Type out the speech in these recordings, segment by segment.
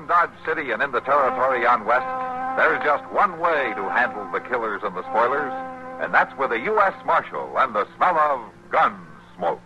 from Dodge City and in the territory on west, there's just one way to handle the killers and the spoilers, and that's with a U.S. Marshal and the smell of Gunsmoke.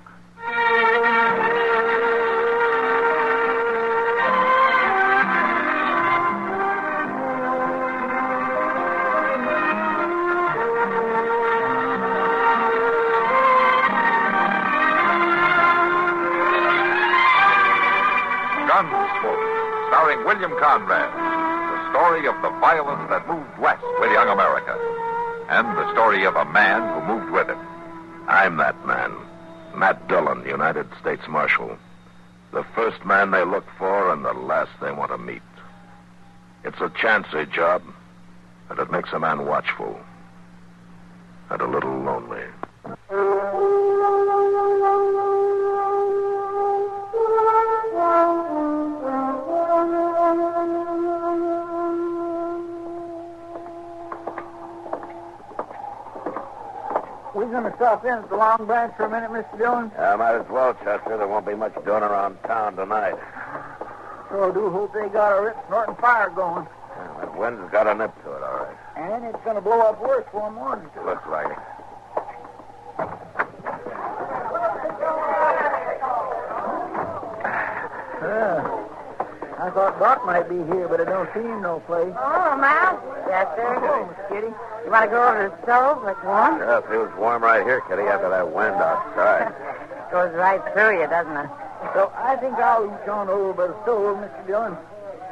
Gunsmoke, starring William Conrad, the story of the violence that moved west with young America, and the story of a man who moved with him. I'm that man, Matt Dillon, United States Marshal. The first man they look for and the last they want to meet. It's a chancy job, and it makes a man watchful and a little lonely. We're going to stop in at the Long Branch for a minute, Mr. Dillon. Might as well, Chester. There won't be much doing around town tonight. Sure do hope they got a rip snorting fire going. That wind's got a nip to it, all right. And it's going to blow up worse for a morning, too. Looks like it. I thought Doc might be here, but I don't see him no place. Oh, Mal. Yes, sir. Oh, Miss Kitty. You want to go over to the stove? It's warm. Yeah, it feels warm right here, Kitty, after that wind outside. Goes right through you, doesn't it? So I think I'll reach on over by the stove, Mr. Dillon.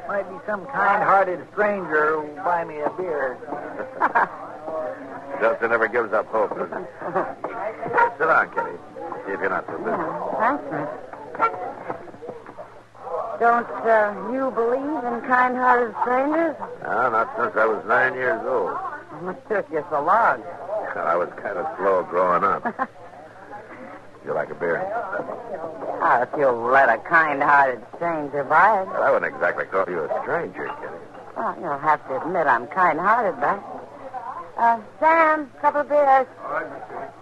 Might be some kind-hearted stranger who'll buy me a beer. Chester never gives up hope, does he? Sit down, Kitty. See if you're not too busy. Thanks, miss. Don't you believe in kind-hearted strangers? No, not since I was 9 years old. What took you so long? I was kind of slow growing up. You like a beer? Oh, if you'll let a kind-hearted stranger buy it. Well, I wouldn't exactly call you a stranger, Kitty. Well, you'll have to admit I'm kind-hearted, but... Sam, couple of beers. All right, Mister.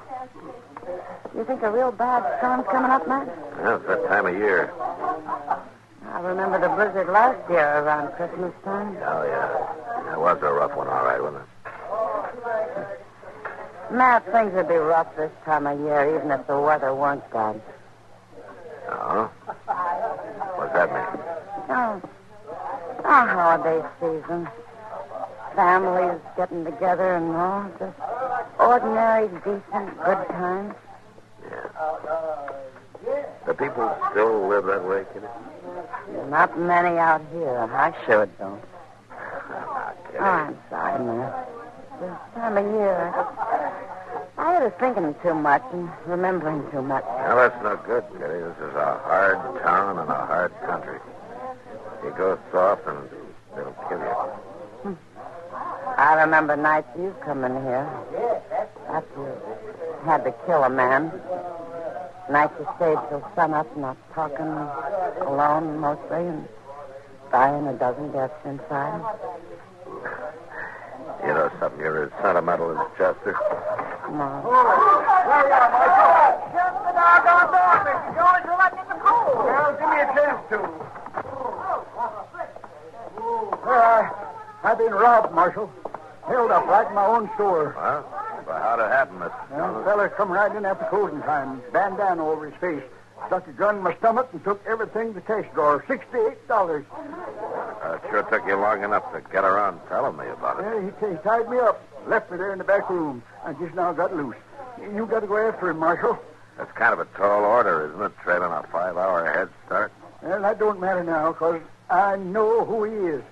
You think a real bad storm's coming up, Matt? Yeah, it's that time of year. I remember the blizzard last year around Christmas time. Oh, yeah. That was a rough one, all right, wasn't it? Matt, things would be rough this time of year, even if the weather weren't bad. Oh? What's that mean? Oh, our holiday season. Families getting together and all. Just ordinary, decent, good times. Yeah. Do people still live that way, Kitty? Not many out here. I sure don't. Kitty. Oh, I'm sorry, Matt. This time of year, I was thinking too much and remembering too much. Well, that's no good, Kitty. This is a hard town and a hard country. You go soft and they'll kill you. I remember nights you come in here after you had to kill a man. Nights you stayed till sunup, not talking, alone mostly, and dying a dozen deaths inside. You know something, you're as sentimental as Chester. No. There you are, Michael. Shut the doggone door, Mr. Jones. You're letting in the cold. Well, give me a chance to. I've been robbed, Marshal. Held up right in my own store. Well, how'd it happen, Mr. The Jones? fella come right in after closing time, bandana over his face. Stuck a gun in my stomach and took everything to the cash drawer, $68. It sure took you long enough to get around telling me about it. Yeah, he tied me up, left me there in the back room. I just now got loose. You got to go after him, Marshal. That's kind of a tall order, isn't it? Trailing a 5-hour head start. Well, that don't matter now, because I know who he is.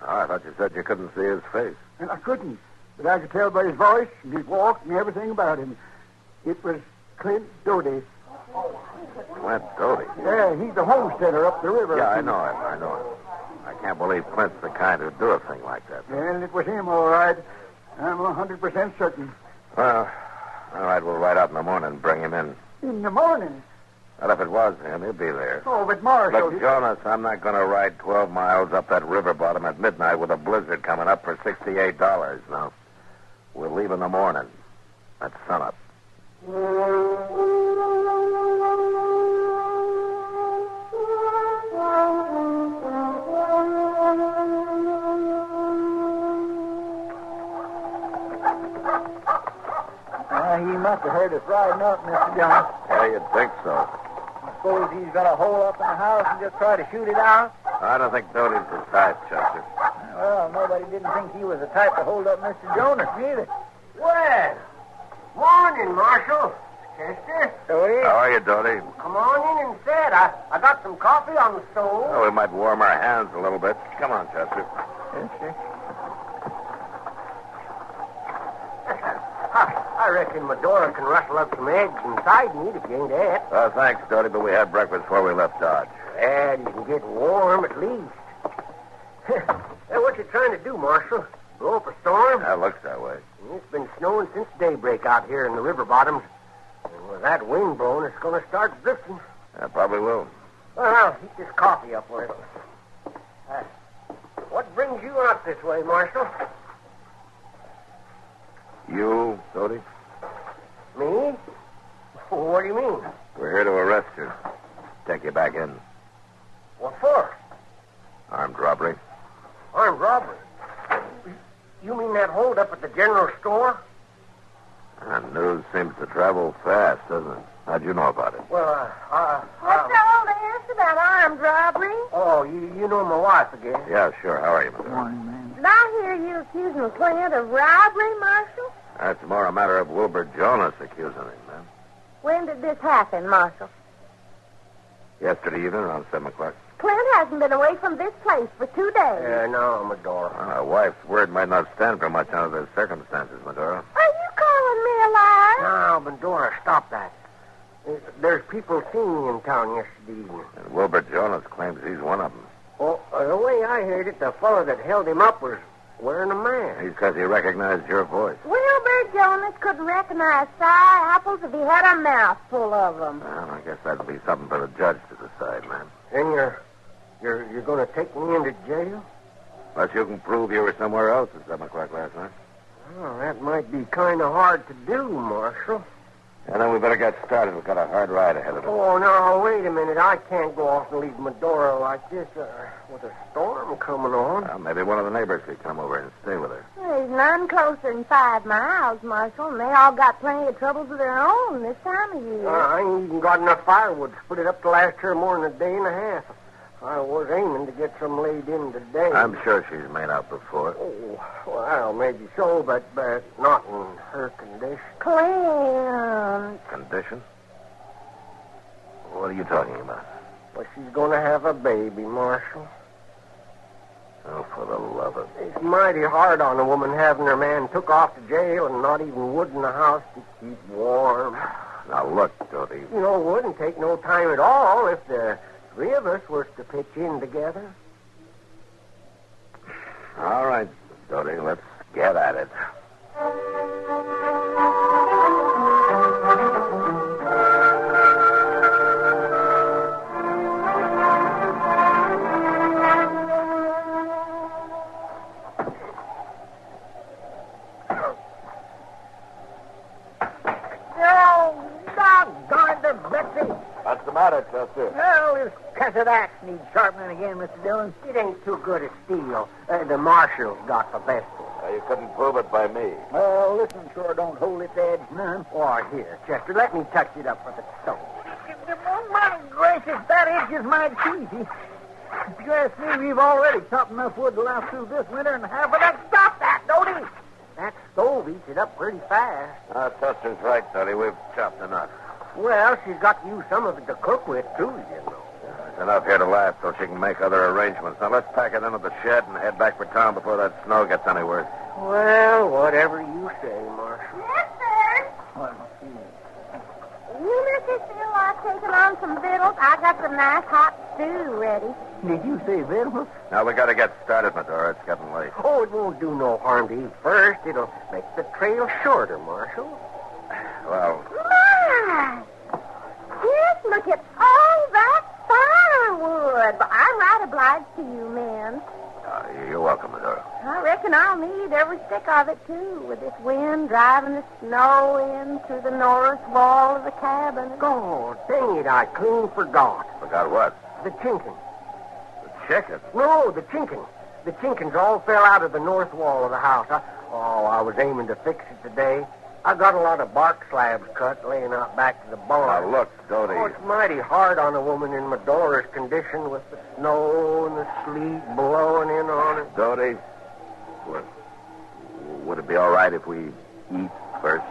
Oh, I thought you said you couldn't see his face. And I couldn't. But I could tell by his voice and his walk and everything about him. It was Clint Doty. Clint Doty? Yeah, he's the homesteader up the river. Yeah, I know him. I can't believe Clint's the kind who'd do a thing like that. Well, it was him, all right. I'm 100% certain. Well, all right, we'll ride out in the morning and bring him in. In the morning? Well, if it was him, he'd be there. Oh, but Marshal... Look, Jonas, I'm not going to ride 12 miles up that river bottom at midnight with a blizzard coming up for $68 now. We'll leave in the morning. At sunup. He must have heard us riding up, Mr. Jones. Yeah, you'd think so. Suppose he's got a hole up in the house and just try to shoot it out? I don't think Doty's the type, Chester. Well, nobody didn't think he was the type to hold up Mr. Jonas, neither. Well, morning, Marshal. Chester. Doty? How are you, Doty? Come on in and sit. I got some coffee on the stove. Well, we might warm our hands a little bit. Come on, Chester. Yes, sir. I reckon Medora can rustle up some eggs inside me if you ain't at. Oh, thanks, Doty, but we had breakfast before we left Dodge. And you can get warm at least. Hey, what you trying to do, Marshal? Blow up a storm? That looks that way. It's been snowing since daybreak out here in the river bottoms. And with that wind blowing, it's going to start drifting. That probably will. Well, I'll heat this coffee up with it. What brings you out this way, Marshal? You, Doty? Me? What do you mean? We're here to arrest you. Take you back in. What for? Armed robbery. Armed robbery? You mean that hold up at the general store? News seems to travel fast, doesn't it? How'd you know about it? Well, What's all this about armed robbery? Oh, you know my wife again. Yeah, sure. How are you, Mother? Morning, man. Did I hear you accusing Clint of robbery, Marshal? That's more a matter of Wilbur Jonas accusing him, man. When did this happen, Marshal? Yesterday evening around 7 o'clock. Clint hasn't been away from this place for 2 days. No, Medora. A wife's word might not stand for much under the circumstances, Medora. Are you calling me a liar? No, Medora, stop that. There's people seen me in town yesterday evening. And Wilbur Jonas claims he's one of them. Well, the way I heard it, the fellow that held him up was wearing a mask. He says he recognized your voice. Wilbur Jonas couldn't recognize sour apples if he had a mouth full of them. Well, I guess that'll be something for the judge to decide, man. Then you're going to take me into jail? Unless you can prove you were somewhere else at 7 o'clock last night. Well, that might be kind of hard to do, Marshal. And then we better get started. We've got a hard ride ahead of us. Oh, no, wait a minute. I can't go off and leave Medora like this with a storm coming on. Well, maybe one of the neighbors could come over and stay with her. There's none closer than 5 miles, Marshal, and they all got plenty of troubles of their own this time of year. I ain't even got enough firewood to put it up to last her more than a day and a half. I was aiming to get some laid in today. I'm sure she's made out before. Oh, well, maybe so, but not in her condition. Clint. Condition? What are you talking about? Well, she's going to have a baby, Marshal. Oh, for the love of... It's mighty hard on a woman having her man took off to jail and not even wood in the house to keep warm. Now, look, Doty. You know, it wouldn't take no time at all if the 3 of us was to pitch in together. All right, Doty, let's get at it. What's the matter, Chester? Well, this cussed axe needs sharpening again, Mr. Dillon. It ain't too good a steal. The Marshal's got the best of it. You couldn't prove it by me. Well, this one sure don't hold its edge none. Oh, here, Chester, let me touch it up with the stove. Oh, my gracious, that itches my teeth. If you ask me, we've already chopped enough wood to last through this winter and half of that. Stop that, Doty! That stove eats it up pretty fast. Chester's right, Doty. We've chopped enough. Well, she's got to use some of it to cook with, too, you know. There's enough here to last so she can make other arrangements. Now, let's pack it into the shed and head back for town before that snow gets any worse. Well, whatever you say, Marshal. Yes, sir. You, Mr. Steele, I've taken on some victuals. I got some nice hot stew ready. Did you say victuals? Now, we got to get started, Medora. It's getting late. Oh, it won't do no harm to eat first. It'll make the trail shorter, Marshal. Well, My! Yes, look at all that firewood. But I'm right obliged to you, men. you're welcome, Medora. I reckon I'll need every stick of it, too, with this wind driving the snow in through the north wall of the cabin. Oh, dang it, I clean forgot. Forgot what? The chinking. The chicken. No, the chinking. The chinkins all fell out of the north wall of the house. I was aiming to fix it today. I got a lot of bark slabs cut laying out back to the barn. Now, look, Doty. Oh, it's mighty hard on a woman in Medora's condition with the snow and the sleet blowing in on her. Doty, would it be all right if we eat first?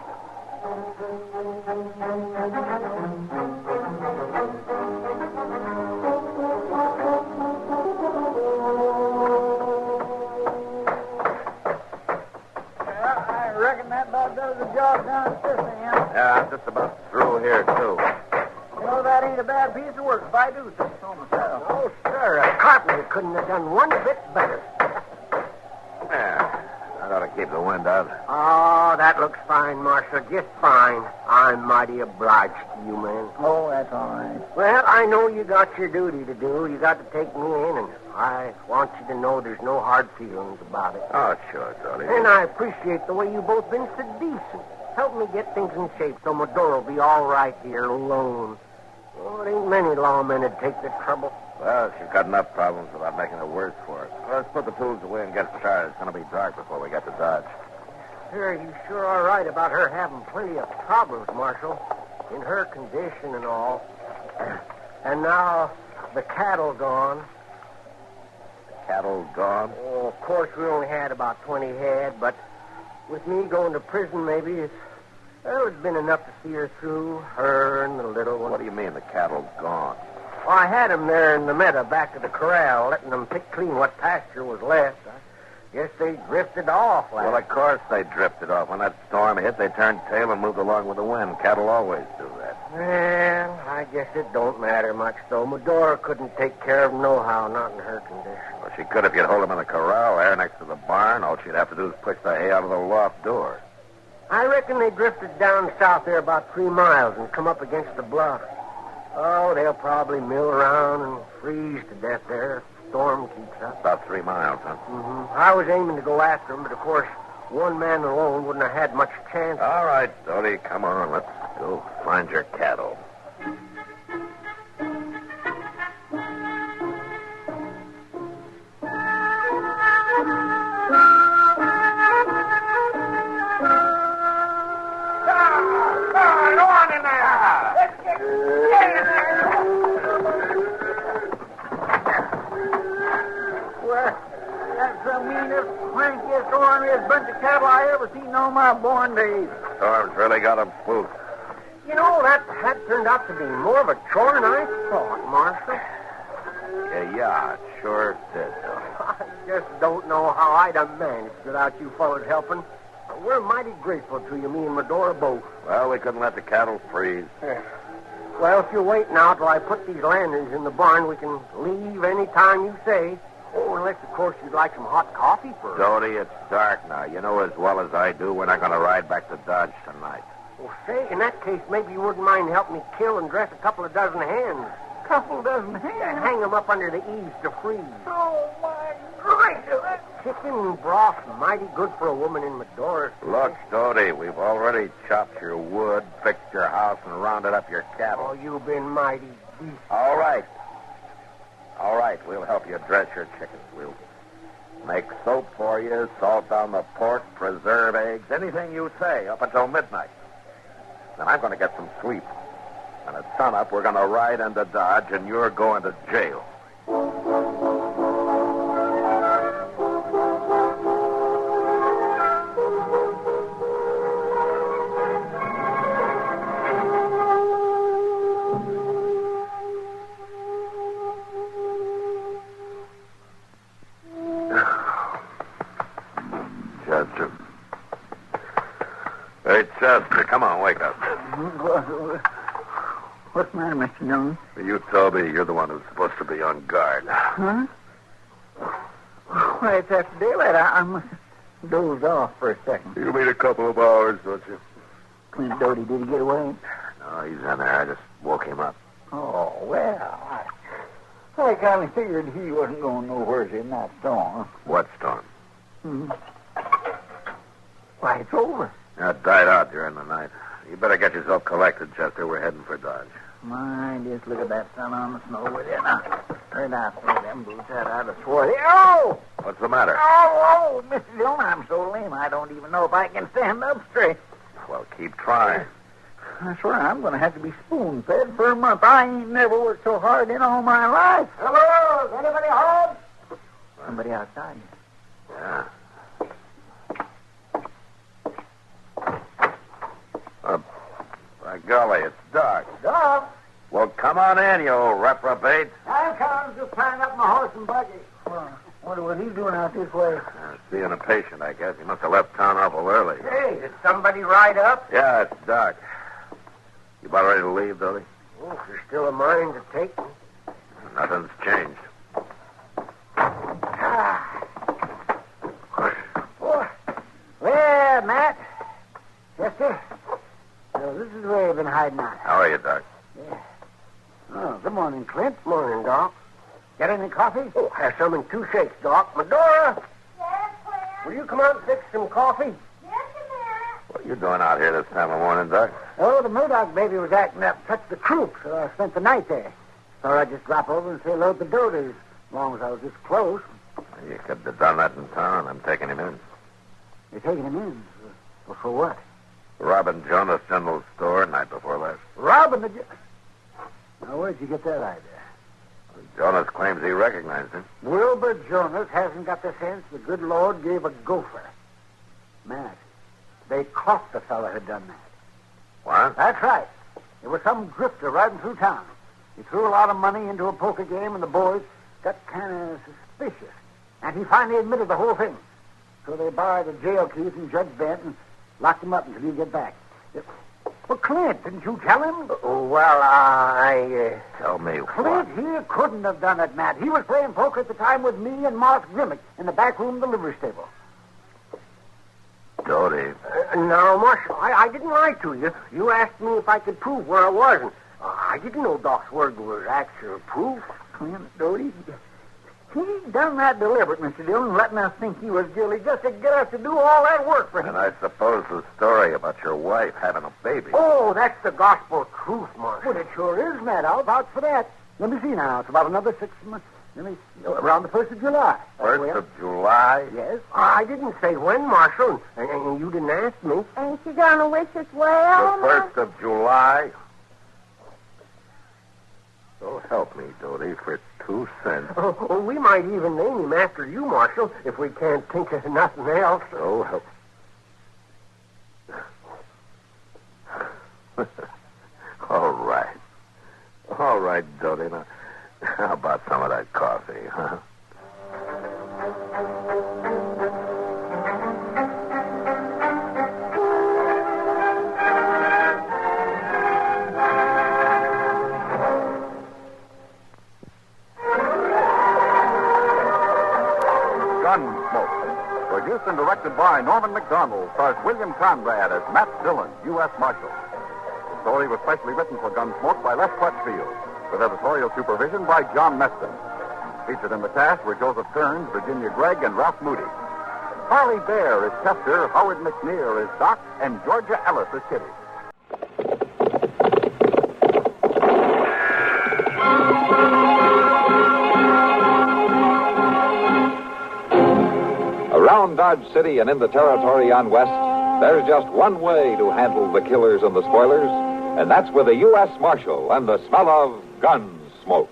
I reckon that about does the job down at this end. Yeah, I'm just about through here, too. You know, that ain't a bad piece of work if I do say so myself. Oh, sir, a carpenter couldn't have done one bit better. Yeah, that ought to keep the wind out. Oh, that looks fine, Marshal, just fine. I'm mighty obliged to you, man. Oh, that's all right. Well, I know you got your duty to do. You got to take me in, and I want you to know there's no hard feelings about it. Oh, sure, Doty. And I appreciate the way you both been so decent. Help me get things in shape so Medora will be all right here alone. Oh, it ain't many lawmen that'd take the trouble. Well, she's got enough problems without making it worse for us. Let's put the tools away and get started. It's going to be dark before we get to Dodge. Sure, you sure are right about her having plenty of problems, Marshal. In her condition and all. And now the cattle gone. Cattle gone? Oh, of course, we only had about 20 head, but with me going to prison, maybe it's been enough to see her through, her and the little one. What do you mean the cattle's gone? Well, I had them there in the meadow back of the corral, letting them pick clean what pasture was left. I guess they drifted off Well, of course they drifted off. When that storm hit, they turned tail and moved along with the wind. Cattle always do that. Well, I guess it don't matter much, though. Medora couldn't take care of them nohow, not in her condition. Well, she could if you'd hold them in the corral there next to the barn. All she'd have to do is push the hay out of the loft door. I reckon they drifted down south there about 3 miles and come up against the bluff. Oh, they'll probably mill around and freeze to death there if the storm keeps up. About 3 miles, huh? Mm-hmm. I was aiming to go after them, but of course, one man alone wouldn't have had much chance. All right, Doty, come on. Let's go find your cattle. Go on in there. Let's get in there. Well, that's the meanest, crankiest, orneryest bunch of cattle I ever seen on my born days. Storm's really got them spooked. You know, that turned out to be more of a chore than I thought, Marshal. Yeah, it sure did, Doty. I just don't know how I'd have managed without you fellas helping. We're mighty grateful to you, me and Medora both. Well, we couldn't let the cattle freeze. Well, if you'll wait now till I put these lanterns in the barn, we can leave any time you say. Oh, unless, of course, you'd like some hot coffee first. Doty, it's dark now. You know as well as I do we're not going to ride back to Dodge tonight. Well, say, in that case, maybe you wouldn't mind helping me kill and dress a couple of dozen hens. Couple dozen hands. Hang them up under the eaves to freeze. Oh, my gracious. Chicken broth, mighty good for a woman in Medora. Look, Doty, we've already chopped your wood, fixed your house, and rounded up your cattle. Oh, you've been mighty decent. All right. All right, we'll help you dress your chickens. We'll make soap for you, salt down the pork, preserve eggs, anything you say up until midnight. Then I'm going to get some sleep. And at sunup, we're going to ride into Dodge, and you're going to jail. Chester. Hey, Chester, come on, wake up. What's the matter, Mr. Jones? You told me you're the one who's supposed to be on guard. Huh? Why, it's after daylight. I must have dozed off for a second. You mean a couple of hours, don't you? Clint Doty, did he get away? No, he's in there. I just woke him up. Oh, well, I kind of figured he wasn't going nowhere in that storm. What storm? Why, it's over. It died out during the night. You better get yourself collected, Chester. We're heading for Dodge. My, just look at that sun on the snow with you now. Turn out one of them boots out of the swarthy. Oh! What's the matter? Oh, Mr. Dillon, I'm so lame I don't even know if I can stand up straight. Well, keep trying. I swear I'm going to have to be spoon-fed for a month. I ain't never worked so hard in all my life. Hello? Is anybody home? Somebody outside. Yeah. By golly, it's dark. Dog? Well, come on in, you old reprobate. I was just tying up my horse and buggy. Well, wonder what he's doing out this way. Seeing a patient, I guess. He must have left town awful early. Hey, did somebody ride up? Yeah, it's dark. You about ready to leave, Dodie? Oh, if there's still a mind to take me. Nothing's changed. Well, Matt. Chester. So this is where you've been hiding out. How are you, Doc? Yeah. Oh, good morning, Clint. Morning, Doc. Got any coffee? Oh, have some in 2 shakes, Doc. Medora, Yes, Clint? will you come out and fix some coffee? Just a minute. What are you doing out here this time of morning, Doc? Oh, the Murdoch baby was acting up, touched the croup, so I spent the night there. Thought I'd just drop over and say hello to the Doties, as long as I was this close. You could have done that in town. I'm taking him in. You're taking him in? Well, for what? Robbing Jonas General store night before last. Robbing the... Now, where'd you get that idea? Jonas claims he recognized him. Wilbur Jonas hasn't got the sense the good Lord gave a gopher. Matt, they caught the fellow who'd done that. What? That's right. There was some drifter riding through town. He threw a lot of money into a poker game, and the boys got kind of suspicious. And he finally admitted the whole thing. So they borrowed the jail keys from Judge Bent and locked him up until you get back. Well, Clint, didn't you tell him? Oh, well, I... Tell me Clint, he couldn't have done it, Matt. He was playing poker at the time with me and Mark Grimmick in the back room of the livery stable. Dodie. Now, Marshal, I didn't lie to you. You asked me if I could prove where I was, and I didn't know Doc's word was actual proof. Clint, Doty, he done that deliberate, Mr. Dillon, letting us think he was guilty just to get us to do all that work for him. And I suppose the story about your wife having a baby. Oh, that's the gospel truth, Marshal. Well, it sure is, Matt. I'll vouch for that. Let me see now. It's about another 6 months. Around the 1st of July. 1st of July? Yes. I didn't say when, Marshal, and you didn't ask me. Ain't you gonna wish us well? The 1st of July? So help me, Dodie, for 2 cents. Oh, we might even name him after you, Marshal, if we can't think of nothing else. So help. All right. All right, Dodie. Now, how about some of that coffee, huh? Gunsmoke, produced and directed by Norman McDonald, stars William Conrad as Matt Dillon, U.S. Marshal. The story was specially written for Gunsmoke by Les Crutchfield, with editorial supervision by John Meston. Featured in the cast were Joseph Kearns, Virginia Gregg, and Ralph Moody. Harley Bear is Chester, Howard McNear is Doc, and Georgia Ellis is Kitty. Around Dodge City and in the territory on West, there's just one way to handle the killers and the spoilers, and that's with a U.S. Marshal and the smell of Gunsmoke.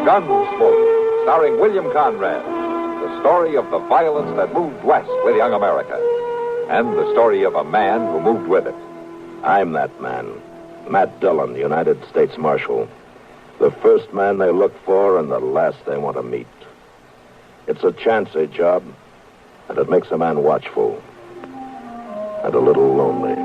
Gunsmoke, starring William Conrad, the story of the violence that moved west with young America, and the story of a man who moved with it. I'm that man, Matt Dillon, United States Marshal. The first man they look for and the last they want to meet. It's a chancy job, and it makes a man watchful and a little lonely.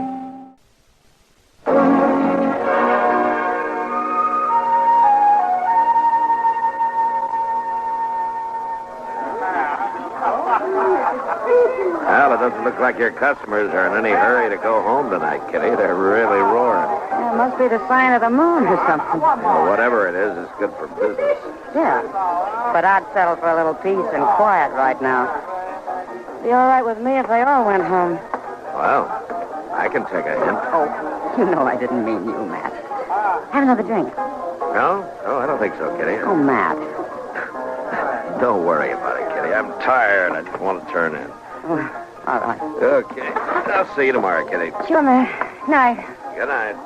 Well, it doesn't look like your customers are in any hurry to go home tonight, Kitty. They're really roaring. Yeah, it must be the sign of the moon or something. Well, whatever it is, it's good for business. Yeah. But I'd settle for a little peace and quiet right now. Be all right with me if they all went home. Well, I can take a hint. Oh, you know I didn't mean you, Matt. Have another drink. No? No, I don't think so, Kitty. Oh, Matt. Don't worry about it, Kitty. I'm tired. I just want to turn in. Oh, all right. Okay. I'll see you tomorrow, Kitty. Sure, Matt. Night. Good night.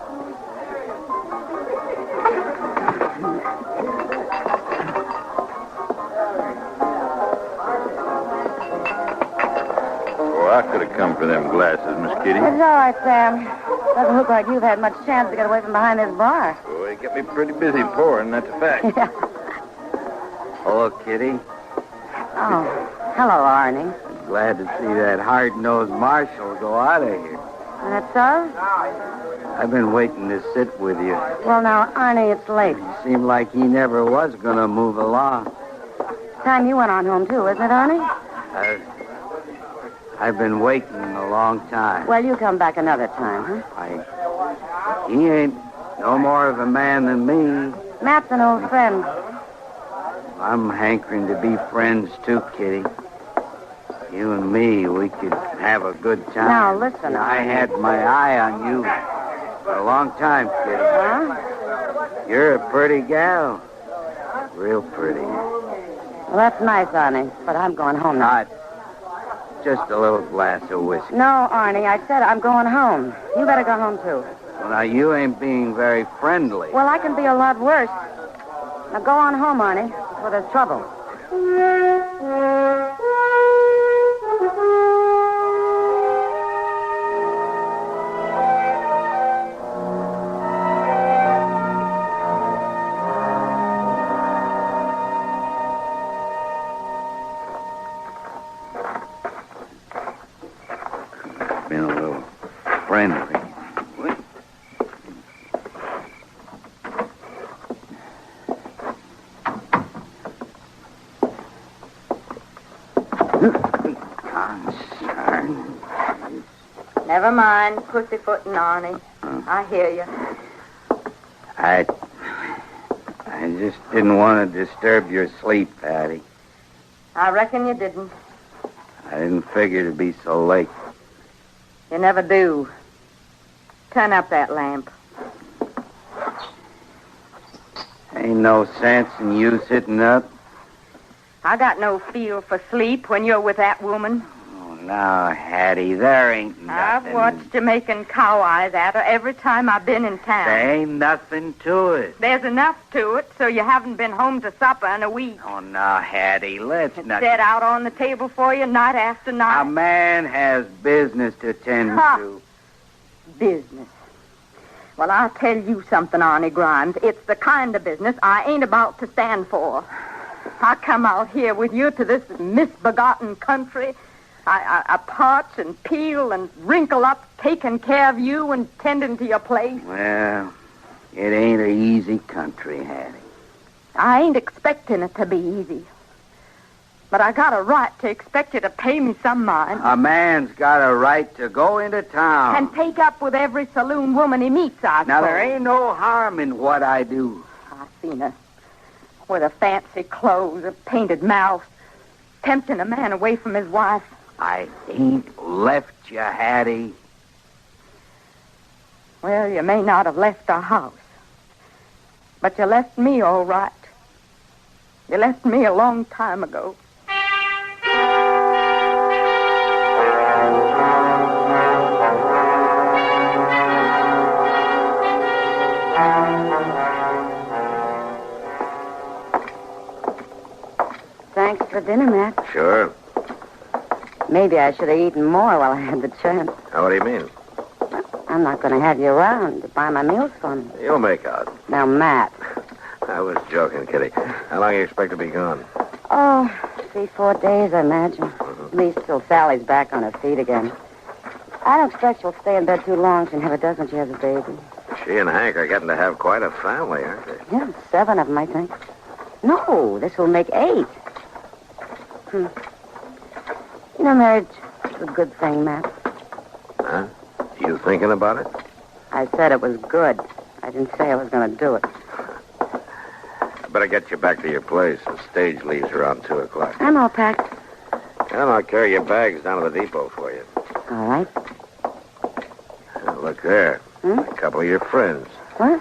Oh, I could have come for them glasses, Miss Kitty. It's all right, Sam. Doesn't look like you've had much chance to get away from behind this bar. Oh, they get me pretty busy pouring, that's a fact. Yeah. Hello, Kitty. Oh, hello, Arnie. Glad to see that hard-nosed marshal go out of here. That's so? I've been waiting to sit with you. Well, now, Arnie, it's late. Seemed like he never was going to move along. Time you went on home, too, isn't it, Arnie? I've been waiting a long time. Well, you come back another time, huh? He ain't no more of a man than me. Matt's an old friend. I'm hankering to be friends, too, Kitty. You and me, we could have a good time. Now, listen. I had my eye on you for a long time, Kitty. Huh? You're a pretty gal. Real pretty. Well, that's nice, Arnie, but I'm going home now. Not just a little glass of whiskey. No, Arnie, I said I'm going home. You better go home, too. Well, now, you ain't being very friendly. Well, I can be a lot worse. Now, go on home, Arnie, before there's trouble. Been a little friendly. Never mind, pussyfooting, Arnie. I hear you. I just didn't want to disturb your sleep, Patty. I reckon you didn't. I didn't figure to be so late. You never do. Turn up that lamp. Ain't no sense in you sitting up. I got no feel for sleep when you're with that woman. Oh, now, Hattie, there ain't nothing. I've watched you making cow eyes at her every time I've been in town. There ain't nothing to it. There's enough to it, so you haven't been home to supper in a week. Oh, now, Hattie, let's It's not... set out on the table for you night after night. A man has business to tend Ha. to. Business. Well, I'll tell you something, Arnie Grimes. It's the kind of business I ain't about to stand for. I come out here with you to this misbegotten country. I parch and peel and wrinkle up taking care of you and tending to your place. Well, it ain't a easy country, Hattie. I ain't expecting it to be easy. But I got a right to expect you to pay me some mind. A man's got a right to go into town. And take up with every saloon woman he meets, I Now, suppose. there ain't no harm in what I do. I seen her with her fancy clothes, her painted mouth, tempting a man away from his wife. I ain't left you, Hattie. Well, you may not have left our house, but you left me all right. You left me a long time ago. Thanks for dinner, Matt. Sure. Maybe I should have eaten more while I had the chance. Now, what do you mean? I'm not going to have you around to buy my meals for me. You'll make out. Now, Matt. I was joking, Kitty. How long do you expect to be gone? Oh, 3-4 days, I imagine. At least till Sally's back on her feet again. I don't expect she'll stay in bed too long. She never does when she has a baby. She and Hank are getting to have quite a family, aren't they? Yeah, 7 of them, I think. No, this will make 8. You know, marriage is a good thing, Matt. Huh? You thinking about it? I said it was good. I didn't say I was going to do it. I better get you back to your place. The stage leaves around 2 o'clock. I'm all packed. And I'll carry your bags down to the depot for you. All right. Look there. Hmm? A couple of your friends. What?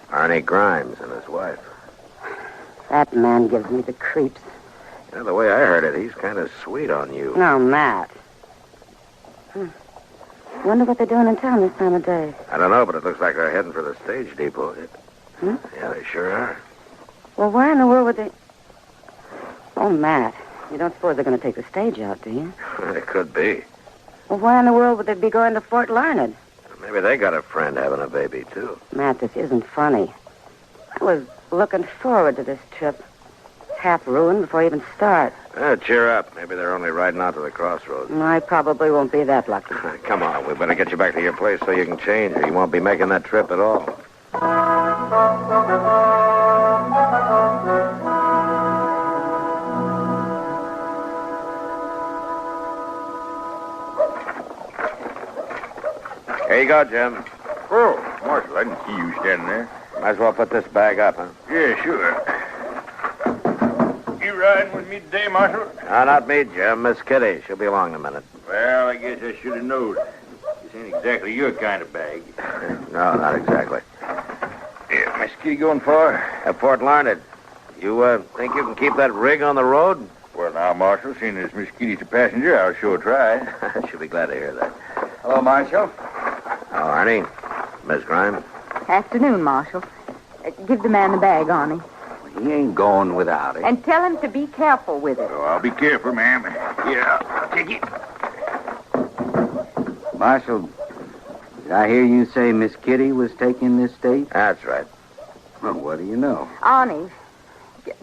Arnie Grimes and his wife. That man gives me the creeps. You know, the way I heard it, he's kind of sweet on you. No, Matt. Wonder what they're doing in town this time of day. I don't know, but it looks like they're heading for the stage depot. Hmm? Yeah, they sure are. Well, why in the world would they... Oh, Matt, you don't suppose they're going to take the stage out, do you? It could be. Well, why in the world would they be going to Fort Larned? Maybe they got a friend having a baby, too. Matt, this isn't funny. I was looking forward to this trip. It's half ruined before I even start. Cheer up. Maybe they're only riding out to the crossroads. I probably won't be that lucky. Come on, we better get you back to your place so you can change, or you won't be making that trip at all. Here you go, Jim. Oh, Marshal, I didn't see you standing there. Might as well put this bag up, huh? Yeah, sure. You riding with me today, Marshal? No, not me, Jim. Miss Kitty. She'll be along in a minute. Well, I guess I should have known. This ain't exactly your kind of bag. No, not exactly. Yeah, Miss Kitty going far? At Fort Larned. You think you can keep that rig on the road? Well, now, Marshal, seeing as Miss Kitty's a passenger, I'll sure try. She'll be glad to hear that. Hello, Marshal. Oh, Arnie. Miss Grimes. Afternoon, Marshal. Give the man the bag, Arnie. He ain't going without it. And tell him to be careful with it. Oh, I'll be careful, ma'am. Yeah, I'll take it. Marshal, did I hear you say Miss Kitty was taking this stage? That's right. Well, what do you know? Arnie,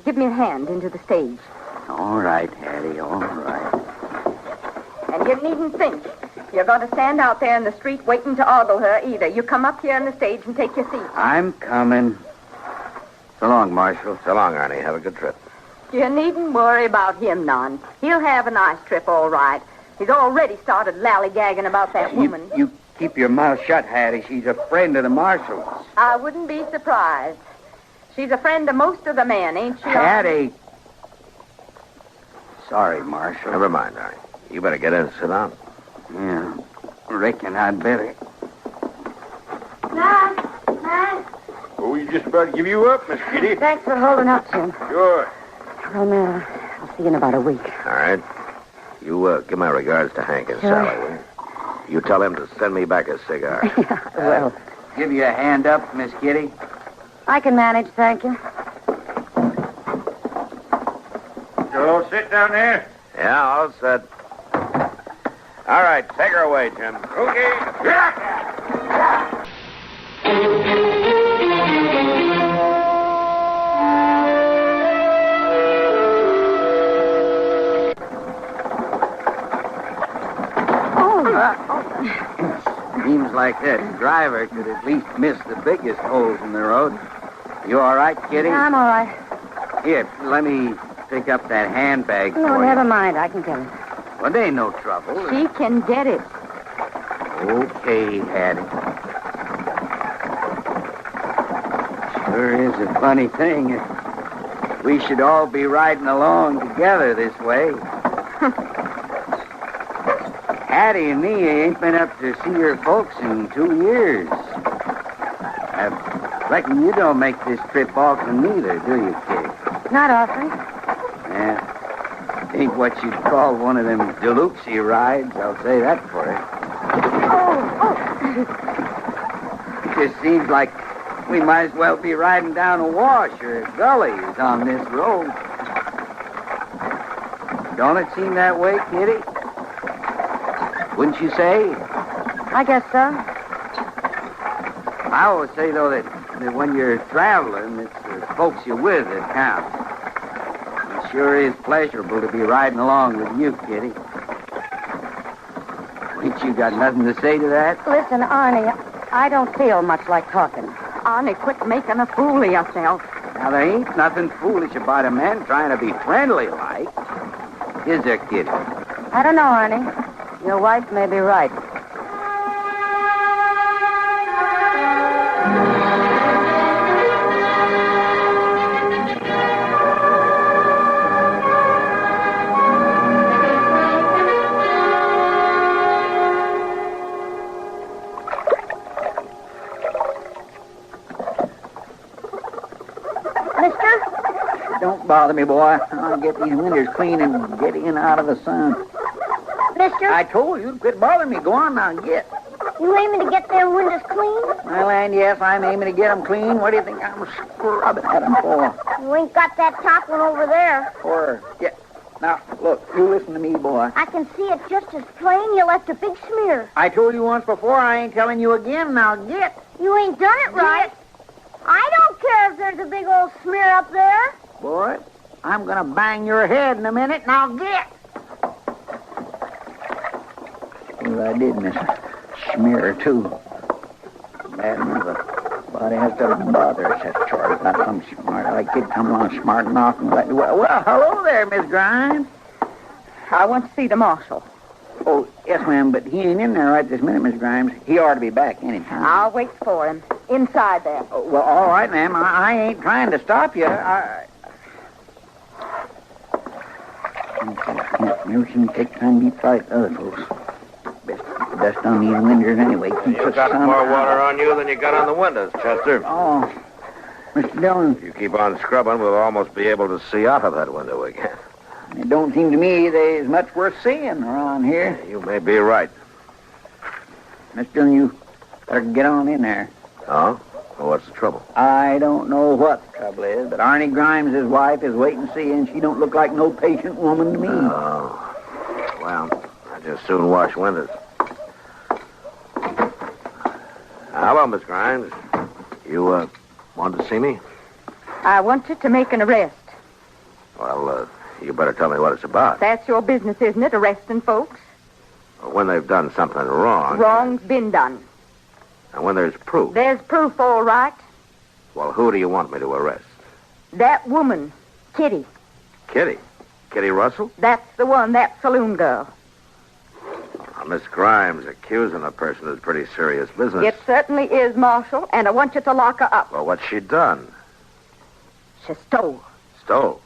give me a hand into the stage. All right, Hattie, all right. And you needn't think you're going to stand out there in the street waiting to ogle her either. You come up here on the stage and take your seat. I'm coming. So long, Marshal. So long, Arnie. Have a good trip. You needn't worry about him none. He'll have a nice trip, all right. He's already started lollygagging about that woman. You keep your mouth shut, Hattie. She's a friend of the Marshal's. I wouldn't be surprised. She's a friend of most of the men, ain't she? Hattie. Sorry, Marshal. Never mind, Arnie. You better get in and sit down. Yeah, reckon I'd better. Matt. Oh, we just about to give you up, Miss Kitty. Thanks for holding up, Jim. Sure. Well, Matt, I'll see you in about a week. All right. You give my regards to Hank and Sure. Sally, will you? You tell them to send me back a cigar. Yeah, I will. Give you a hand up, Miss Kitty. I can manage, thank you. You'll all sit down there. Yeah, all set. All right, take her away, Jim. Okay. Seems like that driver could at least miss the biggest holes in the road. You all right, Kitty? Yeah, I'm all right. Here, let me pick up that handbag No, for never you. mind. I can get it. Well, there ain't no trouble. She can get it. Okay, Hattie. Sure is a funny thing. We should all be riding along together this way. Hattie and me ain't been up to see her folks in 2 years. I reckon you don't make this trip often neither, do you, Kitty? Not often. Yeah. Ain't what you'd call one of them deluxe rides, I'll say that for it. It just seems like we might as well be riding down a wash or a gully as on this road. Don't it seem that way, Kitty? Wouldn't you say? I guess so. I always say, though, that when you're traveling, it's the folks you're with that count. It sure is pleasurable to be riding along with you, Kitty. Ain't you got nothing to say to that? Listen, Arnie, I don't feel much like talking. Arnie, quit making a fool of yourself. Now, there ain't nothing foolish about a man trying to be friendly-like. Is there, Kitty? I don't know, Arnie. Your wife may be right. Don't bother me, boy. I'll get these windows clean and get in out of the sun. Mister? I told you to quit bothering me. Go on now, get. You aiming to get them windows clean? Well, and yes, I'm aiming to get them clean. What do you think I'm scrubbing at them for? You ain't got that top one over there. Yeah. Now, look, you listen to me, boy. I can see it just as plain. You left a big smear. I told you once before, I ain't telling you again. Now, get. You ain't done it right. I don't care if there's a big old smear up there. Boy, I'm going to bang your head in a minute. Now, get. Well, I did miss a smear or two. Bad enough. A body has to bother us. That's Charlie. Not some smart aleck kid come along smart enough. Well, hello there, Miss Grimes. I want to see the marshal. Oh, yes, ma'am, but he ain't in there right this minute, Miss Grimes. He ought to be back any time. I'll wait for him. Inside there. Oh, well, all right, ma'am. I ain't trying to stop you. Never seen you take time to eat like other folks. Best on these windows anyway. You got more water on you than you got on the windows, Chester. Oh, Mr. Dillon. If you keep on scrubbing, we'll almost be able to see out of that window again. It don't seem to me there's much worth seeing around here. You may be right. Mr. Dillon, you better get on in there. Oh? Well, what's the trouble? I don't know what the trouble is, but Arnie Grimes' wife is waiting to see you, and she don't look like no patient woman to me. Oh. Well, I just soon wash windows. Hello, Miss Grimes. You, wanted to see me? I want you to make an arrest. Well, you better tell me what it's about. That's your business, isn't it, arresting folks? When they've done something wrong. Wrong's been done. And when there's proof. There's proof, all right. Well, who do you want me to arrest? That woman, Kitty. Kitty? Kitty Russell? That's the one, that saloon girl. Miss Grimes, accusing a person is pretty serious business. It certainly is, Marshal, and I want you to lock her up. Well, what's she done? She stole. Stole?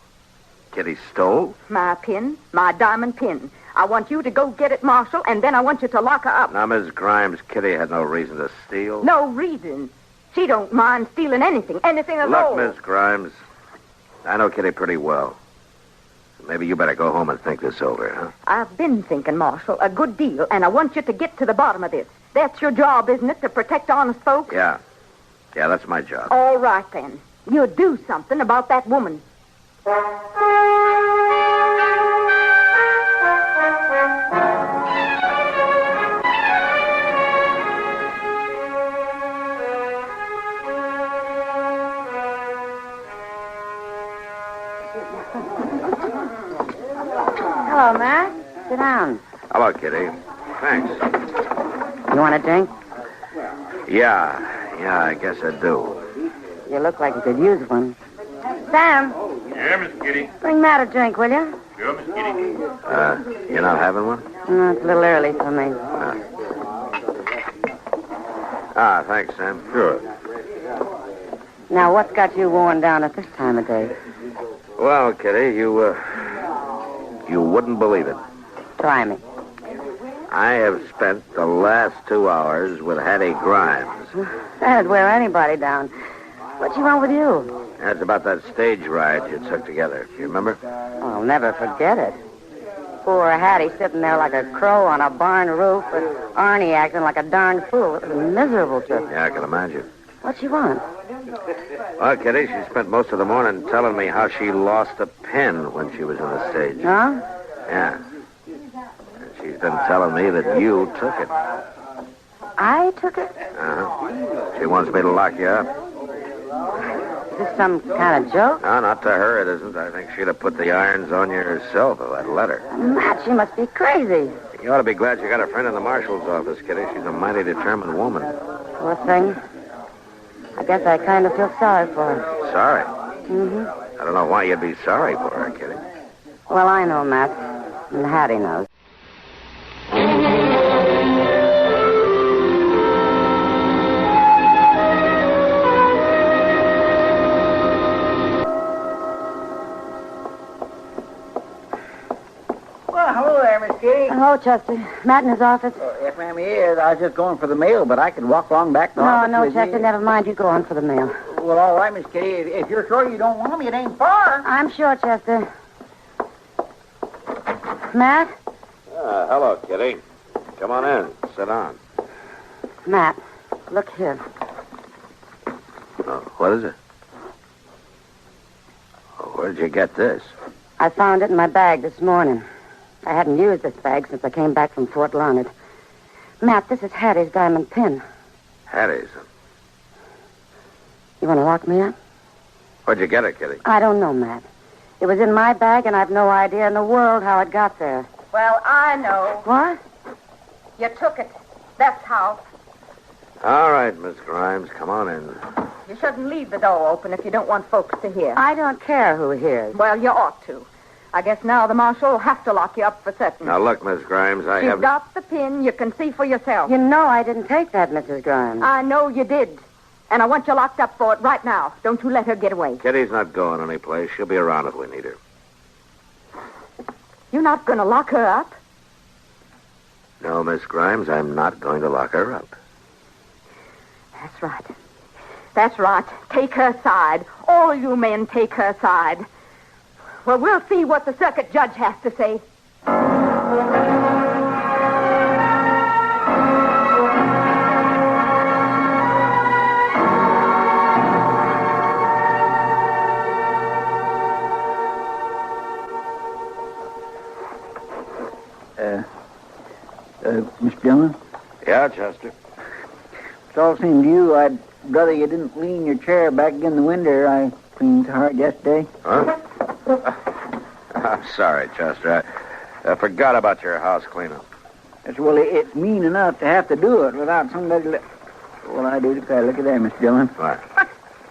Kitty stole? My pin, my diamond pin. I want you to go get it, Marshal, and then I want you to lock her up. Now, Miss Grimes, Kitty had no reason to steal. No reason. She don't mind stealing anything at all. Look, Miss Grimes, I know Kitty pretty well. Maybe you better go home and think this over, huh? I've been thinking, Marshal, a good deal, and I want you to get to the bottom of this. That's your job, isn't it, to protect honest folks? Yeah. Yeah, that's my job. All right, then. You do something about that woman. Hello, Matt. Sit down. Hello, Kitty. Thanks. You want a drink? Yeah, I guess I do. You look like you could use one. Sam, Yeah, Miss Kitty. bring Matt a drink, will you? Sure, Miss Kitty. You're not having one? No, it's a little early for me. Thanks, Sam. Sure. Now, what's got you worn down at this time of day? Well, Kitty, you wouldn't believe it. Try me. I have spent the last 2 hours with Hattie Grimes. That'd wear anybody down. What's wrong with you? That's about that stage ride you took together. You remember? I'll never forget it. Poor Hattie sitting there like a crow on a barn roof, with Arnie acting like a darn fool. It was a miserable trip. Yeah, I can imagine. What'd she want? Well, Kitty, she spent most of the morning telling me how she lost a pen when she was on the stage. Huh? Yeah. And she's been telling me that you took it. I took it? Uh-huh. She wants me to lock you up. Is this some kind of joke? No, not to her, it isn't. I think she'd have put the irons on you herself if I'd let her. Matt, she must be crazy. You ought to be glad you got a friend in the marshal's office, Kitty. She's a mighty determined woman. Poor thing. I guess I kind of feel sorry for her. Sorry? Mm-hmm. I don't know why you'd be sorry for her, Kitty. Well, I know, Matt. And Hattie knows. Well, hello there, Miss Kitty. Hello, Chester. Matt in his office? Yes, ma'am, he is. I was just going for the mail, but I could walk along back to the office No, with Chester, you. never mind. You go on for the mail. Well, all right, Miss Kitty. If you're sure you don't want me, it ain't far. I'm sure, Chester. Matt? Hello, Kitty. Come on in. Sit down. Matt, look here. Oh, what is it? Oh, where'd you get this? I found it in my bag this morning. I hadn't used this bag since I came back from Fort Larned. Matt, this is Hattie's diamond pin. Hattie's. You want to lock me up? Where'd you get it, Kitty? I don't know, Matt. It was in my bag, and I've no idea in the world how it got there. Well, I know. What? You took it. That's how. All right, Miss Grimes, come on in. You shouldn't leave the door open if you don't want folks to hear. I don't care who hears. Well, you ought to. I guess now the marshal will have to lock you up for certain. Now, look, Miss Grimes, I You've have... got the pin. You can see for yourself. You know I didn't take that, Mrs. Grimes. I know you did. And I want you locked up for it right now. Don't you let her get away. Kitty's not going anyplace. She'll be around if we need her. You're not going to lock her up? No, Miss Grimes, I'm not going to lock her up. That's right. That's right. Take her side. All you men take her side. Well, we'll see what the circuit judge has to say. Miss Dillon? Yeah, Chester? It's all seemed to you. I'd rather you didn't lean your chair back against the window. I cleaned so hard yesterday. Huh? I'm sorry, Chester. I forgot about your house cleanup. Well, it's mean enough to have to do it without somebody... Well, I do declare. Look at that, Miss Dillon. What?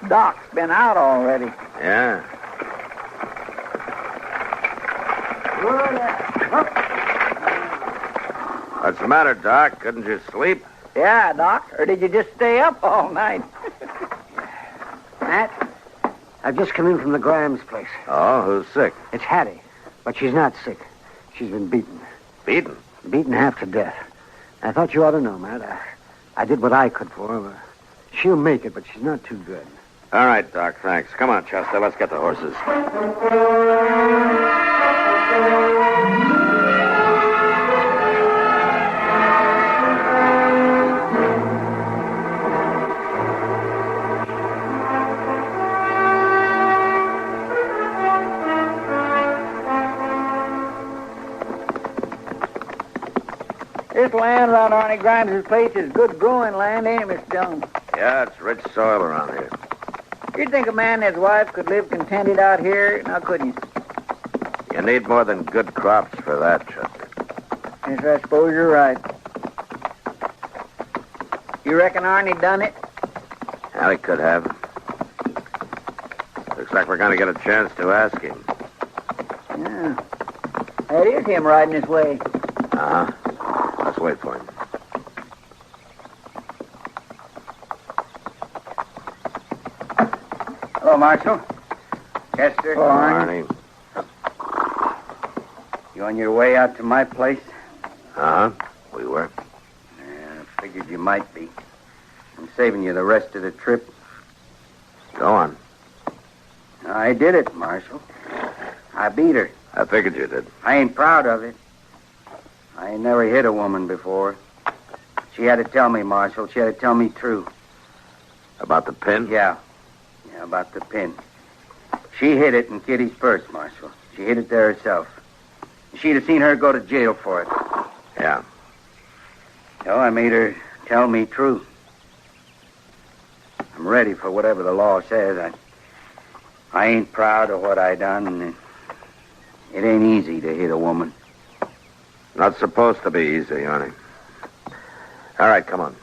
Doc's been out already. Yeah. What's the matter, Doc? Couldn't you sleep? Yeah, Doc. Or did you just stay up all night? Matt, I've just come in from the Grimes place. Oh, who's sick? It's Hattie, but she's not sick. She's been beaten. Beaten? Beaten half to death. I thought you ought to know, Matt. I did what I could for her. She'll make it, but she's not too good. All right, Doc, thanks. Come on, Chester, let's get the horses. This land around Arnie Grimes' place is good growing land, ain't it, Miss Dillon? Yeah, it's rich soil around here. You'd think a man and his wife could live contented out here, now couldn't you? You need more than good crops for that, Chester. Yes, I suppose you're right. You reckon Arnie done it? Yeah, he could have. Looks like we're going to get a chance to ask him. Yeah. That is him riding his way. Uh-huh. Let's wait for him. Hello, Marshal. Chester. Hello, Arnie. You on your way out to my place? Uh-huh. We were. Yeah, I figured you might be. I'm saving you the rest of the trip. Go on. I did it, Marshal. I beat her. I figured you did. I ain't proud of it. I ain't never hit a woman before. She had to tell me, Marshal. She had to tell me true. About the pin? Yeah, about the pin. She hid it in Kitty's purse, Marshal. She hid it there herself. She'd have seen her go to jail for it. Yeah. So I made her tell me true. I'm ready for whatever the law says. I ain't proud of what I done, and it ain't easy to hit a woman. Not supposed to be easy, Arnie. All right, come on.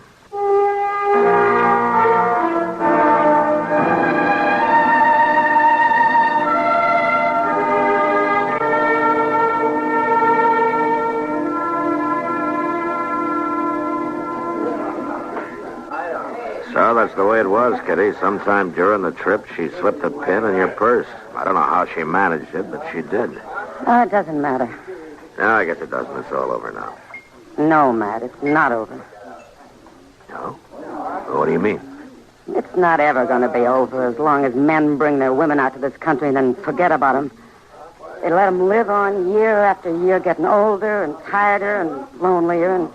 So that's the way it was, Kitty. Sometime during the trip, she slipped a pin in your purse. I don't know how she managed it, but she did. Oh, it doesn't matter. No, I guess it doesn't. It's all over now. No, Matt, it's not over. No? Well, what do you mean? It's not ever going to be over as long as men bring their women out to this country and then forget about them. They let them live on year after year, getting older and tireder and lonelier, and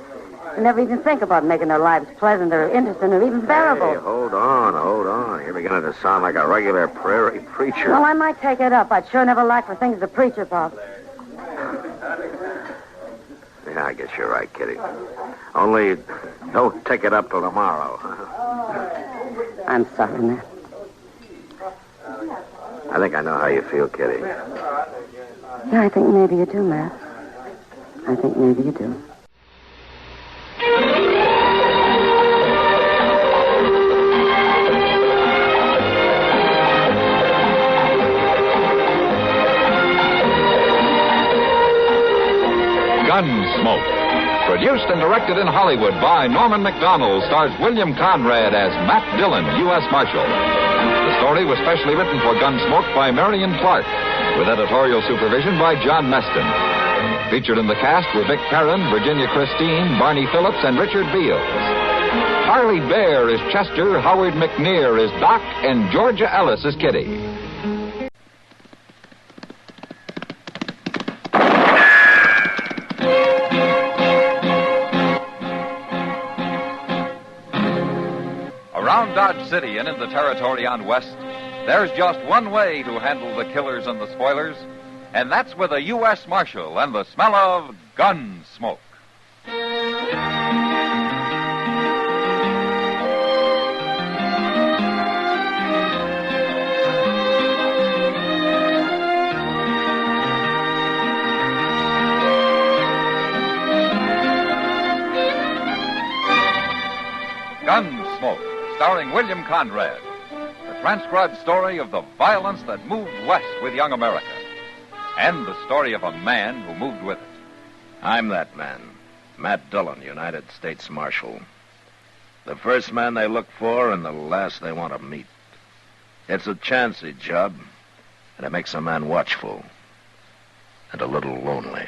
they never even think about making their lives pleasant or interesting or even bearable. Hey, hold on. You're beginning to sound like a regular prairie preacher. Well, I might take it up. I'd sure never like for things to preach about. Yeah, I guess you're right, Kitty. Only don't take it up till tomorrow. I'm sorry, Matt. I think I know how you feel, Kitty. Yeah, I think maybe you do, Matt. I think maybe you do. Gunsmoke. Produced and directed in Hollywood by Norman Macdonald, stars William Conrad as Matt Dillon, U.S. Marshal. The story was specially written for Gunsmoke by Marion Clark, with editorial supervision by John Meston. Featured in the cast were Vic Perrin, Virginia Christine, Barney Phillips, and Richard Beals. Harley Bear is Chester, Howard McNear is Doc, and Georgia Ellis is Kitty. Around Dodge City and in the territory on West, there's just one way to handle the killers and the spoilers, and that's with a U.S. Marshal and the smell of gun smoke. Gunsmoke, starring William Conrad. The transcribed story of the violence that moved west with young America. And the story of a man who moved with it. I'm that man, Matt Dillon, United States Marshal. The first man they look for and the last they want to meet. It's a chancy job, and it makes a man watchful and a little lonely.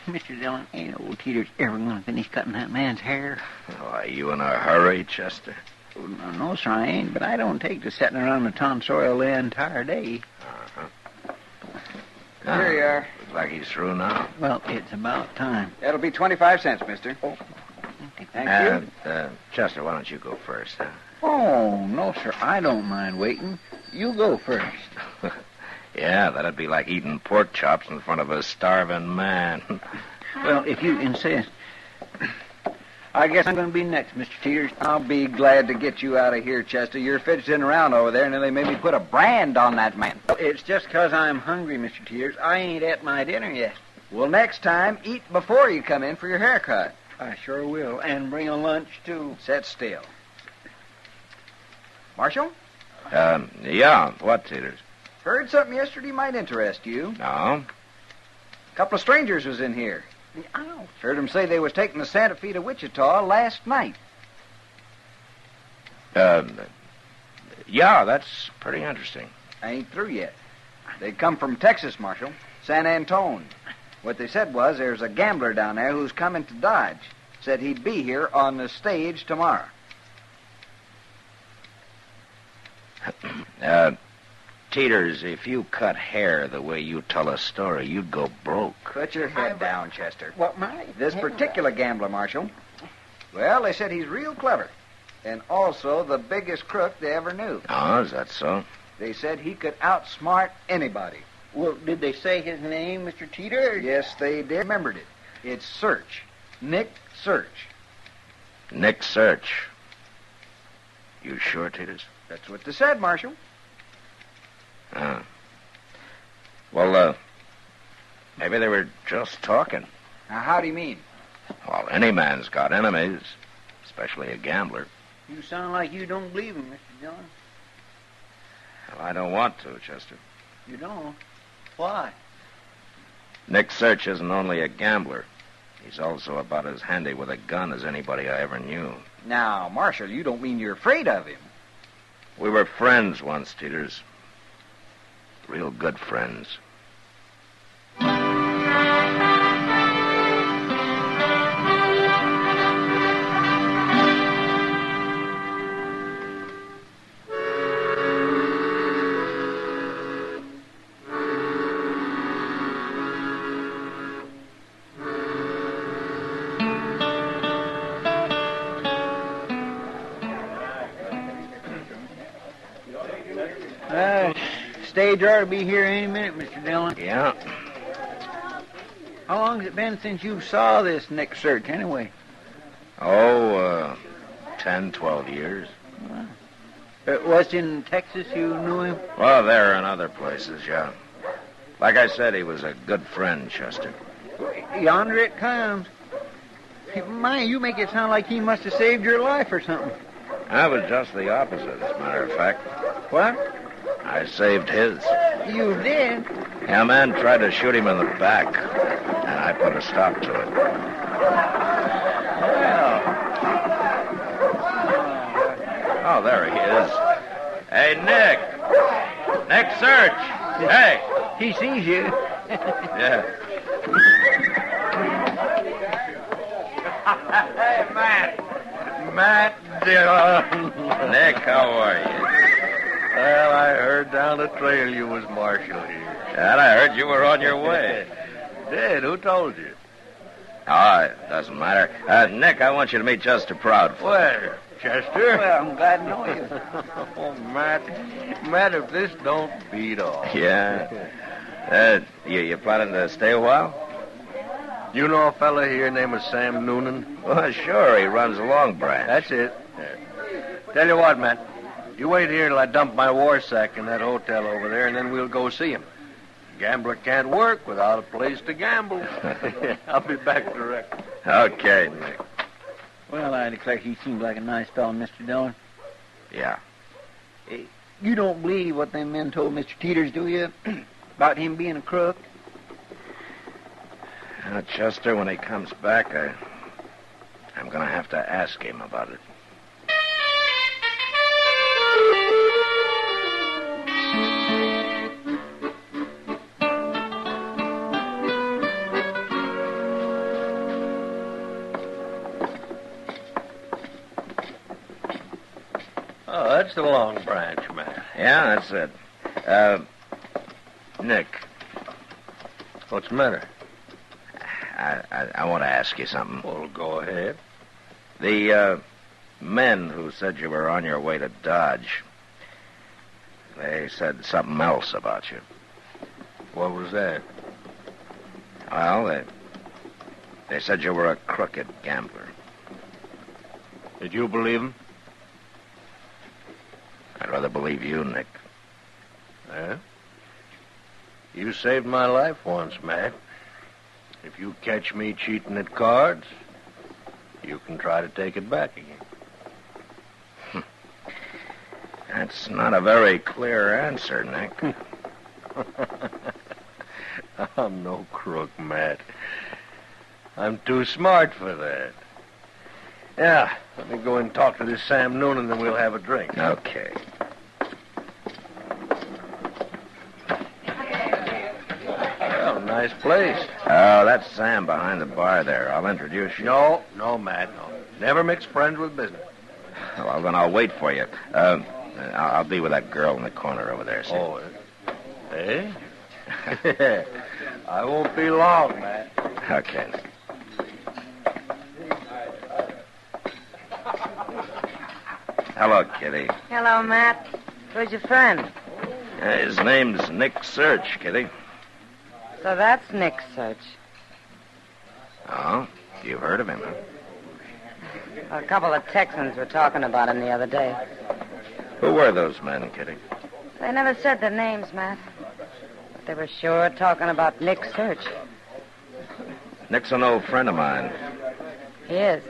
Mr. Dillon, ain't old Teeter's ever going to finish cutting that man's hair. Oh, are you in a hurry, Chester? Oh, no, sir, I ain't, but I don't take to sitting around the tonsorial the entire day. Here you are. Looks like he's through now. Well, it's about time. That'll be 25 cents, mister. Oh, Thank you. Chester, why don't you go first? Oh, no, sir, I don't mind waiting. You go first. Yeah, that'd be like eating pork chops in front of a starving man. Well, if you insist. I guess I'm going to be next, Mr. Teeters. I'll be glad to get you out of here, Chester. You're fidgeting around over there, and then they made me put a brand on that man. It's just 'cause I'm hungry, Mr. Teeters. I ain't at my dinner yet. Well, next time, eat before you come in for your haircut. I sure will. And bring a lunch, too. Sit still. Marshal? Yeah, what, Teeters? Heard something yesterday might interest you. No? A couple of strangers was in here. Ow. Heard them say they was taking the Santa Fe to Wichita last night. Yeah, that's pretty interesting. I ain't through yet. They come from Texas, Marshal. San Antone. What they said was there's a gambler down there who's coming to Dodge. Said he'd be here on the stage tomorrow. Teeters, if you cut hair the way you tell a story, you'd go broke. Put your head down, Chester. What, my? This particular gambler, Marshal. Well, they said he's real clever. And also the biggest crook they ever knew. Oh, is that so? They said he could outsmart anybody. Well, did they say his name, Mr. Teeter? Yes, they did. Remembered it. It's Search. Nick Search. Nick Search. You sure, Teeters? That's what they said, Marshal. Well, maybe they were just talking. Now, how do you mean? Well, any man's got enemies, especially a gambler. You sound like you don't believe him, Mr. Dillon. Well, I don't want to, Chester. You don't? Why? Nick Search isn't only a gambler. He's also about as handy with a gun as anybody I ever knew. Now, Marshal, you don't mean you're afraid of him. We were friends once, Teeters. Real good friends. Stage ought to be here any minute, Mr. Dillon. Yeah. How long has it been since you saw this Nick Search, anyway? 10, 12 years. Was in Texas you knew him? Well, there and other places, yeah. Like I said, he was a good friend, Chester. Yonder it comes. My, you make it sound like he must have saved your life or something. I was just the opposite, as a matter of fact. What? I saved his. You did? Yeah, a man tried to shoot him in the back, and I put a stop to it. Oh, there he is. Hey, Nick. Nick Search. Hey. He sees you. Yeah. Hey, Matt Dillon. Nick, how are you? Well, I heard down the trail you was marshal here. And I heard you were on your way. Did? Who told you? Oh, it doesn't matter. Nick, I want you to meet Chester Proudfoot. Where? Chester? Well, I'm glad to know you. Oh, Matt, if this don't beat off. Yeah. You planning to stay a while? You know a fella here named Sam Noonan? Well, sure. He runs a Long Branch. That's it. Tell you what, Matt. You wait here till I dump my war sack in that hotel over there, and then we'll go see him. Gambler can't work without a place to gamble. I'll be back direct. Okay, Nick. Well, I declare he seems like a nice fellow, Mr. Dillon. Yeah. You don't believe what them men told Mr. Teeters, do you? About him being a crook? Chester, when he comes back, I'm going to have to ask him about it. Oh, that's the Long Branch, man. Yeah, that's it. Nick. What's the matter? I want to ask you something. Well, go ahead. The men who said you were on your way to Dodge, they said something else about you. What was that? Well, they said you were a crooked gambler. Did you believe them? I'd rather believe you, Nick. Yeah? You saved my life once, Matt. If you catch me cheating at cards, you can try to take it back again. That's not a very clear answer, Nick. I'm no crook, Matt. I'm too smart for that. Yeah, let me go and talk to this Sam Noonan, then we'll have a drink. Okay. Well, nice place. Oh, that's Sam behind the bar there. I'll introduce you. No, Matt, no. Never mix friends with business. Well, then I'll wait for you. I'll be with that girl in the corner over there, see? Oh, eh? I won't be long, Matt. Okay, Nick. Hello, Kitty. Hello, Matt. Who's your friend? His name's Nick Search, Kitty. So that's Nick Search. Oh, you've heard of him, huh? A couple of Texans were talking about him the other day. Who were those men, Kitty? They never said their names, Matt. But they were sure talking about Nick Search. Nick's an old friend of mine, He is.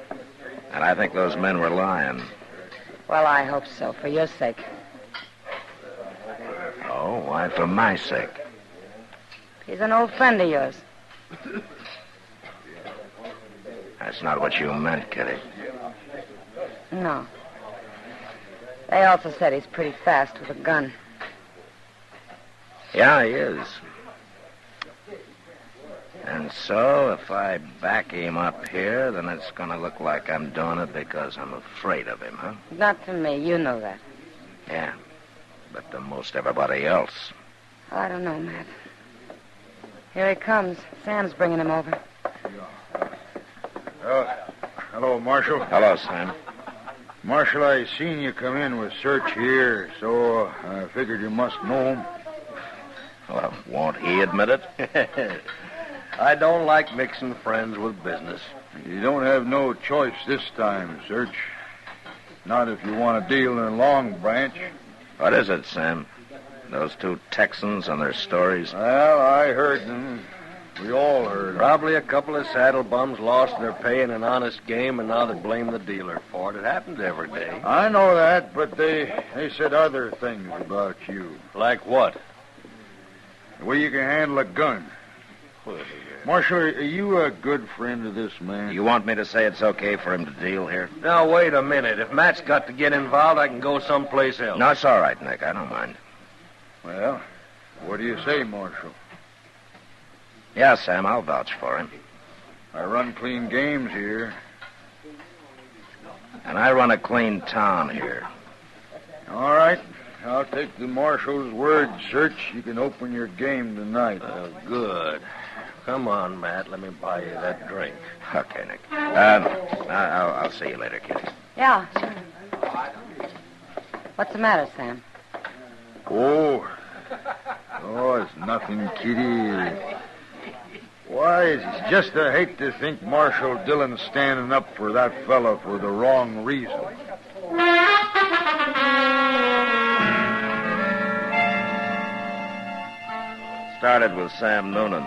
and I think those men were lying. Well, I hope so, for your sake. Oh, why for my sake? He's an old friend of yours. That's not what you meant, Kitty. No. They also said he's pretty fast with a gun. Yeah, he is. And so, if I back him up here, then it's going to look like I'm doing it because I'm afraid of him, huh? Not to me. You know that. Yeah, but to most everybody else. Oh, I don't know, Matt. Here he comes. Sam's bringing him over. Hello, Marshal. Hello, Sam. Marshal, I seen you come in with Search here, so I figured you must know him. Well, won't he admit it? I don't like mixing friends with business. You don't have no choice this time, Search. Not if you want to deal in Long Branch. What is it, Sam? Those two Texans and their stories? Well, I heard them. We all heard. Probably a couple of saddle bums lost their pay in an honest game, and now they blame the dealer for it. It happens every day. I know that, but they said other things about you. Like what? The way you can handle a gun. Marshal, are you a good friend of this man? You want me to say it's okay for him to deal here? Now, wait a minute. If Matt's got to get involved, I can go someplace else. No, it's all right, Nick. I don't mind. Well, what do you say, Marshal? Yeah, Sam, I'll vouch for him. I run clean games here. And I run a clean town here. All right. I'll take the Marshal's word, Search. You can open your game tonight. Good. Come on, Matt. Let me buy you that drink. Okay, Nick. I'll see you later, Kitty. Yeah, sure. What's the matter, Sam? Oh, it's nothing, Kitty. Why, it's just I hate to think Marshal Dillon's standing up for that fella for the wrong reason. Started with Sam Noonan.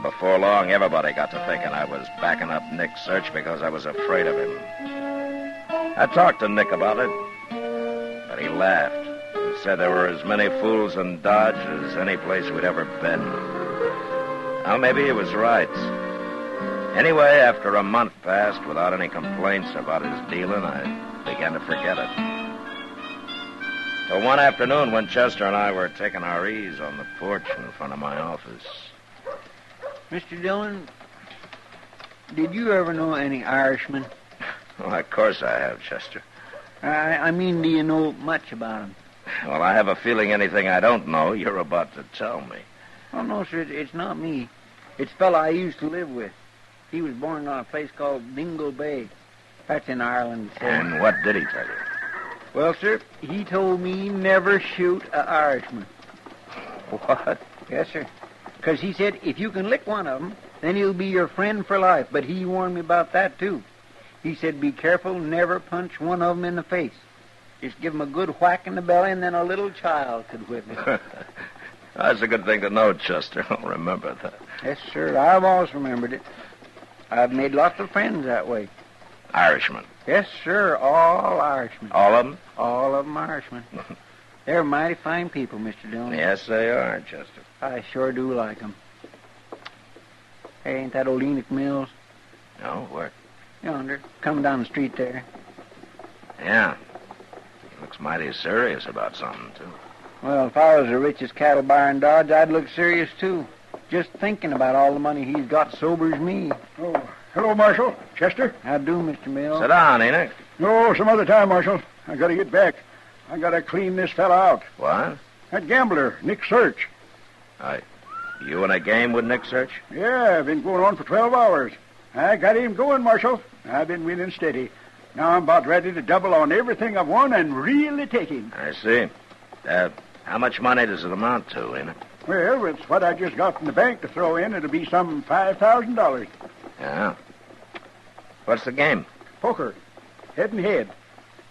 Before long, everybody got to thinking I was backing up Nick's search because I was afraid of him. I talked to Nick about it, but he laughed and said there were as many fools in Dodge as any place we'd ever been. Well, maybe he was right. Anyway, after a month passed without any complaints about his dealing, I began to forget it. Till one afternoon when Chester and I were taking our ease on the porch in front of my office. Mr. Dillon, did you ever know any Irishmen? Well, of course I have, Chester. I mean, do you know much about them? Well, I have a feeling anything I don't know, you're about to tell me. Oh, no, sir, it's not me. It's a fellow I used to live with. He was born on a place called Dingle Bay. That's in Ireland. Sir. And what did he tell you? Well, sir, he told me never shoot a Irishman. What? Yes, sir. Because he said if you can lick one of them, then he'll be your friend for life. But he warned me about that, too. He said be careful, never punch one of them in the face. Just give him a good whack in the belly, and then a little child could whip him. That's a good thing to know, Chester. I'll remember that. Yes, sir. I've always remembered it. I've made lots of friends that way. Irishmen? Yes, sir. All Irishmen. All of them? All of them Irishmen. They're mighty fine people, Mr. Dillon. Yes, they are, Chester. I sure do like them. Hey, ain't that old Enoch Mills? No, where? Yonder. Come down the street there. Yeah. He looks mighty serious about something, too. Well, if I was the richest cattle buyer in Dodge, I'd look serious, too. Just thinking about all the money he's got sobers me. Oh, hello, Marshal. Chester? How do, Mr. Mills? Sit down, Enoch. No, some other time, Marshal. I gotta get back. I gotta clean this fella out. What? That gambler, Nick Search. You in a game with Nick Search? Yeah, I've been going on for 12 hours. I got him going, Marshal. I've been winning steady. Now I'm about ready to double on everything I've won and really take him. I see. How much money does it amount to, Enoch? Well, it's what I just got from the bank to throw in. It'll be some $5,000. Yeah. What's the game? Poker. Head and head.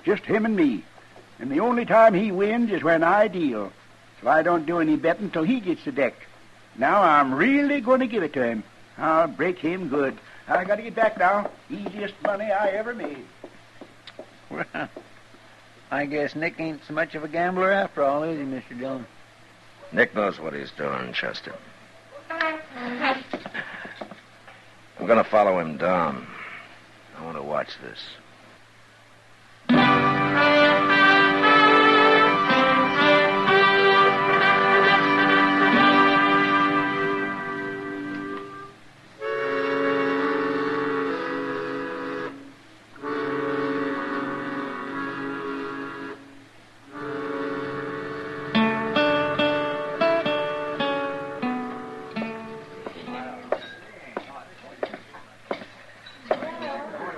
Just him and me. And the only time he wins is when I deal. So I don't do any betting till he gets the deck. Now I'm really going to give it to him. I'll break him good. I got to get back now. Easiest money I ever made. Well, I guess Nick ain't so much of a gambler after all, is he, Mr. Dillon? Nick knows what he's doing, Chester. I'm going to follow him down. I want to watch this.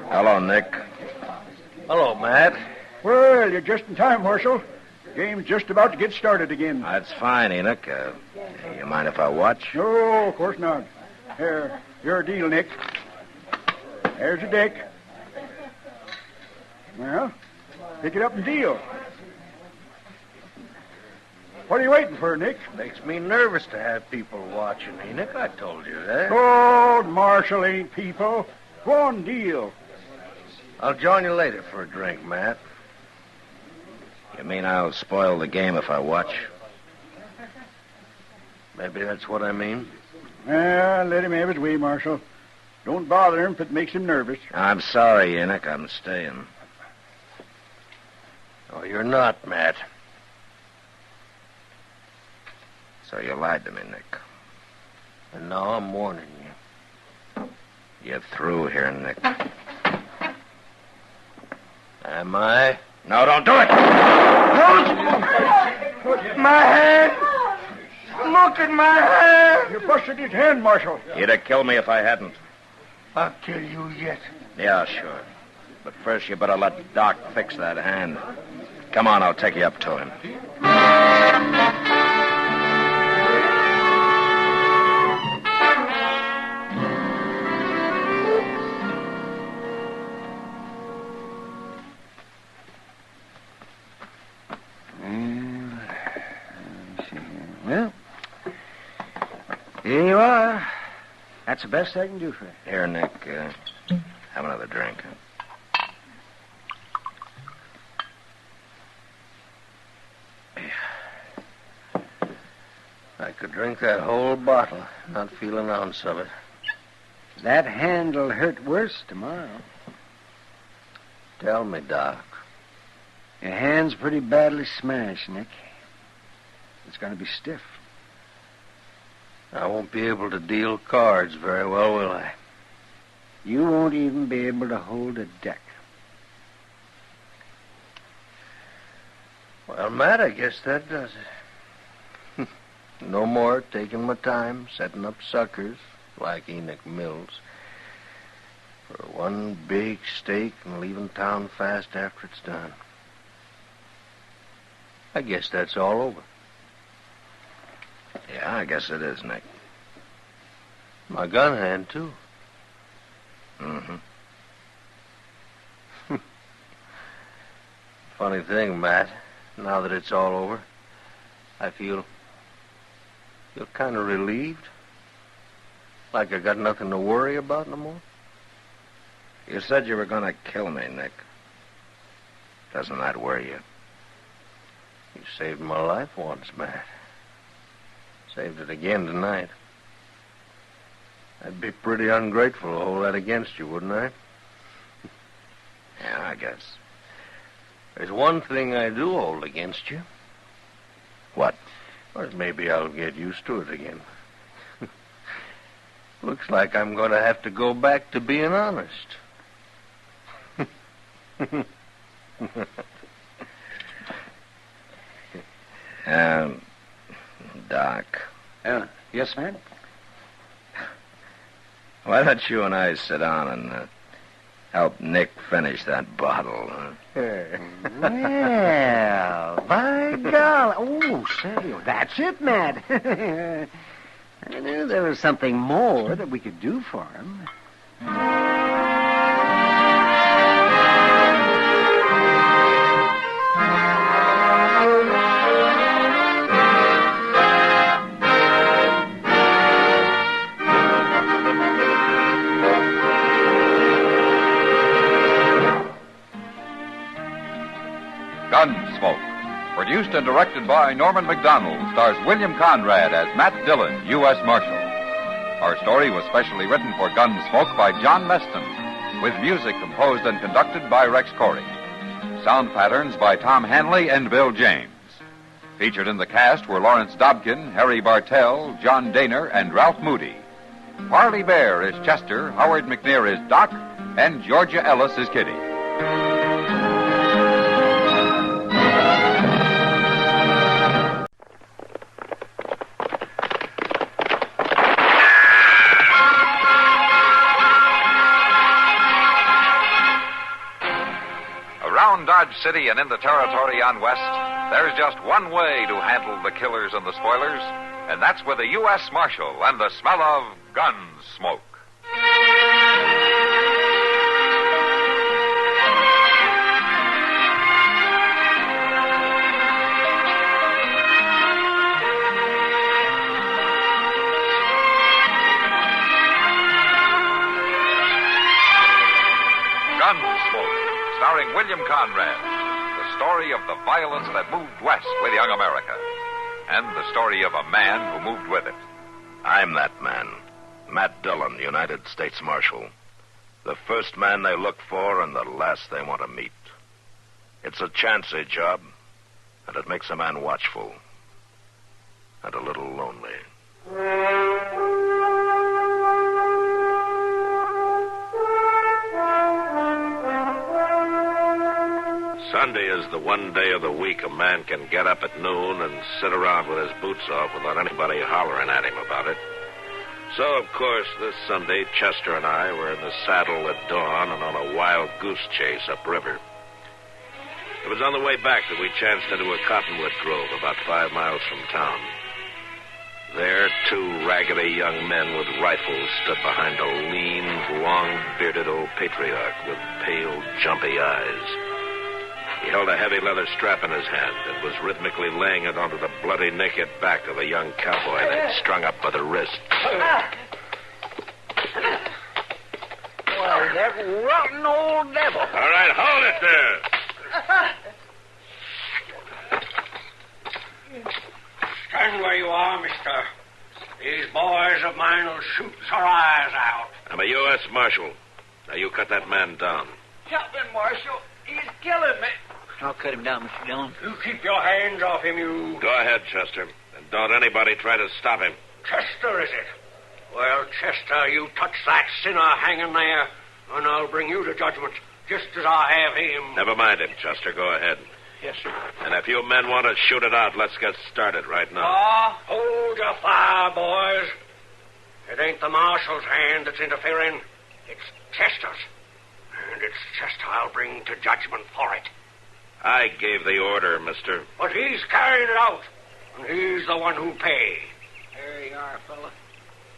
Hello, Nick. Hello, Matt. Well, you're just in time, Marshal. Game's just about to get started again. That's fine, Enoch. You mind if I watch? No, of course not. Here, your deal, Nick. There's your deck. Well, pick it up and deal. What are you waiting for, Nick? Makes me nervous to have people watching, Enoch. I told you that. Old Marshal ain't people. Go on, deal. I'll join you later for a drink, Matt. You mean I'll spoil the game if I watch? Maybe that's what I mean. Let him have his way, Marshal. Don't bother him if it makes him nervous. I'm sorry, Enoch. I'm staying. Oh, you're not, Matt. So you lied to me, Nick. And now I'm warning you. You're through here, Nick. Am I? No, don't do it! My hand! Look at my hand! You busted his hand, Marshal. You'd have killed me if I hadn't. I'll kill you yet. Yeah, sure. But first you better let Doc fix that hand. Come on, I'll take you up to him. Well, here you are. That's the best I can do for you. Here, Nick, have another drink. I could drink that whole bottle, not feel an ounce of it. That hand'll hurt worse tomorrow. Tell me, Doc. Your hand's pretty badly smashed, Nick. It's going to be stiff. I won't be able to deal cards very well, will I? You won't even be able to hold a deck. Well, Matt, I guess that does it. No more taking my time setting up suckers like Enoch Mills for one big stake and leaving town fast after it's done. I guess that's all over. Yeah, I guess it is, Nick. My gun hand, too. Mm-hmm. Funny thing, Matt, now that it's all over, I feel kind of relieved. Like I got nothing to worry about no more. You said you were going to kill me, Nick. Doesn't that worry you? You saved my life once, Matt. Saved it again tonight. I'd be pretty ungrateful to hold that against you, wouldn't I? Yeah, I guess. There's one thing I do hold against you. What? Or maybe I'll get used to it again. Looks like I'm going to have to go back to being honest. Doc. Yes, man? Why don't you and I sit down and help Nick finish that bottle, huh? Well, by golly. Oh, say, that's it, Matt. I knew there was something more that we could do for him. Gunsmoke, Produced and directed by Norman McDonald, stars William Conrad as Matt Dillon, U.S. Marshal. Our story was specially written for Gunsmoke by John Meston, with music composed and conducted by Rex Corey. Sound patterns by Tom Hanley and Bill James. Featured in the cast were Lawrence Dobkin, Harry Bartell, John Daner, and Ralph Moody. Parley Bear is Chester, Howard McNear is Doc, and Georgia Ellis is Kitty. Around Dodge City and in the territory on West, there's just one way to handle the killers and the spoilers, and that's with a U.S. Marshal and the smell of Gunsmoke. Gunsmoke, starring William Conrad. The story of the violence that moved west with young America. And the story of a man who moved with it. I'm that man. Matt Dillon, United States Marshal. The first man they look for and the last they want to meet. It's a chancy job, and it makes a man watchful. And a little lonely. Sunday is the one day of the week a man can get up at noon and sit around with his boots off without anybody hollering at him about it. So, of course, this Sunday, Chester and I were in the saddle at dawn and on a wild goose chase upriver. It was on the way back that we chanced into a cottonwood grove about 5 miles from town. There, 2 raggedy young men with rifles stood behind a lean, long-bearded old patriarch with pale, jumpy eyes. He held a heavy leather strap in his hand and was rhythmically laying it onto the bloody, naked back of a young cowboy they'd strung up by the wrist. Well, that rotten old devil. All right, hold it there. Stand where you are, mister. These boys of mine will shoot our eyes out. I'm a U.S. Marshal. Now, you cut that man down. Help him, Marshal. He's killing me. I'll cut him down, Mr. Dillon. You keep your hands off him, you... Go ahead, Chester. And don't anybody try to stop him. Chester, is it? Well, Chester, you touch that sinner hanging there, and I'll bring you to judgment, just as I have him. Never mind him, Chester. Go ahead. Yes, sir. And if you men want to shoot it out, let's get started right now. Hold your fire, boys. It ain't the marshal's hand that's interfering. It's Chester's. And it's Chester I'll bring to judgment for it. I gave the order, mister. But he's carrying it out, and he's the one who pays. There you are, fella.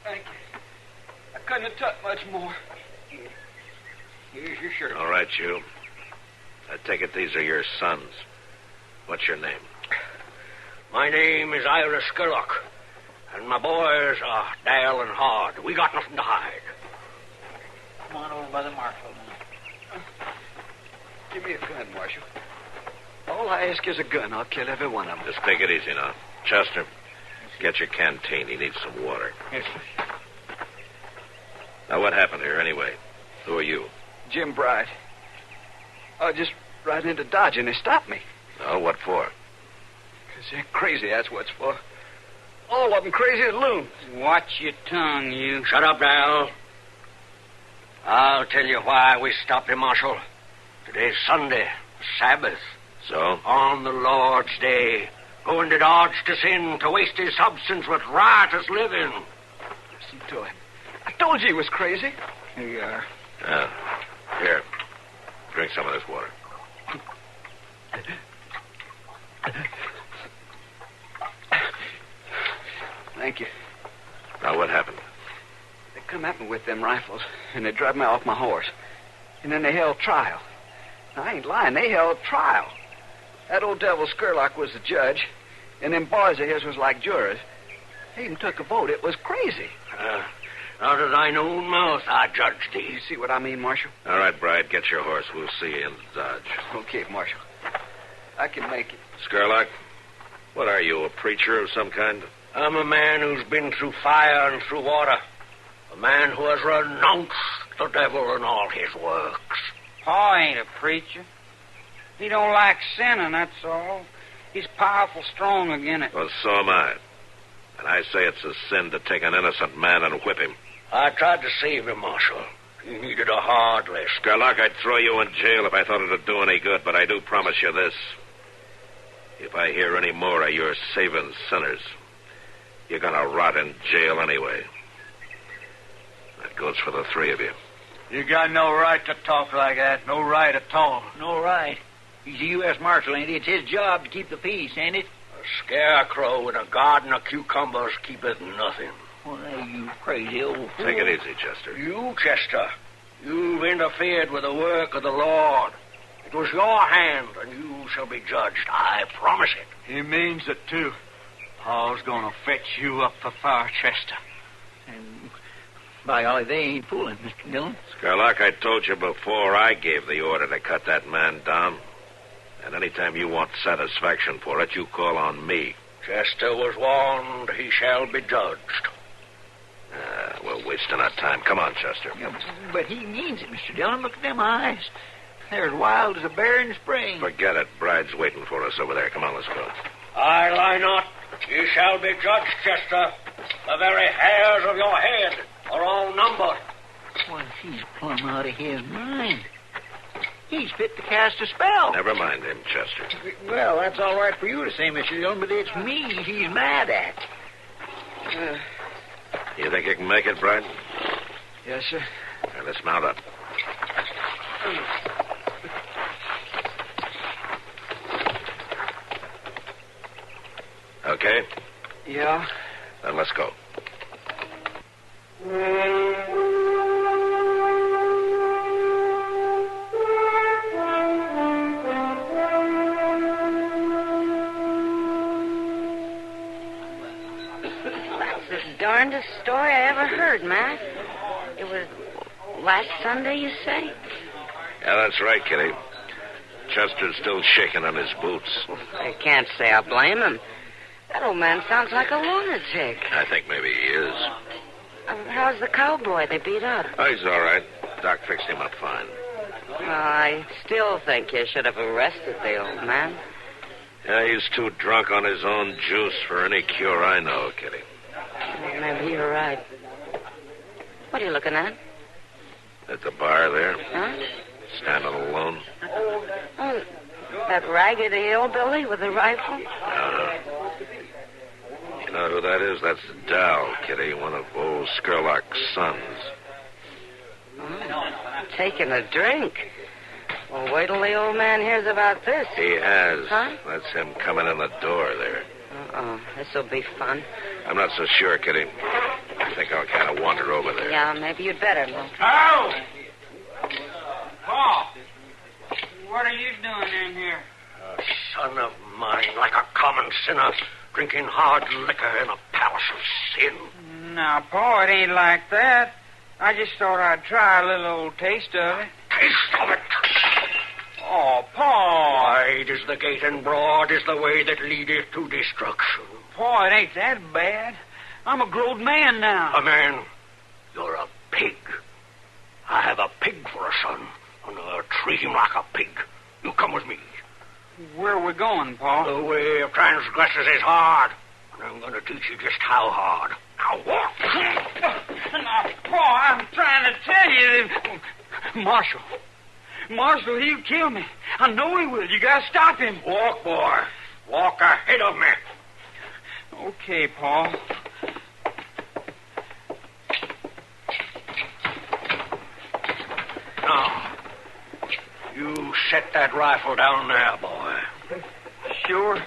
Thank you. I couldn't have took much more. Here's your shirt. All right, you. I take it these are your sons. What's your name? My name is Ira Skurlock, and my boys are Dale and Hard. We got nothing to hide. Come on over by the marshal now. Give me a gun, Marshal. All I ask is a gun. I'll kill every one of them. Just take it easy now. Chester, get your canteen. He needs some water. Yes, sir. Now, what happened here anyway? Who are you? Jim Bright. I just riding into Dodge and they stopped me. Oh, what for? Because they're crazy, that's what's for. All of them crazy as loons. Watch your tongue, you. Shut up, Dal. I'll tell you why we stopped him, Marshal. Today's Sunday, Sabbath. So? On the Lord's Day. Going to Dodge to sin, to waste his substance with riotous living. Listen to him. I told you he was crazy. Here you are. Here. Drink some of this water. Thank you. Now, what happened? They come at me with them rifles, and they drive me off my horse. And then they held trial. Now, I ain't lying. They held trial. That old devil Skurlock was the judge, and them boys of his was like jurors. They even took a vote. It was crazy. Out of thine own mouth, I judged thee. You see what I mean, Marshal? All right, Bright, get your horse. We'll see you in Dodge. Okay, Marshal. I can make it. Skurlock, what are you, a preacher of some kind? I'm a man who's been through fire and through water. A man who has renounced the devil and all his works. Pa ain't a preacher. He don't like sinning, that's all. He's powerful strong again it. Well, so am I. And I say it's a sin to take an innocent man and whip him. I tried to save him, Marshal. He needed a hard lesson. Skurlock, I'd throw you in jail if I thought it'd do any good, but I do promise you this. If I hear any more of your saving sinners, you're gonna rot in jail anyway. That goes for the three of you. You got no right to talk like that. No right at all. No right. He's a U.S. Marshal, ain't he? It's his job to keep the peace, ain't it? A scarecrow with a garden of cucumbers keepeth nothing. Why, you crazy old fool. Take it easy, Chester. You, Chester, you've interfered with the work of the Lord. It was your hand, and you shall be judged. I promise it. He means it, too. Paul's gonna fetch you up for fire, Chester. And, by golly, they ain't fooling, Mr. Dillon. Skurlock, I told you before I gave the order to cut that man down. And anytime you want satisfaction for it, you call on me. Chester was warned. He shall be judged. We're wasting our time. Come on, Chester. Yeah, but he means it, Mr. Dillon. Look at them eyes. They're as wild as a bear in spring. Forget it. Bride's waiting for us over there. Come on, let's go. I lie not. You shall be judged, Chester. The very hairs of your head are all numbered. Well, he's plumb out of his mind. He's fit to cast a spell. Never mind him, Chester. Well, that's all right for you to say, Mr. Dillon, but it's me he's mad at. You think you can make it, Bride? Yes, sir. Now, let's mount up. Okay? Yeah. Then let's go. Darndest story I ever heard, Matt. It was last Sunday, you say? Yeah, that's right, Kitty. Chester's still shaking on his boots. I can't say I blame him. That old man sounds like a lunatic. I think maybe he is. How's the cowboy they beat up? Oh, he's all right. Doc fixed him up fine. Well, I still think you should have arrested the old man. Yeah, he's too drunk on his own juice for any cure I know, Kitty. Maybe you're right. What are you looking at? At the bar there. Huh? Standing alone. Oh, that raggedy hillbilly with the rifle? You know who that is? That's Dal, Kitty, one of old Skurlock's sons. Oh, taking a drink. Well, wait till the old man hears about this. He has. Huh? That's him coming in the door there. Uh-oh, this'll be fun. I'm not so sure, Kitty. I think I'll kind of wander over there. Yeah, maybe you'd better look. Paul! Paul! What are you doing in here? A son of mine, like a common sinner, drinking hard liquor in a palace of sin. Now, Paul, it ain't like that. I just thought I'd try a little old taste of it. Taste of it? Oh, Paul! Wide is the gate and broad is the way that leadeth to destruction. Paul, it ain't that bad. I'm a grown man now. A man? You're a pig. I have a pig for a son, and I'll treat him like a pig. You come with me. Where are we going, Paul? The way of transgressors is hard, and I'm going to teach you just how hard. Now walk. Now, Paul, I'm trying to tell you that... Marshal, he'll kill me. I know he will. You gotta stop him. Walk, boy. Walk ahead of me. Okay, Paul. Now, you set that rifle down there, boy. Sure.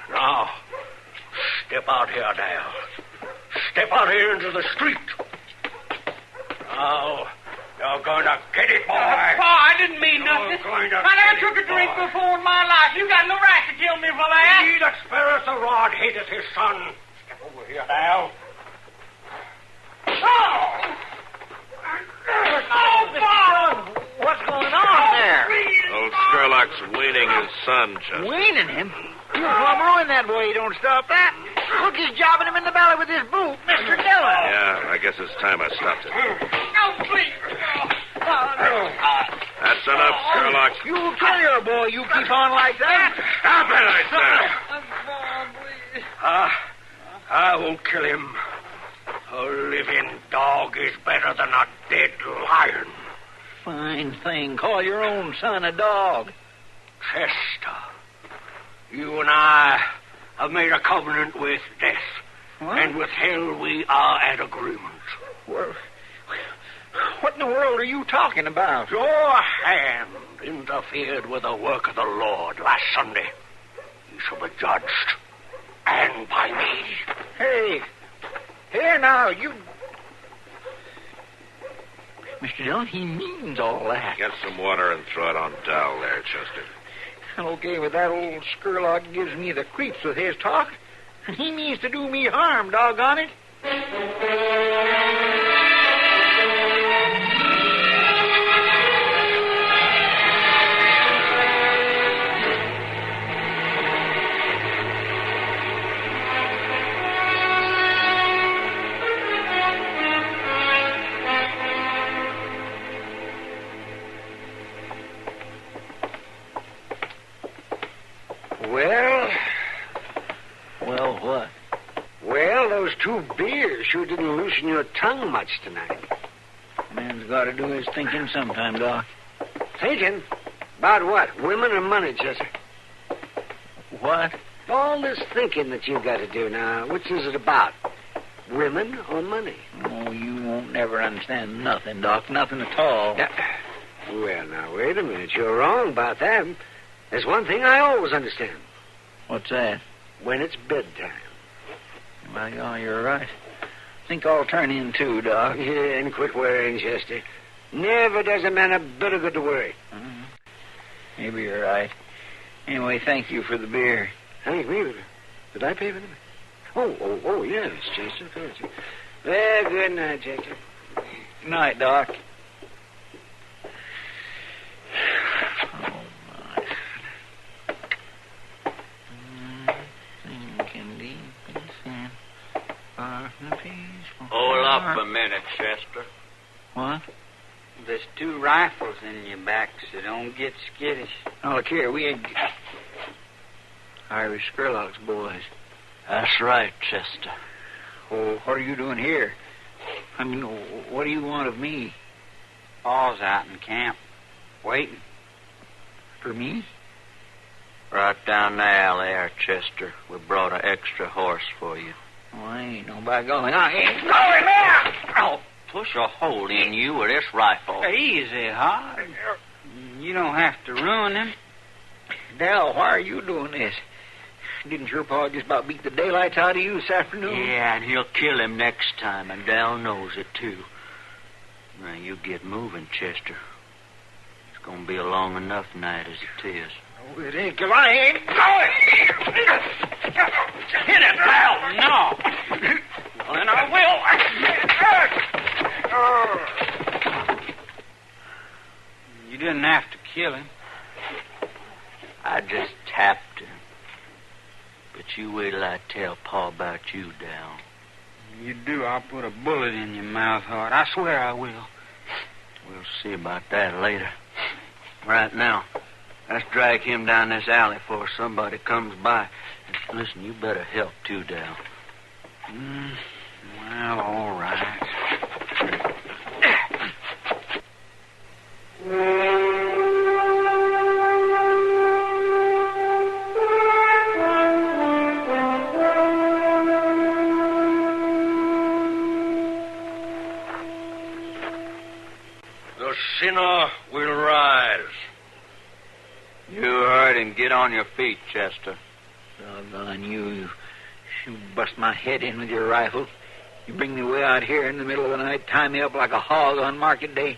Now, step out here, Dale. Step out here into the street. Now, you're going to get it, boy. Pa, I didn't mean nothing. I never took a drink before in my life. You got no right to kill me for that. He that spareth the rod hateth his son. Step over here, Dale. Oh, Pa! What's going on there? Old Skurlock's weaning his son, Chester. Weaning him? You'll plumb ruin that boy. You don't stop that. Look, he's jobbing him in the belly with his boot, Mr. Dillon. Yeah, I guess it's time I stopped it. Oh, please. That's enough, Skurlock. You'll kill your boy. You keep on like that. Stop it, I said. I won't kill him. A living dog is better than a dead lion. Fine thing. Call your own son a dog. Chester, you and I have made a covenant with death. What? And with hell we are at agreement. What in the world are you talking about? Your hand interfered with the work of the Lord last Sunday. You shall be judged. And by me. Hey, here now, you... Mr. Dillon, he means all that. Get some water and throw it on Dal there, Chester. Okay, but that old Skurlock gives me the creeps with his talk. He means to do me harm, doggone it. Well, what? Well, those 2 beers sure didn't loosen your tongue much tonight. Man's got to do his thinking sometime, Doc. Thinking? About what? Women or money, Chester? What? All this thinking that you've got to do now, which is it about? Women or money? Oh, you won't never understand nothing, Doc. Nothing at all. Well, now, wait a minute. You're wrong about that. There's one thing I always understand. What's that? When it's bedtime. By God, you're right. Think I'll turn in, too, Doc. Yeah, and quit worrying, Chester. Never does a man a bit of good to worry. Maybe you're right. Anyway, thank you for the beer. Thank me? Did I pay for them? Oh, yes, Chester. Thank you. Well, good night, Chester. Good night, Doc. Hold up a minute, Chester. What? There's 2 rifles in your back, so don't get skittish. Oh, look here, we ain't... Irish Skurlock's boys. That's right, Chester. Oh, what are you doing here? I mean, what do you want of me? Paul's out in camp, waiting. For me? Right down the alley there, Chester. We brought an extra horse for you. Oh, I ain't no by golly. I ain't going there! I'll push a hole in you with this rifle. Easy, Hod. You don't have to ruin him. Dal, why are you doing this? Didn't your pa just about beat the daylights out of you this afternoon? Yeah, and he'll kill him next time, and Dal knows it, too. Now, you get moving, Chester. It's going to be a long enough night as it is. Oh, it ain't, 'cause I ain't going. Hit it, Dal! No! Well, then I will. You didn't have to kill him. I just tapped him. But you wait till I tell Pa about you, Dal. You do, I'll put a bullet in your mouth, Hart. I swear I will. We'll see about that later. Right now, let's drag him down this alley before somebody comes by. And listen, you better help too, Dal. Well, all right. The sinner will rise. You heard him. Get on your feet, Chester. Doggone you. You bust my head in with your rifle. You bring me way out here in the middle of the night, tie me up like a hog on market day.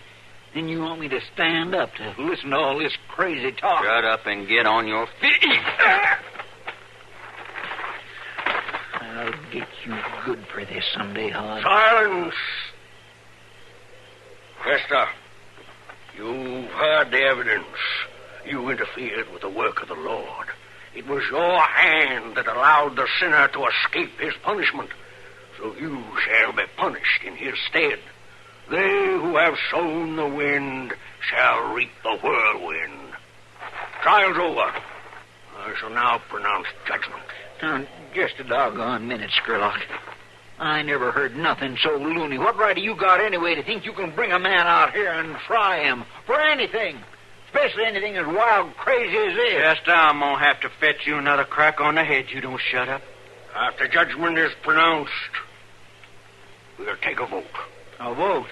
Then you want me to stand up to listen to all this crazy talk. Shut up and get on your feet. I'll get you good for this someday, Hod. Silence! Chester, you've heard the evidence. You interfered with the work of the Lord. It was your hand that allowed the sinner to escape his punishment. So you shall be punished in his stead. They who have sown the wind shall reap the whirlwind. Trial's over. I shall now pronounce judgment. Now, just a doggone minute, Skurlock. I never heard nothing so loony. What right have you got anyway to think you can bring a man out here and try him for anything? Especially anything as wild, crazy as this. Chester, I'm going to have to fetch you another crack on the head. You don't shut up. After judgment is pronounced, we'll take a vote. A vote?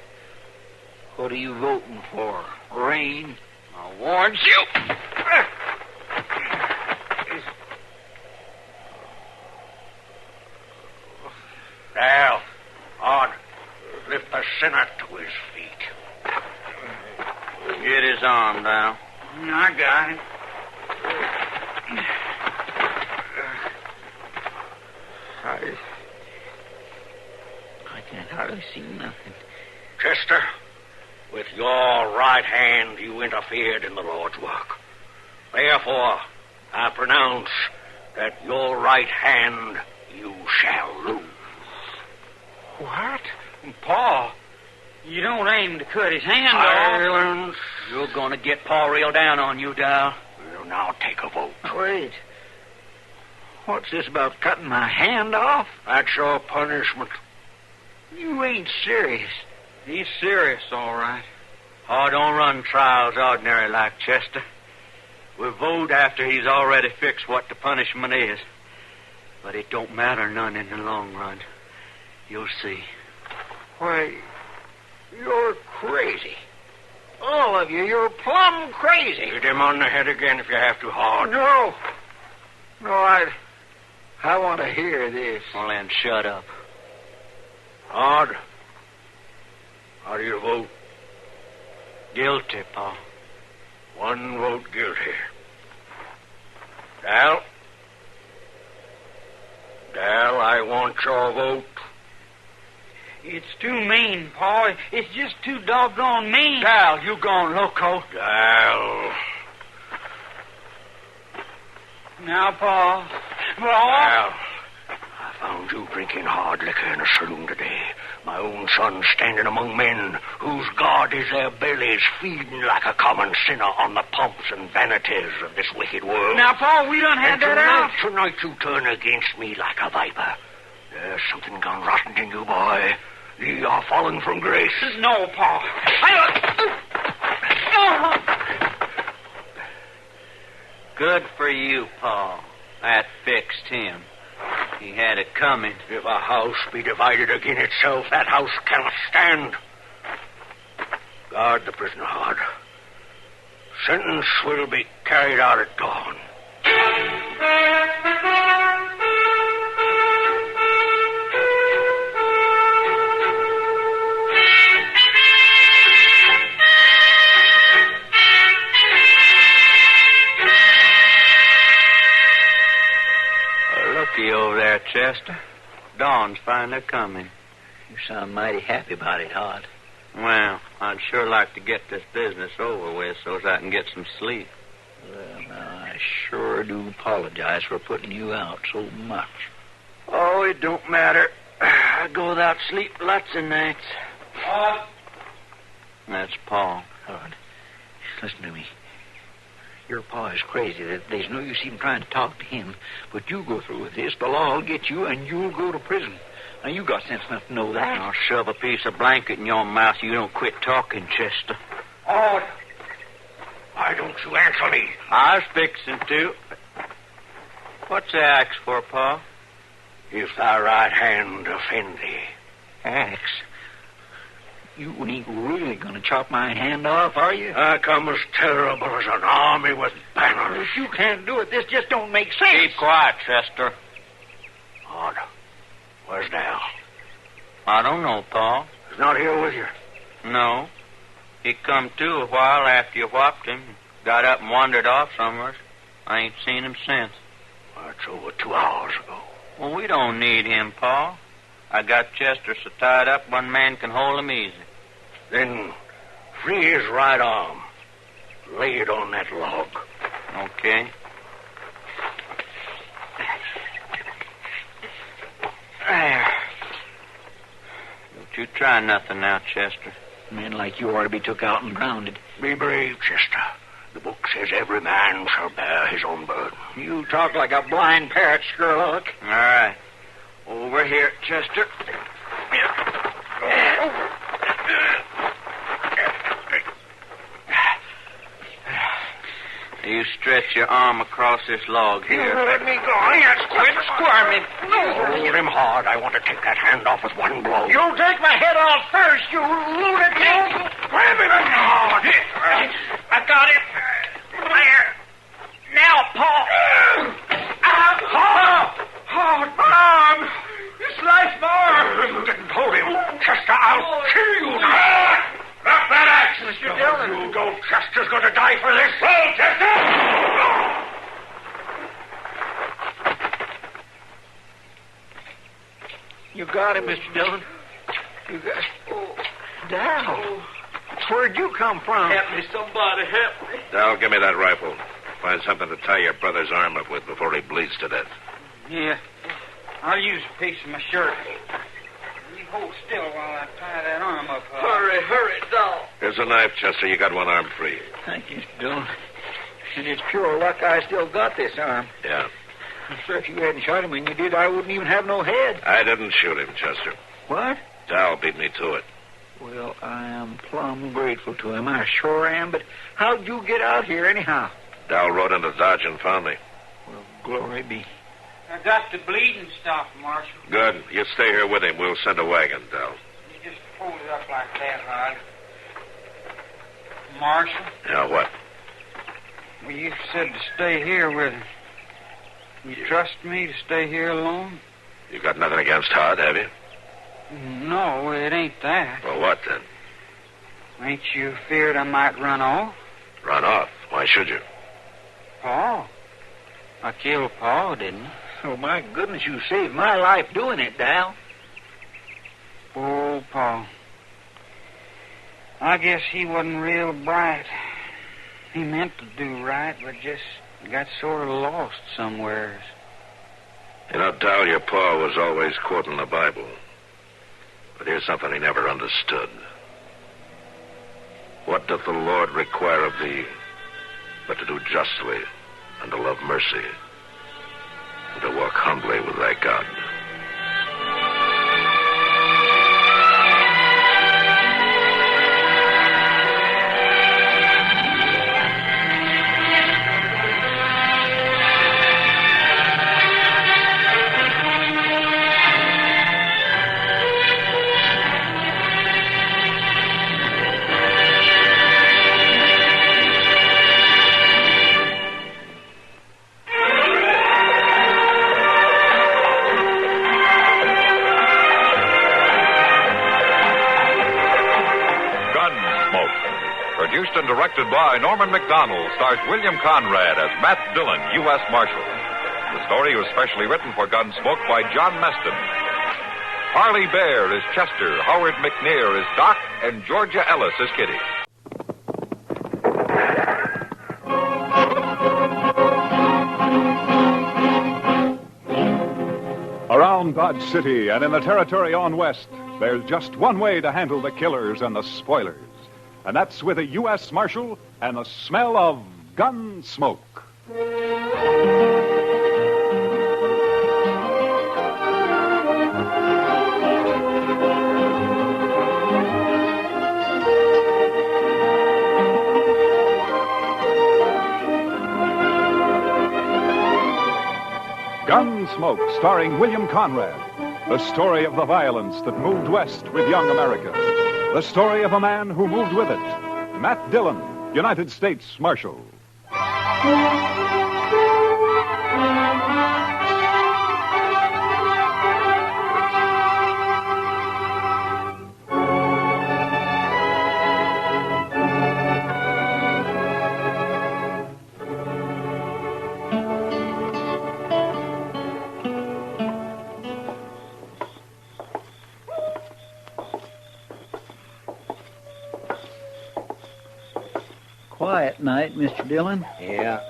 What are you voting for? Rain? I warned you. Now, on. Lift the sinner to his feet. Get his arm down. I got him. I can't hardly see nothing. Chester, with your right hand you interfered in the Lord's work. Therefore, I pronounce that your right hand you shall lose. What? Paul, you don't aim to cut his hand Silence. off. You're going to get Paul real down on you, Dal. We'll now take a vote. Wait. What's this about cutting my hand off? That's your punishment. You ain't serious. He's serious, all right. Oh, don't run trials ordinary like Chester. We'll vote after he's already fixed what the punishment is. But it don't matter none in the long run. You'll see. Why, you're crazy. All of you, you're plumb crazy. Hit him on the head again if you have to hard. No, I want to hear this. Well, then shut up. Hard. How do you vote? Guilty, Paul. One vote guilty. Dal? Dal, I want your vote. It's too mean, Paul. It's just too doggone mean. Dal, you gone loco. Dal. Now, Paul. Dal, I found you drinking hard liquor in a saloon today. My own son standing among men whose God is their bellies, feeding like a common sinner on the pomps and vanities of this wicked world. Now, Paul, we done had that out. Tonight you turn against me like a viper. There's something gone rotten in you, boy. Ye are fallen from grace. No, Paul. Good for you, Paul. That fixed him. He had it coming. If a house be divided against itself, that house cannot stand. Guard the prisoner hard. Sentence will be carried out at dawn. Looky over there, Chester. Dawn's finally coming. You sound mighty happy about it, Hod. Well, I'd sure like to get this business over with so as I can get some sleep. Well, now, I sure do apologize for putting you out so much. Oh, it don't matter. I go without sleep lots of nights. Hod? That's Paul. Hod, listen to me. Your pa is crazy. There's no use even trying to talk to him. But you go through with this, the law will get you, and you'll go to prison. Now, you got sense enough to know that. I'll shove a piece of blanket in your mouth so you don't quit talking, Chester. Hard. Why don't you answer me? I was fixing to. What's the axe for, Pa? If thy right hand offend thee. Axe? You ain't really going to chop my hand off, are you? I come as terrible as an army with banners. If you can't do it, this just don't make sense. Keep quiet, Chester. Hard. Where's Dal? I don't know, Pa. He's not here with you? No. He come to a while after you whopped him. Got up and wandered off somewhere. I ain't seen him since. That's over 2 hours ago. Well, we don't need him, Pa. I got Chester so tied up one man can hold him easy. Then free his right arm. Lay it on that log. Okay. There. Don't you try nothing now, Chester. Men like you ought to be took out and grounded. Be brave, Chester. The book says every man shall bear his own burden. You talk like a blind parrot, Sherlock. All right. Over here, Chester. You stretch your arm across this log here. Let me go. Quit squirming. Hold him hard. I want to take that hand off with one blow. You'll take my head off first, you lunatic. Grab him hard. I got him. There. Now, Paul. Oh, Mom! This life's more! You didn't hold him. Chester, I'll kill you now! Drop that axe, Mr. Dillon. You go. Chester's going to die for this. Roll, Chester! You got him, Mr. Dillon. You got... Oh, Dal. Where'd you come from? Help me, somebody, help me. Dal, give me that rifle. Find something to tie your brother's arm up with before he bleeds to death. Yeah. I'll use a piece of my shirt. You hold still while I tie that arm up. Hurry, Dal. Here's a knife, Chester. You got one arm free. Thank you, Mr. Dillon. And it's pure luck I still got this arm. Yeah. I'm sure if you hadn't shot him when you did, I wouldn't even have no head. I didn't shoot him, Chester. What? Dal beat me to it. Well, I am plumb grateful to him. I sure am. But how'd you get out here anyhow? Dal rode into Dodge and found me. Well, glory be. I got the bleeding stopped, Marshal. Good. You stay here with him. We'll send a wagon, Dal. You just hold it up like that, Rod. Marshal? Yeah, what? Well, you said to stay here with him. You trust me to stay here alone? You got nothing against Todd, have you? No, it ain't that. Well, what then? Ain't you feared I might run off? Run off? Why should you? Paul. I killed Paul, didn't I? Oh, my goodness, you saved my life doing it, Dal. Oh, Paul. I guess he wasn't real bright. He meant to do right, but just got sort of lost somewheres. You know, Dal, your pa was always quoting the Bible. But here's something he never understood. What doth the Lord require of thee but to do justly and to love mercy and to walk humbly with thy God? Produced and directed by Norman McDonald, stars William Conrad as Matt Dillon, U.S. Marshal. The story was specially written for Gunsmoke by John Meston. Harley Bear is Chester, Howard McNear is Doc, and Georgia Ellis is Kitty. Around Dodge City and in the territory on west, there's just one way to handle the killers and the spoilers. And that's with a U.S. Marshal and the smell of gun smoke. Gunsmoke, starring William Conrad. The story of the violence that moved west with young America. The story of a man who moved with it. Matt Dillon, United States Marshal. Quiet night, Mr. Dillon. Yeah.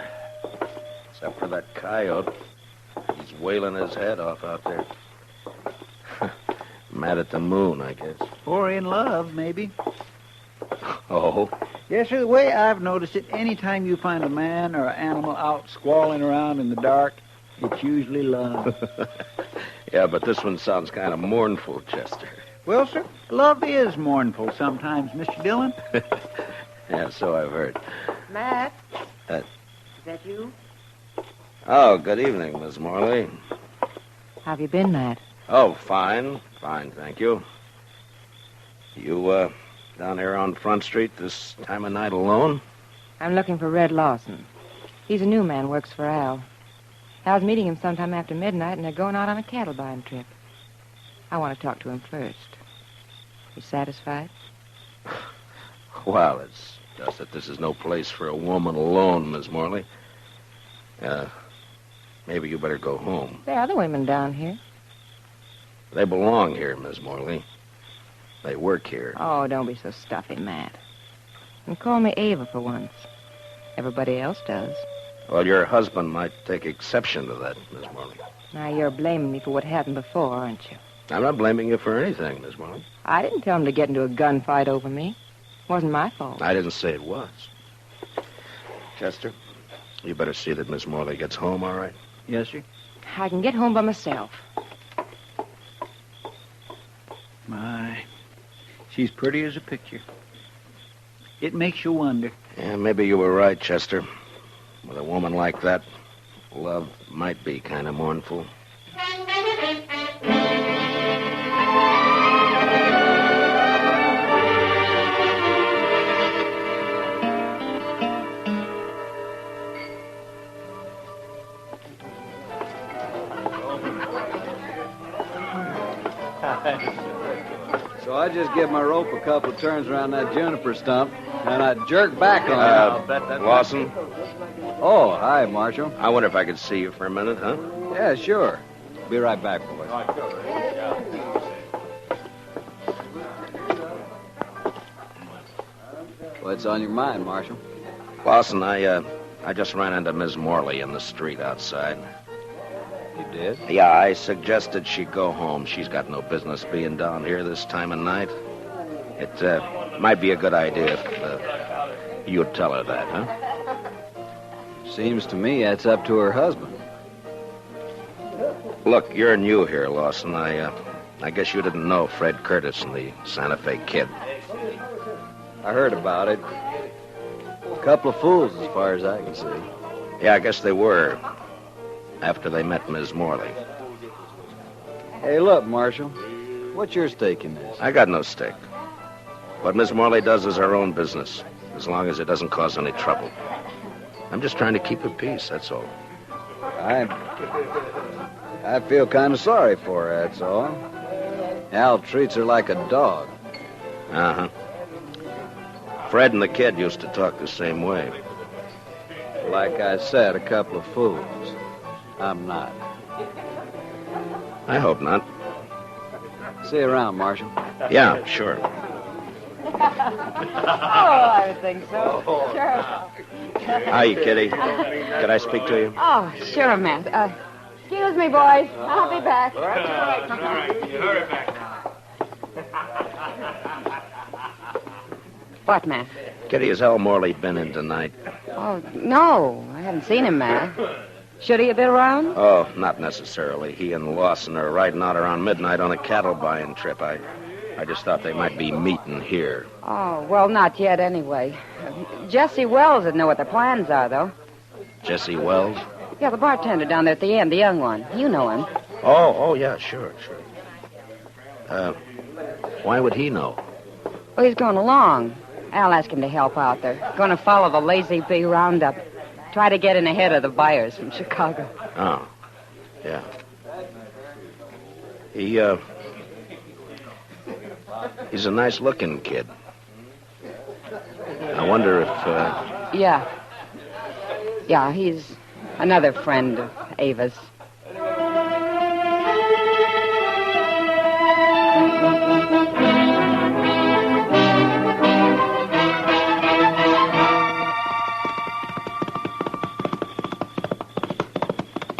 that coyote. He's wailing his head off out there. Mad at the moon, I guess. Or in love, maybe. Oh? Yes, sir, the way I've noticed it, any time you find a man or an animal out squalling around in the dark, it's usually love. Yeah, but this one sounds kind of mournful, Chester. Well, sir, love is mournful sometimes, Mr. Dillon. Yeah, so I've heard. Matt? Uh, Is that you? Oh, good evening, Miss Morley. How have you been, Matt? Oh, fine. Fine, thank you. You, down here on Front Street this time of night alone? I'm looking for Red Lawson. He's a new man, works for Al. I was meeting him sometime after midnight, and they're going out on a cattle buying trip. I want to talk to him first. You satisfied? Well, it's just that this is no place for a woman alone, Miss Morley. Maybe you better go home. There are other women down here. They belong here, Miss Morley. They work here. Oh, don't be so stuffy, Matt. And call me Ava for once. Everybody else does. Well, your husband might take exception to that, Miss Morley. Now, you're blaming me for what happened before, aren't you? I'm not blaming you for anything, Miss Morley. I didn't tell him to get into a gunfight over me. It wasn't my fault. I didn't say it was. Chester, you better see that Miss Morley gets home, all right? Yes, sir. I can get home by myself. My, she's pretty as a picture. It makes you wonder. Yeah, maybe you were right, Chester. With a woman like that, love might be kind of mournful. So I just give my rope a couple of turns around that juniper stump, and I jerk back on it. Lawson? Oh, hi, Marshal. I wonder if I could see you for a minute, huh? Yeah, sure. Be right back, boys. What's on your mind, Marshal? Lawson, I just ran into Miss Morley in the street outside. You did? Yeah, I suggested she go home. She's got no business being down here this time of night. It might be a good idea if you'd tell her that, huh? Seems to me that's up to her husband. Look, you're new here, Lawson. I guess you didn't know Fred Curtis and the Santa Fe Kid. I heard about it. A couple of fools, as far as I can see. Yeah, I guess they were. After they met Miss Morley. Hey, look, Marshal. What's your stake in this? I got no stake. What Miss Morley does is her own business, as long as it doesn't cause any trouble. I'm just trying to keep her peace, that's all. I feel kind of sorry for her, that's all. Al treats her like a dog. Uh-huh. Fred and the kid used to talk the same way. Like I said, a couple of fools. I'm not. I hope not. See you around, Marshal. Yeah, sure. Oh, I think so. Sure. Hi, Kitty. Could I speak to you? Oh, sure, Matt. Excuse me, boys. I'll be back. All right. You hurry back now. What, Matt? Kitty, has Al Morley been in tonight? Oh, no. I haven't seen him, Matt. Should he have been around? Oh, not necessarily. He and Lawson are riding out around midnight on a cattle buying trip. I just thought they might be meeting here. Oh, well, not yet anyway. Jesse Wells would know what their plans are, though. Jesse Wells? Yeah, the bartender down there at the end, the young one. You know him. Oh, yeah, sure. Why would he know? Well, he's going along. I'll ask him to help out. They're going to follow the Lazy Bee roundup. Try to get in ahead of the buyers from Chicago. Oh, yeah. He's a nice-looking kid. I wonder if, Yeah. Yeah, he's another friend of Ava's.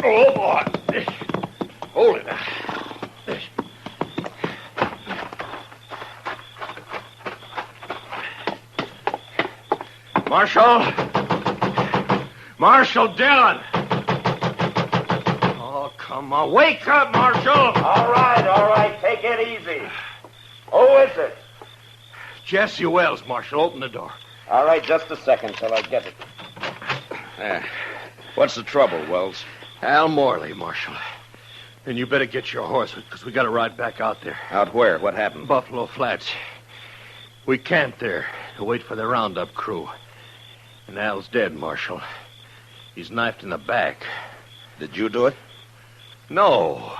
Oh, boy. Hold it. Marshal Dillon. Oh, come on. Wake up, Marshal. All right. Take it easy. Who is it? Jesse Wells, Marshal. Open the door. All right, just a second till I get it. There. What's the trouble, Wells? Al Morley, Marshal. And you better get your horse, because we got to ride back out there. Out where? What happened? Buffalo Flats. We camped there to wait for the roundup crew. And Al's dead, Marshal. He's knifed in the back. Did you do it? No.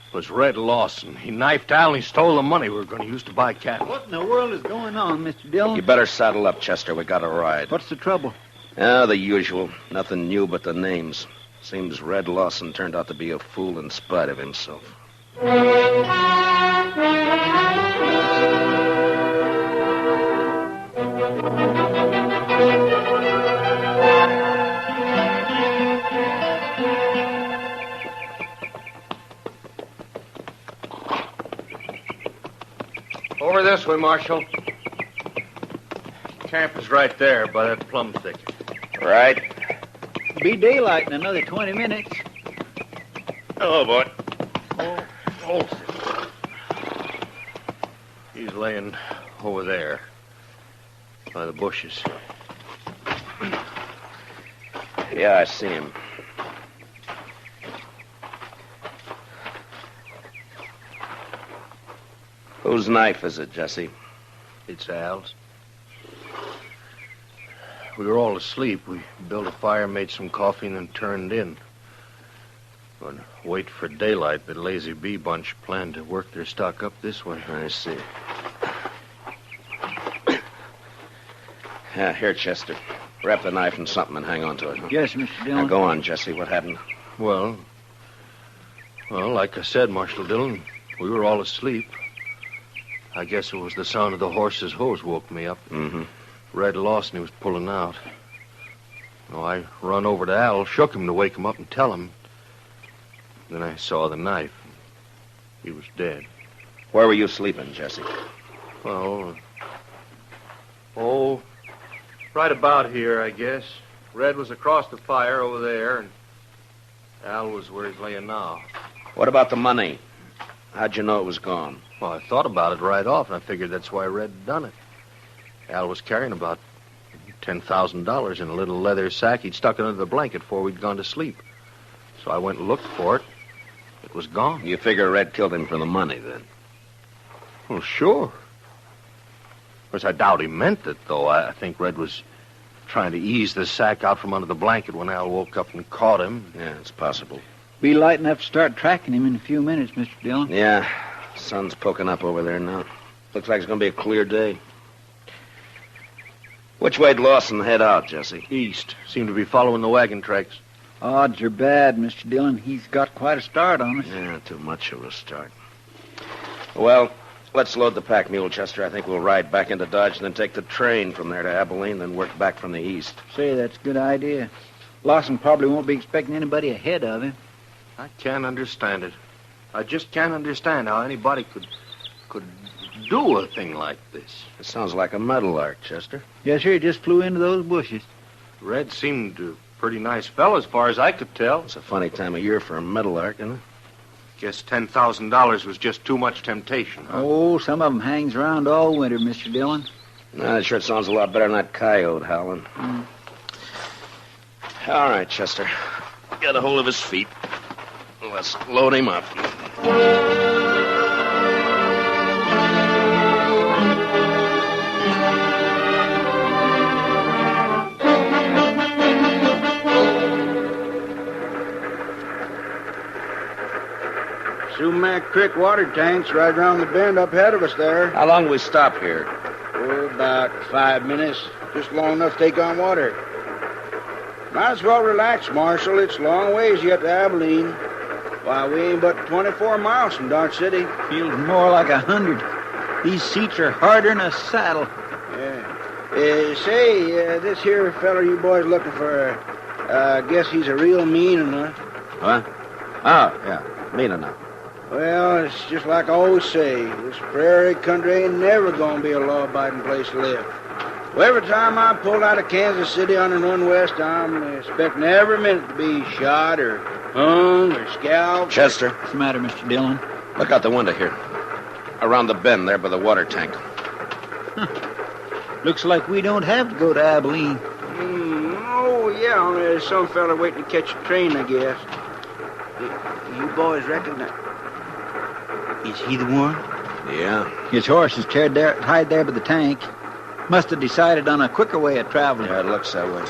It was Red Lawson. He knifed Al and he stole the money we were going to use to buy cattle. What in the world is going on, Mr. Dillon? You better saddle up, Chester. We got to ride. What's the trouble? The usual. Nothing new but the names. Seems Red Lawson turned out to be a fool in spite of himself. Over this way, Marshal. Camp is right there by that plum thicket. Right. Be daylight in another 20 minutes. Hello, boy. Oh. He's laying over there by the bushes. Yeah, I see him. Whose knife is it, Jesse? It's Al's. We were all asleep. We built a fire, made some coffee, and then turned in. But wait for daylight, the Lazy Bee bunch planned to work their stock up this way. I see. Yeah, here, Chester. Wrap the knife in something and hang on to it. Huh? Yes, Mr. Dillon. Now, go on, Jesse. What happened? Well, like I said, Marshal Dillon, we were all asleep. I guess it was the sound of the horse's hose woke me up. Mm-hmm. Red Lawson, he was pulling out. I run over to Al, shook him to wake him up and tell him. Then I saw the knife. He was dead. Where were you sleeping, Jesse? Well, right about here, I guess. Red was across the fire over there, and Al was where he's laying now. What about the money? How'd you know it was gone? Well, I thought about it right off, and I figured that's why Red had done it. Al was carrying about $10,000 in a little leather sack. He'd stuck it under the blanket before we'd gone to sleep. So I went and looked for it. It was gone. You figure Red killed him for the money, then? Well, sure. Of course, I doubt he meant it, though. I think Red was trying to ease the sack out from under the blanket when Al woke up and caught him. Yeah, it's possible. Be light enough to start tracking him in a few minutes, Mr. Dillon. Yeah, sun's poking up over there now. Looks like it's going to be a clear day. Which way'd Lawson head out, Jesse? East. Seemed to be following the wagon tracks. Odds are bad, Mr. Dillon. He's got quite a start on us. Yeah, too much of a start. Well, let's load the pack mule, Chester. I think we'll ride back into Dodge and then take the train from there to Abilene, then work back from the east. Say, that's a good idea. Lawson probably won't be expecting anybody ahead of him. I can't understand it. I just can't understand how anybody could do a thing like this. It sounds like a meadowlark, Chester. Yes, sir. He just flew into those bushes. Red seemed a pretty nice fellow as far as I could tell. It's a funny time of year for a meadowlark, isn't it? Guess $10,000 was just too much temptation, huh? Oh, some of them hangs around all winter, Mr. Dillon. That sure sounds a lot better than that coyote howling. All right, Chester. Get a hold of his feet. Let's load him up. Sumac Creek water tank's right around the bend up ahead of us there. How long we stop here? Oh, about 5 minutes. Just long enough to take on water. Might as well relax, Marshal. It's a long ways yet to Abilene. Why, we ain't but 24 miles from Dodge City. Feels more like 100. These seats are harder than a saddle. Yeah. Say, this here feller you boys looking for, I guess he's a real mean one, huh? What? Oh, yeah. Mean enough. Well, it's just like I always say. This prairie country ain't never gonna be a law-abiding place to live. Well, every time I pull out of Kansas City on the run west, I'm expecting every minute to be shot or hung or scalped. Chester. What's the matter, Mr. Dillon? Look out the window here. Around the bend there by the water tank. Looks like we don't have to go to Abilene. Oh, yeah, only there's some fella waiting to catch a train, I guess. You boys recognize... Is he the one? Yeah. His horse is tied there by the tank. Must have decided on a quicker way of traveling. Yeah, it looks that way.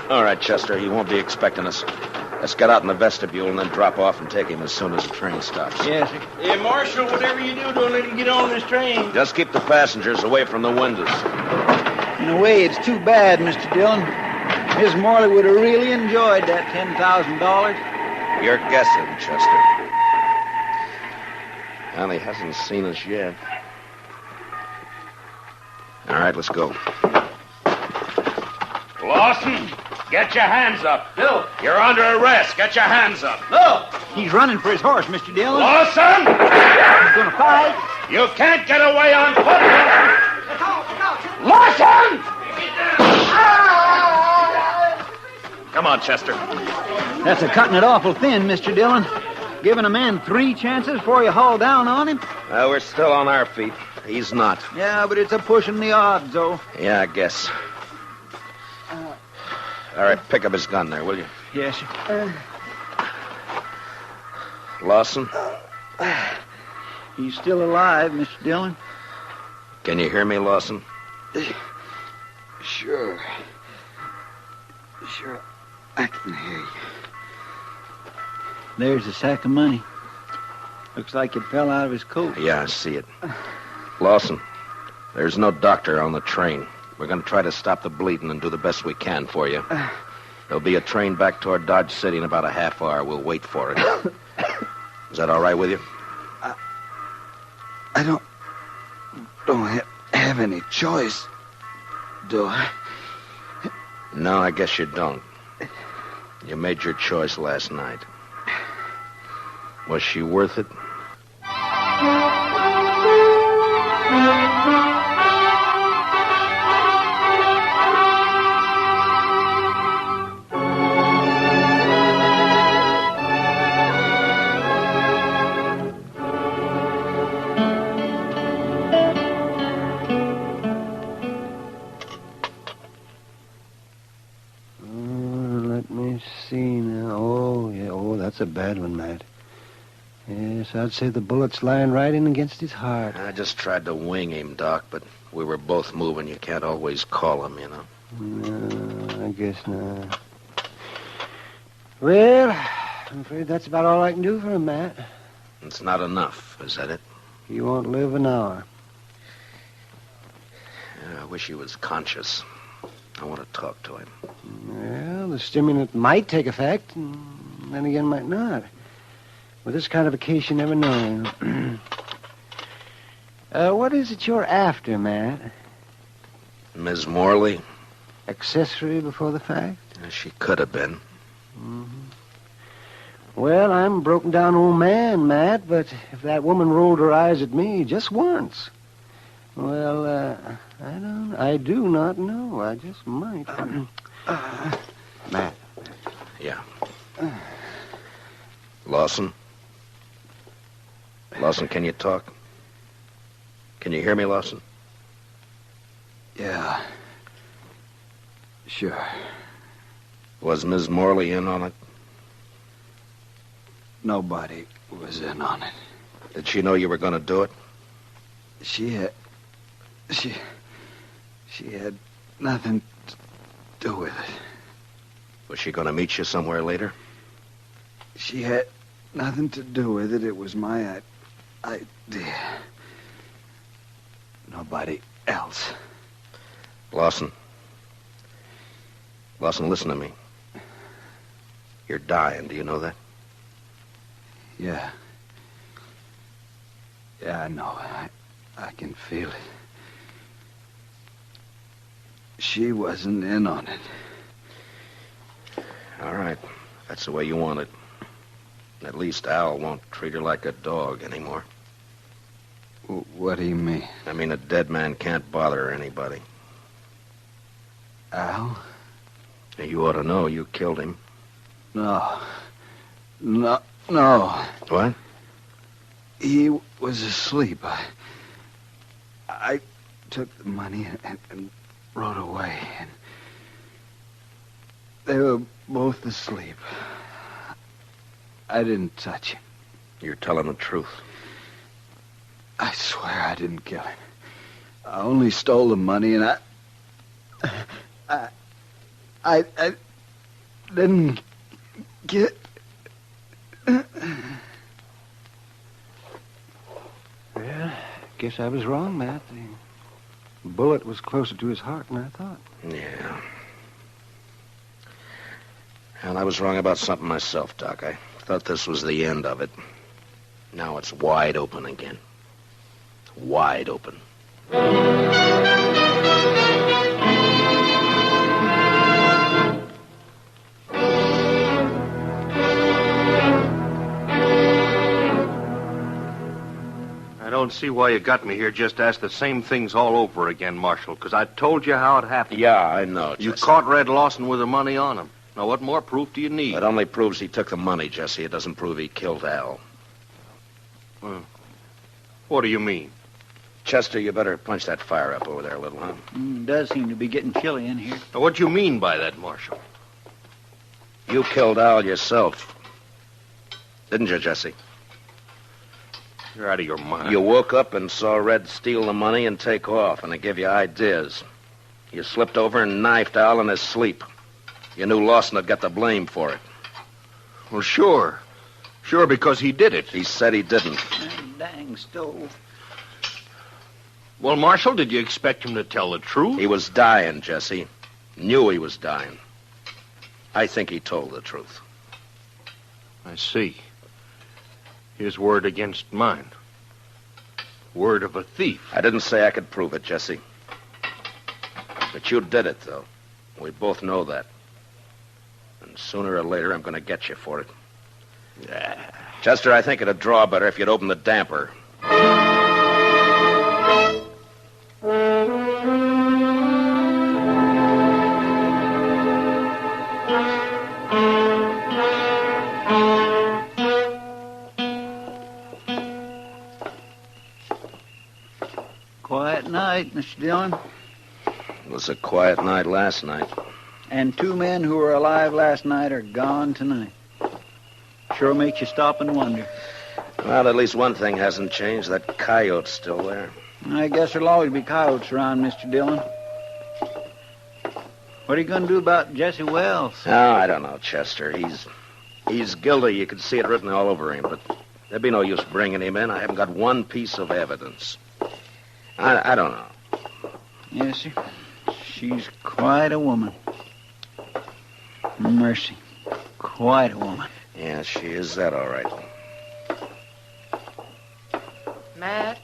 All right, Chester, he won't be expecting us. Let's get out in the vestibule and then drop off and take him as soon as the train stops. Yes, sir. Hey, Marshal, whatever you do, don't let him get on this train. Just keep the passengers away from the windows. In a way, it's too bad, Mr. Dillon. Miss Morley would have really enjoyed that $10,000. You're guessing, Chester. Well, he hasn't seen us yet. All right, let's go. Lawson, get your hands up. No. You're under arrest. Get your hands up. No. He's running for his horse, Mr. Dillon. Lawson! He's going to fight. You can't get away on foot. Lawson! Come on, Chester. That's a cutting it awful thin, Mr. Dillon. Giving a man 3 chances before you haul down on him. We're still on our feet. He's not. Yeah, but it's a pushing the odds, though. Yeah, I guess. All right, pick up his gun there, will you? Yes, sir. Lawson? He's still alive, Mr. Dillon. Can you hear me, Lawson? Sure. Sure, I can hear you. There's a sack of money. Looks like it fell out of his coat. Yeah, I see it. Lawson, there's no doctor on the train. We're going to try to stop the bleeding and do the best we can for you. There'll be a train back toward Dodge City in about a half hour. We'll wait for it. Is that all right with you? I don't have any choice, do I? No, I guess you don't. You made your choice last night. Was she worth it? Let me see now. Oh, yeah. Oh, that's a bad one, Matt. Yes, I'd say the bullet's lying right in against his heart. I just tried to wing him, Doc, but we were both moving. You can't always call him, you know. No, I guess not. Well, I'm afraid that's about all I can do for him, Matt. It's not enough, is that it? He won't live an hour. Yeah, I wish he was conscious. I want to talk to him. Well, the stimulant might take effect, and then again might not. With this kind of a case, you never know. What is it you're after, Matt? Ms. Morley? Accessory before the fact? She could have been. Mm-hmm. Well, I'm a broken down old man, Matt, but if that woman rolled her eyes at me just once, well, I do not know. I just might. Matt. Yeah. Lawson? Lawson, can you talk? Can you hear me, Lawson? Yeah. Sure. Was Ms. Morley in on it? Nobody was in on it. Did she know you were going to do it? She had nothing to do with it. Was she going to meet you somewhere later? She had nothing to do with it. It was my idea. Nobody else. Lawson. Lawson, listen to me. You're dying. Do you know that? Yeah. Yeah, I know. I can feel it. She wasn't in on it. All right. That's the way you want it. At least Al won't treat her like a dog anymore. What do you mean? I mean, a dead man can't bother anybody. Al? You ought to know you killed him. No. What? He was asleep. I took the money and rode away. And they were both asleep. I didn't touch him. You're telling the truth. I swear I didn't kill him. I only stole the money, and I didn't get... Well, guess I was wrong, Matt. The bullet was closer to his heart than I thought. Yeah. And I was wrong about something myself, Doc. I thought this was the end of it. Now it's wide open again. Wide open. I don't see why you got me here just to ask the same things all over again, Marshal, because I told you how it happened. Yeah, I know, You Jesse. caught Red Lawson with the money on him. Now, what more proof do you need? It only proves he took the money, Jesse. It doesn't prove he killed Al. What do you mean? Chester, you better punch that fire up over there a little, huh? Does seem to be getting chilly in here. Now, what do you mean by that, Marshal? You killed Al yourself. Didn't you, Jesse? You're out of your mind. You woke up and saw Red steal the money and take off, and it gave you ideas. You slipped over and knifed Al in his sleep. You knew Lawson had got the blame for it. Well, sure. Sure, because he did it. He said he didn't. Dang stove. Well, Marshal, did you expect him to tell the truth? He was dying, Jesse. Knew he was dying. I think he told the truth. I see. His word against mine. Word of a thief. I didn't say I could prove it, Jesse. But you did it, though. We both know that. And sooner or later, I'm going to get you for it. Chester, I think it'd draw better if you'd open the damper. Quiet night, Mr. Dillon. It was a quiet night last night. And 2 men who were alive last night are gone tonight. Sure makes you stop and wonder. Well, at least one thing hasn't changed. That coyote's still there. I guess there'll always be coyotes around, Mr. Dillon. What are you going to do about Jesse Wells? Oh, I don't know, Chester. He's guilty. You can see it written all over him, but there'd be no use bringing him in. I haven't got one piece of evidence. I don't know. Yes, sir. She's quite a woman. Mercy. Quite a woman. Yeah, she is that all right. Matt?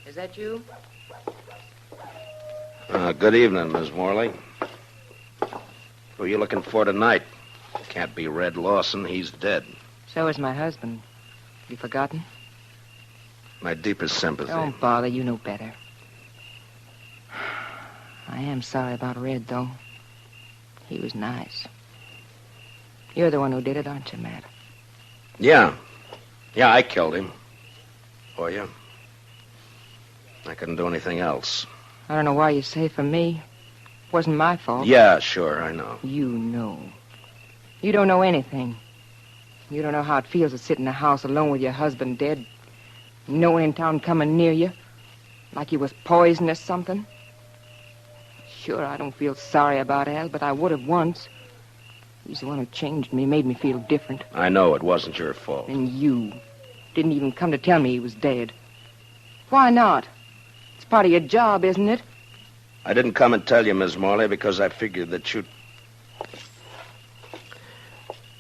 Is that you? Good evening, Miss Morley. Who are you looking for tonight? Can't be Red Lawson. He's dead. So is my husband. You forgotten? My deepest sympathy. Don't bother. You know better. I am sorry about Red, though. He was nice. You're the one who did it, aren't you, Matt? Yeah. Yeah, I killed him. For you. I couldn't do anything else. I don't know why you say for me. It wasn't my fault. Yeah, sure, I know. You know. You don't know anything. You don't know how it feels to sit in a house alone with your husband dead. No one in town coming near you. Like he was poisoned or something. Sure, I don't feel sorry about Al, but I would have once. He's the one who changed me, made me feel different. I know it wasn't your fault. And you didn't even come to tell me he was dead. Why not? It's part of your job, isn't it? I didn't come and tell you, Miss Morley, because I figured that you'd...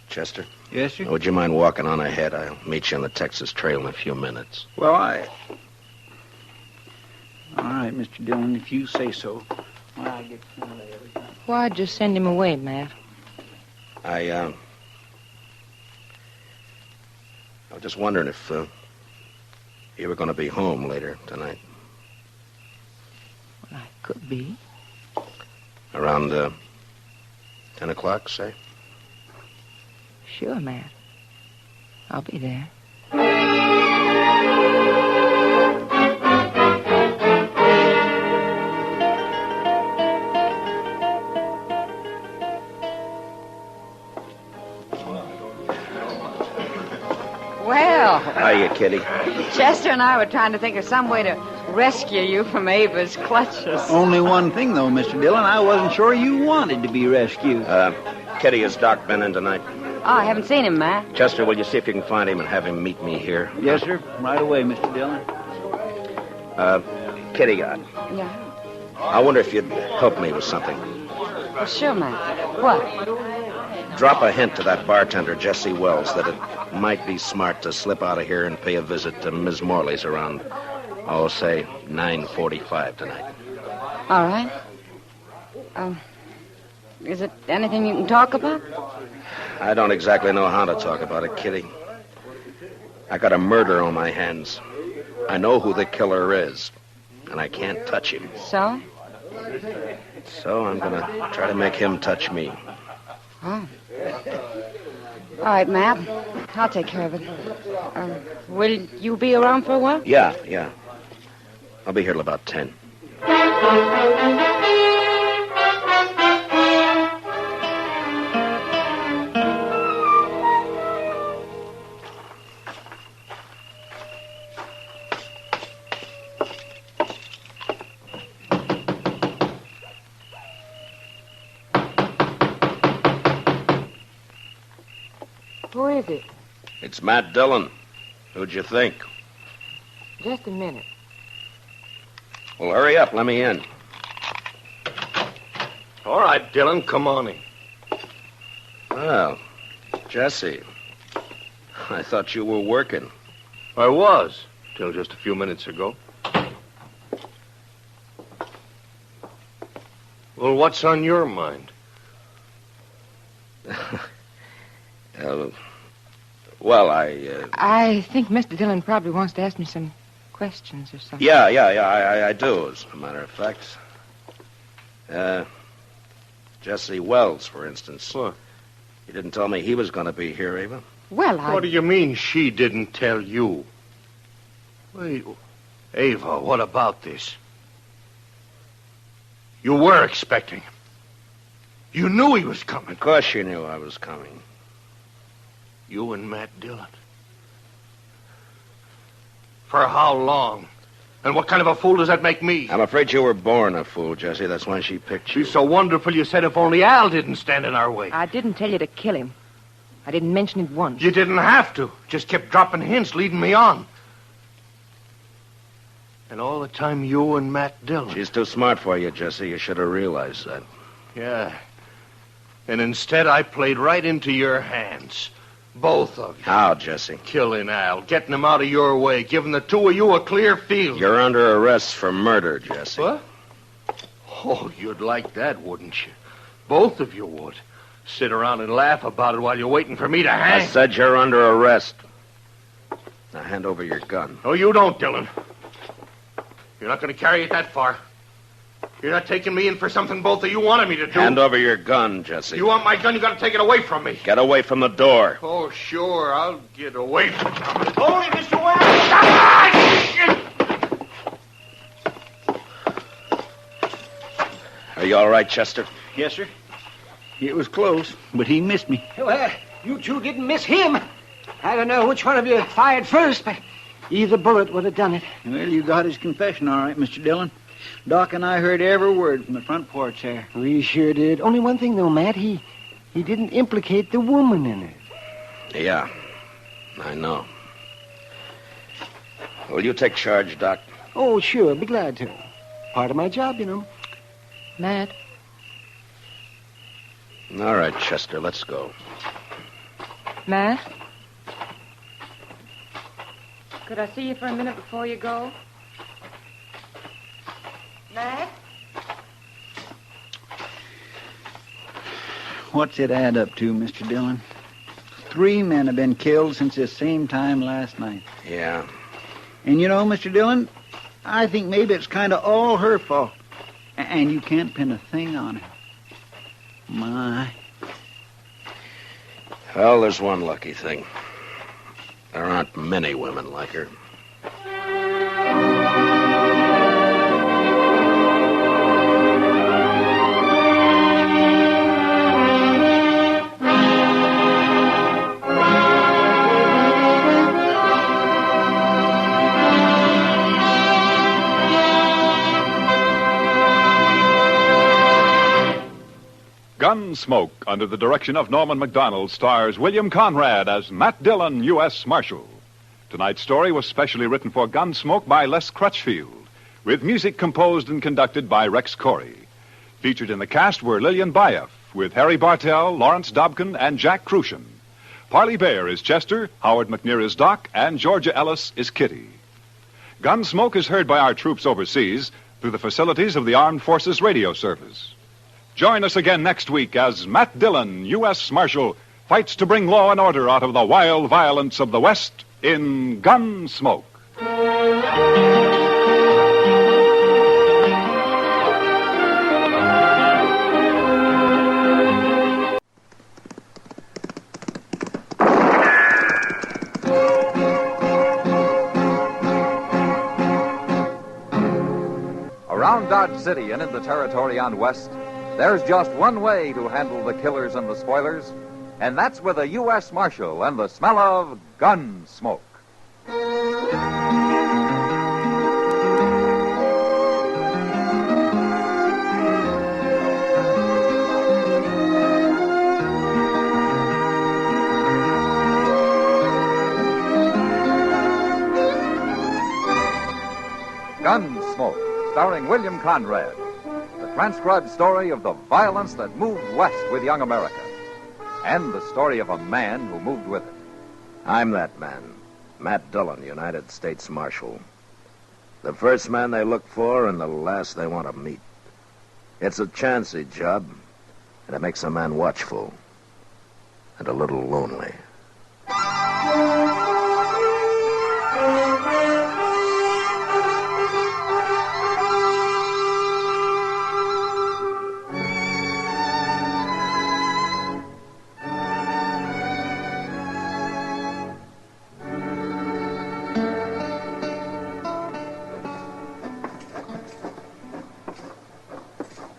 Chester? Yes, sir? Would you mind walking on ahead? I'll meet you on the Texas Trail in a few minutes. Well, All right, Mr. Dillon, if you say so. Well, I get every time. Why'd you send him away, Matt? I was just wondering if you were going to be home later tonight. Well, I could be. Around 10 o'clock, say? Sure, Matt. I'll be there. Well. Hiya, Kitty. Chester and I were trying to think of some way to rescue you from Ava's clutches. Only one thing, though, Mr. Dillon. I wasn't sure you wanted to be rescued. Kitty, has Doc been in tonight? Oh, I haven't seen him, Matt. Chester, will you see if you can find him and have him meet me here? Yes, sir. Right away, Mr. Dillon. Kitty, Yeah. I wonder if you'd help me with something. Well, sure, Matt. What? Drop a hint to that bartender, Jesse Wells, that it might be smart to slip out of here and pay a visit to Ms. Morley's around, say, 9:45 tonight. All right. Is it anything you can talk about? I don't exactly know how to talk about it, Kitty. I got a murder on my hands. I know who the killer is, and I can't touch him. So? So I'm going to try to make him touch me. Oh. All right, Matt. I'll take care of it. Will you be around for a while? Yeah. I'll be here till about 10. Who is it? It's Matt Dillon. Who'd you think? Just a minute. Well, hurry up. Let me in. All right, Dillon, come on in. Well, Jesse, I thought you were working. I was, till just a few minutes ago. Well, what's on your mind? I think Mr. Dillon probably wants to ask me some questions or something. Yeah, I do, as a matter of fact. Jesse Wells, for instance. What? You didn't tell me he was going to be here, Ava. Well, What do you mean she didn't tell you? Wait, Ava, what about this? You were expecting him. You knew he was coming. Of course you knew I was coming. You and Matt Dillon. For how long? And what kind of a fool does that make me? I'm afraid you were born a fool, Jesse. That's why she picked you. She's so wonderful you said if only Al didn't stand in our way. I didn't tell you to kill him. I didn't mention it once. You didn't have to. Just kept dropping hints, leading me on. And all the time you and Matt Dillon. She's too smart for you, Jesse. You should have realized that. Yeah. And instead I played right into your hands. Both of you. How, Jesse? Killing Al, getting him out of your way, giving the two of you a clear field. You're under arrest for murder, Jesse. What? Oh, you'd like that, wouldn't you? Both of you would. Sit around and laugh about it while you're waiting for me to hang. I said you're under arrest. Now hand over your gun. No, you don't, Dillon. You're not going to carry it that far. You're not taking me in for something both of you wanted me to do. Hand over your gun, Jesse. You want my gun, you got to take it away from me. Get away from the door. Oh, sure, I'll get away from you. Hold it, Mr. Wells! Are you all right, Chester? Yes, sir. It was close, but he missed me. Well, you two didn't miss him. I don't know which one of you fired first, but either bullet would have done it. Well, you got his confession all right, Mr. Dillon. Doc and I heard every word from the front porch there. We sure did. Only one thing, though, Matt. He didn't implicate the woman in it. Yeah, I know. Will you take charge, Doc? Oh, sure. Be glad to. Part of my job, you know. Matt. All right, Chester, let's go. Matt? Could I see you for a minute before you go? Matt? What's it add up to, Mr. Dillon? 3 men have been killed since the same time last night. Yeah. And you know, Mr. Dillon, I think maybe it's kind of all her fault. And you can't pin a thing on her. My. Well, there's one lucky thing. There aren't many women like her. Gunsmoke, under the direction of Norman Macdonald, stars William Conrad as Matt Dillon, U.S. Marshal. Tonight's story was specially written for Gunsmoke by Les Crutchfield, with music composed and conducted by Rex Corey. Featured in the cast were Lillian Bayef, with Harry Bartell, Lawrence Dobkin, and Jack Crucian. Parley Bear is Chester, Howard McNear is Doc, and Georgia Ellis is Kitty. Gunsmoke is heard by our troops overseas through the facilities of the Armed Forces Radio Service. Join us again next week as Matt Dillon, U.S. Marshal, fights to bring law and order out of the wild violence of the West in Gunsmoke. Around Dodge City and in the territory on West, there's just one way to handle the killers and the spoilers, and that's with a U.S. Marshal and the smell of gun smoke. Gunsmoke, starring William Conrad. The transcribed story of the violence that moved west with young America. And the story of a man who moved with it. I'm that man, Matt Dillon, United States Marshal. The first man they look for and the last they want to meet. It's a chancy job, and it makes a man watchful and a little lonely.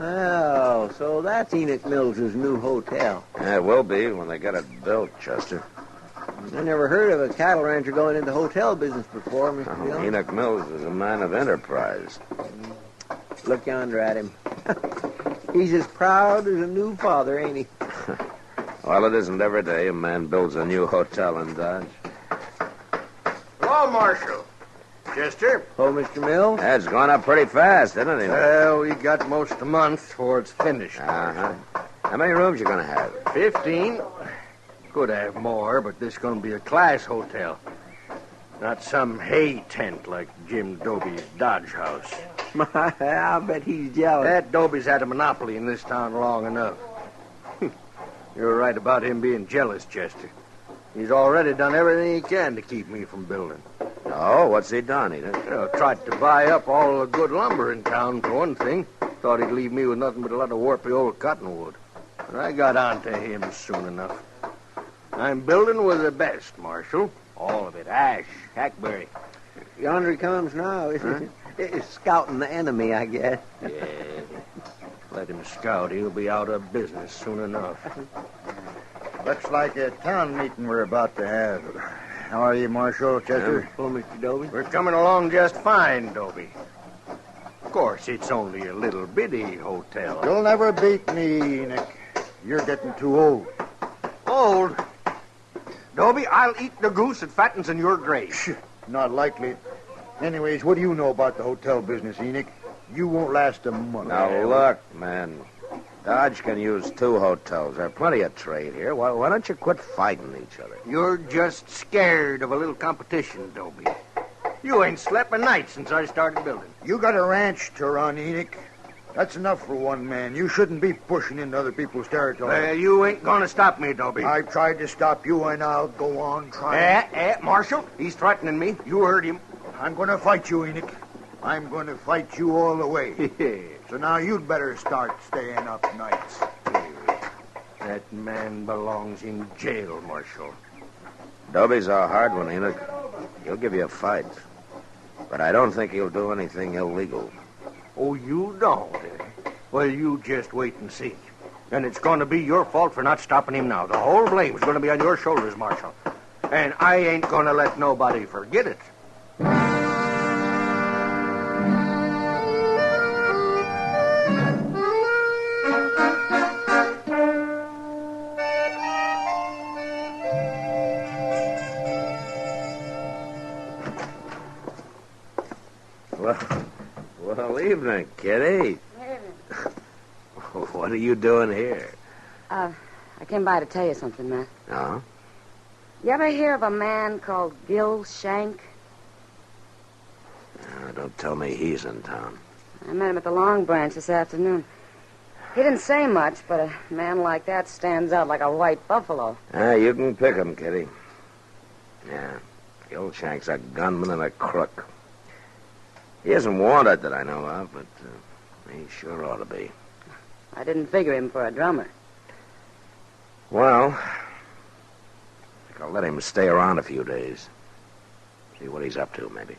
Oh, so that's Enoch Mills' new hotel. Yeah, it will be when they get it built, Chester. I never heard of a cattle rancher going into hotel business before, Mr. Dillon. Enoch Mills is a man of enterprise. Look yonder at him. He's as proud as a new father, ain't he? Well, it isn't every day a man builds a new hotel in Dodge. Hello, Marshal. Chester? Oh, Mr. Mills? That's gone up pretty fast, isn't it? Well, we got most a month before it's finished. Uh-huh. How many rooms you going to have? 15. Could have more, but this is going to be a class hotel. Not some hay tent like Jim Doby's Dodge house. I bet he's jealous. That Doby's had a monopoly in this town long enough. You're right about him being jealous, Chester. He's already done everything he can to keep me from building. Oh, what's he done, Enoch? Tried to buy up all the good lumber in town, for one thing. Thought he'd leave me with nothing but a lot of warpy old cottonwood. But I got on to him soon enough. I'm building with the best, Marshal. All of it. Ash, hackberry. Yonder he comes now. He's scouting the enemy, I guess. Yeah. Let him scout. He'll be out of business soon enough. Looks like a town meeting we're about to have. How are you, Marshal, Chester? Oh, Mr. Doby? We're coming along just fine, Doby. Of course, it's only a little bitty hotel. You'll never beat me, Enoch. You're getting too old. Old? Doby, I'll eat the goose that fattens in your grave. Not likely. Anyways, what do you know about the hotel business, Enoch? You won't last a month. Now, look, man. Dodge can use 2 hotels. There's plenty of trade here. Why don't you quit fighting each other? You're just scared of a little competition, Doby. You ain't slept a night since I started building. You got a ranch to run, Enoch. That's enough for one man. You shouldn't be pushing into other people's territory. Well, you ain't gonna stop me, Dobie. I tried to stop you, and I'll go on trying. Marshal, he's threatening me. You heard him. I'm going to fight you, Enoch. I'm going to fight you all the way. So now you'd better start staying up nights. That man belongs in jail, Marshal. Dobie's a hard one, Enoch. He'll give you a fight. But I don't think he'll do anything illegal. Oh, you don't, eh? Well, you just wait and see. And it's going to be your fault for not stopping him now. The whole blame's going to be on your shoulders, Marshal. And I ain't going to let nobody forget it. Well, evening, Kitty. What are you doing here? I came by to tell you something, Matt. Oh? You ever hear of a man called Gil Shank? Don't tell me he's in town. I met him at the Long Branch this afternoon. He didn't say much, but a man like that stands out like a white buffalo. You can pick him, Kitty. Yeah, Gil Shank's a gunman and a crook. He isn't wanted that I know of, but he sure ought to be. I didn't figure him for a drummer. Well, I think I'll let him stay around a few days. See what he's up to, maybe.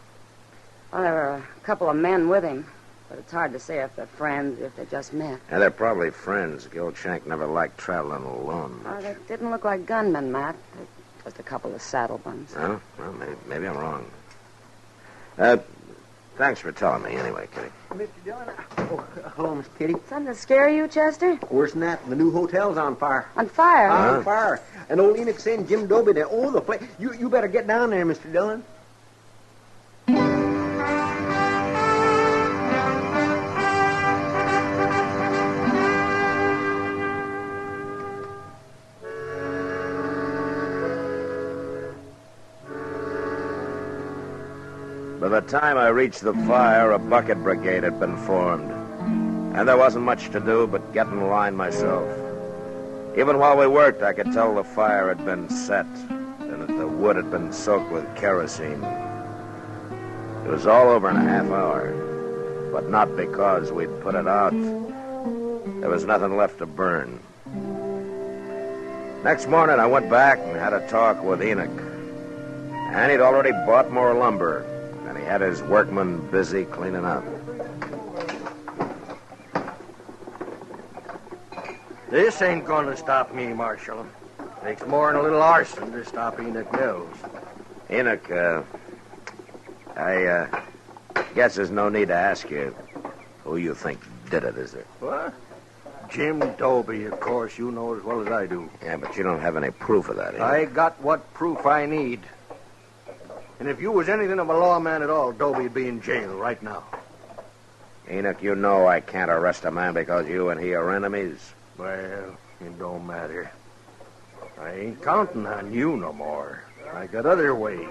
Well, there were a couple of men with him, but it's hard to say if they're friends or if they just met. Yeah, they're probably friends. Gil Shank never liked traveling alone. Oh, they didn't look like gunmen, Matt. They're just a couple of saddle buns. Well, maybe I'm wrong. Thanks for telling me anyway, Kitty. Mr. Dillon. Oh, hello, Miss Kitty. Something to scare you, Chester? Worse than that, the new hotel's on fire. On fire? On fire. And old Enoch sent Jim Dobie there. Oh, the place. You better get down there, Mr. Dillon. By the time I reached the fire, a bucket brigade had been formed. And there wasn't much to do but get in line myself. Even while we worked, I could tell the fire had been set and that the wood had been soaked with kerosene. It was all over in a half hour, but not because we'd put it out. There was nothing left to burn. Next morning, I went back and had a talk with Enoch. And he'd already bought more lumber. He had his workmen busy cleaning up. This ain't going to stop me, Marshal. Takes more than a little arson to stop Enoch Mills. Enoch, I guess there's no need to ask you who you think did it, is there? What? Jim Dobie, of course. You know as well as I do. Yeah, but you don't have any proof of that, Enoch. I got what proof I need. And if you was anything of a lawman at all, Dobie'd be in jail right now. Enoch, you know I can't arrest a man because you and he are enemies. Well, it don't matter. I ain't counting on you no more. I got other ways.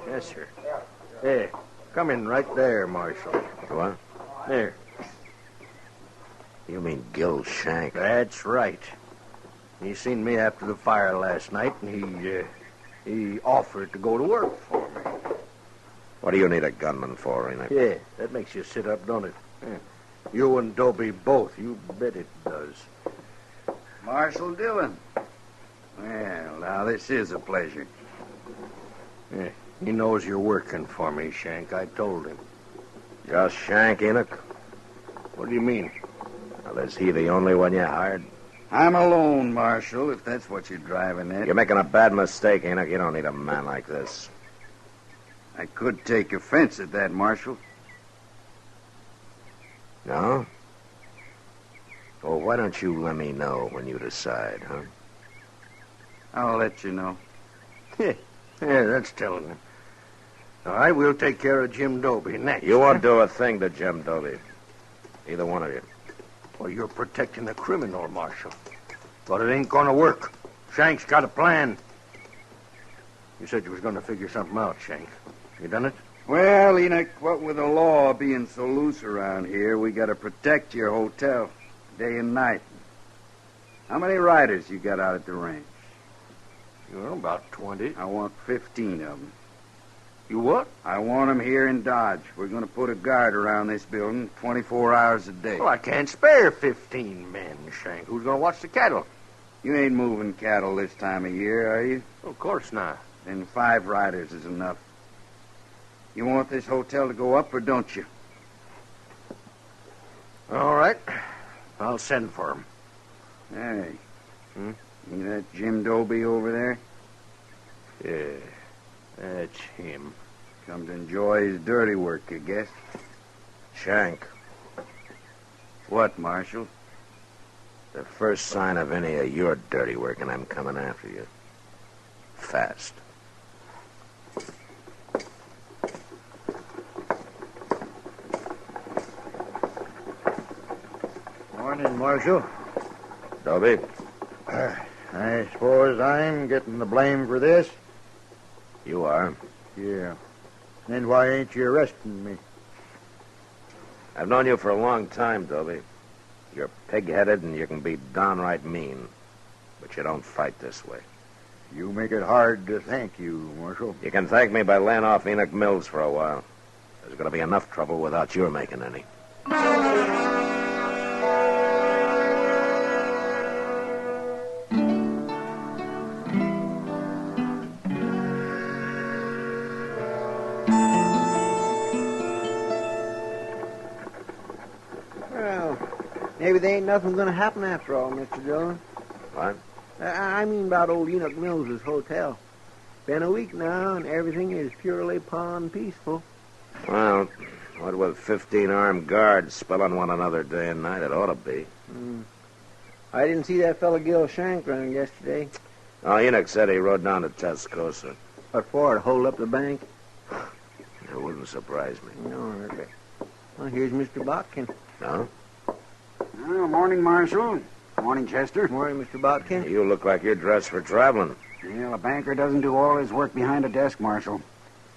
Yes, sir. Hey, come in right there, Marshal. What? There. You mean Gil Shank? That's right. He seen me after the fire last night, and he offered to go to work for me. What do you need a gunman for, Enoch? Yeah, that makes you sit up, don't it? Yeah. You and Dobie both. You bet it does. Marshal Dillon. Well, now, this is a pleasure. Yeah, he knows you're working for me, Shank. I told him. Just Shank, Enoch? What do you mean? Well, is he the only one you hired? I'm alone, Marshal, if that's what you're driving at. You're making a bad mistake, Enoch. You don't need a man like this. I could take offense at that, Marshal. No? Well, why don't you let me know when you decide, huh? I'll let you know. Yeah, that's telling him. All right, we'll take care of Jim Dobie next. You won't do a thing to Jim Dobie. Either one of you. Well, you're protecting the criminal, Marshal. But it ain't gonna work. Shank's got a plan. You said you was gonna figure something out, Shank. You done it? Well, Enoch, what with the law being so loose around here, we got to protect your hotel day and night. How many riders you got out at the range? About 20. I want 15 of them. You what? I want them here in Dodge. We're going to put a guard around this building 24 hours a day. Well, I can't spare 15 men, Shank. Who's going to watch the cattle? You ain't moving cattle this time of year, are you? Of course not. Then 5 riders is enough. You want this hotel to go up or don't you? All right. I'll send for him. Hey. See that Jim Doby over there? Yeah, that's him. Come to enjoy his dirty work, I guess. Shank, What, Marshal? the first sign of any of your dirty work, and I'm coming after you. Fast. Morning, Marshal. Dobie? I suppose I'm getting the blame for this? You are. Yeah. Then why ain't you arresting me? I've known you for a long time, Dobie. You're pig-headed and you can be downright mean. But you don't fight this way. You make it hard to thank you, Marshal. You can thank me by laying off Enoch Mills for a while. There's going to be enough trouble without your making any. Well, maybe there ain't nothing going to happen after all, Mr. Dillon. What? I mean about old Enoch Mills' hotel. Been a week now, and everything is purely pond peaceful. Well, what with 15 armed guards spelling one another day and night, it ought to be. I didn't see that fellow Gil Shank around yesterday. Oh, Enoch said he rode down to Tascosa. What for, to hold up the bank? It wouldn't surprise me. No, really. Well, here's Mr. Botkin. No? Well, morning, Marshal. Morning, Chester. Morning, Mr. Botkin. You look like you're dressed for traveling. Well, a banker doesn't do all his work behind a desk, Marshal.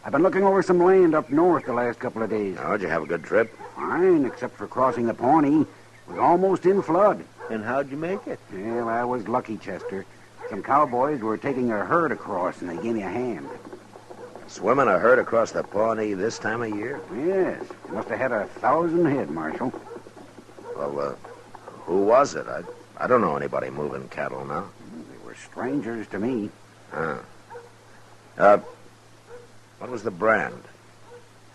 I've been looking over some land up north the last couple of days. How'd you have a good trip? Fine, except for crossing the Pawnee. It was almost in flood. And how'd you make it? Well, I was lucky, Chester. Some cowboys were taking a herd across, and they gave me a hand. Swimming a herd across the Pawnee this time of year? Yes. They must have had 1,000 head, Marshal. Well, who was it? I don't know anybody moving cattle now. They were strangers to me. What was the brand?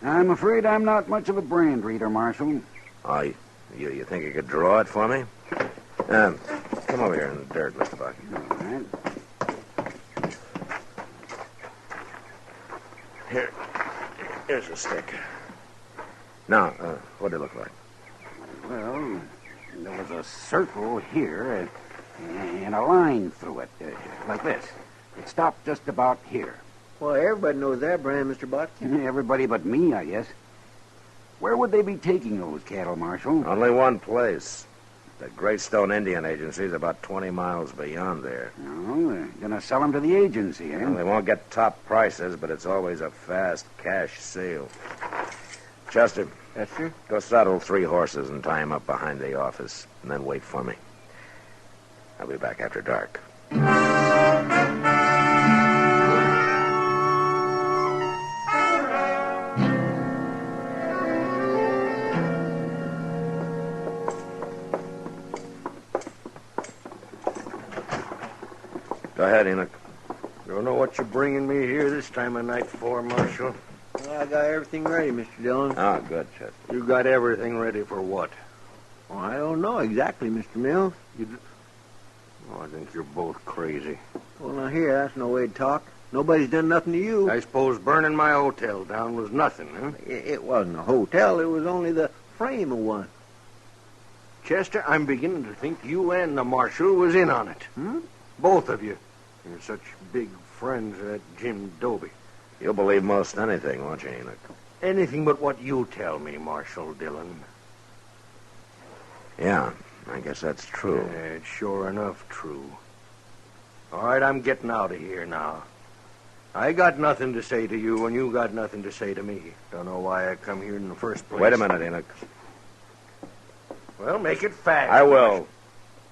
I'm afraid I'm not much of a brand reader, Marshal. Oh, you think you could draw it for me? Come over here in the dirt, Mr. Buck. All right. Here's a stick. Now, what did it look like? Well, there was a circle here and a line through it, like this. It stopped just about here. Well, everybody knows that brand, Mr. Botkin. Everybody but me, I guess. Where would they be taking those cattle, Marshal? Only one place. The Greystone Indian Agency is about 20 miles beyond there. Oh, they're going to sell them to the agency, eh? Well, they won't get top prices, but it's always a fast cash sale. Chester. Yes, sir? Go saddle 3 horses and tie them up behind the office, and then wait for me. I'll be back after dark. Go ahead, Enoch. Don't know what you're bringing me here this time of night for, Marshal. Well, I got everything ready, Mr. Dillon. Oh, good, Chester. You got everything ready for what? Well, I don't know exactly, Mr. Mills. Oh, I think you're both crazy. Well, now here, that's no way to talk. Nobody's done nothing to you. I suppose burning my hotel down was nothing, huh? It wasn't a hotel. It was only the frame of one. Chester, I'm beginning to think you and the Marshal was in on it. Both of you. You're such big friends of that Jim Doby. You'll believe most anything, won't you, Enoch? Anything but what you tell me, Marshal Dillon. Yeah, I guess that's true. It's sure enough true. All right, I'm getting out of here now. I got nothing to say to you, and you got nothing to say to me. Don't know why I come here in the first place. Wait a minute, Enoch. Well, make it fast. I will.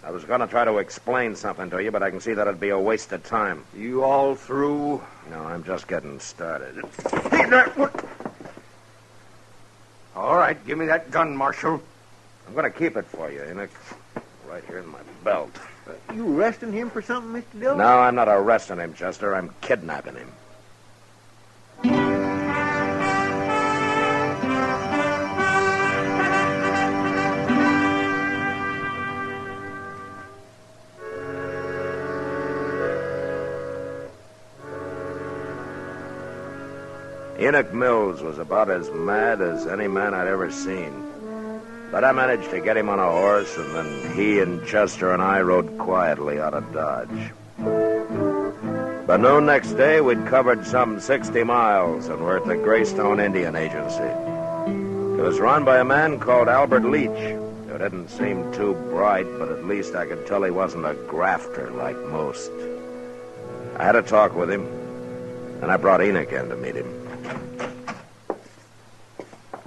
I was going to try to explain something to you, but I can see that it'd be a waste of time. You all through? No, I'm just getting started. All right, give me that gun, Marshal. I'm going to keep it for you, Enoch. Right here in my belt. You arresting him for something, Mr. Dillon? No, I'm not arresting him, Chester. I'm kidnapping him. Enoch Mills was about as mad as any man I'd ever seen. But I managed to get him on a horse, and then he and Chester and I rode quietly out of Dodge. By noon next day, we'd covered some 60 miles and were at the Greystone Indian Agency. It was run by a man called Albert Leach, who didn't seem too bright, but at least I could tell he wasn't a grafter like most. I had a talk with him, and I brought Enoch in to meet him.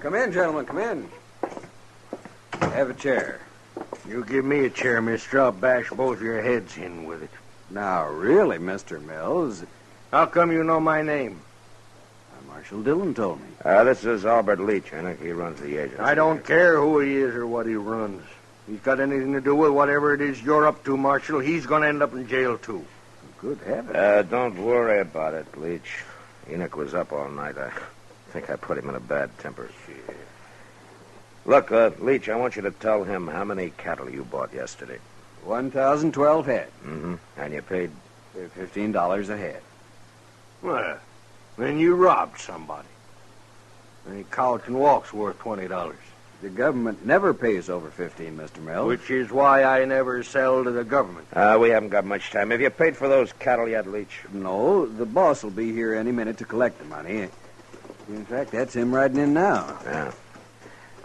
Come in, gentlemen, come in. Have a chair. You give me a chair, mister. I'll bash both your heads in with it. Now, really, Mr. Mills. How come you know my name? Marshal Dillon told me. This is Albert Leach, Enoch. He runs the agency. I don't care who he is or what he runs. If he's got anything to do with whatever it is you're up to, Marshal, he's going to end up in jail, too. Good heavens. Don't worry about it, Leach. Enoch was up all night. I think I put him in a bad temper. Look, Leach, I want you to tell him how many cattle you bought yesterday. 1,012 head. Mm-hmm. And you paid? $15 a head. Well, then you robbed somebody. Any couch and walk's worth $20. The government never pays over 15, Mr. Mills. Which is why I never sell to the government. We haven't got much time. Have you paid for those cattle yet, Leach? No, the boss will be here any minute to collect the money. In fact, that's him riding in now. Yeah.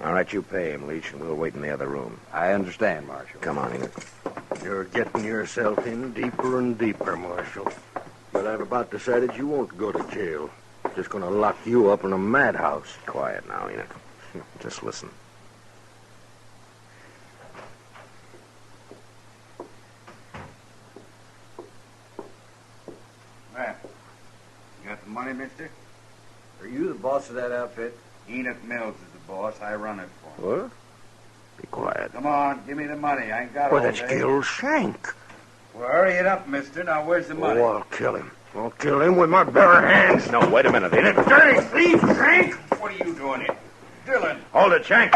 All right, you pay him, Leach, and we'll wait in the other room. I understand, Marshal. Come on, Enoch. You're getting yourself in deeper and deeper, Marshal. But I've about decided you won't go to jail. Just going to lock you up in a madhouse. Quiet now, Enoch. Just listen. Well, you got the money, mister? Are you the boss of that outfit? Enoch Mills is the boss. I run it for him. What? Be quiet. Come on, give me the money. I ain't got Well, all that's day. Gil Shank. Well, hurry it up, mister. Now, where's the money? Oh, I'll kill him. I'll kill him with my bare hands. No, wait a minute, Enoch. Dirty thief, Shank! What are you doing here? Dillon! Hold it, Shank.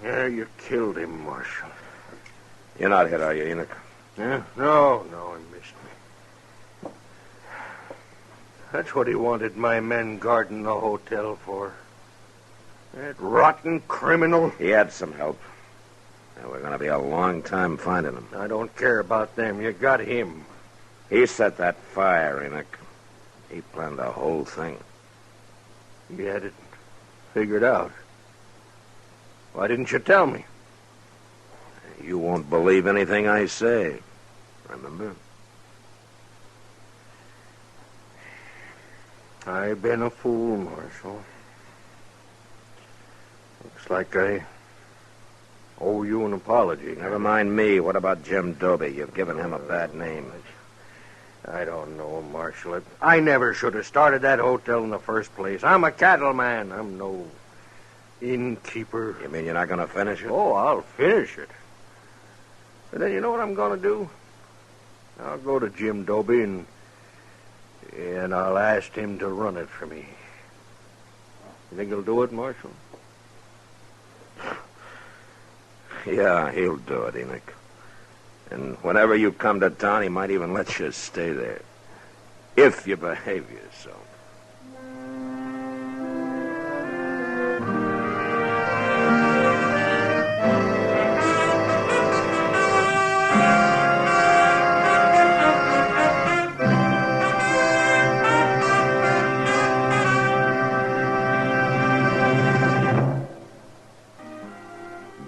Yeah, you killed him, Marshal. You're not hit, are you, Enoch? Yeah? No, he missed me. That's what he wanted my men guarding the hotel for. That rotten criminal. He had some help. And we're going to be a long time finding him. I don't care about them. You got him. He set that fire, Enoch. He planned the whole thing. He had it figured out. Why didn't you tell me? You won't believe anything I say. Remember? I've been a fool, Marshal. Looks like I owe you an apology. Never mind me. What about Jim Doby? You've given him a bad name. I don't know, Marshal. I never should have started that hotel in the first place. I'm a cattleman. I'm no innkeeper. You mean you're not going to finish it? Oh, I'll finish it. But then you know what I'm going to do? I'll go to Jim Doby and I'll ask him to run it for me. You think he'll do it, Marshal? Yeah, he'll do it, Enoch. And whenever you come to town, he might even let you stay there. If you behave yourself.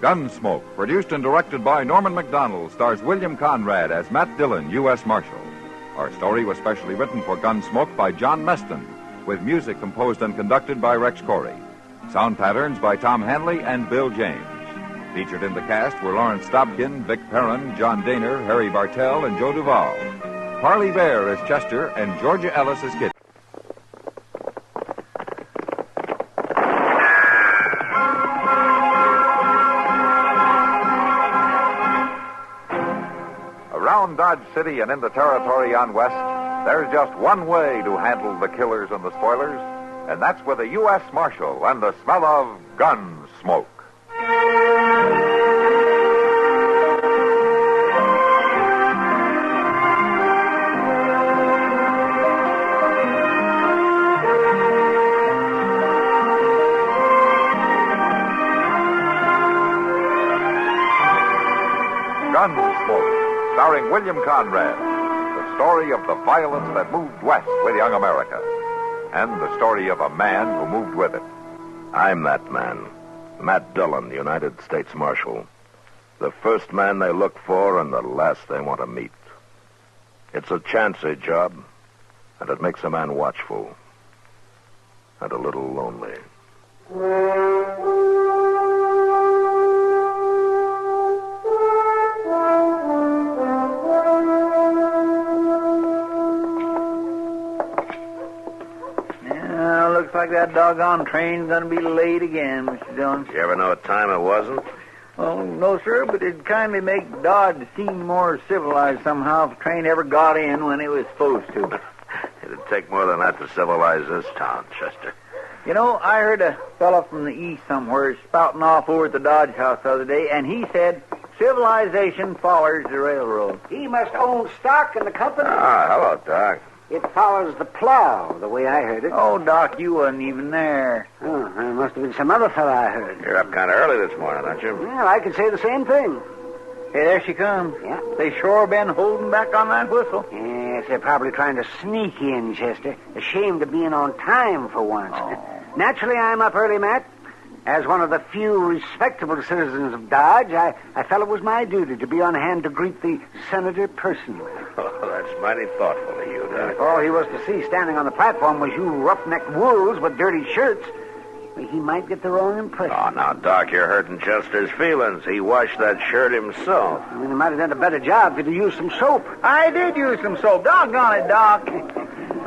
Gunsmoke, produced and directed by Norman Macdonald, stars William Conrad as Matt Dillon, U.S. Marshal. Our story was specially written for Gunsmoke by John Meston, with music composed and conducted by Rex Corey. Sound patterns by Tom Hanley and Bill James. Featured in the cast were Lawrence Dobkin, Vic Perrin, John Daner, Harry Bartell, and Joe Duvall. Parley Bear as Chester, and Georgia Ellis as Kitty. Around Dodge City and in the territory on West, there's just one way to handle the killers and the spoilers, and that's with a U.S. Marshal and the smell of gun smoke. Gunsmoke, starring William Conrad, the story of the violence that moved west with young America, and the story of a man who moved with it. I'm that man, Matt Dillon, United States Marshal. The first man they look for and the last they want to meet. It's a chancy job, and it makes a man watchful and a little lonely. Looks like that doggone train's going to be late again, Mr. Dillon. Did you ever know what time it wasn't? Well, no, sir, but it'd kindly make Dodge seem more civilized somehow if the train ever got in when it was supposed to. It'd take more than that to civilize this town, Chester. You know, I heard a fellow from the east somewhere spouting off over at the Dodge house the other day, and he said civilization follows the railroad. He must own stock in the company. Ah, hello, Doc. It follows the plow, the way I heard it. Oh, Doc, you wasn't even there. Oh, there must have been some other fellow I heard. You're up kind of early this morning, aren't you? Well, I could say the same thing. Hey, there she comes. Yeah. They sure been holding back on that whistle. Yes, they're probably trying to sneak in, Chester. Ashamed of being on time for once. Oh. Naturally, I'm up early, Matt. As one of the few respectable citizens of Dodge, I felt it was my duty to be on hand to greet the senator personally. Oh, that's mighty thoughtful of you, Doc. If all he was to see standing on the platform was you roughneck wolves with dirty shirts, he might get the wrong impression. Oh, now, Doc, you're hurting Chester's feelings. He washed that shirt himself. I mean, he might have done a better job if he'd used some soap. I did use some soap. Doggone it, Doc.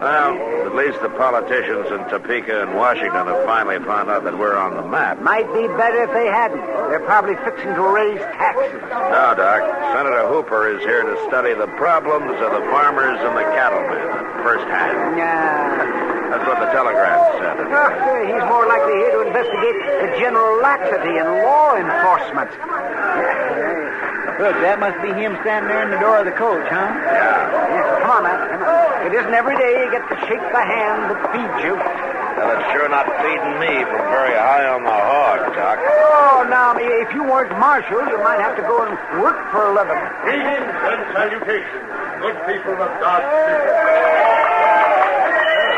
Well, at least the politicians in Topeka and Washington have finally found out that we're on the map. Might be better if they hadn't. They're probably fixing to raise taxes. No, Doc. Senator Hooper is here to study the problems of the farmers and the cattlemen firsthand. That's what the telegram said. He's more likely here to investigate the general laxity in law enforcement. Look, that must be him standing there in the door of the coach, huh? Yeah. Yes, come on, Matt. Come on. It isn't every day you get to shake the hand that feeds you. Well, it's sure not feeding me from very high on the hog, Doc. Oh, now, if you weren't marshal, you might have to go and work for a living. Greetings and salutations, good people of Dodge City.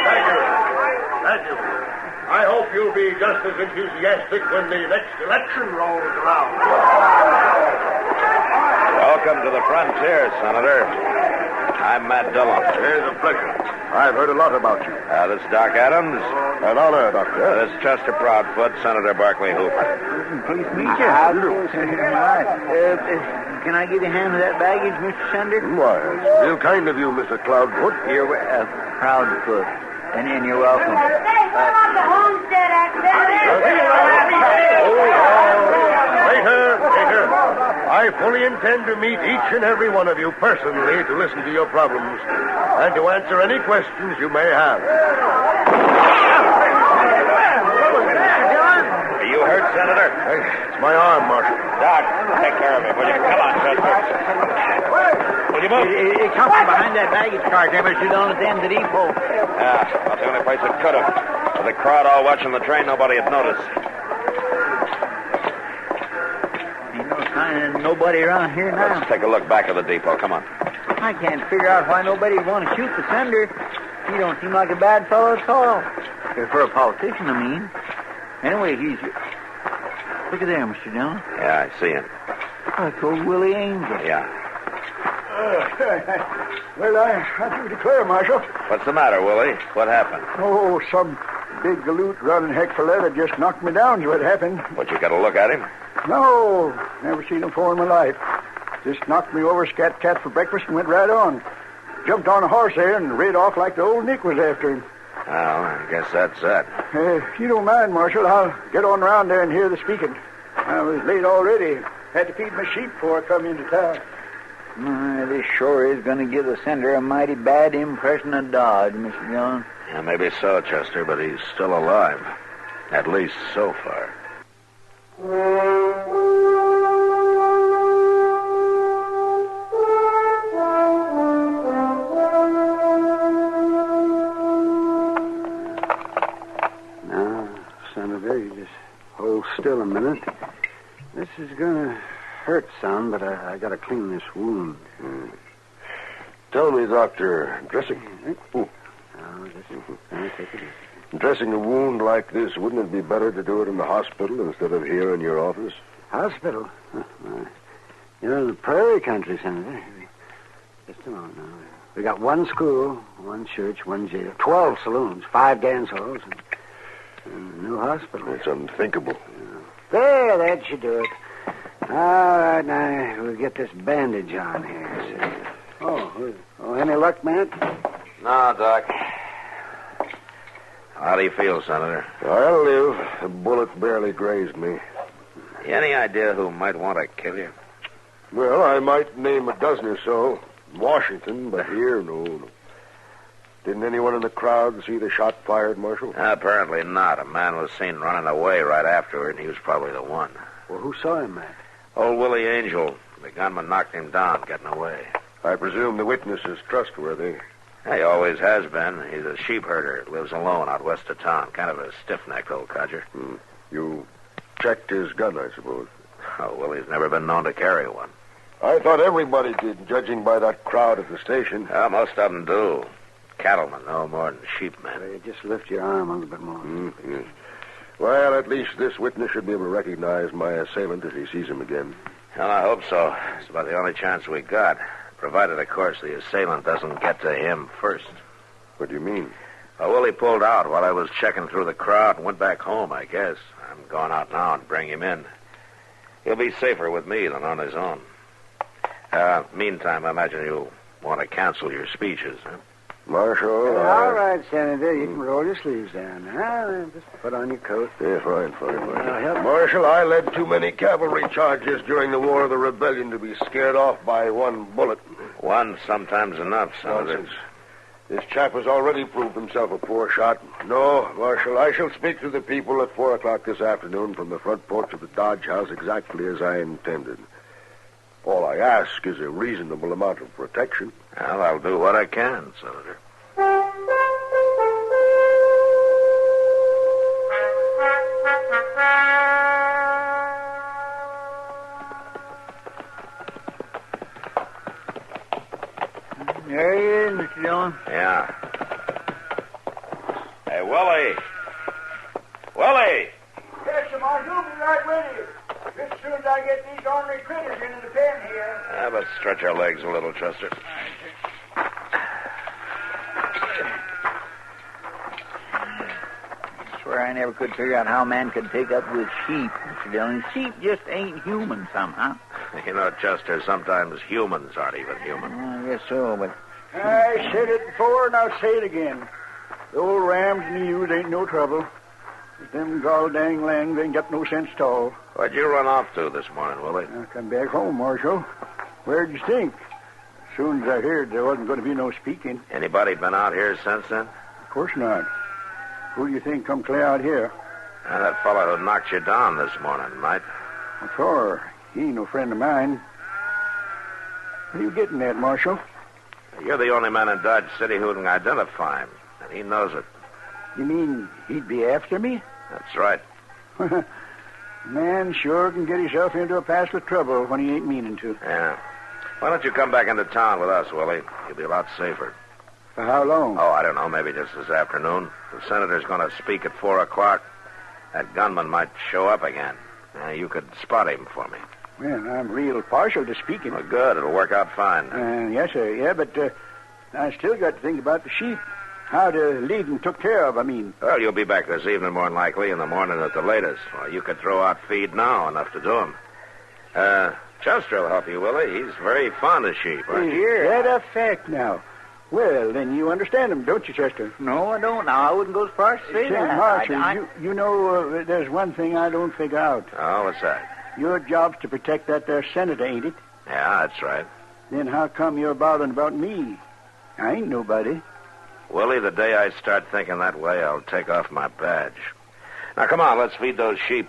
Thank you. Thank you. I hope you'll be just as enthusiastic when the next election rolls around. Welcome to the frontier, Senator. I'm Matt Dillon. It's a pleasure. I've heard a lot about you. This is Doc Adams. An honor, Doctor. This is Chester Proudfoot, Senator Barclay Hooper. Pleased to meet you. Right. Can I give you a hand with that baggage, Mr. Sender? Why, it's real kind of you, Mr. Cloudfoot. You're Proudfoot. And you're welcome. Waiter. I fully intend to meet each and every one of you personally to listen to your problems and to answer any questions you may have. Are you hurt, Senator? It's my arm, Marshal. Doc, take care of him, will you? Come on, Chester. Will you move? It comes from behind that baggage car, Mr. Dillon, at the end of the depot. Yeah, that's the only place it could have. With the crowd all watching the train, nobody had noticed. Nobody around here now. Let's take a look back at the depot. Come on. I can't figure out why nobody would want to shoot the sender. He don't seem like a bad fellow at all. For a politician, I mean. Anyway, he's... Look at there, Mr. Dillon. Yeah, I see him. That's old Willie Angel. Yeah. Well, I do declare, Marshal. What's the matter, Willie? What happened? Oh, some big galoot running heck for leather just knocked me down is what happened. What, you got a look at him? No, never seen him before in my life. Just knocked me over scat-cat for breakfast and went right on. Jumped on a horse there and rid off like the old Nick was after him. Well, I guess that's that. If you don't mind, Marshal, I'll get on around there and hear the speaking. I was late already. Had to feed my sheep before I come into town. This sure is going to give the senator a mighty bad impression of Dodge, Mr. Dillon. Yeah, maybe so, Chester, but he's still alive. At least so far. Now, Senator, you just hold still a minute. This is going to hurt some, but I got to clean this wound. Tell me, Doctor, dressing... Take it easy. Dressing a wound like this, wouldn't it be better to do it in the hospital instead of here in your office? Hospital? You're in the prairie country, Senator. Just a moment now. We got one school, one church, one jail, 12 saloons, 5 dance halls, and no hospital. It's unthinkable. There, that should do it. All right, now we'll get this bandage on here. Oh, any luck, Matt? No, Doc. How do you feel, Senator? I'll live. The bullet barely grazed me. Any idea who might want to kill you? Well, I might name a dozen or so. Washington, but here, no. Didn't anyone in the crowd see the shot fired, Marshal? Apparently not. A man was seen running away right afterward, and he was probably the one. Well, who saw him, Matt? Old Willie Angel. The gunman knocked him down, getting away. I presume the witness is trustworthy. He always has been. He's a sheep herder. Lives alone out west of town. Kind of a stiff-necked old codger. You checked his gun, I suppose. Oh, Willie's never been known to carry one. I thought everybody did, judging by that crowd at the station. Most of them do. Cattlemen, no more than sheepmen. Well, just lift your arm a little bit more. Yes. Well, at least this witness should be able to recognize my assailant if he sees him again. Well, I hope so. It's about the only chance we got. Provided, of course, the assailant doesn't get to him first. What do you mean? Well, Willie pulled out while I was checking through the crowd and went back home, I guess. I'm going out now and bring him in. He'll be safer with me than on his own. Meantime, I imagine you'll want to cancel your speeches, huh? Marshal. All right, Senator. You can roll your sleeves down. Now, just put on your coat. Yeah, fine. Marshal, I led too many cavalry charges during the War of the Rebellion to be scared off by one bullet. One sometimes enough, Senator. Nonsense. This chap has already proved himself a poor shot. No, Marshal, I shall speak to the people at 4 o'clock this afternoon from the front porch of the Dodge House exactly as I intended. All I ask is a reasonable amount of protection. Well, I'll do what I can, Senator. There he is, Mr. Dillon. Yeah. Hey, Willie. Willie! Yes, sir, Marshal. Be right with you. Just as soon as I get these ornery critters into the pen here. Yeah, but stretch our legs a little, Chester. I swear I never could figure out how a man could take up with sheep, Mr. Dillon. Sheep just ain't human somehow. You know, Chester, sometimes humans aren't even human. I guess so, but... I said it before, and I'll say it again. The old rams and the ewes ain't no trouble. But them gall-dang lambs ain't got no sense at all. What'd you run off to this morning, Willie? I come back home, Marshal. Where'd you think? As soon as I heard there wasn't going to be no speaking. Anybody been out here since then? Of course not. Who do you think come clear out here? That fellow who knocked you down this morning, Mike. What for? He ain't no friend of mine. What are you getting at, Marshal? You're the only man in Dodge City who can identify him, and he knows it. You mean he'd be after me? That's right. Man sure can get himself into a pass with trouble when he ain't meaning to. Yeah. Why don't you come back into town with us, Willie? You'll be a lot safer. For how long? Oh, I don't know. Maybe just this afternoon. The senator's going to speak at 4 o'clock. That gunman might show up again. You could spot him for me. Well, I'm real partial to speaking. Well, good. It'll work out fine. Yes, sir. Yeah, but I still got to think about the sheep. How to leave them took care of, I mean. Well, you'll be back this evening, more than likely, in the morning at the latest. Well, you could throw out feed now, enough to do him. Chester will help you, Willie. He's very fond of sheep, aren't you? That a fact now. Well, then you understand him, don't you, Chester? No, I don't. Now, I wouldn't go as far as to say that. Marshal, you know, there's one thing I don't figure out. Oh, what's that? Your job's to protect that there senator, ain't it? Yeah, that's right. Then how come you're bothering about me? I ain't nobody. Willie, the day I start thinking that way, I'll take off my badge. Now, come on, let's feed those sheep.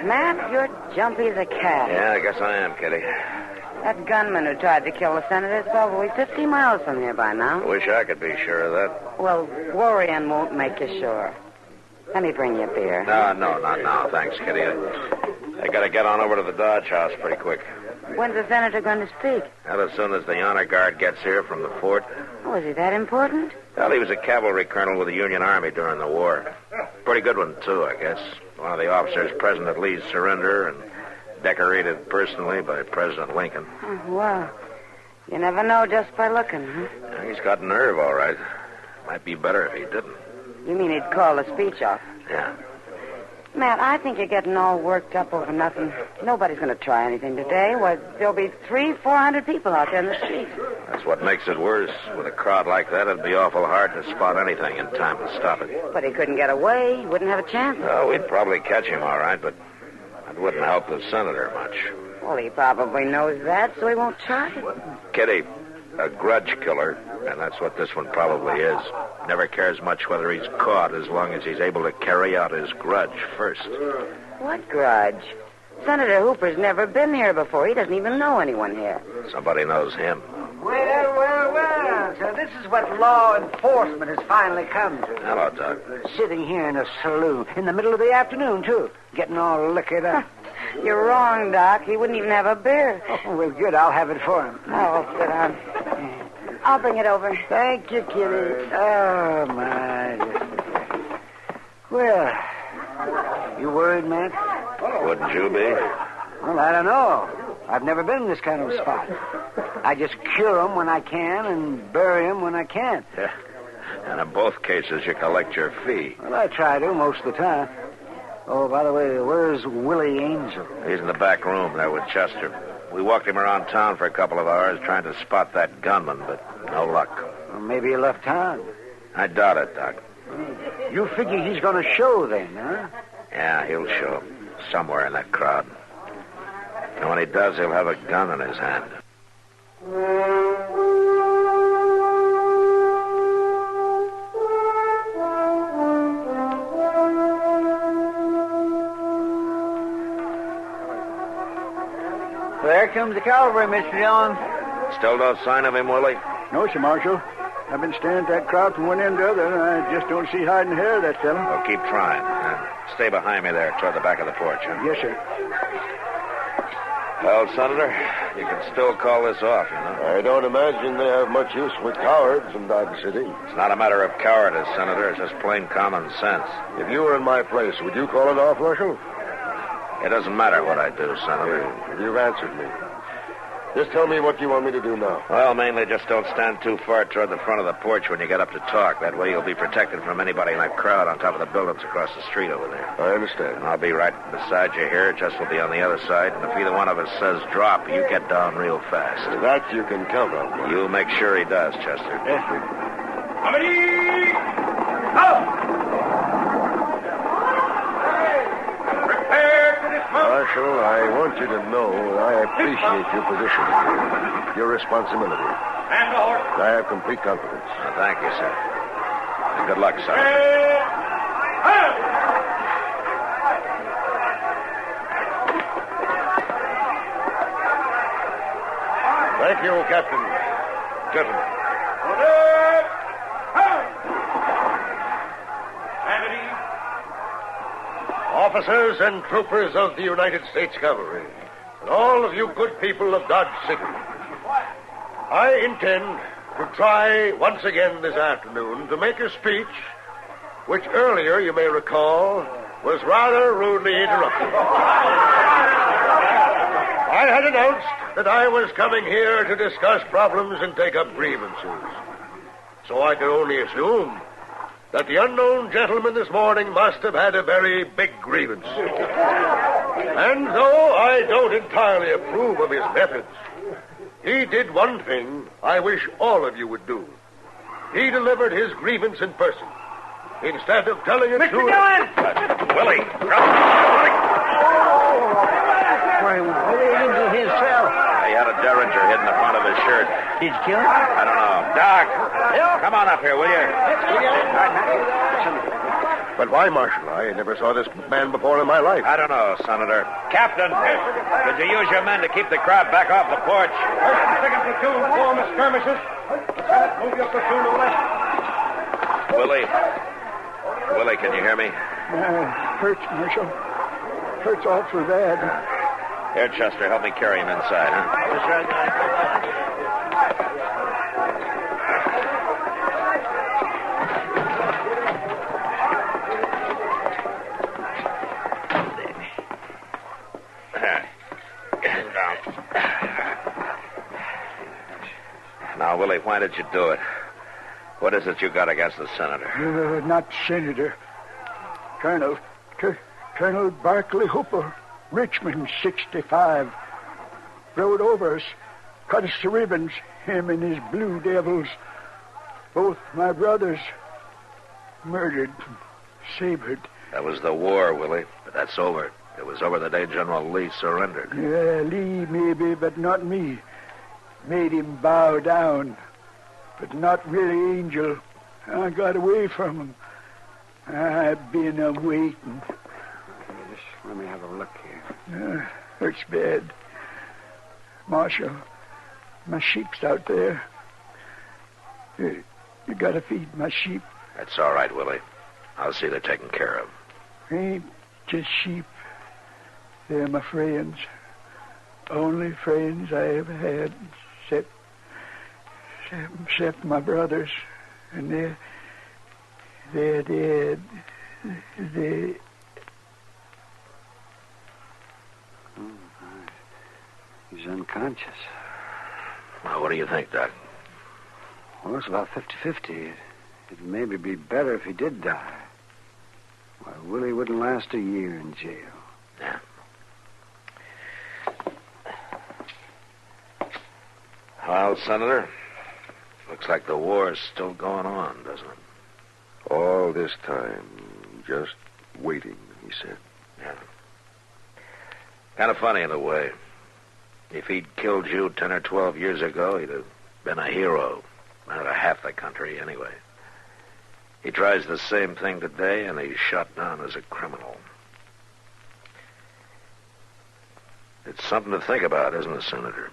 Matt, you're jumpy as a cat. Yeah, I guess I am, Kitty. That gunman who tried to kill the senator is probably 50 miles from here by now. Wish I could be sure of that. Well, worrying won't make you sure. Let me bring you a beer. No, not now. Thanks, Kitty. I got to get on over to the Dodge House pretty quick. When's the senator going to speak? Well, as soon as the honor guard gets here from the fort. Oh, is he that important? Well, he was a cavalry colonel with the Union Army during the war. Pretty good one, too, I guess. One of the officers present at Lee's surrender and decorated personally by President Lincoln. Oh, well, you never know just by looking, huh? Yeah, he's got nerve, all right. Might be better if he didn't. You mean he'd call the speech off? Yeah. Matt, I think you're getting all worked up over nothing. Nobody's going to try anything today. Well, there'll be 300-400 people out there in the street. That's what makes it worse. With a crowd like that, it'd be awful hard to spot anything in time to stop it. But he couldn't get away. He wouldn't have a chance. Oh, we'd probably catch him, all right, but it wouldn't help the senator much. Well, he probably knows that, so he won't try. Kitty, a grudge killer, and that's what this one probably is. Never cares much whether he's caught as long as he's able to carry out his grudge first. What grudge? Senator Hooper's never been here before. He doesn't even know anyone here. Somebody knows him. Well. So this is what law enforcement has finally come to. Hello, Doc. Sitting here in a saloon in the middle of the afternoon, too. Getting all liquored up. You're wrong, Doc. He wouldn't even have a beer. Oh, well, good. I'll have it for him. Oh, sit down. I'll bring it over. Thank you, Kitty. Oh, my. Well, you worried, Matt? Wouldn't you be? Well, I don't know. I've never been in this kind of a spot. I just cure them when I can and bury them when I can't. Yeah. And in both cases, you collect your fee. Well, I try to most of the time. Oh, by the way, where's Willie Angel? He's in the back room there with Chester. We walked him around town for a couple of hours trying to spot that gunman, but no luck. Well, maybe he left town. I doubt it, Doc. You figure he's going to show then, huh? Yeah, he'll show. Somewhere in that crowd. And when he does, he'll have a gun in his hand. There comes the cavalry, Mr. Dillon. Still no sign of him, Willie? No, sir, Marshal. I've been staring at that crowd from one end to the other, and I just don't see hide and hair of that fellow. Well, keep trying. Stay behind me there toward the back of the porch, huh? Yes, sir. Well, Senator, you can still call this off, you know. I don't imagine they have much use for cowards in Dodge City. It's not a matter of cowardice, Senator. It's just plain common sense. If you were in my place, would you call it off, Marshal? It doesn't matter what I do, Senator. You've answered me. Just tell me what you want me to do now. Well, mainly just don't stand too far toward the front of the porch when you get up to talk. That way you'll be protected from anybody in that crowd on top of the buildings across the street over there. I understand. And I'll be right beside you here. Jess will be on the other side. And if either one of us says drop, you get down real fast. That you can count on. Marshal. You'll make sure he does, Chester. Yes, sir. Marshal, I want you to know that I appreciate your position here, your responsibility. I have complete confidence. Well, thank you, sir. And good luck, sir. Thank you, Captain. Gentlemen. officers and troopers of the United States Cavalry, and all of you good people of Dodge City. I intend to try once again this afternoon to make a speech which earlier, you may recall, was rather rudely interrupted. I had announced that I was coming here to discuss problems and take up grievances. So I can only assume that the unknown gentleman this morning must have had a very big grievance. And though I don't entirely approve of his methods, he did one thing I wish all of you would do. He delivered his grievance in person, instead of telling it to... Willie! Why, Willie Angel himself. He had a derringer hidden in the front of his shirt. Did you kill him? I don't know. Doc, come on up here, will you? But why, Marshal? I never saw this man before in my life. I don't know, Senator. Captain, did you use your men to keep the crowd back off the porch? First and second platoon form the skirmishes. Lieutenant, move your platoon to the left. Willie, can you hear me? Hurts, Marshal. Hurts awful bad. Here, Chester, help me carry him inside, huh? Yes, sir. Now, Willie, why did you do it? What is it you got against the senator? Not senator. Colonel Barclay Hooper, Richmond, 65. Rode over us, cut us to ribbons, him and his Blue Devils. Both my brothers murdered, sabred. That was the war, Willie, but that's over. It was over the day General Lee surrendered. Yeah, Lee maybe, but not me. Made him bow down, but not really Angel. I got away from him. I've been waiting. Just let me have a look here. Hurts bad. Marshal, my sheep's out there. You gotta feed my sheep. That's all right, Willie. I'll see they're taken care of. Ain't just sheep. They're my friends. Only friends I ever had, except my brothers. And they're dead. He's unconscious. Well, what do you think, Doc? Well, it's about 50-50. It'd maybe be better if he did die. Why, Willie wouldn't last a year in jail. Yeah. Well, Senator, looks like the war's still going on, doesn't it? All this time, just waiting, he said. Yeah. Kind of funny in a way. If he'd killed you 10 or 12 years ago, he'd have been a hero. Out of half the country, anyway. He tries the same thing today, and he's shot down as a criminal. It's something to think about, isn't it, Senator?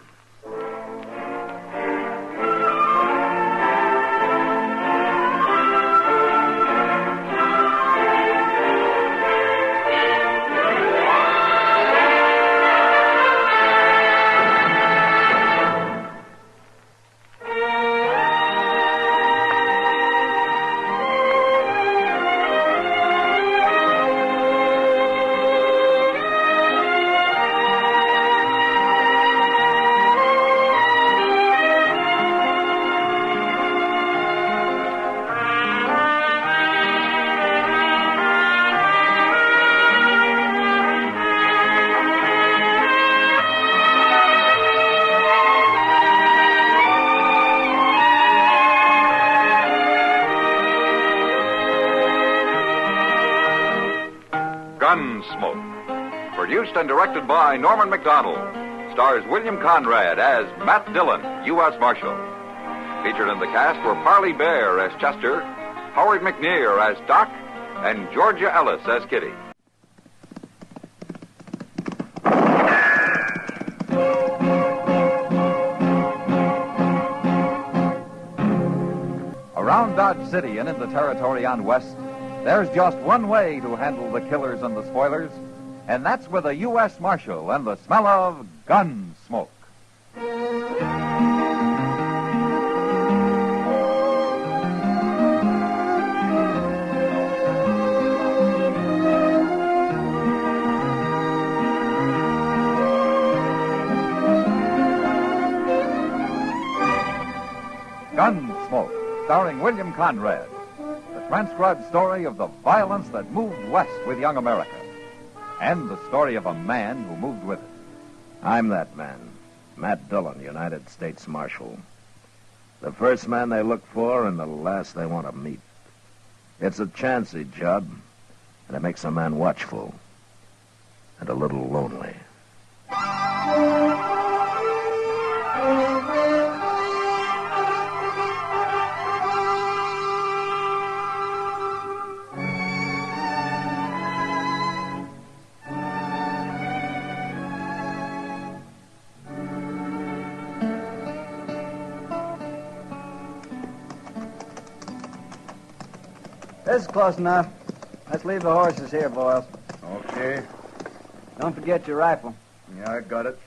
Gunsmoke. Produced and directed by Norman McDonald. Stars William Conrad as Matt Dillon, U.S. Marshal. Featured in the cast were Parley Bear as Chester, Howard McNear as Doc, and Georgia Ellis as Kitty. Around Dodge City and in the territory on West, There's just one way to handle the killers and the spoilers, and that's with a U.S. Marshal and the smell of Gunsmoke. Gunsmoke, starring William Conrad. The transcribed story of the violence that moved west with young America. And the story of a man who moved with it. I'm that man, Matt Dillon, United States Marshal. The first man they look for and the last they want to meet. It's a chancy job, and it makes a man watchful and a little lonely. This is close enough. Let's leave the horses here, Boyle. Okay. Don't forget your rifle. Yeah, I got it.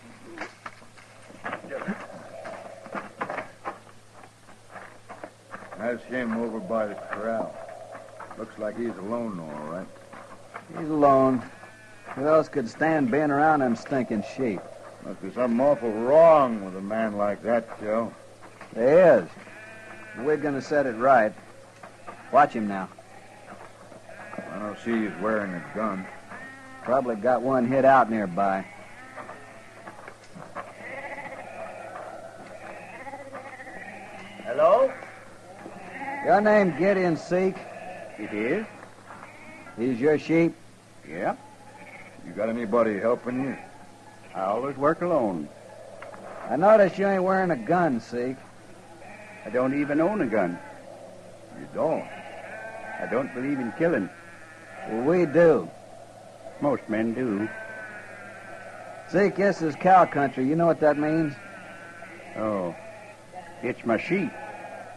That's him over by the corral. Looks like he's alone, all right. He's alone. Who else could stand being around them stinking sheep? Must be something awful wrong with a man like that, Joe. There is. We're going to set it right. Watch him now. I don't see he's wearing a gun. Probably got one hid out nearby. Hello? Your name Gideon Seek? It is? These your sheep? Yeah. You got anybody helping you? I always work alone. I notice you ain't wearing a gun, Seek. I don't even own a gun. You don't? I don't believe in killing. Well, we do. Most men do. Zeke, this is cow country. You know what that means? Oh, it's my sheep.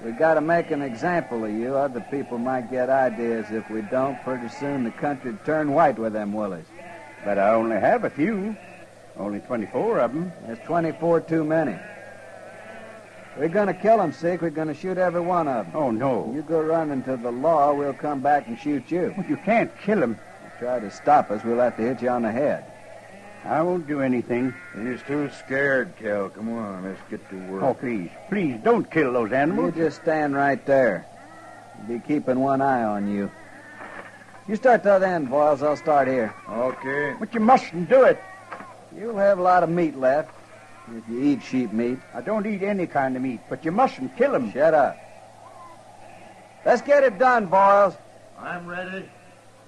We got to make an example of you. Other people might get ideas. If we don't, pretty soon the country'd turn white with them willies. But I only have a few. Only 24 of them. There's 24 too many. We're going to kill them, Zeke. We're going to shoot every one of them. Oh, no. You go running to the law, we'll come back and shoot you. Well, you can't kill them. You try to stop us, we'll have to hit you on the head. I won't do anything. He's too scared, Cal. Come on, let's get to work. Oh, please. Please, don't kill those animals. You just stand right there. We'll be keeping one eye on you. You start the other end, Boyles. I'll start here. Okay. But you mustn't do it. You'll have a lot of meat left if you eat sheep meat. I don't eat any kind of meat, but you mustn't kill them. Shut up. Let's get it done, Boyles. I'm ready.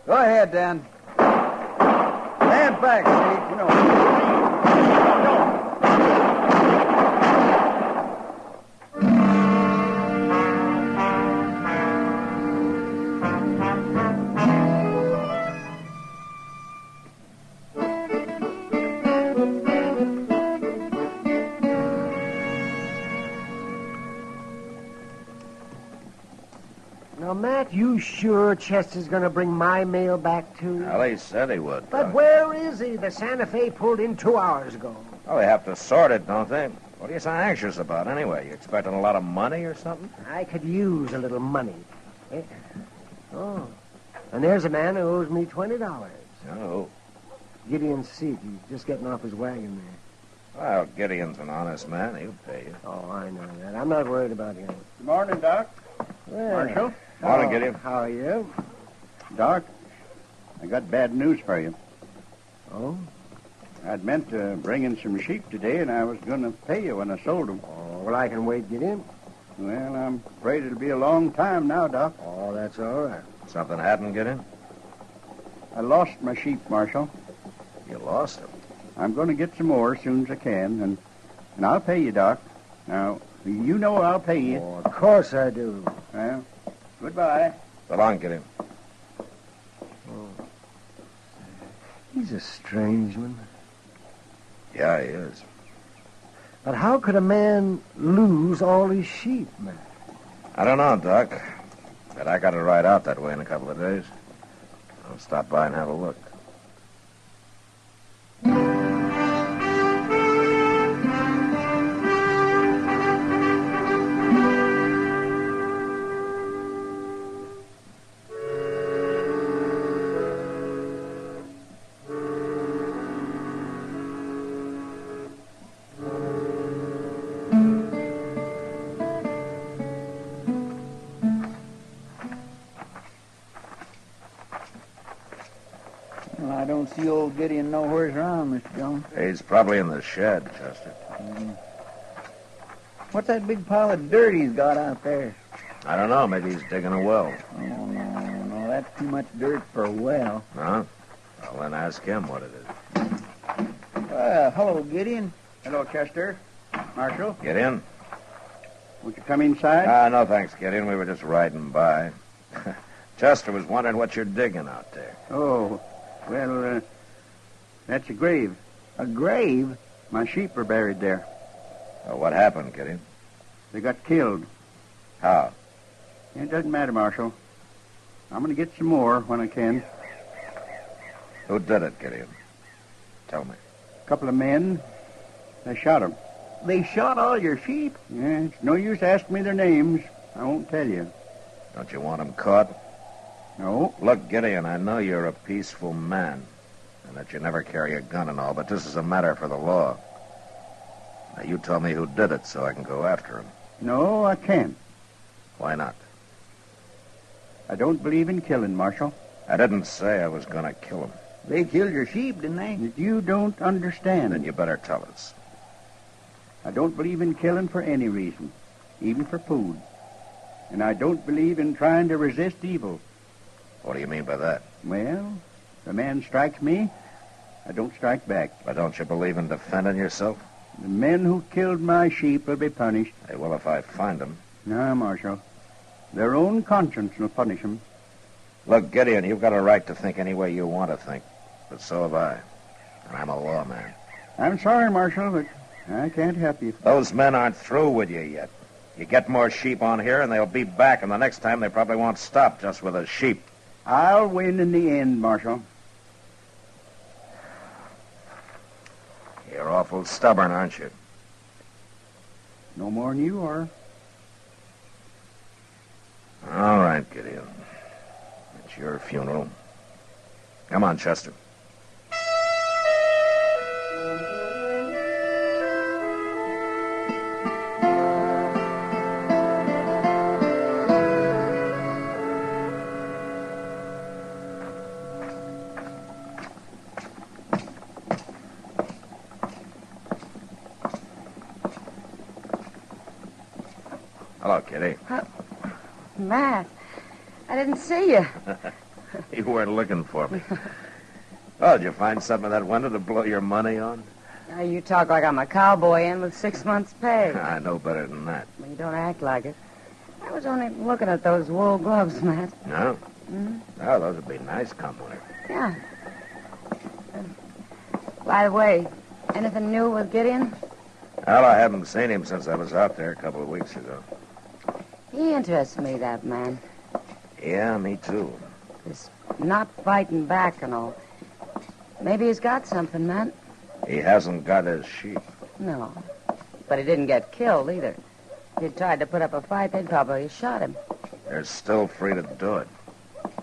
Go ahead, then. Stand back, Zeke. No. No. Now, Matt, you sure Chester's going to bring my mail back too? Well, he said he would. But where is he? The Santa Fe pulled in 2 hours ago. Oh, they have to sort it, don't they? What are you so anxious about, anyway? You expecting a lot of money or something? I could use a little money. Eh? Oh, and there's a man who owes me $20. Oh. Gideon Seek. He's just getting off his wagon there. Well, Gideon's an honest man. He'll pay you. Oh, I know that. I'm not worried about him. Good morning, Doc. Well, Marshal. Morning, Gideon. How are you? Doc, I got bad news for you. Oh? I'd meant to bring in some sheep today, and I was going to pay you when I sold them. Oh, well, I can wait, Gideon. Well, I'm afraid it'll be a long time now, Doc. Oh, that's all right. Something happened, Gideon? I lost my sheep, Marshal. You lost them? I'm going to get some more as soon as I can, and I'll pay you, Doc. Now, you know I'll pay you. Oh, of course I do. Well, goodbye. So long, Gideon. Oh. He's a strange one. Yeah, he is. But how could a man lose all his sheep, man? I don't know, Doc. But I got it right out that way in a couple of days. I'll stop by and have a look. Well, I don't see old Gideon nowhere's around, Mr. Jones. He's probably in the shed, Chester. What's that big pile of dirt he's got out there? I don't know. Maybe he's digging a well. Oh, no, that's too much dirt for a well. Huh? Well, then ask him what it is. Hello, Gideon. Hello, Chester. Marshal. Get in. Won't you come inside? No, thanks, Gideon. We were just riding by. Chester was wondering what you're digging out there. Oh, well, that's a grave. A grave? My sheep are buried there. Well, what happened, Gideon? They got killed. How? It doesn't matter, Marshal. I'm going to get some more when I can. Who did it, Gideon? Tell me. A couple of men. They shot them. They shot all your sheep? Yeah, it's no use asking me their names. I won't tell you. Don't you want them caught? No. Look, Gideon, I know you're a peaceful man and that you never carry a gun and all, but this is a matter for the law. Now, you tell me who did it so I can go after him. No, I can't. Why not? I don't believe in killing, Marshal. I didn't say I was going to kill him. They killed your sheep, didn't they? You don't understand. Then you better tell us. I don't believe in killing for any reason, even for food. And I don't believe in trying to resist evil. What do you mean by that? Well, if a man strikes me, I don't strike back. But don't you believe in defending yourself? The men who killed my sheep will be punished. Hey, well, if I find them. No, Marshal. Their own conscience will punish them. Look, Gideon, you've got a right to think any way you want to think. But so have I. And I'm a lawman. I'm sorry, Marshal, but I can't help you. Those men aren't through with you yet. You get more sheep on here, and they'll be back, and the next time they probably won't stop just with a sheep. I'll win in the end, Marshal. You're awful stubborn, aren't you? No more than you are. All right, Gideon. It's your funeral. Come on, Chester. Hello, Kitty. Matt, I didn't see you. You weren't looking for me. Oh, did you find something in that window to blow your money on? Now, you talk like I'm a cowboy in with 6 months' pay. I know better than that. Well, you don't act like it. I was only looking at those wool gloves, Matt. No? Hmm? Oh, those would be nice come winter. Yeah. By the way, anything new with Gideon? Well, I haven't seen him since I was out there a couple of weeks ago. He interests me, that man. Yeah, me too. This not fighting back and all. Maybe he's got something, Matt. He hasn't got his sheep. No. But he didn't get killed, either. If he'd tried to put up a fight, they'd probably have shot him. They're still free to do it,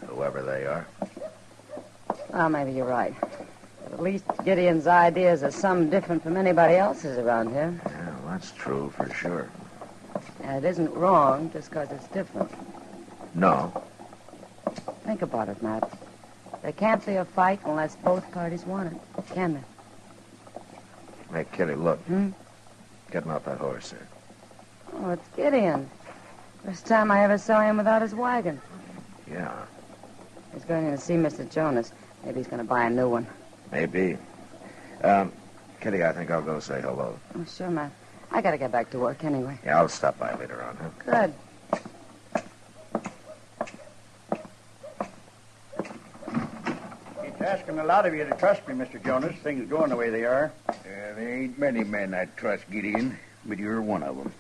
whoever they are. Well, maybe you're right. But at least Gideon's ideas are some different from anybody else's around here. Yeah, well, that's true for sure. And it isn't wrong just because it's different. No. Think about it, Matt. There can't be a fight unless both parties want it, can there? Hey, Kitty, look. Getting off that horse there. Oh, it's Gideon. First time I ever saw him without his wagon. Yeah, He's going in to see Mr. Jonas. Maybe he's going to buy a new one. maybe. Kitty, I think I'll go say hello. Oh, sure, Matt. I got to get back to work anyway. Yeah, I'll stop by later on, huh? Good. It's asking a lot of you to trust me, Mr. Jonas. Things going the way they are. There ain't many men I trust, Gideon, but you're one of them.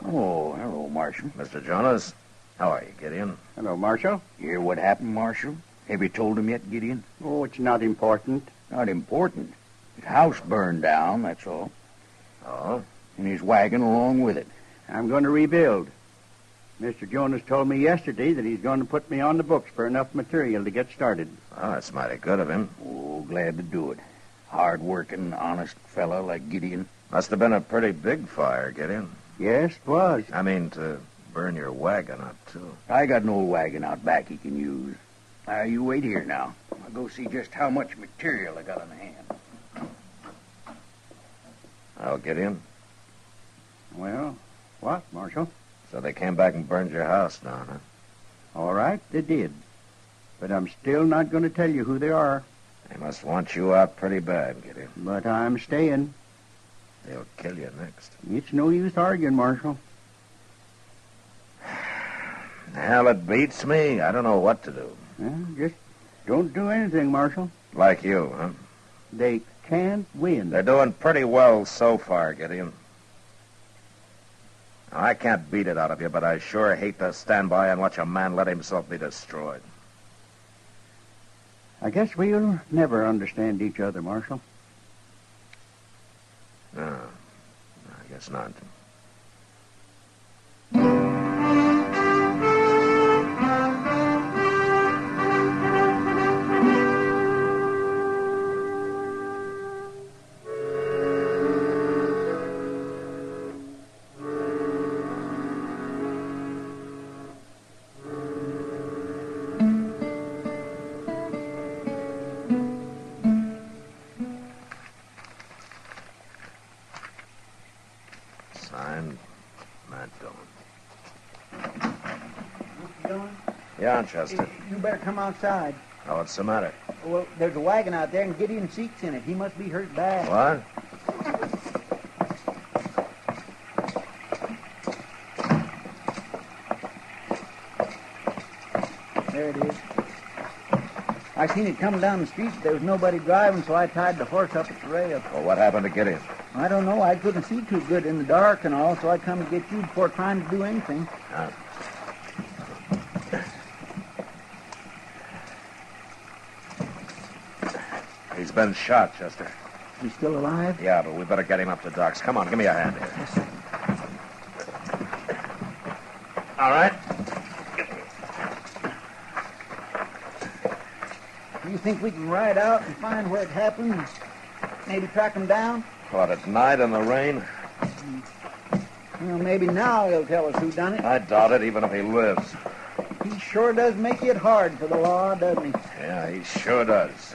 Oh, hello, Marshal. Mr. Jonas, how are you, Gideon? Hello, Marshal. Hear what happened, Marshal? Have you told him yet, Gideon? Oh, it's not important. Not important. His house burned down, that's all. Oh? And his wagon along with it. I'm going to rebuild. Mr. Jonas told me yesterday that he's going to put me on the books for enough material to get started. Oh, that's mighty good of him. Oh, glad to do it. Hard-working, honest fella like Gideon. Must have been a pretty big fire, Gideon. Yes, it was. I mean, to burn your wagon up, too. I got an old wagon out back he can use. You wait here now. I'll go see just how much material I got on hand. Oh, Gideon? Well, what, Marshal? So they came back and burned your house down, huh? All right, they did. But I'm still not going to tell you who they are. They must want you out pretty bad, Gideon. But I'm staying. They'll kill you next. It's no use arguing, Marshal. Hell, it beats me. I don't know what to do. Well, just don't do anything, Marshal. Like you, huh? They can't win. They're doing pretty well so far, Gideon. I can't beat it out of you, but I sure hate to stand by and watch a man let himself be destroyed. I guess we'll never understand each other, Marshal. No, I guess not. Signed, Matt Dillon. Yeah, Chester. You better come outside. Oh, what's the matter? Well, there's a wagon out there and Gideon Seek's in it. He must be hurt bad. What? There it is. I seen it coming down the street. There was nobody driving, so I tied the horse up at the rail. Well, what happened to Gideon? I don't know. I couldn't see too good in the dark and all, so I come to get you before trying to do anything. He's been shot, Chester. He's still alive? Yeah, but we better get him up to Doc's. Come on, give me a hand here. Yes, sir. All right. Do you think we can ride out and find where it happened and maybe track him down? What, at night in the rain? Well, maybe now he'll tell us who done it. I doubt it, even if he lives. He sure does make it hard for the law, doesn't he? Yeah, he sure does.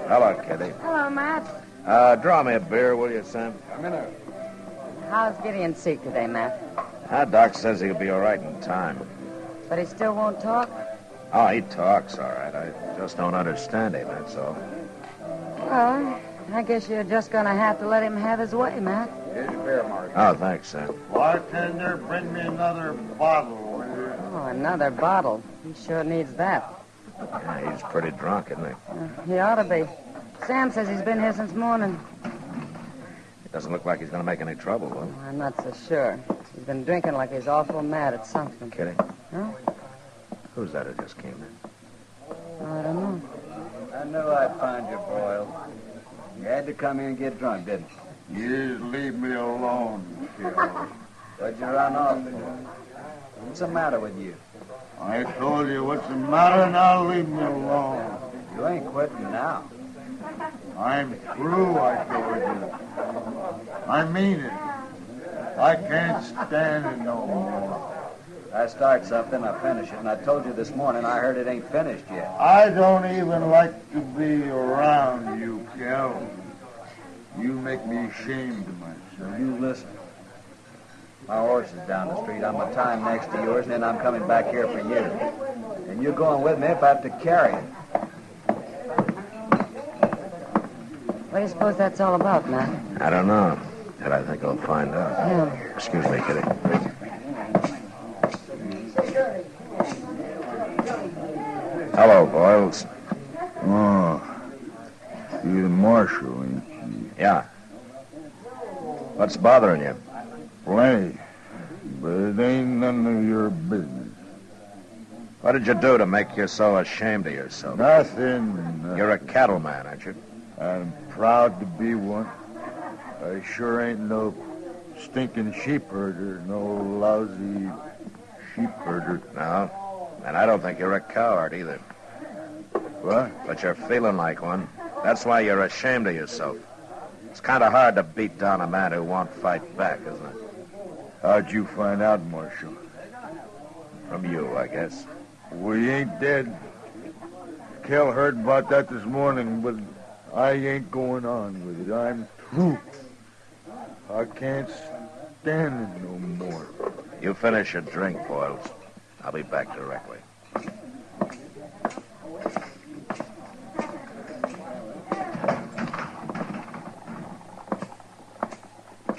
Hello, Kitty. Hello, Matt. Draw me a beer, will you, Sam? A minute. How's Gideon Seek today, Matt? Doc says he'll be all right in time. But he still won't talk? Oh, he talks all right. I just don't understand him, that's all. Well, I guess you're just going to have to let him have his way, Matt. Here's your beer, Mark. Oh, thanks, Sam. Bartender, bring me another bottle, will you? Oh, another bottle. He sure needs that. Yeah, he's pretty drunk, isn't he? He ought to be. Sam says he's been here since morning. It doesn't look like he's going to make any trouble, will he? I'm not so sure. He's been drinking like he's awful mad at something. Kitty? Huh? Who's that who just came in? I don't know. I knew I'd find you, Boyle. You had to come here and get drunk, didn't you? You just leave me alone, Phil. What'd you run off for? What's the matter with you? I told you what's the matter, now leave me alone. You ain't quitting now. I'm through, I told you. I mean it. I can't stand it no more. I start something, I finish it, and I told you this morning I heard it ain't finished yet. I don't even like to be around you, Kel. You make me ashamed of myself. You listen. My horse is down the street. I'm a time next to yours, and then I'm coming back here for you. And you're going with me if I have to carry it. What do you suppose that's all about, Matt? I don't know. But I think I'll find out. Yeah. Excuse me, Kitty. Hello, Boyles. Oh. You're the marshal, ain't you? Yeah. What's bothering you? Plenty. But it ain't none of your business. What did you do to make you so ashamed of yourself? Nothing. You're a cattleman, aren't you? I'm proud to be one. I sure ain't no stinking sheep herder, no lousy sheep herder. No, and I don't think you're a coward either. What? But you're feeling like one. That's why you're ashamed of yourself. It's kind of hard to beat down a man who won't fight back, isn't it? How'd you find out, Marshal? From you, I guess. We ain't dead. Kel heard about that this morning, but I ain't going on with it. I'm through. I can't stand it no more. You finish your drink, Boyles. I'll be back directly.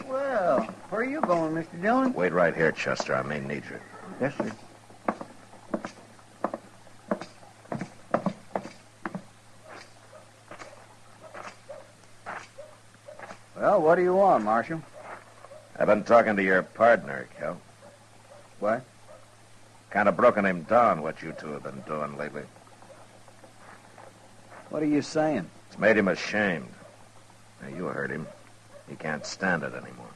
Well, where are you going, Mr. Dillon? Wait right here, Chester. I may need you. Yes, sir. Well, what do you want, Marshal? I've been talking to your partner, Kel. What? Kind of broken him down, what you two have been doing lately. What are you saying? It's made him ashamed. Now, you heard him. He can't stand it anymore.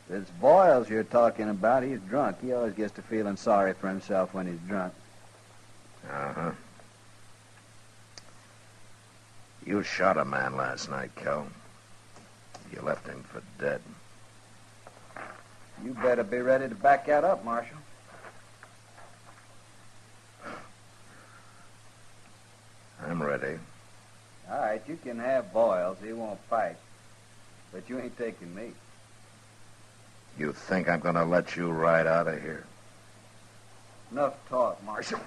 It's Boyles you're talking about. He's drunk. He always gets to feeling sorry for himself when he's drunk. Uh-huh. You shot a man last night, Kel. You left him for dead. You better be ready to back that up, Marshal. I'm ready. All right, you can have Boyles. He won't fight. But you ain't taking me. You think I'm going to let you ride out of here? Enough talk, Marshal.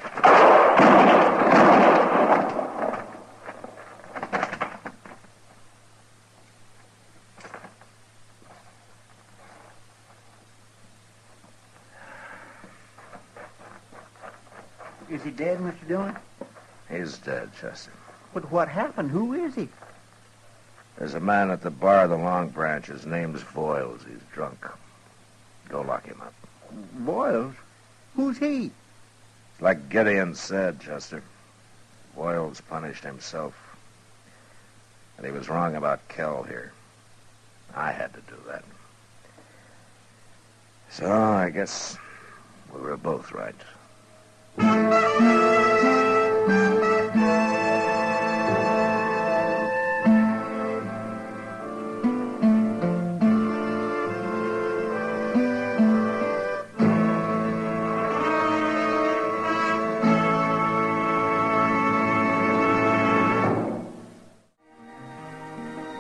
Is he dead, Mr. Dillon? He's dead, Chester. But what happened? Who is he? There's a man at the bar of the Long Branch. His name's Boyles. He's drunk. Go lock him up. Boyles? Who's he? Like Gideon said, Chester, Boyles punished himself. And he was wrong about Kel here. I had to do that. So I guess we were both right.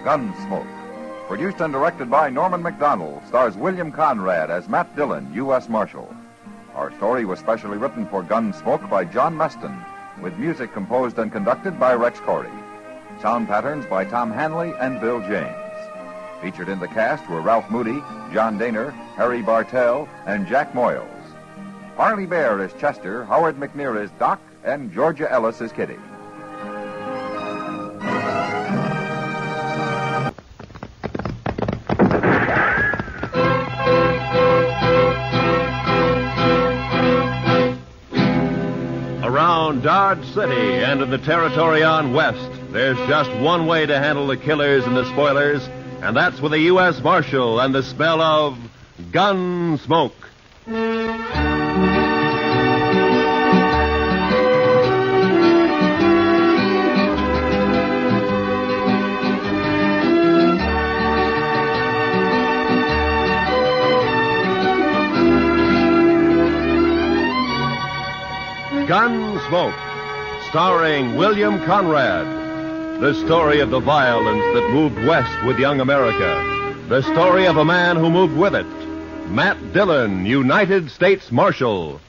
Gunsmoke. Produced and directed by Norman McDonald, stars William Conrad as Matt Dillon, U.S. Marshal. Our story was specially written for Gunsmoke by John Meston, with music composed and conducted by Rex Corey. Sound patterns by Tom Hanley and Bill James. Featured in the cast were Ralph Moody, John Daner, Harry Bartell, and Jack Moyles. Harley Bear is Chester, Howard McNear is Doc, and Georgia Ellis is Kitty. Around Dodge City and in the territory on West, there's just one way to handle the killers and the spoilers, and that's with a U.S. Marshal and the smell of Gunsmoke. Gunsmoke, starring William Conrad. The story of the violence that moved west with young America. The story of a man who moved with it. Matt Dillon, United States Marshal.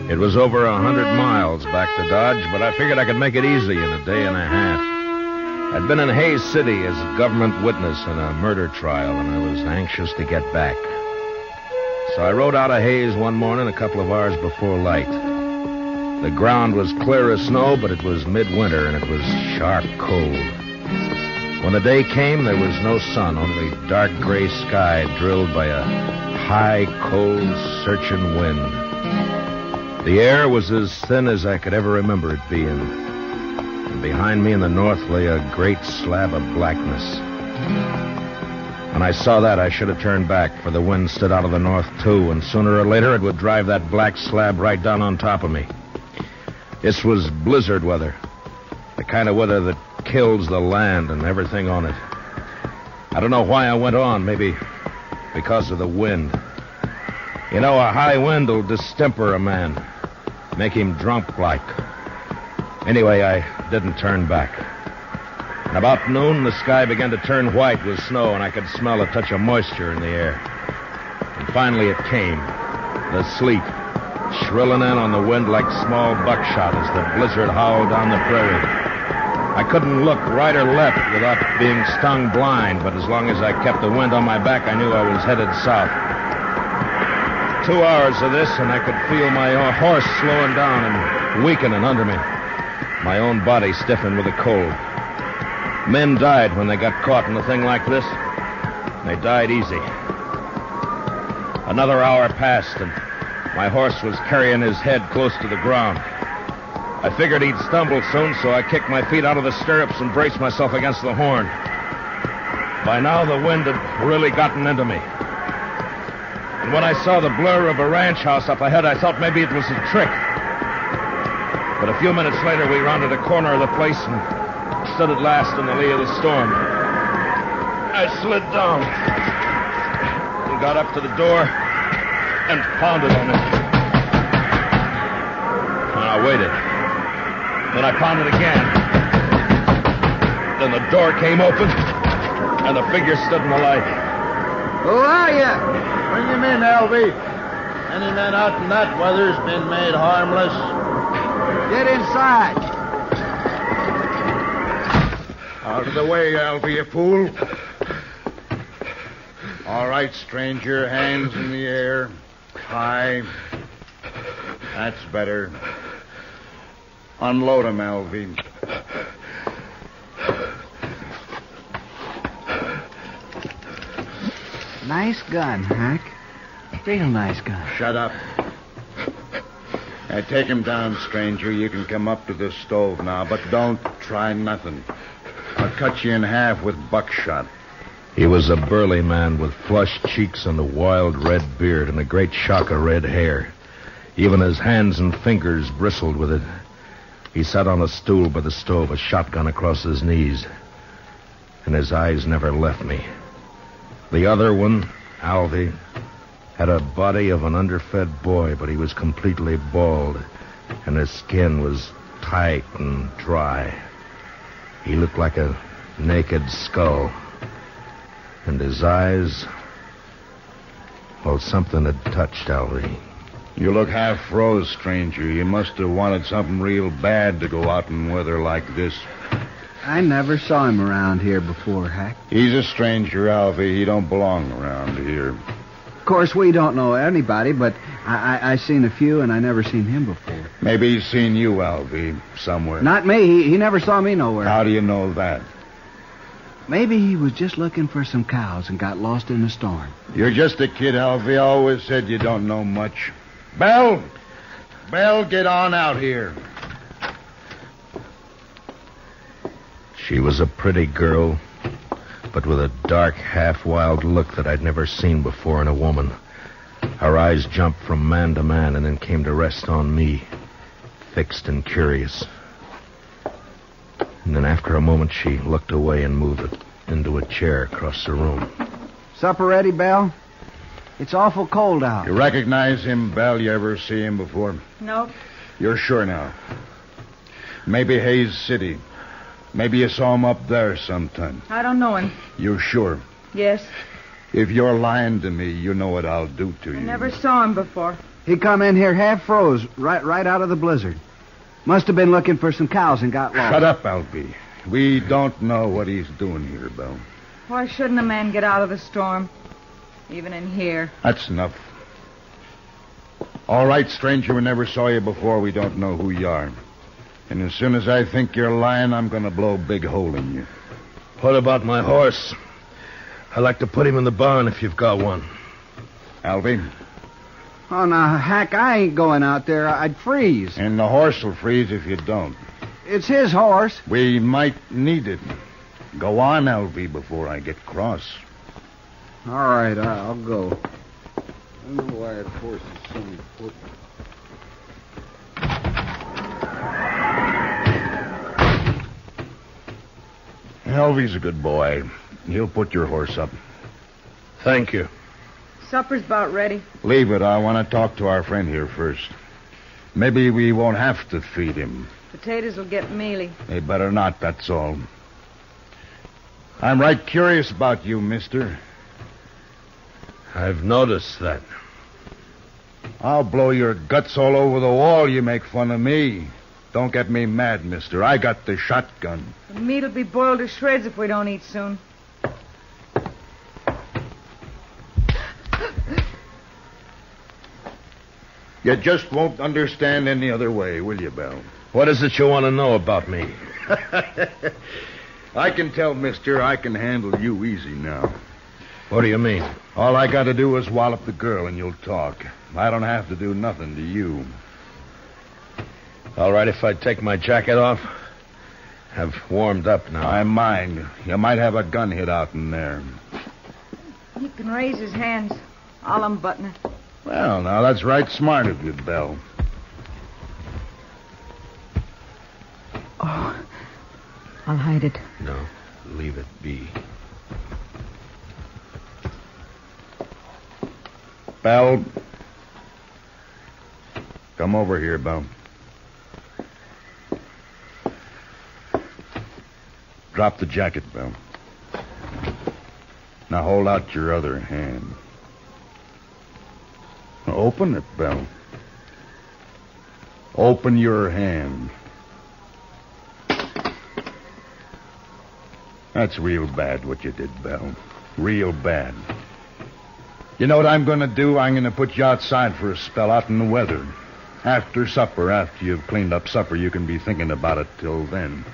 It was over 100 miles back to Dodge, but I figured I could make it easy in a day and a half. I'd been in Hays City as a government witness in a murder trial, and I was anxious to get back. So I rode out of Hays one morning a couple of hours before light. The ground was clear of snow, but it was midwinter, and it was sharp cold. When the day came, there was no sun, only dark gray sky drilled by a high, cold, searching wind. The air was as thin as I could ever remember it being. And behind me in the north lay a great slab of blackness. When I saw that, I should have turned back, for the wind stood out of the north, too, and sooner or later it would drive that black slab right down on top of me. This was blizzard weather, the kind of weather that kills the land and everything on it. I don't know why I went on, maybe because of the wind. You know, a high wind will distemper a man, make him drunk like. Anyway, I didn't turn back. And about noon, the sky began to turn white with snow, and I could smell a touch of moisture in the air. And finally it came, the sleet, shrilling in on the wind like small buckshot as the blizzard howled down the prairie. I couldn't look right or left without being stung blind, but as long as I kept the wind on my back, I knew I was headed south. 2 hours of this, and I could feel my horse slowing down and weakening under me. My own body stiffened with the cold. Men died when they got caught in a thing like this. They died easy. Another hour passed, and my horse was carrying his head close to the ground. I figured he'd stumble soon, so I kicked my feet out of the stirrups and braced myself against the horn. By now, the wind had really gotten into me. And when I saw the blur of a ranch house up ahead, I thought maybe it was a trick. But a few minutes later, we rounded a corner of the place and stood at last in the lee of the storm. I slid down and got up to the door and pounded on it. And I waited. Then I pounded again. Then the door came open, and the figure stood in the light. Who are you? Bring him in, Alvy. Any man out in that weather's been made harmless. Get inside. Out of the way, Alvy, you fool. All right, stranger, hands in the air. High. That's better. Unload him, Alvy. Nice gun, Hank. Real nice gun. Shut up. Now, take him down, stranger. You can come up to the stove now, but don't try nothing. I'll cut you in half with buckshot. He was a burly man with flushed cheeks and a wild red beard and a great shock of red hair. Even his hands and fingers bristled with it. He sat on a stool by the stove, a shotgun across his knees. And his eyes never left me. The other one, Alvy, had a body of an underfed boy, but he was completely bald, and his skin was tight and dry. He looked like a naked skull. And his eyes... well, something had touched Alvy. You look half froze, stranger. You must have wanted something real bad to go out in weather like this. I never saw him around here before, Hack. He's a stranger, Alvy. He don't belong around here. Of course, we don't know anybody, but I seen a few, and I never seen him before. Maybe he's seen you, Alvy, somewhere. Not me. He never saw me nowhere. How do you know that? Maybe he was just looking for some cows and got lost in the storm. You're just a kid, Alvy. I always said you don't know much. Belle! Belle, get on out here. She was a pretty girl, but with a dark, half-wild look that I'd never seen before in a woman. Her eyes jumped from man to man and then came to rest on me, fixed and curious. And then after a moment, she looked away and moved into a chair across the room. Supper ready, Belle? It's awful cold out. You recognize him, Belle? You ever see him before? Nope. You're sure now? Maybe Hays City. Maybe you saw him up there sometime. I don't know him. You're sure? Yes. If you're lying to me, you know what I'll do to you. I never saw him before. He come in here half froze, right out of the blizzard. Must have been looking for some cows and got lost. Shut up, Alfie. We don't know what he's doing here, Belle. Why shouldn't a man get out of the storm? Even in here. That's enough. All right, stranger, we never saw you before. We don't know who you are. And as soon as I think you're lying, I'm going to blow a big hole in you. What about my horse? I'd like to put him in the barn if you've got one. Alfie? Oh, now, Hack, I ain't going out there. I'd freeze. And the horse will freeze if you don't. It's his horse. We might need it. Go on, Alfie, before I get cross. All right, I'll go. I don't know why that horse is so important. Alfie's a good boy. He'll put your horse up. Thank you. Supper's about ready. Leave it. I want to talk to our friend here first. Maybe we won't have to feed him. Potatoes will get mealy. They better not, that's all. I'm right curious about you, mister. I've noticed that. I'll blow your guts all over the wall. You make fun of me. Don't get me mad, mister. I got the shotgun. The meat'll be boiled to shreds if we don't eat soon. You just won't understand any other way, will you, Belle? What is it you want to know about me? I can tell, mister, I can handle you easy now. What do you mean? All I got to do is wallop the girl and you'll talk. I don't have to do nothing to you. All right, if I take my jacket off? I've warmed up now. I mind. You might have a gun hid out in there. He can raise his hands. I'll unbutton it. Well, now, that's right smart of you, Belle. Oh, I'll hide it. No, leave it be. Belle. Come over here, Belle. Drop the jacket, Belle. Now hold out your other hand. Now open it, Belle. Open your hand. That's real bad what you did, Belle. Real bad. You know what I'm going to do? I'm going to put you outside for a spell out in the weather. After supper, after you've cleaned up supper, you can be thinking about it till then.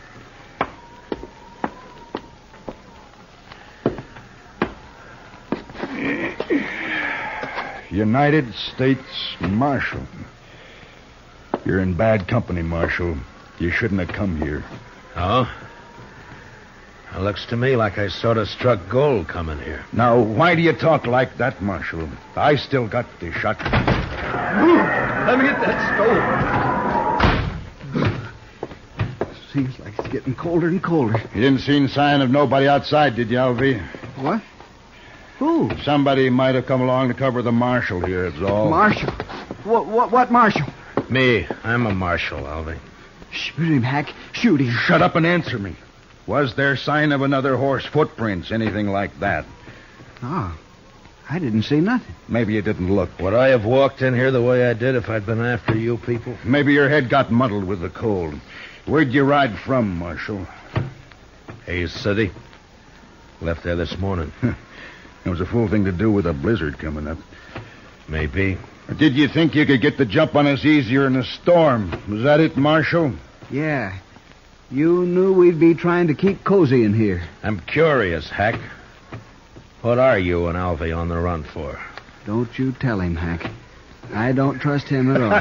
United States Marshal. You're in bad company, Marshal. You shouldn't have come here. Oh? It looks to me like I sort of struck gold coming here. Now, why do you talk like that, Marshal? I still got the shotgun. Let me get that stove. Seems like it's getting colder and colder. You didn't see any sign of nobody outside, did you, Alvy? What? Who? Somebody might have come along to cover the marshal here, it's all. Marshal? What marshal? Me. I'm a marshal, Alvy. Shoot him, Hack. Shoot him. Shut up and answer me. Was there sign of another horse, footprints, anything like that? Oh, I didn't see nothing. Maybe you didn't look. Would I have walked in here the way I did if I'd been after you people? Maybe your head got muddled with the cold. Where'd you ride from, Marshal? Hayes City. Left there this morning. It was a fool thing to do with a blizzard coming up. Maybe. Did you think you could get the jump on us easier in a storm? Was that it, Marshal? Yeah. You knew we'd be trying to keep cozy in here. I'm curious, Hack. What are you and Alvy on the run for? Don't you tell him, Hack. I don't trust him at all.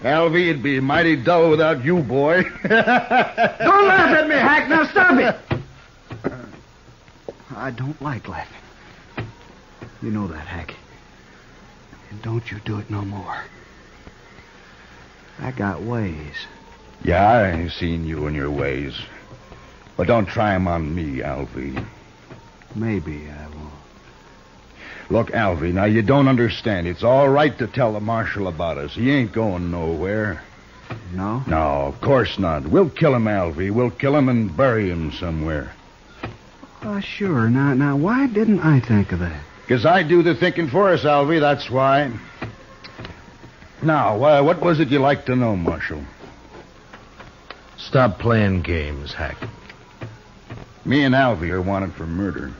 Alvy, it'd be mighty dull without you, boy. Don't laugh at me, Hack. Now stop it. I don't like laughing. You know that, Hack. And don't you do it no more. I got ways. Yeah, I seen you and your ways. But don't try 'em on me, Alvy. Maybe I won't. Look, Alvy, now you don't understand. It's all right to tell the marshal about us. He ain't going nowhere. No? No, of course not. We'll kill him, Alvy. We'll kill him and bury him somewhere. Oh, sure. Now, why didn't I think of that? Because I do the thinking for us, Alvy, that's why. Now, what was it you like to know, Marshal? Stop playing games, Hack. Me and Alvy are wanted for murder.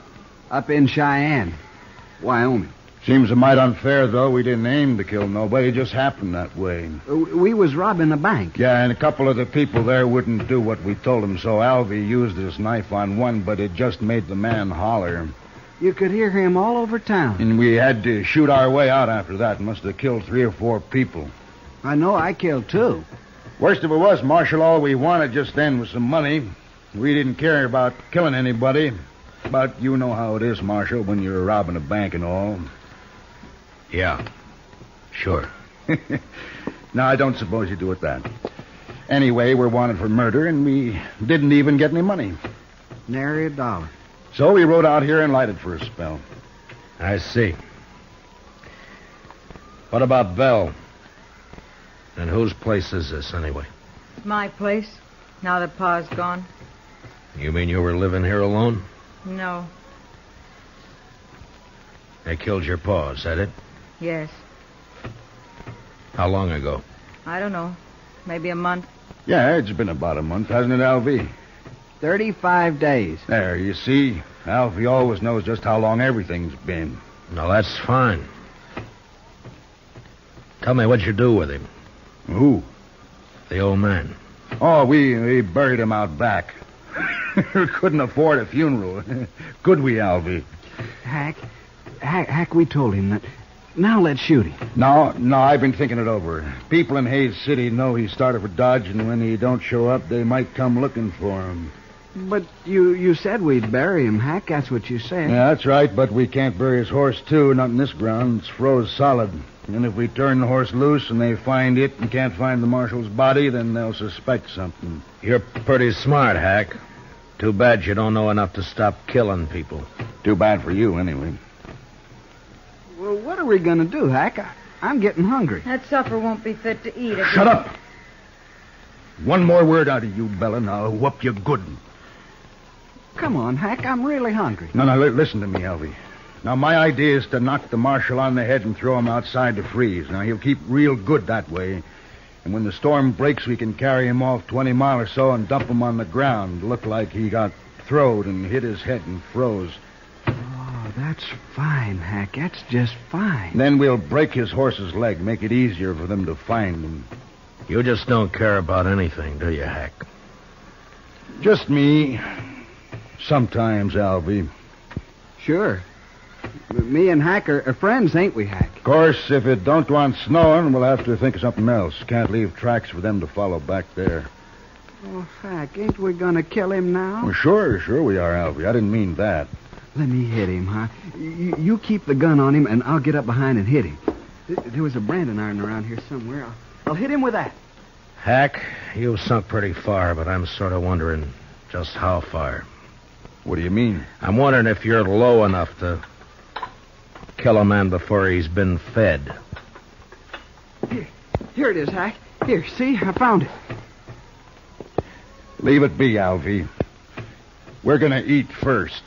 Up in Cheyenne, Wyoming. Seems a mite unfair, though. We didn't aim to kill nobody. It just happened that way. We was robbing a bank. Yeah, and a couple of the people there wouldn't do what we told them, so Alvy used his knife on one, but it just made the man holler. You could hear him all over town. And we had to shoot our way out after that. Must have killed 3 or 4 people. I know I killed 2. Worst of it was, Marshal, all we wanted just then was some money. We didn't care about killing anybody. But you know how it is, Marshal, when you're robbing a bank and all. Yeah, sure. No, I don't suppose you do it that. Anyway, we're wanted for murder, and we didn't even get any money. Nary a dollar. So we rode out here and lighted for a spell. I see. What about Belle? And whose place is this, anyway? My place, now that Pa's gone. You mean you were living here alone? No. They killed your pa, is that it? Yes. How long ago? I don't know. Maybe a month. Yeah, it's been about a month, hasn't it, Alvy? 35 days. There, you see? Alfie always knows just how long everything's been. No, that's fine. Tell me what you do with him. Who? The old man. Oh, we buried him out back. Couldn't afford a funeral. Could we, Alvy? Hack, we told him that. Now let's shoot him. No, I've been thinking it over. People in Hayes City know he started for Dodge, and when he don't show up, they might come looking for him. But you said we'd bury him, Hack. That's what you said. Yeah, that's right, but we can't bury his horse, too. Not in this ground. It's froze solid. And if we turn the horse loose and they find it and can't find the marshal's body, then they'll suspect something. You're pretty smart, Hack. Too bad you don't know enough to stop killing people. Too bad for you, anyway. Well, what are we going to do, Hack? I'm getting hungry. That supper won't be fit to eat. Shut up! One more word out of you, Bella, and I'll whoop you good. Come on, Hack. I'm really hungry. No, listen to me, Alvy. Now, my idea is to knock the marshal on the head and throw him outside to freeze. Now, he'll keep real good that way. And when the storm breaks, we can carry him off 20 miles or so and dump him on the ground. Look like he got throwed and hit his head and froze. Oh, that's fine, Hack. That's just fine. Then we'll break his horse's leg, make it easier for them to find him. You just don't care about anything, do you, Hack? Just me. Sometimes, Alvy. Sure. Me and Hack are friends, ain't we, Hack? Of course, if it don't go on snowing, we'll have to think of something else. Can't leave tracks for them to follow back there. Oh, Hack, ain't we going to kill him now? Well, sure we are, Alvy. I didn't mean that. Let me hit him, huh? You keep the gun on him, and I'll get up behind and hit him. There was a branding iron around here somewhere. I'll hit him with that. Hack, you've sunk pretty far, but I'm sort of wondering just how far. What do you mean? I'm wondering if you're low enough to kill a man before he's been fed. Here it is, Hack. Here, see? I found it. Leave it be, Alvy. We're going to eat first.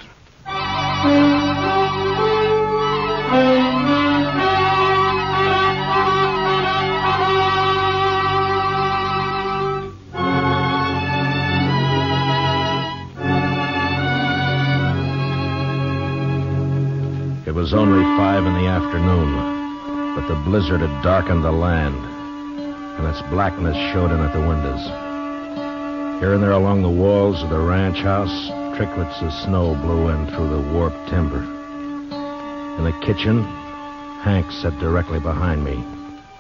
It was only 5 in the afternoon, but the blizzard had darkened the land, and its blackness showed in at the windows. Here and there along the walls of the ranch house, tricklets of snow blew in through the warped timber. In the kitchen, Hank sat directly behind me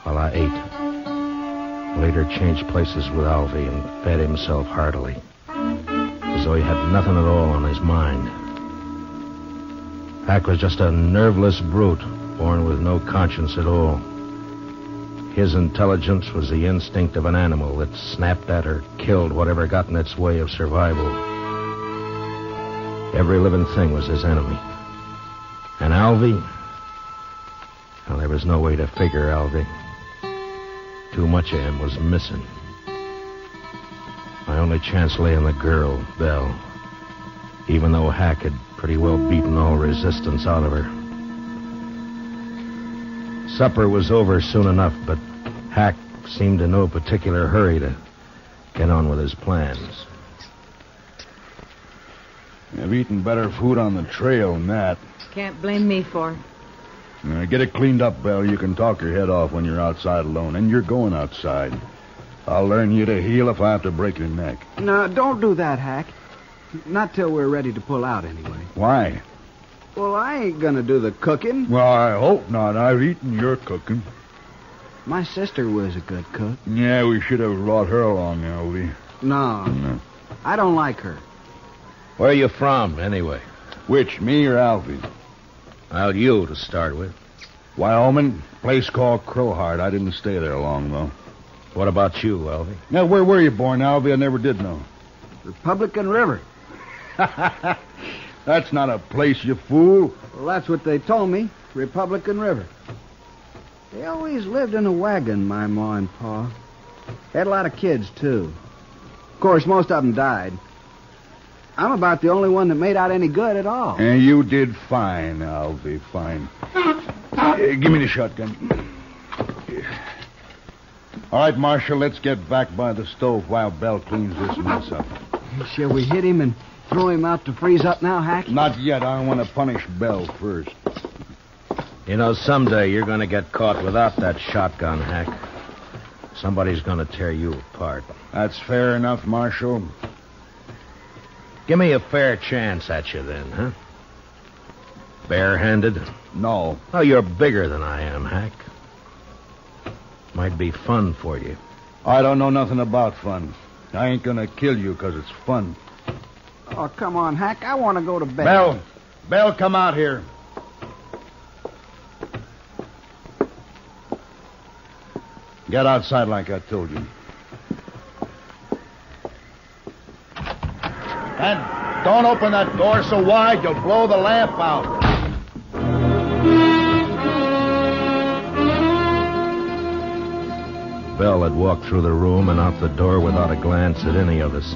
while I ate. Later changed places with Alvy and fed himself heartily, as though he had nothing at all on his mind. Hack was just a nerveless brute, born with no conscience at all. His intelligence was the instinct of an animal that snapped at or killed whatever got in its way of survival. Every living thing was his enemy. And Alvy? Well, there was no way to figure Alvy. Too much of him was missing. My only chance lay in the girl, Belle. Even though Hack had pretty well beaten all resistance out of her. Supper was over soon enough, but Hack seemed in no particular hurry to get on with his plans. I've eaten better food on the trail than that. Can't blame me for it. Get it cleaned up, Belle. You can talk your head off when you're outside alone, and you're going outside. I'll learn you to heal if I have to break your neck. No, don't do that, Hack. Not till we're ready to pull out, anyway. Why? Well, I ain't gonna do the cooking. Well, I hope not. I've eaten your cooking. My sister was a good cook. Yeah, we should have brought her along, Alvy. No. I don't like her. Where are you from, anyway? Which, me or Alvy? Well, you to start with. Wyoming, place called Crowheart. I didn't stay there long, though. What about you, Alvy? Now, where were you born, Alvy? I never did know. Republican River. That's not a place, you fool. Well, that's what they told me. Republican River. They always lived in a wagon, my ma and pa. Had a lot of kids, too. Of course, most of them died. I'm about the only one that made out any good at all. And you did fine, Alvy, fine. Give me the shotgun. All right, Marshal, let's get back by the stove while Belle cleans this mess up. Shall we hit him and throw him out to freeze up now, Hack? Not yet. I want to punish Belle first. You know, someday you're going to get caught without that shotgun, Hack. Somebody's going to tear you apart. That's fair enough, Marshal. Give me a fair chance at you then, huh? Barehanded? No. Oh, you're bigger than I am, Hack. Might be fun for you. I don't know nothing about fun. I ain't gonna kill you because it's fun. Oh, come on, Hack. I want to go to bed. Belle, come out here. Get outside like I told you. And don't open that door so wide you'll blow the lamp out. Belle had walked through the room and out the door without a glance at any of us.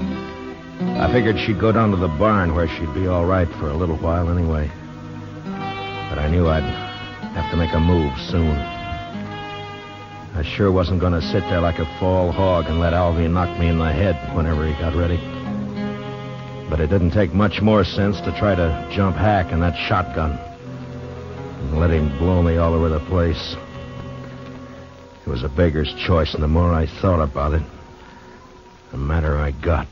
I figured she'd go down to the barn where she'd be all right for a little while anyway. But I knew I'd have to make a move soon. I sure wasn't going to sit there like a fall hog and let Alvy knock me in the head whenever he got ready. But it didn't take much more sense to try to jump Hack in that shotgun and let him blow me all over the place. It was a beggar's choice, and the more I thought about it, the madder I got.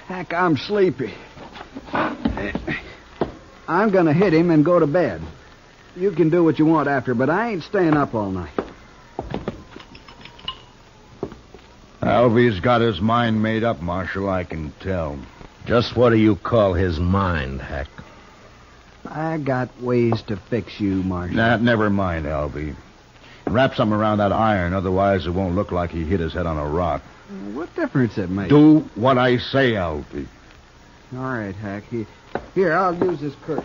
Hack, I'm sleepy. I'm going to hit him and go to bed. You can do what you want after, but I ain't staying up all night. Alvy's got his mind made up, Marshal, I can tell. Just what do you call his mind, Hack? I got ways to fix you, Marshal. Nah, never mind, Alvy. Wrap something around that iron, otherwise it won't look like he hit his head on a rock. What difference it makes? Do what I say, Alvy. All right, Hack. Here, I'll use this curtain.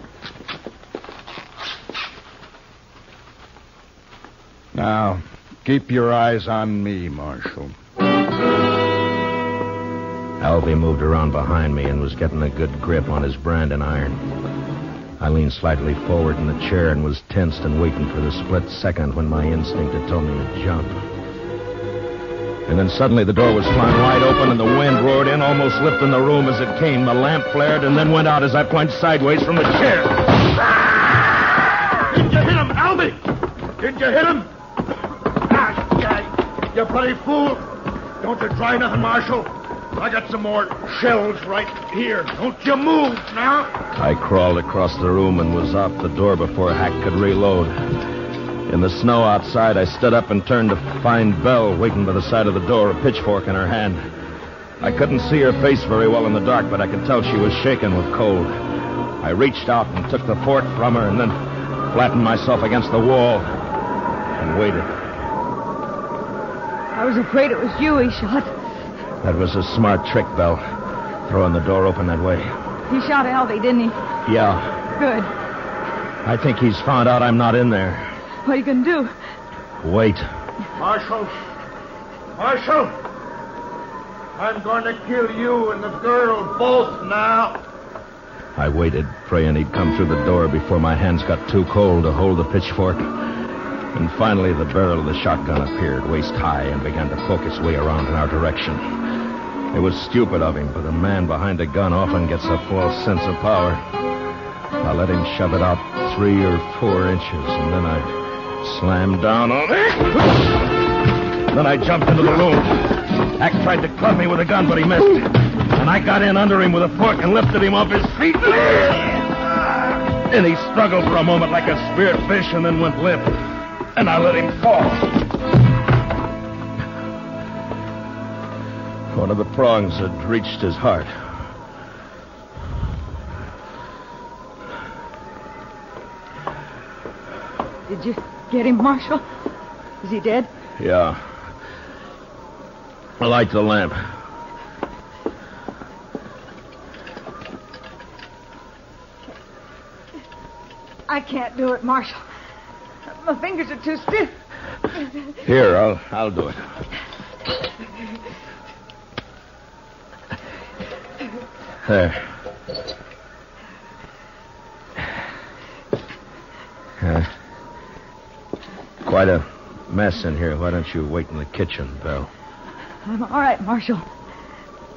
Now, keep your eyes on me, Marshal. Alvy moved around behind me and was getting a good grip on his branding iron. I leaned slightly forward in the chair and was tensed and waiting for the split second when my instinct had told me to jump. And then suddenly the door was flung wide open and the wind roared in, almost lifting the room as it came. The lamp flared and then went out as I plunged sideways from the chair. Did you hit him, Alvy? Did you hit him? You bloody fool. Don't you try nothing, Marshal. I got some more shells right here. Don't you move now. I crawled across the room and was out the door before Hack could reload. In the snow outside, I stood up and turned to find Belle waiting by the side of the door, a pitchfork in her hand. I couldn't see her face very well in the dark, but I could tell she was shaking with cold. I reached out and took the fork from her and then flattened myself against the wall and waited. I was afraid it was you he shot. That was a smart trick, Belle, throwing the door open that way. He shot Alvy, didn't he? Yeah. Good. I think he's found out I'm not in there. What are you going to do? Wait. Marshal! I'm going to kill you and the girl both now. I waited, praying he'd come through the door before my hands got too cold to hold the pitchfork. And finally, the barrel of the shotgun appeared, waist high, and began to poke its way around in our direction. It was stupid of him, but a man behind a gun often gets a false sense of power. I let him shove it out 3 or 4 inches, and then I slammed down on it. Then I jumped into the room. Hack tried to club me with a gun, but he missed. And I got in under him with a fork and lifted him off his feet. And he struggled for a moment like a speared fish and then went limp. And I let him fall. One of the prongs had reached his heart. Did you get him, Marshal? Is he dead? Yeah. Light the lamp. I can't do it, Marshal. My fingers are too stiff. Here, I'll do it. There. Quite a mess in here. Why don't you wait in the kitchen, Belle? I'm all right, Marshal.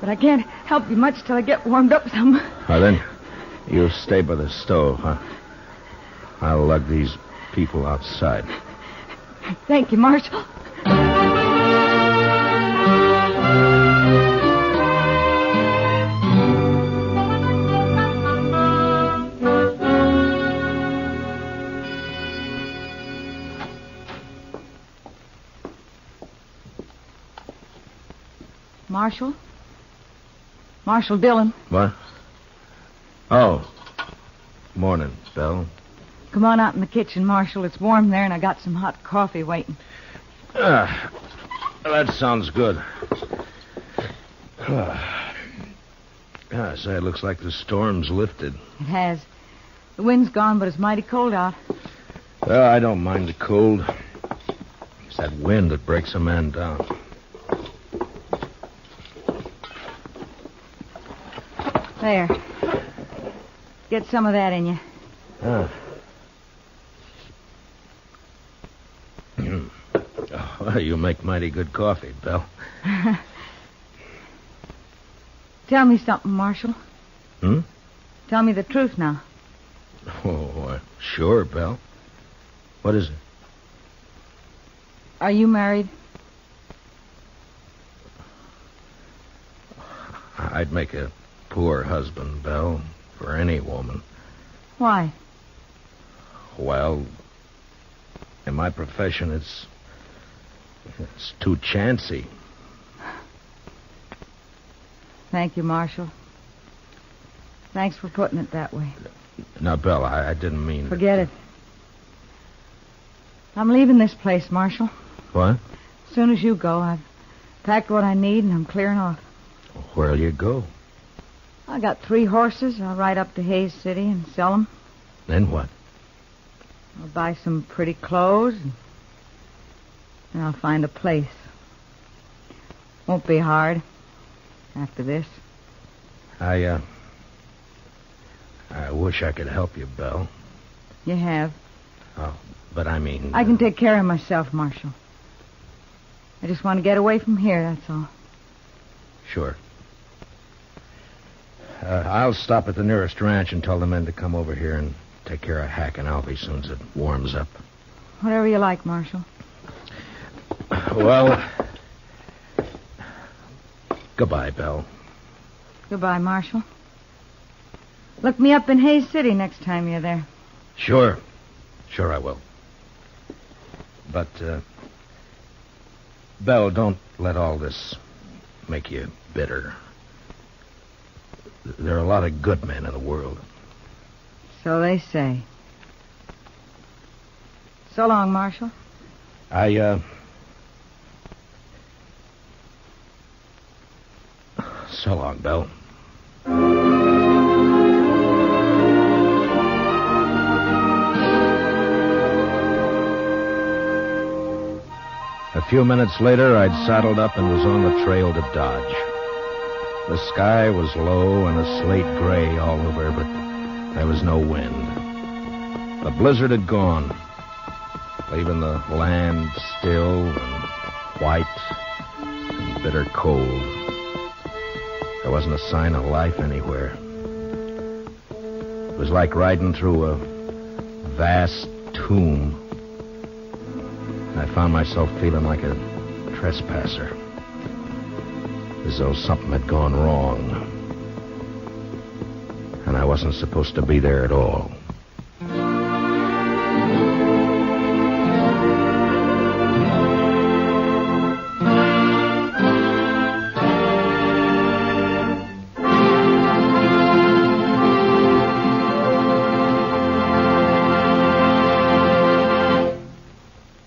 But I can't help you much till I get warmed up some. Well, then, you stay by the stove, huh? I'll lug these people outside. Thank you, Marshal. Marshal? Marshal Dillon. What? Oh. Morning, Belle. Come on out in the kitchen, Marshal. It's warm there, and I got some hot coffee waiting. That sounds good. Say, it looks like the storm's lifted. It has. The wind's gone, but it's mighty cold out. Well, I don't mind the cold. It's that wind that breaks a man down. There. Get some of that in you. Oh, you make mighty good coffee, Belle. Tell me something, Marshal. Hmm? Tell me the truth now. Oh, sure, Belle. What is it? Are you married? I'd make a poor husband, Belle, for any woman. Why? Well, in my profession, it's too chancy. Thank you, Marshal. Thanks for putting it that way. Now, Belle, I didn't mean... Forget it. I'm leaving this place, Marshal. What? As soon as you go, I've packed what I need and I'm clearing off. Where'll you go? I got 3 horses. I'll ride up to Hayes City and sell them. Then what? I'll buy some pretty clothes and I'll find a place. Won't be hard after this. I wish I could help you, Belle. You have. Oh, but I mean... I can take care of myself, Marshal. I just want to get away from here, that's all. Sure. I'll stop at the nearest ranch and tell the men to come over here and take care of Hack and Alvy as soon as it warms up. Whatever you like, Marshal. Well, goodbye, Belle. Goodbye, Marshal. Look me up in Hayes City next time you're there. Sure. Sure I will. But, Belle, don't let all this make you bitter. There are a lot of good men in the world. So they say. So long, Marshal. So long, Belle. A few minutes later, I'd saddled up and was on the trail to Dodge. The sky was low and a slate gray all over, but was no wind. The blizzard had gone, leaving the land still and white and bitter cold. There wasn't a sign of life anywhere. It was like riding through a vast tomb. I found myself feeling like a trespasser, as though something had gone wrong. And I wasn't supposed to be there at all.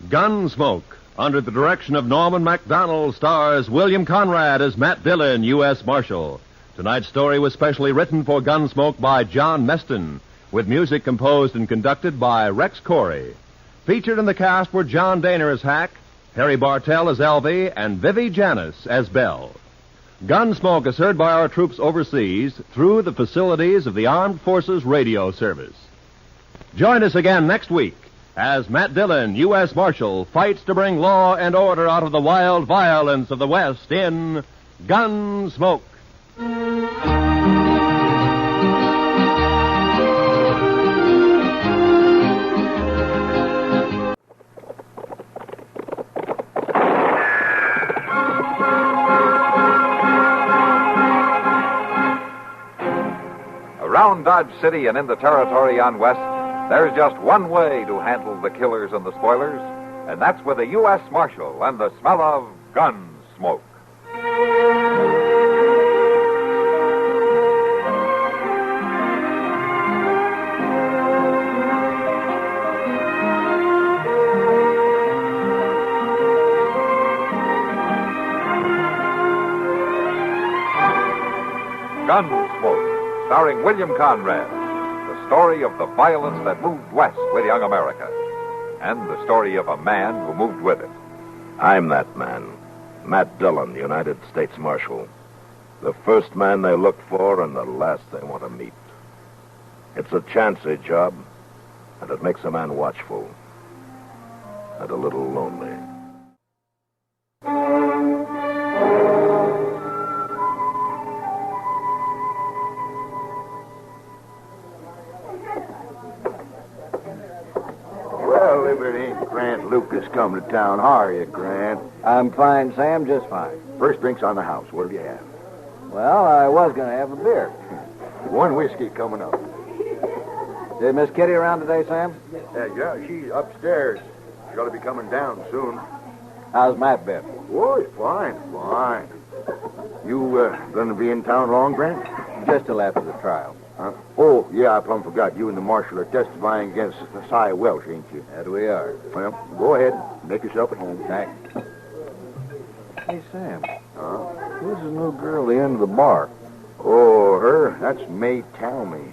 Gunsmoke, under the direction of Norman Macdonald, stars William Conrad as Matt Dillon, U.S. Marshal. Tonight's story was specially written for Gunsmoke by John Meston, with music composed and conducted by Rex Corey. Featured in the cast were John Daner as Hack, Harry Bartell as Elvie, and Vivi Janis as Belle. Gunsmoke is heard by our troops overseas through the facilities of the Armed Forces Radio Service. Join us again next week as Matt Dillon, U.S. Marshal, fights to bring law and order out of the wild violence of the West in Gunsmoke. Around Dodge City and in the territory on West, there's just one way to handle the killers and the spoilers, and that's with a U.S. Marshal and the smell of gun smoke. Gunsmoke, starring William Conrad. The story of the violence that moved west with young America, and the story of a man who moved with it. I'm that man, Matt Dillon, United States Marshal. The first man they look for and the last they want to meet. It's a chancy job, and it makes a man watchful and a little lonely. Well, if it ain't Grant Lucas come to town, how are you, Grant? I'm fine, Sam, just fine. First drink's on the house. What'll you have? Well, I was going to have a beer. One whiskey coming up. Is Miss Kitty around today, Sam? Yeah, she's upstairs. She's got to be coming down soon. How's Matt been? Oh, he's fine. You going to be in town long, Grant? Just till after the trial. Huh? Oh, yeah, I plumb forgot. You and the marshal are testifying against Si Welsh, ain't you? That we are. Well, go ahead. Make yourself at home. Thanks. Hey, Sam. Who's the new girl at the end of the bar? Oh, her? That's May Talmy.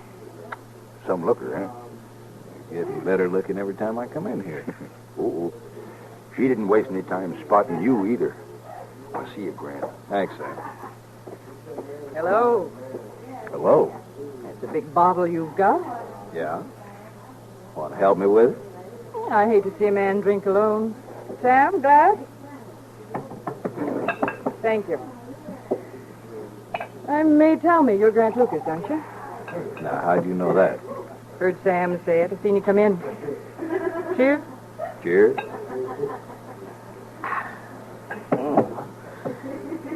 Some looker, huh? Getting better looking every time I come in here. Oh, she didn't waste any time spotting you either. I'll see you, Grant. Thanks, Sam. Hello. Hello. That's a big bottle you've got. Yeah? Want to help me with it? I hate to see a man drink alone. Sam, glass? Thank you. May tell me you're Grant Lucas, don't you? Now, how'd you know that? Heard Sam say it. I've seen you come in. Cheers. Cheers.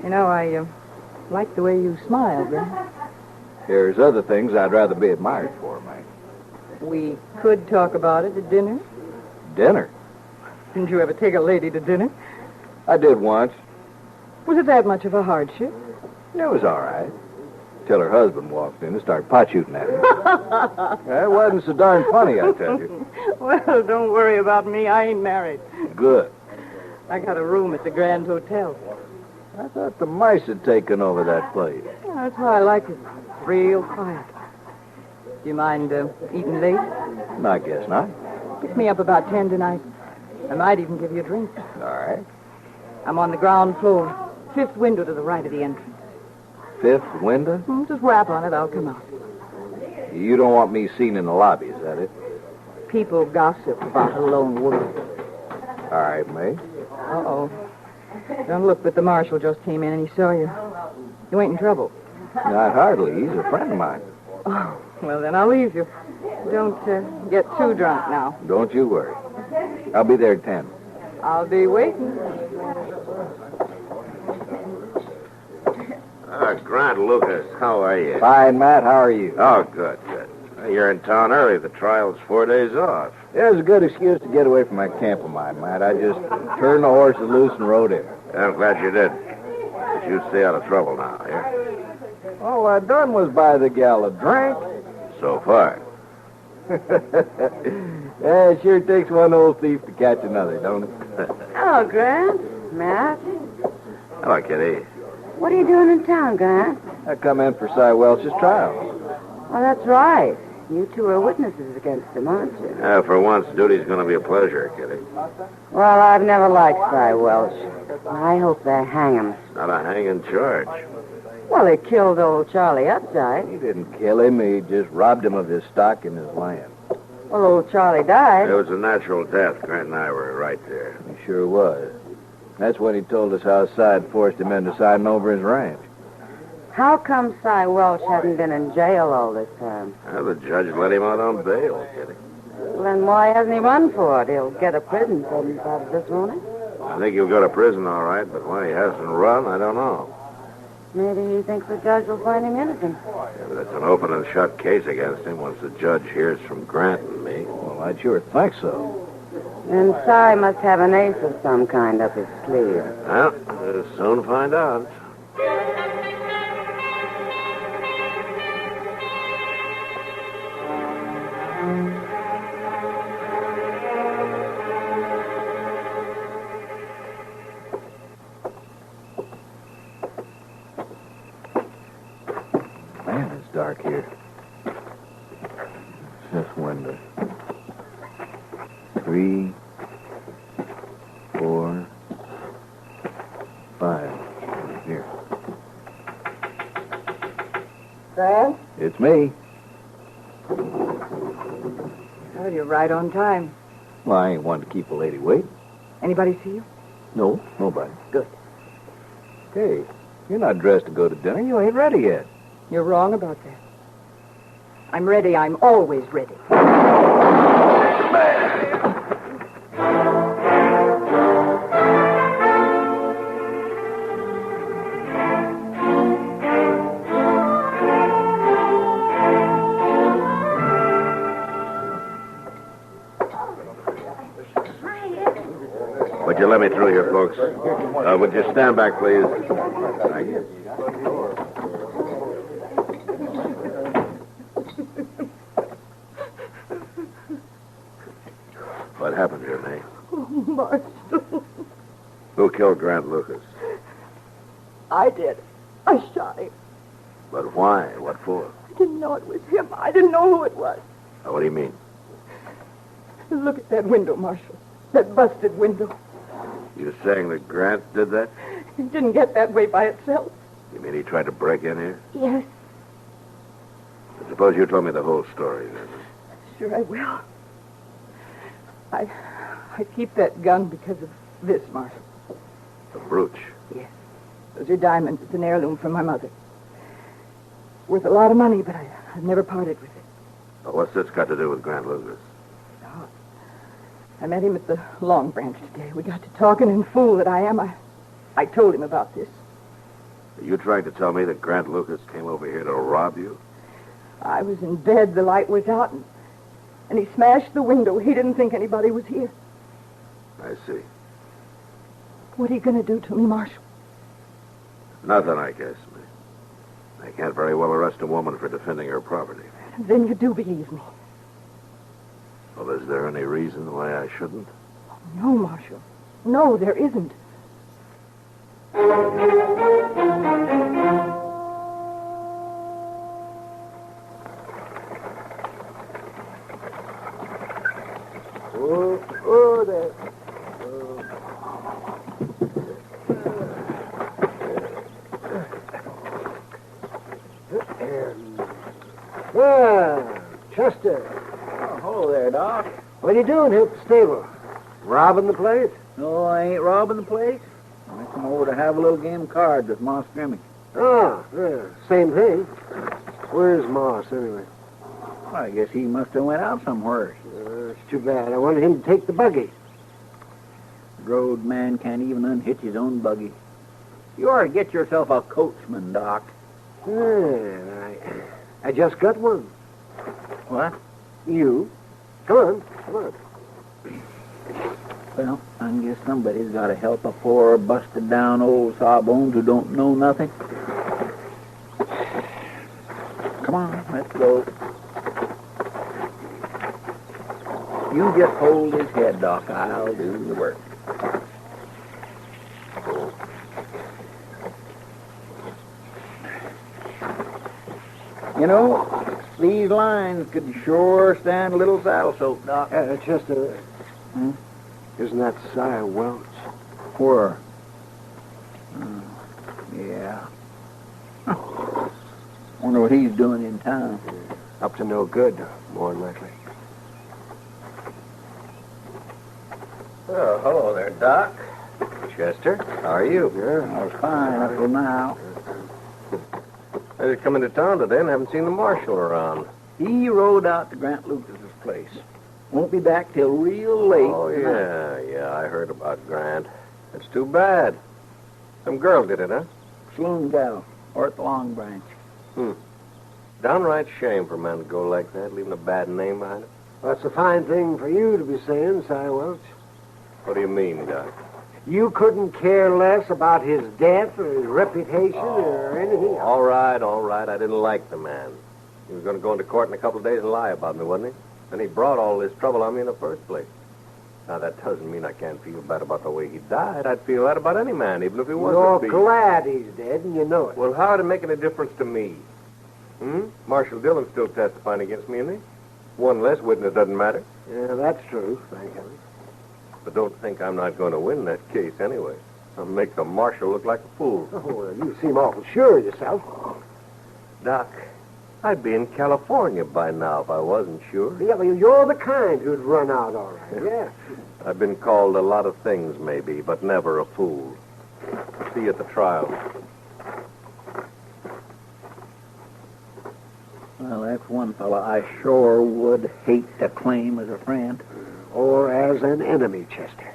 You know, I like the way you smile, Grant. There's other things I'd rather be admired for, Mike. We could talk about it at dinner. Dinner? Didn't you ever take a lady to dinner? I did once. Was it that much of a hardship? It was all right. Till her husband walked in and started pot shooting at her. That wasn't so darn funny, I tell you. Well, don't worry about me. I ain't married. Good. I got a room at the Grand Hotel. I thought the mice had taken over that place. Yeah, that's why I like it. Real quiet. Do you mind eating late? I guess not. Pick me up about 10 tonight. I might even give you a drink. All right. I'm on the ground floor. 5th window to the right of the entrance. 5th window? Just rap on it. I'll come out. You don't want me seen in the lobby, is that it? People gossip about a lone wolf. All right, May. Uh-oh. Don't look, but the marshal just came in and he saw you. You ain't in trouble. Not hardly. He's a friend of mine. Oh, well, then I'll leave you. Don't get too drunk now. Don't you worry. I'll be there at 10. I'll be waiting. Grant Lucas, how are you? Fine, Matt. How are you? Oh, good, good. You're in town early. The trial's 4 days off. Yeah, it was a good excuse to get away from that camp of mine, Matt. I just turned the horses loose and rode in. I'm glad you did. But you stay out of trouble now, yeah? All I done was buy the gal a drink. So far. Yeah, it sure takes one old thief to catch another, don't it? Hello, Grant. Matt. Hello, Kitty. What are you doing in town, Grant? I come in for Cy Welch's trial. Oh, that's right. You two are witnesses against him, aren't you? For once, duty's going to be a pleasure, Kitty. Well, I've never liked Cy Welch. I hope they hang him. Not a hanging charge. Well, he killed old Charlie Upside. He didn't kill him. He just robbed him of his stock and his land. Well, old Charlie died. It was a natural death. Grant and I were right there. He sure was. That's when he told us how Cy had forced him into signing over his ranch. How come Cy Welch hadn't been in jail all this time? Well, the judge let him out on bail, Kitty. Well, then why hasn't he run for it? He'll get a prison sentence out of this, won't he? I think he'll go to prison all right, but why he hasn't run, I don't know. Maybe he thinks the judge will find him innocent. Yeah, but it's an open and shut case against him once the judge hears from Grant and me. Well, I'd sure think so. Then Cy must have an ace of some kind up his sleeve. Well, we'll soon find out. Man, it's dark here. This window. 3, 4, 5. Here. Grant? It's me. Well, you're right on time. Well, I ain't one to keep a lady waiting. Anybody see you? No, nobody. Good. Hey, you're not dressed to go to dinner. You ain't ready yet. You're wrong about that. I'm ready. I'm always ready. Would you let me through here, folks? Would you stand back, please? Thank you. What happened here, May? Oh, Marshal. Who killed Grant Lucas? I did. I shot him. But why? What for? I didn't know it was him. I didn't know who it was. What do you mean? Look at that window, Marshal. That busted window. You saying that Grant did that? It didn't get that way by itself. You mean he tried to break in here? Yes. I suppose you told me the whole story, then. Sure I will. I keep that gun because of this, Marshal. The brooch. Yes. Those are diamonds. It's an heirloom from my mother. Worth a lot of money, but I've never parted with it. Well, what's this got to do with Grant Lucas? Oh, I met him at the Long Branch today. We got to talking, and fool that I am, I told him about this. Are you trying to tell me that Grant Lucas came over here to rob you? I was in bed. The light was out, and he smashed the window. He didn't think anybody was here. I see. What are you going to do to me, Marshal? Nothing, I guess. I can't very well arrest a woman for defending her property. Then you do believe me. Well, is there any reason why I shouldn't? No, Marshal. No, there isn't. Oh, there. Chester. Oh, hello there, Doc. What are you doing here at the stable? Robbing the place? No, I ain't robbing the place. I come over to have a little game of cards with Moss Grimmy. Oh, yeah, same thing. Where's Moss, anyway? Well, I guess he must have went out somewhere. It's too bad. I wanted him to take the buggy. Road man can't even unhitch his own buggy. You ought to get yourself a coachman, Doc. Yeah, I just got one. What? You? Come on, come on. Well, I guess somebody's got to help a poor, busted-down old sawbones who don't know nothing. Come on, let's go. You just hold his head, Doc. I'll do the work. You know, these lines could sure stand a little saddle soap, Doc. Chester, isn't that Si Welch? Where? Yeah. Wonder what he's doing in town. Up to no good, more than likely. Oh, hello there, Doc. Chester, how are you? I was fine up till now. I just come into town today and haven't seen the marshal around. He rode out to Grant Lucas's place. Won't be back till real late. Oh, yeah, I heard about Grant. It's too bad. Some girl did it, huh? Saloon gal, or at the Long Branch. Downright shame for a man to go like that, leaving a bad name behind him. That's a fine thing for you to be saying, Si Welch. What do you mean, Doc? You couldn't care less about his death or his reputation or anything else. All right. I didn't like the man. He was going to go into court in a couple of days and lie about me, wasn't he? And he brought all this trouble on me in the first place. Now, that doesn't mean I can't feel bad about the way he died. I'd feel that about any man, even if he wasn't. You're glad he's dead, and you know it. Well, how'd it make any difference to me? Marshal Dillon's still testifying against me, isn't he? One less witness doesn't matter. Yeah, that's true, thank heaven. But don't think I'm not going to win that case anyway. I'll make the marshal look like a fool. Oh, well, you seem awful sure of yourself. Doc, I'd be in California by now if I wasn't sure. Yeah, well, you're the kind who'd run out all right, yeah. I've been called a lot of things, maybe, but never a fool. See you at the trial. Well, that's one fella I sure would hate to claim as a friend. Or as an enemy, Chester.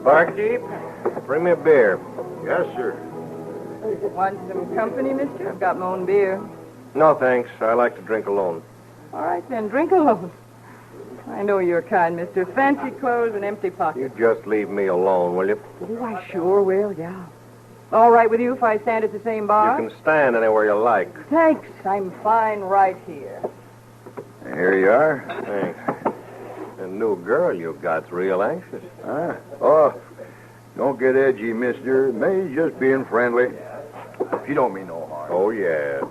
Barkeep, bring me a beer. Yes, sir. Want some company, mister? I've got my own beer. No, thanks. I like to drink alone. All right, then, drink alone. I know you're kind, mister. Fancy clothes and empty pockets. You just leave me alone, will you? Oh, I sure will, yeah. All right with you if I stand at the same bar? You can stand anywhere you like. Thanks. I'm fine right here. Here you are. Thanks. The new girl you got's real anxious. Huh? Oh, don't get edgy, mister. May's just being friendly. She don't mean no harm. Oh, yeah.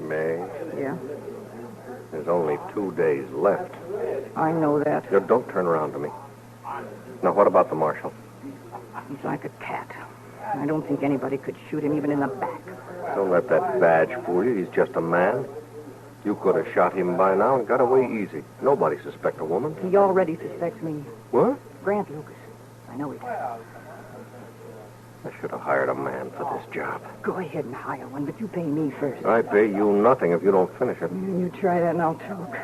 May, Yeah, there's only 2 days left. I know that. Now, don't turn around to me. Now, what about the marshal? He's like a cat. I don't think anybody could shoot him even in the back. Don't let that badge fool you. He's just a man. You could have shot him by now and got away easy. Nobody suspect a woman. He already suspects me. What? Grant Lucas. I know he does. I should have hired a man for this job. Go ahead and hire one, but you pay me first. I pay you nothing if you don't finish it. You try that and I'll talk.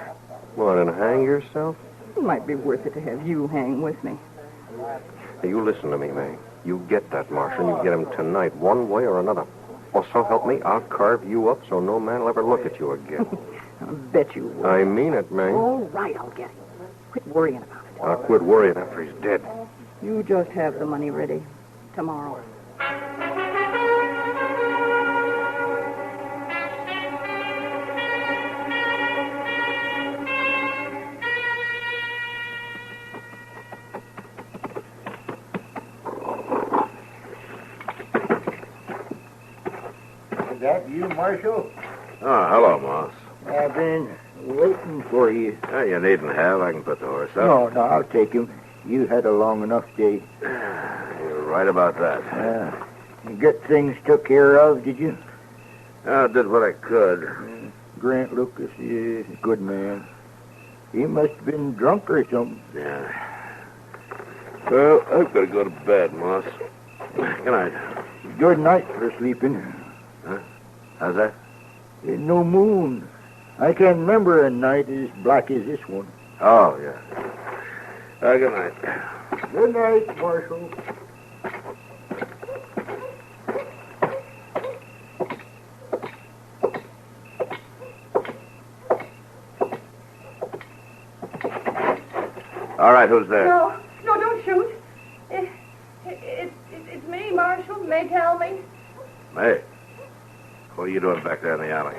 What, and hang yourself? It might be worth it to have you hang with me. Hey, you listen to me, May. You get that marshal, and you get him tonight, one way or another. Or so help me, I'll carve you up so no man will ever look at you again. I'll bet you will. I mean it, May. All right, I'll get him. Quit worrying about it. I'll quit worrying after he's dead. You just have the money ready. Tomorrow. Is that you, Marshal? Oh, hello, Moss. I've been waiting for you. You needn't have. I can put the horse up. No, I'll take him. You had a long enough day. You're right about that. You get things took care of, did you? I did what I could. Grant Lucas is a good man. He must have been drunk or something. Yeah. Well, I've got to go to bed, Moss. Good night. Good night for sleeping. Huh? How's that? There's no moon. I can't remember a night as black as this one. Oh, yeah. Good night. Good night, Marshal. All right, who's there? No, don't shoot. It's me, Marshal. May tell me. Hey. What are you doing back there in the alley?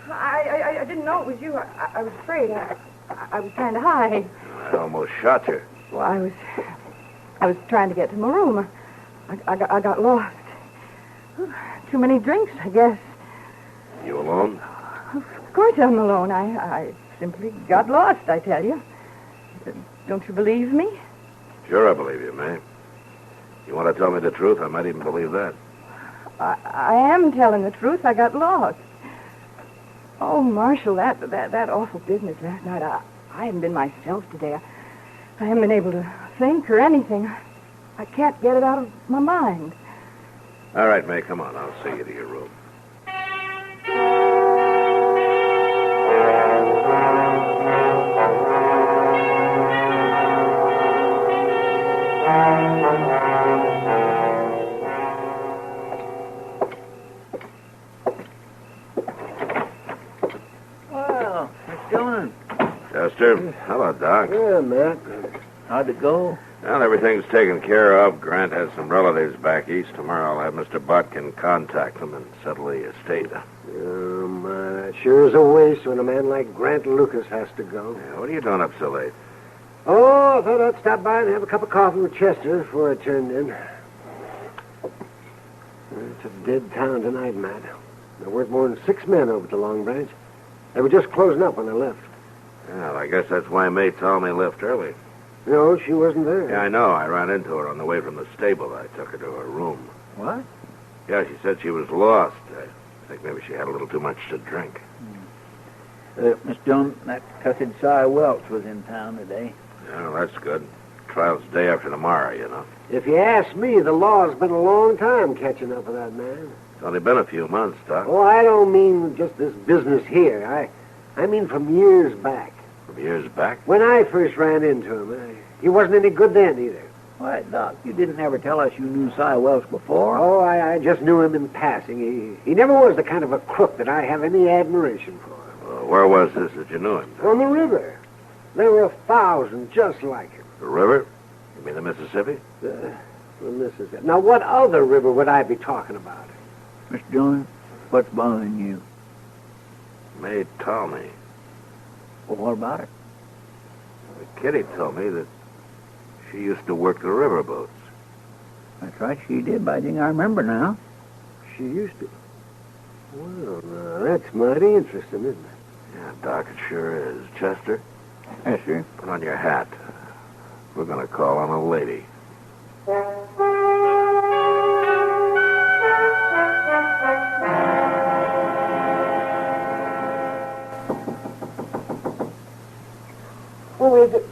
I didn't know it was you. I was afraid. I was trying to hide. I almost shot you. Well, I was trying to get to my room. I got lost. Too many drinks, I guess. You alone? Of course I'm alone. I simply got lost, I tell you. Don't you believe me? Sure, I believe you, May. You want to tell me the truth? I might even believe that. I am telling the truth. I got lost. Oh, Marshal, that awful business last night. I haven't been myself today. I haven't been able to think or anything. I can't get it out of my mind. All right, May, come on. I'll see you to your room. Well, Miss Dillon. Chester. Hello, Doc. Yeah, Matt. How'd it go? Well, everything's taken care of. Grant has some relatives back east. Tomorrow I'll have Mr. Botkin contact them and settle the estate. That sure is a waste when a man like Grant Lucas has to go. Yeah, what are you doing up so late? Oh, I thought I'd stop by and have a cup of coffee with Chester before I turned in. It's a dead town tonight, Matt. There weren't more than 6 men over at the Long Branch. They were just closing up when I left. Well, I guess that's why May told me left early. No, she wasn't there. Yeah, I know. I ran into her on the way from the stable. I took her to her room. What? Yeah, she said she was lost. I think maybe she had a little too much to drink. Miss Dillon, that cussed Cy Welch was in town today. Yeah, well, that's good. Trial's day after tomorrow, you know. If you ask me, the law's been a long time catching up with that man. It's only been a few months, Doc. Oh, I don't mean just this business here. I mean from years back. From years back? When I first ran into him, he wasn't any good then either. Why, Doc, you didn't ever tell us you knew Cy Welch before. Oh, I just knew him in passing. He never was the kind of a crook that I have any admiration for. Well, where was this that you knew him? On the river. There were 1,000 just like him. The river? You mean the Mississippi? The Mississippi. Now, what other river would I be talking about? Miss Dillon, what's bothering you? May told me. Well, what about it? Kitty told me that she used to work the riverboats. That's right, she did, but I think I remember now. She used to. Well, now, that's mighty interesting, isn't it? Yeah, Doc, it sure is. Chester? Yes, sir. Put on your hat. We're going to call on a lady. Who is it?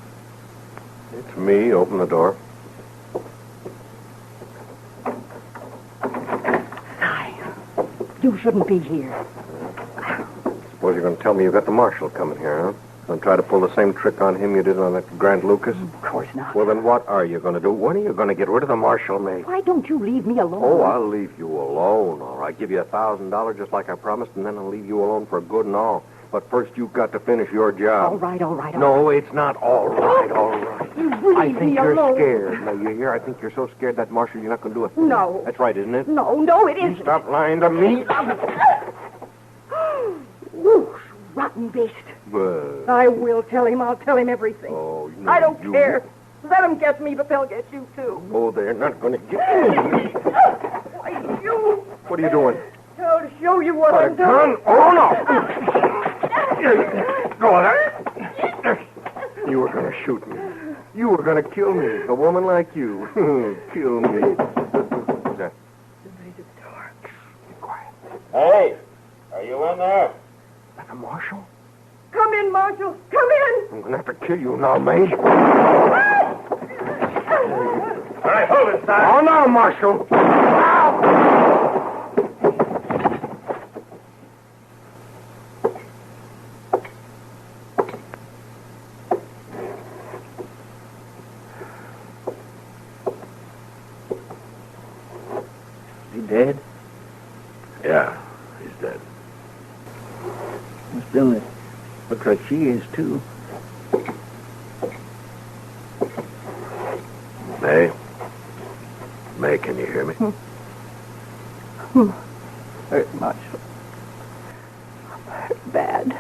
It's me. Open the door. You shouldn't be here. Suppose you're going to tell me you've got the marshal coming here, huh? Going to try to pull the same trick on him you did on that Grant Lucas? Of course not. Well, then what are you going to do? When are you going to get rid of the marshal, May? Why don't you leave me alone? Oh, I'll leave you alone, all right. Give you $1,000 just like I promised, and then I'll leave you alone for good and all. But first, you've got to finish your job. All right. No, it's not all right. You leave I think me you're alone. scared. Now, you hear? I think you're so scared that marshal, you're not going to do a thing. No. That's right, isn't it? No, it isn't. You stop lying to me. Whoosh, rotten beast. But... I will tell him. I'll tell him everything. Oh, no, I don't you care. Let them get me, but they'll get you, too. Oh, they're not going to get me. Why, you... What are you doing? Tell going to show you what I'm doing. Gun? Oh, no. Go on. You were going to shoot me. You were going to kill me. A woman like you. Kill me. Who's that? Hey, are you in there? That the marshal? Come in, Marshal. Come in. I'm going to have to kill you now, mate. All right, hold it, son. Oh, no, Marshal. Is he dead? Yeah, he's dead. Miss Dillon, looks like she is, too. May, can you hear me? Hurt, Marshal. Hurt bad.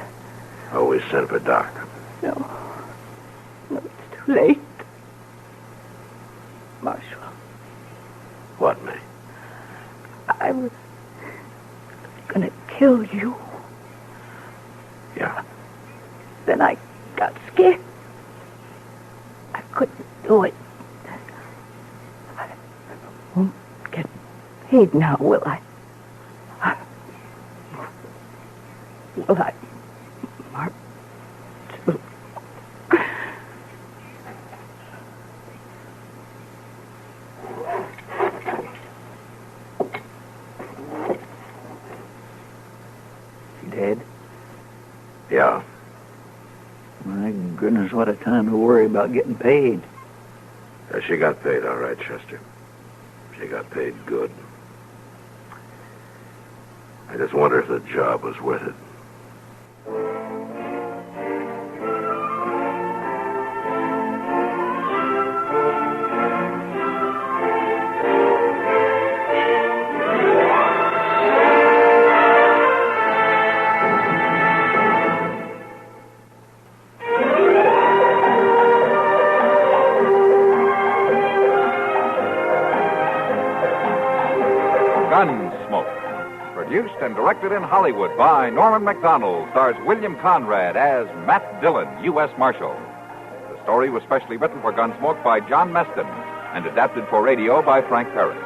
Oh, we sent for a doctor. No, it's too late. Marshal, What, May? I was gonna kill you. Yeah. Then I got scared. I couldn't do it. I won't get paid now, will I? Will I? Mark? She dead? Yeah. My goodness, what a time to worry about getting paid. She got paid, all right, Chester. She got paid good. I just wonder if the job was worth it. Gunsmoke. Produced and directed in Hollywood by Norman McDonald, stars William Conrad as Matt Dillon, U.S. Marshal. The story was specially written for Gunsmoke by John Meston and adapted for radio by Frank Perry.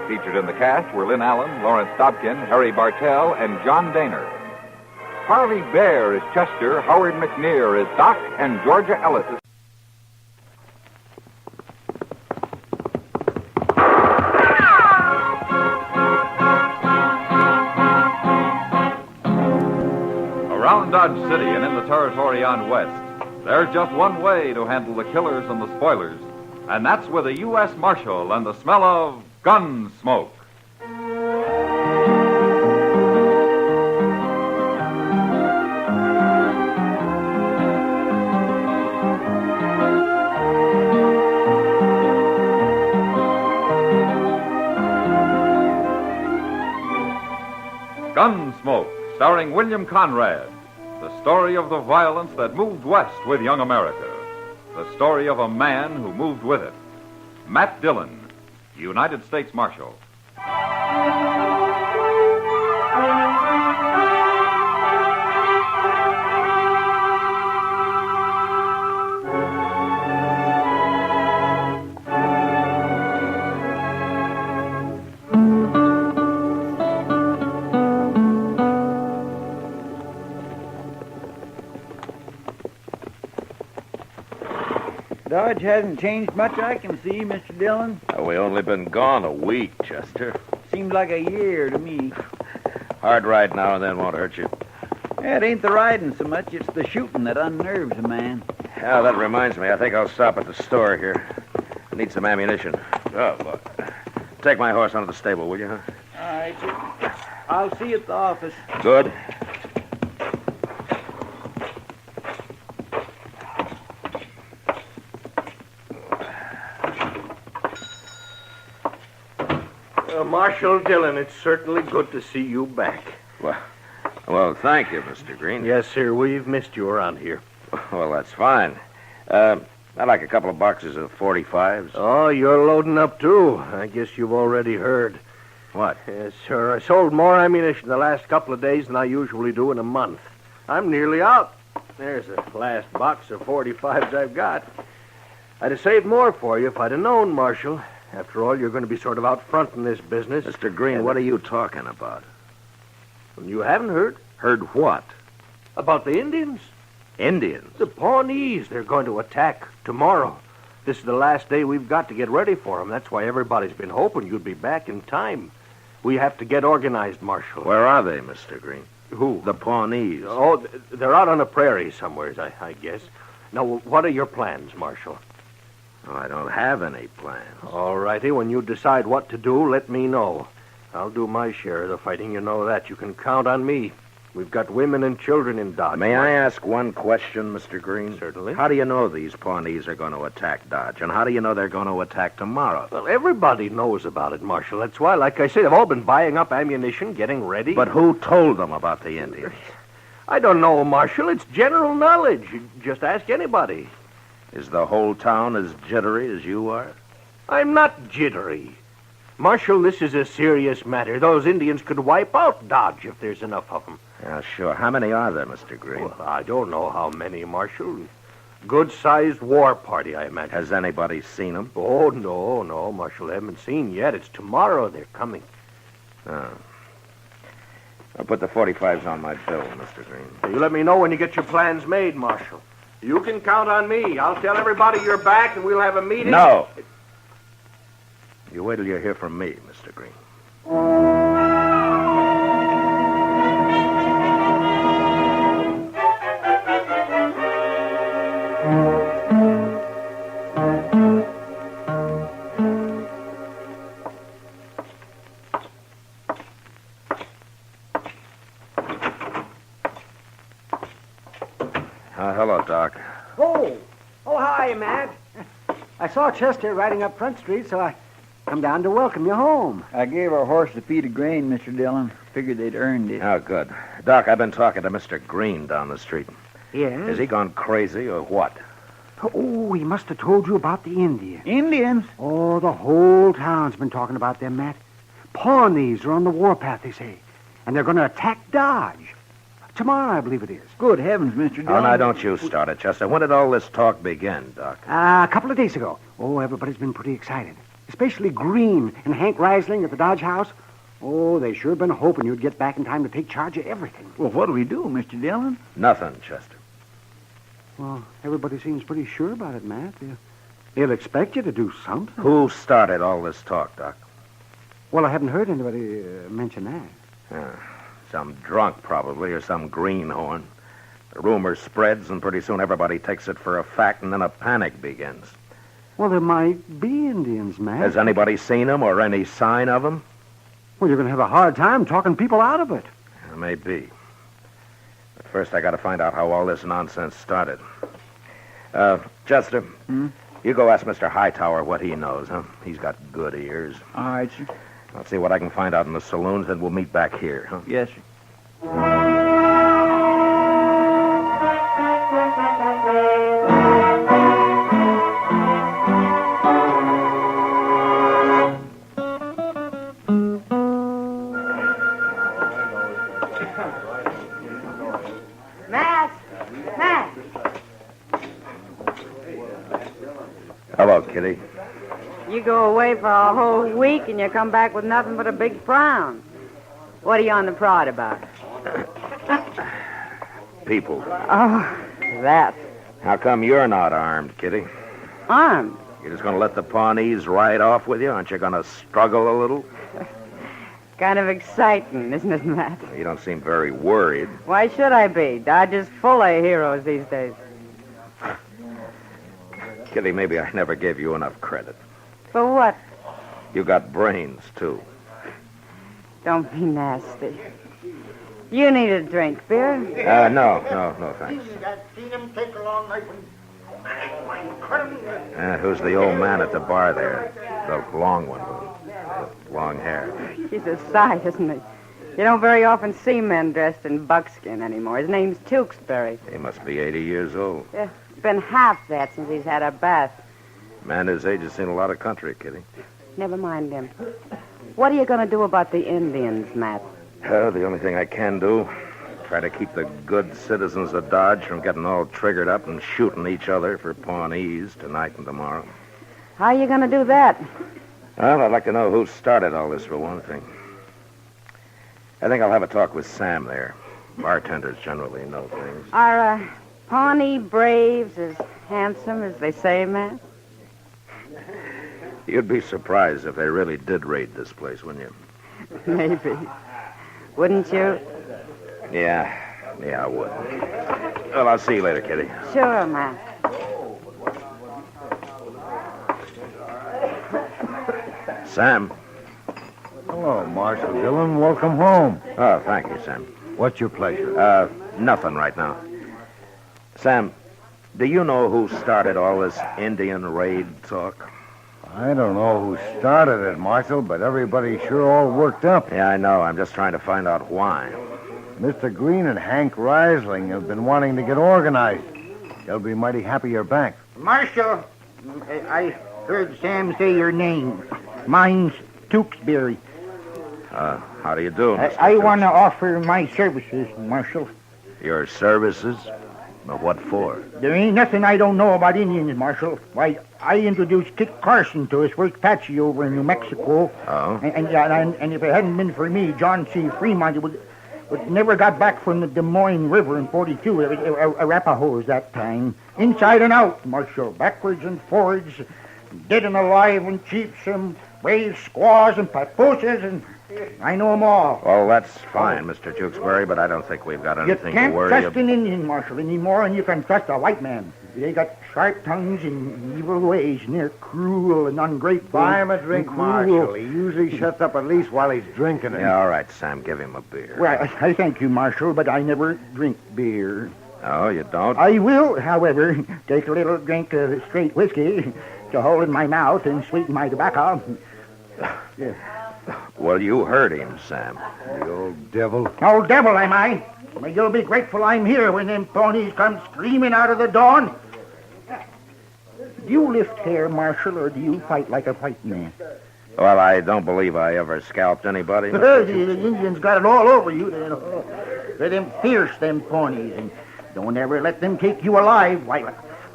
Featured in the cast were Lynn Allen, Lawrence Dobkin, Harry Bartell, and John Daner. Harvey Bear is Chester, Howard McNear is Doc, and Georgia Ellis is... Around Dodge City and in the territory on West, there's just one way to handle the killers and the spoilers, and that's with a U.S. Marshal and the smell of Gunsmoke. Gunsmoke, starring William Conrad. The story of the violence that moved west with young America. The story of a man who moved with it. Matt Dillon, United States Marshal. Dodge hasn't changed much I can see, Mr. Dillon. We only been gone a week, Chester. Seems like a year to me. Hard ride now and then won't hurt you. Yeah, it ain't the riding so much, it's the shooting that unnerves a man. Yeah, that reminds me. I think I'll stop at the store here. I need some ammunition. Oh, look. Take my horse onto the stable, will you, huh? All right, sir. I'll see you at the office. Good. Marshal Dillon, it's certainly good to see you back. Well, thank you, Mr. Green. Yes, sir. We've missed you around here. Well, that's fine. I'd like a couple of boxes of 45s. Oh, you're loading up, too. I guess you've already heard. What? Yes, sir. I sold more ammunition the last couple of days than I usually do in a month. I'm nearly out. There's the last box of 45s I've got. I'd have saved more for you if I'd have known, Marshal. After all, you're going to be sort of out front in this business. Mr. Green, what are you talking about? You haven't heard? Heard what? About the Indians. Indians? The Pawnees. They're going to attack tomorrow. This is the last day we've got to get ready for them. That's why everybody's been hoping you'd be back in time. We have to get organized, Marshal. Where are they, Mr. Green? Who? The Pawnees. Oh, they're out on the prairie somewhere, I guess. Now, what are your plans, Marshal? Oh, I don't have any plans. All righty. When you decide what to do, let me know. I'll do my share of the fighting, you know that. You can count on me. We've got women and children in Dodge. May I ask one question, Mr. Green? Certainly. How do you know these Pawnees are going to attack Dodge? And how do you know they're going to attack tomorrow? Well, everybody knows about it, Marshal. That's why, like I say, they've all been buying up ammunition, getting ready. But who told them about the Indians? I don't know, Marshal. It's general knowledge. You just ask anybody. Is the whole town as jittery as you are? I'm not jittery. Marshal, this is a serious matter. Those Indians could wipe out Dodge if there's enough of them. Yeah, sure. How many are there, Mr. Green? Well, I don't know how many, Marshal. Good-sized war party, I imagine. Has anybody seen them? Oh, no, Marshal. They haven't seen yet. It's tomorrow they're coming. Oh. I'll put the 45s on my bill, Mr. Green. You let me know when you get your plans made, Marshal. You can count on me. I'll tell everybody you're back, and we'll have a meeting. No. You wait till you hear from me, Mr. Green. Hello, Doc. Oh, how are you, Matt? I saw Chester riding up Front Street, so I come down to welcome you home. I gave our horse a feed of grain, Mr. Dillon. Figured they'd earned it. Oh, good. Doc, I've been talking to Mr. Green down the street. Yes? Has he gone crazy or what? Oh, he must have told you about the Indians. Indians? Oh, the whole town's been talking about them, Matt. Pawnees are on the warpath, they say. And they're going to attack Dodge. Tomorrow, I believe it is. Good heavens, Mr. Dillon. Oh, now, don't you start it, Chester. When did all this talk begin, Doc? A couple of days ago. Oh, everybody's been pretty excited. Especially Green and Hank Reisling at the Dodge House. Oh, they sure been hoping you'd get back in time to take charge of everything. Well, what do we do, Mr. Dillon? Nothing, Chester. Well, everybody seems pretty sure about it, Matt. They'll expect you to do something. Who started all this talk, Doc? Well, I haven't heard anybody mention that. Some drunk, probably, or some greenhorn. The rumor spreads, and pretty soon everybody takes it for a fact, and then a panic begins. Well, there might be Indians, Matt. Has anybody seen them or any sign of them? Well, you're going to have a hard time talking people out of it. Maybe. But first, I got to find out how all this nonsense started. Chester, you go ask Mr. Hightower what he knows, huh? He's got good ears. All right, sir. I'll see what I can find out in the saloons, then we'll meet back here, huh? Yes, sir. Matt! Hello, Kitty. You go away for a whole week and you come back with nothing but a big frown. What are you on the prod about? People. Oh, that. How come you're not armed, Kitty? Armed? You're just going to let the Pawnees ride off with you? Aren't you going to struggle a little? Kind of exciting, isn't it, Matt? You don't seem very worried. Why should I be? Dodge is full of heroes these days. Kitty, maybe I never gave you enough credit. For what? You got brains, too. Don't be nasty. You need a drink, beer? No, thanks. Who's the old man at the bar there? The long one with the long hair. He's a sight, isn't he? You don't very often see men dressed in buckskin anymore. His name's Tewksbury. He must be 80 years old. Yeah, it's been half that since he's had a bath. Man his age has seen a lot of country, Kitty. Never mind him. What are you going to do about the Indians, Matt? The only thing I can do, try to keep the good citizens of Dodge from getting all triggered up and shooting each other for Pawnees tonight and tomorrow. How are you going to do that? Well, I'd like to know who started all this, for one thing. I think I'll have a talk with Sam there. Bartenders generally know things. Are Pawnee braves as handsome as they say, Matt? You'd be surprised if they really did raid this place, wouldn't you? Maybe. Wouldn't you? Yeah, I would. Well, I'll see you later, Kitty. Sure, Matt. Sam. Hello, Marshal Dillon. Welcome home. Oh, thank you, Sam. What's your pleasure? Nothing right now. Sam, do you know who started all this Indian raid talk? I don't know who started it, Marshal, but everybody's sure all worked up. Yeah, I know. I'm just trying to find out why. Mr. Green and Hank Risling have been wanting to get organized. They'll be mighty happy you're back. Marshal, I heard Sam say your name. Mine's Tewksbury. How do you do, Mr. I Tewks? want to offer my services, Marshal. Your services? But what for? There ain't nothing I don't know about Indians, Marshal. Why, I introduced Kit Carson to his first Apache over in New Mexico. Oh? And if it hadn't been for me, John C. Fremont would never got back from the Des Moines River in 42. Arapahoes that time. Inside and out, Marshal. Backwards and forwards. Dead and alive and chiefs and brave squaws and papooses and... I know them all. Well, that's fine, Mr. Tewksbury, but I don't think we've got anything You can't to worry trust about. an Indian, Marshal, any more than you can trust a white man. They got sharp tongues and evil ways, and they're cruel and ungrateful. Buy him a drink, and cruel. Marshal. He usually shuts up at least while he's drinking it. Yeah, all right, Sam, give him a beer. Well, I thank you, Marshal, but I never drink beer. Oh, you don't? I will, however, take a little drink of straight whiskey to hold in my mouth and sweeten my tobacco. Yeah. Well, you heard him, Sam. The old devil. Old devil, am I? Well, you'll be grateful I'm here when them ponies come screaming out of the dawn. Do you lift hair, Marshal, or do you fight like a white man? Well, I don't believe I ever scalped anybody. The Indians got it all over you. They're them fierce, them ponies, and don't ever let them take you alive. Why,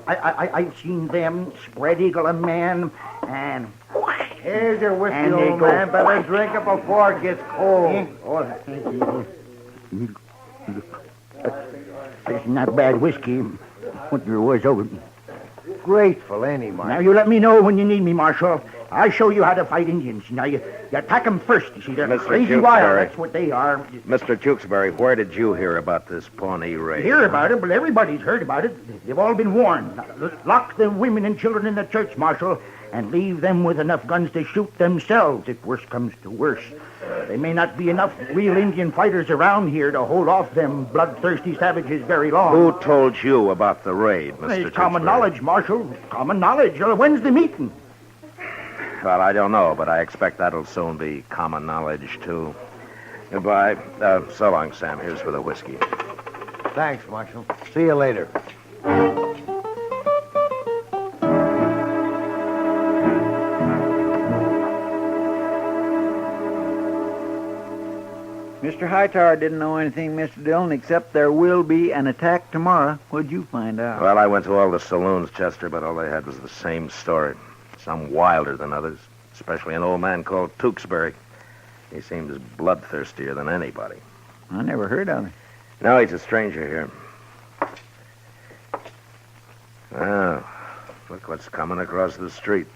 I've seen them spread eagle a man, and... Here's your whiskey, And they old go- man. Better drink it before it gets cold. Oh, thank you. It's not bad whiskey. What there was over. Grateful, ain't he, Marshal? Now, you let me know when you need me, Marshal. I'll show you how to fight Indians. Now, you attack them first. You see, they're Mr. crazy Tewksbury. wild. That's what they are. Mr. Tewksbury, where did you hear about this Pawnee raid? Hear about it, but everybody's heard about it. They've all been warned. Lock the women and children in the church, Marshal, and leave them with enough guns to shoot themselves if worse comes to worse. There may not be enough real Indian fighters around here to hold off them bloodthirsty savages very long. Who told you about the raid, Mr. It's common Tewksbury? knowledge, Marshal. Common knowledge. When's the meeting? Well, I don't know, but I expect that'll soon be common knowledge, too. Goodbye. So long, Sam. Here's for the whiskey. Thanks, Marshal. See you later. Mr. Hightower didn't know anything, Mr. Dillon, except there will be an attack tomorrow. What'd you find out? Well, I went to all the saloons, Chester, but all they had was the same story. Some wilder than others, especially an old man called Tewksbury. He seems bloodthirstier than anybody. I never heard of him. No, he's a stranger here. Oh, look what's coming across the street.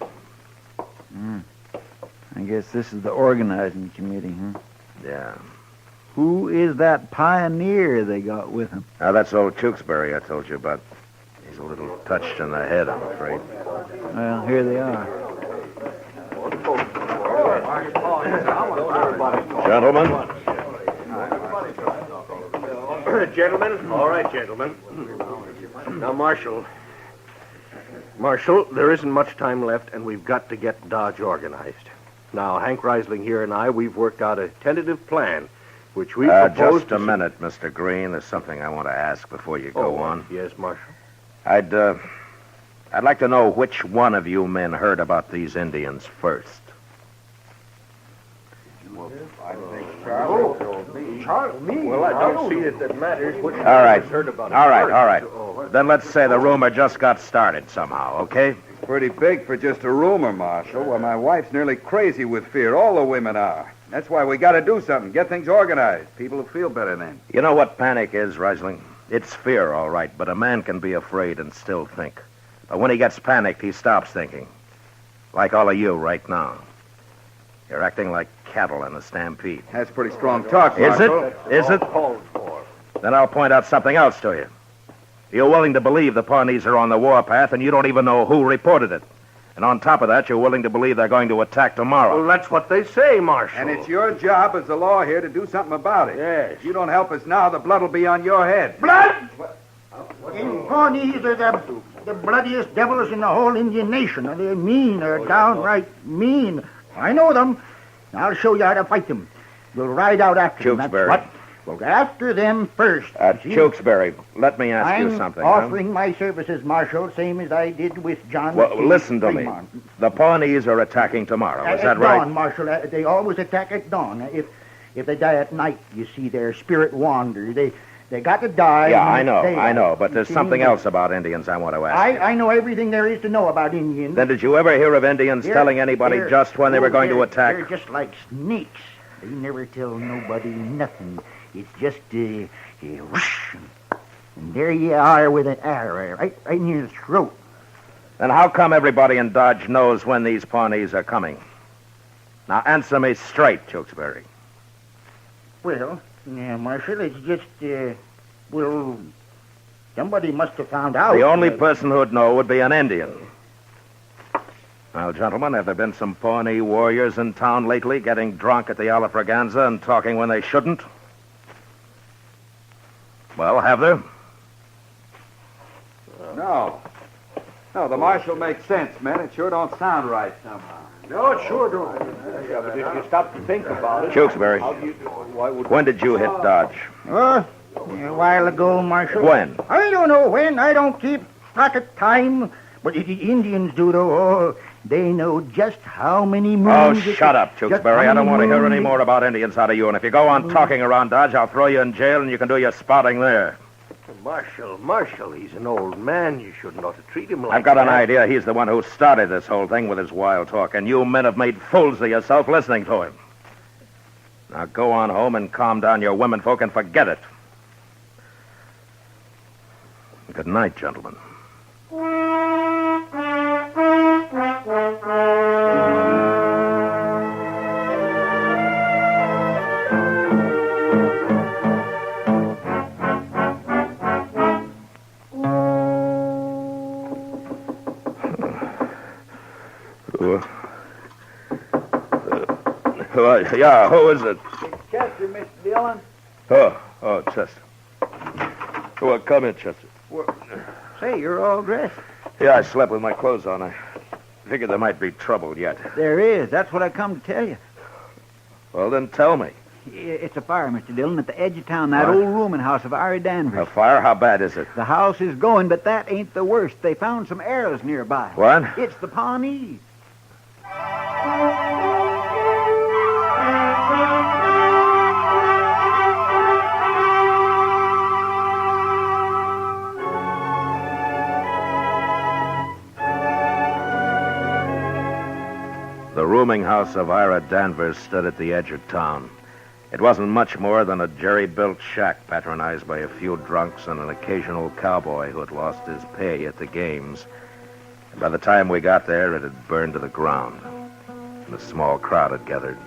I guess this is the organizing committee, huh? Yeah. Who is that pioneer they got with them? Now, that's old Tewksbury I told you about. He's a little touched in the head, I'm afraid. Well, here they are. Gentlemen. Gentlemen? All right, gentlemen. Now, Marshal, there isn't much time left, and we've got to get Dodge organized. Now, Hank Risling here and I, we've worked out a tentative plan, which we propose... Just a minute, Mr. Green. There's something I want to ask before you go on. Yes, Marshal. I'd like to know which one of you men heard about these Indians first. Charlie, me? Well, I don't see that matters. All right. Then let's say the rumor just got started somehow, okay? Pretty big for just a rumor, Marshal. Well, my wife's nearly crazy with fear. All the women are. That's why we got to do something. Get things organized. People will feel better then. You know what panic is, Reisling? It's fear, all right, but a man can be afraid and still think. But when he gets panicked, he stops thinking. Like all of you right now. You're acting like cattle in a stampede. That's pretty strong talk, Marshal. Is it? Then I'll point out something else to you. You're willing to believe the Pawnees are on the warpath, and you don't even know who reported it. And on top of that, you're willing to believe they're going to attack tomorrow. Well, that's what they say, Marshal. And it's your job as the law here to do something about it. Yes. If you don't help us now, the blood will be on your head. Blood? In Pawnees are the bloodiest devils in the whole Indian nation. They're mean. They're downright mean. I know them. I'll show you how to fight them. We'll ride out after them. Tewksbury. That's what? We'll get after them first. Tewksbury, let me ask you something. I'm offering my services, Marshal, same as I did with John. Well, listen to me. The Pawnees are attacking tomorrow. Is that right? Dawn, Marshal. They always attack at dawn. If they die at night, you see, their spirit wanders. They got to die. Yeah, I know. But there's something else about Indians I want to ask you. I know everything there is to know about Indians. Then did you ever hear of Indians telling anybody just when they were going to attack? They're just like snakes. They never tell nobody nothing. It's just whoosh, and there you are with an arrow right near the throat. Then how come everybody in Dodge knows when these Pawnees are coming? Now answer me straight, Tewksbury. Well, Marshal, it's just somebody must have found out. The only person who'd know would be an Indian. Now, gentlemen, have there been some Pawnee warriors in town lately getting drunk at the Alafraganza and talking when they shouldn't? Well, have there? No, the Marshal makes sense, man. It sure don't sound right somehow. No, it sure don't. Yeah, but if you stop to think about it... Tewksbury, when did you hit Dodge? A while ago, Marshal. When? I don't know when. I don't keep track of time. But the Indians do, though. Oh, they know just how many moons... Oh, shut up, Tewksbury. I don't want to hear any more about Indians out of you. And if you go on talking around Dodge, I'll throw you in jail and you can do your spotting there. Marshal, he's an old man. You shouldn't ought to treat him like that. I've got an idea he's the one who started this whole thing with his wild talk, and you men have made fools of yourself listening to him. Now go on home and calm down your womenfolk and forget it. Good night, gentlemen. Yeah, who is it? Chester, Mr. Dillon. Oh, Chester. Well, come in, Chester. Say, you're all dressed. Yeah, I slept with my clothes on. I figured there might be trouble yet. There is. That's what I come to tell you. Well, then tell me. It's a fire, Mr. Dillon, at the edge of town, that old rooming house of Ari Danvers. A fire? How bad is it? The house is going, but that ain't the worst. They found some arrows nearby. What? It's the Pawnees. The rooming house of Ira Danvers stood at the edge of town. It wasn't much more than a jerry-built shack patronized by a few drunks and an occasional cowboy who had lost his pay at the games. And by the time we got there, it had burned to the ground, and a small crowd had gathered.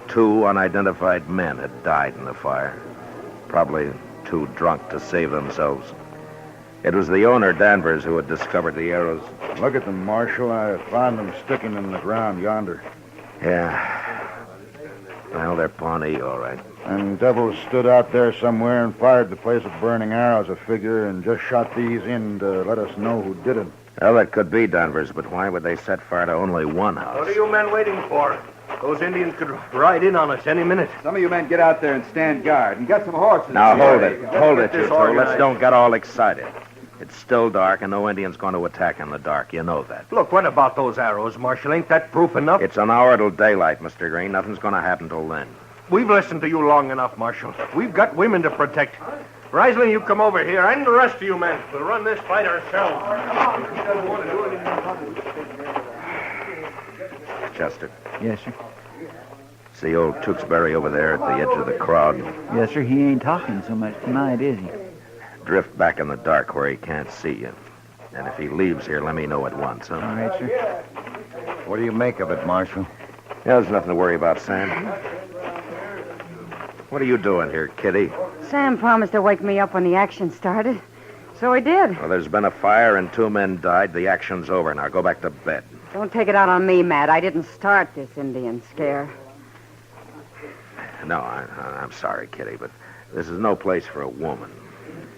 2 unidentified men had died in the fire, probably too drunk to save themselves. It was the owner, Danvers, who had discovered the arrows. Look at them, Marshal. I found them sticking in the ground yonder. Yeah. Well, they're Pawnee, all right. And devils stood out there somewhere and fired the place with burning arrows, I figure, and just shot these in to let us know who did it. Well, that could be Danvers, but why would they set fire to only one house? What are you men waiting for? Those Indians could ride in on us any minute. Some of you men get out there and stand guard and get some horses. Now, hold it, you two. Let's don't get all excited. It's still dark, and no Indian's going to attack in the dark. You know that. Look, what about those arrows, Marshal? Ain't that proof enough? It's an hour till daylight, Mr. Green. Nothing's going to happen till then. We've listened to you long enough, Marshal. We've got women to protect. Riesling, you come over here, and the rest of you men. We'll run this fight ourselves. He doesn't want to do anything. Chester. Yes, sir. See old Tewksbury over there at the edge of the crowd? Yes, sir. He ain't talking so much tonight, is he? Drift back in the dark where he can't see you. And if he leaves here, let me know at once, huh? All right, sir. What do you make of it, Marshal? Yeah, there's nothing to worry about, Sam. What are you doing here, Kitty? Sam promised to wake me up when the action started. So he did. Well, there's been a fire and 2 men died. The action's over. Now go back to bed. Don't take it out on me, Matt. I didn't start this Indian scare. No, I'm sorry, Kitty, but this is no place for a woman.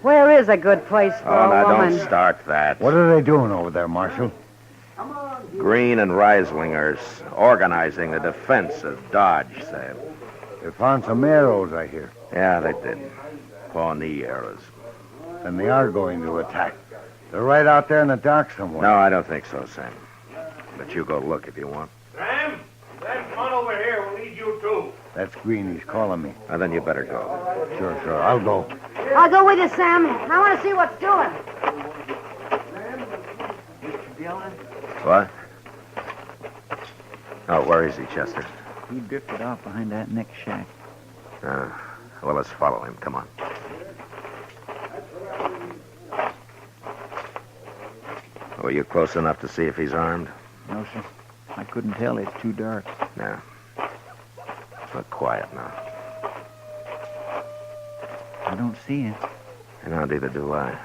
Where is a good place for a woman? Don't start that. What are they doing over there, Marshal? Green and Riesling are organizing the defense of Dodge, Sam. They found some arrows, I hear. Yeah, they did. Pawnee arrows. And they are going to attack. They're right out there in the dark somewhere. No, I don't think so, Sam. But you go look if you want. Sam, come on over here. We'll lead you too. That's Green. He's calling me. Well, then you better go. Sure. I'll go. I'll go with you, Sam. I want to see what's doing. What? Oh, where is he, Chester? He drifted off behind that next shack. Well, let's follow him. Come on. Were you close enough to see if he's armed? No, sir. I couldn't tell. It's too dark. Yeah. Look quiet now. I don't see it. No, neither do I.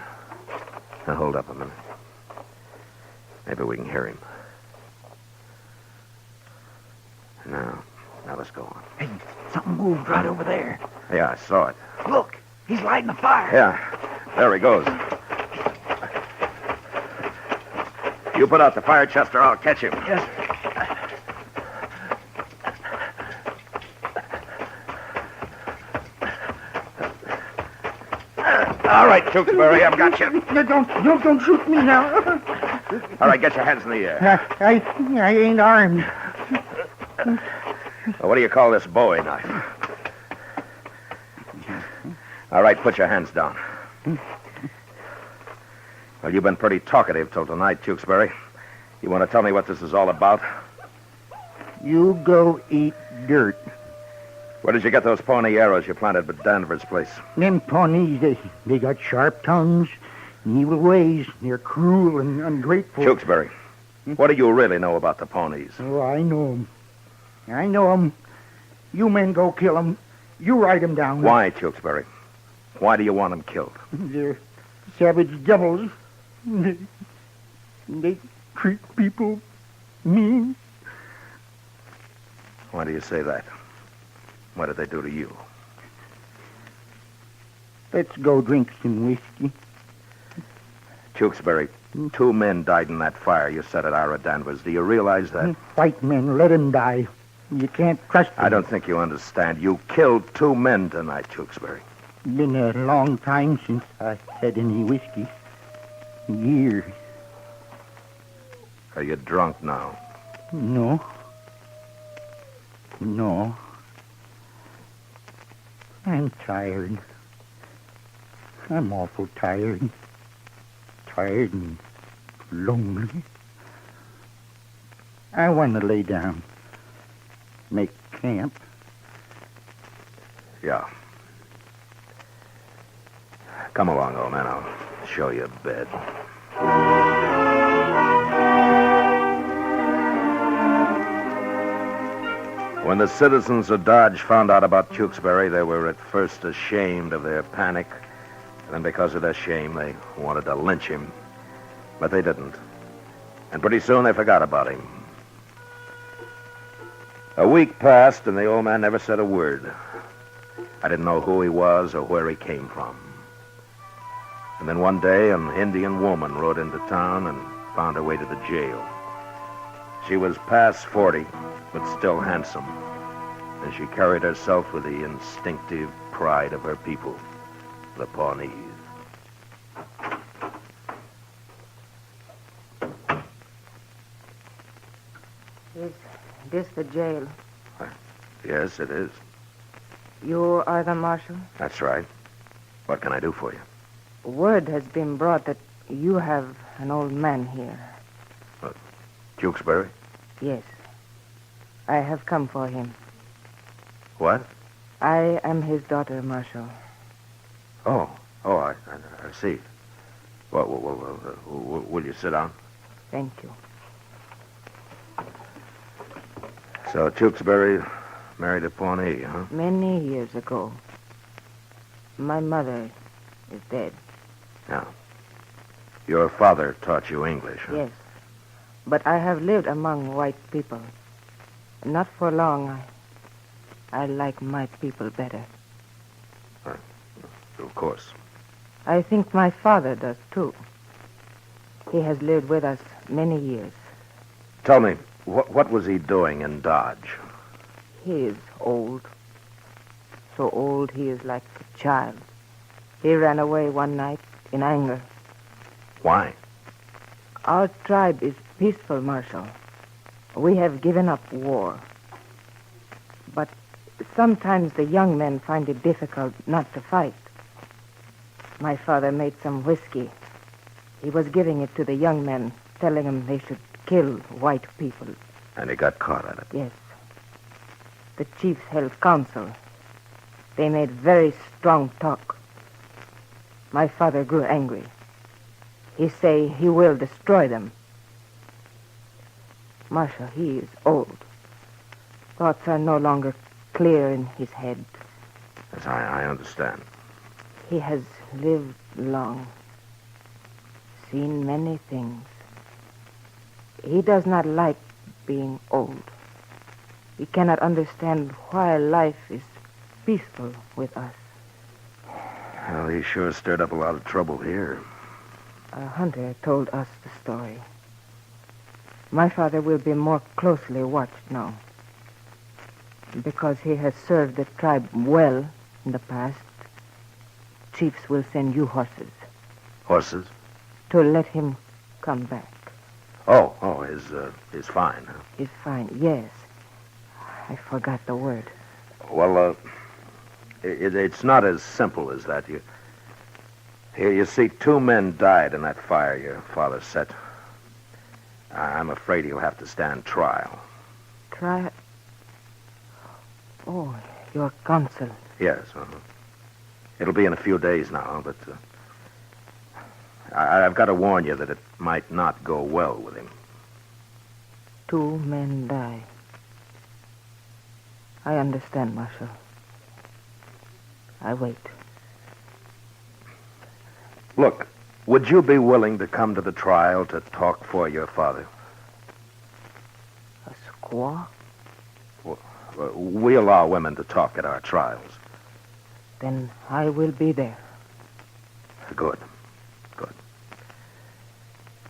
Now, hold up a minute. Maybe we can hear him. Now let's go on. Hey, something moved right over there. Yeah, I saw it. Look, he's lighting a fire. Yeah, there he goes. You put out the fire, Chester. I'll catch him. Yes, All right, Tewksbury, I've got you. Don't shoot me now. All right, get your hands in the air. I ain't armed. Well, what do you call this Bowie knife? All right, put your hands down. Well, you've been pretty talkative till tonight, Tewksbury. You want to tell me what this is all about? You go eat dirt. Where did you get those Pawnee arrows you planted at Danvers' place? Them Pawnees, they got sharp tongues and evil ways. They're cruel and ungrateful. Tewksbury, what do you really know about the Pawnees? Oh, I know 'em. I know 'em. You men go kill 'em. You write 'em down. Why, Tewksbury? Why do you want them killed? They're savage devils. They treat people mean. Why do you say that? What did they do to you? Let's go drink some whiskey. Tewksbury, 2 men died in that fire you set at Ira Danvers. Do you realize that? White men, let 'em die. You can't trust 'em. I don't think you understand. You killed 2 men tonight, Tewksbury. Been a long time since I had any whiskey. Years. Are you drunk now? No. I'm tired. I'm awful tired. Tired and lonely. I want to lay down. Make camp. Yeah. Come along, old man. I'll show you a bed. When the citizens of Dodge found out about Tewksbury, they were at first ashamed of their panic. And then because of their shame, they wanted to lynch him. But they didn't. And pretty soon they forgot about him. A week passed, and the old man never said a word. I didn't know who he was or where he came from. And then one day, an Indian woman rode into town and found her way to the jail. She was past 40, but still handsome. And she carried herself with the instinctive pride of her people, the Pawnees. Is this the jail? Yes, it is. You are the marshal? That's right. What can I do for you? Word has been brought that you have an old man here. Tewksbury? Yes. I have come for him. What? I am his daughter, Marshal. Oh, I see. Well, will you sit down? Thank you. So Tewksbury married a Pawnee, huh? Many years ago. My mother is dead. Yeah. Your father taught you English, huh? Yes. But I have lived among white people. Not for long. I like my people better. Of course. I think my father does, too. He has lived with us many years. Tell me, what was he doing in Dodge? He is old. So old he is like a child. He ran away one night in anger. Why? Our tribe is peaceful, Marshal. We have given up war. But sometimes the young men find it difficult not to fight. My father made some whiskey. He was giving it to the young men, telling them they should kill white people. And he got caught at it? Yes. The chiefs held council. They made very strong talk. My father grew angry. He say he will destroy them. Marshal, he is old. Thoughts are no longer clear in his head. Yes, I understand. He has lived long, seen many things. He does not like being old. He cannot understand why life is peaceful with us. Well, he sure stirred up a lot of trouble here. A hunter told us the story. My father will be more closely watched now. Because he has served the tribe well in the past, chiefs will send you horses. Horses? To let him come back. His fine, huh? His fine, yes. I forgot the word. Well, it's not as simple as that. You see, 2 men died in that fire your father set. I'm afraid he'll have to stand trial. Trial? Oh, your counsel. Yes, It'll be in a few days now, but I've got to warn you that it might not go well with him. 2 men die. I understand, Marshal. I wait. Look, would you be willing to come to the trial to talk for your father? A squaw? We allow women to talk at our trials. Then I will be there. Good.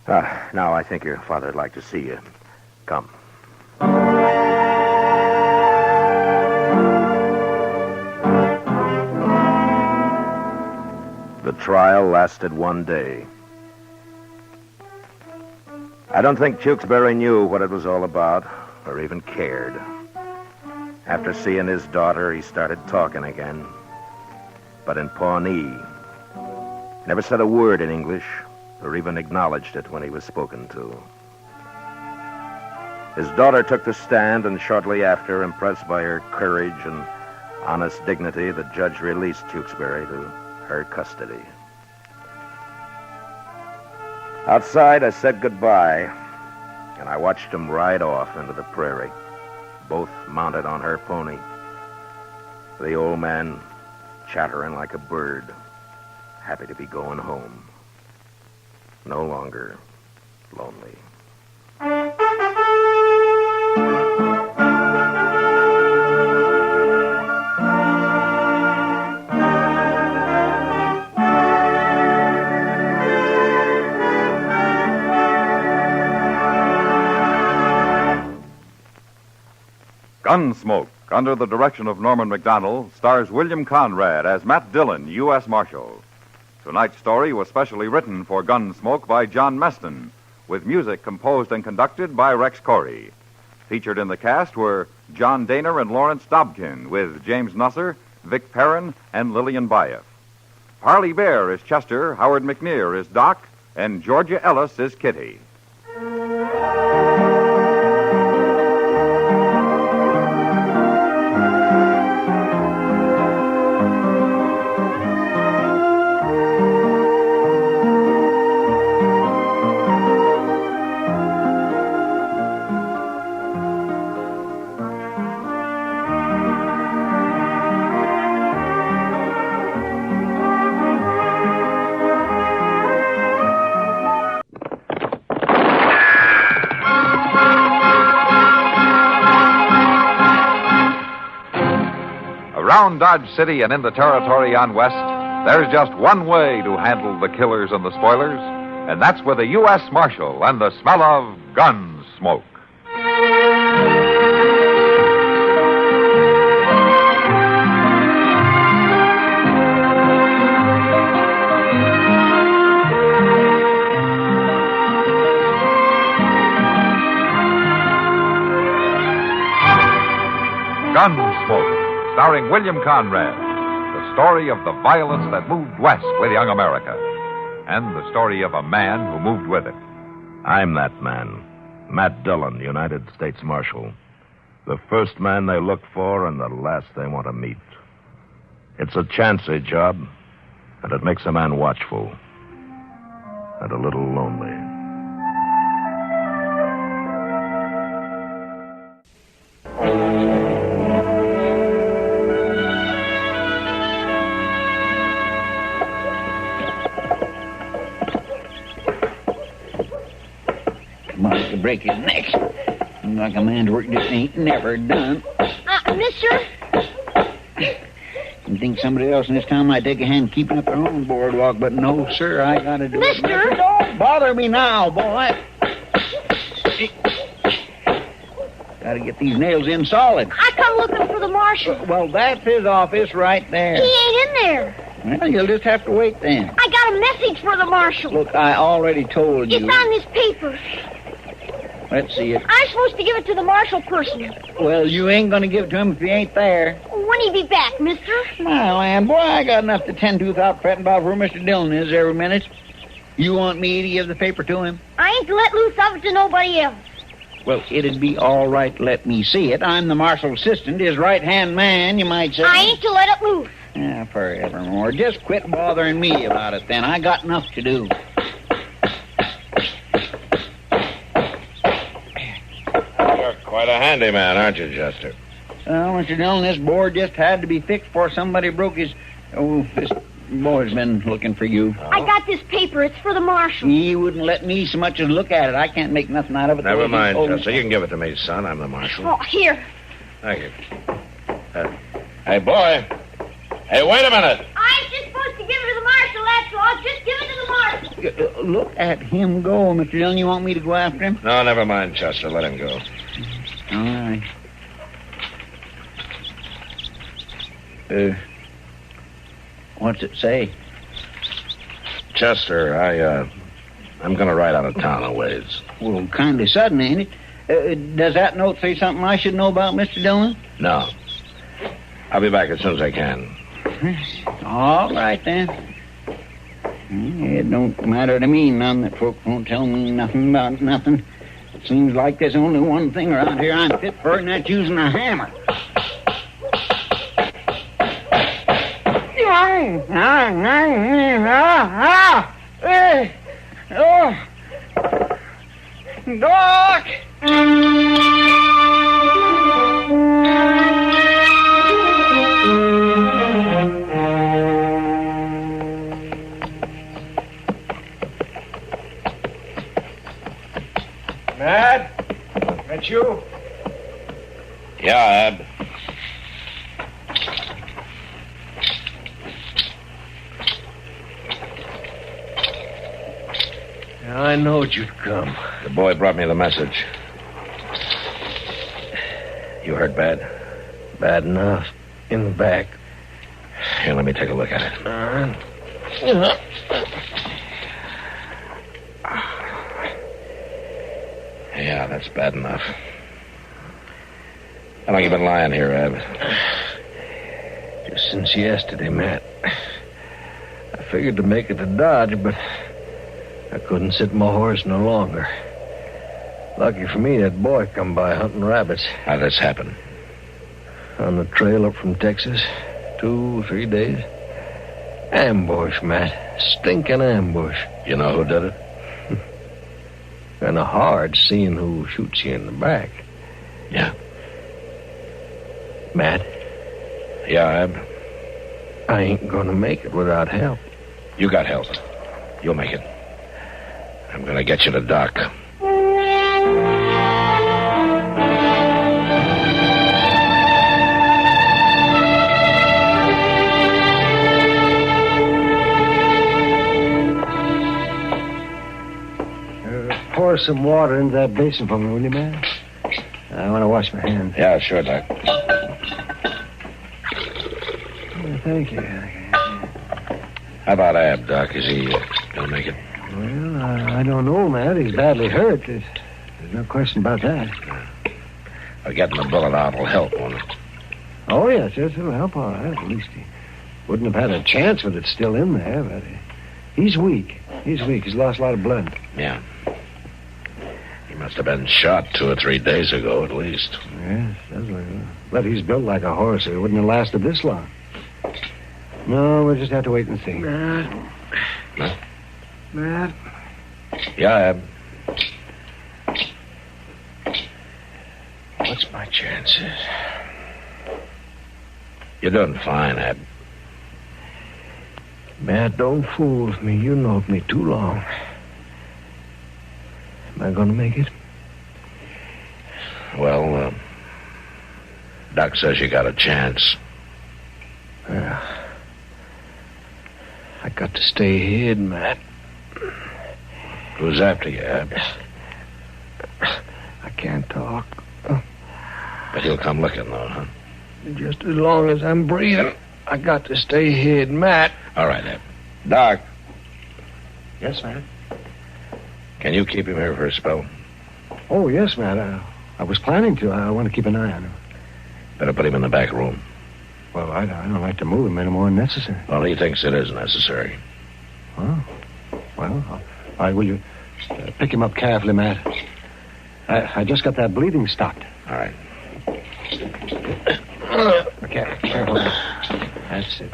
Now I think your father'd like to see you. Come. The trial lasted 1 day. I don't think Tewksbury knew what it was all about, or even cared. After seeing his daughter, he started talking again. But in Pawnee. Never said a word in English, or even acknowledged it when he was spoken to. His daughter took the stand, and shortly after, impressed by her courage and honest dignity, the judge released Tewksbury to her custody. Outside, I said goodbye, and I watched him ride off into the prairie, both mounted on her pony. The old man chattering like a bird, happy to be going home. No longer lonely. Gunsmoke, under the direction of Norman Macdonald, stars William Conrad as Matt Dillon, U.S. Marshal. Tonight's story was specially written for Gunsmoke by John Meston, with music composed and conducted by Rex Corey. Featured in the cast were John Daner and Lawrence Dobkin, with James Nusser, Vic Perrin, and Lillian Bayef. Parley Bear is Chester, Howard McNear is Doc, and Georgia Ellis is Kitty. Around Dodge City and in the territory on West, there's just one way to handle the killers and the spoilers, and that's with a U.S. Marshal and the smell of Gunsmoke. Gunsmoke, starring William Conrad, the story of the violence that moved west with young America, and the story of a man who moved with it. I'm that man, Matt Dillon, United States Marshal. The first man they look for and the last they want to meet. It's a chancy job, and it makes a man watchful and a little lonely. Must to break his neck. Seems like a man's work just ain't never done. Mister? You think somebody else in this town might take a hand keeping up their own boardwalk, but no, sir, I gotta do it. Mister? Don't bother me now, boy. Gotta get these nails in solid. I come looking for the marshal. Well, that's his office right there. He ain't in there. Well, you'll just have to wait then. I got a message for the marshal. Look, I already told you. It's on this paper. Let's see it. I'm supposed to give it to the marshal person. Well, you ain't gonna give it to him if he ain't there. When he be back, mister? My land, boy, I got enough to tend to without fretting about where Mr. Dillon is every minute. You want me to give the paper to him? I ain't to let loose of it to nobody else. Well, it'd be all right to let me see it. I'm the marshal's assistant, his right-hand man, you might say. I ain't to let it loose. Yeah, forevermore. Just quit bothering me about it, then. I got enough to do. You're quite a handyman, aren't you, Chester? Well, Mr. Dillon, this board just had to be fixed before somebody broke his... Oh, this boy's been looking for you. I got this paper. It's for the marshal. He wouldn't let me so much as look at it. I can't make nothing out of it. Never mind, Chester. You can give it to me, son. I'm the marshal. Oh, here. Thank you. Hey, boy. Hey, wait a minute. I ain't just supposed to give it to the marshal, that's all. Just give it to the marshal. Look at him go, Mr. Dillon. You want me to go after him? No, never mind, Chester. Let him go. All right. What's it say? Chester, I'm going to ride out of town a ways. Well, kind of sudden, ain't it? Does that note say something I should know about, Mr. Dillon? No. I'll be back as soon as I can. All right, then. It don't matter to me none that folks won't tell me nothing about nothing. It seems like there's only one thing around here I'm fit for, and that's using a hammer. Doc! Matt? That you? Yeah, Ab. I knowed you'd come. The boy brought me the message. You hurt bad? Bad enough. In the back. Here, let me take a look at it. Yeah, that's bad enough. How long you been lying here, Ab? Just since yesterday, Matt. I figured to make it to Dodge, but I couldn't sit my horse no longer. Lucky for me, that boy come by hunting rabbits. How'd this happen? On the trail up from Texas. 2 or 3 days. Ambush, Matt. Stinking ambush. You know who did it? Kind of hard seeing who shoots you in the back. Yeah. Matt? Yeah, Ab? I ain't gonna make it without help. You got help. You'll make it. I'm gonna get you to Doc. Pour some water into that basin for me, will you, man? I want to wash my hands. Yeah, sure, Doc. Thank you. How about Ab, Doc? Is he gonna make it? Well, I don't know, Matt. He's badly hurt. There's no question about that. Well, getting the bullet out will help, won't it? Oh, yes, it'll help all right. At least he wouldn't have had a chance with it still in there, but he's weak. He's weak. He's lost a lot of blood. Yeah. He must have been shot 2 or 3 days ago, at least. Yes, that's like that. But he's built like a horse. It wouldn't have lasted this long. No, we'll just have to wait and see. Matt? Huh? Matt? Yeah, Ab. What's my chances? You're doing fine, Ab. Matt, don't fool with me. You knowed me too long. Am I going to make it? Well, Doc says you got a chance. Yeah. I got to stay hid, Matt. Who's after you, Ab? I can't talk. But he'll come looking, though, huh? Just as long as I'm breathing, I got to stay hid, Matt. All right, Ab. Doc. Yes, Matt? Can you keep him here for a spell? Oh, yes, Matt. I was planning to. I want to keep an eye on him. Better put him in the back room. Well, I don't like to move him any more than necessary. Well, he thinks it is necessary. Oh. Well, all right, will you pick him up carefully, Matt? I just got that bleeding stopped. All right. Okay, careful. That's it.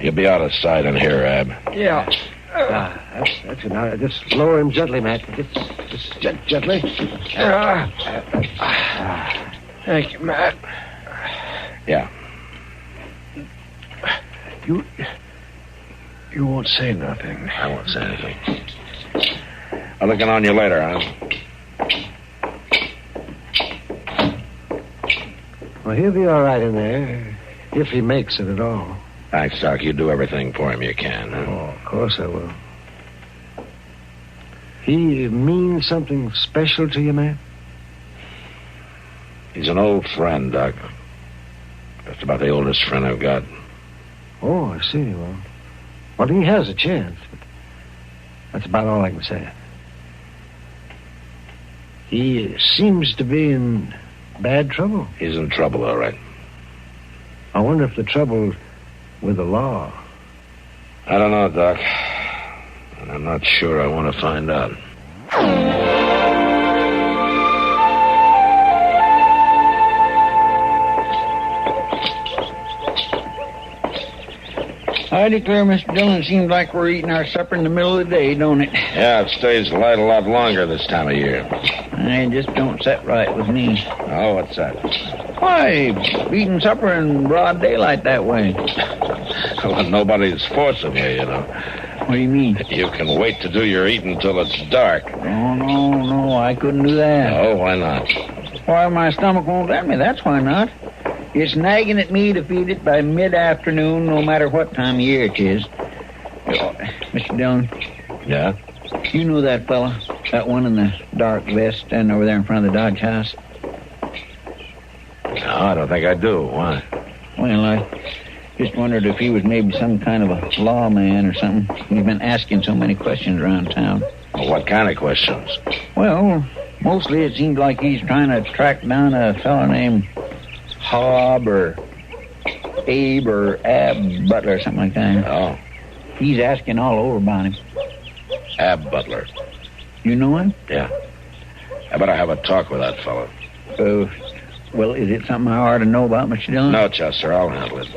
You'll be out of sight in here, Ab. Yeah. That's it. Now, just lower him gently, Matt. Just gently. Thank you, Matt. Yeah. You won't say nothing. I won't say anything. I'll look in on you later, huh? Well, he'll be all right in there, if he makes it at all. Thanks, Doc. You do everything for him you can, huh? Oh, of course I will. He means something special to you, man? He's an old friend, Doc. Just about the oldest friend I've got. Oh, I see. Well, he has a chance, but that's about all I can say. He seems to be in bad trouble. He's in trouble, all right. I wonder if the trouble's with the law. I don't know, Doc. And I'm not sure I want to find out. I declare, Mr. Dillon, it seems like we're eating our supper in the middle of the day, don't it? Yeah, it stays light a lot longer this time of year. It just don't set right with me. Oh, what's that? Why, eating supper in broad daylight that way? Well, nobody's forcing you, you know. What do you mean? You can wait to do your eating till it's dark. Oh, no, I couldn't do that. Oh, why not? Why, my stomach won't let me, that's why not. It's nagging at me to feed it by mid-afternoon, no matter what time of year it is. Mr. Dillon? Yeah? You know that fella? That one in the dark vest standing over there in front of the Dodge house? No, I don't think I do. Why? Well, Just wondered if he was maybe some kind of a lawman or something. He's been asking so many questions around town. Well, what kind of questions? Well, mostly it seems like he's trying to track down a fellow named Hob or Abe or Ab Butler or something like that. Oh. He's asking all over about him. Ab Butler. You know him? Yeah. I better have a talk with that fellow. Well, is it something I ought to know about, Mr. Dillon? No, Chester, I'll handle it.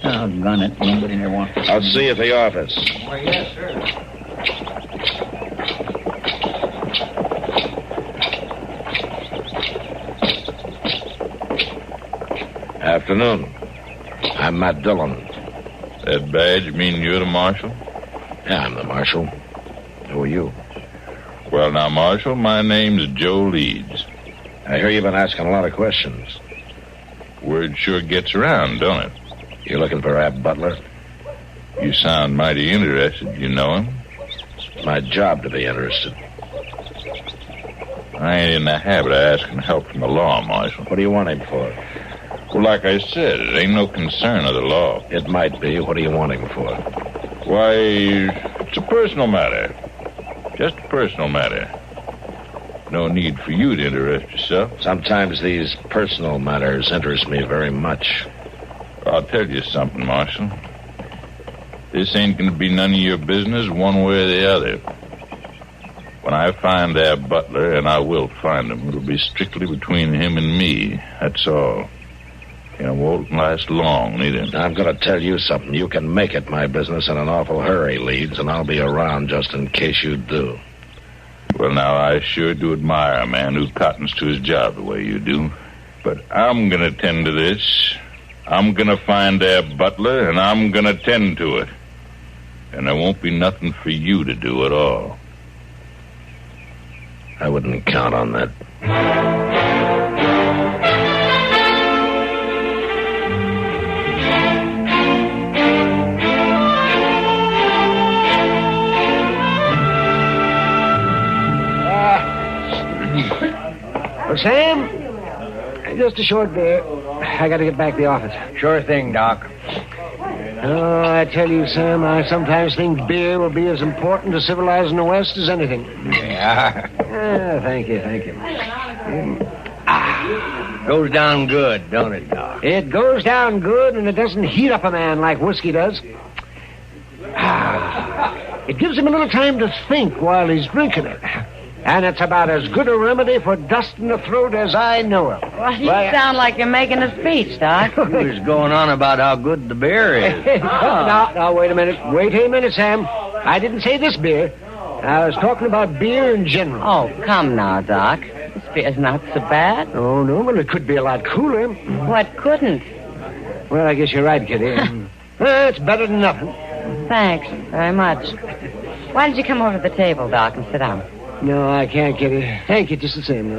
Oh, gun it. Nobody never wants to... I'll see you at the office. Well, yes, sir. Afternoon. I'm Matt Dillon. That badge mean you're the marshal? Yeah, I'm the marshal. Who are you? Well, now, Marshal, my name's Joe Leeds. I hear you've been asking a lot of questions. Word sure gets around, don't it? You looking for Ab Butler? You sound mighty interested. You know him? It's my job to be interested. I ain't in the habit of asking help from the law, Marshal. What do you want him for? Well, like I said, it ain't no concern of the law. It might be. What do you want him for? Why, it's a personal matter. Just a personal matter. No need for you to interest yourself. Sometimes these personal matters interest me very much. I'll tell you something, Marshal. This ain't going to be none of your business one way or the other. When I find Ab Butler, and I will find him, it'll be strictly between him and me. That's all. It won't last long, neither. I'm going to tell you something. You can make it my business in an awful hurry, Leeds, and I'll be around just in case you do. Well, now, I sure do admire a man who cottons to his job the way you do. But I'm going to tend to this. I'm going to find Ab Butler, and I'm going to tend to it. And there won't be nothing for you to do at all. I wouldn't count on that. Well, Sam, just a short bit. I got to get back to the office. Sure thing, Doc. Oh, I tell you, Sam, I sometimes think beer will be as important to civilizing the West as anything. Yeah. Thank you. Goes down good, don't it, Doc? It goes down good, and it doesn't heat up a man like whiskey does. It gives him a little time to think while he's drinking it. And it's about as good a remedy for dust in the throat as I know of. Well, you sound like you're making a speech, Doc. He was going on about how good the beer is. Now, wait a minute. Wait a minute, Sam. I didn't say this beer. I was talking about beer in general. Oh, come now, Doc. This beer's not so bad. Oh, no, well, it could be a lot cooler. What couldn't? Well, I guess you're right, Kitty. It's better than nothing. Thanks very much. Why don't you come over to the table, Doc, and sit down? No, I can't, Kitty. Thank you, just the same.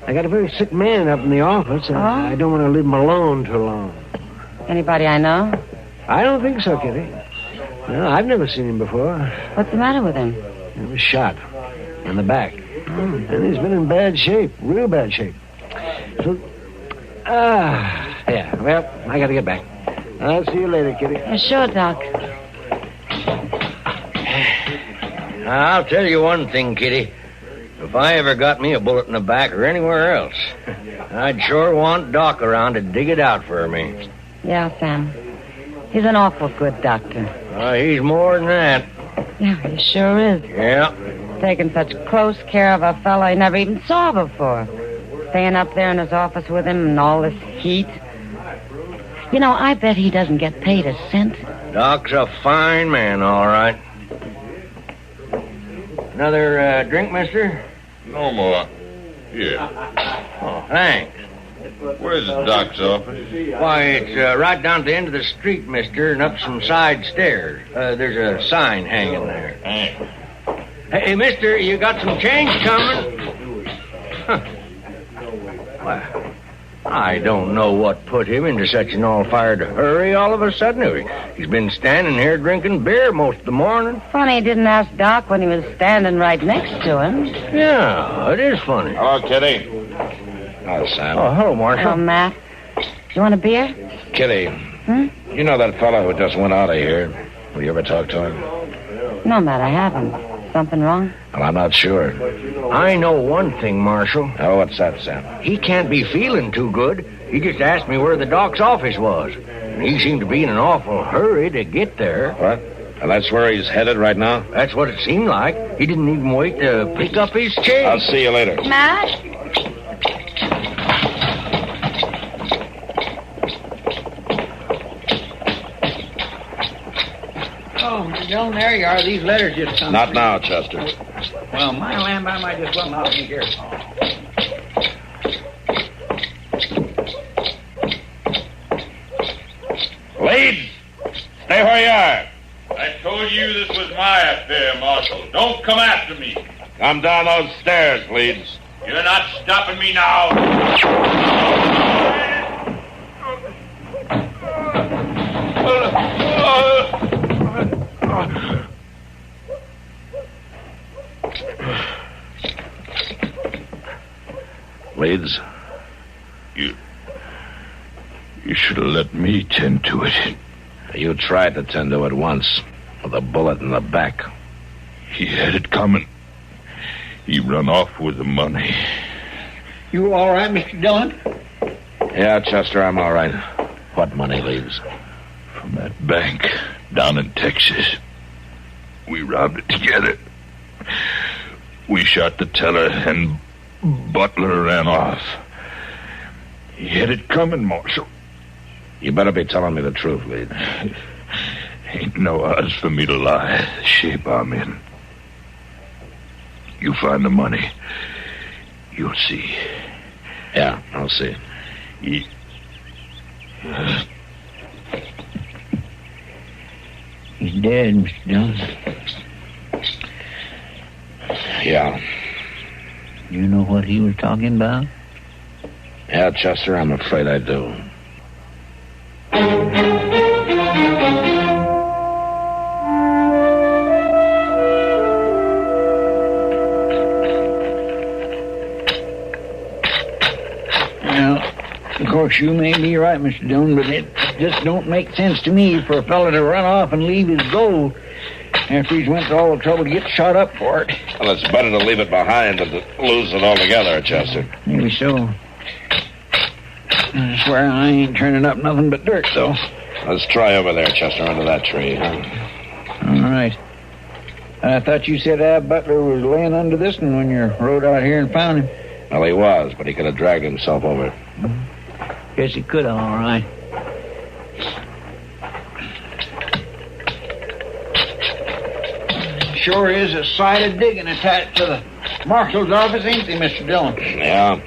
I got a very sick man up in the office. I don't want to leave him alone too long. Anybody I know? I don't think so, Kitty. No, I've never seen him before. What's the matter with him? He was shot in the back. And he's been in bad shape, real bad shape. So, yeah, well, I got to get back. I'll see you later, Kitty. Yeah, sure, Doc. I'll tell you one thing, Kitty. If I ever got me a bullet in the back or anywhere else, I'd sure want Doc around to dig it out for me. Yeah, Sam. He's an awful good doctor. He's more than that. Yeah, he sure is. Yeah. Taking such close care of a fellow he never even saw before. Staying up there in his office with him in all this heat. You know, I bet he doesn't get paid a cent. Doc's a fine man, all right. Another drink, mister? No more. Here. Oh, thanks. Where's the doc's office? Why, it's right down at the end of the street, mister, and up some side stairs. There's a sign hanging there. Thanks. Hey, mister, you got some change coming? Huh. Well, I don't know what put him into such an all-fired hurry all of a sudden. He's been standing here drinking beer most of the morning. Funny he didn't ask Doc when he was standing right next to him. Yeah, it is funny. Hello, Kitty. Hello, Sam. Oh, hello, Marshal. Hello, Matt. You want a beer? Kitty, You know that fellow who just went out of here? Have you ever talked to him? No, Matt, I haven't. Something wrong? Well, I'm not sure. I know one thing, Marshal. Oh, what's that, Sam? He can't be feeling too good. He just asked me where the doc's office was. And he seemed to be in an awful hurry to get there. What? And that's where he's headed right now? That's what it seemed like. He didn't even wait to pick up his change. I'll see you later. Matt? Oh, Mr. Dillon, there you are. These letters just come. Not now, Chester. Well, my lamb, I might just well out of here. Leeds, stay where you are. I told you this was my affair, Marshal. Don't come after me. Come down those stairs, Leeds. You're not stopping me now. Leeds? You should have let me tend to it. You tried to tend to it once, with a bullet in the back. He had it coming. He run off with the money. You all right, Mr. Dillon? Yeah, Chester, I'm all right. What money, Leeds? From that bank down in Texas. We robbed it together. We shot the teller, and Butler ran off. He had it coming, Marshal. You better be telling me the truth, Leeds. Ain't no odds for me to lie, the shape I'm in. You find the money, you'll see. Yeah, I'll see. He's dead, Mr. Dillon. Yeah. You know what he was talking about? Yeah, Chester, I'm afraid I do. Of course, you may be right, Mr. Dillon, but it just don't make sense to me for a fella to run off and leave his gold after he's went to all the trouble to get shot up for it. Well, it's better to leave it behind than to lose it altogether, Chester. Maybe so. I swear I ain't turning up nothing but dirt, though. Let's try over there, Chester, under that tree, huh? All right. I thought you said Ab Butler was laying under this one when you rode out here and found him. Well, he was, but he could have dragged himself over. Guess he could have, all right. Sure is a sight of digging attached to the marshal's office, ain't they, Mr. Dillon? Yeah.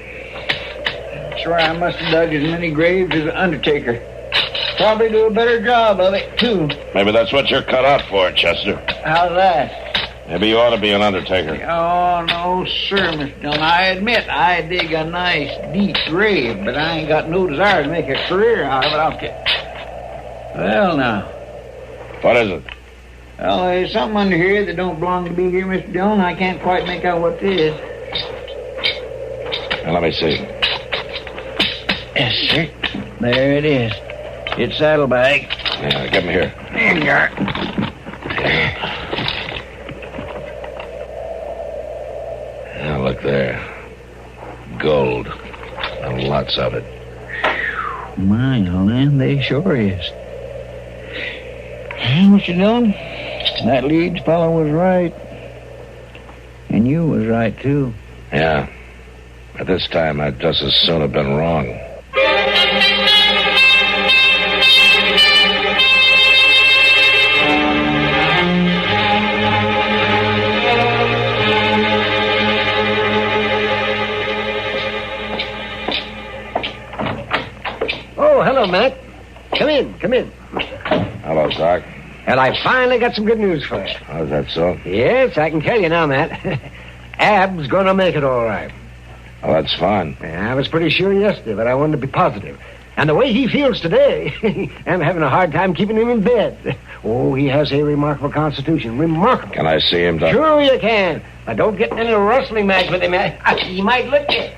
Sure, I must have dug as many graves as an undertaker. Probably do a better job of it, too. Maybe that's what you're cut out for, Chester. How's that? Maybe you ought to be an undertaker. Oh, no, sir, Mr. Dillon. I admit I dig a nice, deep grave, but I ain't got no desire to make a career out of it. I'll get... Well, now. What is it? Well, there's something under here that don't belong to be here, Mr. Dillon. I can't quite make out what it is. Now, let me see. Yes, sir. There it is. It's saddlebag. Yeah, give him here. There you are. Now, look there. Gold. And lots of it. My land, they sure is. Well, Mr. Dillon, that Leeds fellow was right. And you was right, too. Yeah. At this time, I'd just as soon have been wrong. Oh, hello, Matt. Come in, come in. Hello, Doc. And I finally got some good news for you. How's that so? Yes, I can tell you now, Matt. Ab's gonna make it all right. Well, that's fine. I was pretty sure yesterday, but I wanted to be positive. And the way he feels today, I'm having a hard time keeping him in bed. Oh, he has a remarkable constitution. Remarkable. Can I see him, Doc? Sure you can. But don't get in any rustling match with him. He might lick you.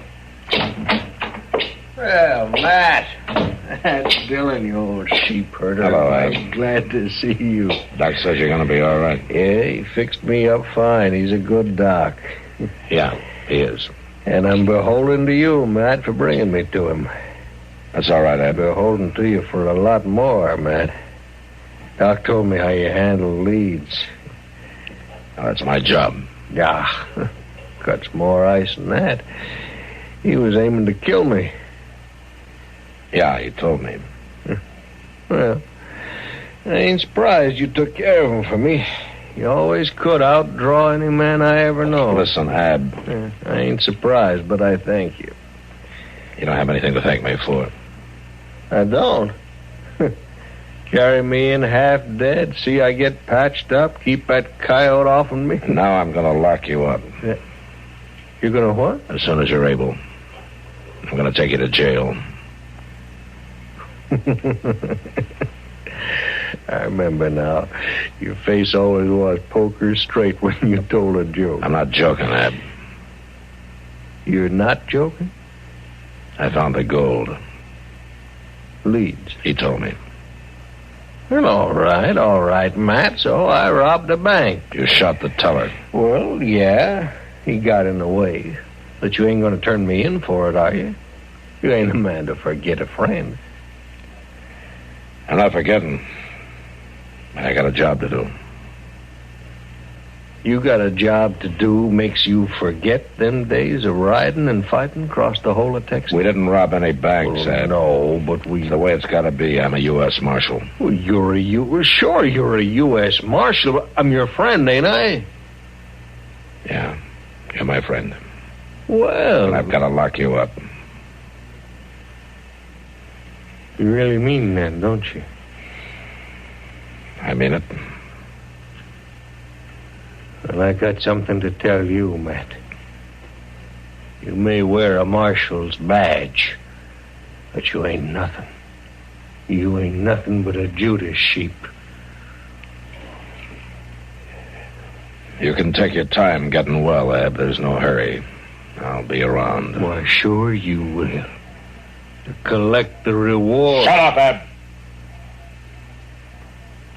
Well, Matt, That's Dillon, you old sheep herder. Hello, I'm glad to see you. Doc says you're going to be all right. Yeah, he fixed me up fine. He's a good doc. Yeah, he is. And I'm beholden to you, Matt, for bringing me to him. That's all right, Ed. Beholden to you for a lot more, Matt. Doc told me how you handle leads. Oh, that's my job. Yeah, cuts more ice than that. He was aiming to kill me. Yeah, he told me. Well, I ain't surprised you took care of him for me. You always could outdraw any man I ever know. Listen, Ab. I ain't surprised, but I thank you. You don't have anything to thank me for. I don't. Carry me in half dead, see I get patched up, keep that coyote off of me. And now I'm going to lock you up. Yeah. You're going to what? As soon as you're able. I'm going to take you to jail. I remember now. Your face always was poker straight when you told a joke. I'm not joking, Ab. You're not joking? I found the gold. Leads. He told me. Well, all right, Matt. So I robbed a bank. You shot the teller. Well, yeah. He got in the way. But you ain't going to turn me in for it, are you? You ain't a man to forget a friend. I'm not forgetting. I got a job to do. You got a job to do makes you forget them days of riding and fighting across the whole of Texas? We didn't rob any banks, Ed. No, but we... It's the way it's got to be. I'm a U.S. Marshal. Well, you're a U.S. Marshal. I'm your friend, ain't I? Yeah, you're my friend. Well... And I've got to lock you up. You really mean that, don't you? I mean it. Well, I got something to tell you, Matt. You may wear a marshal's badge, but you ain't nothing. You ain't nothing but a Judas sheep. You can take your time getting well, Ab. There's no hurry. I'll be around. Why, sure you will. To collect the reward. Shut up, Ab!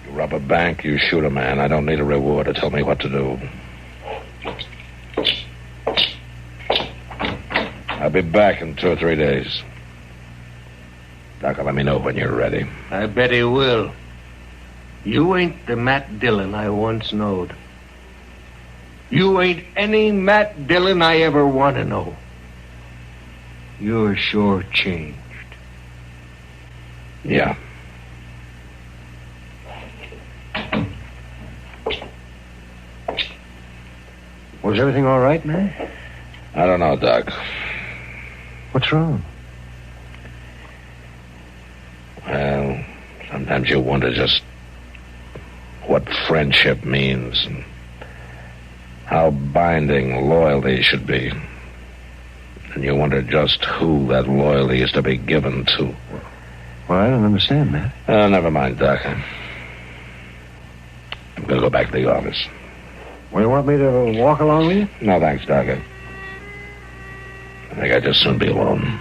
You rob a bank, you shoot a man. I don't need a reward to tell me what to do. I'll be back in 2 or 3 days. Doc will let me know when you're ready. I bet he will. You ain't the Matt Dillon I once knowed. You ain't any Matt Dillon I ever want to know. You're sure changed. Yeah. Was everything all right, man? I don't know, Doc. What's wrong? Well, sometimes you wonder just what friendship means and how binding loyalty should be. And you wonder just who that loyalty is to be given to. Well, I don't understand that. Never mind, Doc. I'm going to go back to the office. Well, you want me to walk along with you? No, thanks, Doc. I think I'd just soon be alone.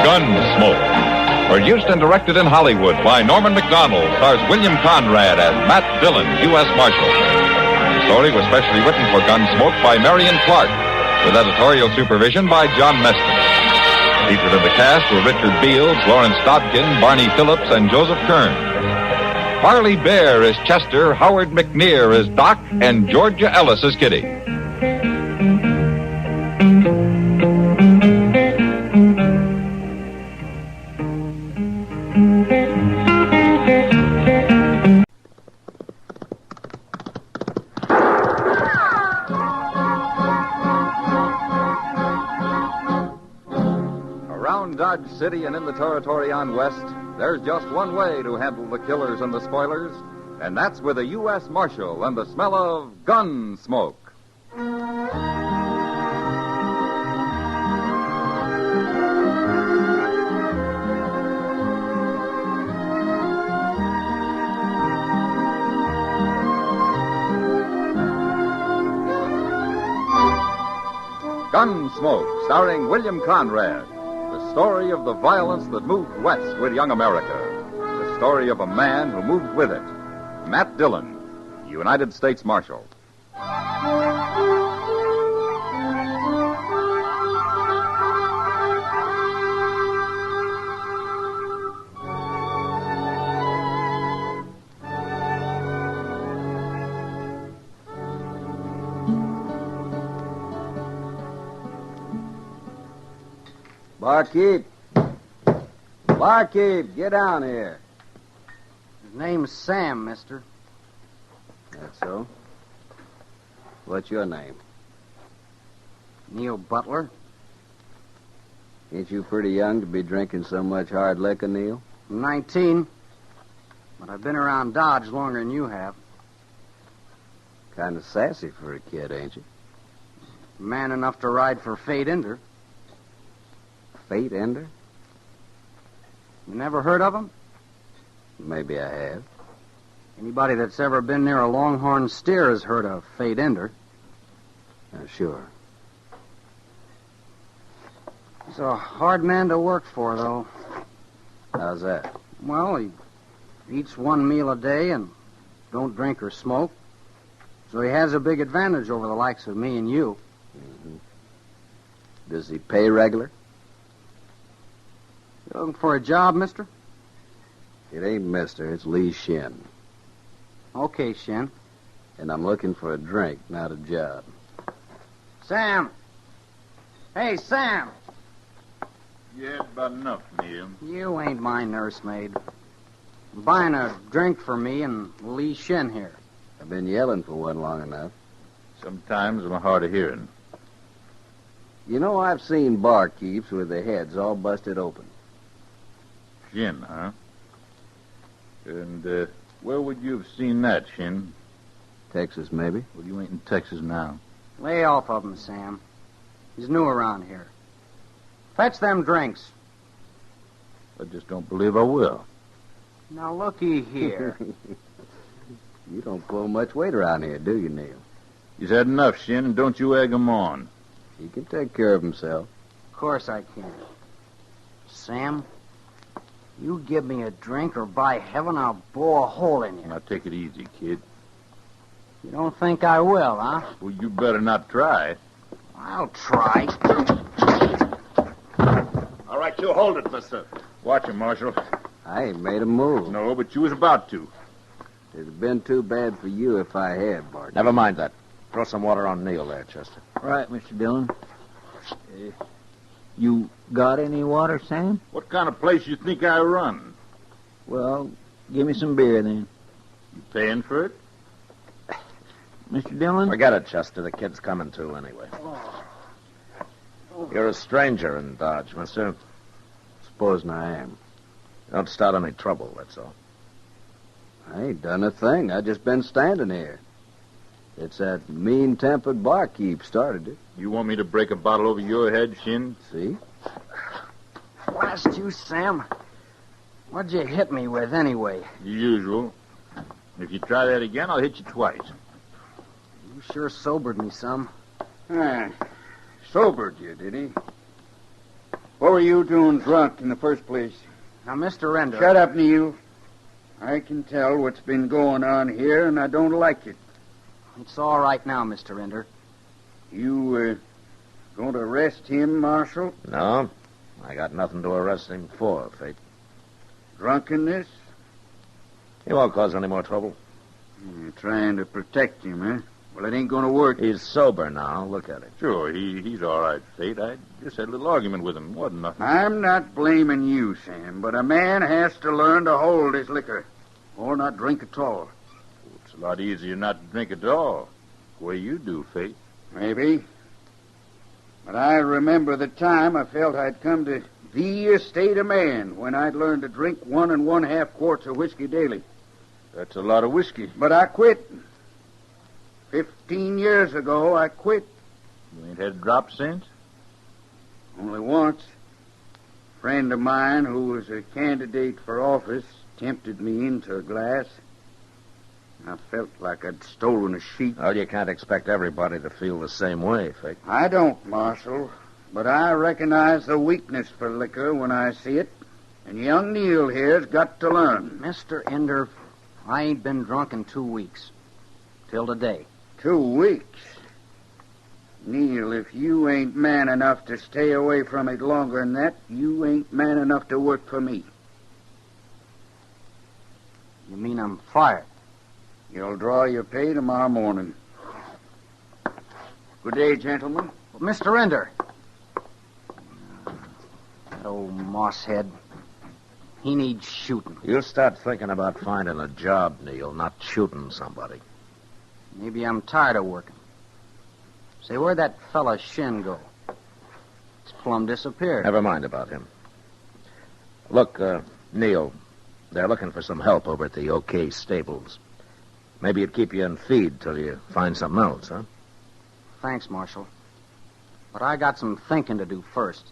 Gunsmoke. Produced and directed in Hollywood by Norman Macdonald, stars William Conrad as Matt Dillon, U.S. Marshal. The story was specially written for Gunsmoke by Marion Clark, with editorial supervision by John Meston. Featured in the cast were Richard Beals, Lawrence Stodkin, Barney Phillips, and Joseph Kern. Harley Bear as Chester, Howard McNear as Doc, and Georgia Ellis as Kitty. Around Dodge City and in the territory on west, there's just one way to handle the killers and the spoilers, and that's with a U.S. Marshal and the smell of Gunsmoke. Gunsmoke, starring William Conrad. The story of the violence that moved west with young America. The story of a man who moved with it. Matt Dillon, United States Marshal. Barkeep. Barkeep, get down here. His name's Sam, mister. That's so. What's your name? Neil Butler. Ain't you pretty young to be drinking so much hard liquor, Neil? I'm 19, but I've been around Dodge longer than you have. Kind of sassy for a kid, ain't you? Man enough to ride for Fate Ender. Fate Ender? You never heard of him? Maybe I have. Anybody that's ever been near a longhorn steer has heard of Fate Ender. Sure. He's a hard man to work for, though. How's that? Well, he eats one meal a day and don't drink or smoke. So he has a big advantage over the likes of me and you. Mm-hmm. Does he pay regular? You looking for a job, mister? It ain't mister, it's Lee Shin. Okay, Shin. And I'm looking for a drink, not a job. Sam! Hey, Sam! Yeah, about enough, Neil. You ain't my nursemaid. I'm buying a drink for me and Lee Shin here. I've been yelling for one long enough. Sometimes I'm hard of hearing. You know, I've seen barkeeps with their heads all busted open. Shin, huh? And where would you have seen that, Shin? Texas, maybe. Well, you ain't in Texas now. Lay off of him, Sam. He's new around here. Fetch them drinks. I just don't believe I will. Now, looky here. You don't pull much weight around here, do you, Neil? He's had enough, Shin, and don't you egg him on. He can take care of himself. Of course I can. Sam, you give me a drink or by heaven I'll bore a hole in you. Now, take it easy, kid. You don't think I will, huh? Well, you better not try. I'll try. All right, you hold it, mister. Watch him, Marshal. I ain't made a move. No, but you was about to. It'd have been too bad for you if I had, Bart. Never mind that. Throw some water on Neil there, Chester. Right, Mr. Dillon. You got any water, Sam? What kind of place you think I run? Well, give me some beer, then. You paying for it? Mr. Dillon? Forget it, Chester. The kid's coming to anyway. You're a stranger in Dodge, mister. Supposing I am. Don't start any trouble, that's all. I ain't done a thing. I just been standing here. It's that mean-tempered barkeep started it. You want me to break a bottle over your head, Shin? See? Blast you, Sam. What'd you hit me with, anyway? The usual. If you try that again, I'll hit you twice. You sure sobered me some. Sobered you, did he? What were you doing drunk in the first place? Now, Mr. Render... Shut up, Neil. I can tell what's been going on here, and I don't like it. It's all right now, Mr. Render. You, going to arrest him, Marshal? No. I got nothing to arrest him for, Fate. Drunkenness? He won't cause any more trouble. You're trying to protect him, huh? Well, it ain't going to work. He's sober now. Look at him. Sure, he's all right, Fate. I just had a little argument with him. Wasn't nothing. I'm not blaming you, Sam, but a man has to learn to hold his liquor, or not drink at all. It's a lot easier not to drink at all, the way you do, Fate. Maybe. But I remember the time I felt I'd come to the estate of man when I'd learned to drink 1 1/2 quarts of whiskey daily. That's a lot of whiskey. But I quit. 15 years ago, I quit. You ain't had a drop since? Only once. A friend of mine who was a candidate for office tempted me into a glass. I felt like I'd stolen a sheep. Well, you can't expect everybody to feel the same way, Fake. I don't, Marshal. But I recognize the weakness for liquor when I see it. And young Neil here's got to learn. Mr. Ender, I ain't been drunk in 2 weeks. Till today. 2 weeks? Neil, if you ain't man enough to stay away from it longer than that, you ain't man enough to work for me. You mean I'm fired? You'll draw your pay tomorrow morning. Good day, gentlemen. Mr. Ender. That old mosshead. He needs shooting. You'll start thinking about finding a job, Neil, not shooting somebody. Maybe I'm tired of working. Say, where'd that fella Shin go? It's plumb disappeared. Never mind about him. Look, Neil, they're looking for some help over at the OK Stables. Maybe it'd keep you in feed till you find something else, huh? Thanks, Marshal. But I got some thinking to do first.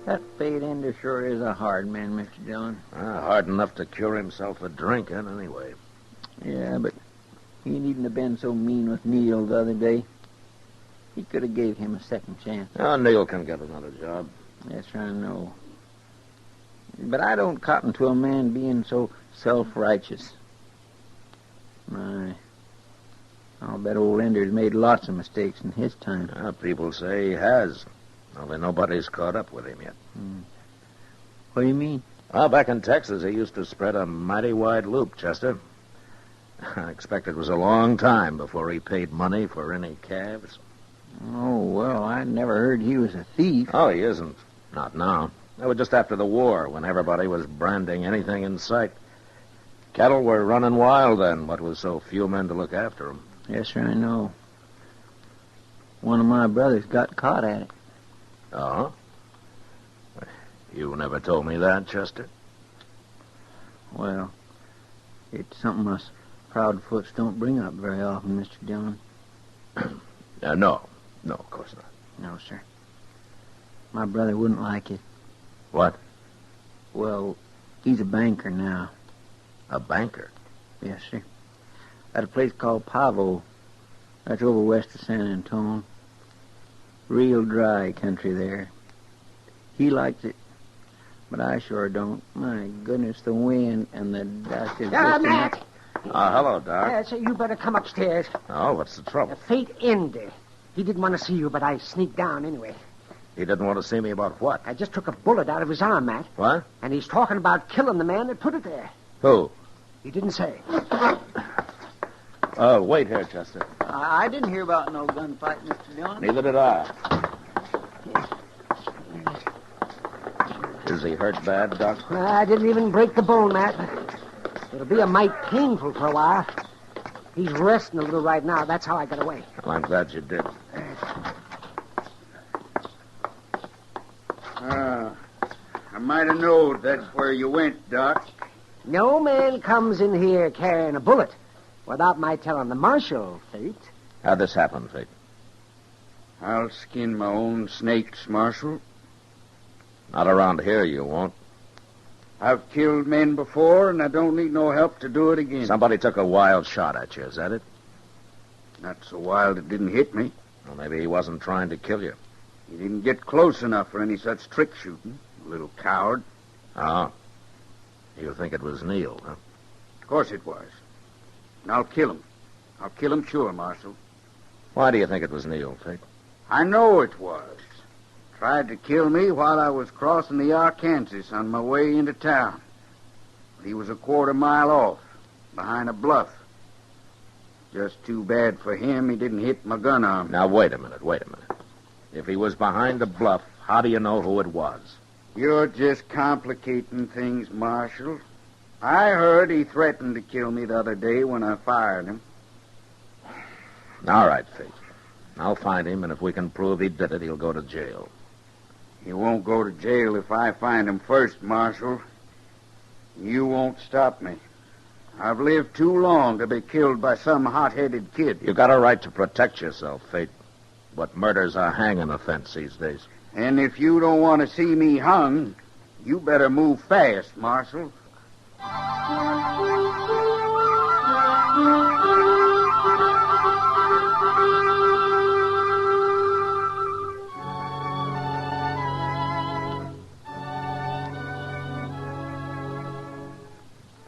That Fade Ender sure is a hard man, Mr. Dillon. Hard enough to cure himself of drinking, anyway. Yeah, but he needn't have been so mean with Neil the other day. He could have gave him a second chance. Oh, Neil can get another job. Yes, I know. But I don't cotton to a man being so self-righteous. I'll bet old Ender's made lots of mistakes in his time. People say he has. Only nobody's caught up with him yet. What do you mean? Well, back in Texas, he used to spread a mighty wide loop, Chester. I expect it was a long time before he paid money for any calves. Oh, well, I never heard he was a thief. Oh, he isn't. Not now. That was just after the war, when everybody was branding anything in sight. Cattle were running wild then, what with so few men to look after them. Yes, sir, I know. One of my brothers got caught at it. Oh? You never told me that, Chester. Well, it's something us proudfoots don't bring up very often, Mr. Dillon. No, of course not. No, sir. My brother wouldn't like it. What? Well, he's a banker now. A banker? Yes, sir. At a place called Pavo. That's over west of San Antone. Real dry country there. He likes it, but I sure don't. My goodness, the wind and the dust is just Mac. Hello, Doc. So you better come upstairs. Oh, what's the trouble? Fate Ender. He didn't want to see you, but I sneaked down anyway. He didn't want to see me about what? I just took a bullet out of his arm, Matt. What? And he's talking about killing the man that put it there. Who? He didn't say. Wait here, Chester. I didn't hear about no gunfight, Mr. Dillon. Neither did I. Is he hurt bad, Doc? I didn't even break the bone, Matt. It'll be a mite painful for a while. He's resting a little right now. That's how I got away. Well, I'm glad you did. I might have known that's where you went, Doc. No man comes in here carrying a bullet without my telling the marshal, Fate. How'd this happen, Fate? I'll skin my own snakes, Marshal. Not around here, you won't. I've killed men before, and I don't need no help to do it again. Somebody took a wild shot at you, is that it? Not so wild it didn't hit me. Well, maybe he wasn't trying to kill you. He didn't get close enough for any such trick shooting. A little coward. Oh. You think it was Neil, huh? Of course it was. And I'll kill him. I'll kill him sure, Marshal. Why do you think it was Neil, Fate? I know it was. Tried to kill me while I was crossing the Arkansas on my way into town. But he was a quarter mile off, behind a bluff. Just too bad for him he didn't hit my gun arm. Now, wait a minute. If he was behind the bluff, how do you know who it was? You're just complicating things, Marshal. I heard he threatened to kill me the other day when I fired him. All right, Fate. I'll find him, and if we can prove he did it, he'll go to jail. He won't go to jail if I find him first, Marshal. You won't stop me. I've lived too long to be killed by some hot-headed kid. You got a right to protect yourself, Fate. But murder's a hanging offense these days. And if you don't want to see me hung, you better move fast, Marshal.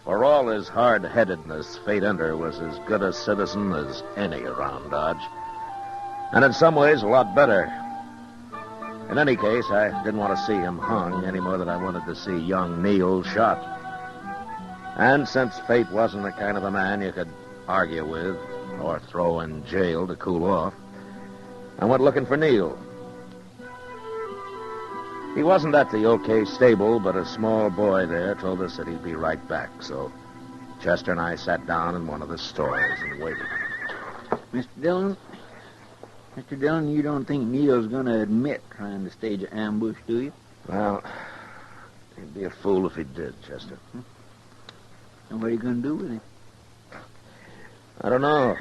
For all his hard-headedness, Fate Ender was as good a citizen as any around Dodge. And in some ways, a lot better. In any case, I didn't want to see him hung any more than I wanted to see young Neil shot. And since Fate wasn't the kind of a man you could argue with or throw in jail to cool off, I went looking for Neil. He wasn't at the OK stable, but a small boy there told us that he'd be right back. So Chester and I sat down in one of the stalls and waited. Mr. Dillon, you don't think Neil's going to admit trying to stage an ambush, do you? Well, he'd be a fool if he did, Chester. And what are you going to do with him? I don't know.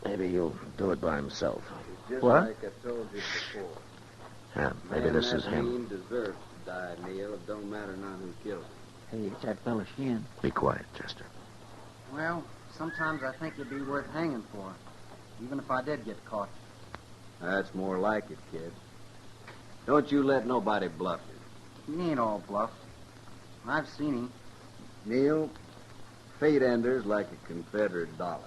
Maybe he'll do it by himself. Just What? like I told you before. Yeah, maybe Man, this is that him. mean deserves to die, Neil. It don't matter none who kills him. Hey, it's that fella Shin. Be quiet, Chester. Well, sometimes I think it'd be worth hanging for, even if I did get caught. That's more like it, kid. Don't you let nobody bluff you. He ain't all bluff. I've seen him. Neil, Fate Ender's like a Confederate dollar.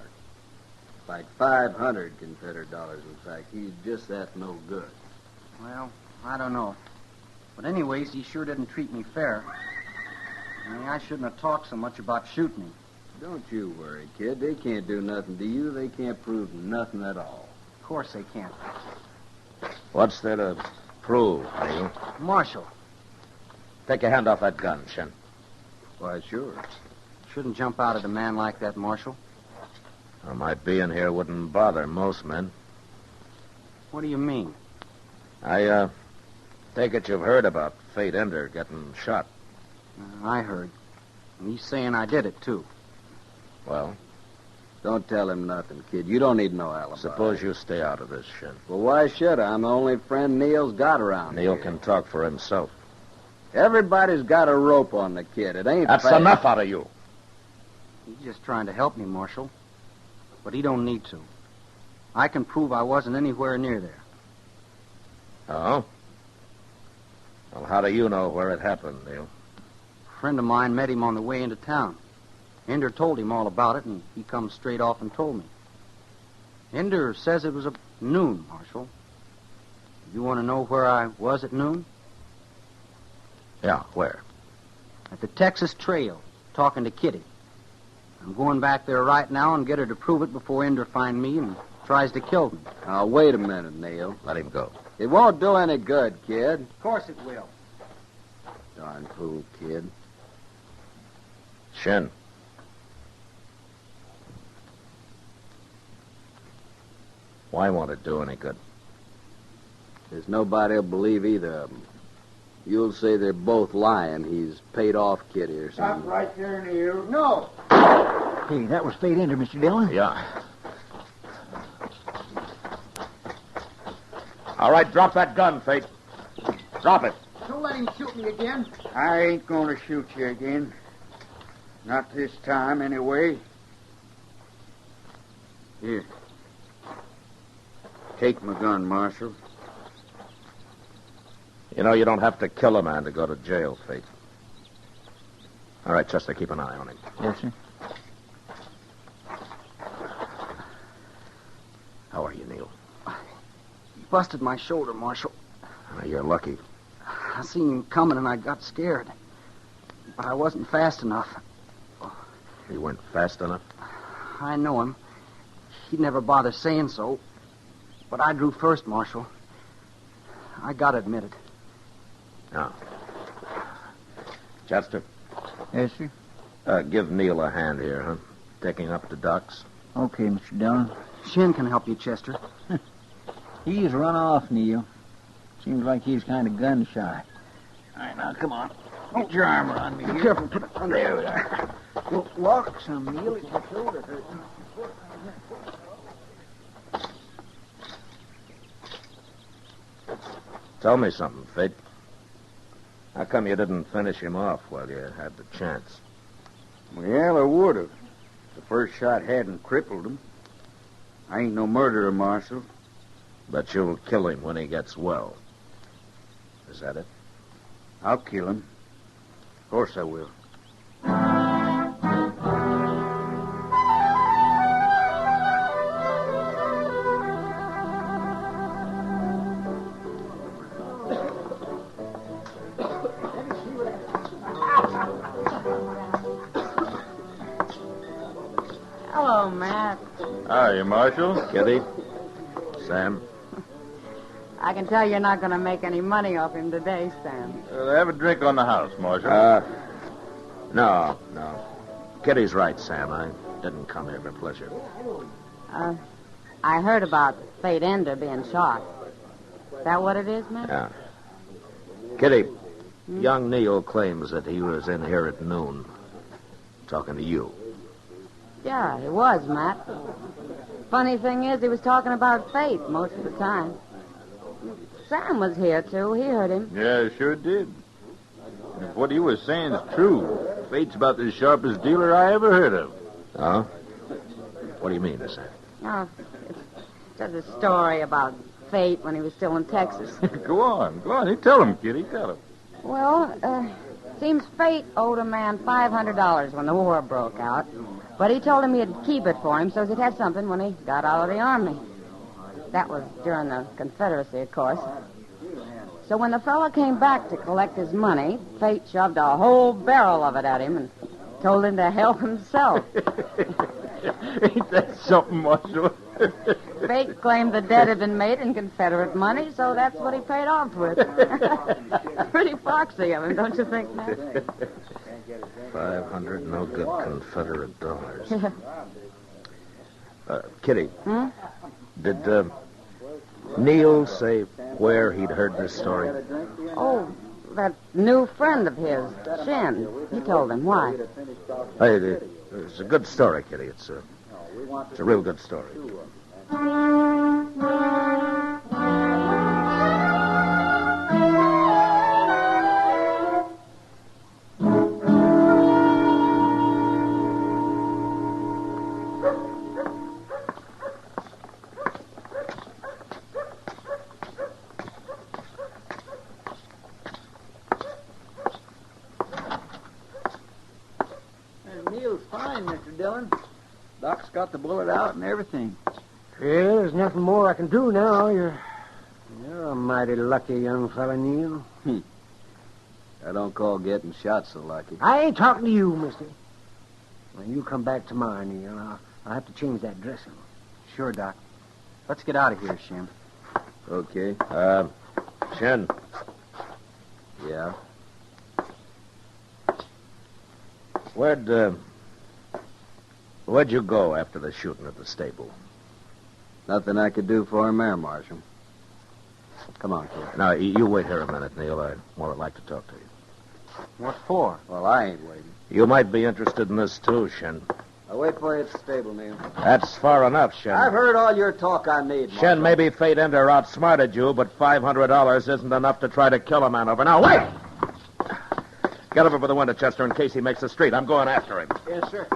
Like 500 Confederate dollars, in fact. He's just that no good. Well, I don't know. But anyways, he sure didn't treat me fair. I mean, I shouldn't have talked so much about shooting him. Don't you worry, kid. They can't do nothing to you. They can't prove nothing at all. Of course they can't. What's there to prove, Neil? Marshal. Take your hand off that gun, Shin. Why, sure. Shouldn't jump out at a man like that, Marshal. Well, my being here wouldn't bother most men. What do you mean? I take it you've heard about Fate Ender getting shot. I heard. And he's saying I did it, too. Well? Don't tell him nothing, kid. You don't need no alibi. Suppose you stay out of this, Shin. Well, why should I? I'm the only friend Neil's got around Neil here. can talk for himself. Everybody's got a rope on the kid. It ain't That's fair. enough out of you. He's just trying to help me, Marshal. But he don't need to. I can prove I wasn't anywhere near there. Oh? Well, how do you know where it happened, Neil? A friend of mine met him on the way into town. Ender told him all about it, and he come straight off and told me. Ender says it was noon, Marshal. You want to know where I was at noon? Yeah, where? At the Texas Trail, talking to Kitty. I'm going back there right now and get her to prove it before Ender finds me and tries to kill me. Now, wait a minute, Neil. Let him go. It won't do any good, kid. Of course it will. Darn fool, kid. Shin. Why won't it do any good? There's nobody'll believe either of them. You'll say they're both lying. He's paid off Kitty or Stop something. right there, Neil. No! Hey, that was Fate Ender, Mr. Dillon. Yeah. All right, drop that gun, Fate. Drop it. Don't let him shoot me again. I ain't going to shoot you again. Not this time, anyway. Here. Take my gun, Marshal. You know, you don't have to kill a man to go to jail, Fate. All right, Chester, keep an eye on him. Yes, sir. How are you, Neil? He busted my shoulder, Marshal. You're lucky. I seen him coming and I got scared. But I wasn't fast enough. You weren't fast enough? I know him. He'd never bother saying so. But I drew first, Marshal. I gotta admit it. Now, Chester. Yes, sir? Give Neil a hand here, huh? Taking up the docks. Okay, Mr. Dillon. Shin can help you, Chester. He's run off, Neil. Seems like he's kind of gun shy. All right, now, come on. Put your arm around me here. Be careful. Put it on There we are. Well, walk some, Neil. It's your shoulder hurting. Tell me something, Fate. How come you didn't finish him off while you had the chance? Well, I would have. The first shot hadn't crippled him. I ain't no murderer, Marshal. But you'll kill him when he gets well. Is that it? I'll kill him. Of course I will. Hello, Matt. Hiya, Marshal. Kitty? Sam? I can tell you're not going to make any money off him today, Sam. Have a drink on the house, Marshal. No. Kitty's right, Sam. I didn't come here for pleasure. I heard about Fate Ender being shot. Is that what it is, Matt? Yeah. Kitty, young Neil claims that he was in here at noon talking to you. Yeah, he was, Matt. Funny thing is, he was talking about Fate most of the time. Sam was here, too. He heard him. Yeah, sure did. And if what he was saying is true, Fate's about the sharpest dealer I ever heard of. Oh? What do you mean, Sam? Oh, it's just a story about Fate when he was still in Texas. Go on. You tell him, Kitty. Tell him. Well, seems Fate owed a man $500 when the war broke out. But he told him he'd keep it for him so he'd have something when he got out of the Army. That was during the Confederacy, of course. So when the fellow came back to collect his money, Fate shoved a whole barrel of it at him and told him to help himself. Ain't that something, Marshal? Fate claimed the debt had been made in Confederate money, so that's what he paid off with. Pretty foxy of him, don't you think, Matt? 500 no good Confederate dollars. Kitty, did Neil say where he'd heard this story? Oh, that new friend of his, Shin. He told him. Why? Hey, it's a good story, Kitty. It's a real good story. Neil's fine, Mr. Dillon. Doc's got the bullet out and everything. Yeah, there's nothing more I can do now. You're a mighty lucky young fella, Neil. I don't call getting shot so lucky. I ain't talking to you, mister. When you come back tomorrow, Neil, I'll have to change that dressing. Sure, Doc. Let's get out of here, Shin. Okay. Shin. Yeah? Where'd you go after the shooting at the stable? Nothing I could do for him there, Marshal. Come on, kid. Now, you wait here a minute, Neil. I'd more like to talk to you. What for? Well, I ain't waiting. You might be interested in this, too, Shin. I'll wait for you at the stable, Neil. That's far enough, Shin. I've heard all your talk I need, Marshal. Shin, maybe Fate Ender outsmarted you, but $500 isn't enough to try to kill a man over. Now, wait! Get over by the window, Chester, in case he makes the street. I'm going after him. Yes, sir.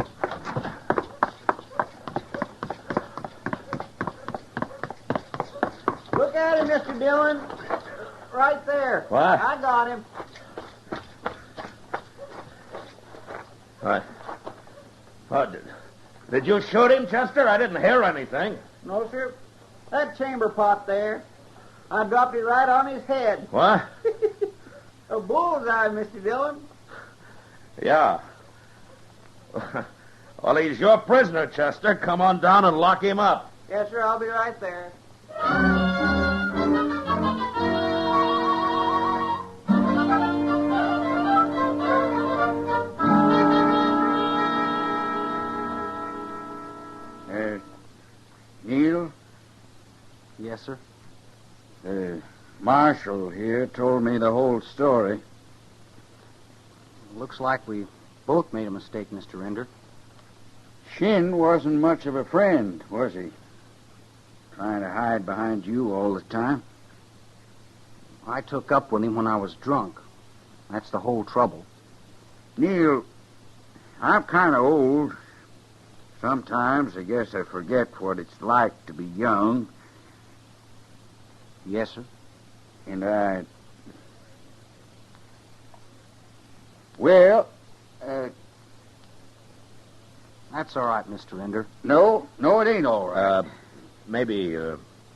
Look at him, Mr. Dillon. Right there. What? I got him. Did you shoot him, Chester? I didn't hear anything. No, sir. That chamber pot there. I dropped it right on his head. What? A bullseye, Mr. Dillon. Yeah. Well, he's your prisoner, Chester. Come on down and lock him up. Yes, sir. I'll be right there. Yes, sir. Marshal here told me the whole story. Looks like we both made a mistake, Mr. Ender. Shin wasn't much of a friend, was he? Trying to hide behind you all the time. I took up with him when I was drunk. That's the whole trouble. Neil, I'm kind of old. Sometimes I guess I forget what it's like to be young. Yes, sir. And I... Well, That's all right, Mr. Ender. No, it ain't all right. Maybe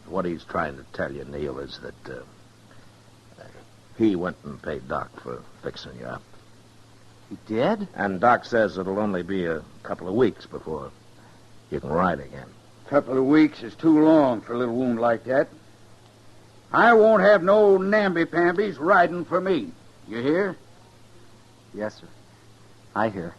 what he's trying to tell you, Neil, is that he went and paid Doc for fixing you up. He did? And Doc says it'll only be a couple of weeks before you can ride again. Couple of weeks is too long for a little wound like that. I won't have no namby-pambies riding for me. You hear? Yes, sir. I hear.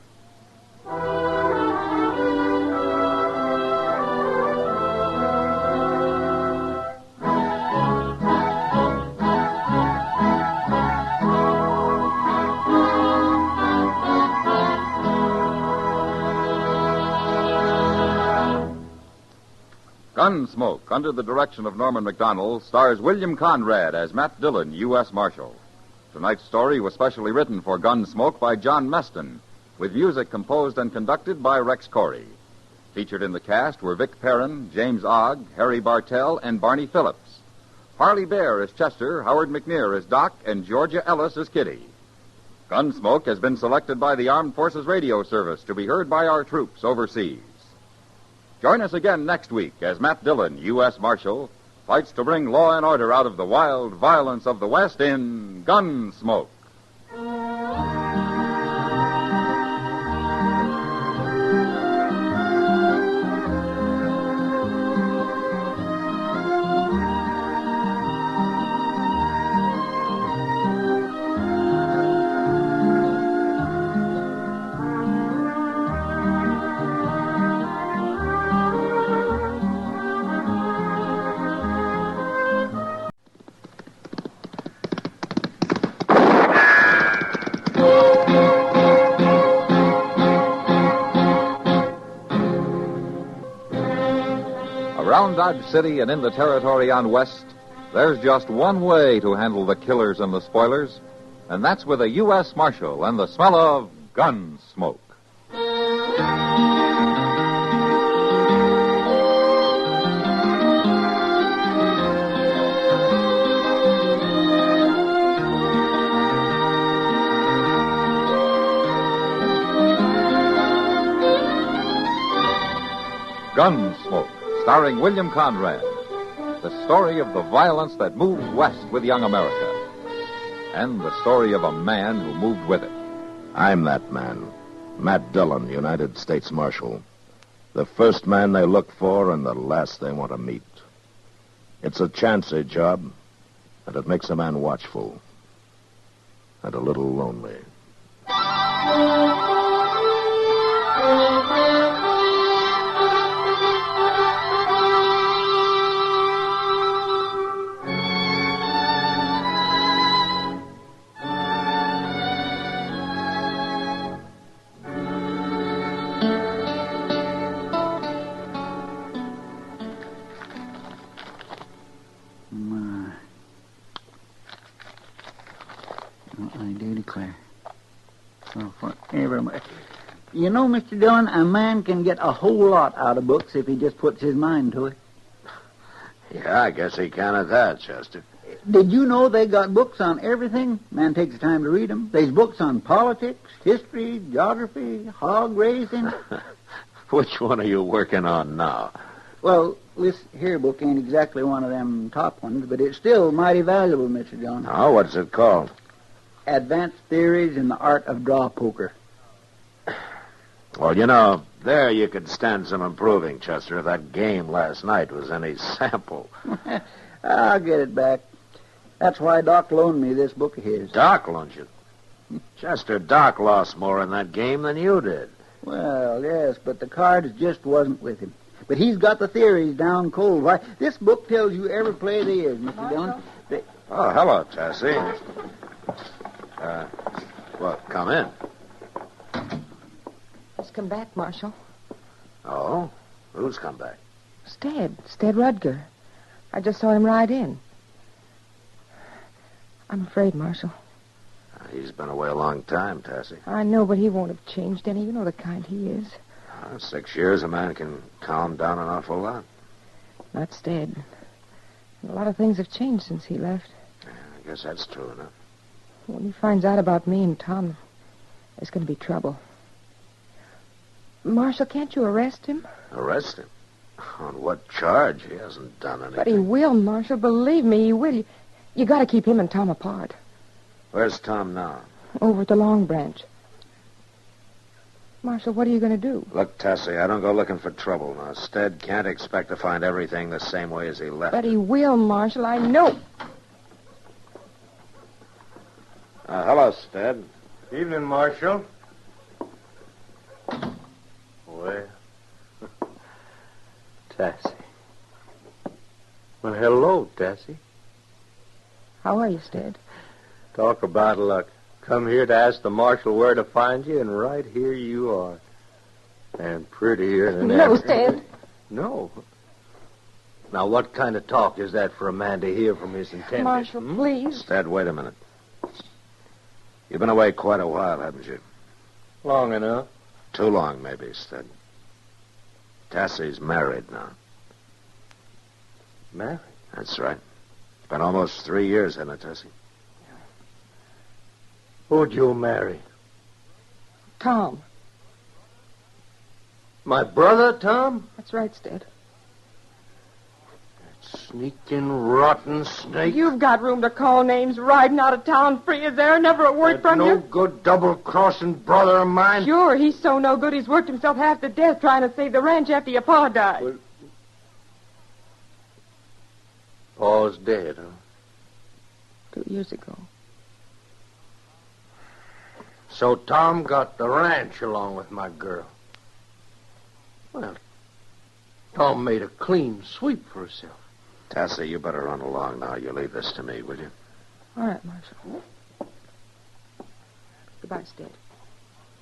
Gunsmoke, under the direction of Norman Macdonald, stars William Conrad as Matt Dillon, U.S. Marshal. Tonight's story was specially written for Gunsmoke by John Meston, with music composed and conducted by Rex Corey. Featured in the cast were Vic Perrin, James Ogg, Harry Bartell, and Barney Phillips. Harley Bear as Chester, Howard McNear as Doc, and Georgia Ellis as Kitty. Gunsmoke has been selected by the Armed Forces Radio Service to be heard by our troops overseas. Join us again next week as Matt Dillon, U.S. Marshal, fights to bring law and order out of the wild violence of the West in Gunsmoke. Around Dodge City and in the territory on West, there's just one way to handle the killers and the spoilers, and that's with a U.S. Marshal and the smell of gun smoke. Gunsmoke, starring William Conrad. The story of the violence that moved west with young America. And the story of a man who moved with it. I'm that man, Matt Dillon, United States Marshal. The first man they look for and the last they want to meet. It's a chancy job, and it makes a man watchful and a little lonely. I do declare. So forever. You know, Mr. Dillon, a man can get a whole lot out of books if he just puts his mind to it. Yeah, I guess he can at that, Chester. Did you know they got books on everything? Man takes the time to read them. There's books on politics, history, geography, hog raising. Which one are you working on now? Well, this here book ain't exactly one of them top ones, but it's still mighty valuable, Mr. Dillon. Oh, what's it called? Advanced Theories in the Art of Draw Poker. Well, you know, there you could stand some improving, Chester, if that game last night was any sample. I'll get it back. That's why Doc loaned me this book of his. Doc loaned you? Chester, Doc lost more in that game than you did. Well, yes, but the cards just wasn't with him. But he's got the theories down cold. Why, this book tells you every play there is, Mr. Dillon. Oh, hello, Tessie. Well, come in. He's come back, Marshal. Oh? Who's come back? Stead Rudger. I just saw him ride in. I'm afraid, Marshal. He's been away a long time, Tessie. I know, but he won't have changed any. You know the kind he is. 6 years, a man can calm down an awful lot. Not Stead. A lot of things have changed since he left. I guess that's true enough. When he finds out about me and Tom, there's going to be trouble. Marshal, can't you arrest him? Arrest him? On what charge? He hasn't done anything. But he will, Marshal. Believe me, he will. You got to keep him and Tom apart. Where's Tom now? Over at the Long Branch. Marshal, what are you going to do? Look, Tessie, I don't go looking for trouble. Now, Stead can't expect to find everything the same way as he left But it. he will, Marshal. I know. Hello, Stead. Evening, Marshal. Well, Tessie. Well, hello, Tessie. How are you, Stead? Talk about luck. Come here to ask the marshal where to find you, and right here you are. And prettier than ever. No, Stead. No. Now, what kind of talk is that for a man to hear from his intended? Marshal, please. Stead, wait a minute. You've been away quite a while, haven't you? Long enough. Too long, maybe, Stead. Tessie's married now. Married? That's right. It's been almost 3 years, hasn't it, Tessie? Who'd you marry? Tom. My brother, Tom? That's right, Stead. Sneaking, rotten snake. You've got room to call names riding out of town free as there. Never a word from no you. good double-crossing brother of mine. Sure, he's so no good he's worked himself half to death trying to save the ranch after your pa died. Well, Pa's dead, huh? 2 years ago. So Tom got the ranch along with my girl. Well, Tom made a clean sweep for herself. Tessie, you better run along now. You leave this to me, will you? All right, Marshal. Goodbye, Stead.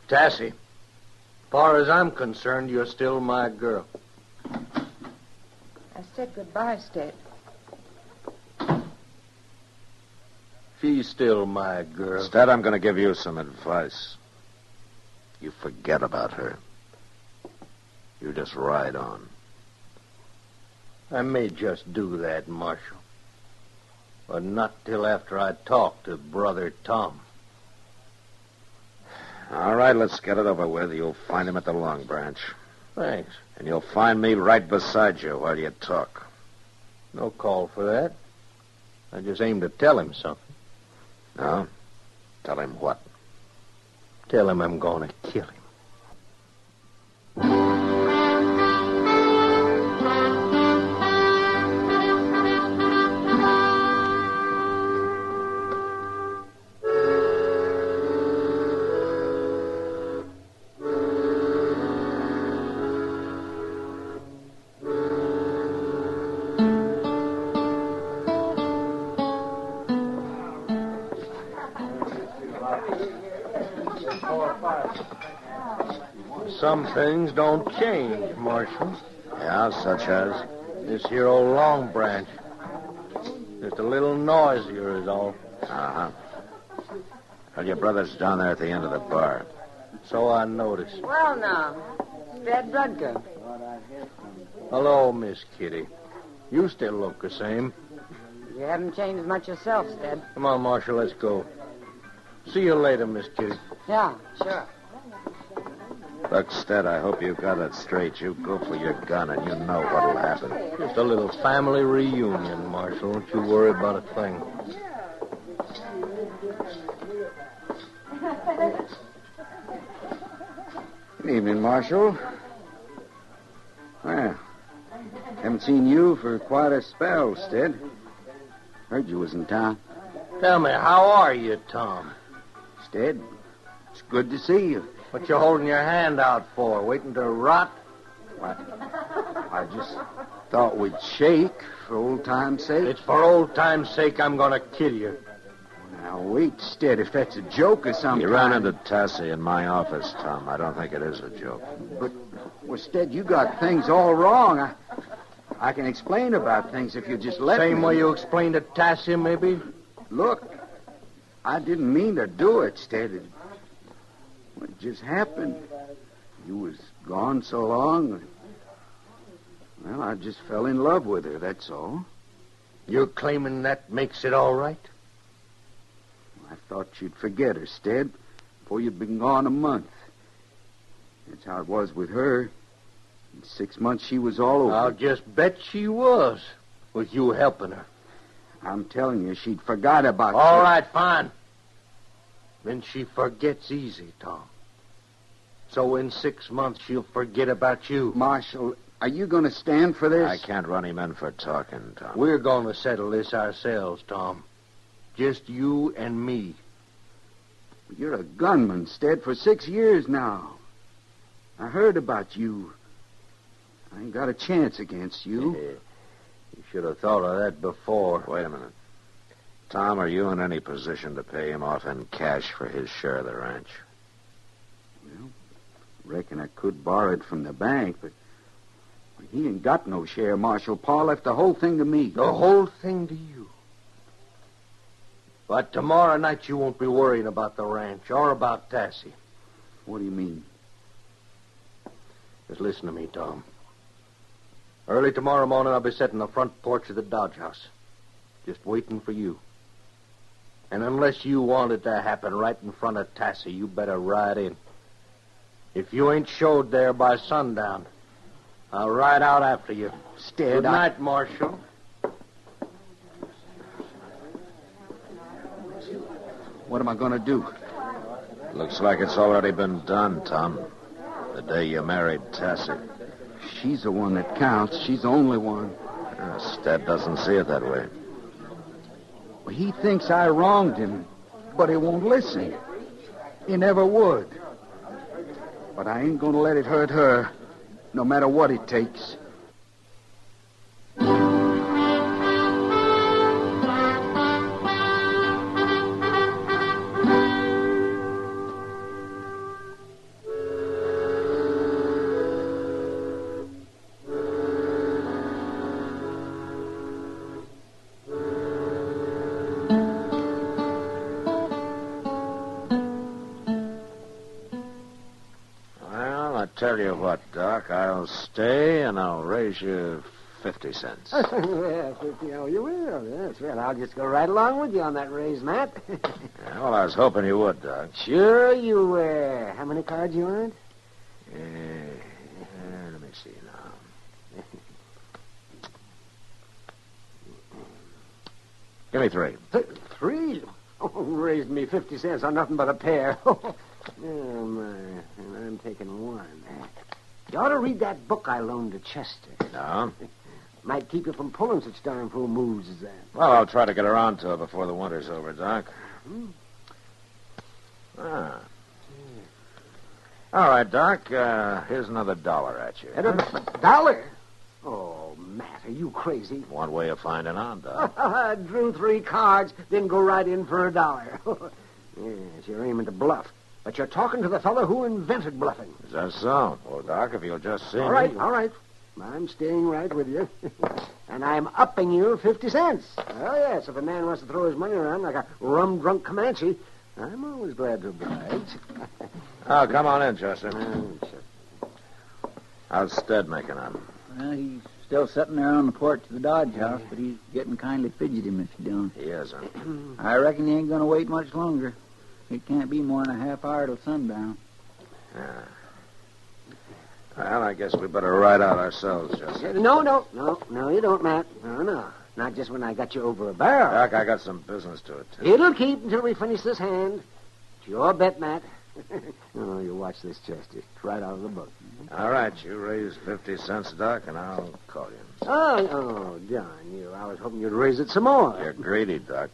Tessie, as far as I'm concerned, you're still my girl. I said goodbye, Stead. She's still my girl. Instead, I'm going to give you some advice. You forget about her. You just ride on. I may just do that, Marshal. But not till after I talk to Brother Tom. All right, let's get it over with. You'll find him at the Long Branch. Thanks. And you'll find me right beside you while you talk. No call for that. I just aim to tell him something. No? Tell him what? Tell him I'm going to kill him. Some things don't change, Marshal. Yeah, such as? This here old Long Branch. Just a little noisier is all. Uh-huh. Well, your brother's down there at the end of the bar. So I noticed. Well, now, Stead Rudger. Hello, Miss Kitty. You still look the same. You haven't changed much yourself, Stead. Come on, Marshal, let's go. See you later, Miss Kitty. Yeah, sure. Look, Stead, I hope you got it straight. You go for your gun and you know what'll happen. Just a little family reunion, Marshal. Don't you worry about a thing. Good evening, Marshal. Well, haven't seen you for quite a spell, Stead. Heard you was in town. Tell me, how are you, Tom? Stead, it's good to see you. What you holding your hand out for? Waiting to rot? What? I just thought we'd shake for old time's sake. It's for old time's sake I'm going to kill you. Now, wait, Stead, if that's a joke or something. You ran into Tassie in my office, Tom. I don't think it is a joke. But, well, Stead, you got things all wrong. I can explain about things if you just let me. Same way you explained to Tassie, maybe? Look, I didn't mean to do it, Stead. It just happened. You was gone so long. Well, I just fell in love with her, that's all. You're claiming that makes it all right? I thought you'd forget her, Stead, before you'd been gone a month. That's how it was with her. In 6 months, she was all over. I'll just bet she was, with you helping her. I'm telling you, she'd forgot about you. All right, fine. Then she forgets easy, Tom. So in 6 months, she'll forget about you. Marshal, are you going to stand for this? I can't run him in for talking, Tom. We're going to settle this ourselves, Tom. Just you and me. You're a gunman, Stead, for 6 years now. I heard about you. I ain't got a chance against you. You should have thought of that before. Wait a minute. Tom, are you in any position to pay him off in cash for his share of the ranch? Well, reckon I could borrow it from the bank, but he ain't got no share, Marshal. Pa left the whole thing to me. The whole thing to you? But tomorrow night you won't be worrying about the ranch or about Tassie. What do you mean? Just listen to me, Tom. Early tomorrow morning I'll be sitting on the front porch of the Dodge House, just waiting for you. And unless you want it to happen right in front of Tassie, you better ride in. If you ain't showed there by sundown, I'll ride out after you. Stead, Good night, Marshal. What am I going to do? Looks like it's already been done, Tom. The day you married Tassie. She's the one that counts. She's the only one. Stead doesn't see it that way. Well, he thinks I wronged him, but he won't listen. He never would. But I ain't going to let it hurt her, no matter what it takes. Tell you what, Doc, I'll stay and I'll raise you 50 cents. Yeah, 50. Oh, you will? That's right. I'll just go right along with you on that raise, Matt. Yeah, well, I was hoping you would, Doc. Sure you will. How many cards you want? Let me see now. Give me 3. 3? Oh, raised me 50 cents on nothing but a pair. Oh, my. And I'm taking 1. You ought to read that book I loaned to Chester. No? Might keep you from pulling such darn fool moves as that. Well, I'll try to get around to it before the winter's over, Doc. Ah. All right, Doc. Here's another $1 at you. $1? Oh, Matt, are you crazy? One way of finding out, Doc. I drew 3 cards, then go right in for $1. Yes, you're aiming to bluff. But you're talking to the fellow who invented bluffing. Is that so? Well, Doc, if you'll just see All right. I'm staying right with you. And I'm upping you 50 cents. Oh, yes, if a man wants to throw his money around like a rum-drunk Comanche, I'm always glad to oblige. Oh, come on in, Chester. How's Stead making out? Well, he's still sitting there on the porch of the Dodge House, but he's getting kindly fidgety, Mr. Dillon. He is, huh? I reckon he ain't going to wait much longer. It can't be more than a half hour till sundown. Yeah. Well, I guess we better ride out ourselves, Chester. No, you don't, Matt. No. Not just when I got you over a barrel. Doc, I got some business to attend. It'll keep until we finish this hand. It's your bet, Matt. Oh, you watch this, Chester. It's right out of the book. All right, you raise 50 cents, Doc, and I'll call you. Oh, John, I was hoping you'd raise it some more. You're greedy, Doc.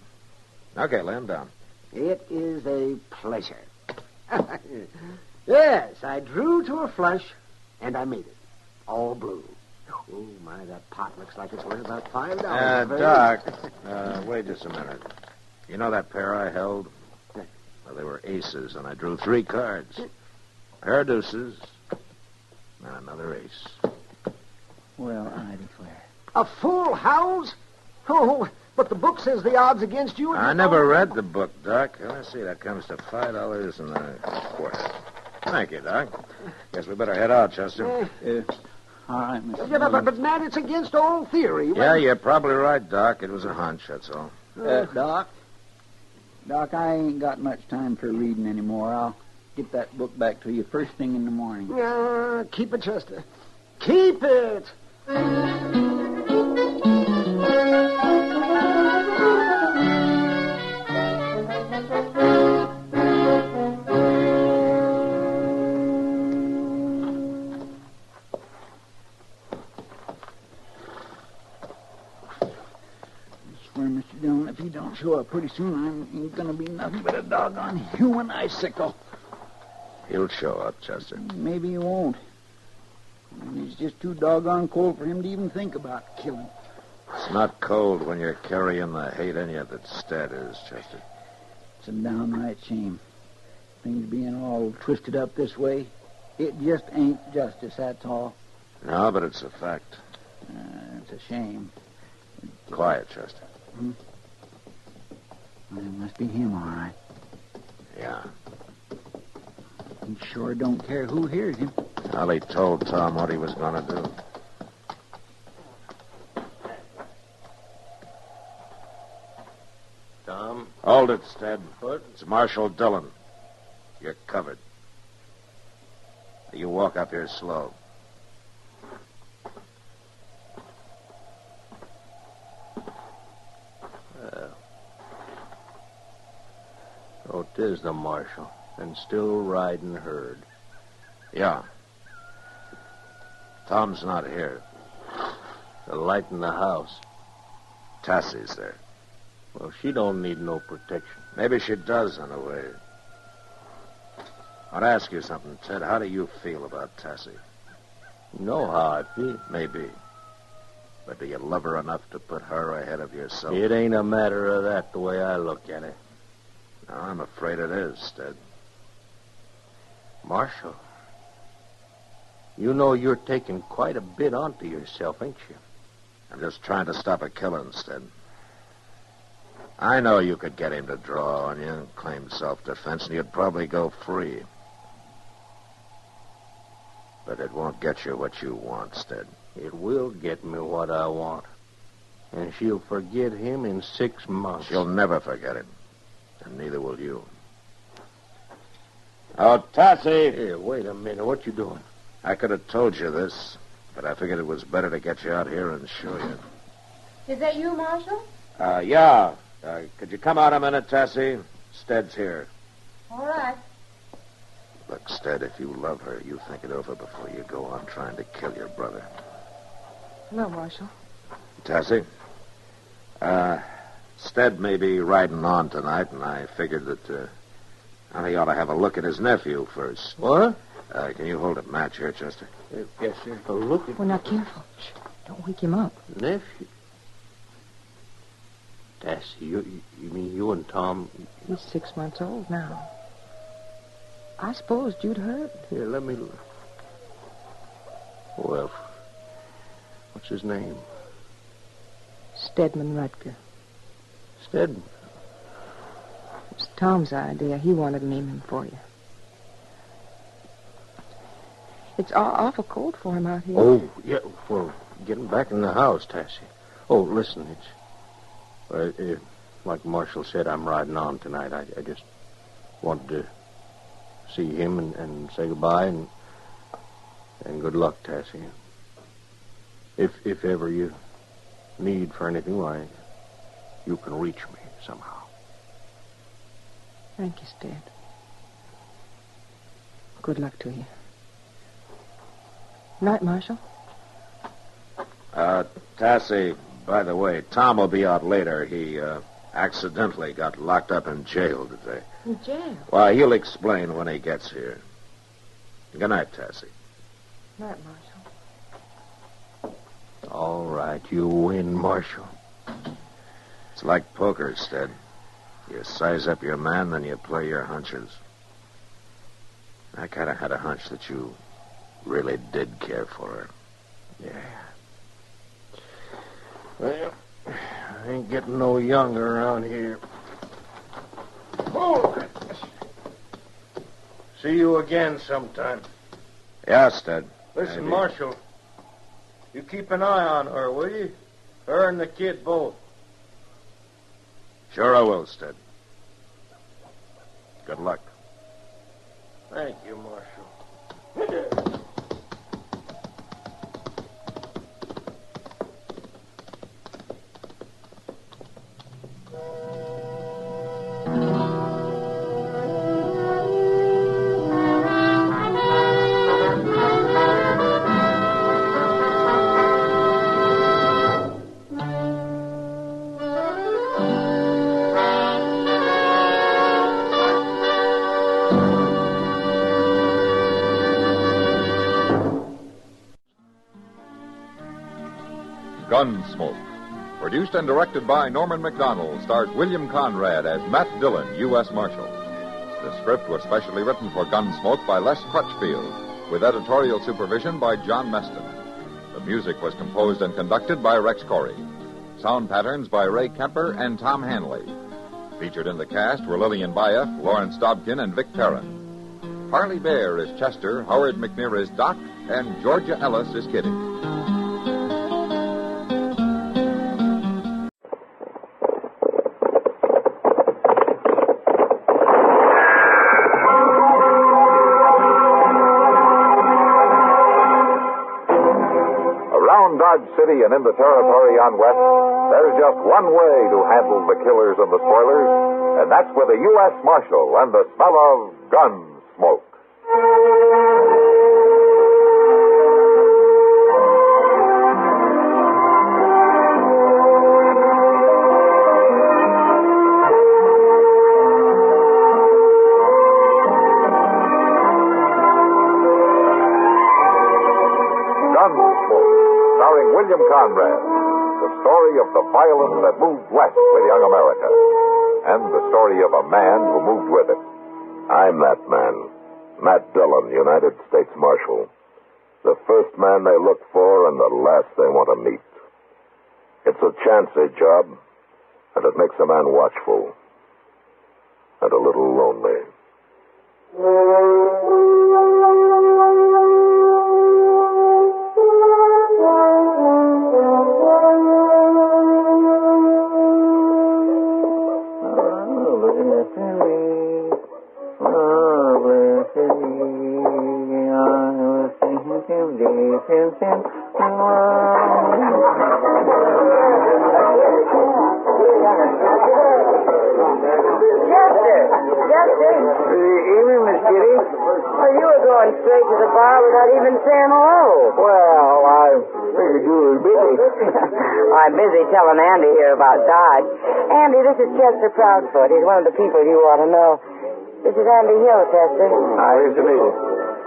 Okay, lay him down. It is a pleasure. Yes, I drew to a flush, and I made it. All blue. Oh, my, that pot looks like it's worth about $5. Doc, wait just a minute. You know that pair I held? Well, they were aces, and I drew 3 cards. Pair of deuces, and another ace. Well, I declare. A full house? Oh, but the book says the odds against you... I never read the book, Doc. Let's see, that comes to $5.25. Thank you, Doc. Guess we better head out, Chester. All right, Mr. Yeah, but, Matt, it's against all theory. Yeah, you're probably right, Doc. It was a hunch, that's all. Doc, I ain't got much time for reading anymore. I'll get that book back to you first thing in the morning. Keep it, Chester. Keep it! Mr. Dillon, if he don't show up pretty soon, I ain't gonna be nothing but a doggone human icicle. He'll show up, Chester. Maybe he won't. It's just too doggone cold for him to even think about killing. It's not cold when you're carrying the hate in you that Stead is, Chester. It's a downright shame. Things being all twisted up this way, it just ain't justice, that's all. No, but it's a fact. It's a shame. Quiet, Chester. Well, it must be him, all right. Yeah. He sure don't care who hears him. Well, he told Tom what he was going to do. Tom? Hold it, Stead. What? It's Marshal Dillon. You're covered. You walk up here slow. Oh, 'tis the marshal, and still riding herd. Yeah. Tom's not here. The light in the house. Tassie's there. Well, she don't need no protection. Maybe she does, in a way. I'd ask you something, Ted. How do you feel about Tassie? You know how I feel. Maybe. But do you love her enough to put her ahead of yourself? It ain't a matter of that the way I look at it. No, I'm afraid it is, Ted. Marshal, you know you're taking quite a bit onto yourself, ain't you? I'm just trying to stop a killing, Ted. I know you could get him to draw on you and claim self-defense, and you'd probably go free. But it won't get you what you want, Stead. It will get me what I want. And she'll forget him in 6 months. She'll never forget him. And neither will you. Oh, Tassie! Here, wait a minute. What you doing? I could have told you this, but I figured it was better to get you out here and show you. Is that you, Marshal? Yeah. Could you come out a minute, Tassie? Stead's here. All right. Look, Stead, if you love her, you think it over before you go on trying to kill your brother. No, Marshal. Tassie? Stead may be riding on tonight, and I figured that he ought to have a look at his nephew first. What? Can you hold a match here, Chester? Yes, sir. Oh, look at... Well, now, careful. Shh. Don't wake him up. Nephew? Tassie, you mean you and Tom... He's 6 months old now. I supposed you'd heard. Here, let me look. Well, what's his name? Stedman Rutger. Stedman? It was Tom's idea. He wanted to name him for you. It's awful cold for him out here. Oh, yeah. Well, get him back in the house, Tassie. Oh, listen, it's... like Marshall said, I'm riding on tonight. I just wanted to see him and say goodbye and good luck, Tassie. If ever you need for anything, why, you can reach me somehow. Thank you, Stead. Good luck to you. Night, Marshal. Tassie, by the way, Tom will be out later. He accidentally got locked up in jail today. In jail? Well, he'll explain when he gets here. Good night, Tassie. Night, Marshal. All right, you win, Marshal. It's like poker, Stead. You size up your man, then you play your hunches. I kind of had a hunch that you really did care for her. Yeah. Well, I ain't getting no younger around here. Oh! See you again sometime. Yeah, Stead. Listen, Maybe. Marshal, you keep an eye on her, will you? Her and the kid both. Sure I will, Stead. Good luck. Thank you, Marshal. Gunsmoke. Produced and directed by Norman McDonald, stars William Conrad as Matt Dillon, U.S. Marshal. The script was specially written for Gunsmoke by Les Crutchfield, with editorial supervision by John Meston. The music was composed and conducted by Rex Corey. Sound patterns by Ray Kemper and Tom Hanley. Featured in the cast were Lillian Bayef, Lawrence Dobkin, and Vic Perrin. Harley Bear is Chester, Howard McNear is Doc, and Georgia Ellis is Kitty. Dodge City and in the territory on West, there's just one way to handle the killers and the spoilers, and that's with a U.S. Marshal and the smell of Gunsmoke. Starring William Conrad, the story of the violence that moved west with young America, and the story of a man who moved with it. I'm that man, Matt Dillon, United States Marshal. The first man they look for and the last they want to meet. It's a chancy job, and it makes a man watchful and a little lonely. Evening, Miss Kitty. Well, you were going straight to the bar without even saying hello. Well, I figured you were busy. I'm busy telling Andy here about Dodge. Andy, this is Chester Proudfoot. He's one of the people you ought to know. This is Andy Hill, Chester. Nice to meet you.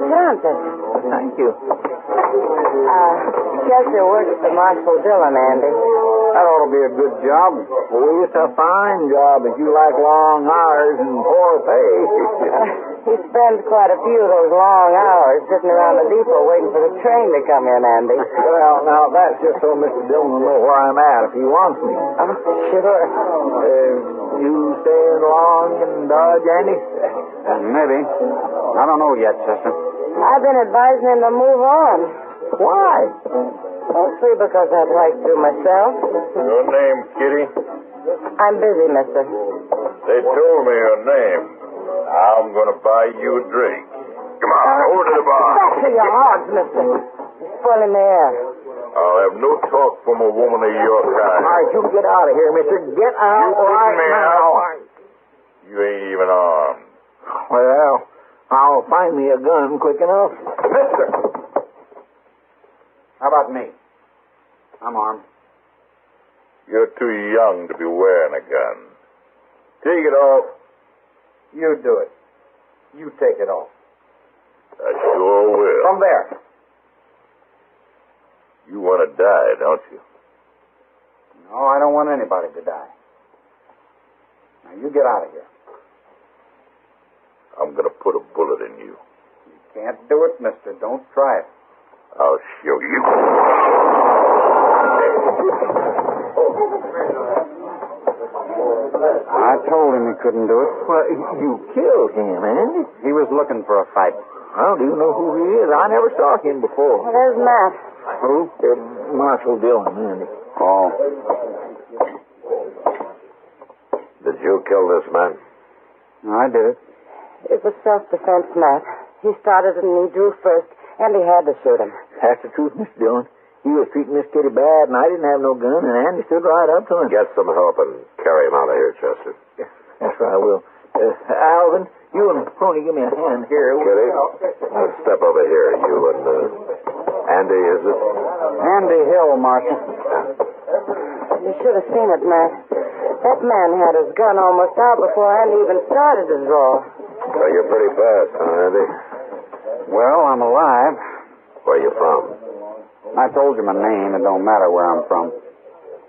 Sit down, Chester. Thank you. Chester works for Marshal Dillon, Andy. That ought to be a good job. Well, it's a fine job if you like long hours and poor pay. He spends quite a few of those long hours sitting around the depot waiting for the train to come in, Andy. Well, now, that's just so Mr. Dillon will know where I'm at if he wants me. Oh, sure. You staying long in Dodge, Andy? Maybe. I don't know yet, Chester. I've been advising him to move on. Why? Mostly because I'd like to myself. Your name, Kitty? I'm busy, mister. They told me your name. I'm going to buy you a drink. Come on, over to the bar. Back to your hogs, mister. You're spoiling the air. I'll have no talk from a woman of your kind. All right, you get out of here, mister. Get out right now. You ain't even armed. Well, I'll find me a gun quick enough. Mister! How about me? I'm armed. You're too young to be wearing a gun. Take it off. You do it. You take it off. I sure will. From there. You want to die, don't you? No, I don't want anybody to die. Now, you get out of here. I'm going to put a bullet in you. You can't do it, mister. Don't try it. I'll show you. I told him he couldn't do it. Well, you killed him, Andy. He was looking for a fight. How do you know who he is? I never saw him before. Well, there's Matt. Who? Marshal Dillon, Andy. Oh. Did you kill this man? I did it. It was self-defense, Matt. He started it and he drew first, and he had to shoot him. That's the truth, Mr. Dillon. He was treating Miss Kitty bad, and I didn't have no gun, and Andy stood right up to him. Get some help and carry him out of here, Chester. That's right, I will. Alvin, you and Pony, give me a hand here. Kitty, let's step over here. You and Andy, is it? Andy Hill, Marshal. You should have seen it, Matt. That man had his gun almost out before Andy even started to draw. So you're pretty fast, huh, Andy? Well, I'm alive. Where you from? I told you my name. It don't matter where I'm from.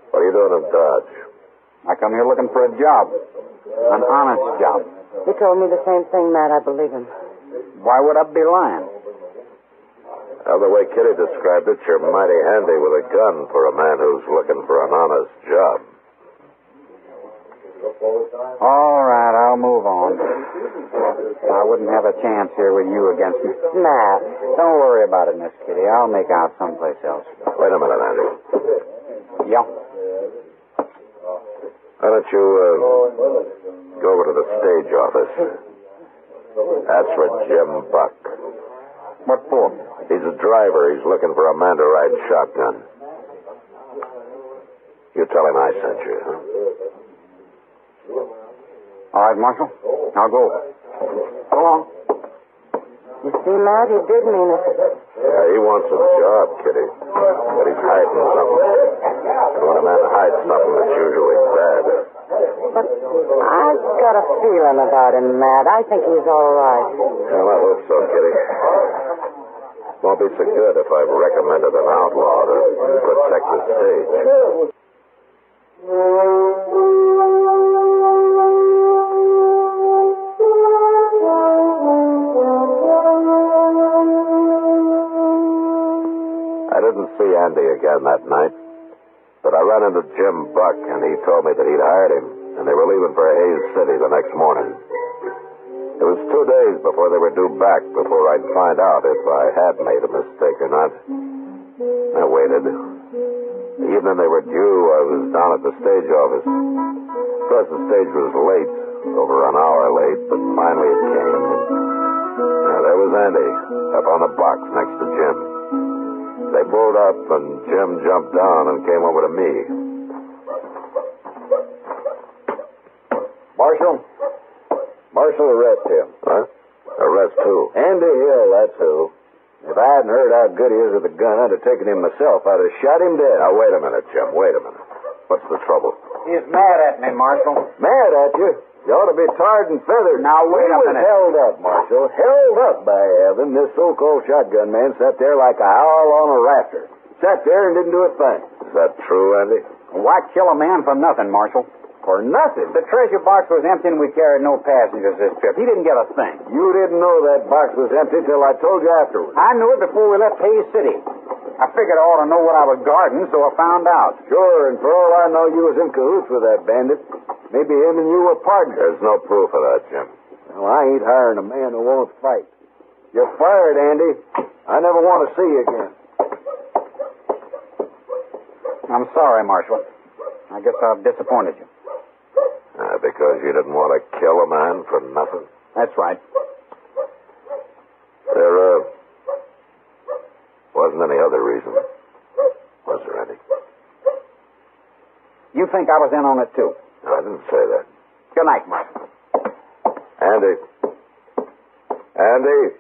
What are you doing in Dodge? I come here looking for a job. An honest job. He told me the same thing, Matt. I believe him. Why would I be lying? Well, the way Kitty described it, you're mighty handy with a gun for a man who's looking for an honest job. All right, I'll move on. I wouldn't have a chance here with you against me. Matt. Don't worry about it, Miss Kitty. I'll make out someplace else. Wait a minute, Andy. Yeah? Why don't you go over to the stage office? That's for Jim Buck. What for? He's a driver. He's looking for a man to ride shotgun. You tell him I sent you, huh? All right, Marshal. I'll go. Go on. You see, Matt, he did mean it. Yeah, he wants a job, Kitty. But he's hiding something. And when a man hides something, it's usually bad. But I've got a feeling about him, Matt. I think he's all right. Well, I hope so, Kitty. Won't be so good if I've recommended an outlaw to protect the stage. I didn't see Andy again that night, but I ran into Jim Buck, and he told me that he'd hired him, and they were leaving for Hayes City the next morning. It was 2 days before they were due back before I'd find out if I had made a mistake or not. I waited. The evening they were due, I was down at the stage office. Of course, the stage was late, over an hour late, but finally it came. There was Andy, up on the box next to Jim. They pulled up, and Jim jumped down and came over to me. Marshal, arrest him. Huh? Arrest who? Andy Hill, that's who. If I hadn't heard how good he is with a gun, I'd have taken him myself. I'd have shot him dead. Now, wait a minute, Jim. Wait a minute. What's the trouble? He's mad at me, Marshal. Mad at you? You ought to be tarred and feathered. Now, wait a minute. Held up, Marshal. Held up, by heaven. This so-called shotgun man sat there like a owl on a rafter. Sat there and didn't do a thing. Is that true, Andy? Why kill a man for nothing, Marshal? For nothing. The treasure box was empty and we carried no passengers this trip. He didn't get a thing. You didn't know that box was empty till I told you afterwards. I knew it before we left Hayes City. I figured I ought to know what I was guarding, so I found out. Sure, and for all I know, you was in cahoots with that bandit. Maybe him and you were partners. There's no proof of that, Jim. Well, I ain't hiring a man who won't fight. You're fired, Andy. I never want to see you again. I'm sorry, Marshal. I guess I've disappointed you. Because you didn't want to kill a man for nothing? That's right. There wasn't any other reason, was there, Andy? You think I was in on it, too? No, I didn't say that. Good night, Marshal. Andy. Andy.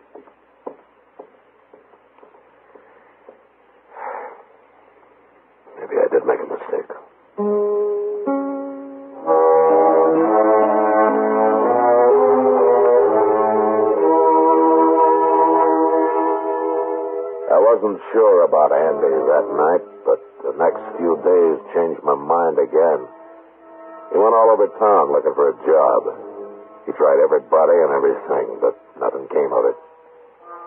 Maybe I did make a mistake. wasn't sure about Andy that night, but the next few days changed my mind again. He went all over town looking for a job. He tried everybody and everything, but nothing came of it.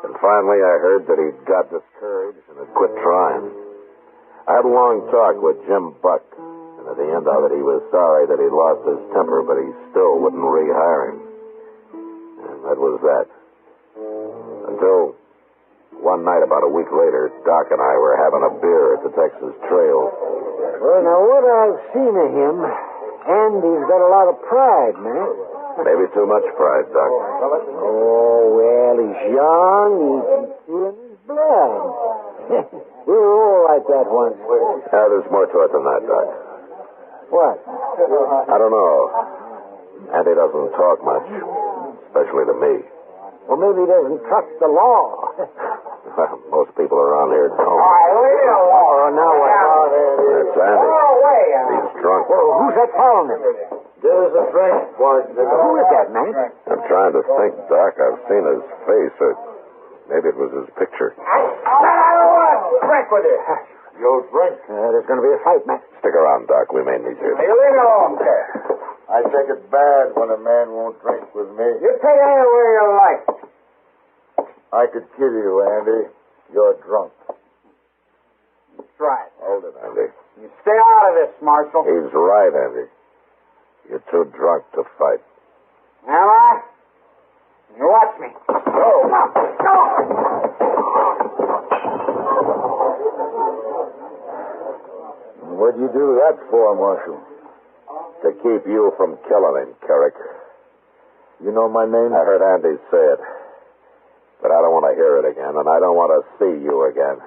And finally I heard that he'd got the courage and had quit trying. I had a long talk with Jim Buck, and at the end of it he was sorry that he'd lost his temper, but he still wouldn't rehire him. And that was that. Until one night about a week later, Doc and I were having a beer at the Texas Trail. Well, now, what I've seen of him, Andy's got a lot of pride, man. Maybe too much pride, Doc. Oh, well, he's young. He's feeling his blood. We were all like that once. There's more to it than that, Doc. What? I don't know. Andy doesn't talk much, especially to me. Well, maybe he doesn't trust the law. Well, most people around here don't. All right, leave it alone. Now what? That's Andy. He's drunk. Well, who's that following him? Give us a drink, boys. Who is that, man? I'm trying to think, Doc. I've seen his face, or maybe it was his picture. Drink with you. You'll drink. There's going to be a fight, man. Stick around, Doc. We may need you. Hey, leave it alone, sir. I take it bad when a man won't drink with me. You take it any way you like. I could kill you, Andy. You're drunk. That's right. Hold it, Andy. You stay out of this, Marshal. He's right, Andy. You're too drunk to fight. Am I? You watch me. What'd you do that for, Marshal? To keep you from killing him, Carrick. You know my name? I heard Andy say it. But I don't want to hear it again, and I don't want to see you again.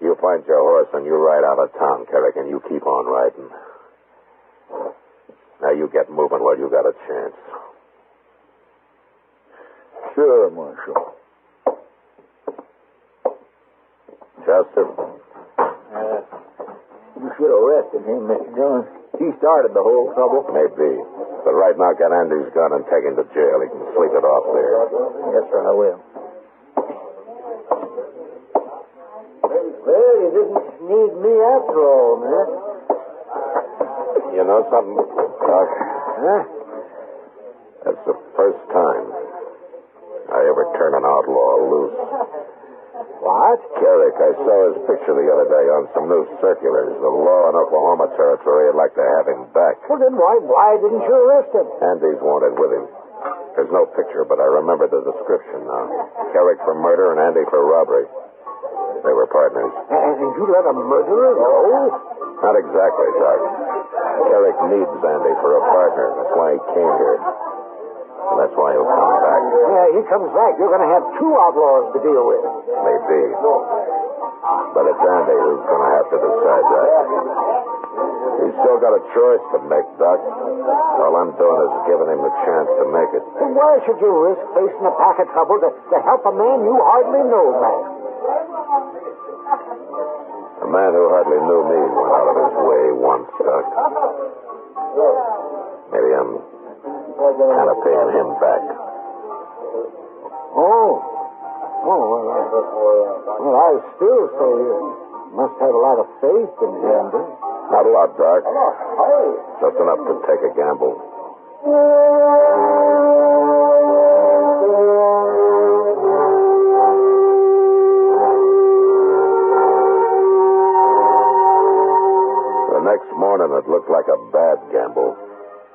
You find your horse and you ride out of town, Carrick, and you keep on riding. Now you get moving while you got a chance. Sure, Marshal. Chester? You should have arrested him, Mr. Dillon. He started the whole trouble. Maybe. But right now, get Andy's gun and take him to jail. He can sleep it off there. Yes, sir, I will. Well, you didn't need me after all, man. You know something, Doc? Huh? That's the first time I ever turn an outlaw loose. What? Carrick, I saw his picture the other day on some new circulars. The law in Oklahoma Territory would like to have him back. Well, then why didn't you arrest him? Andy's wanted with him. There's no picture, but I remember the description now. Carrick for murder and Andy for robbery. They were partners. And you let a murderer go? Not exactly, Doc. Carrick needs Andy for a partner. That's why he came here. And that's why he'll come back. Yeah, he comes back. You're going to have two outlaws to deal with. Maybe. But it's Andy who's going to have to decide that. He's still got a choice to make, Doc. All I'm doing is giving him the chance to make it. Then why should you risk facing a pack of trouble to help a man you hardly know, man? A man who hardly knew me went out of his way once, Doc. Maybe I'm kind of paying him back. Oh, well, I still say you must have a lot of faith in Andy. Not a lot, Doc. Just enough to take a gamble. The next morning, it looked like a bad gamble.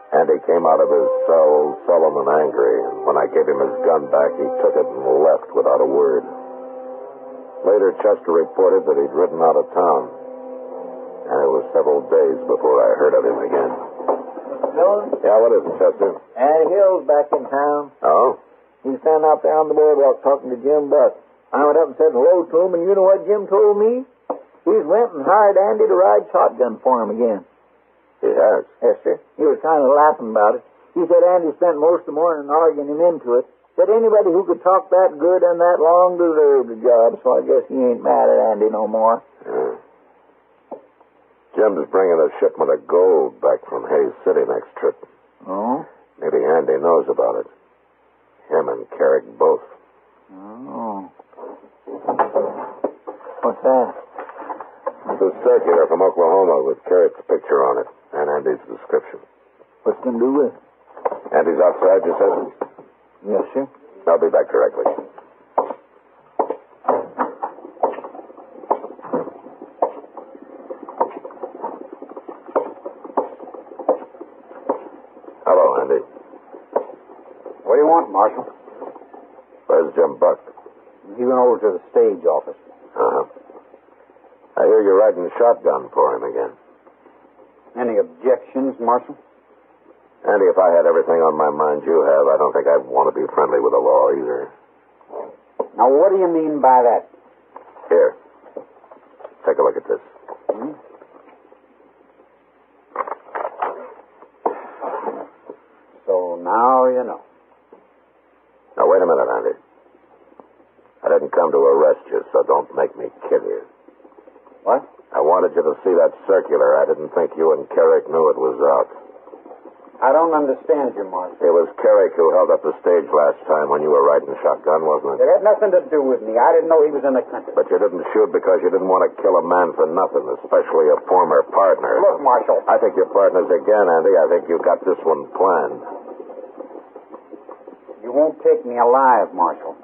Andy came out of his cell sullen and angry, and when I gave him his gun back, he took it and left without a word. Later, Chester reported that he'd ridden out of town, and it was several days before I heard of him again. Mr. Dillon? Yeah, what is it, Chester? Andy Hill's back in town. Oh? He's standing out there on the boardwalk talking to Jim Buck. I went up and said hello to him, and you know what Jim told me? He's went and hired Andy to ride shotgun for him again. He has? Yes, sir. He was kind of laughing about it. He said Andy spent most of the morning arguing him into it. Said anybody who could talk that good and that long deserved the job, so I guess he ain't mad at Andy no more. Yeah. Jim's bringing a shipment of gold back from Hayes City next trip. Oh? Maybe Andy knows about it. Him and Carrick both. Oh. What's that? It's a circular from Oklahoma with Carrick's picture on it and Andy's description. What's it going to do with it? Andy's outside, you said? Yes, sir. I'll be back directly. Hello, Andy. What do you want, Marshal? Where's Jim Buck? He went over to the stage office. Uh-huh. I hear you're riding shotgun for him again. Any objections, Marshal? Andy, if I had everything on my mind you have, I don't think I'd want to be friendly with the law either. Now, what do you mean by that? Here. Take a look at this. Hmm? So now you know. Now, wait a minute, Andy. I didn't come to arrest you, so don't make me kill you. What? I wanted you to see that circular. I didn't think you and Carrick knew it was out. I don't understand you, Marshal. It was Carrick who held up the stage last time when you were riding shotgun, wasn't It it? had nothing to do with me. I didn't know he was in the country. But you didn't shoot because you didn't want to kill a man for nothing, especially a former partner. Look, Marshal. I think you're partners again, Andy. I think you got this one planned. You won't take me alive, Marshal.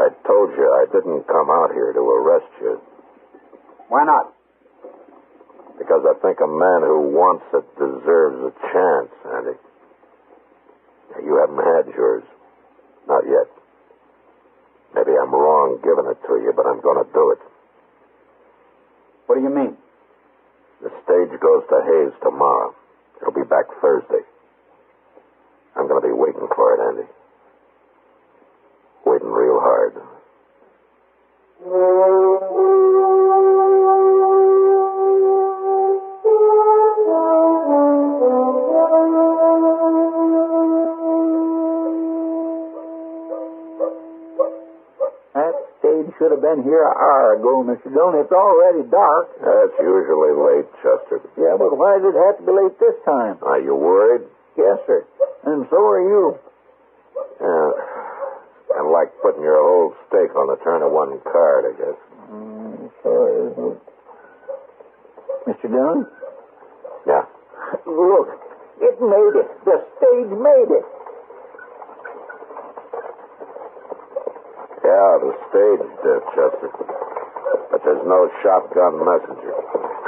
I told you I didn't come out here to arrest you. Why not? Because I think a man who wants it deserves a chance, Andy. You haven't had yours. Not yet. Maybe I'm wrong giving it to you, but I'm going to do it. What do you mean? The stage goes to Hayes tomorrow. It'll be back Thursday. I'm going to be waiting for it, Andy. Waiting real hard. That stage should have been here an hour ago, Mr. Dillon. It's already dark. It's usually late, Chester. Yeah, but why did it have to be late this time? Are you worried? Yes, sir. And so are you. Yeah. And like putting your whole stake on the turn of one card, I guess. Sure is. Mr. Dillon? Yeah. Look, it made it. The stage made it. Yeah, the stage did, Chester. But there's no shotgun messenger.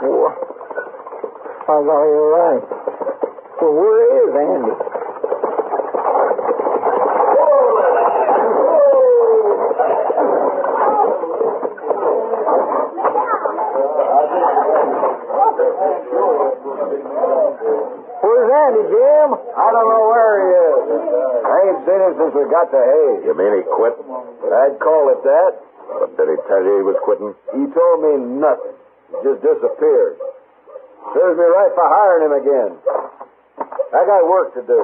Oh, by golly, you're right. Well, where is Andy? Where's Andy, Jim? I don't know where he is. I ain't seen him since we got to Hayes. You mean he quit? I'd call it that. But did he tell you he was quitting? He told me nothing. He just disappeared. Serves me right for hiring him again. I got work to do.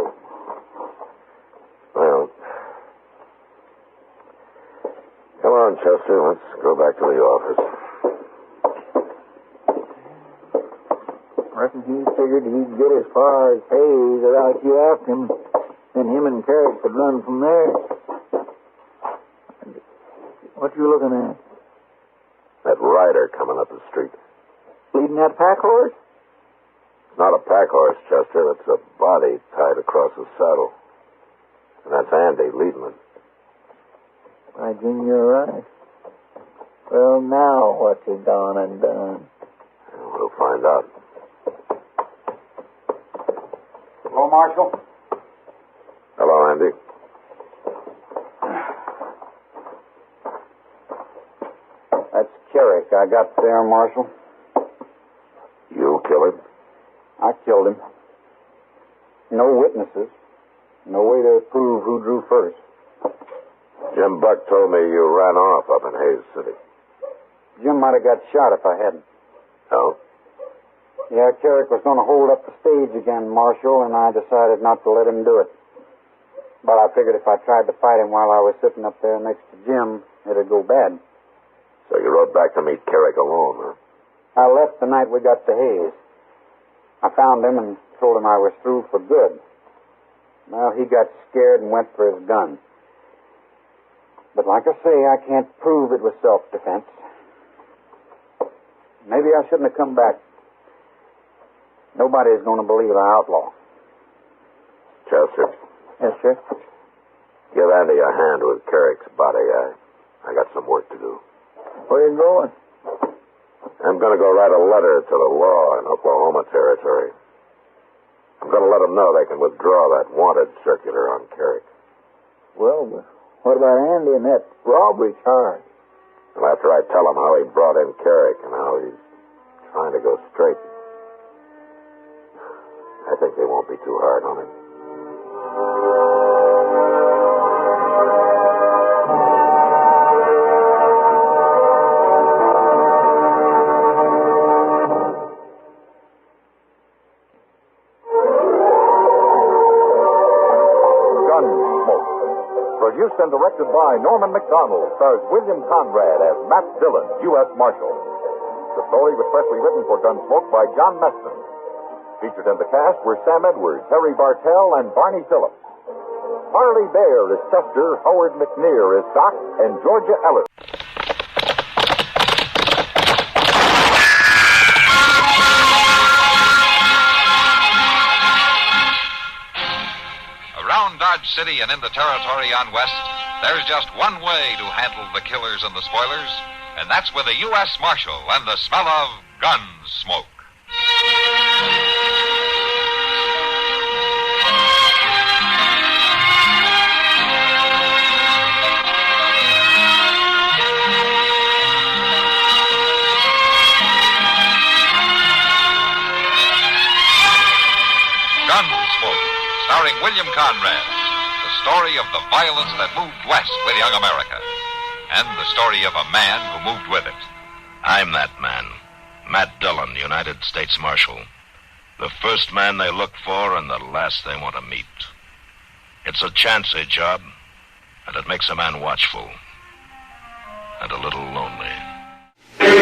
Well, come on, Chester. Let's go back to the office. Reckon he figured he'd get as far as Hayes without you after him. Then him and Carrick could run from there. What you looking at? That rider coming up the street. Leading that pack horse? It's not a pack horse, Chester. It's a body tied across the saddle. And that's Andy leading it. Why, Jim, you're right. Well, now what's he gone and done? We'll find out. Hello, Marshal. Hello, Andy. That's Carrick. I got there, Marshal. You kill him? I killed him. No witnesses. No way to prove who drew first. Jim Buck told me you ran off up in Hayes City. Jim might have got shot if I hadn't. Oh? Yeah, Carrick was going to hold up the stage again, Marshal, and I decided not to let him do it. But I figured if I tried to fight him while I was sitting up there next to Jim, it'd go bad. So you rode back to meet Carrick alone, huh? I left the night we got to Hayes. I found him and told him I was through for good. Well, he got scared and went for his gun. But like I say, I can't prove it was self-defense. Maybe I shouldn't have come back. Nobody's going to believe I outlaw. Chester, Yes, sir. give Andy a hand with Carrick's body. I got some work to do. Where you going? I'm going to go write a letter to the law in Oklahoma Territory. I'm going to let them know they can withdraw that wanted circular on Carrick. Well, what about Andy and that robbery charge? And after I tell them how he brought in Carrick and how he's trying to go straight, I think they won't be too hard on him. Gunsmoke. Produced and directed by Norman McDonald, stars William Conrad as Matt Dillon, U.S. Marshal. The story was specially written for Gunsmoke by John Meston. Featured in the cast were Sam Edwards, Harry Bartell, and Barney Phillips. Harley Bear is Chester, Howard McNear is Doc, and Georgia Ellis. Around Dodge City and in the territory on West, there's just one way to handle the killers and the spoilers, and that's with a U.S. Marshal and the smell of Gunsmoke. Gunsmoke, starring William Conrad. The story of the violence that moved west with young America. And the story of a man who moved with it. I'm that man. Matt Dillon, United States Marshal. The first man they look for and the last they want to meet. It's a chancy job, and it makes a man watchful. And a little lonely.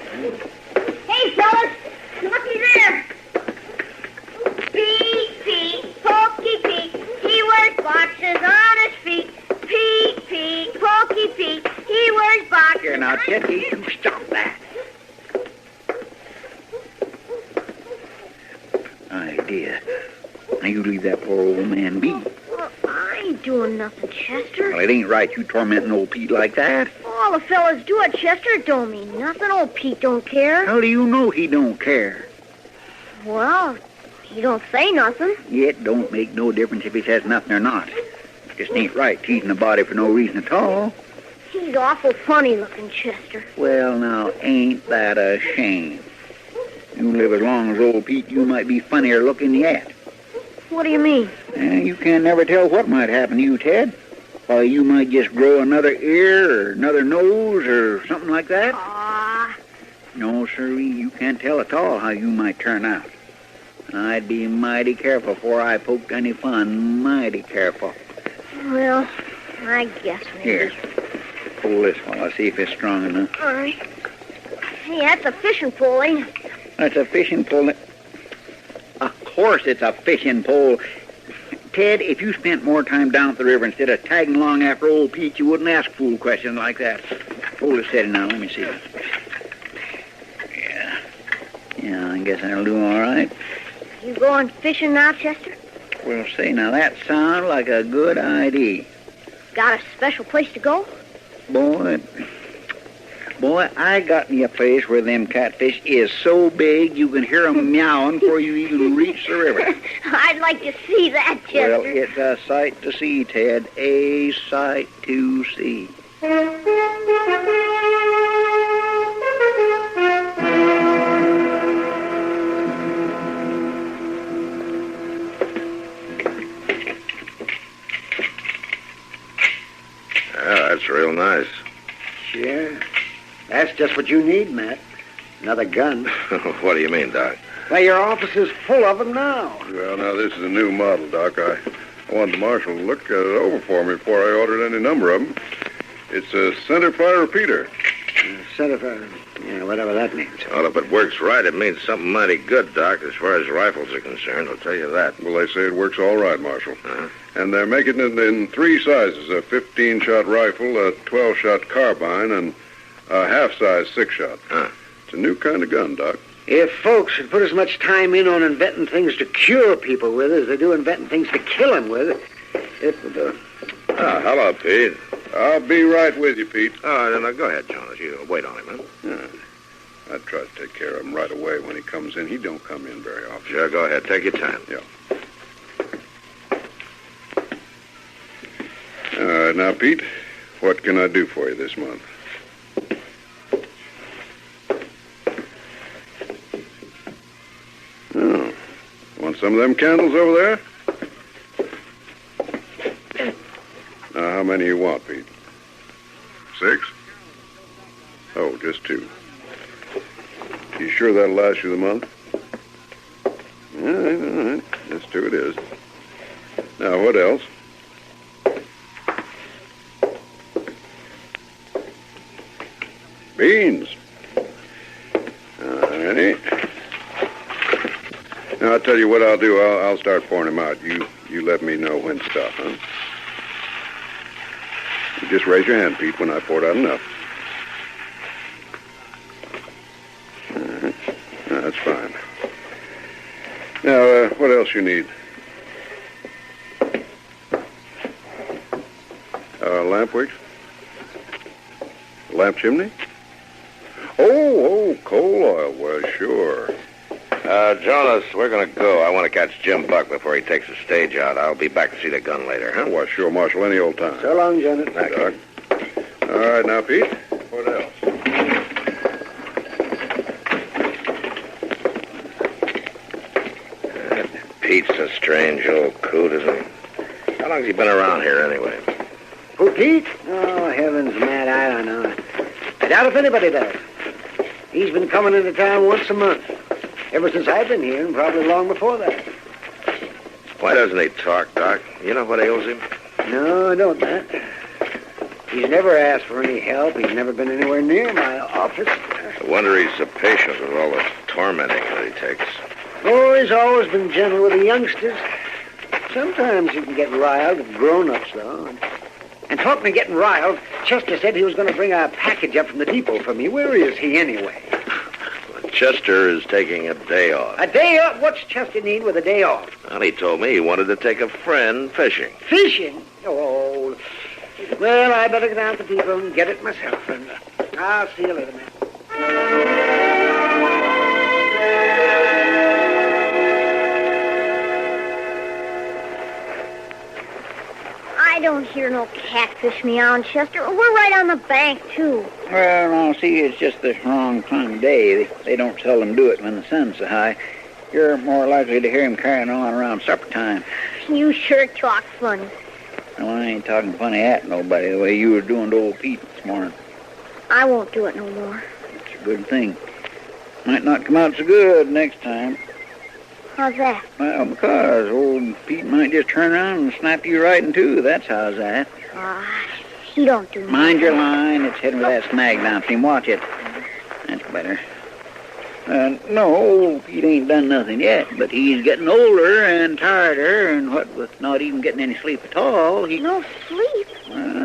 Hey, fellas, looky there. Pete, Pokey Pete, he wears boxes on his feet. Pete, Pokey Pete, he wears boxes. Here now, Teddy, you stop that. Idea. Now you leave that poor old man be. Well, I ain't doing nothing, Chester. Well, it ain't right you tormenting old Pete like that. All the fellas do it, Chester. It don't mean nothing. Old Pete don't care. How do you know he don't care? Well, he don't say nothing. It don't make no difference if he says nothing or not. Just ain't right teasing a body for no reason at all. He's awful funny looking, Chester. Well, now, ain't that a shame? You live as long as old Pete, you might be funnier looking yet. What do you mean? You can never tell what might happen to you, Ted. Why, you might just grow another ear or another nose or something like that. No, sirree, you can't tell at all how you might turn out. And I'd be mighty careful before I poked any fun, mighty careful. Well, I guess maybe. Here, pull this while I see if it's strong enough. All right. Hey, that's a fishing pole, ain't it? That's a fishing pole. Of course it's a fishing pole. Ted, if you spent more time down at the river instead of tagging along after old Pete, you wouldn't ask fool questions like that. Hold it steady now. Let me see. Yeah, I guess that'll do all right. You going fishing now, Chester? Well, say, now that sounds like a good idea. Got a special place to go? Boy, I got me a place where them catfish is so big you can hear 'em meowing before you even reach the river. I'd like to see that, Chester. Well, it's a sight to see, Ted. A sight to see. Yeah, that's real nice. Sure. That's just what you need, Matt. Another gun. What do you mean, Doc? Why, your office is full of them now. Well, now, this is a new model, Doc. I wanted the marshal to look it over for me before I ordered any number of them. It's a centerfire repeater. Centerfire. Yeah, whatever that means. Well, if it works right, it means something mighty good, Doc, as far as rifles are concerned. I'll tell you that. Well, they say it works all right, Marshal. And they're making it in 3 sizes, a 15-shot rifle, a 12-shot carbine, and a half-size 6-shot. It's a new kind of gun, Doc. If folks had put as much time in on inventing things to cure people with as they do inventing things to kill them with, it would... Hello, Pete. I'll be right with you, Pete. Then go ahead, Jonas. You wait on him, huh? I'd try to take care of him right away when he comes in. He don't come in very often. Sure, go ahead. Take your time. Yeah. All right, now, Pete, what can I do for you this month? Oh, want some of them candles over there? Now, how many you want, Pete? 6? Oh, just 2. You sure that'll last you the month? All right. Just 2 it is. Now, what else? Beans. All righty. Now, I'll tell you what I'll do. I'll start pouring them out. You let me know when to stop, huh? You just raise your hand, Pete, when I poured out enough. All right. That's fine. Now, what else you need? Lamp wicks? Lamp chimney? Oh, coal oil. Well, sure. Jonas, we're going to go. I want to catch Jim Buck before he takes the stage out. I'll be back to see the gun later, huh? Well, sure, Marshal, any old time. So long, Jonas. Thank you. All right, now, Pete, what else? Pete's a strange old coot, isn't he? How long's he been around here, anyway? Who, Pete? Oh, heavens, Matt, I don't know. I doubt if anybody does. He's been coming into town once a month. Ever since I've been here, and probably long before that. Why doesn't he talk, Doc? You know what ails him? No, I don't, Matt. He's never asked for any help. He's never been anywhere near my office. I wonder he's so patient with all the tormenting that he takes. Oh, he's always been gentle with the youngsters. Sometimes he can get riled with grown-ups, though. And talking of getting riled, Chester said he was going to bring a package up from the depot for me. Where is he, anyway? Chester is taking a day off. A day off? What's Chester need with a day off? Well, he told me he wanted to take a friend fishing. Fishing? Oh, well, I better get down to the depot and get it myself. And I'll see you later, man. I don't hear no catfish meowing, Chester. We're right on the bank, too. Well, now, see, it's just the wrong time of day. They don't seldom do it when the sun's so high. You're more likely to hear him carrying on around supper time. You sure talk funny. Well, I ain't talking funny at nobody the way you were doing to old Pete this morning. I won't do it no more. It's a good thing. Might not come out so good next time. How's that? Well, because old Pete might just turn around and snap you right in two. That's how's that. He don't do Mind your line. It's heading with that snag down for him. Watch it. That's better. No, old Pete ain't done nothing yet, but he's getting older and tireder, and what with not even getting any sleep at all, he... No sleep?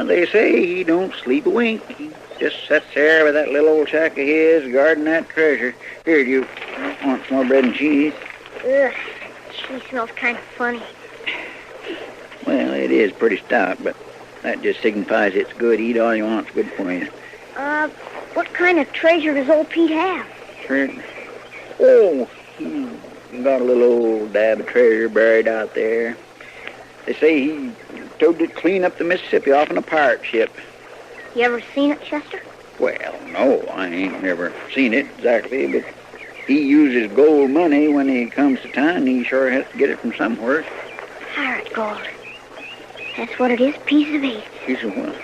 They say he don't sleep a wink. He just sits there with that little old shack of his, guarding that treasure. Here, do you want some more bread and cheese? Ugh, she smells kind of funny. Well, it is pretty stout, but that just signifies it's good. Eat all you want. It's good for you. What kind of treasure does old Pete have? Oh, he got a little old dab of treasure buried out there. They say he towed it clean up the Mississippi off on a pirate ship. You ever seen it, Chester? Well, no, I ain't never seen it exactly, but he uses gold money when he comes to town. He sure has to get it from somewhere. Pirate gold. That's what it is, piece of eight. Piece of what?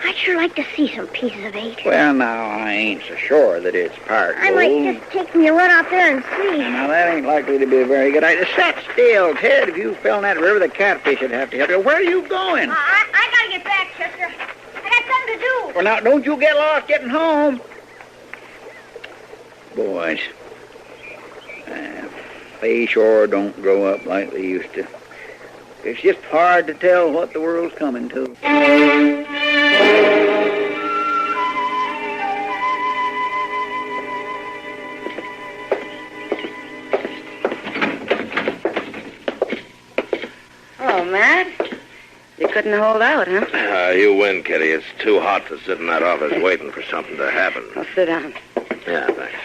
I'd sure like to see some pieces of eight. Well, now, I ain't so sure that it's pirate gold. I might just take me a run out there and see. Now, that ain't likely to be a very good idea. Sit still, Ted. If you fell in that river, the catfish would have to help you. Where are you going? I gotta get back, Chester. I got something to do. Well, now, don't you get lost getting home. Boys, they sure don't grow up like they used to. It's just hard to tell what the world's coming to. Oh, Matt. You couldn't hold out, huh? You win, Kitty. It's too hot to sit in that office waiting for something to happen. Well, sit down. Yeah, thanks.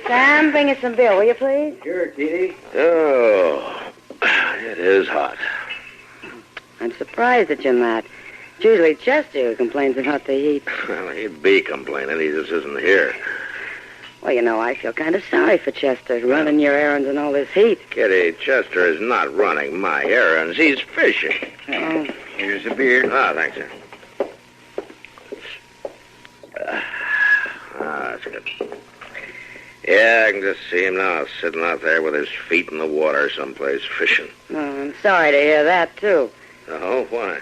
Sam, bring us some beer, will you, please? Sure, Kitty. Oh, it is hot. I'm surprised at you, Matt. It's usually Chester who complains about the heat. Well, he'd be complaining. He just isn't here. Well, you know, I feel kind of sorry for Chester, running your errands in all this heat. Kitty, Chester is not running my errands. He's fishing. Oh. Here's a beer. Ah, thanks, sir. That's good. Yeah, I can just see him now, sitting out there with his feet in the water someplace, fishing. Oh, I'm sorry to hear that, too. Oh, why?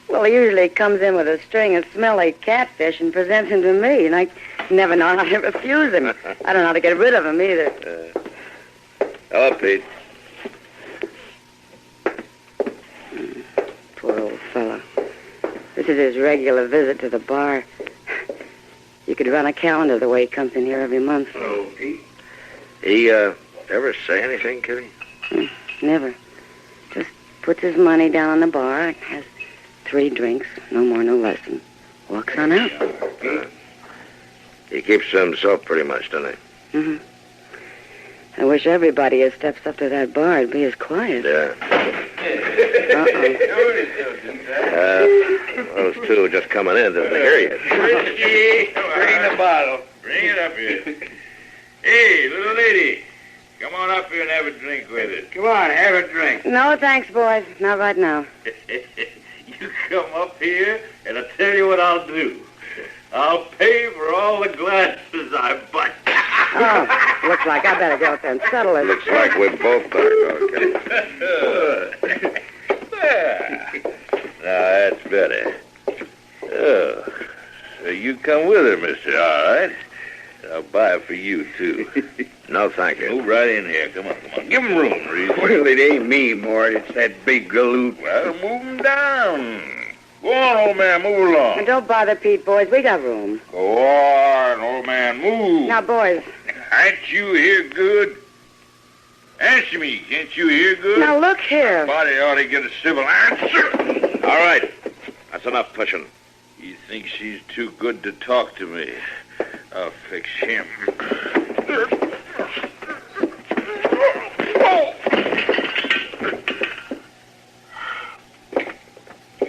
Well, he usually comes in with a string of smelly catfish and presents him to me, and I never know how to refuse him. I don't know how to get rid of him, either. Hello, Pete. Poor old fella. This is his regular visit to the bar. You could run a calendar the way he comes in here every month. Hello, Pete. He, ever say anything, Kitty? Never. Just puts his money down on the bar and has 3 drinks, no more, no less, and walks on out. He keeps to himself pretty much, doesn't he? Mm-hmm. I wish everybody who steps up to that bar would be as quiet. Yeah. Those two just coming in didn't hear you. Richie, bring the bottle. Bring it up here. Hey, little lady, come on up here and have a drink with us. Come on, have a drink. No, thanks, boys. Not right now. You come up here, and I'll tell you what I'll do. I'll pay for all the glasses I buy. Oh, looks like I better go up there and settle it. Looks like we both better go, Kitty. Now, that's better. Oh, so you come with her, mister, all right? I'll buy it for you, too. No, thank you. Move right in here. Come on, come on. Give him room, Reese. Well, it ain't me, Mort. It's that big galoot. Well, move him down. Go on, old man, move along. And don't bother Pete, boys. We got room. Go on, old man, move. Now, boys. Can't you hear good? Answer me. Can't you hear good? Now, look here. Somebody ought to get a civil answer. All right. That's enough pushing. He thinks he's too good to talk to me. I'll fix him.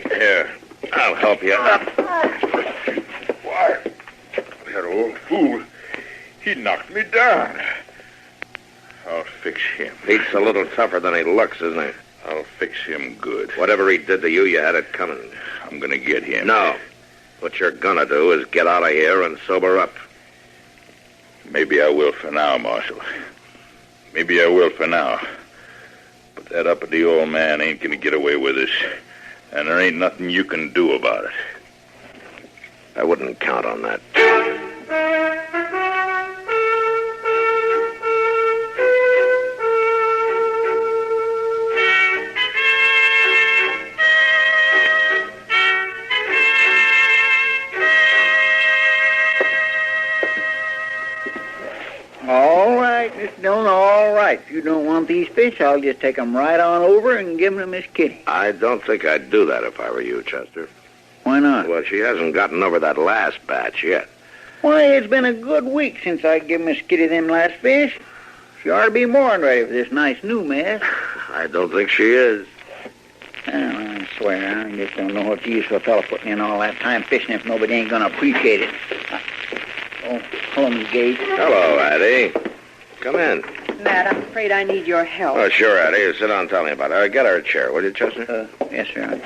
Here, I'll help you up. Why, that old fool, he knocked me down. I'll fix him. Pete's a little tougher than he looks, isn't he? I'll fix him good. Whatever he did to you, you had it coming. I'm gonna get him. No. What you're gonna do is get out of here and sober up. Maybe I will for now, Marshal. Maybe I will for now. But that uppity old man ain't gonna get away with us. And there ain't nothing you can do about it. I wouldn't count on that. All right, Mr. Dillon, all right. If you don't want these fish, I'll just take them right on over and give them to Miss Kitty. I don't think I'd do that if I were you, Chester. Why not? Well, she hasn't gotten over that last batch yet. Why, it's been a good week since I give Miss Kitty them last fish. She ought to be more than ready for this nice new mess. I don't think she is. I swear, I just don't know what the use of a fellow putting in all that time fishing if nobody ain't going to appreciate it. Oh, hello, Miss Gage. Hello, Addie. Come in. Matt, I'm afraid I need your help. Oh, sure, Addie. Sit down and tell me about it. Get her a chair, will you, Chester? Yes, sir.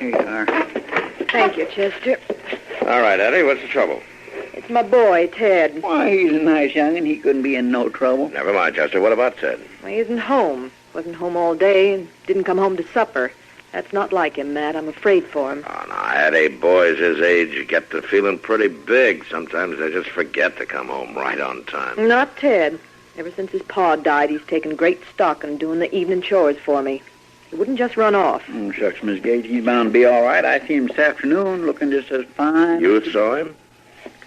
Here you are. Thank you, Chester. All right, Addie, what's the trouble? It's my boy, Ted. Why, he's a nice young'un. He couldn't be in no trouble. Never mind, Chester. What about Ted? Well, he isn't home. Wasn't home all day and didn't come home to supper. That's not like him, Matt. I'm afraid for him. Oh, no, Eddie, boys his age get to feeling pretty big. Sometimes they just forget to come home right on time. Not Ted. Ever since his pa died, he's taken great stock in doing the evening chores for me. He wouldn't just run off. Oh, shucks, Miss Gage, he's bound to be all right. I seen him this afternoon looking just as fine. You saw him?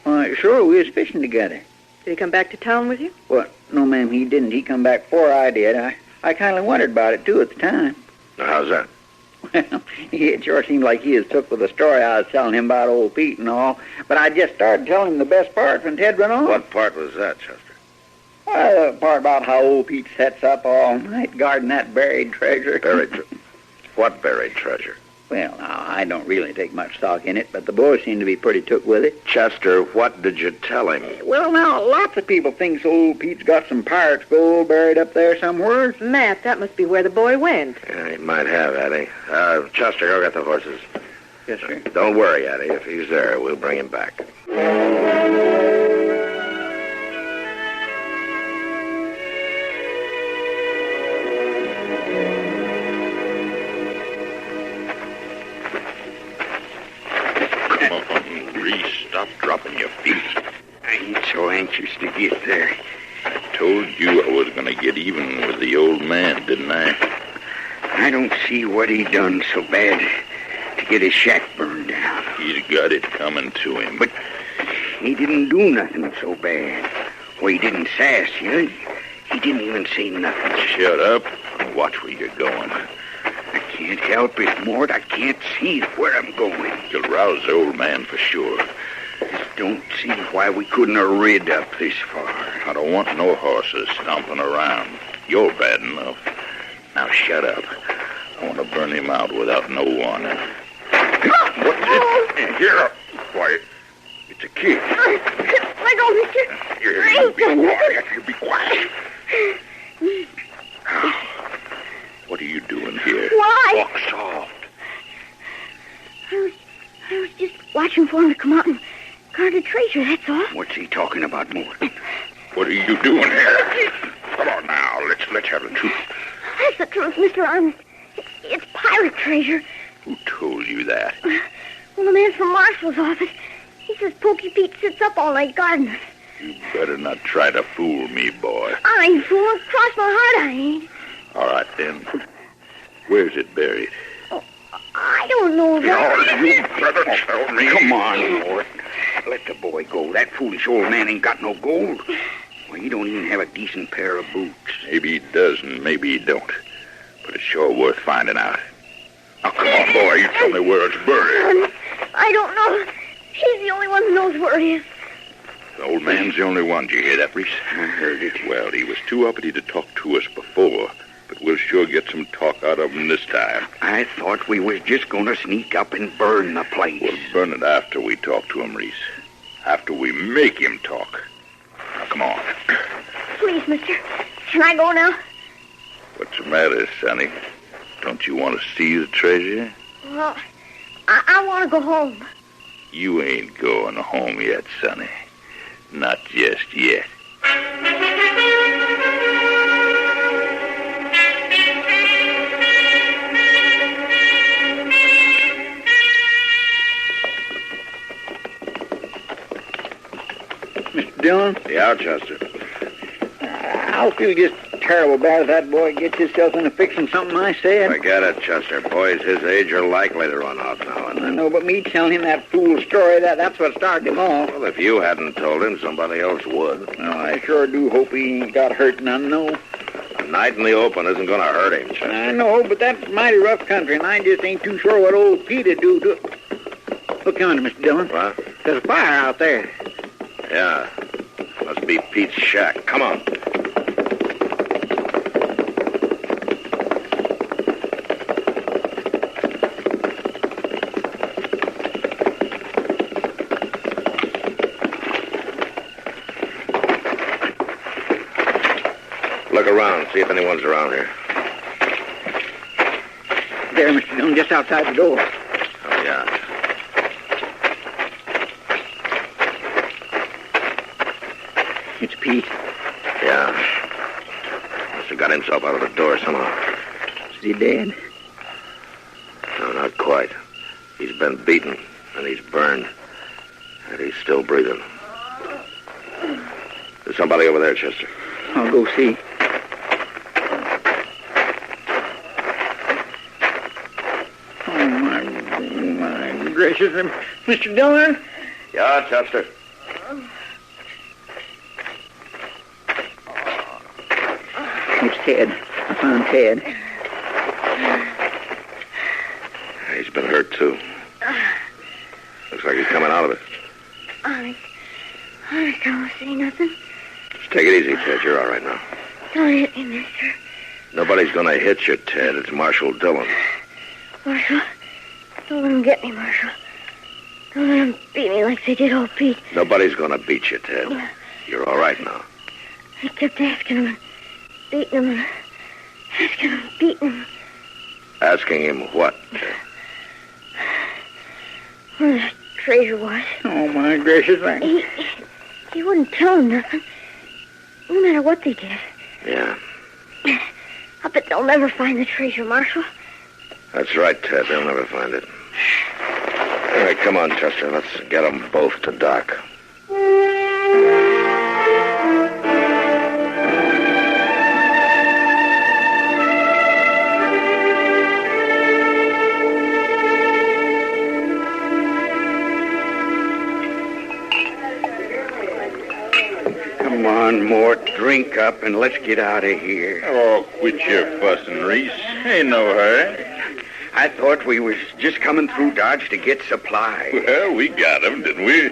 Why, sure, we was fishing together. Did he come back to town with you? What? No, ma'am, he didn't. He come back before I did. I kind of wondered about it, too, at the time. How's that? Well, it sure seemed like he was took with the story I was telling him about old Pete and all. But I just started telling him the best part when Ted run off. What part was that, Chester? Well, the part about how old Pete sets up all night guarding that buried treasure. What buried treasure? Well, now, I don't really take much stock in it, but the boys seem to be pretty took with it. Chester, what did you tell him? Well, now, lots of people thinks old Pete's got some pirate's gold buried up there somewhere. Matt, that must be where the boy went. Yeah, he might have, Eddie. Chester, go get the horses. Yes, sir. Don't worry, Eddie. If he's there, we'll bring him back. Stop dropping your feet. I ain't so anxious to get there. I told you I was going to get even with the old man, didn't I? I don't see what he done so bad to get his shack burned down. He's got it coming to him. But he didn't do nothing so bad. Well, he didn't sass you. He didn't even say nothing. Shut up and watch where you're going. I can't help it, Mort. I can't see where I'm going. You'll rouse the old man for sure. Don't see why we couldn't have rid up this far. I don't want no horses stomping around. You're bad enough. Now shut up. I want to burn him out without no warning. What's it? Here. Why, it's a kid. Let go, mister. You be quiet. What are you doing here? Why? Walk soft. I was just watching for him to come out and guard the treasure, that's all. What's he talking about, Mort? What are you doing here? Come on now, let's have the truth. That's the truth, Mr. Arms. It's pirate treasure. Who told you that? Well, the man from Marshall's office. He says Pokey Pete sits up all night guarding us. You better not try to fool me, boy. I ain't fooling. Cross my heart, I ain't. All right, then. Where's it buried? I don't know that. You better tell me. Come on, Mort. Let the boy go. That foolish old man ain't got no gold. Well, he don't even have a decent pair of boots. Maybe he does and maybe he don't. But it's sure worth finding out. Now, come on, boy. You tell me where it's buried. I don't know. She's the only one who knows where it is. The old man's the only one. Did you hear that, Reese? I heard it. Well, he was too uppity to talk to us before. But we'll sure get some talk out of him this time. I thought we was just going to sneak up and burn the place. We'll burn it after we talk to him, Reese. After we make him talk. Now, come on. Please, mister. Can I go now? What's the matter, Sonny? Don't you want to see the treasure? Well, I want to go home. You ain't going home yet, Sonny. Not just yet. Mr. Dillon? Yeah, Chester. I'll feel just terrible bad if that boy gets himself into fixing something I said. Forget it, Chester. Boys his age are likely to run off now and I then. know, but me telling him that fool story, that's what started him off. Well, if you hadn't told him, somebody else would. No, I sure do hope he ain't got hurt none, no. A night in the open isn't going to hurt him, Chester. I know, but that's mighty rough country, and I just ain't too sure what old Pete'd do to it. Look yonder, Mr. Dillon. What? There's a fire out there. Yeah. Must be Pete's shack. Come on. Look around, see if anyone's around here. There, Mr. Dillon, just outside the door. Oh, yeah. It's Pete. Yeah. Must have got himself out of the door somehow. Is he dead? been beaten, and he's burned. And he's still breathing. There's somebody over there, Chester. I'll go see. Oh, my gracious. Mr. Dillon? Yeah, Chester. It's Ted. I found Ted. He's been hurt, too. Looks like he's coming out of it. Honest, I don't see nothing. Just take it easy, Ted. You're all right now. Don't hit me, mister. Nobody's going to hit you, Ted. It's Marshal Dillon. Marshal, don't let him get me, Marshal. Don't let him beat me like they did old Pete. Nobody's going to beat you, Ted. You're all right now. I kept asking him and beating him and asking him, beating him. Asking him what, Ted? Where that treasure was. Oh, my gracious. He wouldn't tell him nothing. No matter what they did. Yeah. I bet they'll never find the treasure, Marshal. That's right, Ted. They'll never find it. All right, come on, Chester. Let's get them both to Doc. Come on, Mort. Drink up and let's get out of here. Oh, quit your fussing, Reese. Ain't no hurry. I thought we was just coming through Dodge to get supplies. Well, we got 'em, didn't we?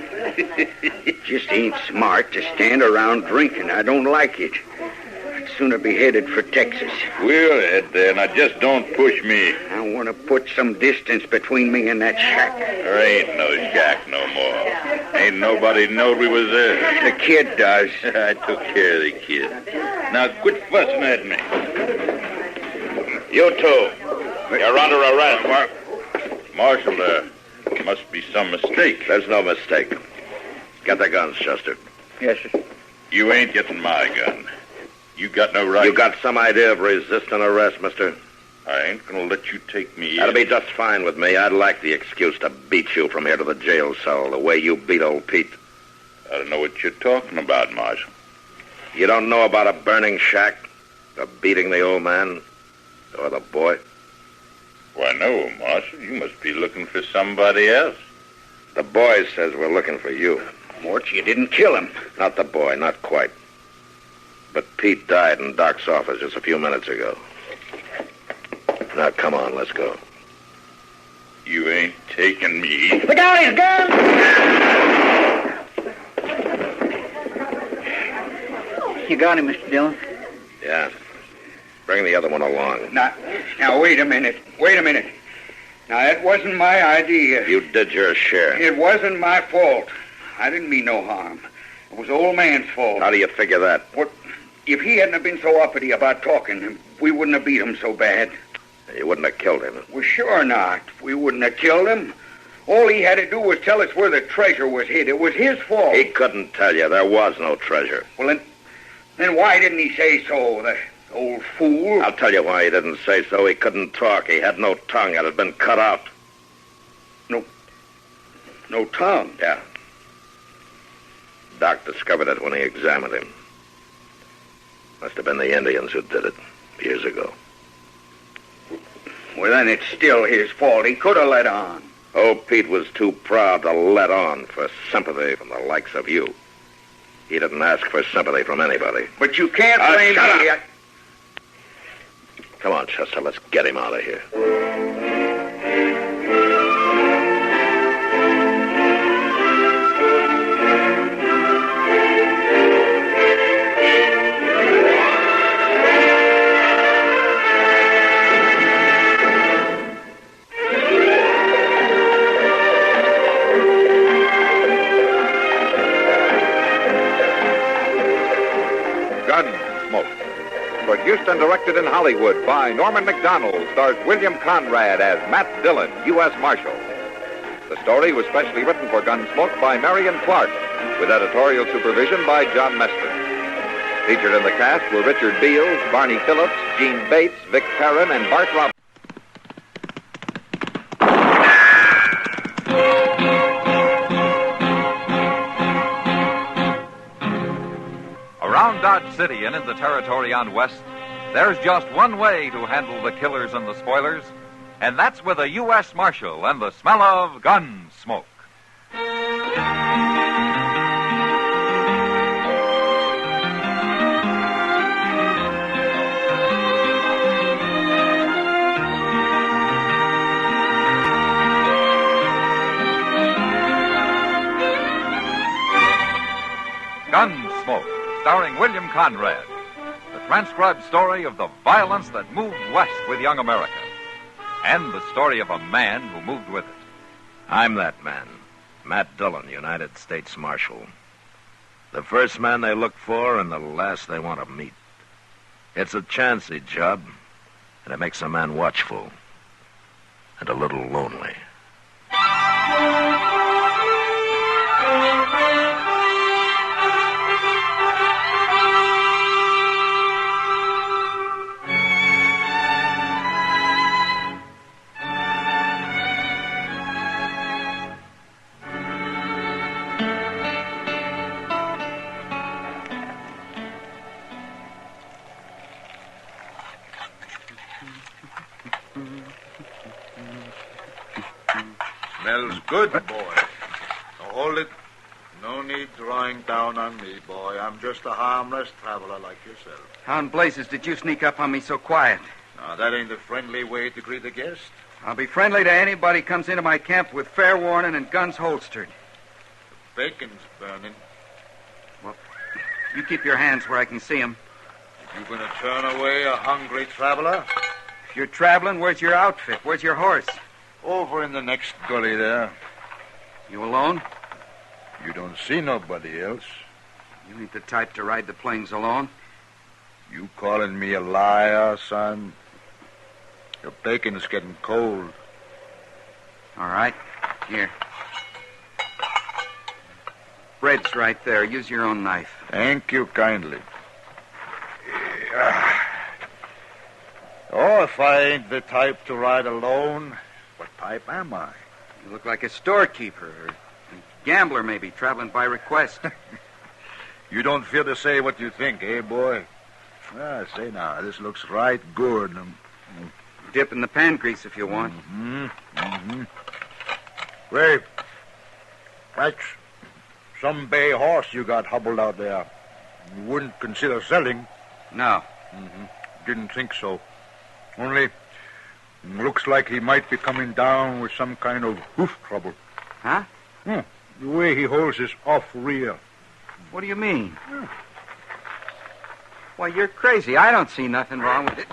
Just ain't smart to stand around drinking. I don't like it. I'd sooner be headed for Texas. We'll head there. Now, just don't push me. I want to put some distance between me and that shack. There ain't no shack no more. Ain't nobody knowed we was there. The kid does. I took care of the kid. Now, quit fussing at me. You two. You're under arrest, Mark. Marshal, there must be some mistake. There's no mistake. Get the guns, Chester. Yes, sir. You ain't getting my gun. You got no right. You got some idea of resisting arrest, mister? I ain't gonna let you take me That'll in. be just fine with me. I'd like the excuse to beat you from here to the jail cell, the way you beat old Pete. I don't know what you're talking about, Marshal. You don't know about a burning shack, or beating the old man, or the boy? Why, no, Marshal. You must be looking for somebody else. The boy says we're looking for you. Mort, you didn't kill him. Not the boy, not quite. But Pete died in Doc's office just a few minutes ago. Now, come on, let's go. You ain't taking me. Put down his gun! You got him, Mr. Dillon? Yeah. Bring the other one along. Now, wait a minute. Now, that wasn't my idea. You did your share. It wasn't my fault. I didn't mean no harm. It was the old man's fault. How do you figure that? What? If he hadn't have been so uppity about talking, we wouldn't have beat him so bad. You wouldn't have killed him. Well, sure not. We wouldn't have killed him. All he had to do was tell us where the treasure was hid. It was his fault. He couldn't tell you. There was no treasure. Well, then why didn't he say so, the old fool? I'll tell you why he didn't say so. He couldn't talk. He had no tongue. It had been cut out. No tongue? Yeah. Doc discovered it when he examined him. Must have been the Indians who did it years ago. Well, then it's still his fault. He could have let on. Old Pete was too proud to let on for sympathy from the likes of you. He didn't ask for sympathy from anybody. But you can't blame shut me. up. Come on, Chester, let's get him out of here. Gunsmoke. Produced and directed in Hollywood by Norman Macdonald, stars William Conrad as Matt Dillon, U.S. Marshal. The story was specially written for Gunsmoke by Marion Clark, with editorial supervision by John Meston. Featured in the cast were Richard Beals, Barney Phillips, Gene Bates, Vic Perrin, and Bart Roberts. Around Dodge City and in the territory on West, there's just one way to handle the killers and the spoilers, and that's with a U.S. Marshal and the smell of Gunsmoke. Gunsmoke, starring William Conrad. The transcribed story of the violence that moved west with young America. And the story of a man who moved with it. I'm that man, Matt Dillon, United States Marshal. The first man they look for and the last they want to meet. It's a chancy job, and it makes a man watchful and a little lonely. Smells good, boy. Now hold it. No need drawing down on me, boy. I'm just a harmless traveler like yourself. How in blazes did you sneak up on me so quiet? Now, that ain't the friendly way to greet a guest. I'll be friendly to anybody who comes into my camp with fair warning and guns holstered. The bacon's burning. Well, you keep your hands where I can see them. You gonna turn away a hungry traveler? If you're traveling, where's your outfit? Where's your horse? Over in the next gully there. You alone? You don't see nobody else. You ain't the type to ride the plains alone. You calling me a liar, son? Your bacon's getting cold. All right. Here. Bread's right there. Use your own knife. Thank you kindly. Oh, if I ain't the type to ride alone, what type am I? You look like a storekeeper or a gambler, maybe, traveling by request. You don't fear to say what you think, eh, boy? Say now, this looks right good. Dip in the pan grease if you want. Wait, that's some bay horse you got hobbled out there. You wouldn't consider selling? No. Didn't think so. Only, looks like he might be coming down with some kind of hoof trouble. Huh? The way he holds his off rear. What do you mean? Why, you're crazy. I don't see nothing wrong with it.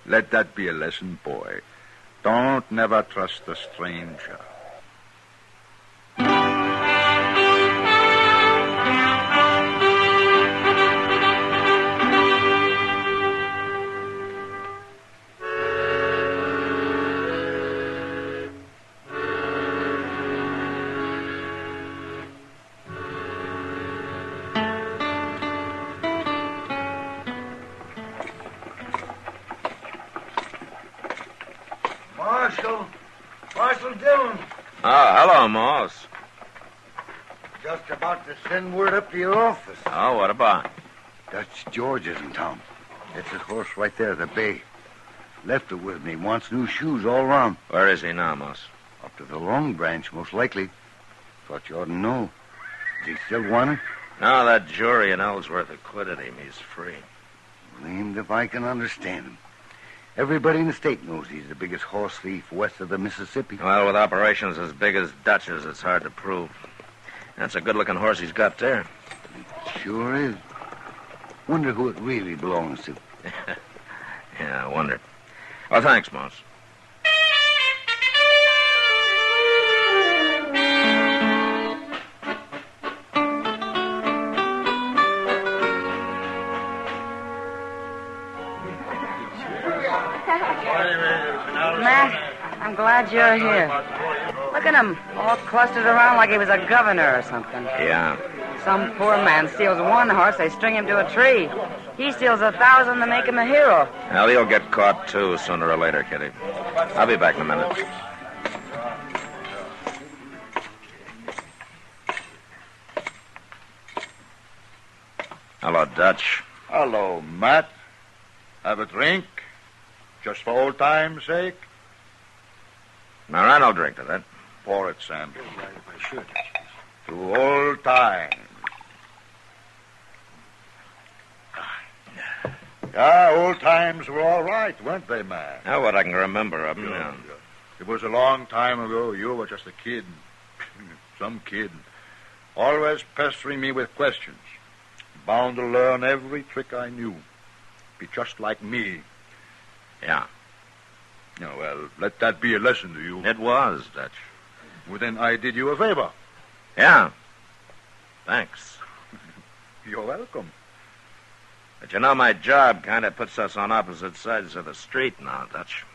Let that be a lesson, boy. Don't never trust a stranger. Marshal Dillon. Oh, hello, Moss. Just about to send word up to your office. Oh, what about? Dutch George is in town. That's his horse right there at the bay. Left it with me. Wants new shoes all around. Where is he now, Moss? Up to the Long Branch, most likely. Thought you ought to know. Is he still wanted? No, that jury in Ellsworth acquitted him. He's free. Blamed if I can understand him. Everybody in the state knows he's the biggest horse thief west of the Mississippi. Well, with operations as big as Dutch's, it's hard to prove. That's a good-looking horse he's got there. It sure is. Wonder who it really belongs to. Yeah, I wonder. Well, thanks, Moss. Matt, I'm glad you're here. Look at him, all clustered around like he was a governor or something. Yeah. Some poor man steals one horse, they string him to a tree. He steals 1,000 to make him a hero. Well, he'll get caught, too, sooner or later, Kitty. I'll be back in a minute. Dutch. Hello, Matt. Have a drink? Just for old time's sake? All right, I'll drink to that. Pour it, Sam. To old times. Yeah, old times were all right, weren't they, Matt? Now, what I can remember of them. Yeah. It was a long time ago. You were just a kid. Some kid. Always pestering me with questions. Bound to learn every trick I knew. Be just like me. Yeah. Yeah, well, let that be a lesson to you. It was, Dutch. Well, then I did you a favor. Yeah. Thanks. You're welcome. But you know, my job kind of puts us on opposite sides of the street now, Dutch.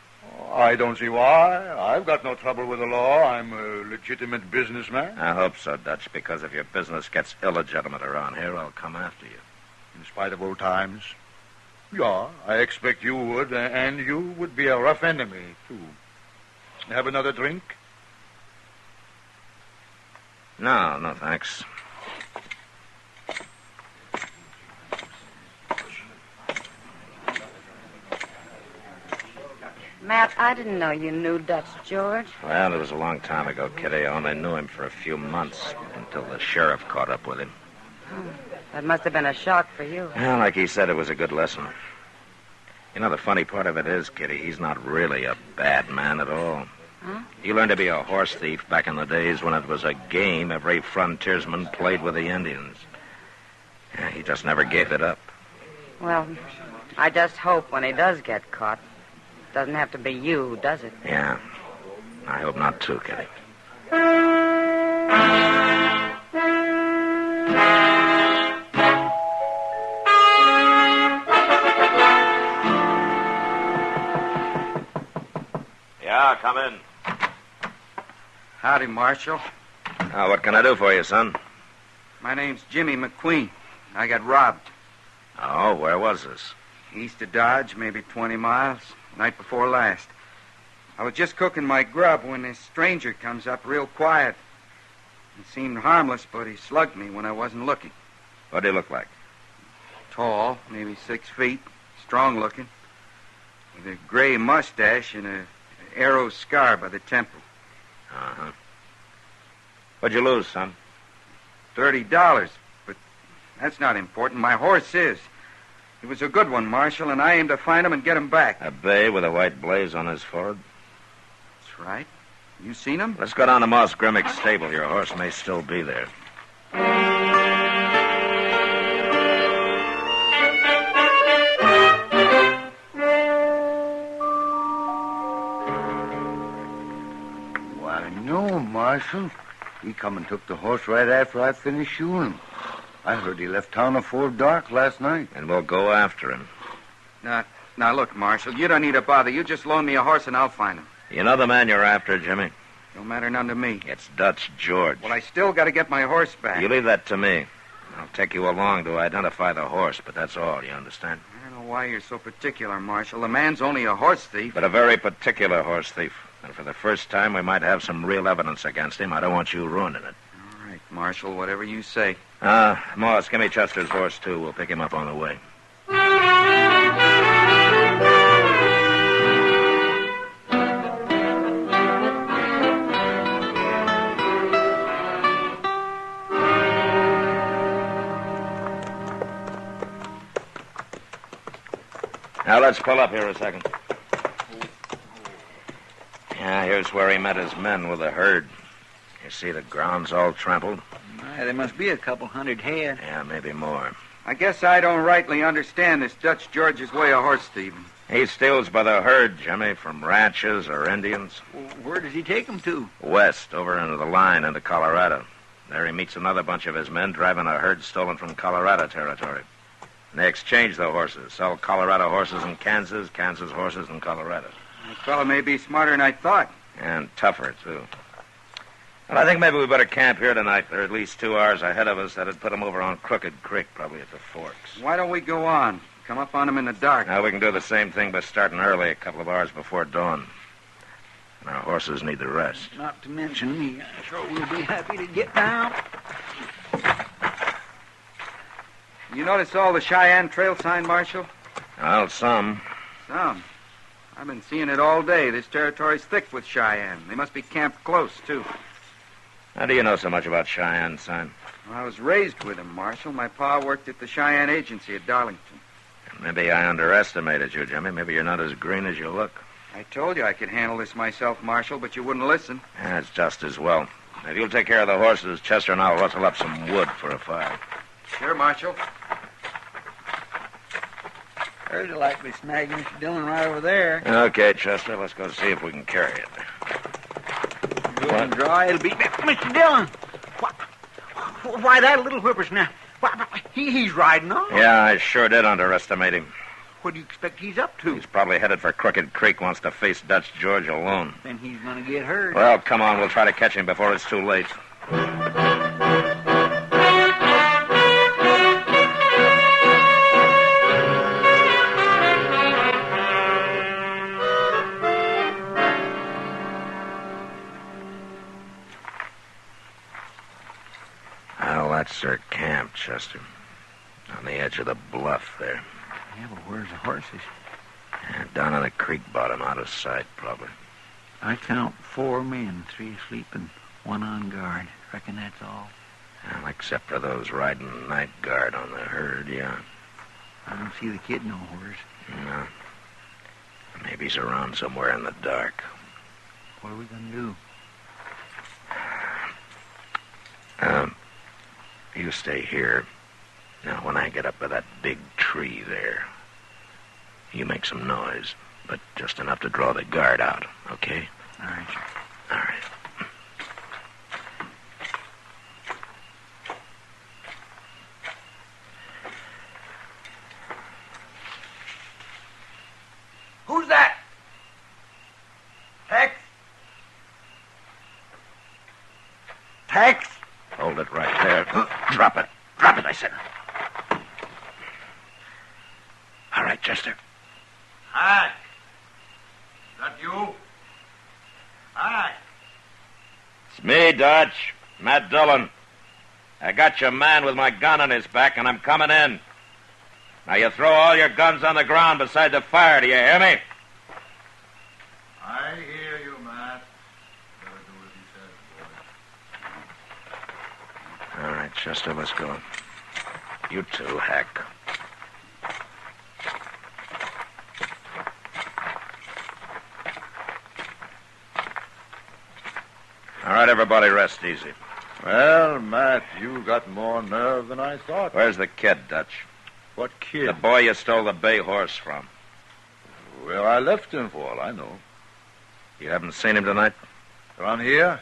I don't see why. I've got no trouble with the law. I'm a legitimate businessman. I hope so, Dutch, because if your business gets illegitimate around here, I'll come after you. In spite of old times? Yeah, I expect you would, and you would be a rough enemy, too. Have another drink? No, thanks. Matt, I didn't know you knew Dutch George. Well, it was a long time ago, Kitty. I only knew him for a few months until the sheriff caught up with him. That must have been a shock for you. Well, like he said, it was a good lesson. You know, the funny part of it is, Kitty, he's not really a bad man at all. Huh? He learned to be a horse thief back in the days when it was a game every frontiersman played with the Indians. Yeah, he just never gave it up. Well, I just hope when he does get caught, it doesn't have to be you who does it. Yeah. I hope not, too, Kitty. Yeah, come in. Howdy, Marshal. What can I do for you, son? My name's Jimmy McQueen. I got robbed. Oh, where was this? East of Dodge, maybe 20 miles. Night before last. I was just cooking my grub when this stranger comes up real quiet. He seemed harmless, but he slugged me when I wasn't looking. What did he look like? Tall, maybe 6 feet. Strong looking. With a gray mustache and a arrow scar by the temple. Uh-huh. What'd you lose, son? $30, but that's not important. My horse is. He was a good one, Marshal, and I aim to find him and get him back. A bay with a white blaze on his forehead? That's right. You seen him? Let's go down to Moss Grimmick's stable. Your horse may still be there. Why, no, Marshal. He come and took the horse right after I finished shooting him. I heard he left town before dark last night. And we'll go after him. Now, look, Marshal, you don't need to bother. You just loan me a horse and I'll find him. You know the man you're after, Jimmy? Don't matter none to me. It's Dutch George. Well, I still got to get my horse back. You leave that to me. I'll take you along to identify the horse, but that's all, you understand? I don't know why you're so particular, Marshal. The man's only a horse thief. But a very particular horse thief. And for the first time, we might have some real evidence against him. I don't want you ruining it. All right, Marshal, whatever you say. Moss, give me Chester's horse, too. We'll pick him up on the way. Now, let's pull up here a second. Yeah, here's where he met his men with the herd. You see the ground's all trampled? There must be a couple hundred head. Yeah, maybe more. I guess I don't rightly understand this Dutch George's way of horse thieving. He steals by the herd, Jimmy, from ranches or Indians. Where does he take them to? West, over into the line into Colorado. There he meets another bunch of his men driving a herd stolen from Colorado territory. And they exchange the horses, sell Colorado horses in Kansas, Kansas horses in Colorado. The fellow may be smarter than I thought. And tougher, too. Well, I think maybe we better camp here tonight. They're at least 2 hours ahead of us. That'd put them over on Crooked Creek, probably at the forks. Why don't we go on? Come up on them in the dark. Now, we can do the same thing by starting early, a couple of hours before dawn. And our horses need the rest. Not to mention me. I'm sure we'll be happy to get down. You notice all the Cheyenne trail sign, Marshal? Well, some. Some. I've been seeing it all day. This territory's thick with Cheyenne. They must be camped close, too. How do you know so much about Cheyenne, son? Well, I was raised with them, Marshal. My pa worked at the Cheyenne Agency at Darlington. Maybe I underestimated you, Jimmy. Maybe you're not as green as you look. I told you I could handle this myself, Marshal, but you wouldn't listen. That's just as well. If you'll take care of the horses, Chester and I'll rustle up some wood for a fire. Sure, Marshal. There's a likely snag, Mr. Dillon, right over there. Okay, Chester, let's go see if we can carry it. Good and dry, it'll be... Mr. Dillon! Why, that little whippersnapper, he's riding on. Yeah, I sure did underestimate him. What do you expect he's up to? He's probably headed for Crooked Creek, wants to face Dutch George alone. Then he's going to get hurt. Well, come on, we'll try to catch him before it's too late. Well, that's their camp, Chester. On the edge of the bluff there. Yeah, but where's the horses? Down on the creek bottom, out of sight, probably. I count 4 men, 3 asleep and 1 on guard. Reckon that's all. Well, except for those riding night guard on the herd, yeah. I don't see the kid nowhere. No. Maybe he's around somewhere in the dark. What are we going to do? You stay here. Now, when I get up by that big tree there, you make some noise, but just enough to draw the guard out, okay? All right, sir. All right. Who's that? Tex? Tex? Hold it right there. Drop it. Drop it, I said. All right, Chester. Hi. Is that you? Hi. It's me, Dodge. Matt Dillon. I got your man with my gun on his back, and I'm coming in. Now, you throw all your guns on the ground beside the fire. Do you hear me? I hear you, Matt. Better do as he says, boy. All right, Chester, let's go. You too, Hack. All right, everybody, rest easy. Well, Matt, you got more nerve than I thought. Where's the kid, Dutch? What kid? The boy you stole the bay horse from. Well, I left him for all I know. You haven't seen him tonight? Around here?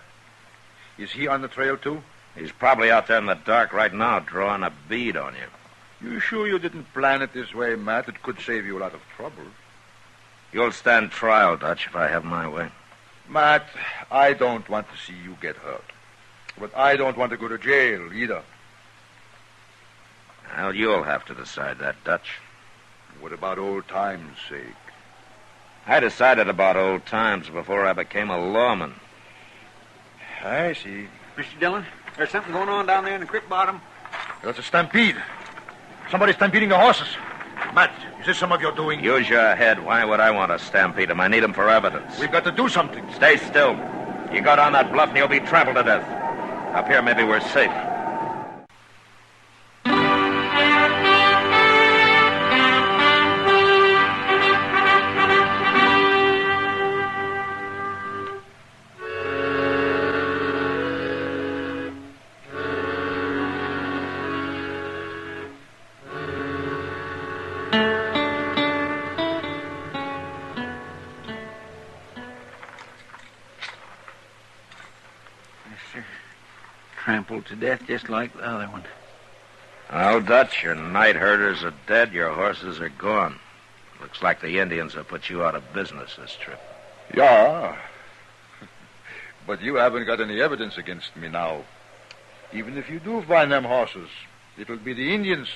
Is he on the trail, too? He's probably out there in the dark right now, drawing a bead on you. You sure you didn't plan it this way, Matt? It could save you a lot of trouble. You'll stand trial, Dutch, if I have my way. Matt, I don't want to see you get hurt. But I don't want to go to jail, either. Well, you'll have to decide that, Dutch. What about old times' sake? I decided about old times before I became a lawman. I see. Mr. Dillon, there's something going on down there in the creek bottom. That's a stampede. Somebody's stampeding the horses. Matt, is this some of your doing? Use your head. Why would I want to stampede him? I need him for evidence. We've got to do something. Stay still. You go down that bluff and you'll be trampled to death. Up here, maybe we're safe. Trampled to death just like the other one. Well, Dutch, your night herders are dead. Your horses are gone. Looks like the Indians have put you out of business this trip. Yeah. But you haven't got any evidence against me now. Even if you do find them horses, it'll be the Indians.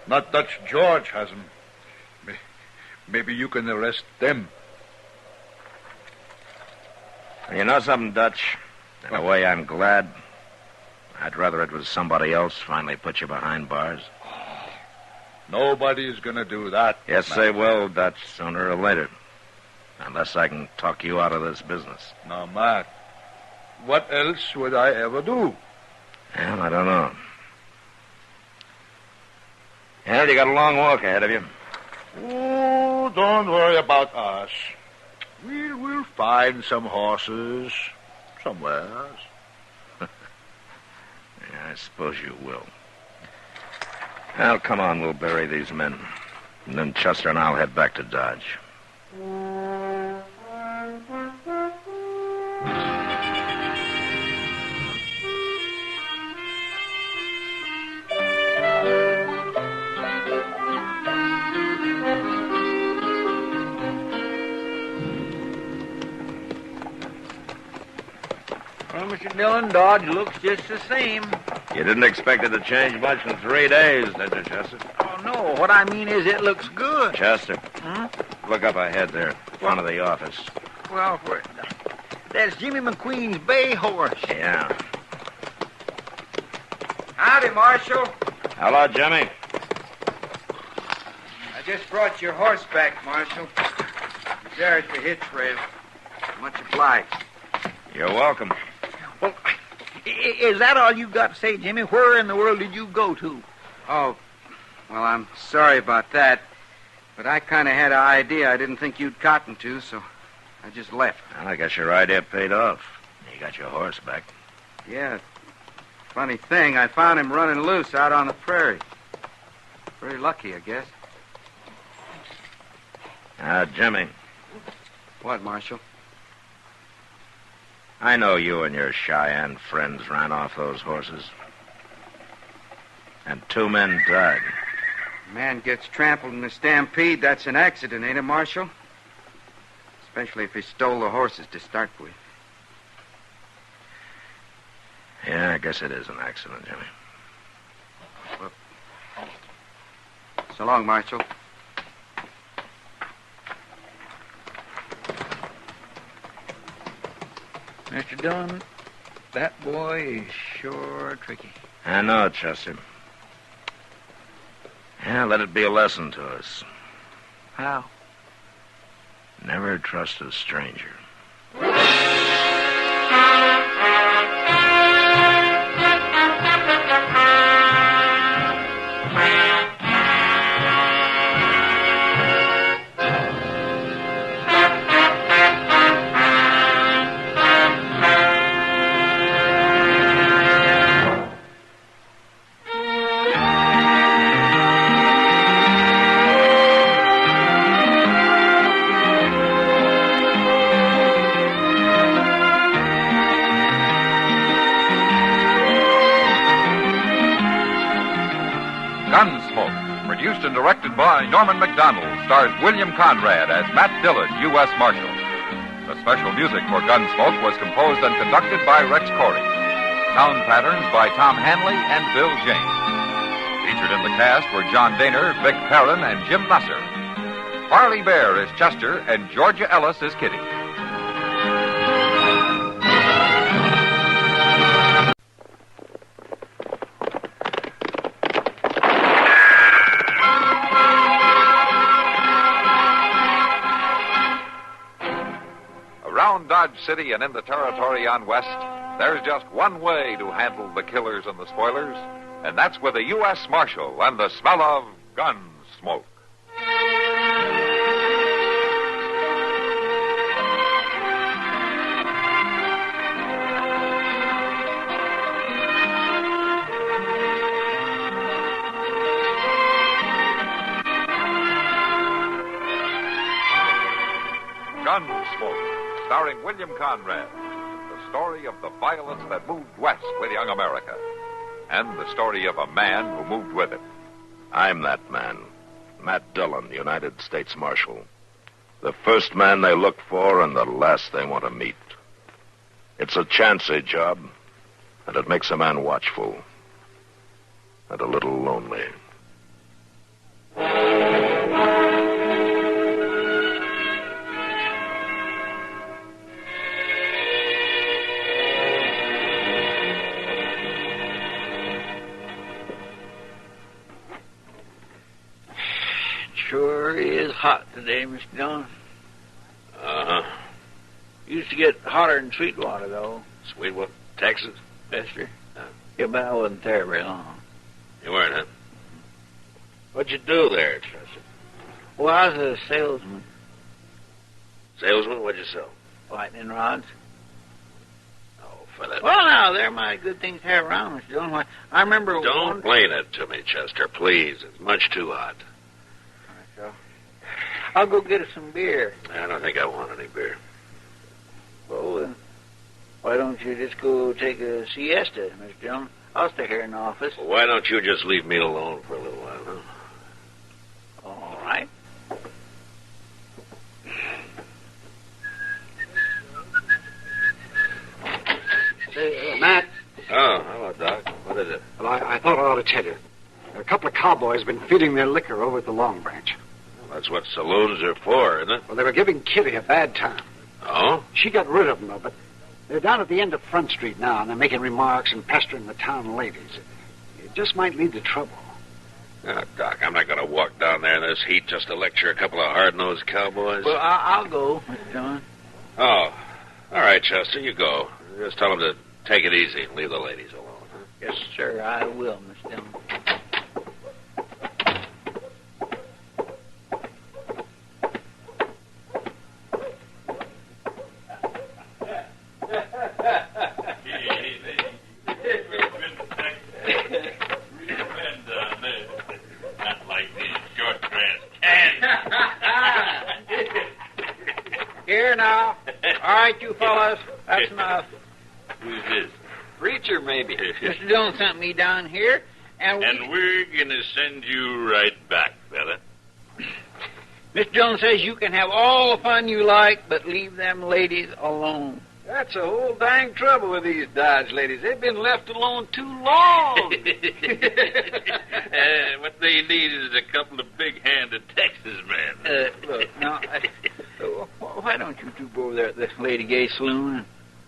Not Dutch George has them. Maybe you can arrest them. You know something, Dutch? In a way, I'm glad. I'd rather it was somebody else finally put you behind bars. Nobody's going to do that. Yes, Matt. they will, Dutch, sooner or later. Unless I can talk you out of this business. Now, Matt, what else would I ever do? Well, I don't know. Well, you got a long walk ahead of you. Oh, don't worry about us. We'll find some horses somewhere. Yeah, I suppose you will. Well, come on, we'll bury these men. And then Chester and I'll head back to Dodge. Well, Mr. Dillon, Dodge looks just the same. You didn't expect it to change much in 3 days, did you, Chester? Oh, no. What I mean is it looks good. Chester, Hmm? look up ahead there, in front of the office. Well, that's Jimmy McQueen's bay horse. Yeah. Howdy, Marshal. Hello, Jimmy. I just brought your horse back, Marshal. He's there at the hitch rail. Much obliged. You're welcome. Well, is that all you got to say, Jimmy? Where in the world did you go to? Oh, well, I'm sorry about that. But I kind of had an idea I didn't think you'd cotton to, so I just left. Well, I guess your idea paid off. You got your horse back. Yeah. Funny thing, I found him running loose out on the prairie. Very lucky, I guess. Jimmy. What, Marshal? I know you and your Cheyenne friends ran off those horses. And 2 men died. Man gets trampled in a stampede, that's an accident, ain't it, Marshal? Especially if he stole the horses to start with. Yeah, I guess it is an accident, Jimmy. Well, so long, Marshal. Mr. Dillon, that boy is sure tricky. I know, Chester. Yeah, let it be a lesson to us. How? Never trust a stranger. Gunsmoke, produced and directed by Norman McDonald, stars William Conrad as Matt Dillon, U.S. Marshal. The special music for Gunsmoke was composed and conducted by Rex Corey. Sound patterns by Tom Hanley and Bill James. Featured in the cast were John Daner, Vic Perrin, and Jim Nusser. Farley Bear is Chester, and Georgia Ellis is Kitty. Around Dodge City and in the territory on west, there's just one way to handle the killers and the spoilers, and that's with a U.S. Marshal and the smell of gun smoke. Gunsmoke, starring William Conrad, the story of the violence that moved west with young America, and the story of a man who moved with it. I'm that man, Matt Dillon, United States Marshal. The first man they look for and the last they want to meet. It's a chancy job, and it makes a man watchful and a little lonely. hot today, Mr. Dillon. Uh-huh. Used to get hotter than Sweetwater, though. Sweetwater, Texas? Yes, sir. Yeah, but I wasn't there very long. You weren't, huh? What'd you do there, Chester? Well, I was a salesman. Salesman? What'd you sell? Lightning rods. Oh, fella. Well, now, they're mighty good things to have around, Mr. Dillon. I remember Don't blame it to me, Chester, please. It's much too hot. I'll go get us some beer. I don't think I want any beer. Well, why don't you just go take a siesta, Mr. Dillon? I'll stay here in the office. Well, why don't you just leave me alone for a little while, huh? All right. Matt. Oh, hello, Doc. What is it? Well, I thought I ought to tell you. A couple of cowboys have been feeding their liquor over at the Long Branch. Well, that's what saloons are for, isn't it? Well, they were giving Kitty a bad time. Oh? She got rid of them, though, but they're down at the end of Front Street now, and they're making remarks and pestering the town ladies. It just might lead to trouble. Oh, Doc, I'm not going to walk down there in this heat just to lecture a couple of hard-nosed cowboys. Well, I'll go, Mr. Dillon. Oh, all right, Chester, you go. Just tell them to take it easy and leave the ladies alone. Huh? Yes, sir, I will, Mr. Dillon. Here now. All right, you fellas. That's enough. Who's this? Preacher, maybe. Mr. Dillon sent me down here, and we're going to send you right back, fella. Mr. Dillon says you can have all the fun you like, but leave them ladies alone. That's the whole dang trouble with these Dodge ladies. They've been left alone too long. What they need is a couple of big-handed Texas men. Look, now, why don't you two go over there at this Lady Gay saloon, and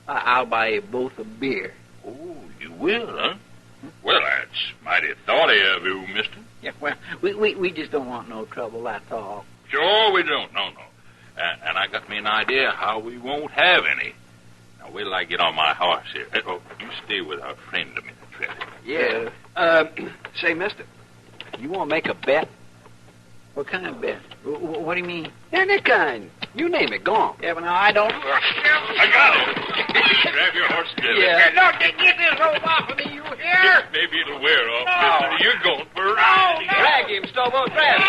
I'll buy you both a beer. Oh, you will, huh? Well, that's mighty thoughty of you, mister. Yeah, well, we just don't want no trouble, that's all. Sure we don't, no. And I got me an idea how we won't have any. Now, wait till I get on my horse here. Oh, you stay with our friend a minute, Freddy. Yeah. Say, mister, you want to make a bet? What kind of bet? What do you mean? Any kind. You name it. Go on. Yeah, but now I don't... I got it. Grab your horse, Billy. Yeah. Don't get this rope off of me, you hear? Maybe it'll wear off, No. mister. You're going for a ride. Drag him, Stobo. Drag.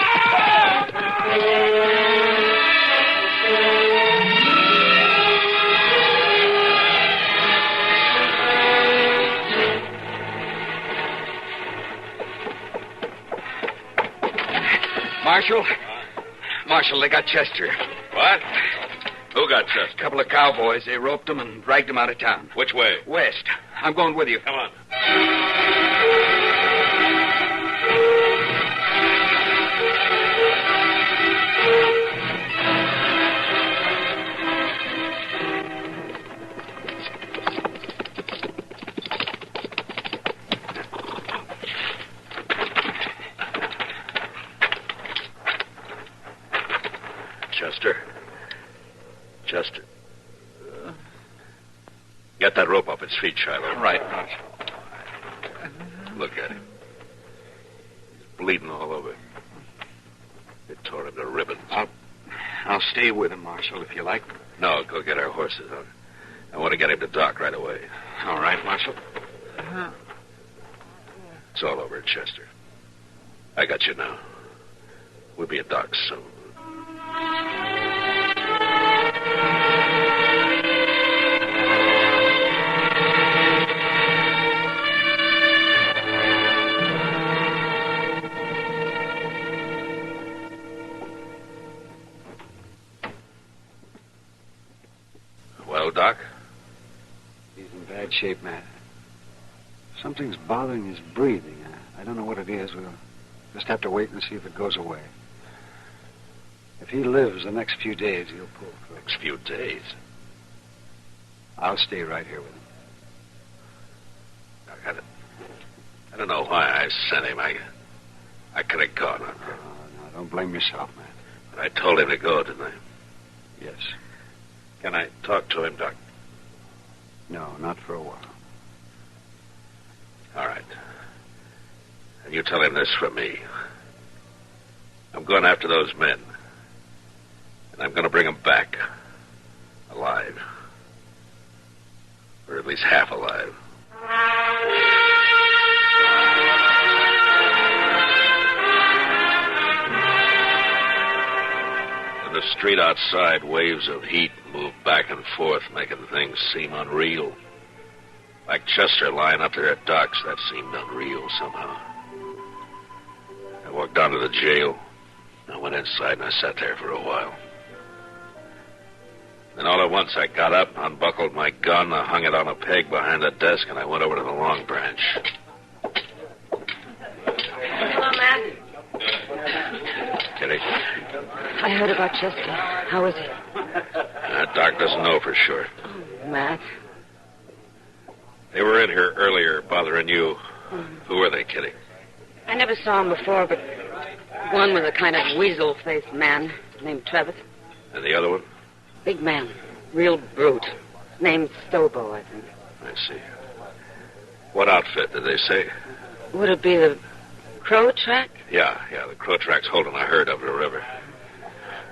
Marshal, they got Chester. What? Who got Chester? A couple of cowboys. They roped him and dragged him out of town. Which way? West. I'm going with you. Come on. Chester. Get that rope off its feet, Shiloh. Right. Look at him. He's bleeding all over. They tore him to ribbons. I'll stay with him, Marshal, if you like. No, go get our horses. I want to get him to Doc right away. All right, Marshal. It's all over, Chester. I got you now. We'll be at Doc soon. Well, Doc? He's in bad shape, Matt. Something's bothering his breathing. I don't know what it is. We'll just have to wait and see if it goes away. If he lives the next few days, he'll pull through. Next few days? I'll stay right here with him. Doc, I don't know why I sent him. I could have gone on. No, don't blame yourself, man. I told him to go, didn't I? Yes. Can I talk to him, Doc? No, not for a while. All right. And you tell him this from me. I'm going after those men. And I'm going to bring them back. Alive. Or at least half alive. In the street outside, waves of heat moved back and forth, making things seem unreal. Like Chester lying up there at docks, that seemed unreal somehow. I walked down to the jail. I went inside and I sat there for a while. Then all at once I got up, unbuckled my gun, I hung it on a peg behind the desk, and I went over to the Long Branch. Hello, Matt. Kitty, I heard about Chester. How is he? Doc doesn't know for sure. Oh, Matt. They were in here earlier bothering you. Who were they, Kitty? I never saw him before, but one was a kind of weasel-faced man named Trevitt. And the other one? Big man. Real brute. Named Stobo, I think. I see. What outfit did they say? Would it be the Crow Track? Yeah, the Crow Track's holding a herd up the river.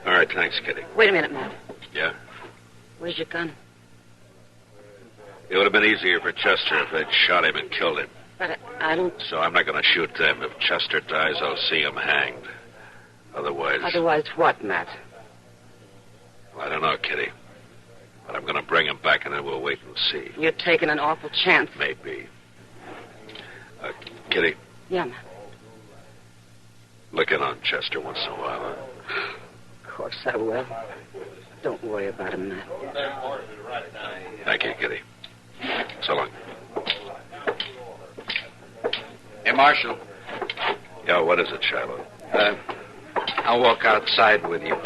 All right, thanks, Kitty. Wait a minute, Matt. Yeah? Where's your gun? It would have been easier for Chester if they'd shot him and killed him. But I don't... So I'm not going to shoot them. If Chester dies, I'll see him hanged. Otherwise... Otherwise what, Matt? Well, I don't know, Kitty. But I'm going to bring him back, and then we'll wait and see. You're taking an awful chance. Maybe. Kitty, Yeah, Matt. look in on Chester once in a while, huh? Of course I will. Don't worry about him, Matt. Thank you, Kitty. So long. Hey, Marshal. Yeah, what is it, Shiloh? I'll walk outside with you.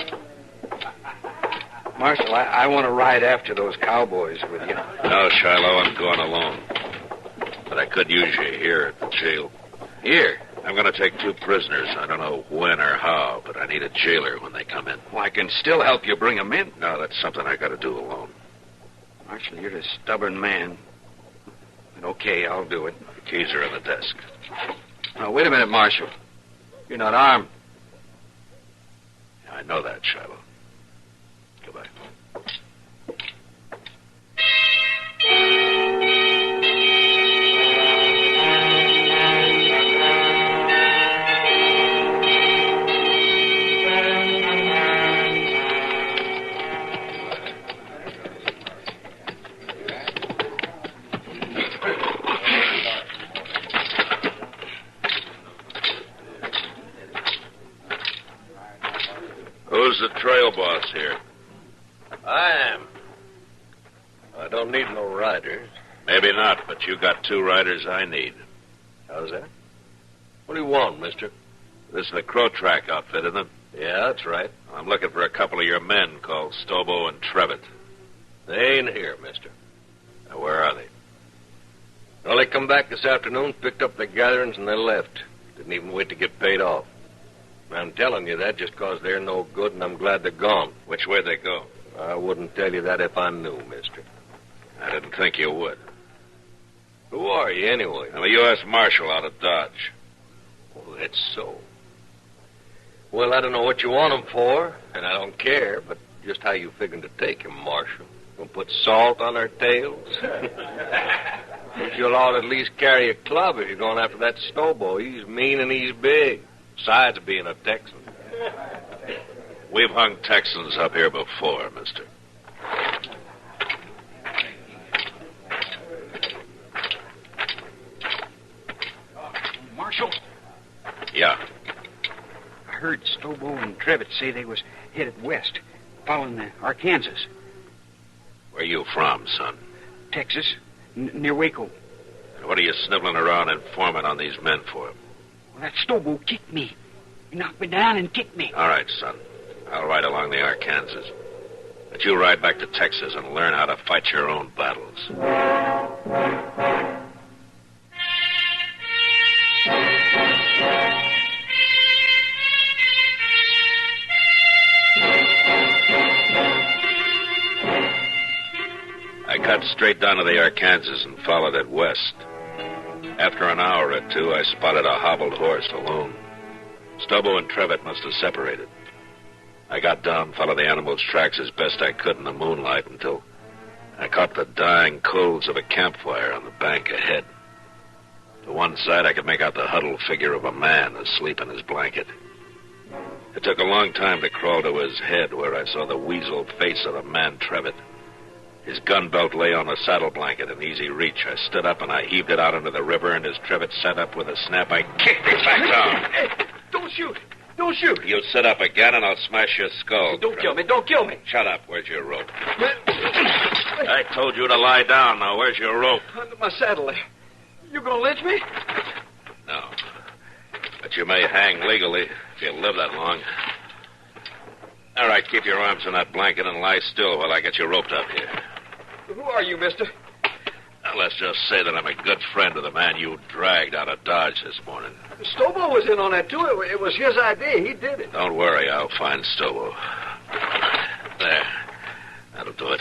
Marshal, I want to ride after those cowboys with you. No, Shiloh, I'm going alone. But I could use you here at the jail. Here? I'm going to take 2 prisoners. I don't know when or how, but I need a jailer when they come in. Well, I can still help you bring them in. No, that's something I got to do alone. Marshal, you're a stubborn man. But okay, I'll do it. The keys are in the desk. Now, wait a minute, Marshal. You're not armed. Yeah, I know that, Shiloh. Goodbye. Who's the trail boss here? I am. I don't need no riders. Maybe not, but you got 2 riders I need. How's that? What do you want, mister? This is the Crow Track outfit, isn't it? Yeah, that's right. I'm looking for a couple of your men called Stobo and Trevitt. They ain't here, mister. Now, where are they? Well, they come back this afternoon, picked up their gatherings, and they left. Didn't even wait to get paid off. I'm telling you that just 'cause they're no good, and I'm glad they're gone. Which way they go? I wouldn't tell you that if I knew, mister. I didn't think you would. Who are you, anyway? I'm a U.S. Marshal out of Dodge. Oh, that's so. Well, I don't know what you want them for, and I don't care, but just how you figuring to take them, Marshal? Gonna put salt on their tails? You'll ought at least carry a club if you're going after that Stobo. He's mean and he's big, besides being a Texan. We've hung Texans up here before, mister. Marshal? Yeah. I heard Stobo and Trevitt say they was headed west, following the Arkansas. Where you from, son? Texas, near Waco. And what are you sniveling around informing on these men for? Well, that Stobo kicked me. He knocked me down and kicked me. All right, son. I'll ride along the Arkansas. But you ride back to Texas and learn how to fight your own battles. straight down to the Arkansas and followed it west. After an hour or two, I spotted a hobbled horse alone. Stobo and Trevitt must have separated. I got down, followed the animal's tracks as best I could in the moonlight until I caught the dying coals of a campfire on the bank ahead. To one side, I could make out the huddled figure of a man asleep in his blanket. It took a long time to crawl to his head, where I saw the weasel face of the man Trevitt. His gun belt lay on the saddle blanket in easy reach. I stood up and I heaved it out into the river, and as Trevitt sat up with a snap, I kicked it back down. Hey, don't shoot! Don't shoot! You sit up again, and I'll smash your skull. Don't kill me! Don't kill me! Shut up. Where's your rope? I told you to lie down. Now, where's your rope? Under my saddle there. You gonna lynch me? No. But you may hang legally if you live that long. All right, keep your arms in that blanket and lie still while I get you roped up here. Who are you, mister? Now, let's just say that I'm a good friend of the man you dragged out of Dodge this morning. Stobo was in on that, too. It was his idea. He did it. Don't worry, I'll find Stobo. There. That'll do it.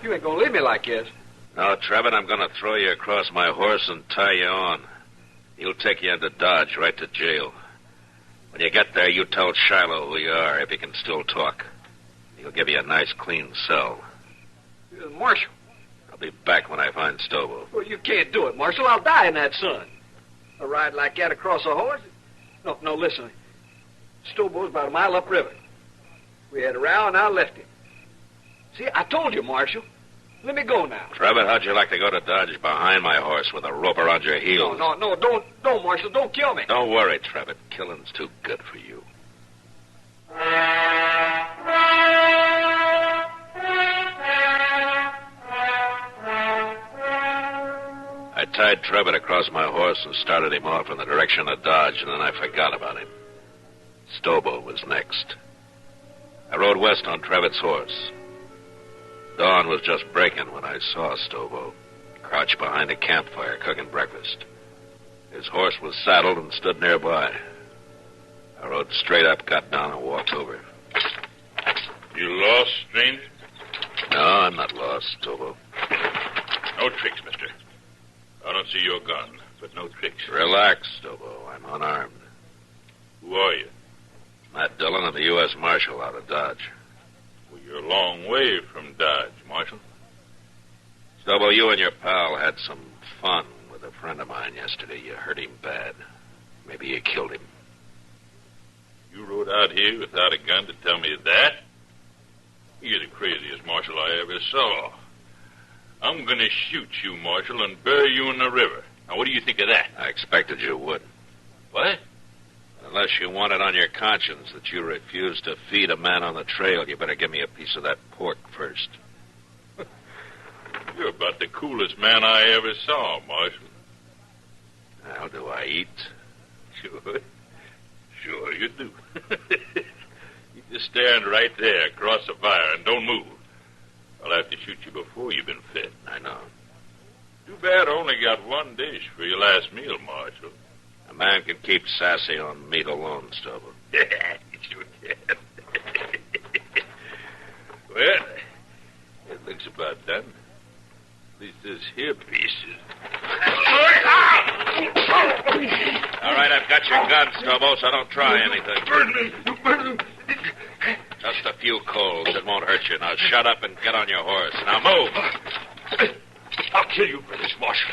You ain't gonna leave me like this. No, Trevitt, I'm gonna throw you across my horse and tie you on. He'll take you into Dodge, right to jail. When you get there, you tell Shiloh who you are, if he can still talk. He'll give you a nice, clean cell. Marshal. I'll be back when I find Stobo. Well, you can't do it, Marshal. I'll die in that sun. A ride like that across a horse? No, listen. Stobo's about a mile upriver. We had a row, and I left him. See, I told you, Marshal. Let me go now. Trevitt, how'd you like to go to Dodge behind my horse with a rope around your heels? No, don't, Marshal. Don't kill me. Don't worry, Trevitt. Killing's too good for you. I tied Trevitt across my horse and started him off in the direction of Dodge, and then I forgot about him. Stobo was next. I rode west on Trevitt's horse. Dawn was just breaking when I saw Stobo, crouched behind a campfire cooking breakfast. His horse was saddled and stood nearby. I rode straight up, got down, and walked over. You lost, stranger? No, I'm not lost, Stobo. No tricks, mister. I don't see your gun, but no tricks. Relax, Stobo. I'm unarmed. Who are you? Matt Dillon of the U.S. Marshal out of Dodge. Well, you're a long way from Dodge, Marshal. Stobo, you and your pal had some fun with a friend of mine yesterday. You hurt him bad. Maybe you killed him. You rode out here without a gun to tell me that? You're the craziest marshal I ever saw. I'm going to shoot you, Marshal, and bury you in the river. Now, what do you think of that? I expected you would. What? Unless you want it on your conscience that you refused to feed a man on the trail, you better give me a piece of that pork first. You're about the coolest man I ever saw, Marshal. How do I eat? Sure you do. You just stand right there across the fire and don't move. I'll have to shoot you before you've been fed. I know. Too bad I only got one dish for your last meal, Marshal. A man can keep sassy on meat alone, Stobo. Sure can. Well, it looks about done. At least this here piece is... All right, I've got your gun, Stobo, so don't try anything. Burn me! You burn me! Just a few coals. It won't hurt you. Now shut up and get on your horse. Now move. I'll kill you for this, Marshal.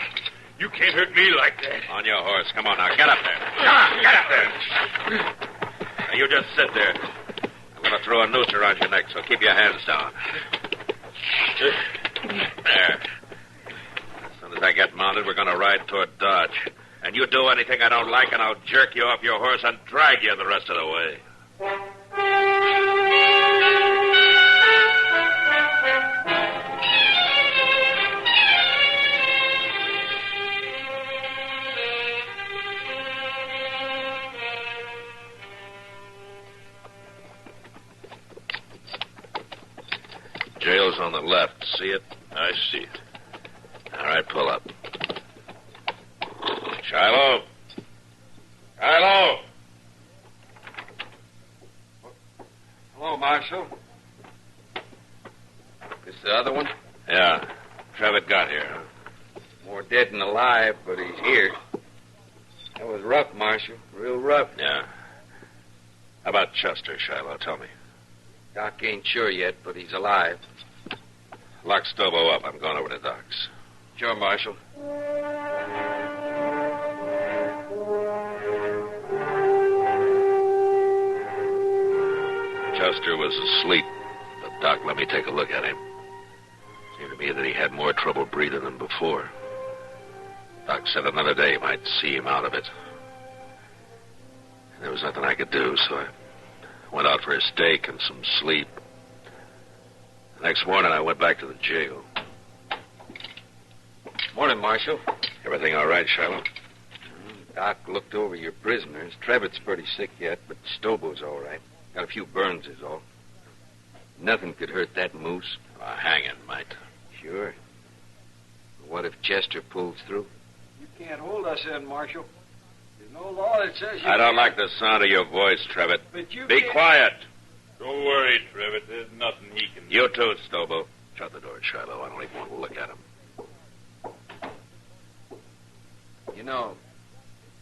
You can't hurt me like that. On your horse. Come on now. Get up there. Come on, get up there. Now, you just sit there. I'm going to throw a noose around your neck, so keep your hands down. There. As soon as I get mounted, we're going to ride toward Dodge. And you do anything I don't like, and I'll jerk you off your horse and drag you the rest of the way. Jail's on the left. See it? I see it. All right, pull up. Shiloh! Shiloh! Hello, Marshal. This the other one? Yeah. Trevitt got dead and alive, but he's here. That was rough, Marshal. Real rough. Yeah. How about Chester, Shiloh? Tell me. Doc ain't sure yet, but he's alive. Lock Stobo up. I'm going over to Doc's. Sure, Marshal. Chester was asleep, but Doc let me take a look at him. Seemed to me that he had more trouble breathing than before. Doc said another day might see him out of it. There was nothing I could do, so I went out for a steak and some sleep. The next morning, I went back to the jail. Morning, Marshal. Everything all right, Shiloh? Doc looked over your prisoners. Trevitt's pretty sick yet, but Stobo's all right. Got a few burns is all. Nothing could hurt that moose. A hanging might. Sure. What if Chester pulls through? You can't hold us in, Marshal. There's no law that says you I don't can't. like the sound of your voice, Trevitt. But you Be can't- quiet. Don't worry, Trevitt. There's nothing he can do. You too, Stobo. Shut the door, Shiloh. I don't even want to look at him. You know,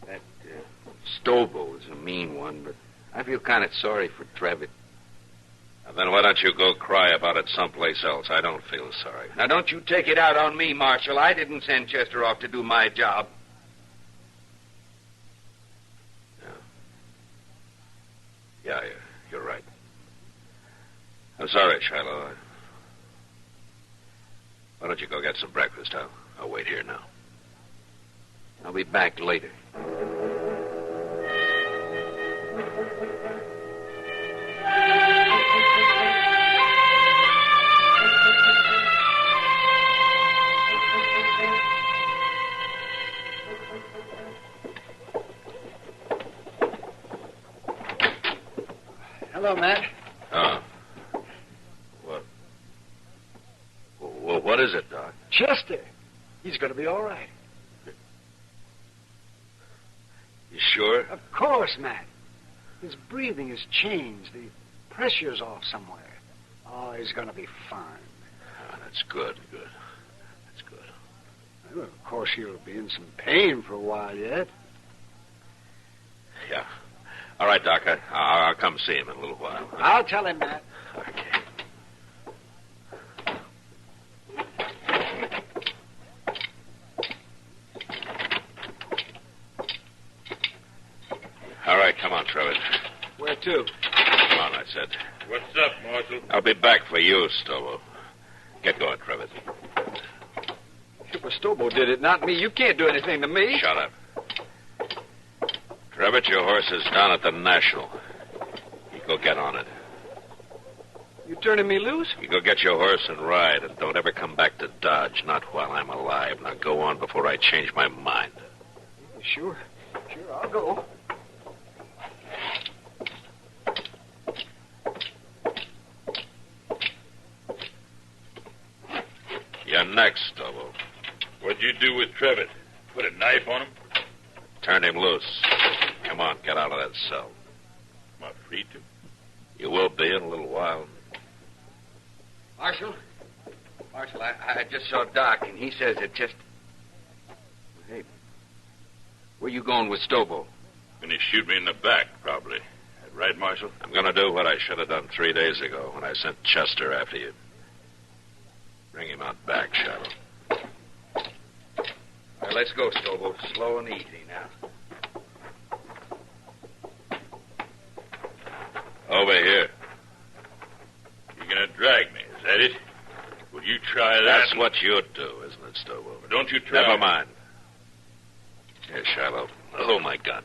that Stobo is a mean one, but I feel kind of sorry for Trevitt. Now, then why don't you go cry about it someplace else? I don't feel sorry. Now, don't you take it out on me, Marshal. I didn't send Chester off to do my job. Yeah, you're right. I'm sorry, Shiloh. Why don't you go get some breakfast? I'll wait here now. I'll be back later. Hello, Matt. Well, what is it, Doc? Chester. He's going to be all right. You sure? Of course, Matt. His breathing has changed. The pressure's off somewhere. Oh, he's going to be fine. That's good. That's good. Well, of course, he'll be in some pain for a while yet. Yeah. All right, Doc. I'll come see him in a little while. I'll tell him, Matt. Okay. All right, come on, Trevitt. Where to? Come on, I said. What's up, Marshal? I'll be back for you, Stobo. Get going, Trevitt. Well, Stobo did it, not me. You can't do anything to me. Shut up. Trevitt, your horse is down at the National. You go get on it. You turning me loose? You go get your horse and ride, and don't ever come back to Dodge, not while I'm alive. Now go on before I change my mind. Sure, I'll go. You're next, Stobo. What'd you do with Trevitt? Put a knife on him? Turned him loose. Come on, get out of that cell. Am I free to? You will be in a little while. Marshal, I just saw Doc, and he says it just... Hey, where you going with Stobo? Gonna shoot me in the back, probably. Right, Marshal? I'm going to do what I should have done 3 days ago when I sent Chester after you. Bring him out back, Shiloh. All right, let's go, Stobo. Slow and easy now. Over here. You're gonna drag me, is that it? Will you try that? That's what you do, isn't it, Stobo? Don't you try. Never mind. Here, Shiloh. Hold my gun.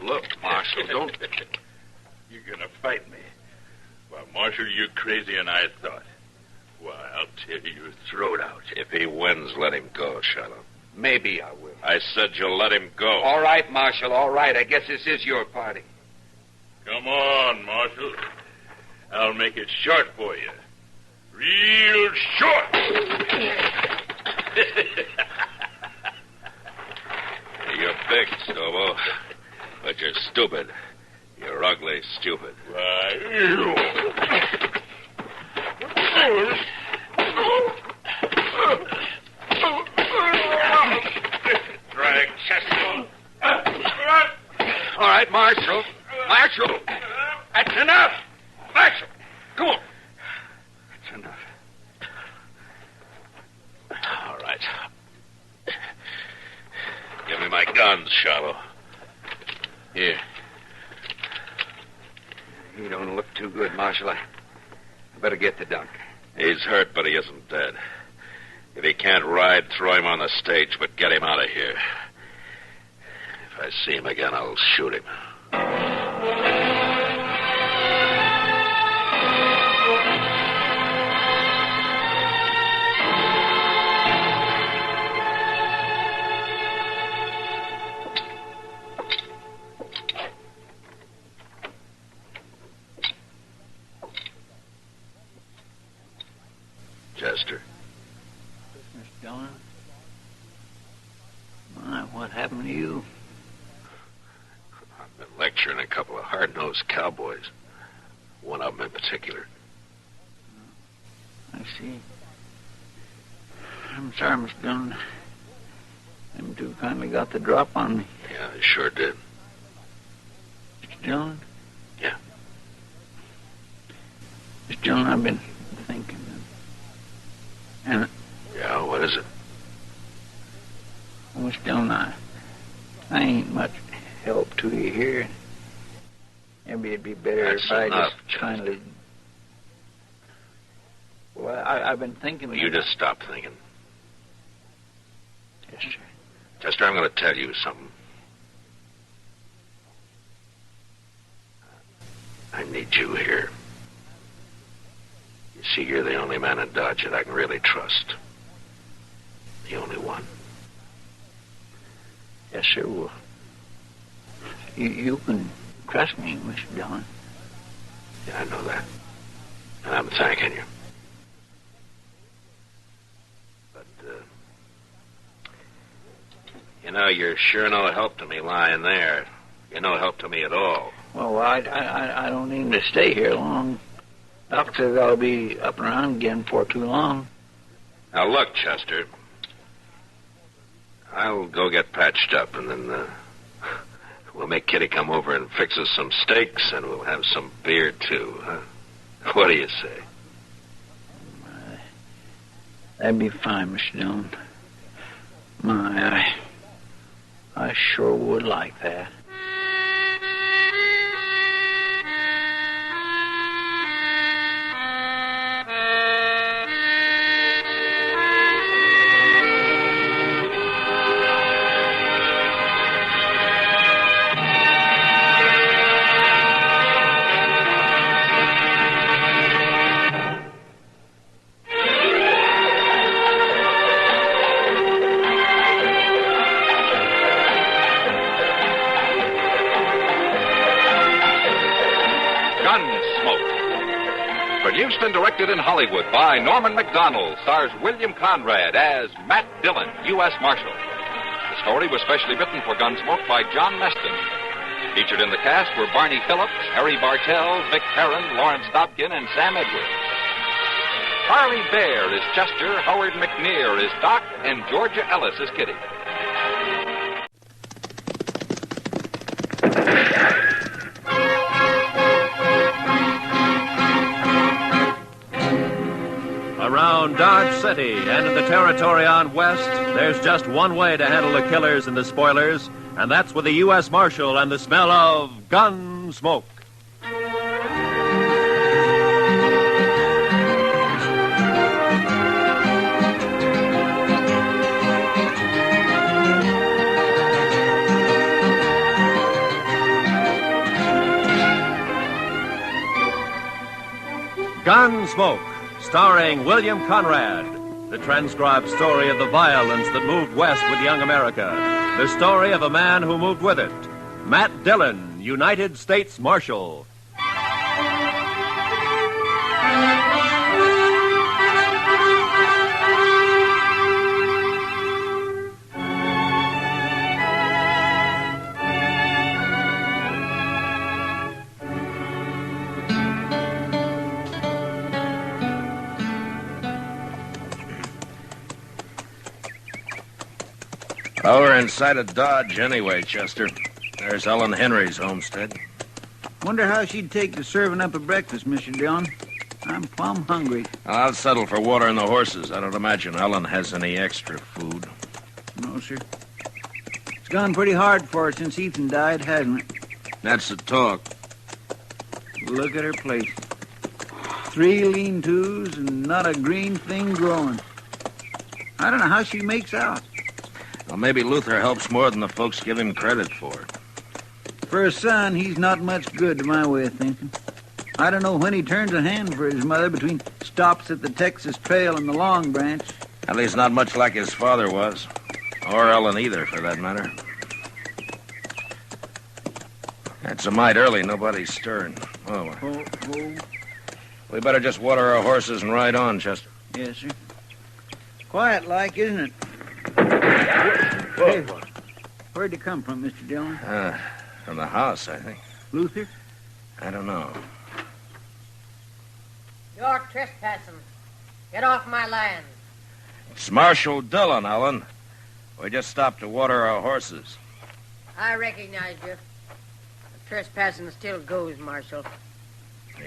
Look, Marshal, don't... You're gonna fight me. Well, Marshal, you're crazier than I thought. Why, I'll tear your throat out. If he wins, let him go, Shiloh. Maybe I will. I said you'll let him go. All right, Marshal, all right. I guess this is your party. Come on, Marshal. I'll make it short for you. Real short. You're big, Stobo, but you're stupid. You're ugly, stupid. right, Marshal. Marshal! That's enough! Marshal! Come on. That's enough. All right. Give me my guns, Charlo. Here. He don't look too good, Marshal. I better get the doctor. He's hurt, but he isn't dead. If he can't ride, throw him on the stage, but get him out of here. If I see him again, I'll shoot him. Chester. Mr. Dillon? My, what happened to you? I've been lecturing a couple of hard-nosed cowboys. One of them in particular. I see. I'm sorry, Mr. Dillon. Them two kindly got the drop on me. Yeah, I sure did. Mr. Dillon? Yeah. Mr. Dillon, I've been thinking. And yeah, what is it? Mr. Dillon, I ain't much help to you here. Maybe it'd be better That's if I enough, just kindly... Well, I've been thinking... You just stop thinking. Yes, sir. Chester, I'm going to tell you something. I need you here. You see, you're the only man in Dodge that I can really trust. The only one. Yes, sir. Well, you can trust me, Mr. Dillon. Yeah, I know that. And I'm thanking you. But, you know, you're sure no help to me lying there. You're no help to me at all. Well, I don't need to stay here long. Doc says I'll be up and around again before too long. Now, look, Chester. I'll go get patched up, and then we'll make Kitty come over and fix us some steaks, and we'll have some beer, too. Huh? What do you say? That'd be fine, Mr. Dillon. I sure would like that. Produced and directed in Hollywood by Norman Macdonald, stars William Conrad as Matt Dillon, U.S. Marshal. The story was specially written for Gunsmoke by John Meston. Featured in the cast were Barney Phillips, Harry Bartell, Vic Perrin, Lawrence Dobkin, and Sam Edwards. Harley Bear is Chester, Howard McNear is Doc, and Georgia Ellis is Kitty. Around Dodge City and in the territory on West, there's just one way to handle the killers and the spoilers, and that's with the U.S. Marshal and the smell of Gunsmoke. Gunsmoke, starring William Conrad, the transcribed story of the violence that moved west with young America, the story of a man who moved with it, Matt Dillon, United States Marshal. Well, we're inside of Dodge anyway, Chester. There's Ellen Henry's homestead. Wonder how she'd take to serving up a breakfast, Mr. Dillon. I'm plumb hungry. I'll settle for watering the horses. I don't imagine Ellen has any extra food. No, sir. It's gone pretty hard for her since Ethan died, hasn't it? That's the talk. Look at her place. 3 lean-tos and not a green thing growing. I don't know how she makes out. Well, maybe Luther helps more than the folks give him credit for. For a son, he's not much good to my way of thinking. I don't know when he turns a hand for his mother between stops at the Texas Trail and the Long Branch. At least not much like his father was. Or Ellen either, for that matter. It's a mite early. Nobody's stirring. Oh. We better just water our horses and ride on, Chester. Yes, sir. Quiet like, isn't it? Hey, where'd you come from, Mr. Dillon? From the house, I think. Luther? I don't know. You're trespassing. Get off my land. It's Marshal Dillon, Ellen. We just stopped to water our horses. I recognize you. Trespassing still goes, Marshal.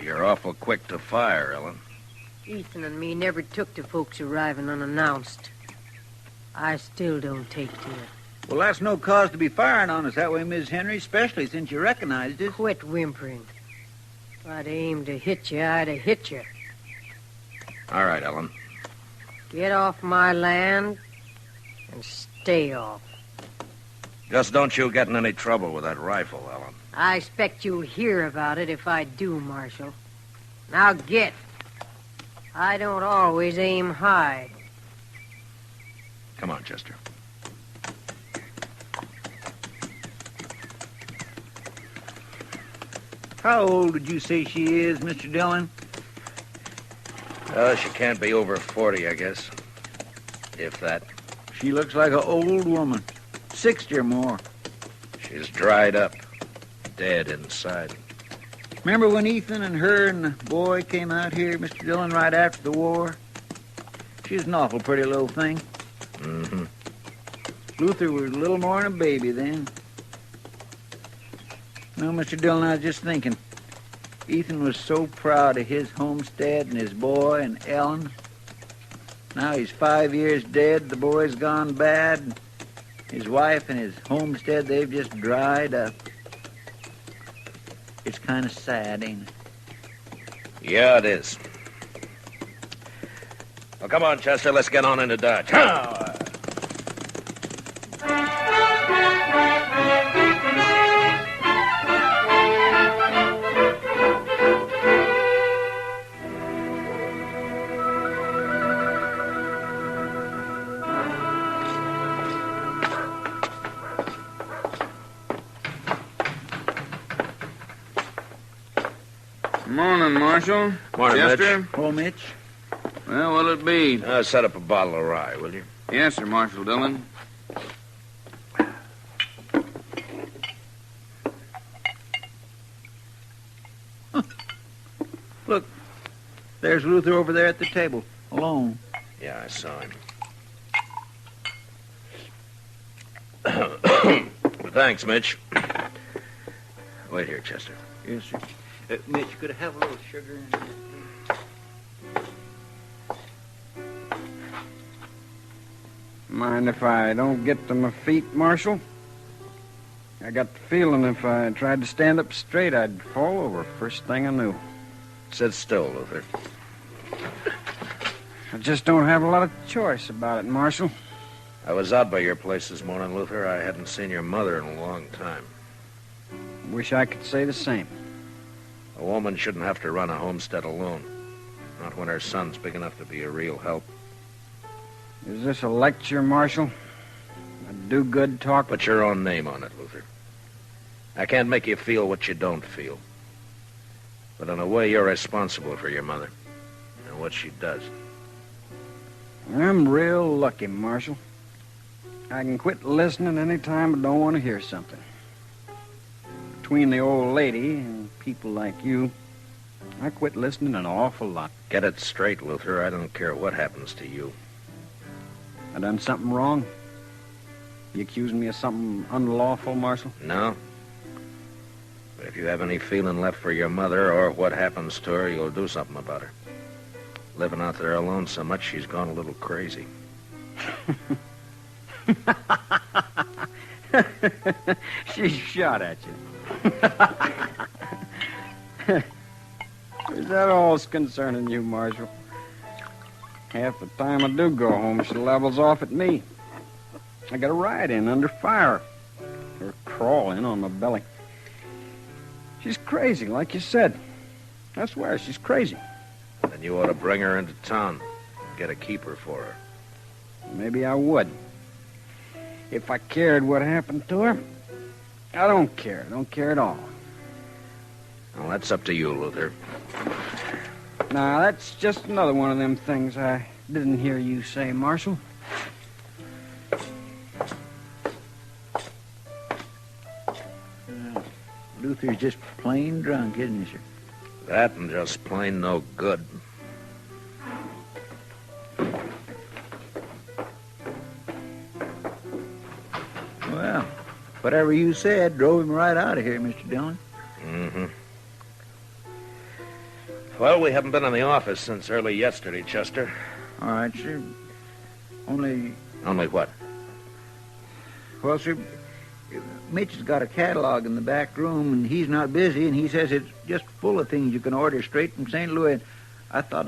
You're awful quick to fire, Ellen. Ethan and me never took to folks arriving unannounced. I still don't take to it. Well, that's no cause to be firing on us that way, Miss Henry, especially since you recognized us. Quit whimpering. If I'd aimed to hit you, I'd have hit you. All right, Ellen. Get off my land and stay off. Just don't you get in any trouble with that rifle, Ellen. I expect you'll hear about it if I do, Marshal. Now get. I don't always aim high. Come on, Chester. How old did you say she is, Mr. Dillon? She can't be over 40, I guess. If that. She looks like an old woman. 60 or more. She's dried up. Dead inside. Remember when Ethan and her and the boy came out here, Mr. Dillon, right after the war? She was an awful pretty little thing. Mm-hmm. Luther was a little more than a baby then. No, Mr. Dillon, I was just thinking. Ethan was so proud of his homestead and his boy and Ellen. Now he's 5 years dead, the boy's gone bad. His wife and his homestead, they've just dried up. It's kind of sad, ain't it? Yeah, it is. Well, come on, Chester, let's get on into Dodge. Morning, Marshal. Morning, Chester? Mitch. Oh, Mitch. Well, what'll it be? Set up a bottle of rye, will you? Yes, sir, Marshal Dillon. Look, there's Luther over there at the table, alone. Yeah, I saw him. Thanks, Mitch. Wait here, Chester. Yes, sir. Mitch, could I have a little sugar in there? Mind if I don't get to my feet, Marshal? I got the feeling if I tried to stand up straight, I'd fall over first thing I knew. Sit still, Luther. I just don't have a lot of choice about it, Marshal. I was out by your place this morning, Luther. I hadn't seen your mother in a long time. Wish I could say the same. A woman shouldn't have to run a homestead alone. Not when her son's big enough to be a real help. Is this a lecture, Marshal? A do-good talk? Put your own name on it, Luther. I can't make you feel what you don't feel. But in a way, you're responsible for your mother and what she does. I'm real lucky, Marshal. I can quit listening any time I don't want to hear something. Between the old lady and people like you, I quit listening an awful lot. Get it straight, Luther. I don't care what happens to you. I done something wrong? You accusing me of something unlawful, Marshal? No. But if you have any feeling left for your mother or what happens to her, you'll do something about her. Living out there alone so much, she's gone a little crazy. She shot at you. Is that all's concerning you, Marshal? Half the time I do go home, she levels off at me. I got a ride in under fire. Her crawling on my belly. She's crazy, like you said. I swear, she's crazy. Then you ought to bring her into town. Get a keeper for her. Maybe I would. If I cared what happened to her. I don't care. I don't care at all. Well, that's up to you, Luther. Now, that's just another one of them things I didn't hear you say, Marshal. Luther's just plain drunk, isn't he, sir? That and just plain no good. Well, whatever you said drove him right out of here, Mr. Dillon. Mm-hmm. Well, we haven't been in the office since early yesterday, Chester. All right, sir. Only what? Well, sir, Mitch has got a catalog in the back room, and he's not busy, and he says it's just full of things you can order straight from St. Louis. I thought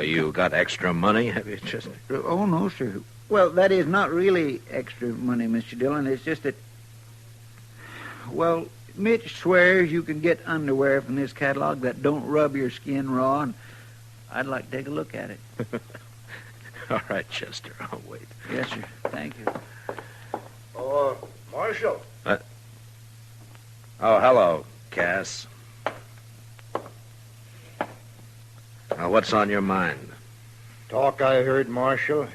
You got extra money, have you, Chester? Oh, no, sir. Well, that is not really extra money, Mr. Dillon. It's just that, well, Mitch swears you can get underwear from this catalog that don't rub your skin raw, and I'd like to take a look at it. All right, Chester, I'll wait. Yes, sir. Thank you. Oh, Marshal. Oh, hello, Cass. Now, what's on your mind? Talk I heard, Marshal.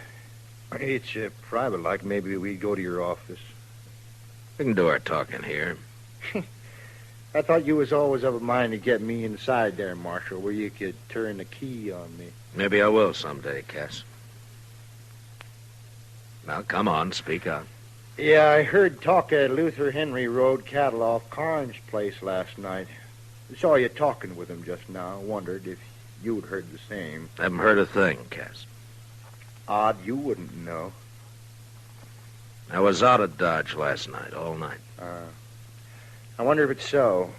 It's private, like maybe we go to your office. We can do our talking here. I thought you was always of a mind to get me inside there, Marshal, where you could turn the key on me. Maybe I will someday, Cass. Now, come on, speak out. Yeah, I heard talk at Luther Henry Road cattle off Carnes' place last night. Saw you talking with him just now. Wondered if you'd heard the same. Haven't heard a thing, Cass. Odd you wouldn't know. I was out of Dodge last night, all night. I wonder if it's so.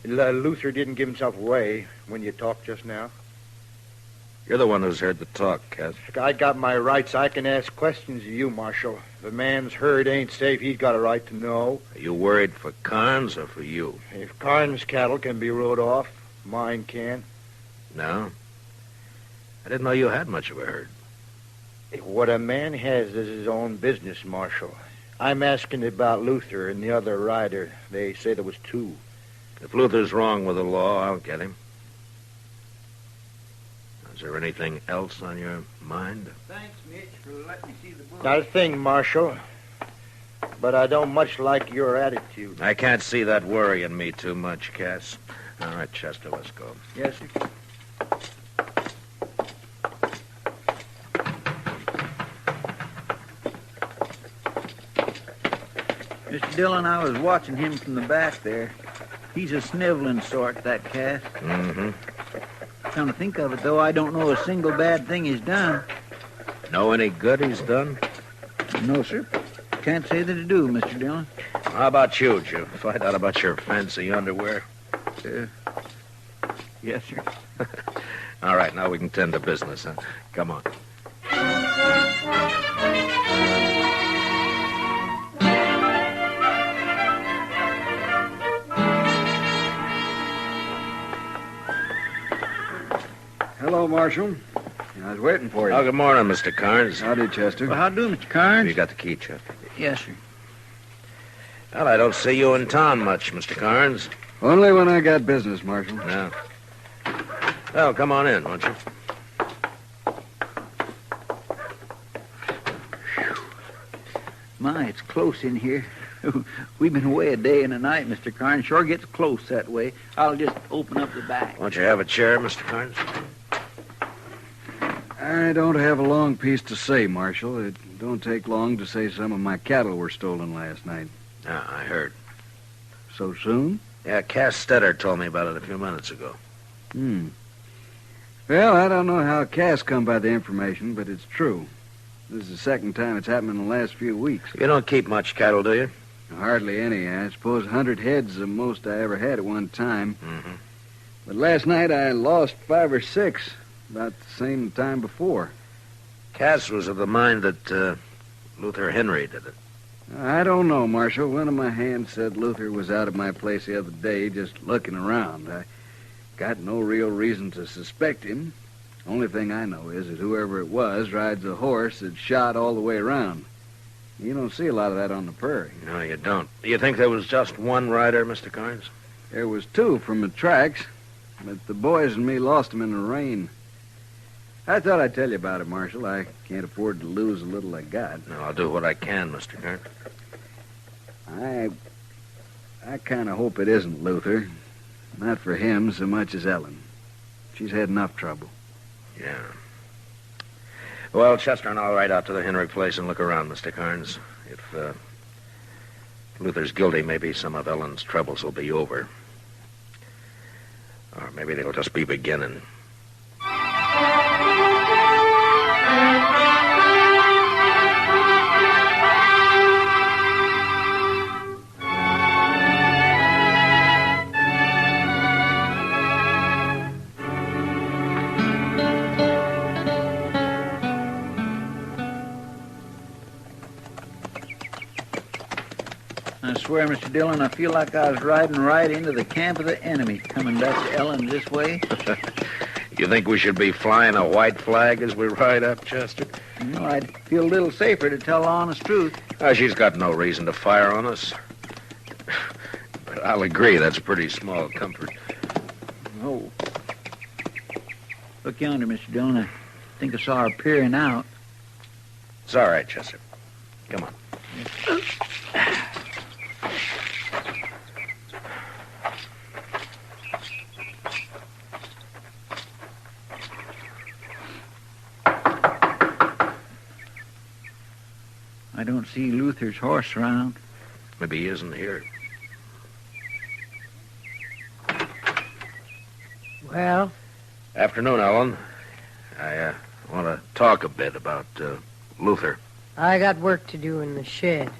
Luther didn't give himself away when you talked just now. You're the one who's heard the talk, Cass. I got my rights. I can ask questions of you, Marshal. If a man's herd ain't safe, he's got a right to know. Are you worried for Carnes or for you? If Carnes' cattle can be rode off, mine can. No? I didn't know you had much of a herd. What a man has is his own business, Marshal. I'm asking about Luther and the other rider. They say there was two. If Luther's wrong with the law, I'll get him. Is there anything else on your mind? Thanks, Mitch, for letting me see the book. Not a thing, Marshal. But I don't much like your attitude. I can't see that worrying me too much, Cass. All right, Chester, let's go. Yes, sir. Mr. Dillon, I was watching him from the back there. He's a sniveling sort, that Cass. Mm-hmm. Come to think of it, though, I don't know a single bad thing he's done. Know any good he's done? No, sir. Can't say that I do, Mr. Dillon. How about you? Did you find out about your fancy underwear? Yes, sir. All right, now we can tend to business, huh? Come on. Hello, Marshal. I was waiting for you. Oh, good morning, Mr. Carnes. Howdy, Chester. Well, how do, Mr. Carnes? You got the key, Chester? Yes, sir. Well, I don't see you in town much, Mr. Carnes. Only when I got business, Marshal. No. Well, come on in, won't you? My, it's close in here. We've been away a day and a night, Mr. Carnes. Sure gets close that way. I'll just open up the back. Won't you have a chair, Mr. Carnes? I don't have a long piece to say, Marshal. It don't take long to say some of my cattle were stolen last night. Yeah, I heard. So soon? Yeah, Cass Stetter told me about it a few minutes ago. Well, I don't know how Cass come by the information, but it's true. This is the second time it's happened in the last few weeks. You don't keep much cattle, do you? Hardly any. I suppose 100 heads is the most I ever had at one time. Mm-hmm. But last night I lost 5 or 6, about the same time before. Cass was of the mind that Luther Henry did it. I don't know, Marshal. One of my hands said Luther was out at my place the other day just looking around. I got no real reason to suspect him. Only thing I know is that whoever it was rides a horse that's shot all the way around. You don't see a lot of that on the prairie. No, you don't. You think there was just one rider, Mr. Carnes? There was 2 from the tracks, but the boys and me lost them in the rain. I thought I'd tell you about it, Marshal. I can't afford to lose the little I got. No, I'll do what I can, Mr. Carnes. I kind of hope it isn't Luther. Not for him so much as Ellen. She's had enough trouble. Yeah. Well, Chester and I'll ride out to the Henry place and look around, Mr. Carnes. If Luther's guilty, maybe some of Ellen's troubles will be over. Or maybe they'll just be beginning. I swear, Mr. Dillon, I feel like I was riding right into the camp of the enemy, coming back to Ellen this way. You think we should be flying a white flag as we ride up, Chester? No, I'd feel a little safer to tell the honest truth. She's got no reason to fire on us. But I'll agree, that's pretty small comfort. Oh. Look yonder, Mr. Dillon. I think I saw her peering out. It's all right, Chester. Come on. I don't see Luther's horse around. Maybe he isn't here. Well? Afternoon, Ellen. I want to talk a bit about Luther. I got work to do in the shed.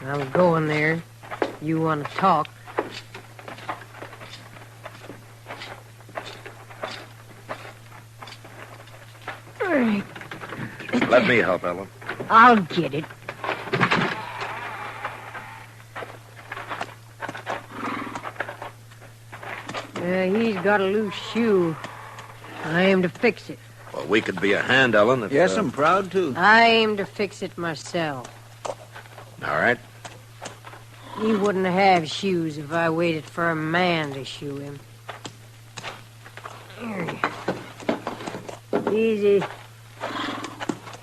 I'm going there. You want to talk? Let me help, Ellen. I'll get it. He's got a loose shoe. I aim to fix it. Well, we could be a hand, Ellen. If, yes, I'm proud to. I aim to fix it myself. All right. He wouldn't have shoes if I waited for a man to shoe him. Easy.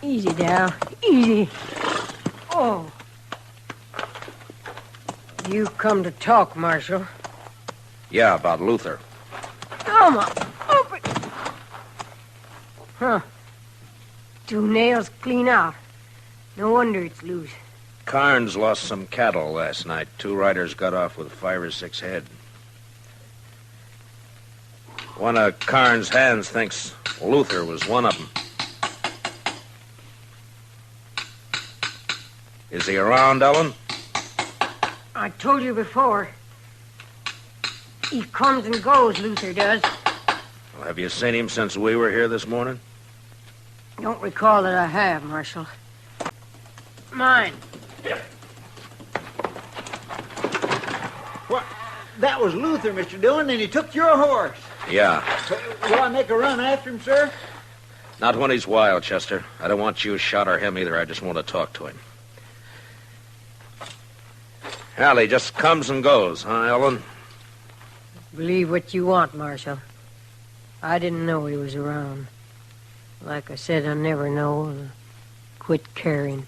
Easy now. Easy. Oh. You come to talk, Marshal. Yeah, about Luther. Come on. Open. Huh. 2 nails clean out. No wonder it's loose. Carnes lost some cattle last night. 2 riders got off with 5 or 6 head. One of Carnes' hands thinks Luther was one of them. Is he around, Ellen? I told you before. He comes and goes, Luther does. Well, have you seen him since we were here this morning? Don't recall that I have, Marshal. Mine. What? That was Luther, Mr. Dillon, and he took your horse. Yeah. Will I make a run after him, sir? Not when he's wild, Chester. I don't want you shot or him either. I just want to talk to him. Well, he just comes and goes, huh, Ellen? Believe what you want, Marshal. I didn't know he was around. Like I said, I never know. Quit caring.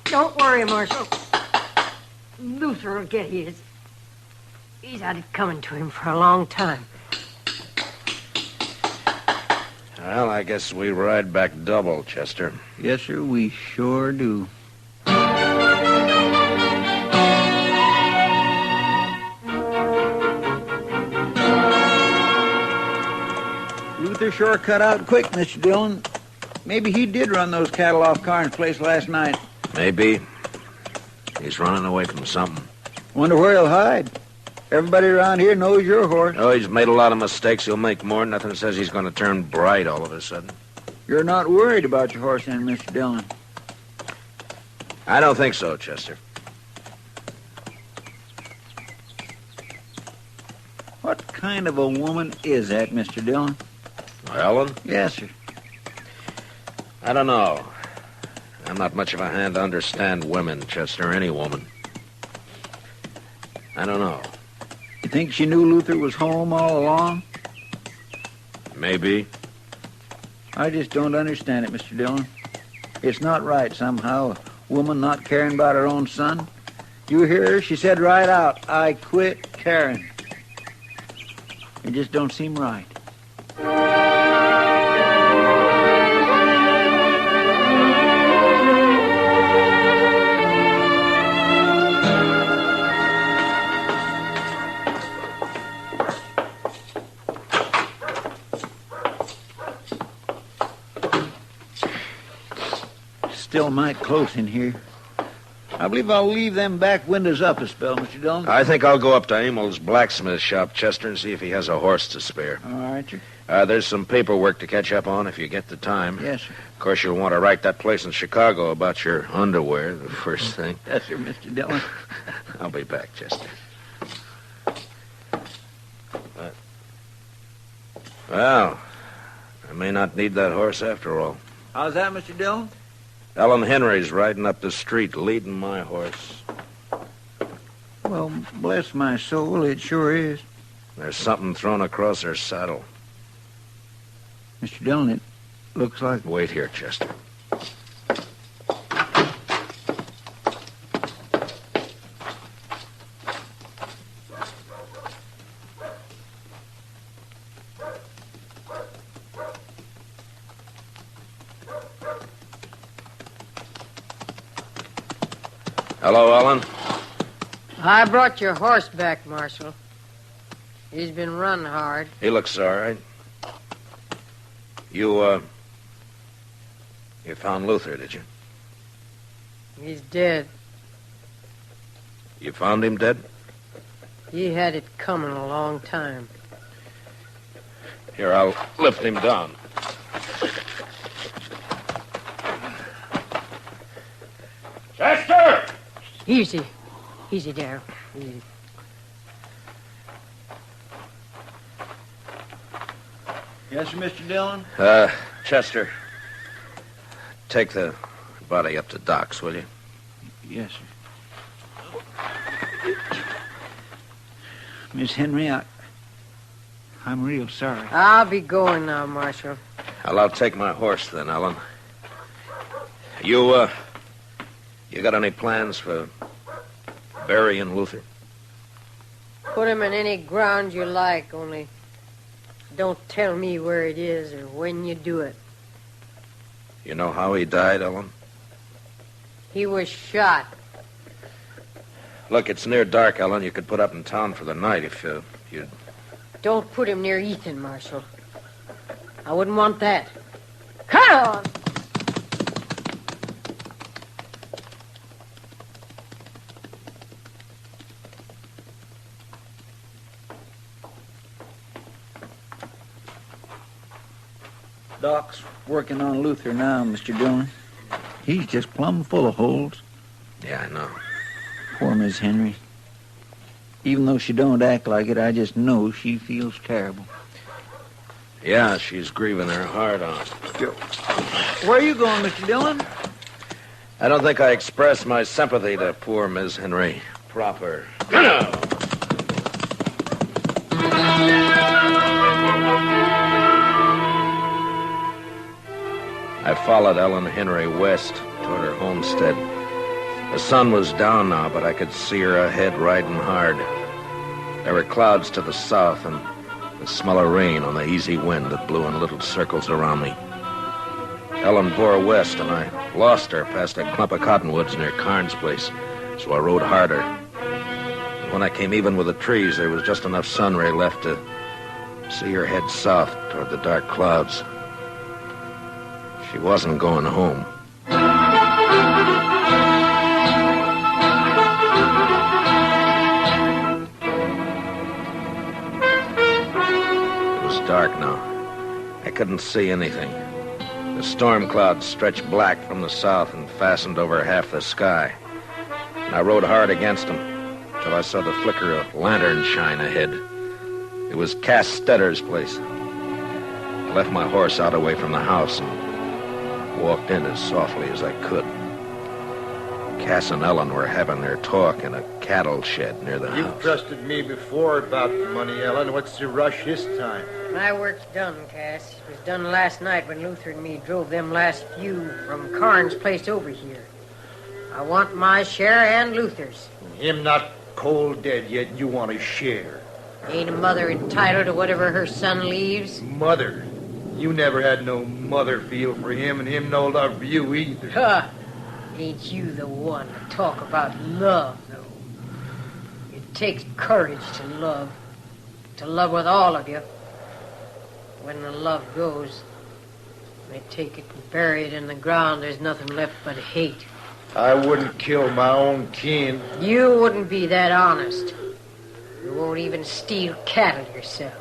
Don't worry, Marshal. Luther will get his. He's had it coming to him for a long time. Well, I guess we ride back double, Chester. Yes, sir, we sure do. Luther sure cut out quick, Mr. Dillon. Maybe he did run those cattle off Carnes' place last night. Maybe. He's running away from something. Wonder where he'll hide. Everybody around here knows your horse. Oh, he's made a lot of mistakes. He'll make more. Nothing says he's going to turn bright all of a sudden. You're not worried about your horse then, Mr. Dillon? I don't think so, Chester. What kind of a woman is that, Mr. Dillon? Ellen? Yes, sir. I don't know. I'm not much of a hand to understand women, Chester, any woman. I don't know. You think she knew Luther was home all along? Maybe. I just don't understand it, Mr. Dillon. It's not right, somehow, a woman not caring about her own son. You hear her? She said right out, I quit caring. It just don't seem right. Still might close in here. I believe I'll leave them back windows up a spell, Mr. Dillon. I think I'll go up to Emil's blacksmith shop, Chester, and see if he has a horse to spare. All right, sir. There's some paperwork to catch up on if you get the time. Yes, sir. Of course, you'll want to write that place in Chicago about your underwear, the first thing. Yes, sir, Mr. Dillon. I'll be back, Chester. Well, I may not need that horse after all. How's that, Mr. Dillon? Ellen Henry's riding up the street, leading my horse. Well, bless my soul, it sure is. There's something thrown across her saddle. Mr. Dillon, it looks like... Wait here, Chester. Hello, Ellen. I brought your horse back, Marshal. He's been running hard. He looks all right. You found Luther, did you? He's dead. You found him dead? He had it coming a long time. Here, I'll lift him down. Chester! Easy. Easy, Darrell. Easy. Yes, sir, Mr. Dillon? Chester, take the body up to Doc's, will you? Yes, sir. Miss Henry, I'm real sorry. I'll be going now, Marshal. Well, I'll take my horse then, Ellen. You got any plans for burying Luther? Put him in any ground you like, only don't tell me where it is or when you do it. You know how he died, Ellen? He was shot. Look, it's near dark, Ellen. You could put up in town for the night if you'd... Don't put him near Ethan, Marshal. I wouldn't want that. Come on! Doc's working on Luther now, Mr. Dillon. He's just plumb full of holes. Yeah, I know. Poor Miss Henry. Even though she don't act like it, I just know she feels terrible. Yeah, she's grieving her heart out. Where are you going, Mr. Dillon? I don't think I expressed my sympathy to poor Miss Henry proper. I followed Ellen Henry west toward her homestead. The sun was down now, but I could see her ahead riding hard. There were clouds to the south and the smell of rain on the easy wind that blew in little circles around me. Ellen bore west, and I lost her past a clump of cottonwoods near Carnes' place, so I rode harder. When I came even with the trees, there was just enough sun ray left to See her head south toward the dark clouds. She wasn't going home. It was dark now. I couldn't see anything. The storm clouds stretched black from the south and fastened over half the sky. And I rode hard against them till I saw the flicker of lantern shine ahead. It was Cass Stetter's place. I left my horse out away from the house and walked in as softly as I could. Cass and Ellen were having their talk in a cattle shed near the You've house. trusted me before about the money, Ellen. What's the rush this time? My work's done, Cass. It was done last night when Luther and me drove them last few from Karn's place over here. I want my share and Luther's. Him not cold dead yet, and you want a share. Ain't a mother entitled to whatever her son leaves? Mother? You never had no mother feel for him, and him no love for you either. Huh. Ain't you the one to talk about love, though? It takes courage to love with all of you. When the love goes, they take it and bury it in the ground. There's nothing left but hate. I wouldn't kill my own kin. You wouldn't be that honest. You won't even steal cattle yourself.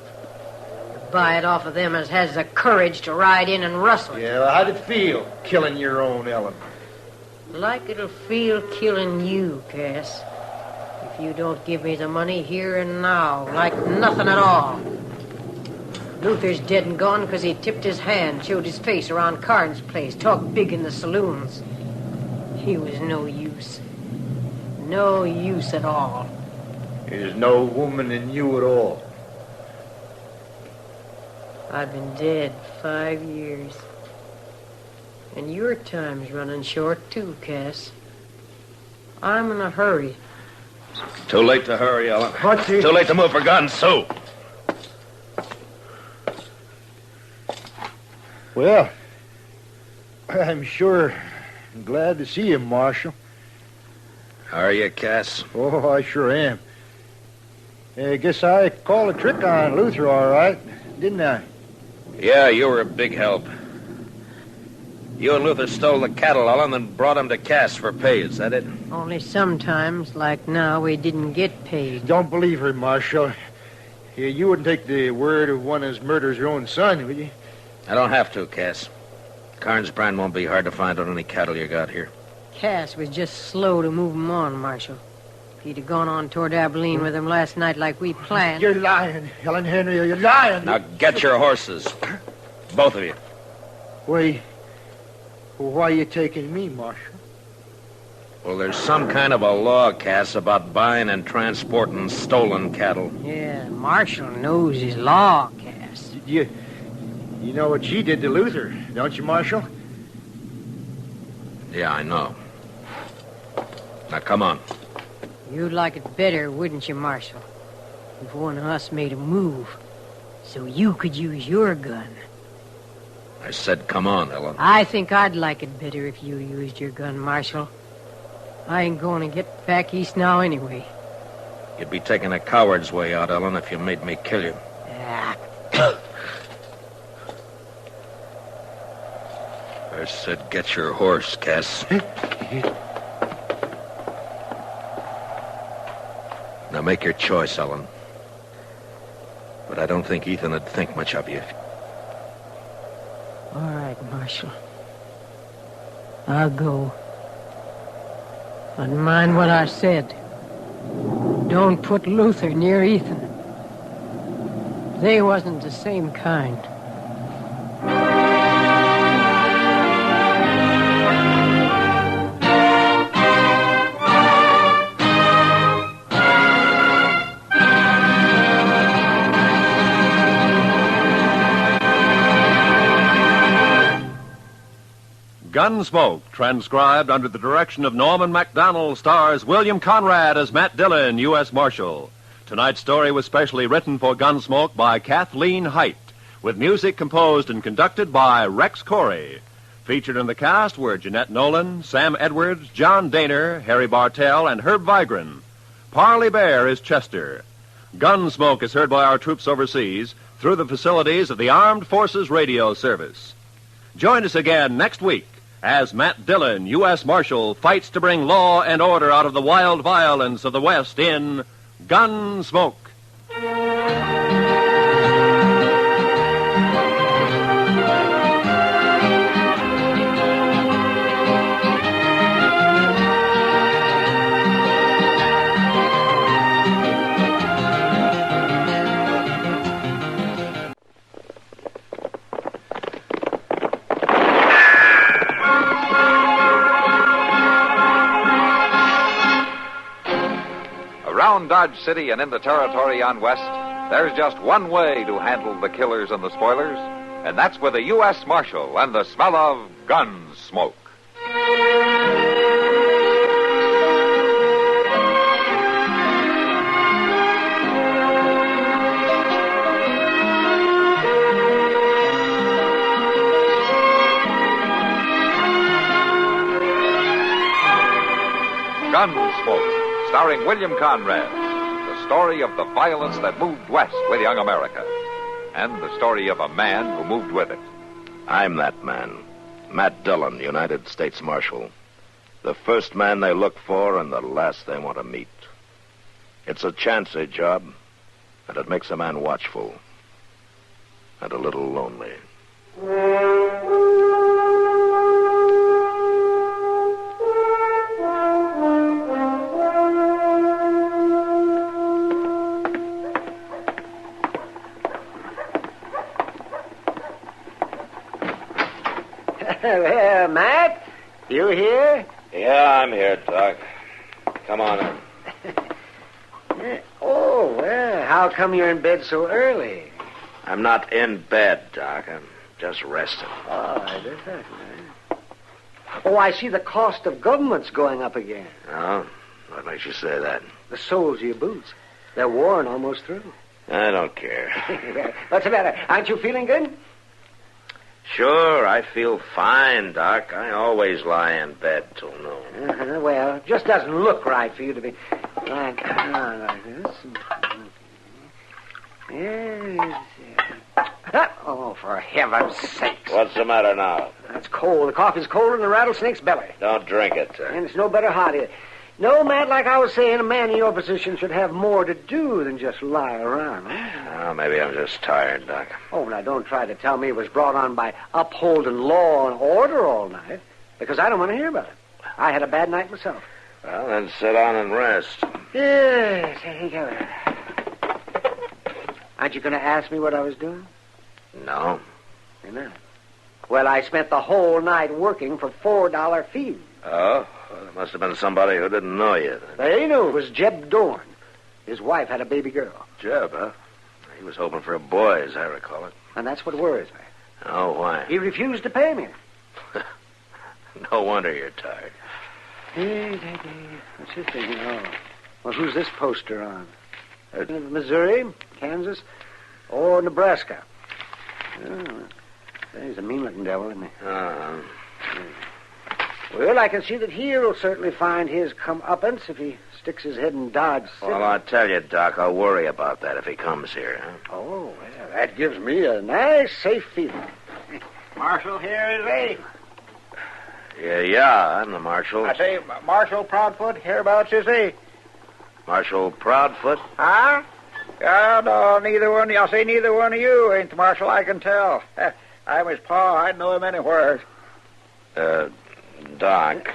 You buy it off of them as has the courage to ride in and rustle. Yeah, well, how'd it feel, killing your own, Ellen? Like it'll feel killing you, Cass. If you don't give me the money here and now, like nothing at all. Luther's dead and gone because he tipped his hand, showed his face around Karn's place, talked big in the saloons. He was no use. No use at all. There's no woman in you at all. I've been dead 5 years. And your time's running short, too, Cass. I'm in a hurry. Too late to hurry, Ellen. What's he? Too late to move for guns, Sue. Well, I'm sure glad to see you, Marshal. How are you, Cass? Oh, I sure am. I guess I called a trick on Luther all right, didn't I? Yeah, you were a big help. You and Luther stole the cattle, Ellen, and brought them to Cass for pay. Is that it? Only sometimes, like now, we didn't get paid. Don't believe her, Marshal. You wouldn't take the word of one as murders your own son, would you? I don't have to, Cass. Karn's brand won't be hard to find on any cattle you got here. Cass was just slow to move 'em on, Marshal. If he'd have gone on toward Abilene with him last night like we planned... You're lying, Helen Henry. You're lying. Now get your horses. Both of you. Why are you taking me, Marshal? Well, there's some kind of a law, Cass, about buying and transporting stolen cattle. Yeah, Marshal knows his law, Cass. You know what she did to Luther, don't you, Marshal? Yeah, I know. Now, come on. You'd like it better, wouldn't you, Marshal? If one of us made a move, so you could use your gun. I said come on, Ellen. I think I'd like it better if you used your gun, Marshal. I ain't going to get back east now anyway. You'd be taking a coward's way out, Ellen, if you made me kill you. Ah. I said get your horse, Cass. Now make your choice, Ellen. But I don't think Ethan would think much of you. All right, Marshal. I'll go. But mind what I said. Don't put Luther near Ethan. They wasn't the same kind. Gunsmoke, transcribed under the direction of Norman MacDonald, stars William Conrad as Matt Dillon, U.S. Marshal. Tonight's story was specially written for Gunsmoke by Kathleen Height, with music composed and conducted by Rex Corey. Featured in the cast were Jeanette Nolan, Sam Edwards, John Daner, Harry Bartell, and Herb Vigran. Parley Bear is Chester. Gunsmoke is heard by our troops overseas, through the facilities of the Armed Forces Radio Service. Join us again next week as Matt Dillon, U.S. Marshal, fights to bring law and order out of the wild violence of the West in Gunsmoke. Around Dodge City and in the territory on West, there's just one way to handle the killers and the spoilers, and that's with a U.S. Marshal and the smell of Gunsmoke. Gunsmoke, starring William Conrad, the story of the violence that moved west with young America, and the story of a man who moved with it. I'm that man, Matt Dillon, United States Marshal. The first man they look for and the last they want to meet. It's a chancy job, and it makes a man watchful and a little lonely. Well, Matt, you here? Yeah, I'm here, Doc. Come on in. Oh, well, how come you're in bed so early? I'm not in bed, Doc. I'm just resting. Oh, I did that, man. Oh, I see the cost of government's going up again. Oh? What makes you say that? The soles of your boots. They're worn almost through. I don't care. What's the matter? Aren't you feeling good? Sure, I feel fine, Doc. I always lie in bed till noon. Well, it just doesn't look right for you to be lying down like this. Yes. Oh, for heaven's sakes. What's the matter now? It's cold. The coffee's colder than the rattlesnake's belly. Don't drink it. And it's no better hot either. No, Matt, like I was saying, a man in your position should have more to do than just lie around. Oh, maybe I'm just tired, Doc. Oh, now don't try to tell me it was brought on by upholding law and order all night, because I don't want to hear about it. I had a bad night myself. Well, then sit down and rest. Yes, I think I will. Aren't you going to ask me what I was doing? No. You're not. Well, I spent the whole night working for $4 fees. Oh? Well, there must have been somebody who didn't know you. They knew. It was Jeb Dorn. His wife had a baby girl. Jeb, huh? He was hoping for a boy, as I recall it. And that's what worries me. Oh, why? He refused to pay me. No wonder you're tired. What's this thing? Oh. Well, who's this poster on? Missouri, Kansas, or Nebraska? Oh, he's a mean-looking devil, isn't he? Uh-huh. Well, I can see that he'll certainly find his comeuppance if he sticks his head in Dodge City. Well, I'll tell you, Doc, I'll worry about that if he comes here, huh? Oh, well, that gives me a nice, safe feeling. Marshal, here is he. Yeah, I'm the Marshal. I say, Marshal Proudfoot, hereabouts is he? Marshal Proudfoot? Huh? No, neither one. I'll say neither one of you ain't the Marshal, I can tell. I'm his pa. I'd know him anywhere. Doc,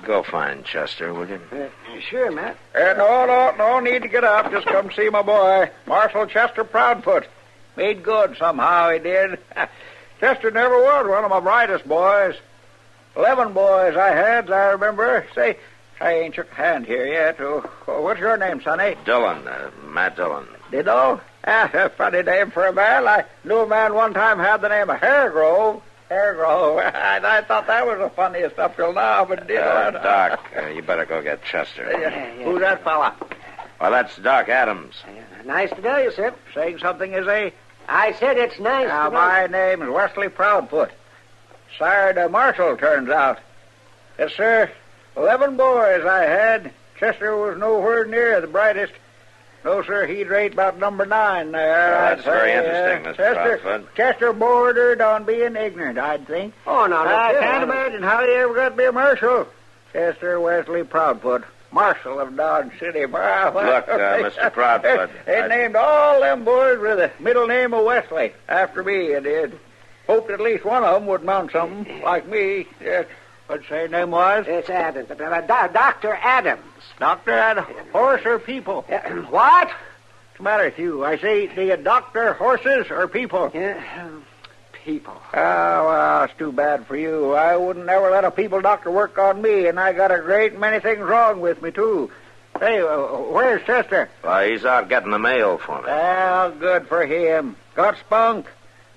go find Chester, will you? Sure, Matt. No need to get up. Just come see my boy, Marshal Chester Proudfoot. Made good somehow, he did. Chester never was one of my brightest boys. 11 boys I had, I remember. Say, I ain't shook a hand here yet. What's your name, sonny? Dillon, Matt Dillon. Ditto? A funny name for a man. I knew a man one time had the name of Hairgrove. Hairgrove. I thought that was the funniest up till now, but Doc, you better go get Chester. Who's that fella? Well, that's Doc Adams. Nice to know you, sir. Saying something, is he? I said it's nice to know. My name's Wesley Proudfoot. Sired a marshal, turns out. Yes, sir. 11 boys I had. Chester was nowhere near the brightest. No, sir, he'd rate about number 9 there. Well, that's very interesting, Mr. Proudfoot. Chester bordered on being ignorant, I'd think. Oh, no, I can't imagine how he ever got to be a marshal. Chester Wesley Proudfoot, marshal of Dodge City. Look, Mr. Proudfoot. They named all them boys with the middle name of Wesley after me, they did. Hoped at least one of them would mount something like me. Yes. What'd you say name was? It's Adams. Dr. Adams. Dr. Adams. Horse or people? What? What's the matter with you? I say, do you doctor horses or people? People. Oh, well, it's too bad for you. I wouldn't never let a people doctor work on me, and I got a great many things wrong with me, too. Hey, where's Chester? Well, he's out getting the mail for me. Well, good for him. Got spunk.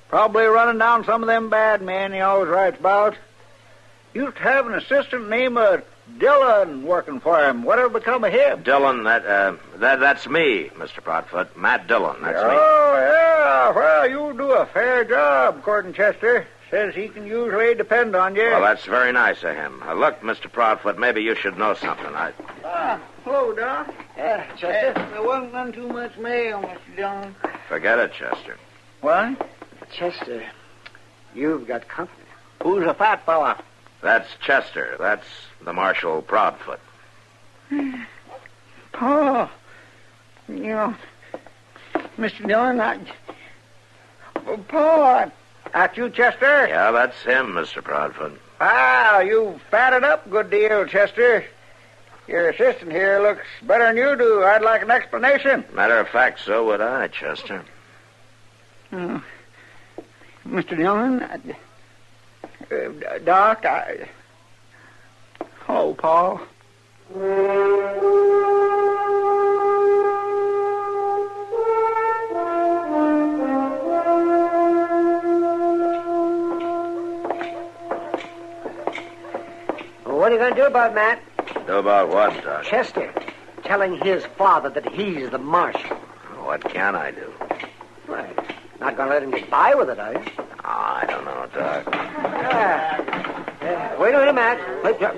Probably running down some of them bad men he always writes about. Used to have an assistant named Dillon working for him. Whatever become of him? Dillon, that's me, Mr. Proudfoot. Matt Dillon, that's me. Oh, yeah. Well, you do a fair job, according to Chester. Says he can usually depend on you. Well, that's very nice of him. Look, Mr. Proudfoot, maybe you should know something. Hello, Doc. Chester. There wasn't none too much mail, Mr. Dillon. Forget it, Chester. What? Chester, you've got company. Who's a fat fella? That's Chester. That's the Marshal Proudfoot. Paul, you know, Mr. Dillon, Paul, that's you, Chester? Yeah, that's him, Mr. Proudfoot. Ah, you fatted up a good deal, Chester. Your assistant here looks better than you do. I'd like an explanation. Matter of fact, so would I, Chester. Mr. Dillon, Doc, Oh, Paul. What are you going to do about it, Matt? Do about what, Doc? Chester telling his father that he's the marshal. What can I do? Well, not going to let him get by with it, are you? I don't know, Doc. Wait a minute, Matt.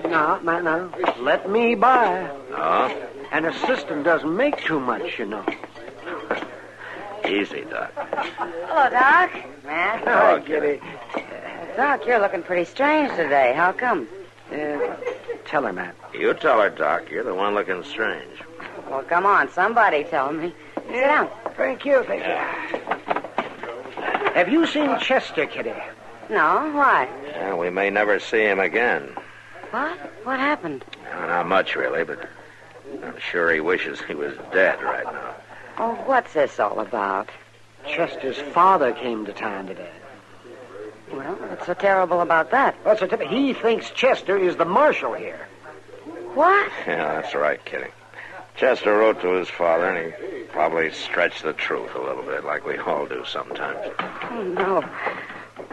No, Matt, no. Let me by. Oh? An assistant doesn't make too much, you know. Easy, Doc. Hello, Doc. Matt. Hello, Kitty. Doc, you're looking pretty strange today. How come? Tell her, Matt. You tell her, Doc. You're the one looking strange. Well, come on. Somebody tell me. Sit down. Thank you. Have you seen Chester, Kitty? No, why? Yeah, we may never see him again. What? What happened? Not much, really, but I'm sure he wishes he was dead right now. Oh, what's this all about? Chester's father came to town today. Well, what's so terrible about that? He thinks Chester is the marshal here. What? Yeah, that's right, Kitty. Chester wrote to his father, and he probably stretched the truth a little bit, like we all do sometimes. Oh, no.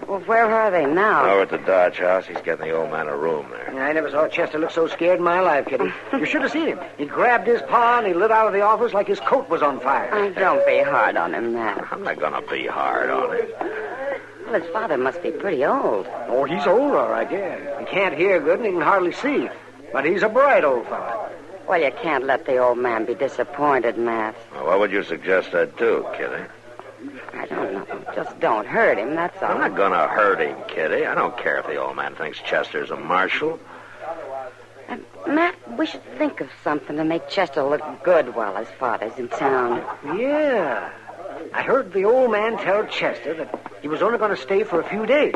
Well, where are they now? Over at the Dodge house. He's getting the old man a room there. I never saw Chester look so scared in my life, Kitty. You should have seen him. He grabbed his paw and he lit out of the office like his coat was on fire. Oh, don't be hard on him, Matt. I'm not going to be hard on him. Well, his father must be pretty old. Oh, he's old, all right, yeah. He can't hear good and he can hardly see. But he's a bright old fellow. Well, you can't let the old man be disappointed, Matt. Well, what would you suggest I do, Kitty? I don't know. Just don't hurt him, that's all. I'm not going to hurt him, Kitty. I don't care if the old man thinks Chester's a marshal. Matt, we should think of something to make Chester look good while his father's in town. Yeah. I heard the old man tell Chester that he was only going to stay for a few days.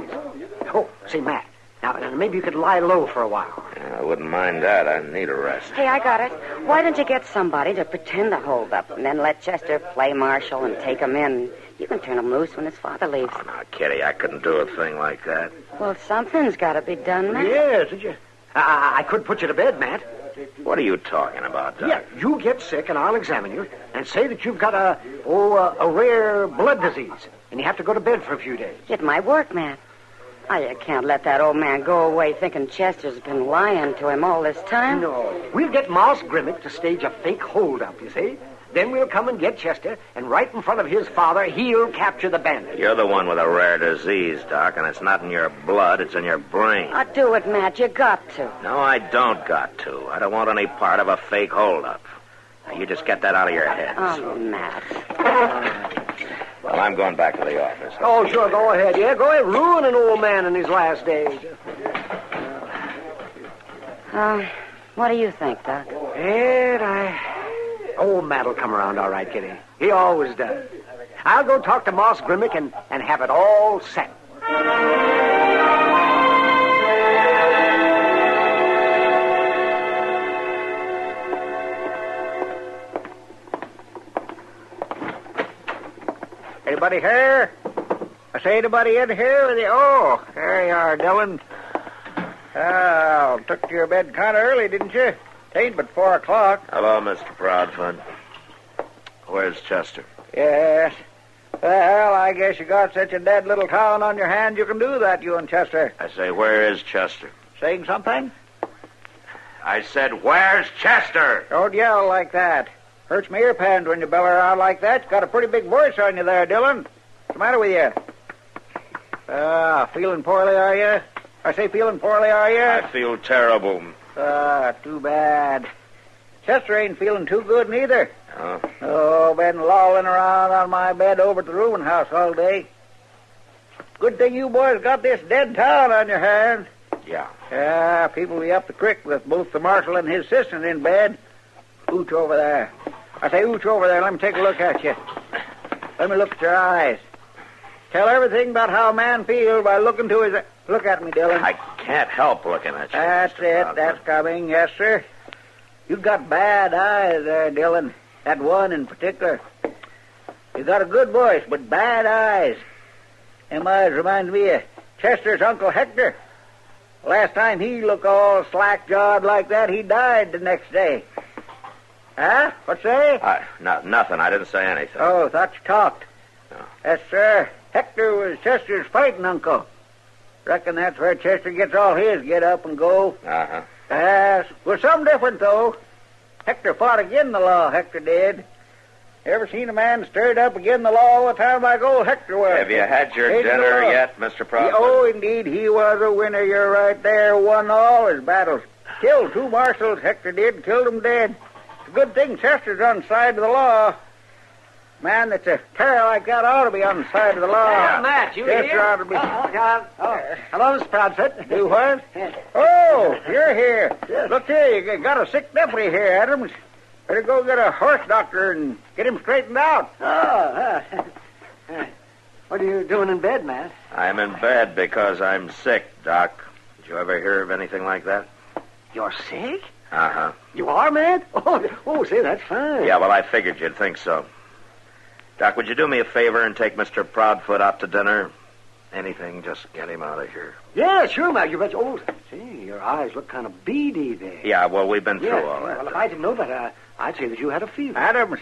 Oh, say, Matt, now maybe you could lie low for a while. Yeah, I wouldn't mind that. I need a rest. Hey, I got it. Why don't you get somebody to pretend to hold up and then let Chester play marshal and take him in? You can turn him loose when his father leaves. Oh, now, Kitty, I couldn't do a thing like that. Well, something's got to be done, Matt. Yes, did you? I could put you to bed, Matt. What are you talking about, Doc? Yeah, you get sick and I'll examine you and say that you've got a rare blood disease and you have to go to bed for a few days. It might work, Matt. Oh, you can't let that old man go away thinking Chester's been lying to him all this time. No. We'll get Moss Grimmick to stage a fake holdup, you see? Then we'll come and get Chester, and right in front of his father, he'll capture the bandit. You're the one with a rare disease, Doc, and it's not in your blood, it's in your brain. Oh, do it, Matt. You got to. No, I don't got to. I don't want any part of a fake holdup. Now, you just get that out of your head. Oh, Matt. Well, I'm going back to the office. Oh, sure, go ahead. Yeah, go ahead. Ruin an old man in his last days. What do you think, Doc? Old Matt'll come around all right, Kitty. He always does. I'll go talk to Moss Grimmick and have it all set. Anybody here? I say, anybody in here with you? Oh, there you are, Dillon. Took to your bed kind of early, didn't you? It ain't but 4 o'clock. Hello, Mr. Proudfoot. Where's Chester? Yes. Well, I guess you got such a dead little town on your hands you can do that, you and Chester. I say, where is Chester? Saying something? I said, where's Chester? Don't yell like that. Hurts my ear pans when you bellow around like that. You got a pretty big voice on you there, Dillon. What's the matter with you? Feeling poorly, are you? I say feeling poorly, are you? I feel terrible. Too bad. Chester ain't feeling too good neither. Oh? Been lolling around on my bed over at the rooming house all day. Good thing you boys got this dead town on your hands. Yeah. People be up the creek with both the marshal and his assistant in bed. Ooch over there. I say ooch over there. Let me take a look at you. Let me look at your eyes. Tell everything about how a man feels by looking to his... Look at me, Dillon. I can't help looking at you. That's Mr. it. Proudfoot. That's coming. Yes, sir. You've got bad eyes there, Dillon. That one in particular. You got a good voice, but bad eyes. Them eyes remind me of Chester's Uncle Hector. Last time he looked all slack-jawed like that, he died the next day. Huh? What say? Nothing. I didn't say anything. Oh, thought you talked. No. Yes, sir. Hector was Chester's fighting uncle. Reckon that's where Chester gets all his get up and go. Uh-huh. Yes. Was some different, though. Hector fought agin the law, Hector did. Ever seen a man stirred up agin the law all the time like old Hector was? Have you had your Ain't dinner no law. yet, Mr. Proudfoot? Oh, indeed, he was a winner. You're right there. Won all his battles. Killed 2 marshals, Hector did. Killed them dead. It's a good thing Chester's on the side of the law. Man that's a terror like that ought to be on the side of the law. Matt, you Chester here? ought to be... Hello, Mr. Proudfoot. Do what? Oh, you're here. Look here, you got a sick deputy here, Adams. Better go get a horse doctor and get him straightened out. What are you doing in bed, Matt? I'm in bed because I'm sick, Doc. Did you ever hear of anything like that? You're sick? Uh-huh. You are, Matt? Oh, say, that's fine. Yeah, well, I figured you'd think so. Doc, would you do me a favor and take Mr. Proudfoot out to dinner? Anything, just get him out of here. Yeah, sure, Matt. You bet. Oh, see, your eyes look kind of beady there. Yeah, well, we've been through all that. Well, if I didn't know better, I'd say that you had a fever. Adams,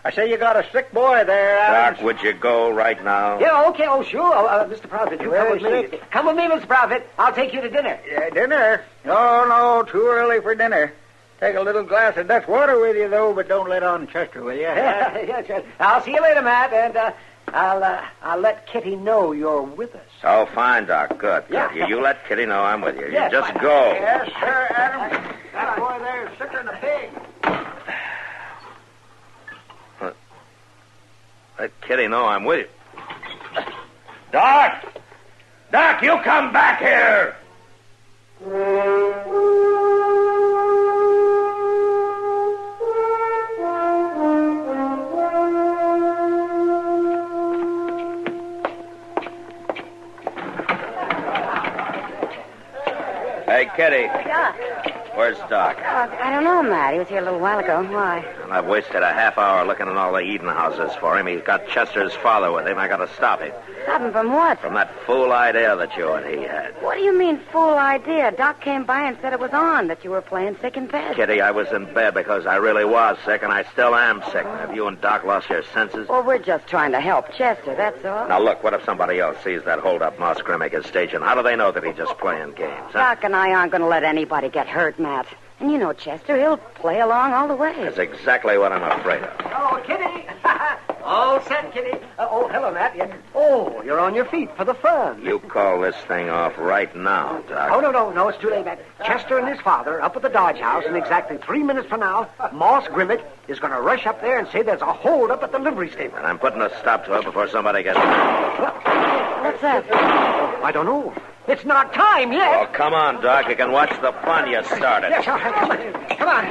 I say you got a sick boy there, Adams. Doc, would you go right now? Yeah, okay. Oh, sure. Mr. Proudfoot, you come with me. sick. Come with me, Mr. Proudfoot. I'll take you to dinner. Yeah, dinner? No, too early for dinner. Take a little glass of Dutch water with you, though, but don't let on Chester, will you? Yeah, Chester. I'll see you later, Matt, and I'll let Kitty know you're with us. Oh, fine, Doc. Good. Yeah. You let Kitty know I'm with you. Yes, you just fine. go. Yes, sir, Adams. That boy there is sicker than a pig. Let Kitty know I'm with you. Doc! Doc, you come back here! Hey, Kitty. Doc. Where's Doc? I don't know, Matt. He was here a little while ago. Why? Well, I've wasted a half hour looking in all the eating houses for him. He's got Chester's father with him. I got to stop him. Stop him from what? From that fool idea that you and he had. What do you mean, fool idea? Doc came by and said it was on, that you were playing sick in bed. Kitty, I was in bed because I really was sick, and I still am sick. Have you and Doc lost your senses? Well, we're just trying to help Chester, that's all. Now, look, what if somebody else sees that hold-up Moss Grimmick is staging? How do they know that he's just playing games, huh? Doc and I aren't going to let anybody get hurt, Matt. And you know Chester, he'll play along all the way. That's exactly what I'm afraid of. Oh, Kitty! All set, Kitty. Hello, Matt. Oh, you're on your feet for the fun. You call this thing off right now, Doc. Oh, no, it's too late, Matt. Chester and his father up at the Dodge House in exactly 3 minutes from now. Moss Grimmick is going to rush up there and say there's a holdup at the livery stable. And I'm putting a stop to it before somebody gets... What's that? I don't know. It's not time yet. Oh, come on, Doc. You can watch the fun you started. Yes, all right. Come on.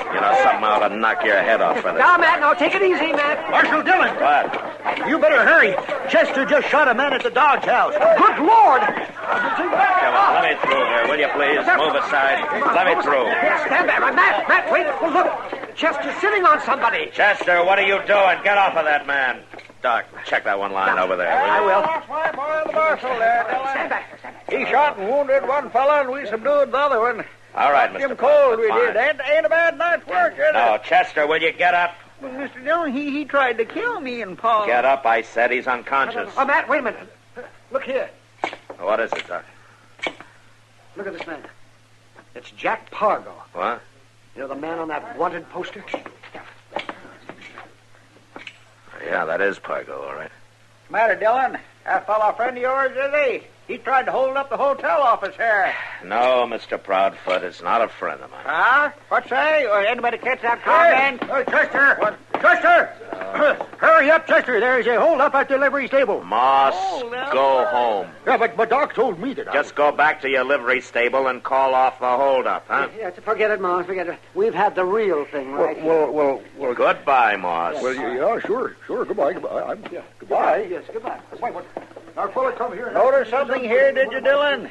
You know, something ought to knock your head off for this. Now, Matt, now take it easy, Matt. Marshal Dillon. What? You better hurry. Chester just shot a man at the Dodge House. Good Lord. Come on, let me through here, will you please? Move aside. Let me through. Stand back. Matt, wait. Well, look. Chester's sitting on somebody. Chester, what are you doing? Get off of that man. Doc, check that one line over there. I will. That's my boy, the marshal there, Dillon. Stand back. He shot and wounded one fella, and we subdued the other one. All right, Knocked him Mr. cold, we Fine. did. Ain't a bad night's work, is it? No, Chester, will you get up? Well, Mr. Dillon, he tried to kill me and Paul. Get up, I said. He's unconscious. Oh, Matt, wait a minute. Look here. What is it, Doc? Look at this man. It's Jack Pargo. What? You know the man on that wanted poster? Yeah, that is Pargo, all right. Matter, Dillon? That fellow a friend of yours, is he? He tried to hold up the hotel office here. No, Mr. Proudfoot, it's not a friend of mine. Huh? What say? Or anybody catch that comment? Hey, Chester! What? Chester! Hurry up, Chester. There's a holdup at the livery stable. Moss, go home. Yeah, but Doc told me that. Just go back to your livery stable and call off the holdup, huh? Yeah, forget it, Moss. Forget it. We've had the real thing right Well, Goodbye, Moss. Well, yeah, sure. Goodbye. Goodbye. Yes, goodbye. Wait, what? Our fella come here. Notice something here, did you, Dillon?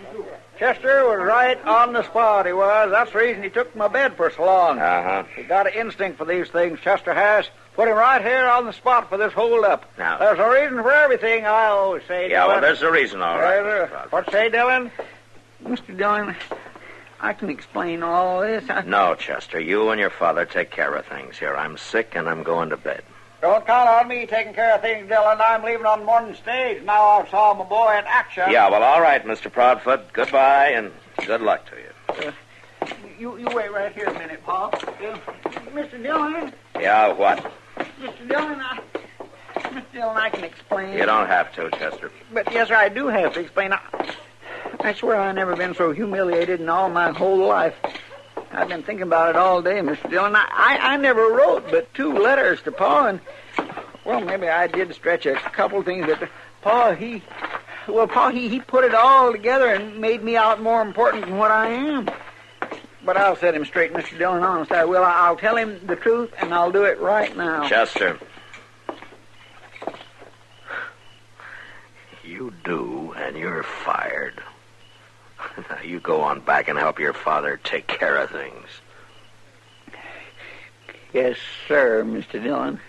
Chester was right on the spot, he was. That's the reason he took my bed for so long. Uh-huh. He got an instinct for these things, Chester has. Put him right here on the spot for this hold-up. Now. There's a reason for everything, I always say, Yeah, Dillon. well, there's a reason, all right. Mr. Proudfoot. What say, Dillon? Mr. Dillon, I can explain all this. No, Chester, you and your father take care of things here. I'm sick and I'm going to bed. Don't count on me taking care of things, Dillon. I'm leaving on the morning stage. Now I've saw my boy in action. Yeah, well, all right, Mr. Proudfoot. Goodbye and good luck to you. You wait right here a minute, Pa. Mr. Dillon? Yeah, what? Mr. Dillon, I can explain. You don't have to, Chester. But yes, I do have to explain. I swear I've never been so humiliated in all my whole life. I've been thinking about it all day, Mr. Dillon. I never wrote but 2 letters to Pa, and, well, maybe I did stretch a couple things, but Pa, he put it all together and made me out more important than what I am. But I'll set him straight, Mr. Dillon, honest, I will. I'll tell him the truth, and I'll do it right now. Chester. You do, and you're fired. Now, you go on back and help your father take care of things. Yes, sir, Mr. Dillon.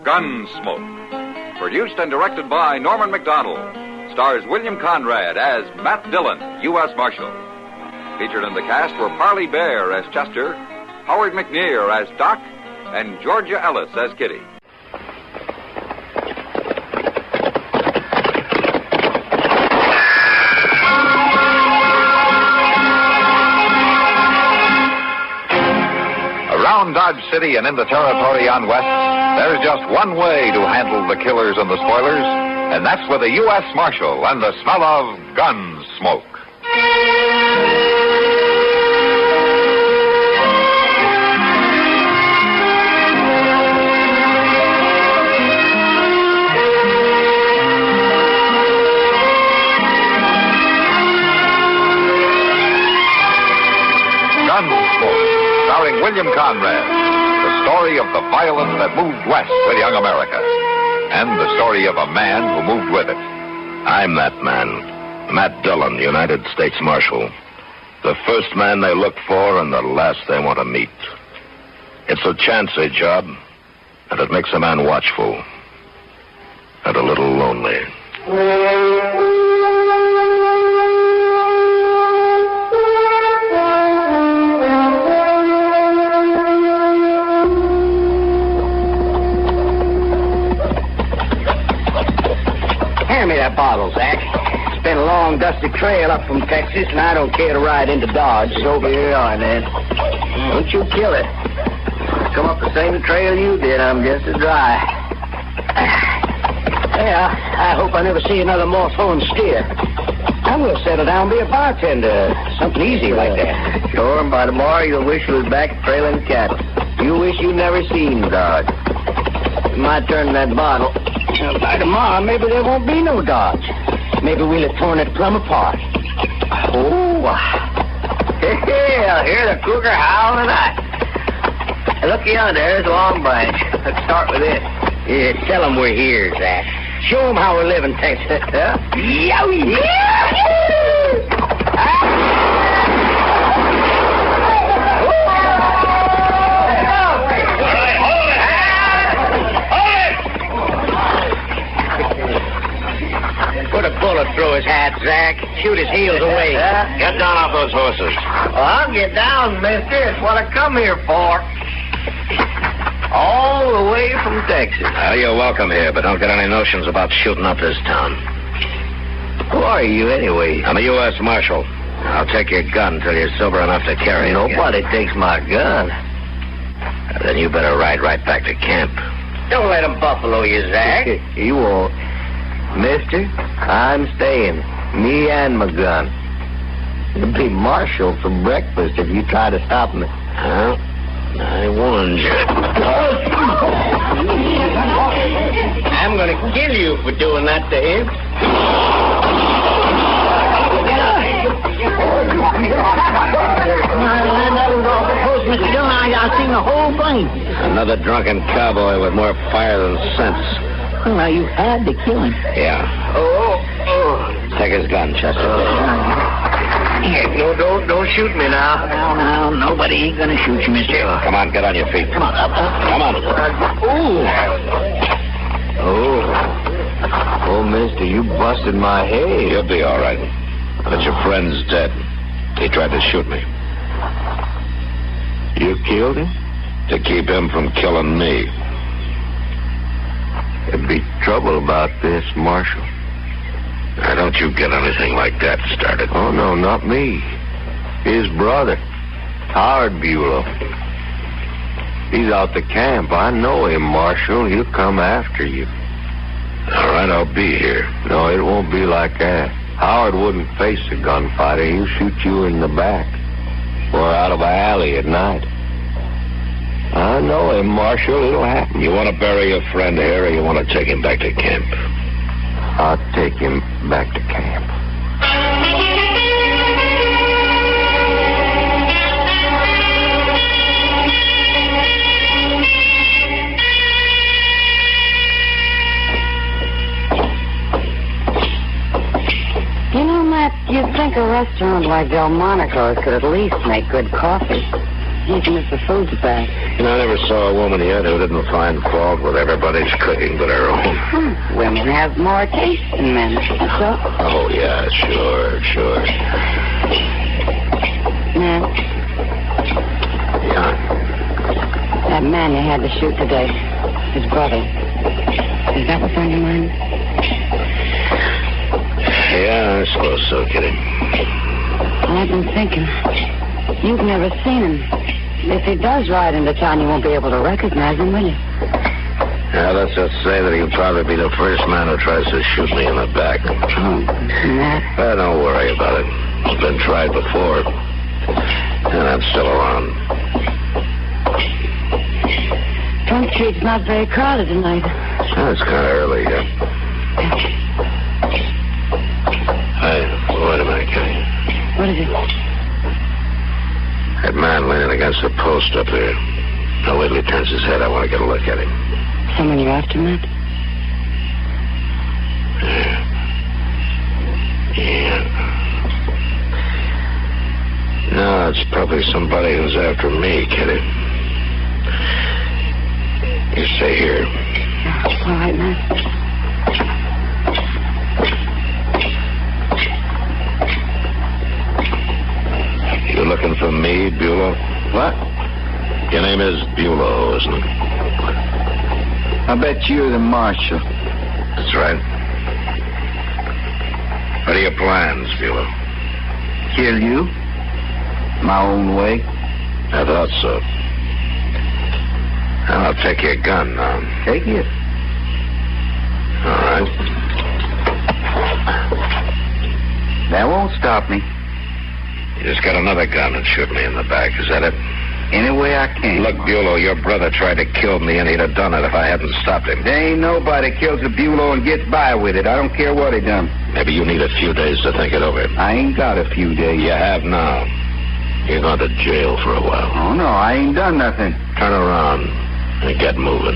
Gunsmoke. Produced and directed by Norman McDonald. Stars William Conrad as Matt Dillon, U.S. Marshal. Featured in the cast were Parley Bear as Chester, Howard McNear as Doc, and Georgia Ellis as Kitty. Around Dodge City and in the territory on West, there's just one way to handle the killers and the spoilers, and that's with a U.S. Marshal and the smell of Gunsmoke. story of the violence that moved west with young America, and the story of a man who moved with it. I'm that man, Matt Dillon, United States Marshal. The first man they look for and the last they want to meet. It's a chancy job, and it makes a man watchful and a little lonely. Hand me that bottle, Zach. It's been a long, dusty trail up from Texas, and I don't care to ride into Dodge. So here you are, then. Don't you kill it. Come up the same trail you did. I'm just as dry. Yeah, I hope I never see another moss-horn steer. I will settle down and be a bartender. Something easy like that. Sure, and by tomorrow you'll wish you was back trailing cattle. You wish you never seen Dodge. My turn in that bottle. By tomorrow, maybe there won't be no Dodge. Maybe we'll have torn it plumb apart. Oh, hey, I'll hear the cougar howl tonight. Hey, look yonder, there's a long branch. Let's start with this. Yeah, tell them we're here, Zach. Show them how we're living, Texas. Huh? Yowie! Put a bullet through his hat, Zach. Shoot his heels away. Get down off those horses. Well, I'll get down, mister. It's what I come here for. All the way from Texas. Well, you're welcome here, but don't get any notions about shooting up this town. Who are you, anyway? I'm a U.S. Marshal. I'll take your gun till you're sober enough to carry it. Nobody takes my gun. Then you better ride right back to camp. Don't let him buffalo you, Zach. He won't. Mister, I'm staying. Me and my gun. You'll be Marshal for breakfast if you try to stop me. Well, I warned you. I'm going to kill you for doing that to him. I seen the whole thing. Another drunken cowboy with more fire than sense. Well, now, you had to kill him. Yeah. Take his gun, Chester. No, don't shoot me now. No, nobody ain't gonna shoot you, mister. Come on, get on your feet. Come on, up. Come on. Oh, mister, you busted my head. You'll be all right. But your friend's dead. He tried to shoot me. You killed him? To keep him from killing me. There'd be trouble about this, Marshal. Now, don't you get anything like that started. Oh, no, not me. His brother, Howard Bulow. He's out to camp. I know him, Marshal. He'll come after you. All right, I'll be here. No, it won't be like that. Howard wouldn't face a gunfighter. He'll shoot you in the back or out of an alley at night. I know him, Marshal. It'll happen. You want to bury your friend here, or you want to take him back to camp? I'll take him back to camp. You know, Matt, you'd think a restaurant like Delmonico's could at least make good coffee, even if the food's bad. You know, I never saw a woman yet who didn't find fault with everybody's cooking but her own. Women have more taste than men, so. Oh, yeah, sure. Matt, Yeah. that man you had to shoot today, his brother, is that what's on your mind? Yeah, I suppose so, Kitty. I've been thinking. You've never seen him. If he does ride into town, you won't be able to recognize him, will you? Yeah, let's just say that he'll probably be the first man who tries to shoot me in the back. Oh, Matt. Don't worry about it. It's been tried before. And I'm still around. Front Street's not very crowded tonight. Oh, it's kind of early, yeah. Hey, wait a minute, Kitty. What is it? That man leaning against the post up there. Now wait till he turns his head. I want to get a look at him. Someone you're after, Matt? Yeah. No, it's probably somebody who's after me, Kitty. You stay here. It's all right, Matt. You looking for me, Bulow? What? Your name is Bulow, isn't it? I bet you're the marshal. That's right. What are your plans, Bulow? Kill you? My own way. I thought so. I'll take your gun now. Take it. All right. That won't stop me. You just got another gun and shoot me in the back. Is that it? Any way I can. Look, Bulow, your brother tried to kill me, and he'd have done it if I hadn't stopped him. There ain't nobody kills a Bulow and gets by with it. I don't care what he done. Maybe you need a few days to think it over. I ain't got a few days. You have now. You're going to jail for a while. Oh, no, I ain't done nothing. Turn around and get moving.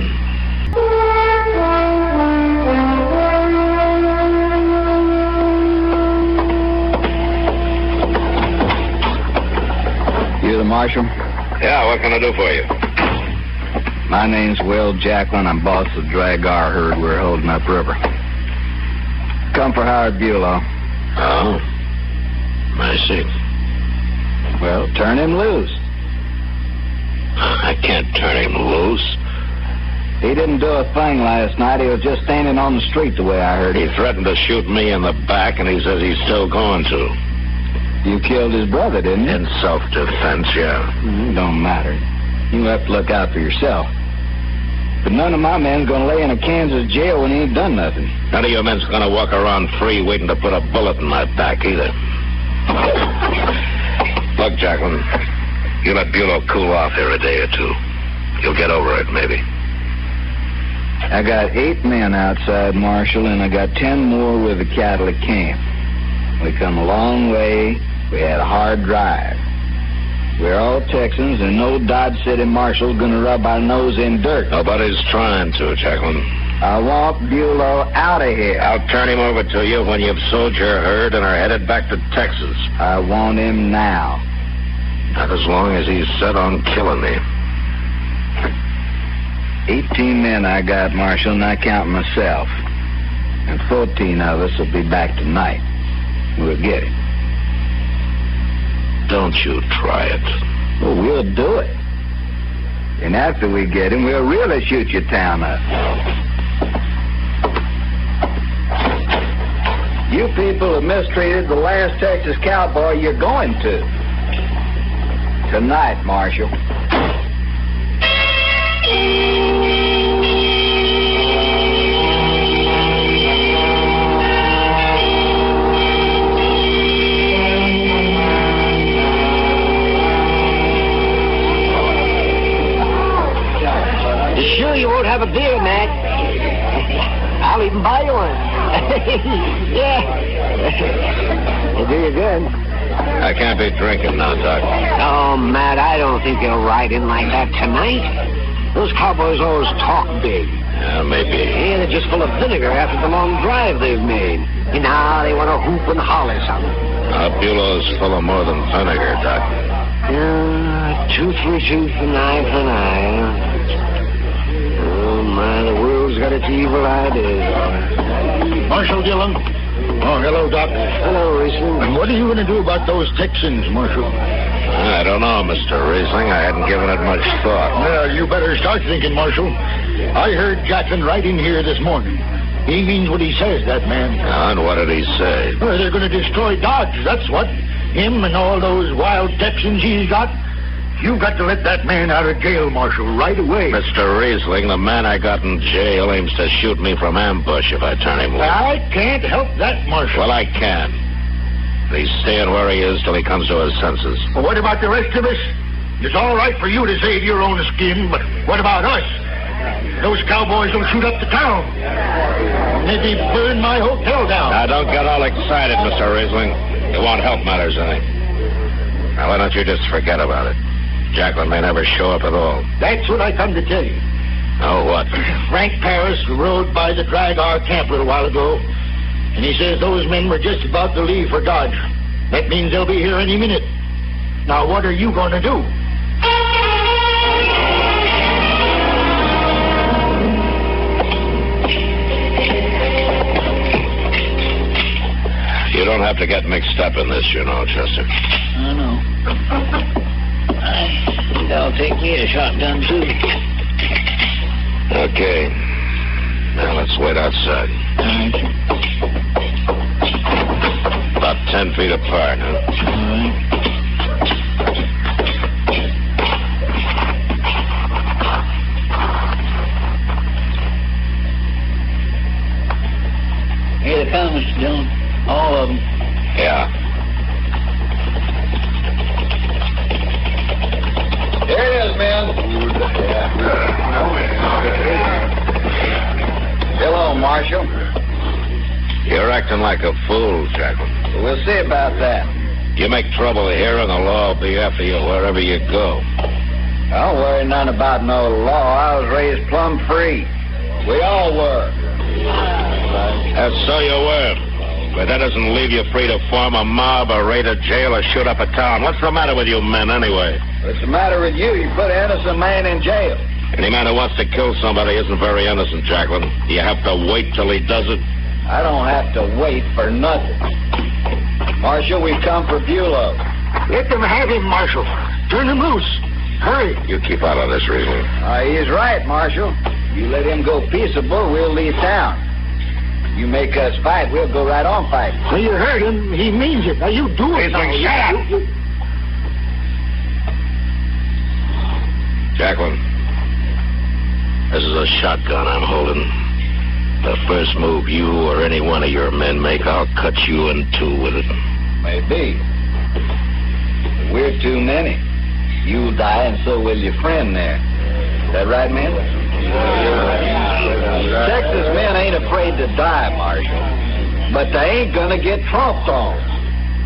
You the marshal? Yeah, what can I do for you? My name's Will Jacklin. I'm boss of the Dragar herd we're holding upriver. Come for Howard Bulow. Oh? I see. Well, turn him loose. I can't turn him loose. He didn't do a thing last night. He was just standing on the street the way I heard He him. threatened to shoot me in the back, and he says he's still going to. You killed his brother, didn't you? In self-defense, yeah. It don't matter. You have to look out for yourself. But none of my men's going to lay in a Kansas jail when he ain't done nothing. None of your men's going to walk around free waiting to put a bullet in my back either. Look, Jacqueline, you let Bulow cool off here a day or two. You'll get over it, maybe. I got 8 men outside, Marshal, and I got 10 more with the cattle at camp. We come a long way. We had a hard drive. We're all Texans, and no Dodge City marshal's going to rub our nose in dirt. Nobody's trying to, Jacqueline. I want Bulow out of here. I'll turn him over to you when you've sold your herd and are headed back to Texas. I want him now. Not as long as he's set on killing me. 18 men I got, Marshal, and I count myself. And 14 of us will be back tonight. We'll get him. Don't you try it. Well, we'll do it. And after we get him, we'll really shoot your town up. You people have mistreated the last Texas cowboy you're going to. Tonight, Marshal. Sure you won't have a beer, Matt? I'll even buy you one. Yeah. It'll do you good. I can't be drinking now, Doc. Oh, Matt, I don't think they'll ride in like that tonight. Those cowboys always talk big. Yeah, maybe. Yeah, they're just full of vinegar after the long drive they've made. And now they want to hoop and holler something. Bulow's full of more than vinegar, Doc. Yeah, tooth for tooth and eye for an eye. Oh, my, the world's got its evil ideas. Marshal Dillon. Oh, hello, Doc. Hello, Riesling. And what are you going to do about those Texans, Marshal? I don't know, Mr. Riesling. I hadn't given it much thought. Well, you better start thinking, Marshal. I heard Jackson right in here this morning. He means what he says, that man. And what did he say? Well, they're going to destroy Dodge, that's what. Him and all those wild Texans he's got. You've got to let that man out of jail, Marshal, right away. Mr. Riesling, the man I got in jail aims to shoot me from ambush if I turn him loose. I can't help that, Marshal. Well, I can. He's staying where he is till he comes to his senses. Well, what about the rest of us? It's all right for you to save your own skin, but what about us? Those cowboys will shoot up the town. Maybe burn my hotel down. Now, don't get all excited, Mr. Riesling. It won't help matters any. Now, why don't you just forget about it? Jacqueline may never show up at all. That's what I come to tell you. Oh, what? Frank Paris rode by the drag our camp a little while ago, and he says those men were just about to leave for Dodge. That means they'll be here any minute. Now, what are you going to do? You don't have to get mixed up in this, you know, Chester. I know. That'll take me a shotgun, too. Okay. Now, let's wait outside. All right. About 10 feet apart, huh? All right. Here they come, Mr. Dillon. All of them. Yeah. Here it is, men. Hello, Marshal. You're acting like a fool, Jacqueline. We'll see about that. You make trouble here, and the law will be after you wherever you go. Don't worry none about no law. I was raised plumb free. We all were. That's so you were. But that doesn't leave you free to form a mob or raid a jail or shoot up a town. What's the matter with you men, anyway? What's the matter with you? You put an innocent man in jail. Any man who wants to kill somebody isn't very innocent, Jacqueline. You have to wait till he does it. I don't have to wait for nothing. Marshal, we've come for Bulow. Let them have him, Marshal. Turn him loose. Hurry. You keep out of this, Riesling. He's right, Marshal. You let him go peaceable, we'll leave town. You make us fight, we'll go right on fighting. So you heard him. He means it. Now you do it. Riesling, shut up! Jacqueline, this is a shotgun I'm holding. The first move you or any one of your men make, I'll cut you in two with it. Maybe. But we're too many. You'll die, and so will your friend there. Is that right, men? Texas men ain't afraid to die, Marshal. But they ain't gonna get trumped on.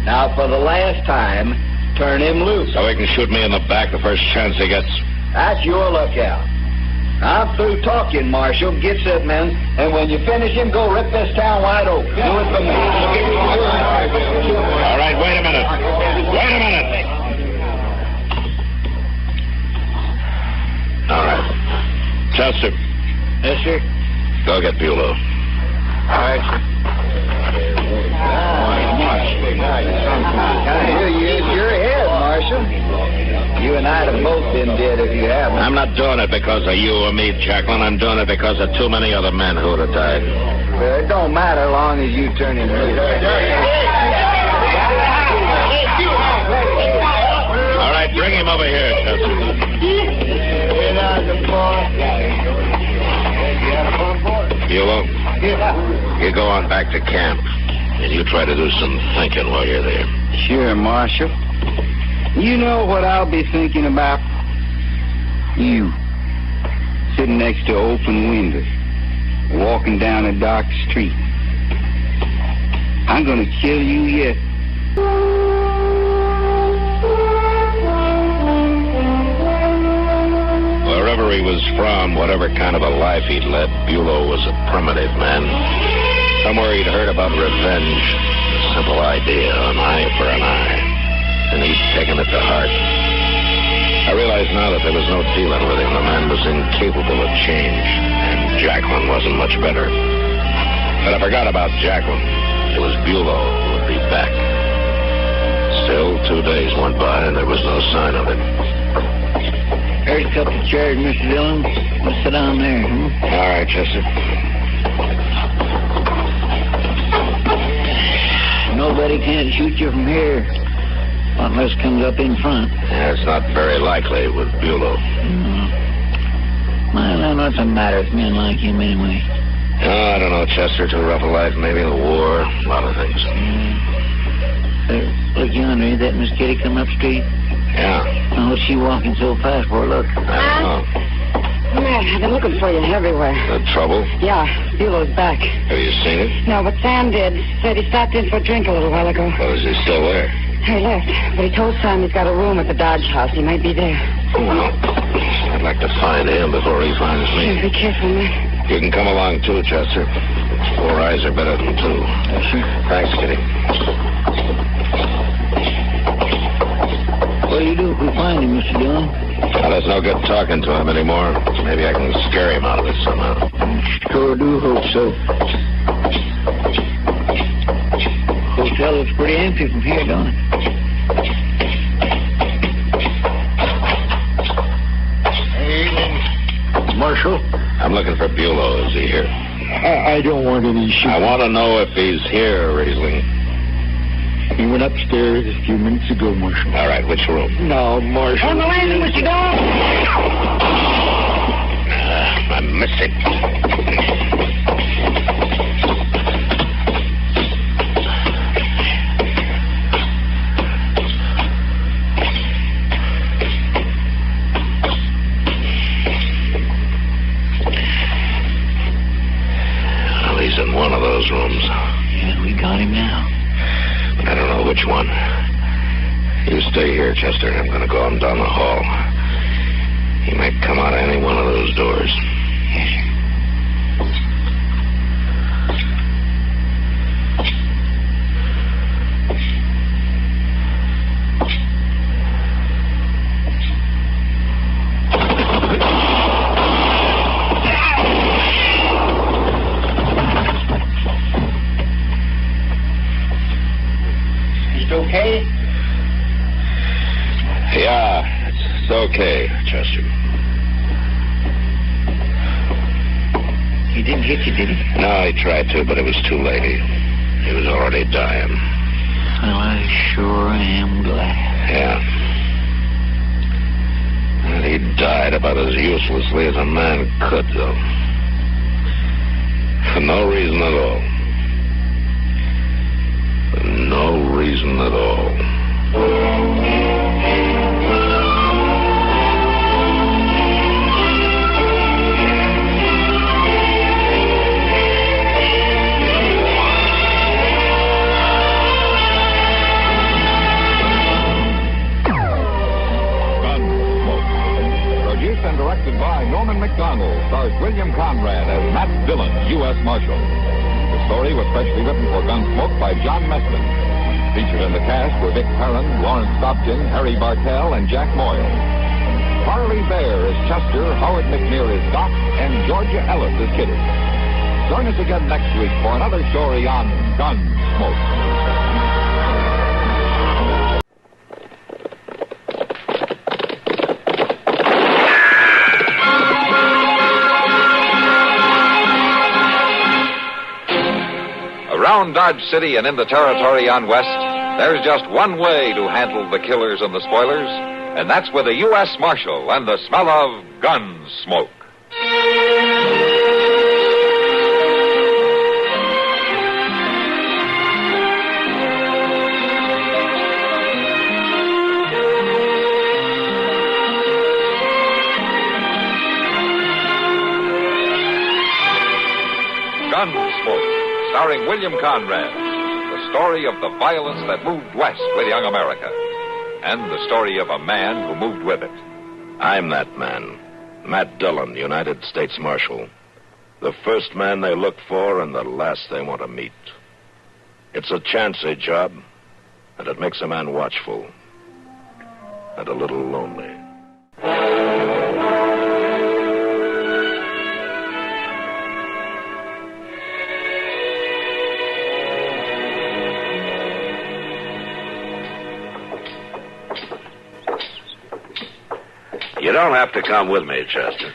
Now, for the last time, turn him loose. So he can shoot me in the back the first chance he gets. That's your lookout. I'm through talking, Marshal. Get set, men. And when you finish him, go rip this town wide open. Do it for me. All right, wait a minute. Wait a minute. All right. Chester. Yes, sir. Go get Bulow. All right, sir. You're ahead, Marshal. You and I'd have both been dead if you hadn't. I'm not doing it because of you or me, Jacqueline. I'm doing it because of too many other men who would have died. Well, it don't matter long as you turn him loose. All right, bring him over here, Chester. Bulow, you go on back to camp, and you try to do some thinking while you're there. Sure, Marshal. You know what I'll be thinking about? You, sitting next to open windows, walking down a dark street. I'm gonna kill you yet. Wherever he was from, whatever kind of a life he'd led, Bulow was a primitive man. Somewhere he'd heard about revenge, a simple idea, an eye for an eye. And he'd taken it to heart. I realize now that there was no dealing with him. The man was incapable of change, and Jacqueline wasn't much better. But I forgot about Jacqueline. It was Bulow who would be back. Still, 2 days went by, and there was no sign of it. There's a couple of chairs, Mr. Dillon. Let's sit down there. All right, Chester. Nobody can't shoot you from here. Unless comes up in front. Yeah, it's not very likely with Bulow. Well, then what's the matter with men like him anyway? Oh, I don't know, Chester. Too rough a life, maybe the war, a lot of things. Look yonder, ain't that Miss Kitty coming up street? Yeah. Now, what's she walking so fast for? Look. I don't know. Man, I've been looking for you everywhere. The trouble? Yeah, Bulow's back. Have you seen it? No, but Sam did. Said he stopped in for a drink a little while ago. Well, is he still there? He left, but he told Sam he's got a room at the Dodge house. He might be there. Well, I'd like to find him before he finds me. Be careful, man. You can come along, too, Chester. 4 eyes are better than 2. Thanks, Kitty. What'll you do if we find him, Mr. Dillon? Well, there's no good talking to him anymore. Maybe I can scare him out of it somehow. Sure do hope so. Hotel looks pretty empty from here, don't it? Hey, Marshal? I'm looking for Bulow. Is he here? I don't want any shooting. I want to know if he's here, Riesling. He went upstairs a few minutes ago, Marshal. All right, which room? No, Marshal. On the landing, Mr. Dillon. I missed it. Well, he's in one of those rooms. Yeah, we got him now. I don't know which one. You stay here, Chester. I'm going to go on down the hall. He might come out of any one of those doors. Yes, sir. Okay? Yeah, it's okay, Chester. He didn't hit you, did he? No, he tried to, but it was too late. He was already dying. Well, I sure am glad. Yeah. And he died about as uselessly as a man could, though. For no reason at all. For no reason at all. Produced and directed by Norman McDonald, stars William Conrad as Matt Dillon, U.S. Marshal. The story was specially written for Gunsmoke by John Messman. Featured in the cast were Vic Perrin, Lawrence Dobkin, Harry Bartell, and Jack Moyle. Harley Bear is Chester, Howard McNear is Doc, and Georgia Ellis is Kitty. Join us again next week for another story on Gunsmoke. Around Dodge City and in the territory on West, there's just one way to handle the killers and the spoilers, and that's with a U.S. Marshal and the smell of gun smoke. Gunsmoke, starring William Conrad, the story of the violence that moved west with young America, and the story of a man who moved with it. I'm that man, Matt Dillon, United States Marshal. The first man they look for and the last they want to meet. It's a chancy job, and it makes a man watchful and a little lonely. You don't have to come with me, Chester.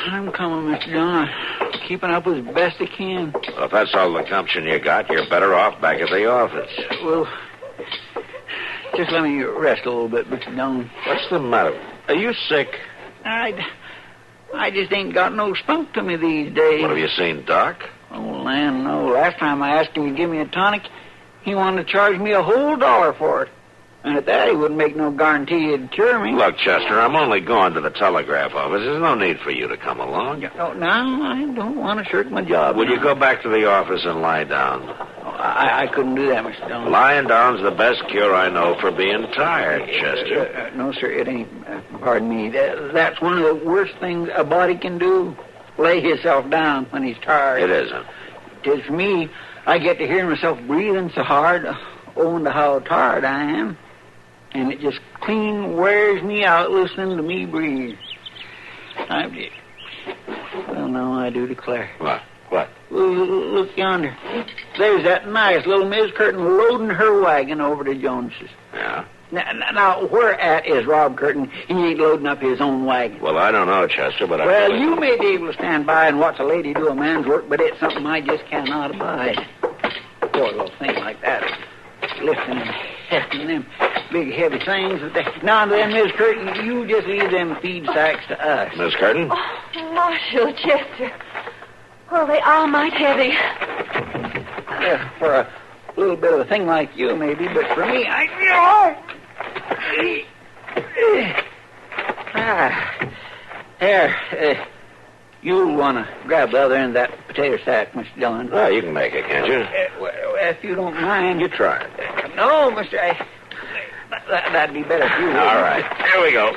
I'm coming, Mr. Dillon. Keeping up as best I can. Well, if that's all the gumption you got, you're better off back at the office. Well, just let me rest a little bit, Mr. Dillon. What's the matter? Are you sick? I just ain't got no spunk to me these days. What, have you seen Doc? Oh, land, no. Last time I asked him to give me a tonic, he wanted to charge me a whole $1 for it. And at that, he wouldn't make no guarantee he'd cure me. Look, Chester, I'm only going to the telegraph office. There's no need for you to come along. Oh, no, I don't want to shirk my job. Will you go back to the office and lie down? I couldn't do that, Mr. Dillon. Lying down's the best cure I know for being tired, Chester. No, sir, it ain't. Pardon me. That's one of the worst things a body can do. Lay himself down when he's tired. It isn't. 'Tis for me. I get to hear myself breathing so hard, owing to how tired I am. And it just clean wears me out listening to me breathe. Well, no, I do declare. What? Look yonder. There's that nice little Miss Curtin loading her wagon over to Jones's. Yeah? Now, where at is Rob Curtin? He ain't loading up his own wagon. Well, I don't know, Chester, but Well, you may be able to stand by and watch a lady do a man's work, but it's something I just cannot abide. Poor little thing like that. Lifting and hefting them big, heavy things. Now then, Miss Curtin, you just leave them feed sacks to us. Miss Curtin? Oh, Marshal, Chester. Oh, they are mighty heavy. For a little bit of a thing like you, maybe, but for me, There. You'll want to grab the other end of that potato sack, Mr. Dillon. Oh, you can make it, can't you? If you don't mind. You try it. No, Mr. That'd be better for you. All right. Here we go.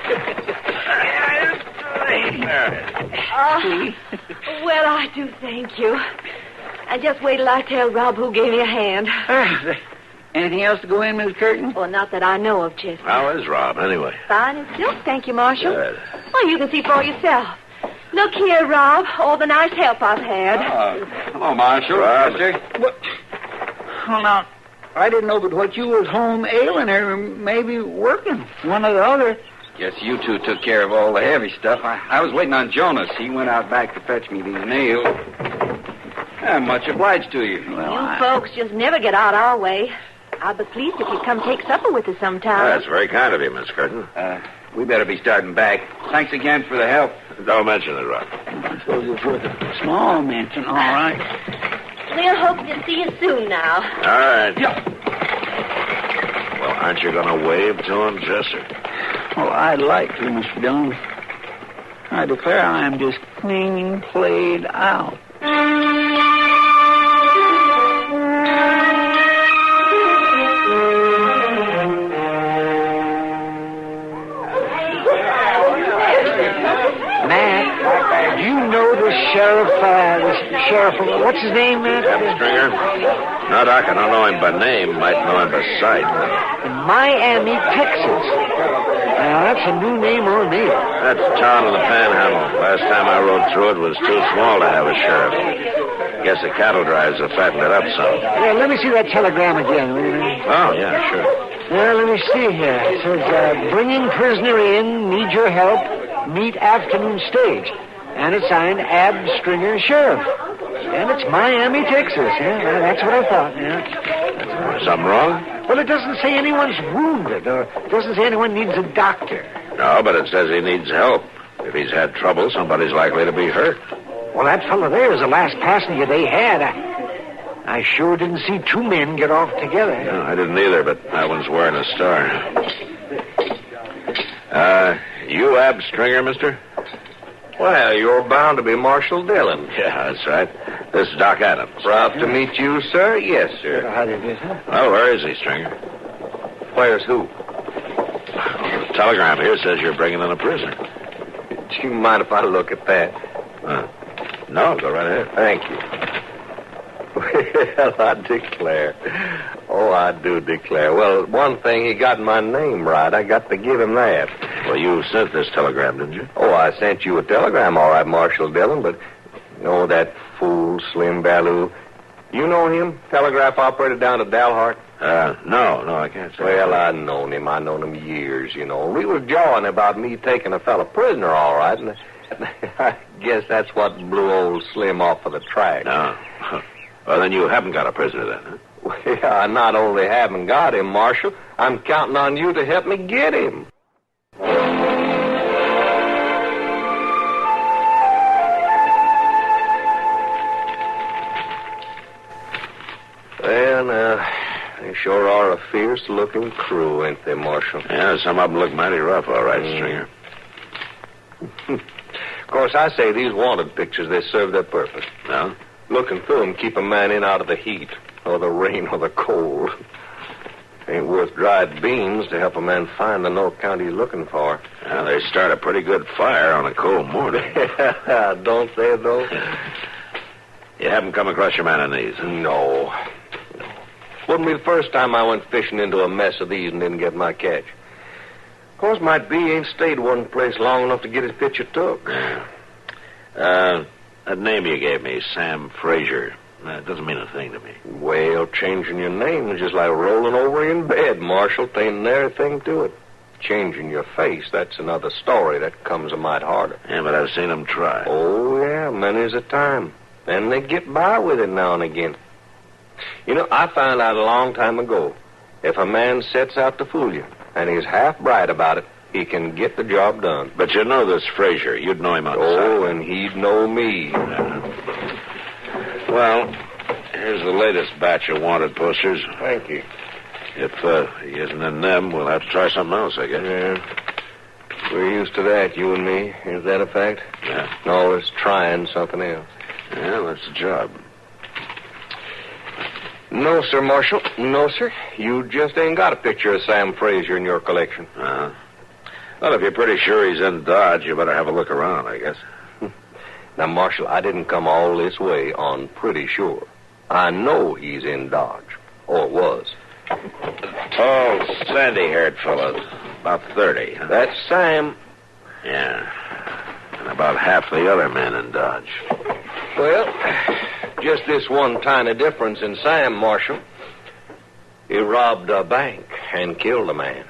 Well, I do thank you. And just wait till I tell Rob who gave me a hand. Anything else to go in, Miss Curtin? Well, not that I know of, Chester. How is Rob, anyway? Fine as silk, thank you, Marshal. Good. Well, you can see for yourself. Look here, Rob, all the nice help I've had. Hello, Marshal. Rob. Well, now, I didn't know but what you was home ailing or maybe working. One or the other. Guess you two took care of all the heavy stuff. I was waiting on Jonas. He went out back to fetch me these nails. I'm much obliged to you. You folks just never get out our way. I'd be pleased if you'd come take supper with us sometime. That's very kind of you, Miss Curtin. We better be starting back. Thanks again for the help. Don't mention it, Rob. I suppose it's worth a small mention, all right. We'll hope to see you soon now. All right. Yeah. Well, aren't you going to wave to him, Chester? Well, I'd like to, Mr. Dillon. I declare I am just clean played out. Sheriff, what's his name, Matt? Stringer? No, Doc, I don't know him by name. Might know him by sight. In Miami, Texas. Now, that's a new name on me. That's the town of the Panhandle. Last time I rode through it was too small to have a sheriff. Guess the cattle drives have fattened it up some. Yeah, let me see that telegram again, will you? Oh, yeah, sure. Well, let me see here. It says, bringing prisoner in, need your help, meet afternoon stage. And it's signed Ab Stringer, Sheriff. And it's Miami, Texas. Yeah, that's what I thought. Yeah. Something wrong? Well, it doesn't say anyone's wounded, or it doesn't say anyone needs a doctor. No, but it says he needs help. If he's had trouble, somebody's likely to be hurt. Well, that fellow there is the last passenger they had. I sure didn't see two men get off together. No, I didn't either, but that one's wearing a star. You Ab Stringer, mister? Well, you're bound to be Marshal Dillon. Yeah, that's right. This is Doc Adams. Proud to meet you, sir. Yes, sir. How do you do, sir? Well, where is he, Stringer? Where's who? The telegram here says you're bringing in a prisoner. Do you mind if I look at that? No, go right ahead. Thank you. Well, I declare. Oh, I do declare. Well, one thing, he got my name right. I got to give him that. Well, you sent this telegram, didn't you? Oh, I sent you a telegram, all right, Marshal Dillon, but, that fool, Slim Ballou. You know him? Telegraph operator down at Dalhart? No, I can't say. Well, I known him. I known him years, We was jawing about me taking a fella prisoner, all right, and I guess that's what blew old Slim off of the track. No. Well, then you haven't got a prisoner then, huh? Well, I not only haven't got him, Marshal, I'm counting on you to help me get him. Well, now, they sure are a fierce-looking crew, ain't they, Marshal? Yeah, some of them look mighty rough, all right, Stringer. Of course, I say these wanted pictures, they serve their purpose. No? Looking through them keep a man in out of the heat. or the rain or the cold. Ain't worth dried beans to help a man find the North County he's looking for. Well, they start a pretty good fire on a cold morning. Don't they, though? You haven't come across your man in these? No. Wouldn't be the first time I went fishing into a mess of these and didn't get my catch. Of course, might be he ain't stayed one place long enough to get his picture took. Yeah. That name you gave me, Sam Frazier, that doesn't mean a thing to me. Well, changing your name is just like rolling over in bed, Marshal. Ain't there a thing to it. Changing your face, that's another story that comes a mite harder. Yeah, but I've seen them try. Oh, yeah, many's a time. And they get by with it now and again. You know, I found out a long time ago, if a man sets out to fool you, and he's half bright about it, he can get the job done. But you know this Frazier. You'd know him outside. Oh, and he'd know me. Well, here's the latest batch of wanted posters. Thank you. If he isn't in them, we'll have to try something else, I guess. Yeah. We're used to that, you and me. Is that a fact? Yeah. Always trying something else. Yeah, that's the job. No, sir, Marshal. No, sir. You just ain't got a picture of Sam Frazier in your collection. Well, if you're pretty sure he's in Dodge, you better have a look around, I guess. Now, Marshal, I didn't come all this way on pretty sure. I know he's in Dodge. Or was. Tall, sandy-haired fellow. About 30. Huh? That's Sam. Yeah. And about half the other men in Dodge. Well, just this one tiny difference in Sam, Marshal. He robbed a bank and killed a man.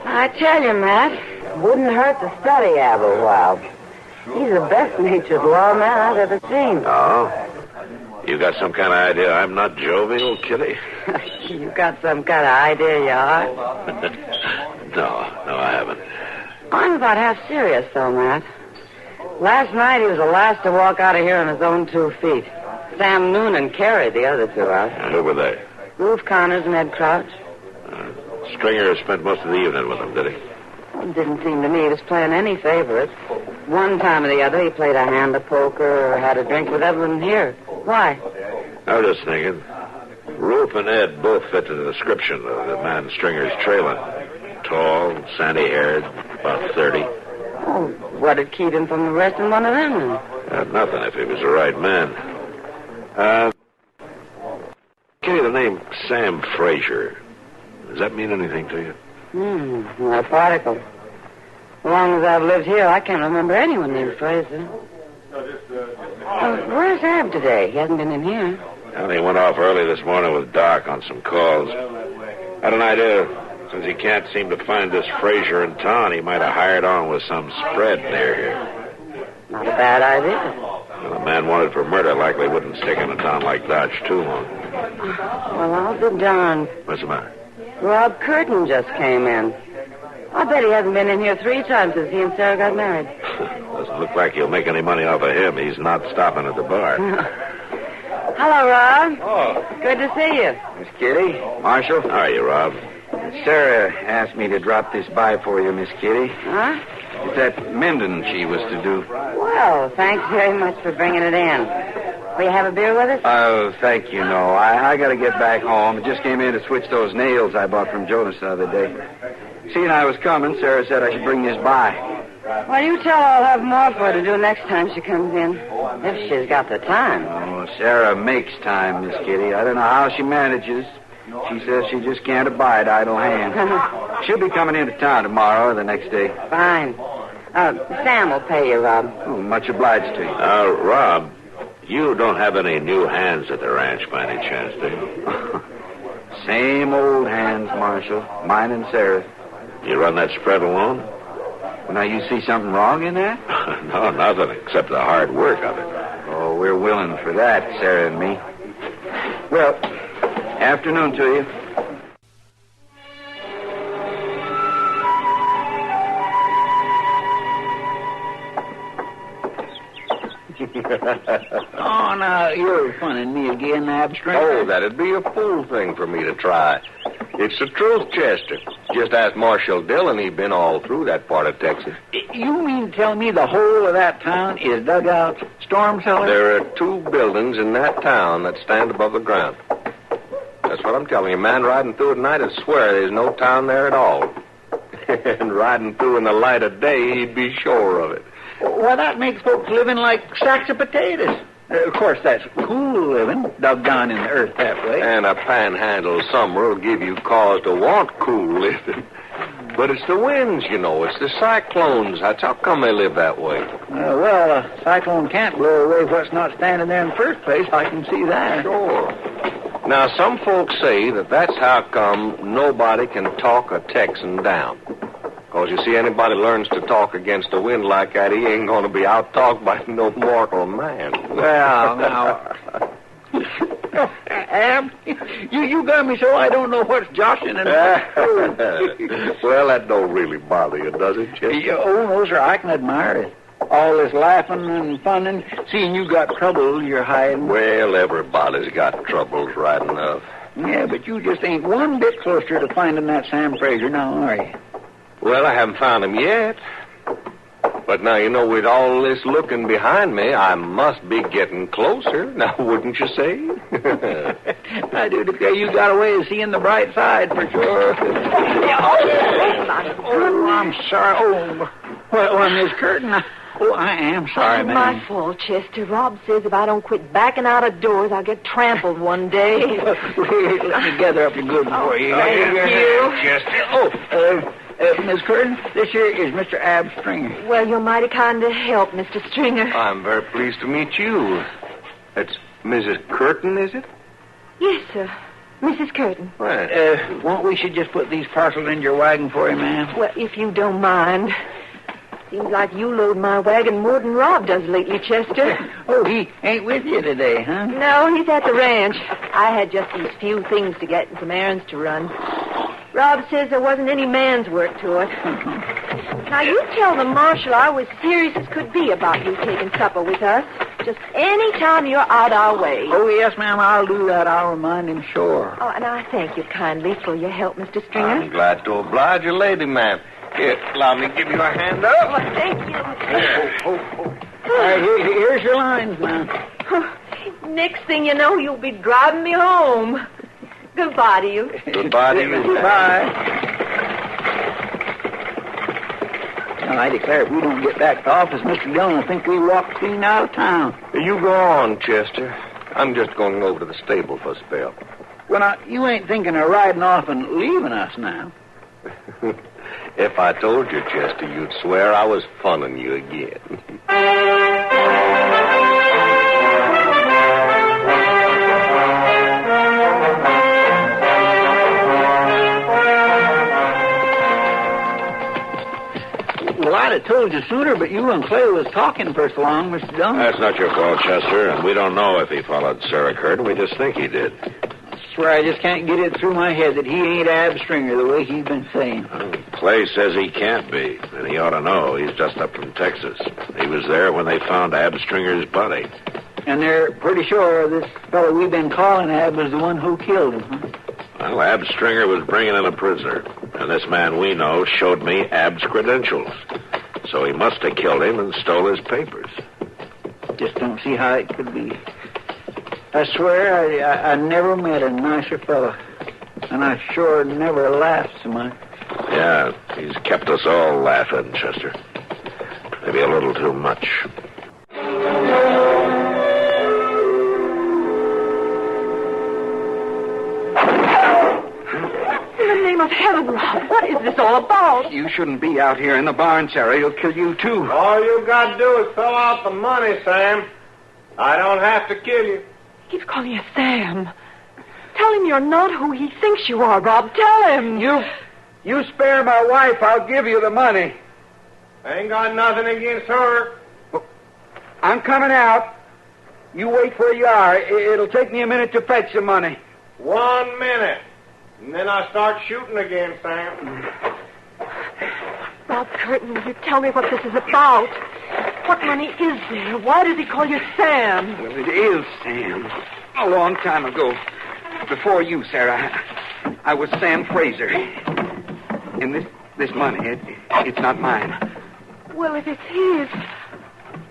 I tell you, Matt, wouldn't hurt to study Ab a while. He's the best-natured lawman I've ever seen. Oh? You got some kind of idea I'm not jovial, Kitty? You got some kind of idea you are? No, I haven't. I'm about half serious, though, Matt. Last night he was the last to walk out of here on his own 2 feet. Sam Noonan carried the other 2 out. Who were they? Ruth Connors and Ed Crouch. Stringer spent most of the evening with them, did he? Well, it didn't seem to me he was playing any favorites. One time or the other, he played a hand of poker or had a drink with everyone here. Why? I was just thinking. Ruth and Ed both fit the description of the man Stringer's trailing. Tall, sandy-haired, about 30. Oh, what had keyed him from arresting one of them then? Nothing if he was the right man. Kitty, the name Sam Frazier. Does that mean anything to you? Not a particle. As long as I've lived here, I can't remember anyone named Fraser. Where's Ab today? He hasn't been in here. Well, he went off early this morning with Doc on some calls. Had an idea. Since he can't seem to find this Frazier in town, he might have hired on with some spread near here. Not a bad idea. Well, a man wanted for murder likely wouldn't stick in a town like Dodge too long. Well, I'll be darned. What's the matter? Rob Curtin just came in. I bet he hasn't been in here 3 times since he and Sarah got married. Doesn't look like he'll make any money off of him. He's not stopping at the bar. Hello, Rob. Oh. Good to see you. Miss Kitty, Marshal. How are you, Rob? Sarah asked me to drop this by for you, Miss Kitty. Huh? It's that mending she was to do. Well, thanks very much for bringing it in. Will you have a beer with us? Oh, thank you, no. I got to get back home. I just came in to switch those nails I bought from Jonas the other day. Seeing I was coming, Sarah said I should bring this by. Well, you tell her I'll have more for her to do next time she comes in. If she's got the time. Oh, Sarah makes time, Miss Kitty. I don't know how she manages. She says she just can't abide idle hands. She'll be coming into town tomorrow or the next day. Fine. Sam will pay you, Rob. Oh, much obliged to you. Rob, you don't have any new hands at the ranch by any chance, do you? Same old hands, Marshal. Mine and Sarah. You run that spread alone? Well, now, you see something wrong in that? No, nothing except the hard work of it. Oh, we're willing for that, Sarah and me. Well, afternoon to you. Oh, now, you're funning me again, Ab Stringer. Oh, that'd be a fool thing for me to try. It's the truth, Chester. Just ask Marshal Dillon. He's been all through that part of Texas. You mean to tell me the whole of that town is dugouts, storm cellars? There are 2 buildings in that town that stand above the ground. That's what I'm telling you. A man riding through at night would swear there's no town there at all. And riding through in the light of day, he'd be sure of it. Well, that makes folks living like sacks of potatoes. Of course, that's cool living, dug down in the earth that way. And a panhandle summer will give you cause to want cool living. But it's the winds, you know. It's the cyclones. That's how come they live that way. Well, a cyclone can't blow away what's not standing there in the first place. I can see that. Sure. Now, some folks say that that's how come nobody can talk a Texan down. Because, you see, anybody learns to talk against the wind like that, he ain't going to be out-talked by no mortal man. Well, now... Ab, you got me so I don't know what's joshing and what's... Well, that don't really bother you, does it, Chester? Oh, no, sir, I can admire it. All this laughing and funning, seeing you got trouble you're hiding. Well, everybody's got troubles right enough. Yeah, but you just ain't one bit closer to finding that Sam Fraser now, are you? Well, I haven't found him yet. But now, you know, with all this looking behind me, I must be getting closer. Now, wouldn't you say? I do declare you got a way of seeing the bright side, for sure. Oh, I'm sorry. Oh, well, Miss Curtin, I am sorry, It's ma'am. my fault, Chester. Rob says if I don't quit backing out of doors, I'll get trampled one day. Let me gather up your goods for you. Thank you. Chester. Miss Curtin, this here is Mr. Ab Stringer. Well, you're mighty kind to help, Mr. Stringer. I'm very pleased to meet you. It's Mrs. Curtin, is it? Yes, sir. Mrs. Curtin. Well, won't we should just put these parcels in your wagon for you, ma'am? Well, if you don't mind. Seems like you load my wagon more than Rob does lately, Chester. Oh, he ain't with you today, huh? No, he's at the ranch. I had just these few things to get and some errands to run. Rob says there wasn't any man's work to it. Now, you tell the marshal I was serious as could be about you taking supper with us. Just any time you're out our way. Oh, yes, ma'am, I'll do that. I'll remind him, sure. Oh, and I thank you kindly for your help, Mr. Stringer. I'm glad to oblige you, lady, ma'am. Here, allow me to give you a hand up. Oh, thank you. Here's your lines, ma'am. Next thing you know, you'll be driving me home. Goodbye to you. Goodbye to you. Goodbye. Well, I declare, if we don't get back to office, Mr. Dillon will think we walked clean out of town. You go on, Chester. I'm just going over to the stable for a spell. Well, now, you ain't thinking of riding off and leaving us now. If I told you, Chester, you'd swear I was funning you again. Well, I'd have told you sooner, but you and Clay was talking for so long, Mr. Dillon. That's not your fault, Chester, and we don't know if he followed Sarah Curtin. We just think he did. I swear I just can't get it through my head that he ain't Ab Stringer the way he's been saying. Clay says he can't be, and he ought to know. He's just up from Texas. He was there when they found Ab Stringer's body. And they're pretty sure this fellow we've been calling Ab was the one who killed him, huh? Well, Ab Stringer was bringing in a prisoner, and this man we know showed me Ab's credentials. So he must have killed him and stole his papers. Just don't see how it could be. I swear I never met a nicer fellow, and I sure never laughed so much. Yeah, he's kept us all laughing, Chester. Maybe a little too much. In the name of heaven, Rob, what is this all about? You shouldn't be out here in the barn, Sarah. He'll kill you, too. All you got to do is fill out the money, Sam. I don't have to kill you. He keeps calling you Sam. Tell him you're not who he thinks you are, Rob. Tell him. You spare my wife, I'll give you the money. I ain't got nothing against her. I'm coming out. You wait where you are. It'll take me a minute to fetch the money. 1 minute. And then I start shooting again, Sam. Rob Curtin, will you tell me what this is about? What money is there? Why does he call you Sam? Well, it is Sam. A long time ago. Before you, Sarah. I was Sam Fraser. And this money, it's not mine. Well, if it's his,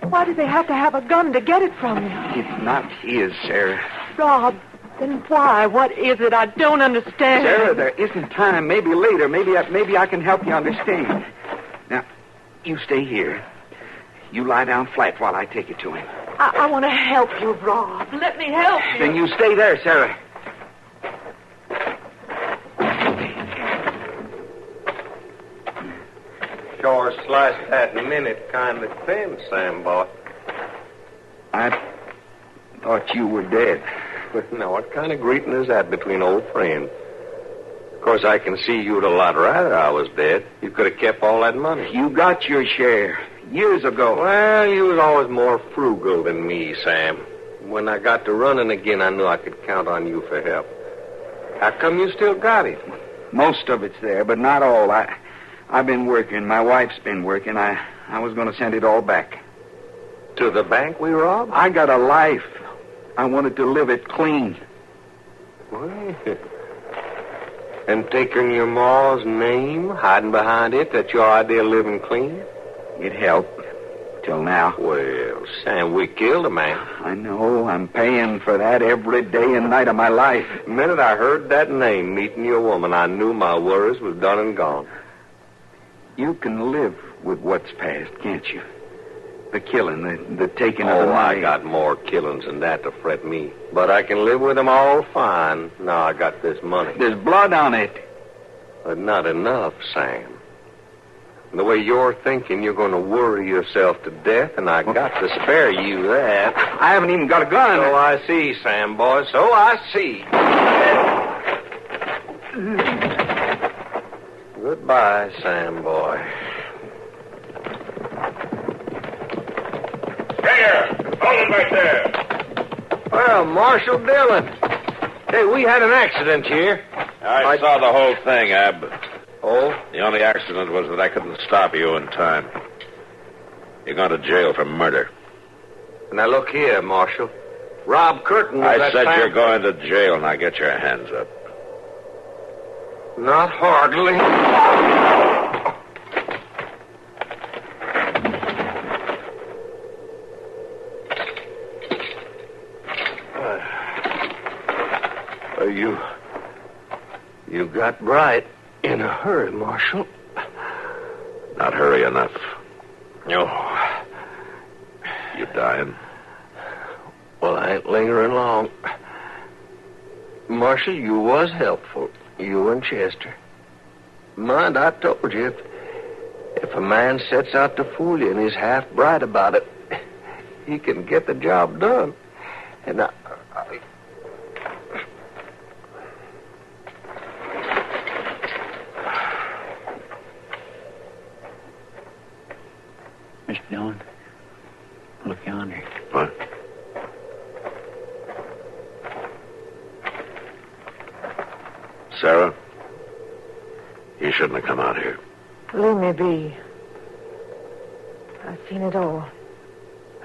why do they have to have a gun to get it from him? It's not his, Sarah. Rob, then why? What is it? I don't understand. Sarah, there isn't time. Maybe later. Maybe I can help you understand. Now, you stay here. You lie down flat while I take it to him. I want to help you, Rob. Let me help you. Then you stay there, Sarah. Sure sliced that minute kind of thin, Sam boy. I thought you were dead. Now, what kind of greeting is that between old friends? Of course, I can see you'd a lot rather I was dead. You could have kept all that money. You got your share years ago. Well, you was always more frugal than me, Sam. When I got to running again, I knew I could count on you for help. How come you still got it? Most of it's there, but not all. I've been working. My wife's been working. I was going to send it all back. To the bank we robbed? I got a life. I wanted to live it clean. Well, and taking your ma's name, hiding behind it, that's your idea of living clean? It helped. Till now. Well, Sam, we killed a man. I know. I'm paying for that every day and night of my life. The minute I heard that name meeting your woman, I knew my worries was done and gone. You can live with what's past, can't you? The killing, the taking of the money. I got more killings than that to fret me. But I can live with them all fine. Now I got this money. There's blood on it. But not enough, Sam. The way you're thinking, you're going to worry yourself to death, and I got to spare you that. I haven't even got a gun. So I see, Sam boy. So I see. Goodbye, Sam boy. Here, hold it back there. Well, Marshal Dillon. Hey, we had an accident here. I saw the whole thing, Ab. Oh? The only accident was that I couldn't stop you in time. You're going to jail for murder. Now, look here, Marshal. Rob Curtin was I said Sam... you're going to jail. Now get your hands up. Not hardly. You got bright in a hurry, Marshal. Not hurry enough. No. You dying? Well, I ain't lingering long. Marshal, you was helpful. You and Chester. Mind, I told you, if a man sets out to fool you and he's half bright about it, he can get the job done. And I... Mr. Dillon, look yonder. What? Sarah, you shouldn't have come out here. Leave me be. I've seen it all.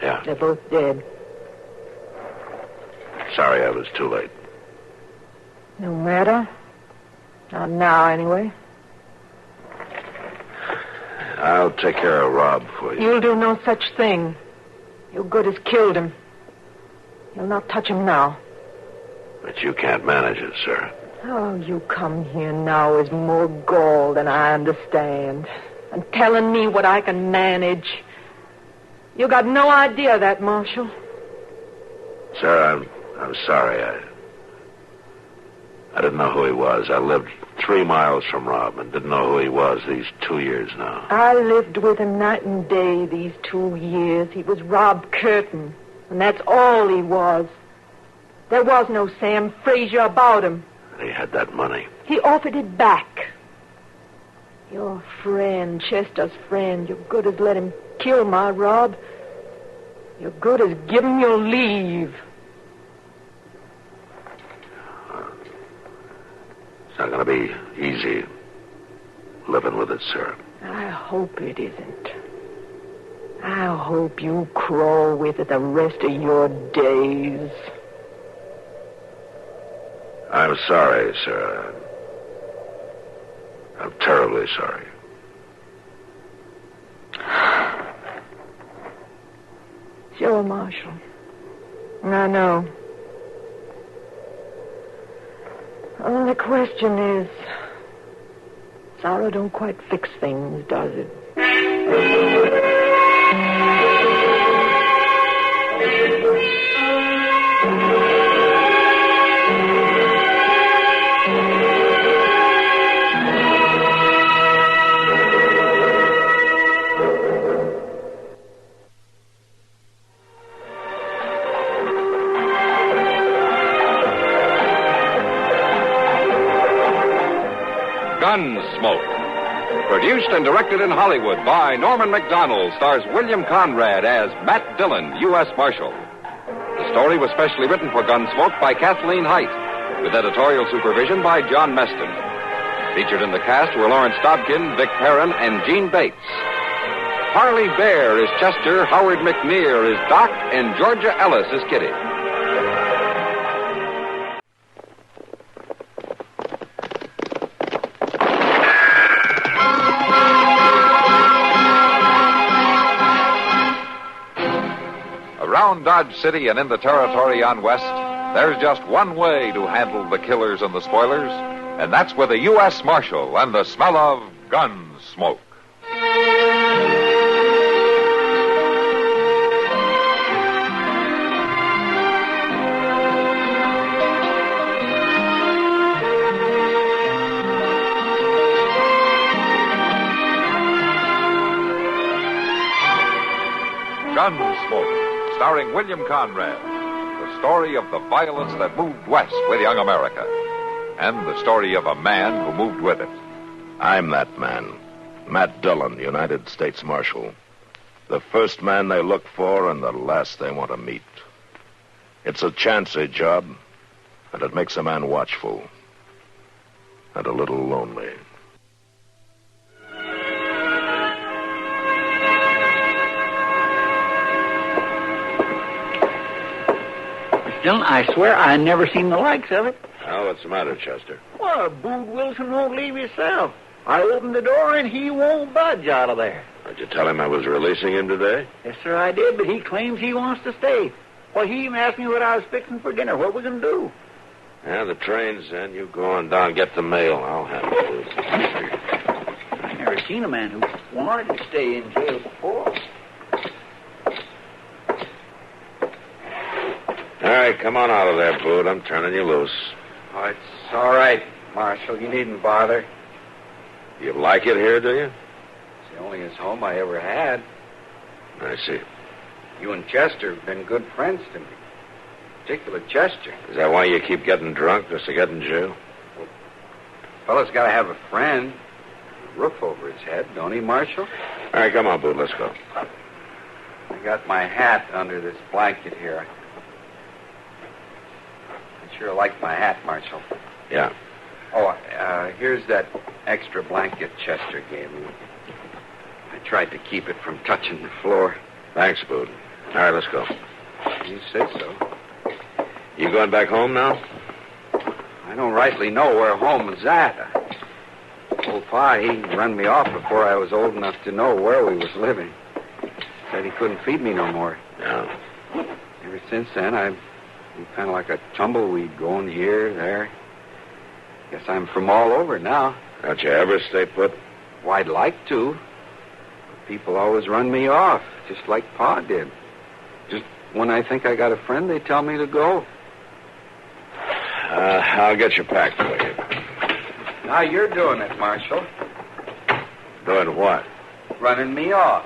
Yeah. They're both dead. Sorry I was too late. No matter. Not now, anyway. I'll take care of Rob for you. You'll do no such thing. Your good has killed him. You'll not touch him now. But you can't manage it, Sarah. Oh, you come here now is more gall than I understand. And telling me what I can manage. You got no idea of that, Marshal. Sarah, I'm sorry. I didn't know who he was. I lived 3 miles from Rob and didn't know who he was these 2 years now. I lived with him night and day these 2 years. He was Rob Curtin, and that's all he was. There was no Sam Fraser about him. And he had that money. He offered it back. Your friend, Chester's friend, you're good as let him kill my Rob. You're good as give him your leave. It's not going to be easy living with it, Sarah. I hope it isn't. I hope you crawl with it the rest of your days. I'm sorry, sir. I'm terribly sorry. Sure, Marshal. I know. Well, the question is, sorrow don't quite fix things, does it? Gunsmoke. Produced and directed in Hollywood by Norman Macdonald, stars William Conrad as Matt Dillon, U.S. Marshal. The story was specially written for Gunsmoke by Kathleen Height, with editorial supervision by John Meston. Featured in the cast were Lawrence Dobkin, Vic Perrin, and Gene Bates. Harley Bear is Chester, Howard McNear is Doc, and Georgia Ellis is Kitty. Around Dodge City and in the territory on West, there's just one way to handle the killers and the spoilers, and that's with a U.S. Marshal and the smell of Gunsmoke. Gunsmoke, starring William Conrad, the story of the violence that moved west with young America, and the story of a man who moved with it. I'm that man, Matt Dillon, United States Marshal. The first man they look for and the last they want to meet. It's a chancy job, and it makes a man watchful and a little lonely. Dillon, I swear I never seen the likes of it. Well, what's the matter, Chester? Well, Bood Wilson won't leave himself. I opened the door and he won't budge out of there. Did you tell him I was releasing him today? Yes, sir, I did, but he claims he wants to stay. Well, he even asked me what I was fixing for dinner. What we going to do? Yeah, the train's in. You go on down, get the mail. I'll have it. I never seen a man who wanted to stay in jail before. All right, come on out of there, Bood. I'm turning you loose. Oh, it's all right, Marshal. You needn't bother. You like it here, do you? It's the only home I ever had. I see. You and Chester have been good friends to me. Particularly Chester. Is that why you keep getting drunk, just to get in jail? Well, a fellow's got to have a friend. A roof over his head, don't he, Marshal? All right, come on, Bood. Let's go. I got my hat under this blanket here. I sure like my hat, Marshal. Yeah. Oh, here's that extra blanket Chester gave me. I tried to keep it from touching the floor. Thanks, Bood. All right, let's go. You say so. You going back home now? I don't rightly know where home is at. Old Pa, he run me off before I was old enough to know where we was living. Said he couldn't feed me no more. Yeah. Ever since then, I've been kind of like a tumbleweed going here, there. Guess I'm from all over now. Don't you ever stay put? Well, I'd like to. But people always run me off, just like Pa did. Just when I think I got a friend, they tell me to go. I'll get you packed for you. Now you're doing it, Marshal. Doing what? Running me off.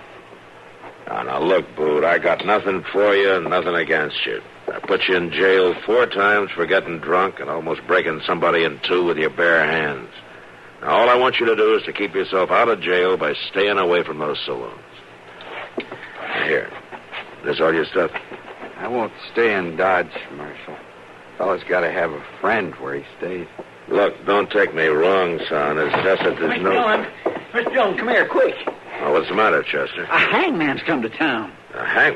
Now, look, Bood, I got nothing for you and nothing against you. I put you in jail 4 times for getting drunk and almost breaking somebody in 2 with your bare hands. Now, all I want you to do is to keep yourself out of jail by staying away from those saloons. Here. This all your stuff? I won't stay in Dodge, Marshal. Fella's got to have a friend where he stays. Look, don't take me wrong, son. It's just that there's Mr. Dillon, come here, quick. Oh, what's the matter, Chester? A hangman's come to town. A hang?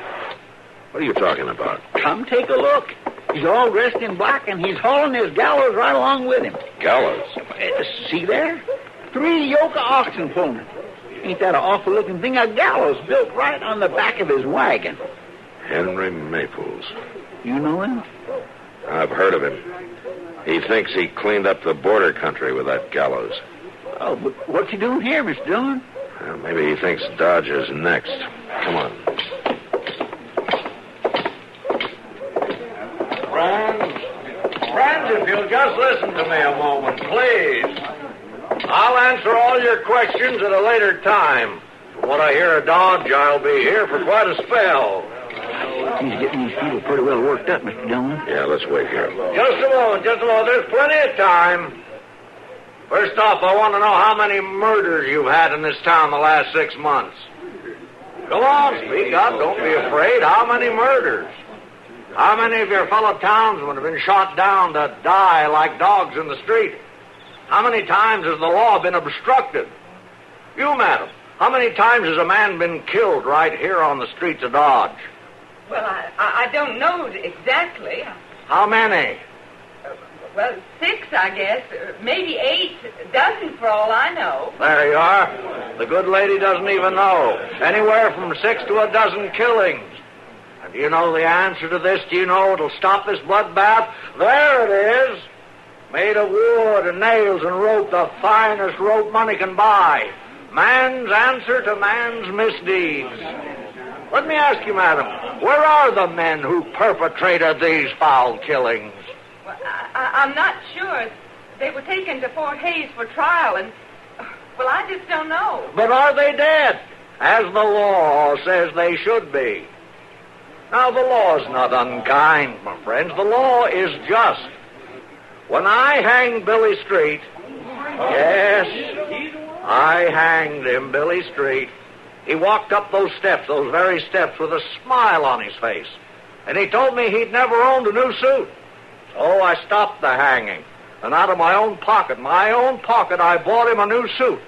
What are you talking about? Come take a look. He's all dressed in black, and he's hauling his gallows right along with him. Gallows? See there? 3 yoke of oxen pulling. Ain't that an awful-looking thing? A gallows built right on the back of his wagon. Henry Maples. You know him? I've heard of him. He thinks he cleaned up the border country with that gallows. Oh, but what's he doing here, Mr. Dillon? Well, maybe he thinks Dodge is next. Come on. Friends, if you'll just listen to me a moment, please. I'll answer all your questions at a later time. From what I hear of Dodge, I'll be here for quite a spell. He's getting these people pretty well worked up, Mr. Dillon. Yeah, let's wait here. Just a moment. There's plenty of time. First off, I want to know how many murders you've had in this town the last 6 months. Go on, speak up. Don't be afraid. How many murders? How many of your fellow townsmen have been shot down to die like dogs in the street? How many times has the law been obstructed? You, madam, how many times has a man been killed right here on the streets of Dodge? Well, I don't know exactly. How many? Well, 6, I guess. Maybe 8, a dozen for all I know. There you are. The good lady doesn't even know. Anywhere from 6 to a dozen killings. And do you know the answer to this? Do you know it'll stop this bloodbath? There it is. Made of wood and nails and rope, the finest rope money can buy. Man's answer to man's misdeeds. Let me ask you, madam, where are the men who perpetrated these foul killings? Well, I'm not sure. They were taken to Fort Hays for trial, and, well, I just don't know. But are they dead? As the law says they should be. Now, the law's not unkind, my friends. The law is just. When I hanged Billy Street, yes, I hanged him, Billy Street. He walked up those steps, those very steps, with a smile on his face. And he told me he'd never owned a new suit. So I stopped the hanging. And out of my own pocket, I bought him a new suit.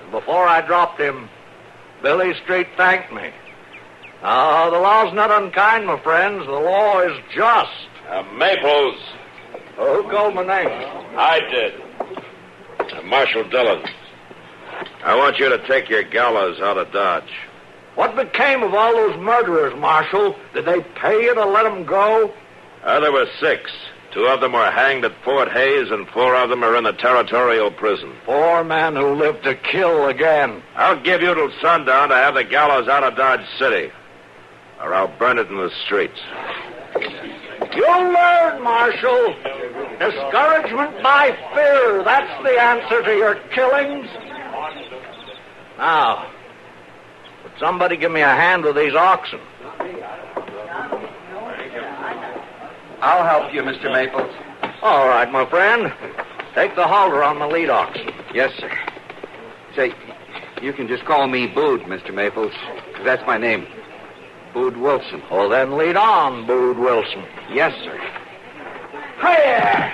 And before I dropped him, Billy Street thanked me. Now, the law's not unkind, my friends. The law is just. Maples. Who called my name? I did. Marshal Dillon. I want you to take your gallows out of Dodge. What became of all those murderers, Marshal? Did they pay you to let them go? There were 6. 2 of them were hanged at Fort Hays, and 4 of them are in the territorial prison. 4 men who lived to kill again. I'll give you till sundown to have the gallows out of Dodge City, or I'll burn it in the streets. You'll learn, Marshal. Discouragement by fear. That's the answer to your killings. Now, would somebody give me a hand with these oxen? I'll help you, Mr. Maples. All right, my friend. Take the halter on the lead oxen. Yes, sir. Say, you can just call me Bood, Mr. Maples, 'cause that's my name. Bood Wilson. Well, then lead on, Bood Wilson. Yes, sir. Hey!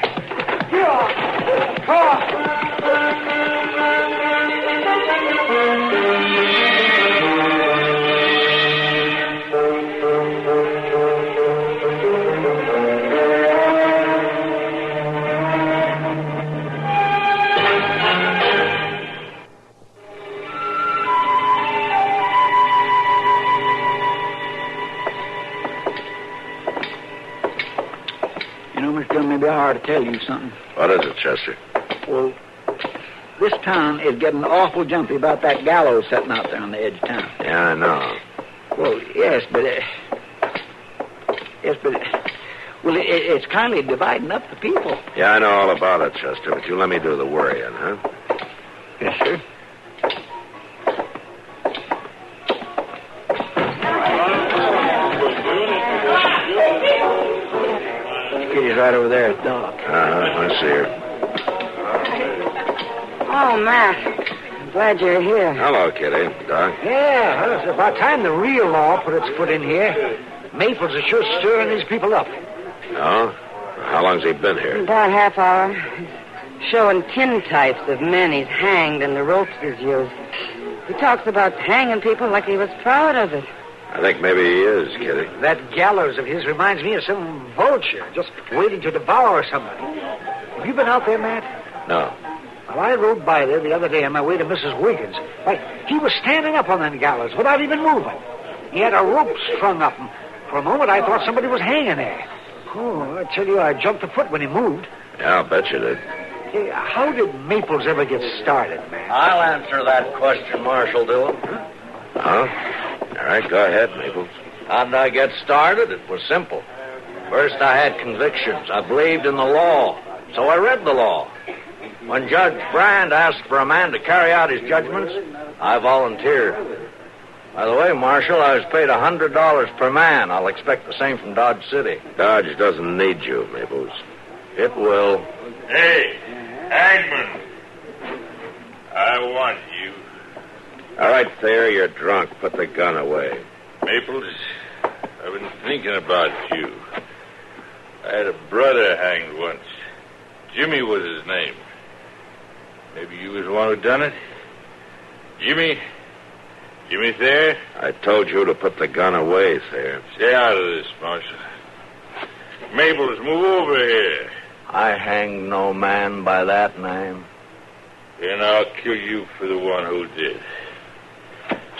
Maybe I ought to tell you something. What is it, Chester? Well, this town is getting awful jumpy about that gallows sitting out there on the edge of town. Yeah, I know. Well, yes, but well, it's kind of dividing up the people. Yeah, I know all about it, Chester, but you let me do the worrying, huh? Yes, sir. Kitty's right over there at the dock. I see her. Oh, Matt. I'm glad you're here. Hello, Kitty. Doc. Yeah, well, it's about time the real law put its foot in here. Maples is sure stirring these people up. Oh? How long's he been here? About half hour. He's showing tintypes of men he's hanged and the ropes he's used. He talks about hanging people like he was proud of it. I think maybe he is, Kitty. That gallows of his reminds me of some vulture just waiting to devour somebody. Have you been out there, Matt? No. Well, I rode by there the other day on my way to Mrs. Wiggins. Why, he was standing up on that gallows without even moving. He had a rope strung up, and for a moment I thought somebody was hanging there. Oh, I tell you, I jumped a foot when he moved. Yeah, I'll bet you did. Hey, how did Maples ever get started, man? I'll answer that question, Marshal Dillon. Huh? All right, go ahead, Maples. How did I get started? It was simple. First, I had convictions. I believed in the law, so I read the law. When Judge Brand asked for a man to carry out his judgments, I volunteered. By the way, Marshal, I was paid $100 per man. I'll expect the same from Dodge City. Dodge doesn't need you, Maples. It will. Hey, Hangman. I want you. All right, Thayer, you're drunk. Put the gun away. Maples, I've been thinking about you. I had a brother hanged once. Jimmy was his name. Maybe you was the one who done it? Jimmy Thayer? I told you to put the gun away, Thayer. Stay out of this, Marshal. Maples, move over here. I hanged no man by that name. Then I'll kill you for the one who did.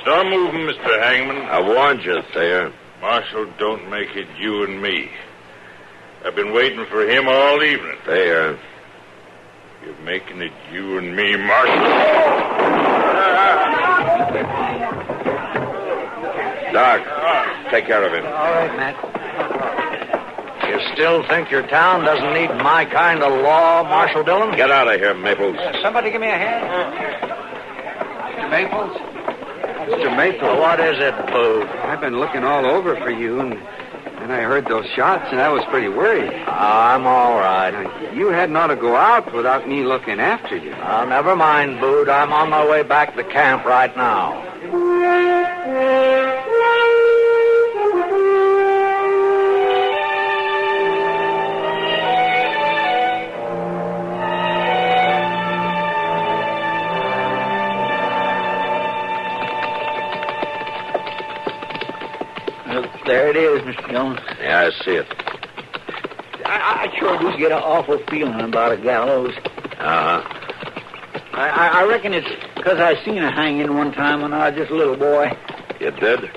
Start moving, Mr. Hangman. I warned you, Thayer. Marshal, don't make it you and me. I've been waiting for him all evening. Thayer. You're making it you and me, Marshal. Doc, take care of him. All right, Matt. You still think your town doesn't need my kind of law, Marshal Dillon? Get out of here, Maples. Somebody give me a hand. Mr. Maples? Mr. Maples. What is it, Boo? I've been looking all over for you, and I heard those shots, and I was pretty worried. I'm all right. You hadn't ought to go out without me looking after you. Never mind, Bood. I'm on my way back to camp right now. There it is, Mr. Jones. Yeah, I see it. I sure do get an awful feeling about a gallows. Uh-huh. I reckon it's because I seen a hanging one time when I was just a little boy. You did?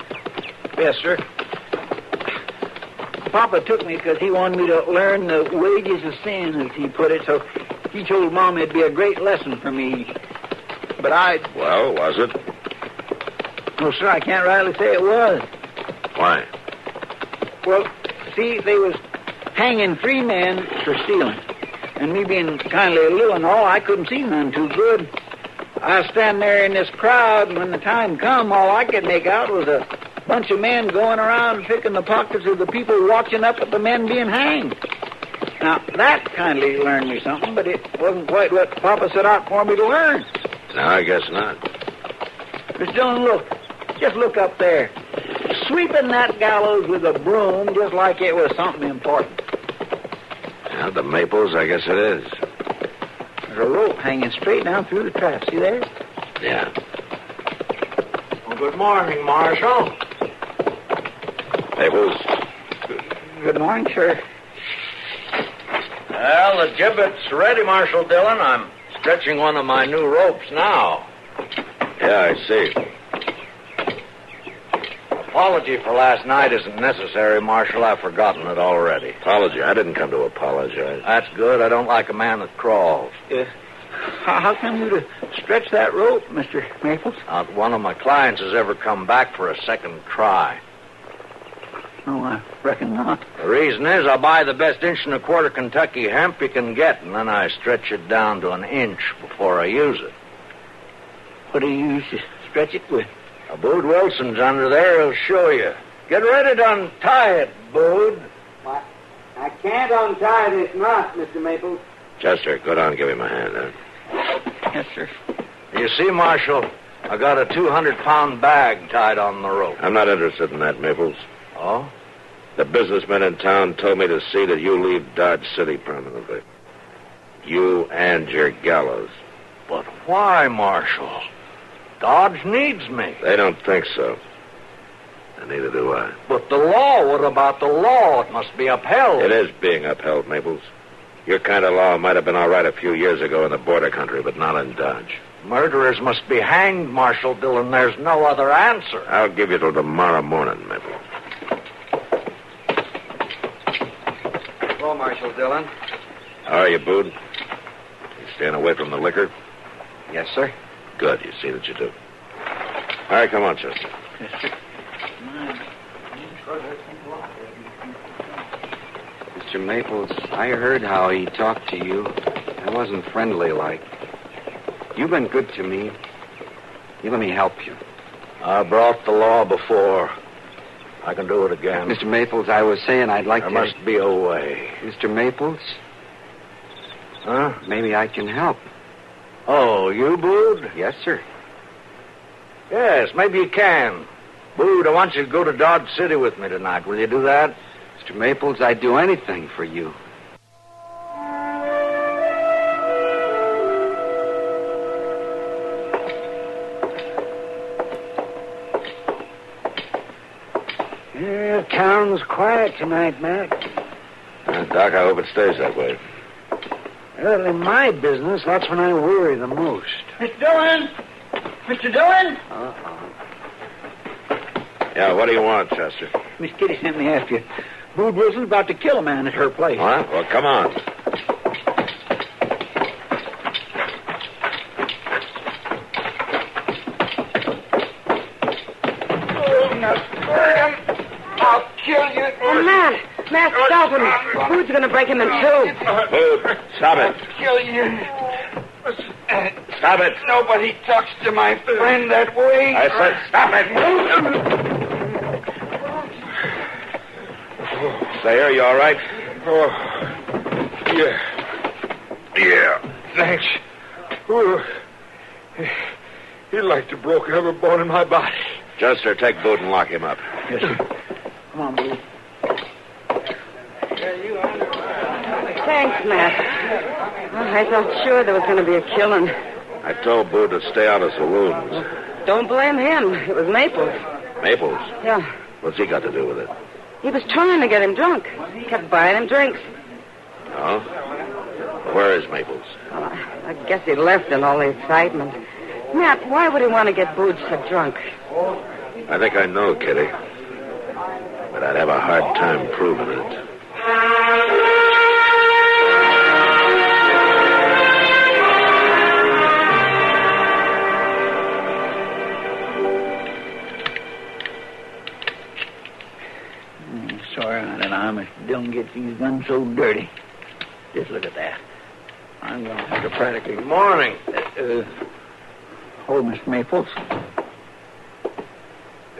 Yes, sir. Papa took me because he wanted me to learn the wages of sin, as he put it, so he told Mom it'd be a great lesson for me. But Well, was it? No, sir, I can't rightly say it was. Why? Well, see, they was hanging 3 men for stealing. And me being kindly little and all, I couldn't see none too good. I was standing there in this crowd, and when the time come, all I could make out was a bunch of men going around picking the pockets of the people watching up at the men being hanged. Now, that kindly learned me something, but it wasn't quite what Papa set out for me to learn. No, I guess not. Miss Dillon, look. Just look up there. Sweeping that gallows with a broom just like it was something important. Yeah, the Maples, I guess it is. There's a rope hanging straight down through the trap. See there? Yeah. Well, good morning, Marshal. Maples. Good morning, sir. Well, the gibbet's ready, Marshal Dillon. I'm stretching one of my new ropes now. Yeah, I see. Apology for last night isn't necessary, Marshal. I've forgotten it already. Apology? I didn't come to apologize. That's good. I don't like a man that crawls. How come you to stretch that rope, Mr. Maples? Not one of my clients has ever come back for a second try. No, I reckon not. The reason is I buy the best 1 1/4 Kentucky hemp you can get, and then I stretch it down to 1 inch before I use it. What do you use to stretch it with? Bood Wilson's under there. He'll show you. Get ready to untie it, Bood. I can't untie this knot, Mr. Maples. Chester, go down and give him a hand, huh? Yes, sir. You see, Marshal, I got a 200-pound bag tied on the rope. I'm not interested in that, Maples. Oh? The businessmen in town told me to see that you leave Dodge City permanently. You and your gallows. But why, Marshal? Dodge needs me. They don't think so. And neither do I. But the law, what about the law? It must be upheld. It is being upheld, Maples. Your kind of law might have been all right a few years ago in the border country, but not in Dodge. Murderers must be hanged, Marshal Dillon. There's no other answer. I'll give you till tomorrow morning, Maples. Hello, Marshal Dillon. How are you, Boone? You staying away from the liquor? Yes, sir. Good. You see that you do. All right, come on, Chester. Yes, sir. Mr. Maples, I heard how he talked to you. I wasn't friendly like. You've been good to me. You let me help you. I brought the law before. I can do it again. Mr. Maples, I was saying I'd like there to... There must be a way. Mr. Maples? Huh? Maybe I can help. Oh, you, Bood? Yes, sir. Yes, maybe you can. Bood, I want you to go to Dodge City with me tonight. Will you do that? Mr. Maples, I'd do anything for you. Yeah, town's quiet tonight, Matt. Doc, I hope it stays that way. Well, in my business, that's when I worry the most. Mr. Dillon! Mr. Dillon! Yeah, what do you want, Chester? Miss Kitty sent me after you. Bood Wilson's about to kill a man at her place. What? Well, come on. I'll kill you. Oh, Matt, stop him. Bood's going to break him in two. Bood, stop it. I'll kill you. Stop it. Nobody talks to my friend that way. I said stop it. Stay here, you all right? Oh, yeah. Yeah, thanks. Oh, he'd like to broke every bone in my body. Chester, take Bood and lock him up. Yes, sir. Come on, Bood. Thanks, Matt. Well, I felt sure there was going to be a killing. I told Bood to stay out of saloons. Don't blame him. It was Maples. Maples? Yeah. What's he got to do with it? He was trying to get him drunk. He kept buying him drinks. Oh? Where is Maples? Well, I guess he left in all the excitement. Matt, why would he want to get Bood so drunk? I think I know, Kitty. But I'd have a hard time proving it. Sorry, I don't know how Mr. Dillon gets these guns so dirty. Just look at that. I'm going to have to practically... Good morning. Oh, Mr. Maples.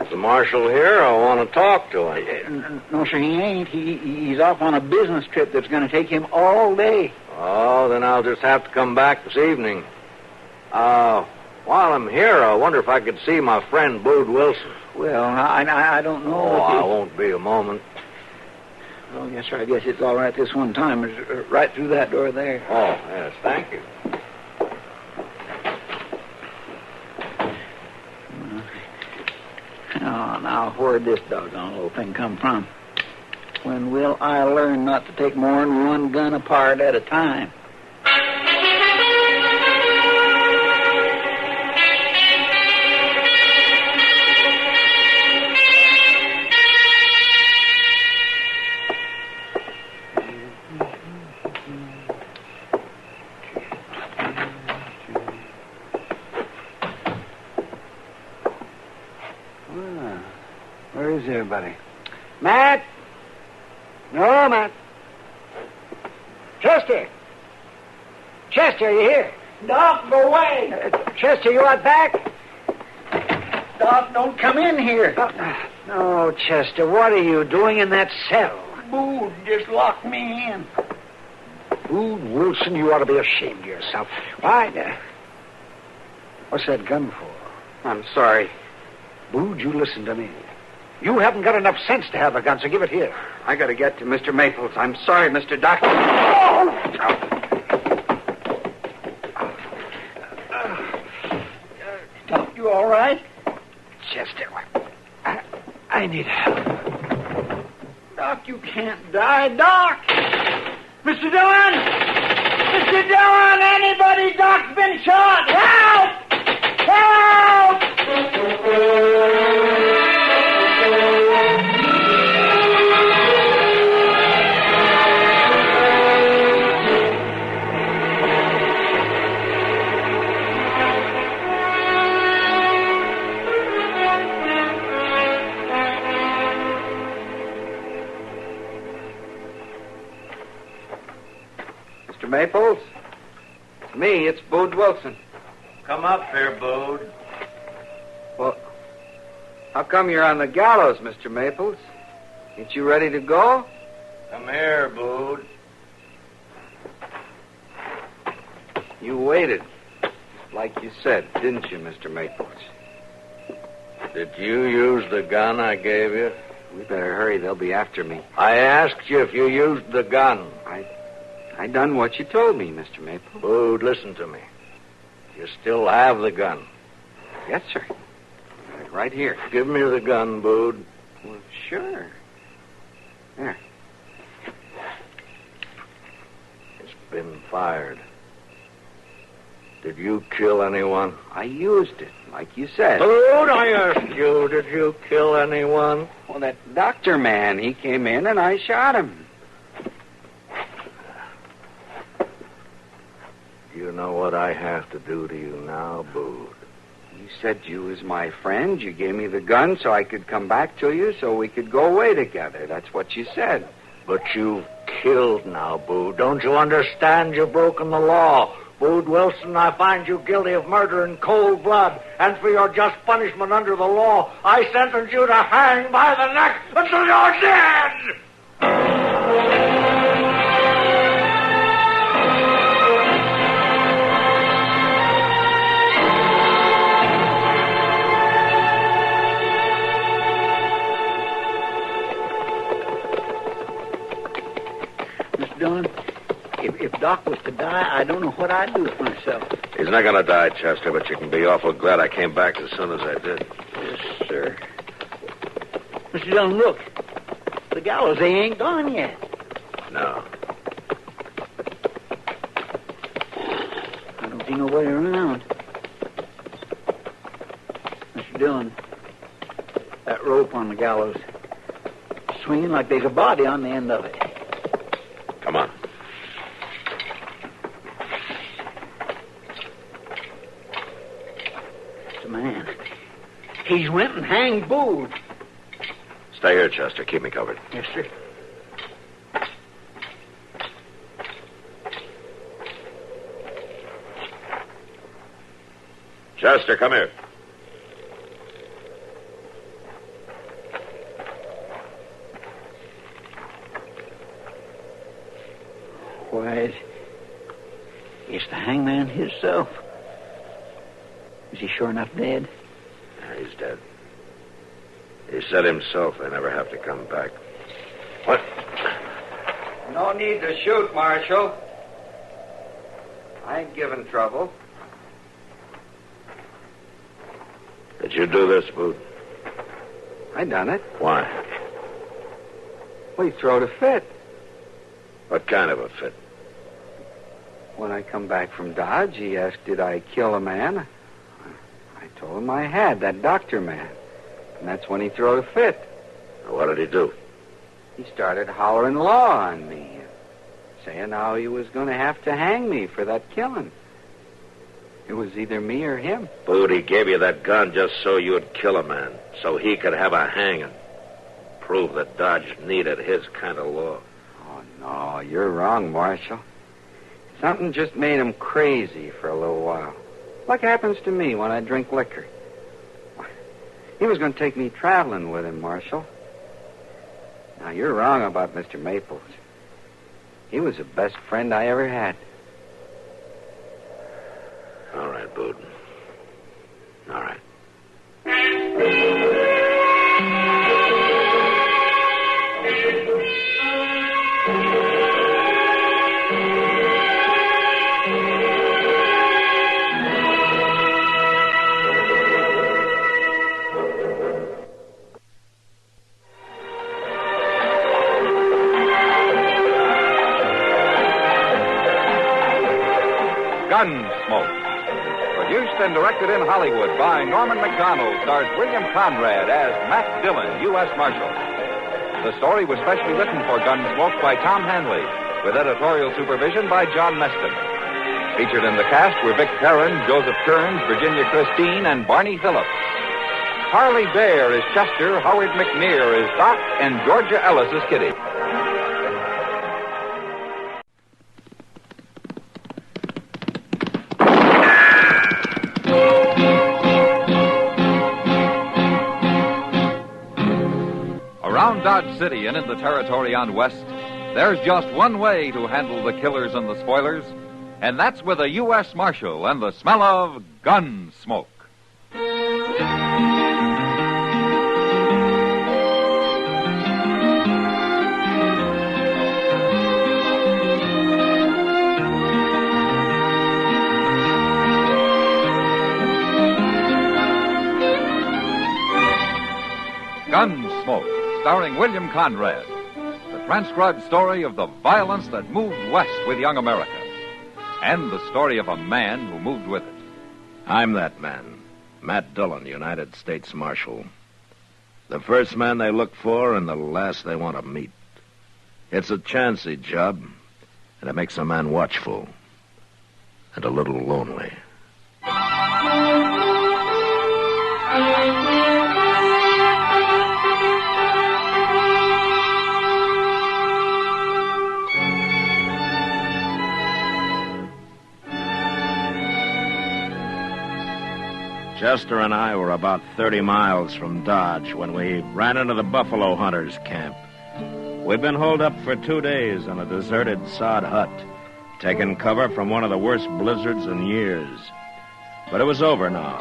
Is the marshal here? I want to talk to him. No, sir, he ain't. He's off on a business trip that's going to take him all day. Oh, then I'll just have to come back this evening. While I'm here, I wonder if I could see my friend Bood Wilson. Well, I don't know. Oh, I won't be a moment. Oh, yes, sir. I guess it's all right this one time. It's right through that door there. Oh, yes, thank you. Oh, now, where'd this doggone little thing come from? When will I learn not to take more than one gun apart at a time? Where is everybody? Matt? No, Matt. Chester! Chester, you here? Doc, go away! Chester, you out back? Doc, don't come in here. No, Chester, what are you doing in that cell? Bood just locked me in. Bood Wilson, you ought to be ashamed of yourself. Why? What's that gun for? I'm sorry. Bood, you listen to me. You haven't got enough sense to have a gun, so give it here. I got to get to Mr. Maples. I'm sorry, Mr. Doctor. Doc, you You all right? Chester, I need help. Doc, you can't die. Doc! Mr. Dillon! Mr. Dillon! Anybody? Doc's been shot! Help! Help! Mr. Maples? It's me. It's Bode Wilson. Come up here, Bode. Well, how come you're on the gallows, Mr. Maples? Ain't you ready to go? Come here, Bode. You waited, like you said, didn't you, Mr. Maples? Did you use the gun I gave you? We better hurry. They'll be after me. I asked you if you used the gun. I done what you told me, Mr. Maples. Bode, listen to me. You still have the gun. Yes, sir. Right here. Give me the gun, Bode. Well, sure. There. It's been fired. Did you kill anyone? I used it, like you said. Bode, I asked you, did you kill anyone? Well, that doctor man, he came in and I shot him. You know what I have to do to you now, Bode? You said you was my friend. You gave me the gun so I could come back to you so we could go away together. That's what you said. But you've killed now, Bode. Don't you understand? You've broken the law. Bode Wilson, I find you guilty of murder in cold blood. And for your just punishment under the law, I sentence you to hang by the neck until you're dead! Dillon, if Doc was to die, I don't know what I'd do with myself. He's not going to die, Chester, but you can be awful glad I came back as soon as I did. Yes, sir. Mr. Dillon, look. The gallows, they ain't gone yet. No. I don't see nobody around. Mr. Dillon, that rope on the gallows, swinging like there's a body on the end of it. Come on. It's a man. He's went and hanged Bode. Stay here, Chester. Keep me covered. Yes, sir. Chester, come here. Why, it's the hangman himself. Is he sure enough dead? Yeah, he's dead. He said himself they never have to come back. What? No need to shoot, Marshal. I ain't giving trouble. Did you do this, Bode? I done it. Why? Well, he throwed a fit. What kind of a fit? When I come back from Dodge, he asked, did I kill a man? I told him I had, that doctor man. And that's when he threw a fit. What did he do? He started hollering law on me, saying how he was going to have to hang me for that killing. It was either me or him. Bode, he gave you that gun just so you'd kill a man, so he could have a hanging. Prove that Dodge needed his kind of law. Oh, no, you're wrong, Marshal. Something just made him crazy for a little while. Like happens to me when I drink liquor. He was going to take me traveling with him, Marshal. Now, you're wrong about Mr. Maples. He was the best friend I ever had. All right, Bode. All right. and directed in Hollywood by Norman McDonald, stars William Conrad as Matt Dillon, U.S. Marshal. The story was specially written for Gunsmoke by Tom Hanley, with editorial supervision by John Meston. Featured in the cast were Vic Perrin, Joseph Kearns, Virginia Christine, and Barney Phillips. Harley Bear is Chester, Howard McNear is Doc, and Georgia Ellis is Kitty. Around Dodge City and in the territory on West, there's just one way to handle the killers and the spoilers, and that's with a U.S. Marshal and the smell of gun smoke. Gunsmoke, starring William Conrad. The transcribed story of the violence that moved west with young America. And the story of a man who moved with it. I'm that man, Matt Dillon, United States Marshal. The first man they look for and the last they want to meet. It's a chancy job, and it makes a man watchful and a little lonely. Chester and I were about 30 miles from Dodge when we ran into the buffalo hunters' camp. We'd been holed up for 2 days in a deserted sod hut, taking cover from one of the worst blizzards in years. But it was over now,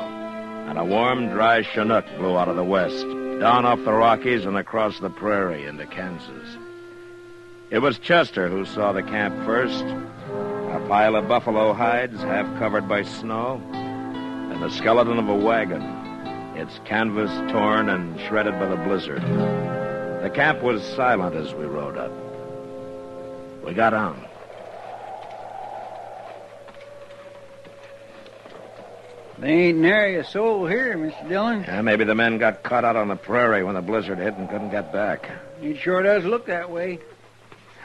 and a warm, dry Chinook blew out of the west, down off the Rockies and across the prairie into Kansas. It was Chester who saw the camp first, a pile of buffalo hides half covered by snow, and the skeleton of a wagon, its canvas torn and shredded by the blizzard. The camp was silent as we rode up. We got on. There ain't nary a soul here, Mr. Dillon. Yeah, maybe the men got caught out on the prairie when the blizzard hit and couldn't get back. It sure does look that way.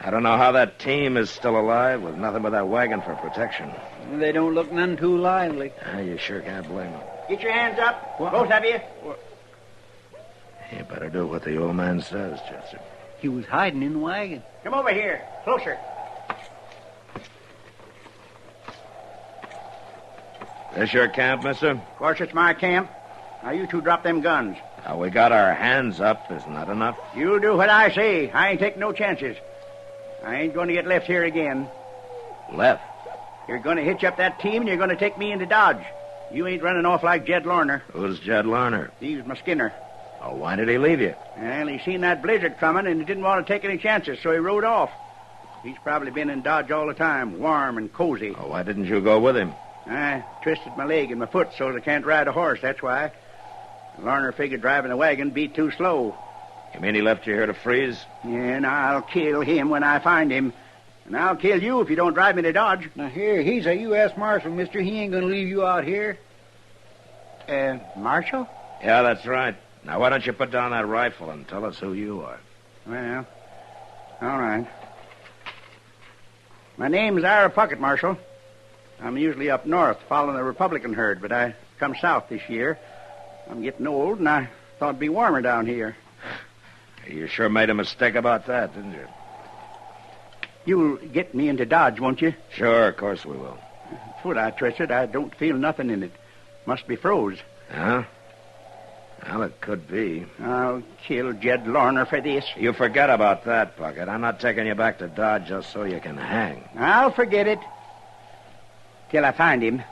I don't know how that team is still alive with nothing but that wagon for protection. They don't look none too lively. You sure can't blame them. Get your hands up, both of you. You better do what the old man says, Chester. He was hiding in the wagon. Come over here, closer. This your camp, mister? Of course, it's my camp. Now, you two drop them guns. Now, we got our hands up. Isn't that enough? You do what I say. I ain't taking no chances. I ain't going to get left here again. Left? You're going to hitch up that team, and you're going to take me into Dodge. You ain't running off like Jed Lorner. Who's Jed Lorner? He's my skinner. Oh, why did he leave you? Well, he seen that blizzard coming, and he didn't want to take any chances, so he rode off. He's probably been in Dodge all the time, warm and cozy. Oh, why didn't you go with him? I twisted my leg and my foot so I can't ride a horse, that's why. Lorner figured driving the wagon be too slow. You mean he left you here to freeze? Yeah, and I'll kill him when I find him. And I'll kill you if you don't drive me to Dodge. Now, here, he's a U.S. Marshal, mister. He ain't going to leave you out here. Marshal? Yeah, that's right. Now, why don't you put down that rifle and tell us who you are? Well, all right. My name's Ira Puckett, Marshal. I'm usually up north following the Republican herd, but I come south this year. I'm getting old, and I thought it'd be warmer down here. You sure made a mistake about that, didn't you? You'll get me into Dodge, won't you? Sure, of course we will. Foot I twisted, I don't feel nothing in it. Must be froze. Huh? Well, it could be. I'll kill Jed Lorner for this. You forget about that, Puckett. I'm not taking you back to Dodge just so you can hang. I'll forget it. Till I find him.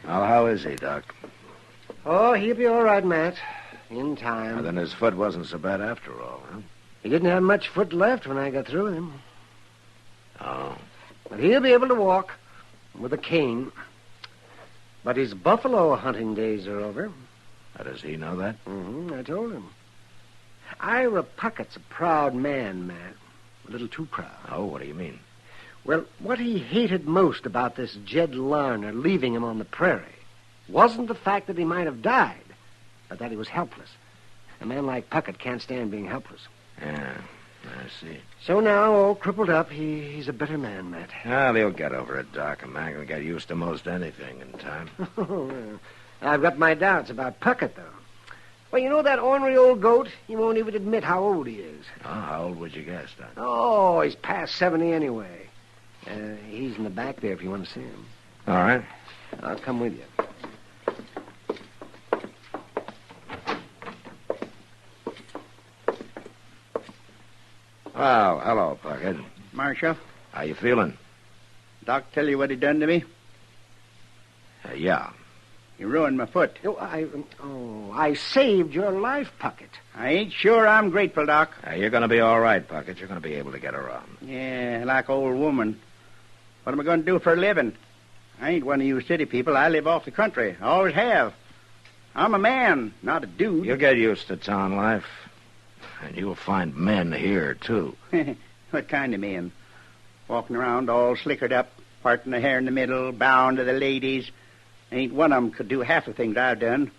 Well, how is he, Doc? Oh, he'll be all right, Matt. In time. Well, then his foot wasn't so bad after all, huh? He didn't have much foot left when I got through with him. Oh. But he'll be able to walk with a cane. But his buffalo hunting days are over. How does he know that? Mm-hmm, I told him. Ira Puckett's a proud man, Matt. A little too proud. Oh, what do you mean? Well, what he hated most about this Jed Larner leaving him on the prairie wasn't the fact that he might have died, but that he was helpless. A man like Puckett can't stand being helpless. Yeah, I see. So now, all crippled up, he's a better man, Matt. Well, he'll get over it, Doc. A man can get used to most anything in time. Well, I've got my doubts about Puckett, though. Well, you know that ornery old goat? He won't even admit how old he is. Oh, how old would you guess, Doc? Oh, he's past 70 anyway. He's in the back there if you want to see him. All right. I'll come with you. Well, hello, Puckett. Marshal, How you feeling? Doc tell you what he done to me? Yeah. He ruined my foot. I saved your life, Puckett. I ain't sure I'm grateful, Doc. You're going to be all right, Puckett. You're going to be able to get around. Yeah, like old woman. What am I going to do for a living? I ain't one of you city people. I live off the country. I always have. I'm a man, not a dude. You'll get used to town life. And you'll find men here, too. What kind of men? Walking around all slickered up, parting the hair in the middle, bound to the ladies. Ain't one of 'em could do half the things I've done.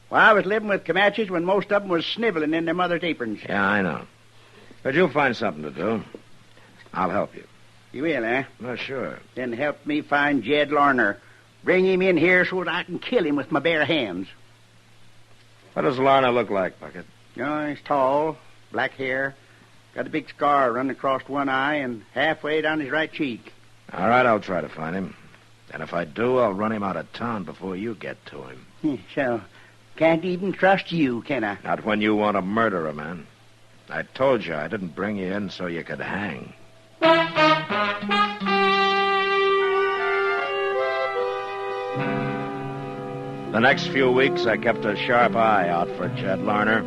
Well, I was living with Comanches when most of 'em was sniveling in their mother's aprons. Yeah, I know. But you'll find something to do. I'll help you. You will, eh? Well, sure. Then help me find Jed Larner. Bring him in here so that I can kill him with my bare hands. What does Larner look like, Puckett? He's tall, black hair, got a big scar running across one eye and halfway down his right cheek. All right, I'll try to find him. And if I do, I'll run him out of town before you get to him. So, can't even trust you, can I? Not when you want to murder a man. I told you I didn't bring you in so you could hang. The next few weeks, I kept a sharp eye out for Jed Larner,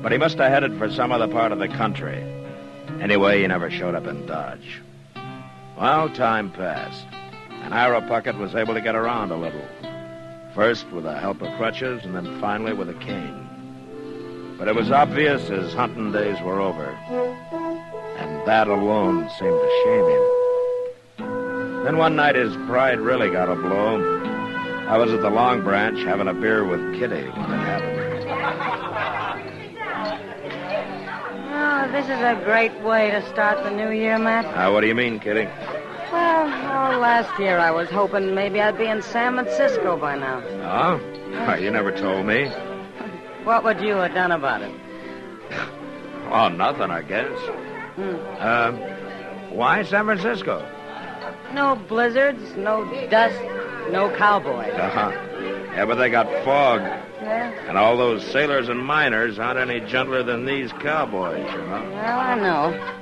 but he must have headed for some other part of the country. Anyway, he never showed up in Dodge. Well, time passed, and Ira Puckett was able to get around a little. First with the help of crutches, and then finally with a cane. But it was obvious his hunting days were over, and that alone seemed to shame him. Then one night his pride really got a blow. I was at the Long Branch having a beer with Kitty when it happened. Oh, this is a great way to start the new year, Matt. What do you mean, Kitty? Well, last year I was hoping maybe I'd be in San Francisco by now. Oh? You never told me. What would you have done about it? Oh, nothing, I guess. Why San Francisco? No blizzards, no dust, no cowboys. Yeah, but they got fog. Yeah? And all those sailors and miners aren't any gentler than these cowboys, you know. Well, I know.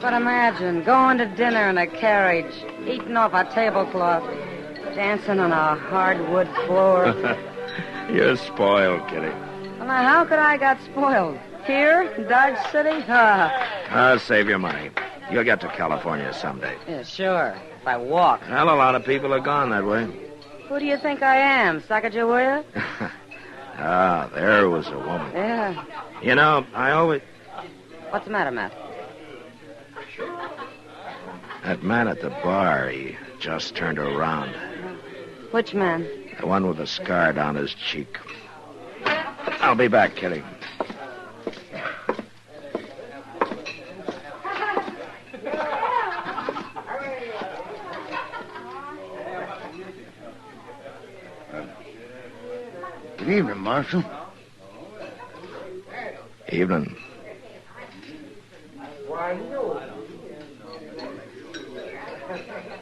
But imagine going to dinner in a carriage, eating off a tablecloth, dancing on a hardwood floor. You're spoiled, Kitty. Well, now, how could I got spoiled? Here, in Dodge City? Save your money. You'll get to California someday. Yeah, sure. If I walk. Well, a lot of people are gone that way. Who do you think I am, Sacagawea? There was a woman. Yeah. You know, I always... What's the matter, Matt? That man at the bar, he just turned around. Which man? The one with the scar down his cheek. I'll be back, Kitty. Good evening, Marshal. Evening.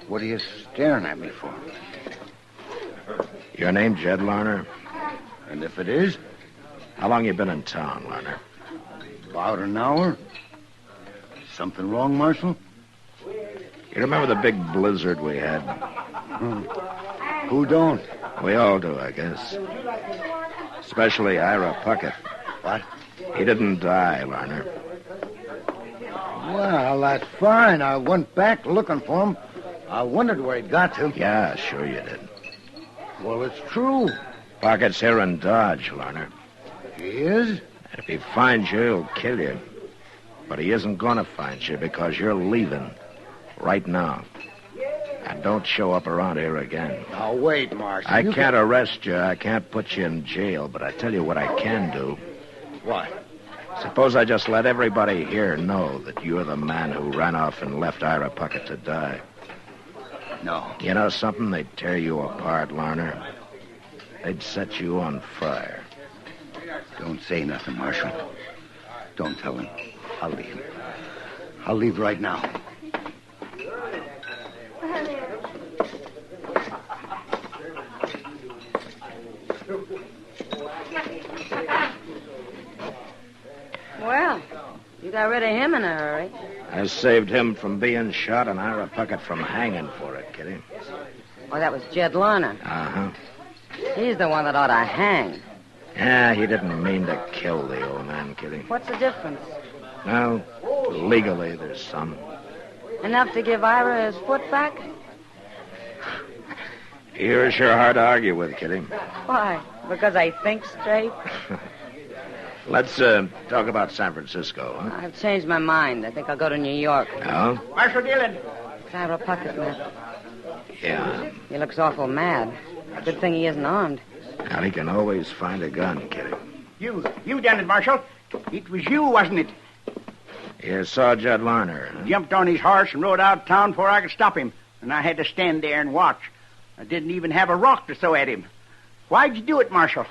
What are you staring at me for? Your name Jed Larner? And if it is? How long you been in town, Larner? About an hour. Something wrong, Marshal? You remember the big blizzard we had? Who don't? We all do, I guess. Especially Ira Puckett. What? He didn't die, Larner. Well, that's fine. I went back looking for him. I wondered where he'd got to. Yeah, sure you did. Well, it's true. Pocket's here in Dodge, Lerner. He is? If he finds you, he'll kill you. But he isn't going to find you because you're leaving right now. And don't show up around here again. Now, wait, Marshal. I can't arrest you. I can't put you in jail. But I tell you what I can do. What? Suppose I just let everybody here know that you're the man who ran off and left Ira Puckett to die. No. You know something? They'd tear you apart, Larner. They'd set you on fire. Don't say nothing, Marshal. Don't tell him. I'll leave. I'll leave right now. Well, you got rid of him in a hurry. I saved him from being shot and Ira Puckett from hanging for it, Kitty. Oh, that was Jed Lerner. Uh-huh. He's the one that ought to hang. Yeah, he didn't mean to kill the old man, Kitty. What's the difference? Well, legally, there's some. Enough to give Ira his foot back? You're sure hard to argue with, Kitty. Why? Because I think straight? Let's talk about San Francisco, huh? I've changed my mind. I think I'll go to New York. No? Marshal Dillon. It's Ira Puckett, man. Yeah. He looks awful mad. Good thing he isn't armed. Well, he can always find a gun, Kitty. You done it, Marshal. It was you, wasn't it? You saw Jed Larner, huh? Jumped on his horse and rode out of town before I could stop him. And I had to stand there and watch. I didn't even have a rock to throw at him. Why'd you do it, Marshal?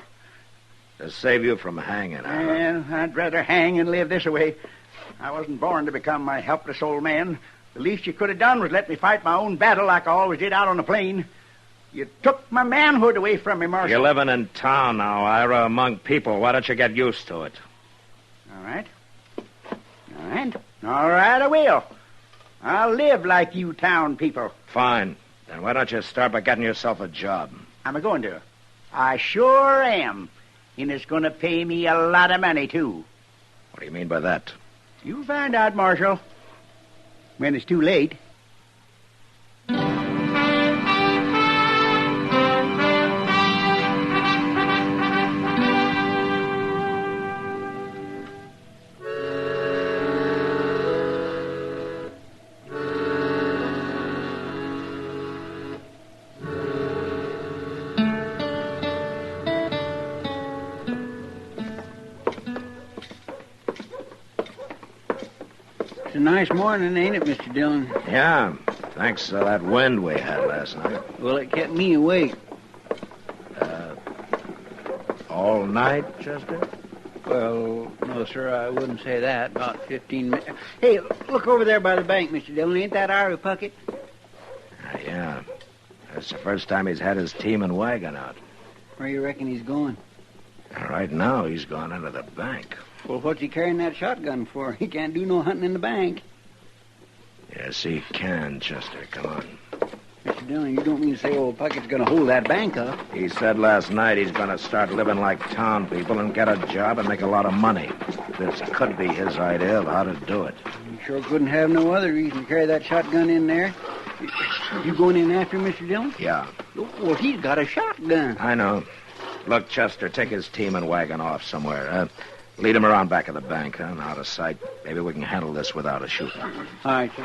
To save you from hanging, huh? Well, I'd rather hang and live this way. I wasn't born to become my helpless old man. The least you could have done was let me fight my own battle like I always did out on the plain. You took my manhood away from me, Marshal. You're living in town now, Ira, among people. Why don't you get used to it? All right. All right, I will. I'll live like you town people. Fine. Then why don't you start by getting yourself a job? I'm a-going to. I sure am. And it's going to pay me a lot of money, too. What do you mean by that? You'll find out, Marshal. When it's too late. It's a nice morning, ain't it, Mr. Dillon? Yeah, thanks to that wind we had last night. Well, it kept me awake. All night, Chester? Well, no, sir, I wouldn't say that. About 15 minutes. Hey, look over there by the bank, Mr. Dillon. Ain't that Ira Puckett? Yeah. That's the first time he's had his team and wagon out. Where you reckon he's going? Right now, he's gone into the bank. Well, what's he carrying that shotgun for? He can't do no hunting in the bank. Yes, he can, Chester. Come on. Mr. Dillon, you don't mean to say old Puckett's going to hold that bank up? He said last night he's going to start living like town people and get a job and make a lot of money. This could be his idea of how to do it. You sure couldn't have no other reason to carry that shotgun in there. You going in after him, Mr. Dillon? Yeah. Well, he's got a shotgun. I know. Look, Chester, take his team and wagon off somewhere. Lead him around back of the bank, huh? And out of sight. Maybe we can handle this without a shooting. All right, sir.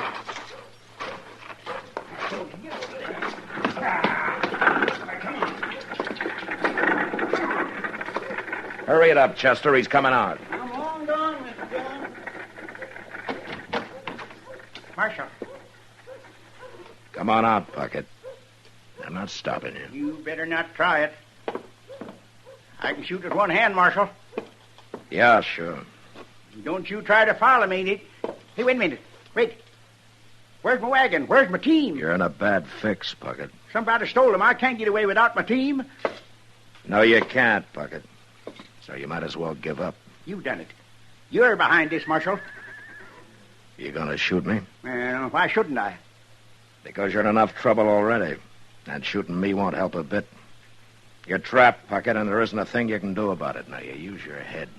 Hurry it up, Chester. He's coming out. I'm long gone, Mr. Dillon. Marshal. Come on out, Puckett. I'm not stopping you. You better not try it. I can shoot with one hand, Marshal. Yeah, sure. Don't you try to follow me. Hey, wait a minute. Wait. Where's my wagon? Where's my team? You're in a bad fix, Puckett. Somebody stole them. I can't get away without my team. No, you can't, Puckett. So you might as well give up. You've done it. You're behind this, Marshal. You gonna shoot me? Well, why shouldn't I? Because you're in enough trouble already. And shooting me won't help a bit. You're trapped, Puckett, and there isn't a thing you can do about it. Now, you use your head.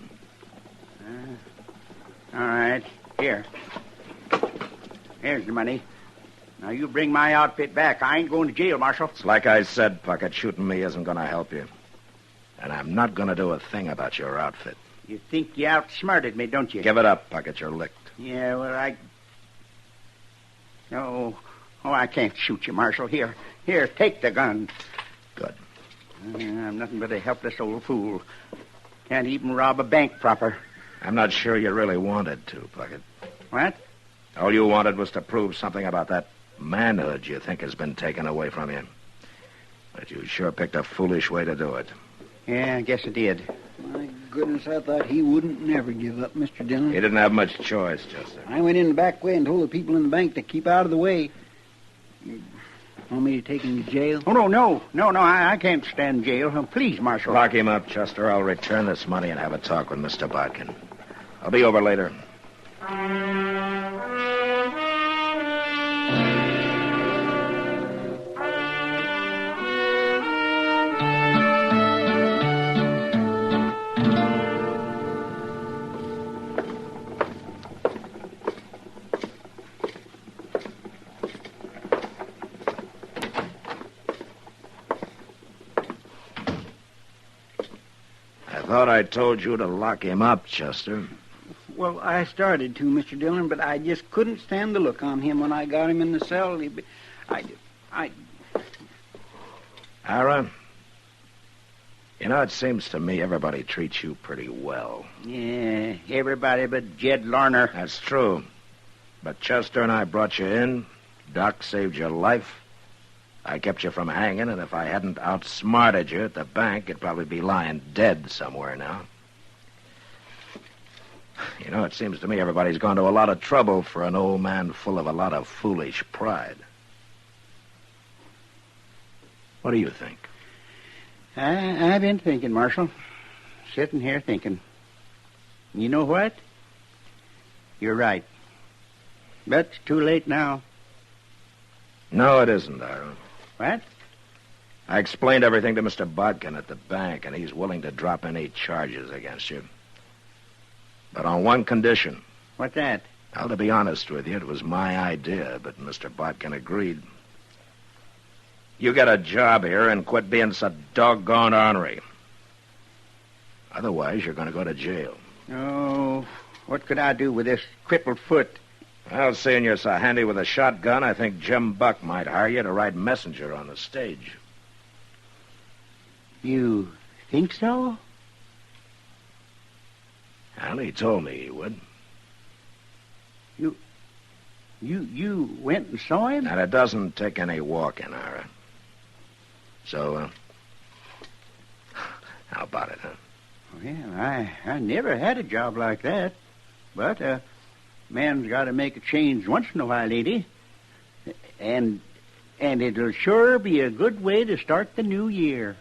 All right. Here. Here's the money. Now, you bring my outfit back. I ain't going to jail, Marshal. It's like I said, Puckett, shooting me isn't going to help you. And I'm not going to do a thing about your outfit. You think you outsmarted me, don't you? Give it up, Puckett. You're licked. Yeah, well, Oh, I can't shoot you, Marshal. Here, take the gun. Good. I'm nothing but a helpless old fool. Can't even rob a bank proper. I'm not sure you really wanted to, Puckett. What? All you wanted was to prove something about that manhood you think has been taken away from you. But you sure picked a foolish way to do it. Yeah, I guess I did. My goodness, I thought he wouldn't never give up, Mr. Dillon. He didn't have much choice, Chester. I went in the back way and told the people in the bank to keep out of the way. You want me to take him to jail? Oh, no, I can't stand jail. Please, Marshal. Lock him up, Chester. I'll return this money and have a talk with Mr. Bodkin. I'll be over later. I thought I told you to lock him up, Chester. Well, I started to, Mr. Dillon, but I just couldn't stand the look on him when I got him in the cell. Ira, you know, it seems to me everybody treats you pretty well. Yeah, everybody but Jed Larner. That's true. But Chester and I brought you in. Doc saved your life. I kept you from hanging, and if I hadn't outsmarted you at the bank, you'd probably be lying dead somewhere now. You know, it seems to me everybody's gone to a lot of trouble for an old man full of a lot of foolish pride. What do you think? I've been thinking, Marshal. Sitting here thinking. You know what? You're right. But it's too late now. No, it isn't, Ira. What? I explained everything to Mr. Bodkin at the bank, and he's willing to drop any charges against you. But on one condition. What's that? Well, to be honest with you, it was my idea, but Mr. Bodkin agreed. You get a job here and quit being so doggone ornery. Otherwise, you're going to go to jail. Oh, what could I do with this crippled foot? Well, seeing you're so handy with a shotgun, I think Jim Buck might hire you to ride messenger on the stage. You think so? Well, he told me he would. You went and saw him? And it doesn't take any walking, Ira. So, how about it, huh? Well, I never had a job like that. But a man's got to make a change once in a while, lady. And it'll sure be a good way to start the new year.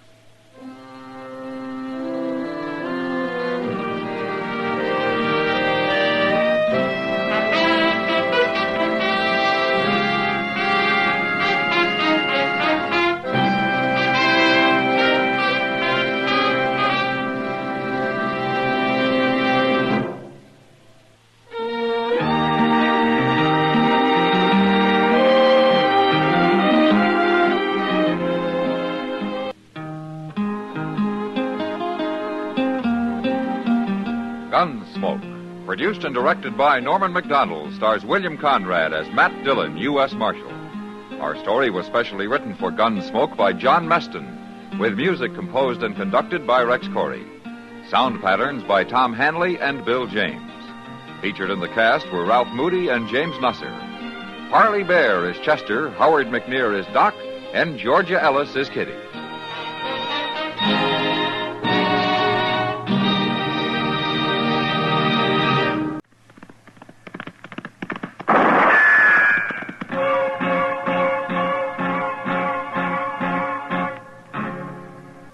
Gunsmoke, produced and directed by Norman Macdonald, stars William Conrad as Matt Dillon, U.S. Marshal. Our story was specially written for Gunsmoke by John Meston, with music composed and conducted by Rex Corey. Sound patterns by Tom Hanley and Bill James. Featured in the cast were Ralph Moody and James Nusser. Parley Bear is Chester, Howard McNear is Doc, and Georgia Ellis is Kitty.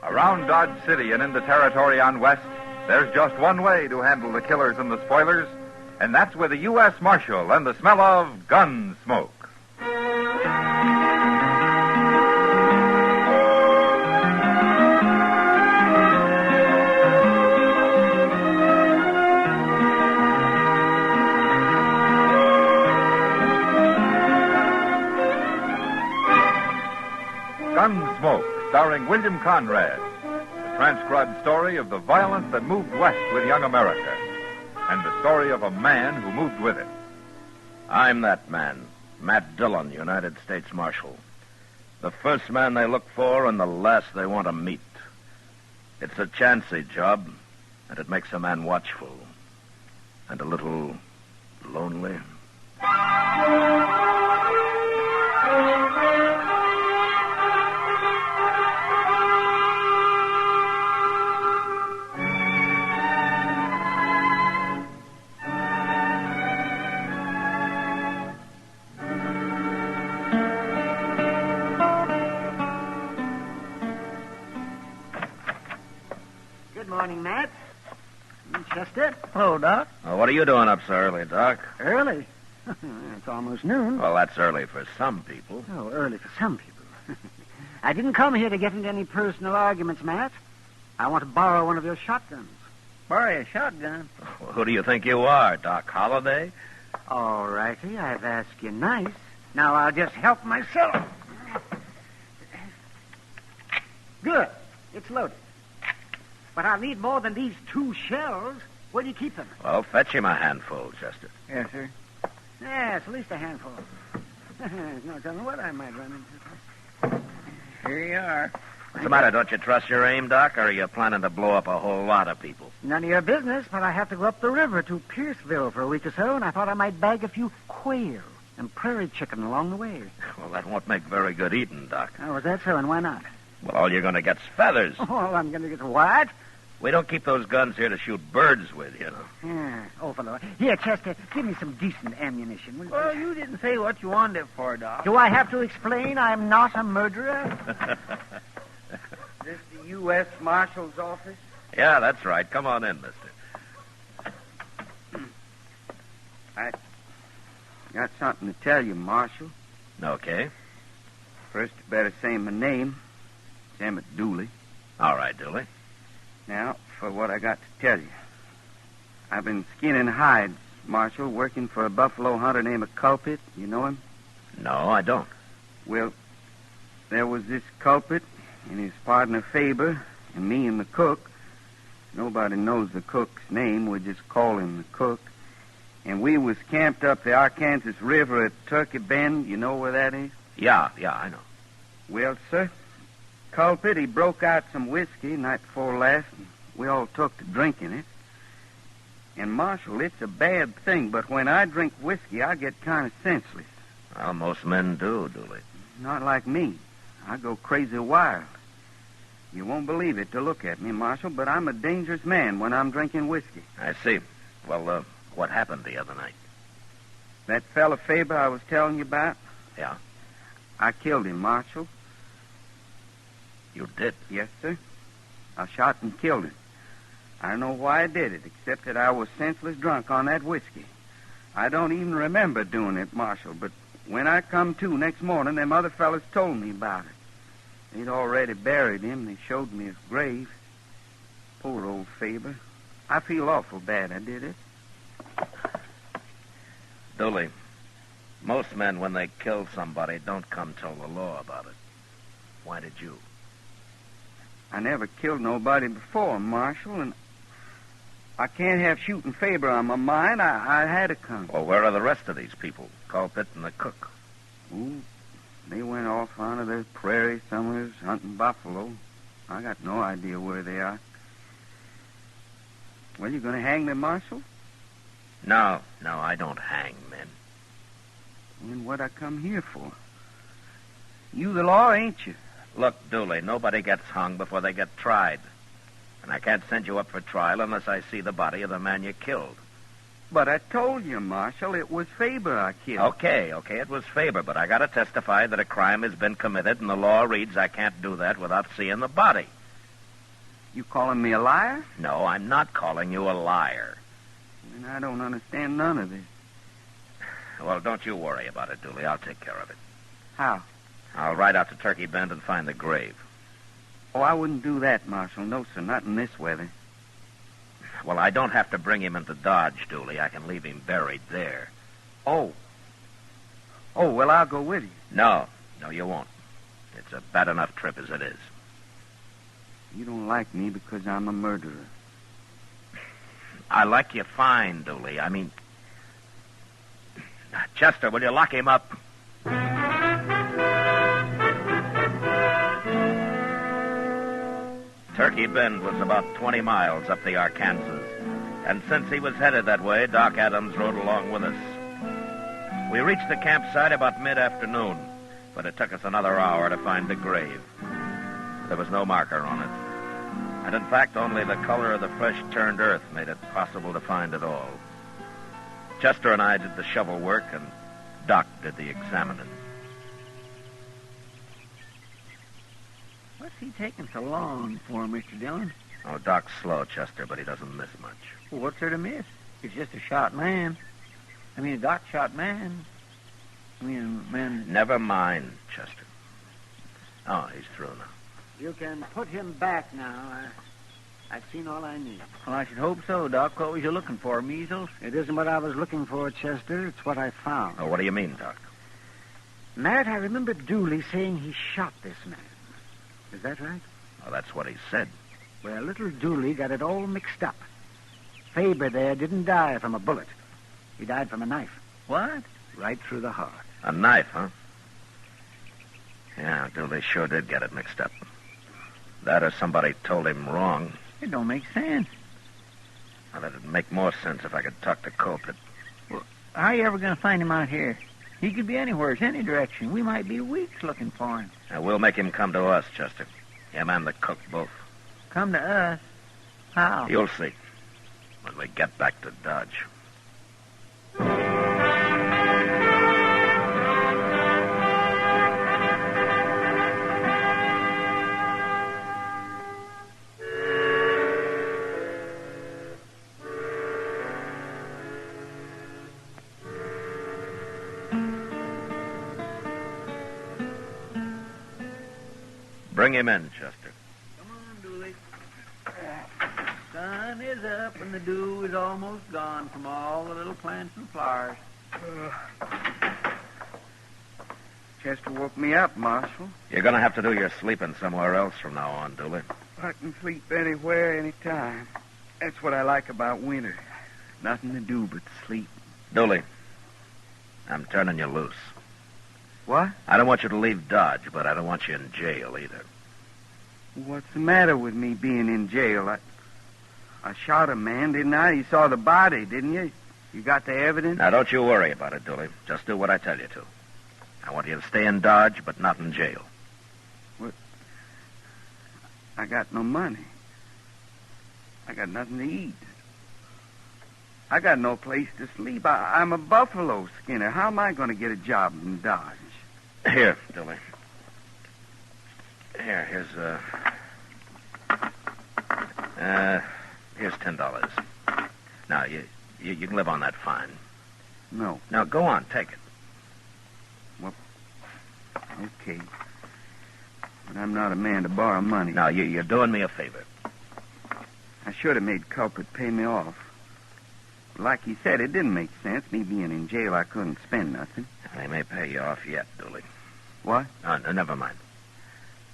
Around Dodge City and in the territory on West, there's just one way to handle the killers and the spoilers, and that's with a U.S. Marshal and the smell of Gunsmoke. Gunsmoke, starring William Conrad. The transcribed story of the violence that moved west with young America, and the story of a man who moved with it. I'm that man, Matt Dillon, United States Marshal. The first man they look for and the last they want to meet. It's a chancy job, and it makes a man watchful and a little lonely. Good morning, Matt. Chester. Hello, Doc. What are you doing up so early, Doc? Early? It's almost noon. Well, that's early for some people. Oh, early for some people. I didn't come here to get into any personal arguments, Matt. I want to borrow one of your shotguns. Borrow a shotgun? Who do you think you are, Doc Holliday? All righty, I've asked you nice. Now I'll just help myself. Good. It's loaded. But I'll need more than these 2 shells. Where do you keep them? Well, fetch him a handful, Chester. Yes, sir. Yes, at least a handful. No telling what I might run into. Here you are. What's the matter? Don't you trust your aim, Doc, or are you planning to blow up a whole lot of people? None of your business, but I have to go up the river to Pierceville for a week or so, and I thought I might bag a few quail and prairie chicken along the way. Well, that won't make very good eating, Doc. Oh, is that so, and why not? Well, all you're going to get's feathers. Oh, I'm going to get what? We don't keep those guns here to shoot birds with, you know. Yeah. Oh, fellow. Here, Chester, give me some decent ammunition. Will you? Well, you didn't say what you wanted it for, Doc. Do I have to explain I'm not a murderer? Is this the U.S. Marshal's office? Yeah, that's right. Come on in, mister. I got something to tell you, Marshal. Okay. First, you better say my name. It's Emmett Dooley. All right, Dooley. Now, for what I got to tell you. I've been skinning hides, Marshal, working for a buffalo hunter named Culprit. You know him? No, I don't. Well, there was this Culprit and his partner Faber and me and the cook. Nobody knows the cook's name. We just call him the cook. And we was camped up the Arkansas River at Turkey Bend. You know where that is? Yeah, I know. Well, sir, Culprit, he broke out some whiskey night before last, and we all took to drinking it. And, Marshal, it's a bad thing, but when I drink whiskey, I get kind of senseless. Well, most men do, Dooley. Not like me. I go crazy wild. You won't believe it to look at me, Marshal, but I'm a dangerous man when I'm drinking whiskey. I see. Well, what happened the other night? That fella Faber I was telling you about? Yeah? I killed him, Marshal. You did? Yes, sir. I shot and killed him. I don't know why I did it, except that I was senseless drunk on that whiskey. I don't even remember doing it, Marshal, but when I come to next morning, them other fellas told me about it. They'd already buried him. They showed me his grave. Poor old Faber. I feel awful bad I did it. Dooley, most men, when they kill somebody, don't come tell the law about it. Why did you? I never killed nobody before, Marshal, and I can't have shooting Faber on my mind. I had to come. Well, where are the rest of these people? Culprit and the cook. Ooh, they went off onto the prairie somewhere hunting buffalo. I got no idea where they are. Well, you going to hang them, Marshal? No, I don't hang men. Then what I come here for? You the law, ain't you? Look, Dooley, nobody gets hung before they get tried. And I can't send you up for trial unless I see the body of the man you killed. But I told you, Marshal, it was Faber I killed. Okay, it was Faber, but I got to testify that a crime has been committed, and the law reads I can't do that without seeing the body. You calling me a liar? No, I'm not calling you a liar. Then I don't understand none of this. Well, don't you worry about it, Dooley. I'll take care of it. How? I'll ride out to Turkey Bend and find the grave. Oh, I wouldn't do that, Marshal. No, sir, not in this weather. Well, I don't have to bring him into Dodge, Dooley. I can leave him buried there. Oh, well, I'll go with you. No, you won't. It's a bad enough trip as it is. You don't like me because I'm a murderer. I like you fine, Dooley. I mean... Chester, will you lock him up? Turkey Bend was about 20 miles up the Arkansas, and since he was headed that way, Doc Adams rode along with us. We reached the campsite about mid-afternoon, but it took us another hour to find the grave. There was no marker on it, and in fact, only the color of the fresh-turned earth made it possible to find it all. Chester and I did the shovel work, and Doc did the examining. What's he taking so long for, Mr. Dillon? Oh, Doc's slow, Chester, but he doesn't miss much. Well, what's there to miss? He's just a shot man. I mean, a Doc shot man. I mean, a man... Never mind, Chester. Oh, he's through now. You can put him back now. I've seen all I need. Well, I should hope so, Doc. What was you looking for, measles? It isn't what I was looking for, Chester. It's what I found. Oh, what do you mean, Doc? Matt, I remember Dooley saying he shot this man. Is that right? Well, that's what he said. Well, little Dooley got it all mixed up. Faber there didn't die from a bullet. He died from a knife. What? Right through the heart. A knife, huh? Yeah, Dooley sure did get it mixed up. That or somebody told him wrong. It don't make sense. Well, it'd make more sense if I could talk to Colquitt. Well, how are you ever going to find him out here? He could be anywhere, any direction. We might be weeks looking for him. Now, we'll make him come to us, Chester. Him and the cook both. Come to us? How? You'll see. When we get back to Dodge. Bring him in, Chester. Come on, Dooley. Sun is up and the dew is almost gone from all the little plants and flowers. Chester woke me up, Marshal. You're going to have to do your sleeping somewhere else from now on, Dooley. I can sleep anywhere, anytime. That's what I like about winter. Nothing to do but sleep. Dooley, I'm turning you loose. What? I don't want you to leave Dodge, but I don't want you in jail either. What's the matter with me being in jail? I shot a man, didn't I? You saw the body, didn't you? You got the evidence? Now, don't you worry about it, Dooley. Just do what I tell you to. I want you to stay in Dodge, but not in jail. What? I got no money. I got nothing to eat. I got no place to sleep. I'm a buffalo skinner. How am I going to get a job in Dodge? Here, Dooley. Here's $10. Now, you can live on that fine. No. Now, go on, take it. Well, okay. But I'm not a man to borrow money. Now, you're doing me a favor. I should have made Culprit pay me off. Like he said, it didn't make sense. Me being in jail, I couldn't spend nothing. They may pay you off yet, Dooley. What? No, never mind.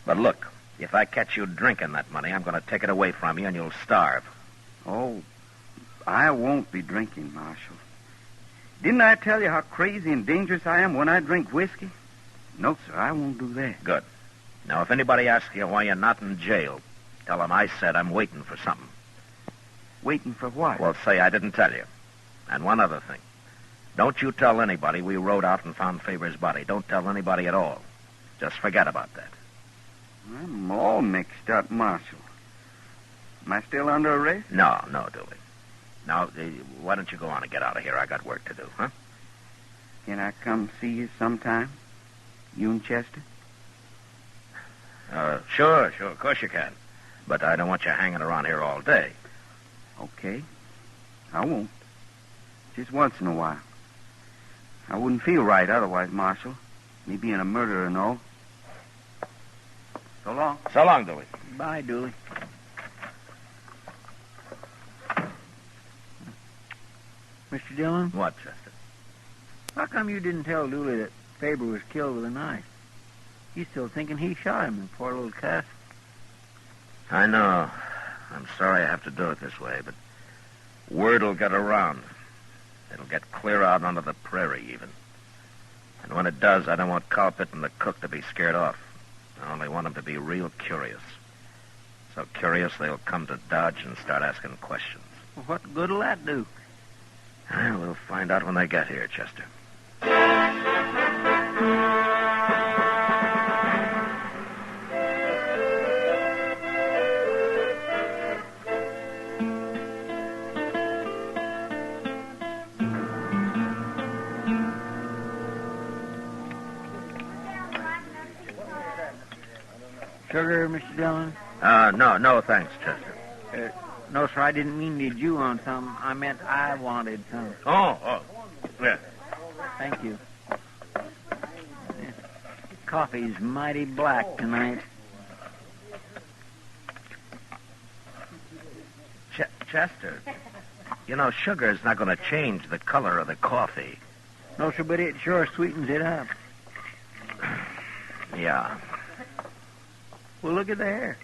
But look, if I catch you drinking that money, I'm going to take it away from you and you'll starve. Oh, I won't be drinking, Marshal. Didn't I tell you how crazy and dangerous I am when I drink whiskey? No, sir, I won't do that. Good. Now, if anybody asks you why you're not in jail, tell them I said I'm waiting for something. Waiting for what? Well, say I didn't tell you. And one other thing. Don't you tell anybody we rode out and found Faber's body. Don't tell anybody at all. Just forget about that. I'm all mixed up, Marshal. Am I still under arrest? No, Dooley. Now, why don't you go on and get out of here? I got work to do, huh? Can I come see you sometime? You and Chester? Sure, of course you can. But I don't want you hanging around here all day. Okay. I won't. Just once in a while. I wouldn't feel right otherwise, Marshal. Me being a murderer and all. So long. So long, Dooley. Bye, Dooley. Mr. Dillon? What, Chester? How come you didn't tell Dooley that Faber was killed with a knife? He's still thinking he shot him, the poor little cuss. I know. I'm sorry I have to do it this way, but word will get around. It'll get clear out onto the prairie, even. And when it does, I don't want Carpet and the cook to be scared off. I only want them to be real curious. So curious they'll come to Dodge and start asking questions. Well, what good'll that do? We'll find out when they get here, Chester. Sugar, Mr. Dillon? No, thanks, Chester. No, sir, I didn't mean to you on some. I meant I wanted some. Oh, yeah. Thank you. Coffee's mighty black tonight. Chester, you know, sugar's not going to change the color of the coffee. No, sir, but it sure sweetens it up. Yeah. Well, look at there.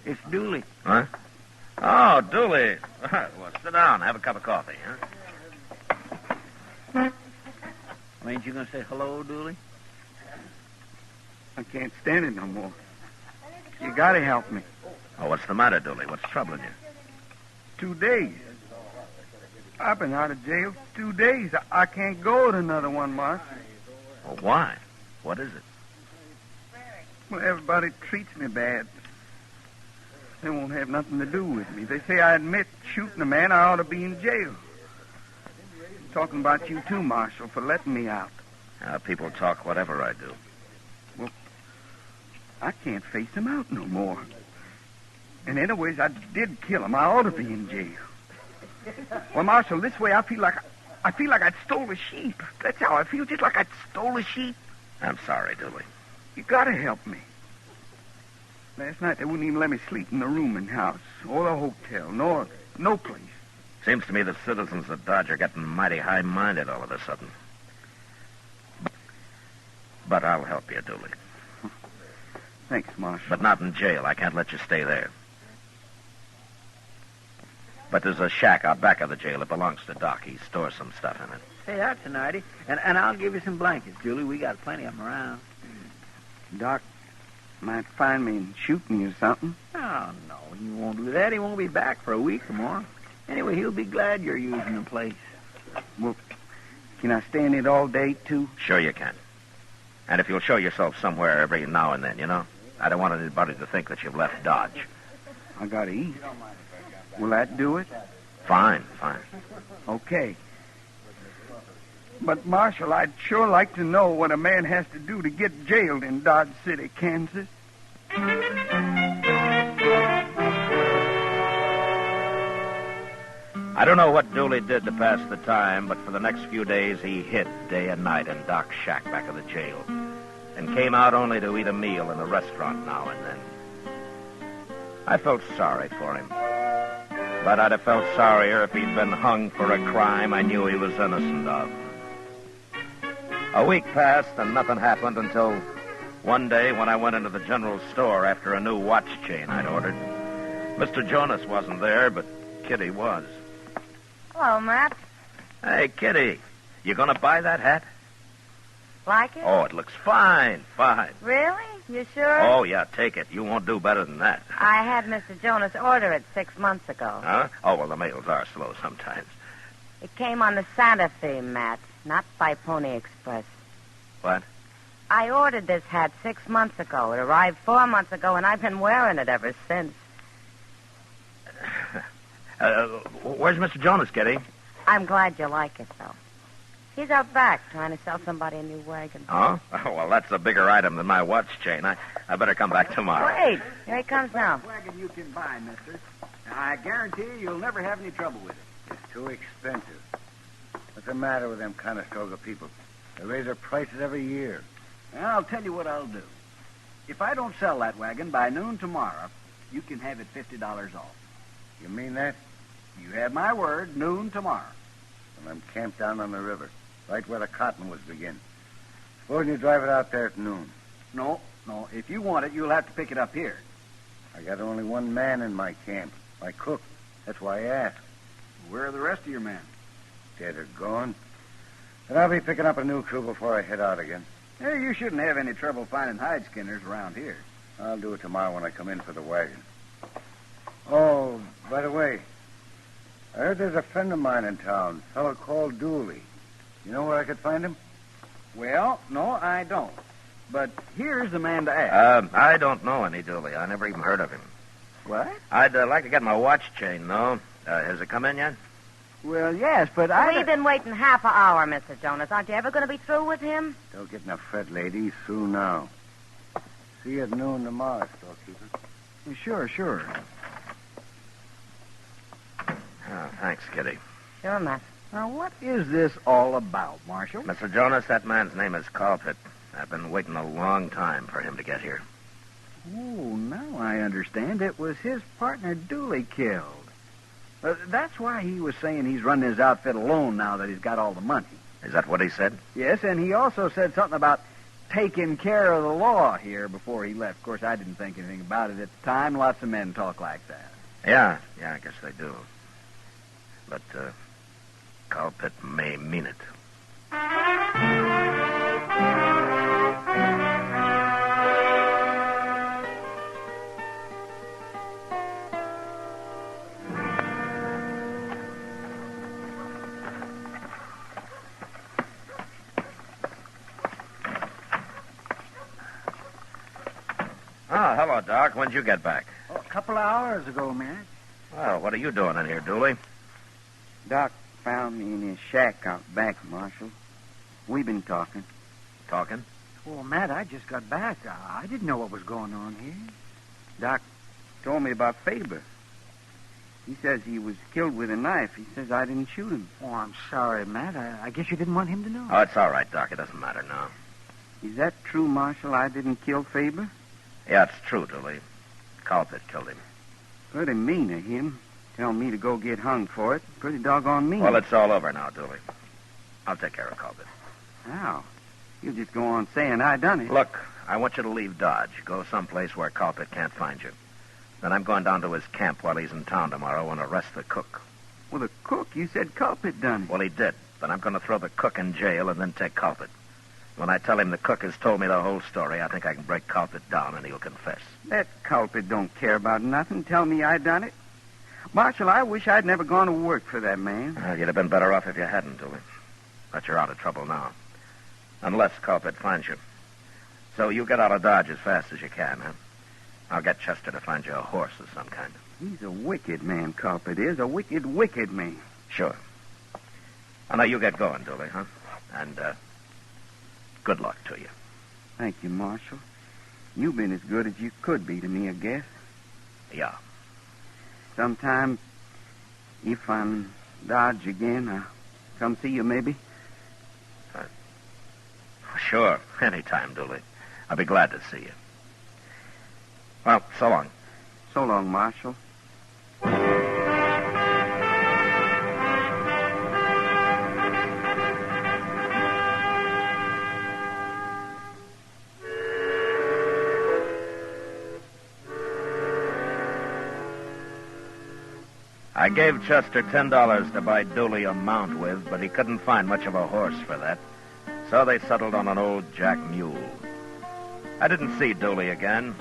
It's Dooley. Huh? Oh, Dooley. Well, sit down. Have a cup of coffee, huh? Well, ain't you going to say hello, Dooley? I can't stand it no more. You got to help me. Oh, what's the matter, Dooley? What's troubling you? 2 days. I've been out of jail 2 days. I can't go to another one, Mark. Well, why? What is it? Well, everybody treats me bad. They won't have nothing to do with me. They say I admit shooting a man, I ought to be in jail. Talking about you too, Marshal, for letting me out. People talk whatever I do. Well, I can't face him out no more. And anyways, I did kill him. I ought to be in jail. Well, Marshal, this way I feel like I'd stole a sheep. That's how I feel, just like I'd stole a sheep. I'm sorry, Dooley. You gotta help me. Last night they wouldn't even let me sleep in the rooming house or the hotel, nor no place. Seems to me the citizens of Dodge are getting mighty high-minded all of a sudden. But I'll help you, Dooley. Thanks, Marshal. But not in jail. I can't let you stay there. But there's a shack out back of the jail. It belongs to Doc. He stores some stuff in it. Hey, that's a nighty. And I'll give you some blankets, Julie. We got plenty of them around. Doc might find me and shoot me or something. Oh, no, he won't do that. He won't be back for a week or more. Anyway, he'll be glad you're using the place. Well, can I stay in it all day, too? Sure you can. And if you'll show yourself somewhere every now and then, you know? I don't want anybody to think that you've left Dodge. I gotta eat. Will that do it? Fine. Okay. But, Marshal, I'd sure like to know what a man has to do to get jailed in Dodge City, Kansas. I don't know what Dooley did to pass the time, but for the next few days he hid day and night in Doc's shack back of the jail and came out only to eat a meal in a restaurant now and then. I felt sorry for him, but I'd have felt sorrier if he'd been hung for a crime I knew he was innocent of. A week passed and nothing happened until one day when I went into the general store after a new watch chain I'd ordered. Mr. Jonas wasn't there, but Kitty was. Hello, Matt. Hey, Kitty, you gonna buy that hat? Like it? Oh, it looks fine. Really? You sure? Oh, yeah, take it. You won't do better than that. I had Mr. Jonas order it 6 months ago. Huh? Oh, well, the mails are slow sometimes. It came on the Santa theme, Matt, not by Pony Express. What? I ordered this hat 6 months ago. It arrived 4 months ago, and I've been wearing it ever since. Where's Mr. Jonas, Kitty? I'm glad you like it, though. He's out back trying to sell somebody a new wagon. Oh? Oh, well, that's a bigger item than my watch chain. I better come back tomorrow. Wait, here he comes now. Wagon you can buy, mister. I guarantee you'll never have any trouble with it. It's too expensive. What's the matter with them Conestoga people? They raise their prices every year. Well, I'll tell you what I'll do. If I don't sell that wagon by noon tomorrow, you can have it $50 off. You mean that? You have my word, noon tomorrow. And I'm camped down on the river, right where the cottonwoods begin. Supposing you drive it out there at noon. No, No, if you want it, you'll have to pick it up here. I got only one man in my camp, my cook. That's why I asked. Where are the rest of your men? Dead or gone. But I'll be picking up a new crew before I head out again. Hey, you shouldn't have any trouble finding hide skinners around here. I'll do it tomorrow when I come in for the wagon. Oh, by the way, I heard there's a friend of mine in town, a fellow called Dooley. You know where I could find him? Well, no, I don't. But here's the man to ask. I don't know any Dooley. I never even heard of him. What? I'd like to get my watch chain, though. Has it come in yet? Well, yes, but We've been waiting half an hour, Mr. Jonas. Aren't you ever going to be through with him? Don't get in a fret, lady. He's through now. See you at noon tomorrow, storekeeper. Sure. Oh, thanks, Kitty. Sure, Matt. Now, what is this all about, Marshal? Mr. Jonas, that man's name is Colpit. I've been waiting a long time for him to get here. Oh, now I understand. It was his partner Dooley killed. That's why he was saying he's running his outfit alone now that he's got all the money. Is that what he said? Yes, and he also said something about taking care of the law here before he left. Of course, I didn't think anything about it at the time. Lots of men talk like that. Yeah, I guess they do. But, Colpit may mean it. Oh, hello, Doc. When'd you get back? Oh, a couple of hours ago, man. Well, what are you doing in here, Dooley? Doc found me in his shack out back, Marshal. We've been talking. Talking? Well, Matt, I just got back. I didn't know what was going on here. Doc told me about Faber. He says he was killed with a knife. He says I didn't shoot him. Oh, I'm sorry, Matt. I guess you didn't want him to know. Oh, it's all right, Doc. It doesn't matter now. Is that true, Marshal? I didn't kill Faber? Yeah, it's true, Dooley. Colpit killed him. Pretty mean of him. Tell me to go get hung for it. Pretty doggone mean. Well, it's all over now, Dooley. I'll take care of Colpit. How? You just go on saying I done it. Look, I want you to leave Dodge. Go someplace where Colpit can't find you. Then I'm going down to his camp while he's in town tomorrow and arrest the cook. Well, the cook, you said Culpit done it. Well, he did. But I'm going to throw the cook in jail and then take Colpit. When I tell him the cook has told me the whole story, I think I can break Colpit down and he'll confess. That Culpit don't care about nothing. Tell me I done it. Marshal, I wish I'd never gone to work for that man. Well, you'd have been better off if you hadn't, Dooley. But you're out of trouble now. Unless Colpit finds you. So you get out of Dodge as fast as you can, huh? I'll get Chester to find you a horse of some kind. He's a wicked man, Culpit is. A wicked, wicked man. Sure. Well, now you get going, Dooley, huh? And, good luck to you. Thank you, Marshal. You've been as good as you could be to me, I guess. Yeah. Sometime, if I'm Dodge again, I'll come see you, maybe. Sure. Anytime, Dooley. I'll be glad to see you. Well, so long. So long, Marshal. I gave Chester $10 to buy Dooley a mount with, but he couldn't find much of a horse for that. So they settled on an old jack mule. I didn't see Dooley again,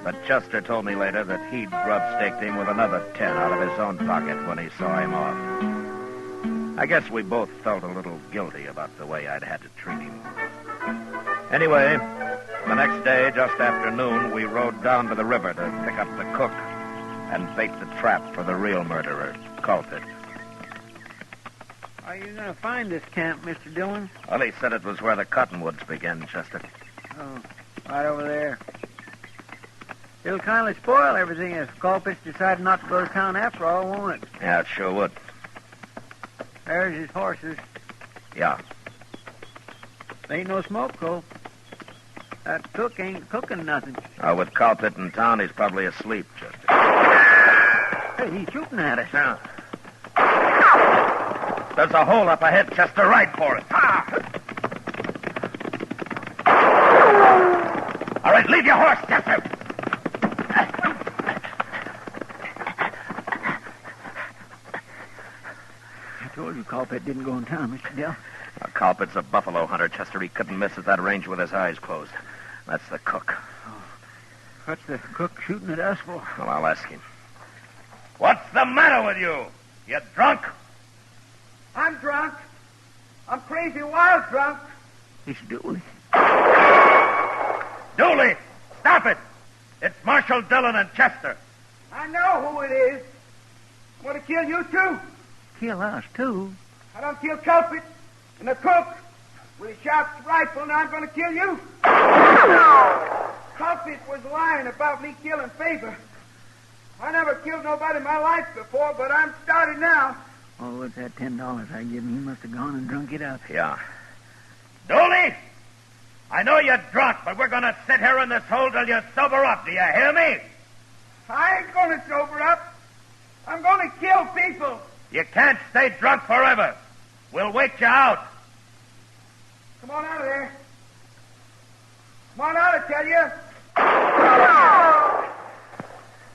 but Chester told me later that he'd grub-staked him with another 10 out of his own pocket when he saw him off. I guess we both felt a little guilty about the way I'd had to treat him. Anyway, the next day, just after noon, we rode down to the river to pick up the cook and bait the trap for the real murderer, Colpit. Are you going to find this camp, Mr. Dillon? Well, he said it was where the cottonwoods begin, Chester. Oh, right over there. It'll kind of spoil everything if Colpit's decided not to go to town after all, won't it? Yeah, it sure would. There's his horses. Yeah. Ain't no smoke, Cole. That cook ain't cooking nothing. With Colpit in town, he's probably asleep, Chester. Hey, he's shooting at us. Yeah. There's a hole up ahead, Chester. Right for it. A All right, leave your horse, Chester. I told you Culpet didn't go in town, Mr. Dell. Culpet's a buffalo hunter, Chester. He couldn't miss at that range with his eyes closed. That's the cook. What's the cook shooting at us for? Well, I'll ask him. What's the matter with you? You drunk? I'm drunk. I'm crazy wild drunk. It's Dooley. Dooley, stop it! It's Marshal Dillon and Chester. I know who it is. I'm going to kill you, too. Kill us, too? I don't kill Culpet and the cook with a sharp rifle, and I'm going to kill you. Culpet was lying about me killing Faber. I never killed nobody in my life before, but I'm starting now. Oh, what's that $10 I give him? He must have gone and drunk it up. Yeah. Dooley, I know you're drunk, but we're going to sit here in this hole till you sober up. Do you hear me? I ain't going to sober up. I'm going to kill people. You can't stay drunk forever. We'll wait you out. Come on out of there. Come on out, I tell you.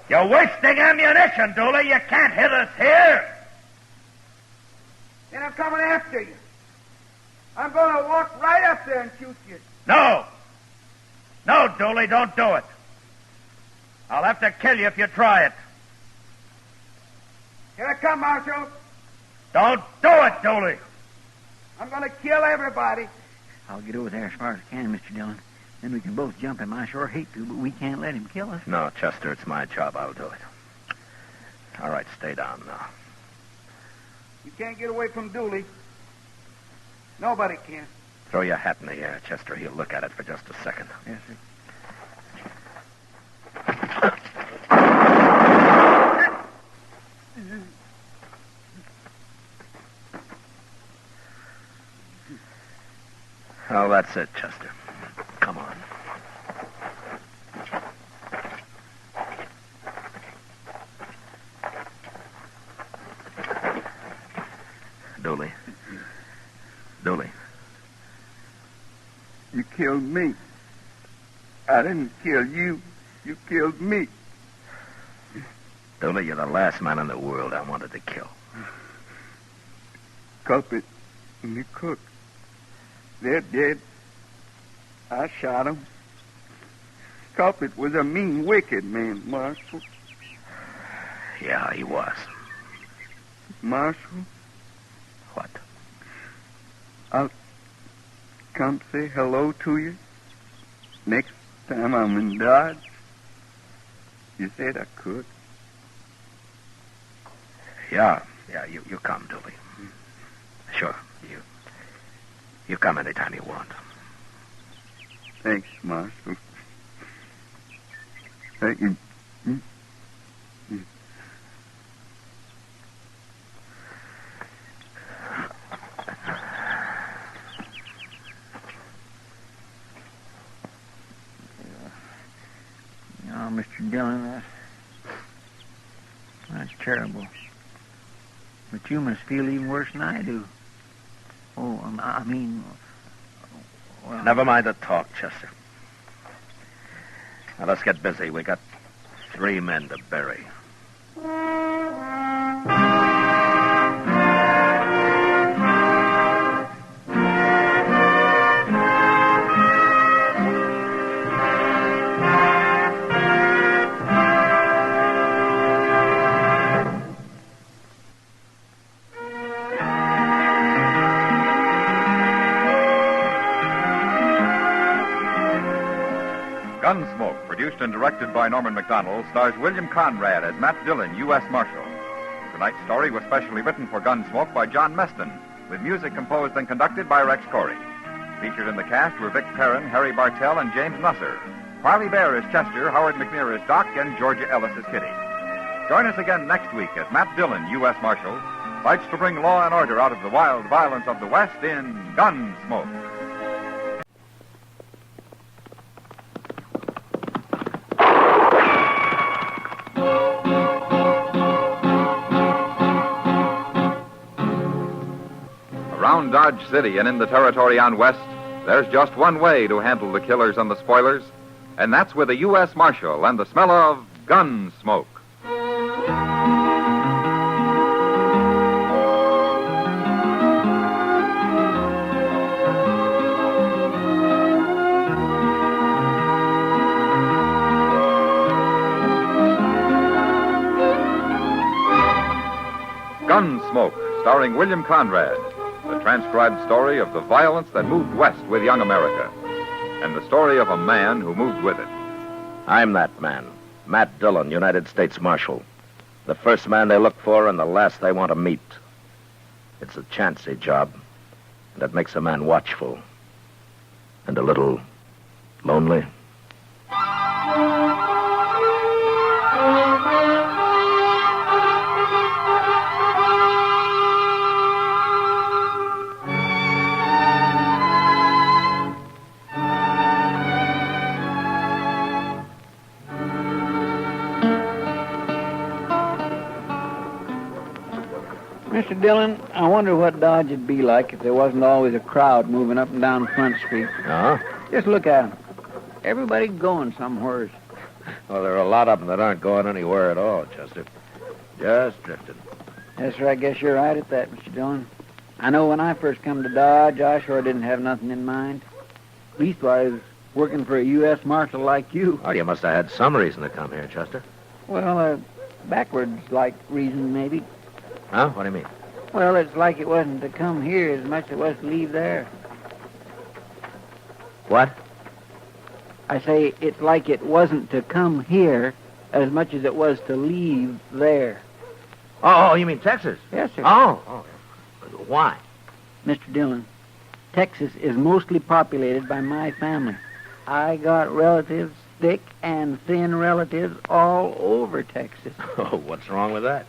You're wasting ammunition, Dooley. You can't hit us here. Then I'm coming after you. I'm going to walk right up there and shoot you. No. No, Dooley, don't do it. I'll have to kill you if you try it. Here I come, Marshal. Don't do it, Dooley. I'm going to kill everybody. I'll get over there as far as I can, Mr. Dillon. Then we can both jump him. I sure hate to, but we can't let him kill us. No, Chester, it's my job. I'll do it. All right, stay down now. You can't get away from Dooley. Nobody can. Throw your hat in the air, Chester. He'll look at it for just a second. Yes, sir. Oh, that's it, Chester. Come on. Dooley. Dooley. You killed me. I didn't kill you. You killed me. Dooley, you're the last man in the world I wanted to kill. Culpet and the cook. They're dead. I shot them. Culpet was a mean, wicked man, Marshal. Yeah, he was. Marshal? What? I'll come say hello to you next time I'm in Dodge. You said I could. Yeah, you come, Dooley. Sure, you come anytime you want. Thanks, Marshal. Thank you. Oh, Mr. Dillon, that's terrible. But you must feel even worse than I do. Oh, I mean... Well, Never mind the talk, Chester. Now, let's get busy. We got 3 men to bury. Gunsmoke, produced and directed by Norman Macdonald, stars William Conrad as Matt Dillon, U.S. Marshal. Tonight's story was specially written for Gunsmoke by John Meston, with music composed and conducted by Rex Corey. Featured in the cast were Vic Perrin, Harry Bartell, and James Nusser. Parley Bear as Chester, Howard McNear as Doc, and Georgia Ellis as Kitty. Join us again next week as Matt Dillon, U.S. Marshal, fights to bring law and order out of the wild violence of the West in Gunsmoke. Around Dodge City and in the territory on West, there's just one way to handle the killers and the spoilers, And that's with a U.S. Marshal and the smell of Gunsmoke. Gunsmoke, starring William Conrad, the transcribed story of the violence that moved west with young America, and the story of a man who moved with it. I'm that man, Matt Dillon, United States Marshal. The first man they look for and the last they want to meet. It's a chancy job, and it makes a man watchful and a little lonely. Mr. Dillon, I wonder what Dodge would be like if there wasn't always a crowd moving up and down Front Street. Uh-huh. Just look at 'em. Everybody going somewheres. Well, there are a lot of them that aren't going anywhere at all, Chester. Just drifting. Yes, sir, I guess you're right at that, Mr. Dillon. I know when I first come to Dodge, I sure didn't have nothing in mind. Leastwise, working for a U.S. Marshal like you. Oh, you must have had some reason to come here, Chester. Well, backwards-like reason, maybe. Huh? What do you mean? Well, it's like it wasn't to come here as much as it was to leave there. What? I say it's like it wasn't to come here as much as it was to leave there. Oh, you mean Texas? Yes, sir. Oh. Why? Mr. Dillon, Texas is mostly populated by my family. I got relatives, thick and thin relatives, all over Texas. Oh, what's wrong with that?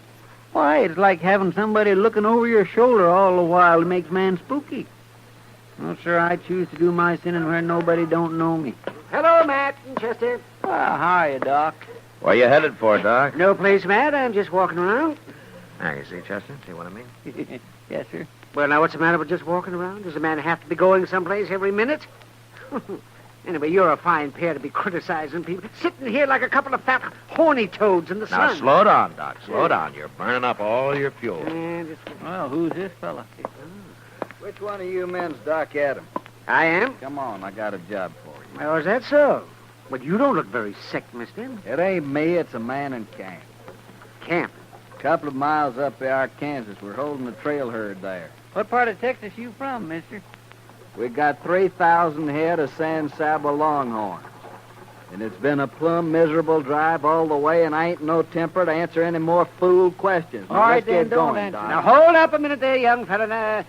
Why, it's like having somebody looking over your shoulder all the while. It makes man spooky. Well, sir, I choose to do my sinning where nobody don't know me. Hello, Matt and Chester. Well, how are you, Doc? Where you headed for, Doc? No place, Matt. I'm just walking around. Now, you see, Chester? See what I mean? Yes, sir. Well, now, what's the matter with just walking around? Does a man have to be going someplace every minute? Anyway, you're a fine pair to be criticizing people. Sitting here like a couple of fat, horny toads in the sun. Now, slow down, Doc. Slow down. You're burning up all your fuel. Well, who's this fella? Which one of you men's Doc Adam? I am? Come on, I got a job for you. Well, is that so? But you don't look very sick, mister. It ain't me, it's a man in camp. Camp? A couple of miles up the Arkansas. We're holding a trail herd there. What part of Texas you from, mister? We got 3,000 head of San Saba longhorns. And it's been a plumb miserable drive all the way, and I ain't no temper to answer any more fool questions. All right, let's then, get don't going, answer. Doc. Now, hold up a minute there, young fella. Now,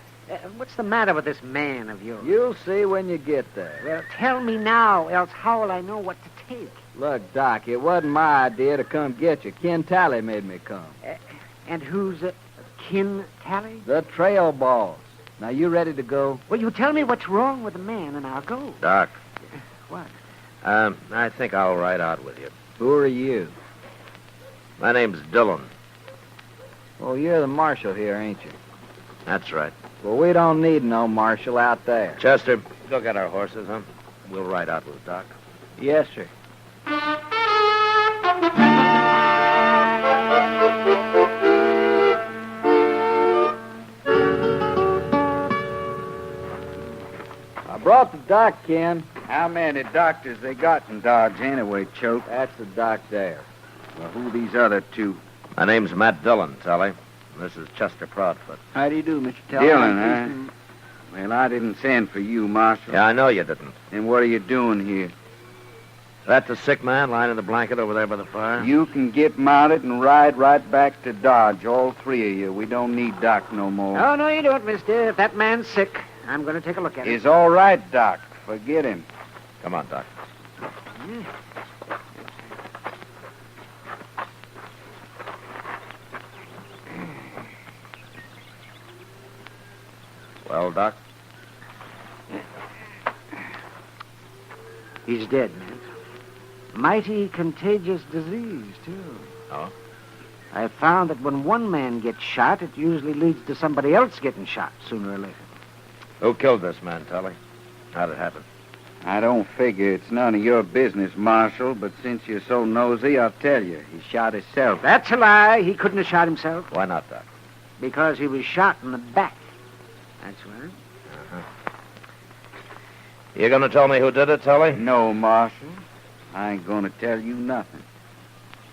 what's the matter with this man of yours? You'll see when you get there. Well, tell me now, else how will I know what to take? Look, Doc, it wasn't my idea to come get you. Ken Talley made me come. And who's Kin Tally? The trail boss. Now, you ready to go? Well, you tell me what's wrong with the man, and I'll go. Doc. What? I think I'll ride out with you. Who are you? My name's Dillon. Well, you're the marshal here, ain't you? That's right. Well, we don't need no marshal out there. Chester, go get our horses, huh? We'll ride out with Doc. Yes, sir. I brought the doc, Ken. How many doctors they got in Dodge anyway, Choke? That's the doc there. Well, who these other two? My name's Matt Dillon, Tally. This is Chester Proudfoot. How do you do, Mr. Talley? Dillon, huh? Well, I didn't send for you, Marshal. Yeah, I know you didn't. Then what are you doing here? That the sick man lying in the blanket over there by the fire? You can get mounted and ride right back to Dodge, all three of you. We don't need Doc no more. Oh, no, you don't, mister. If that man's sick, I'm going to take a look at him. He's all right, Doc. Forget him. Come on, Doc. Well, Doc? He's dead, man. Mighty contagious disease, too. Oh? I've found that when one man gets shot, it usually leads to somebody else getting shot sooner or later. Who killed this man, Tally? How'd it happen? I don't figure it's none of your business, Marshal, but since you're so nosy, I'll tell you. He shot himself. That's a lie. He couldn't have shot himself. Why not, Doc? Because he was shot in the back. That's right. You going to tell me who did it, Tully? No, Marshal. I ain't going to tell you nothing.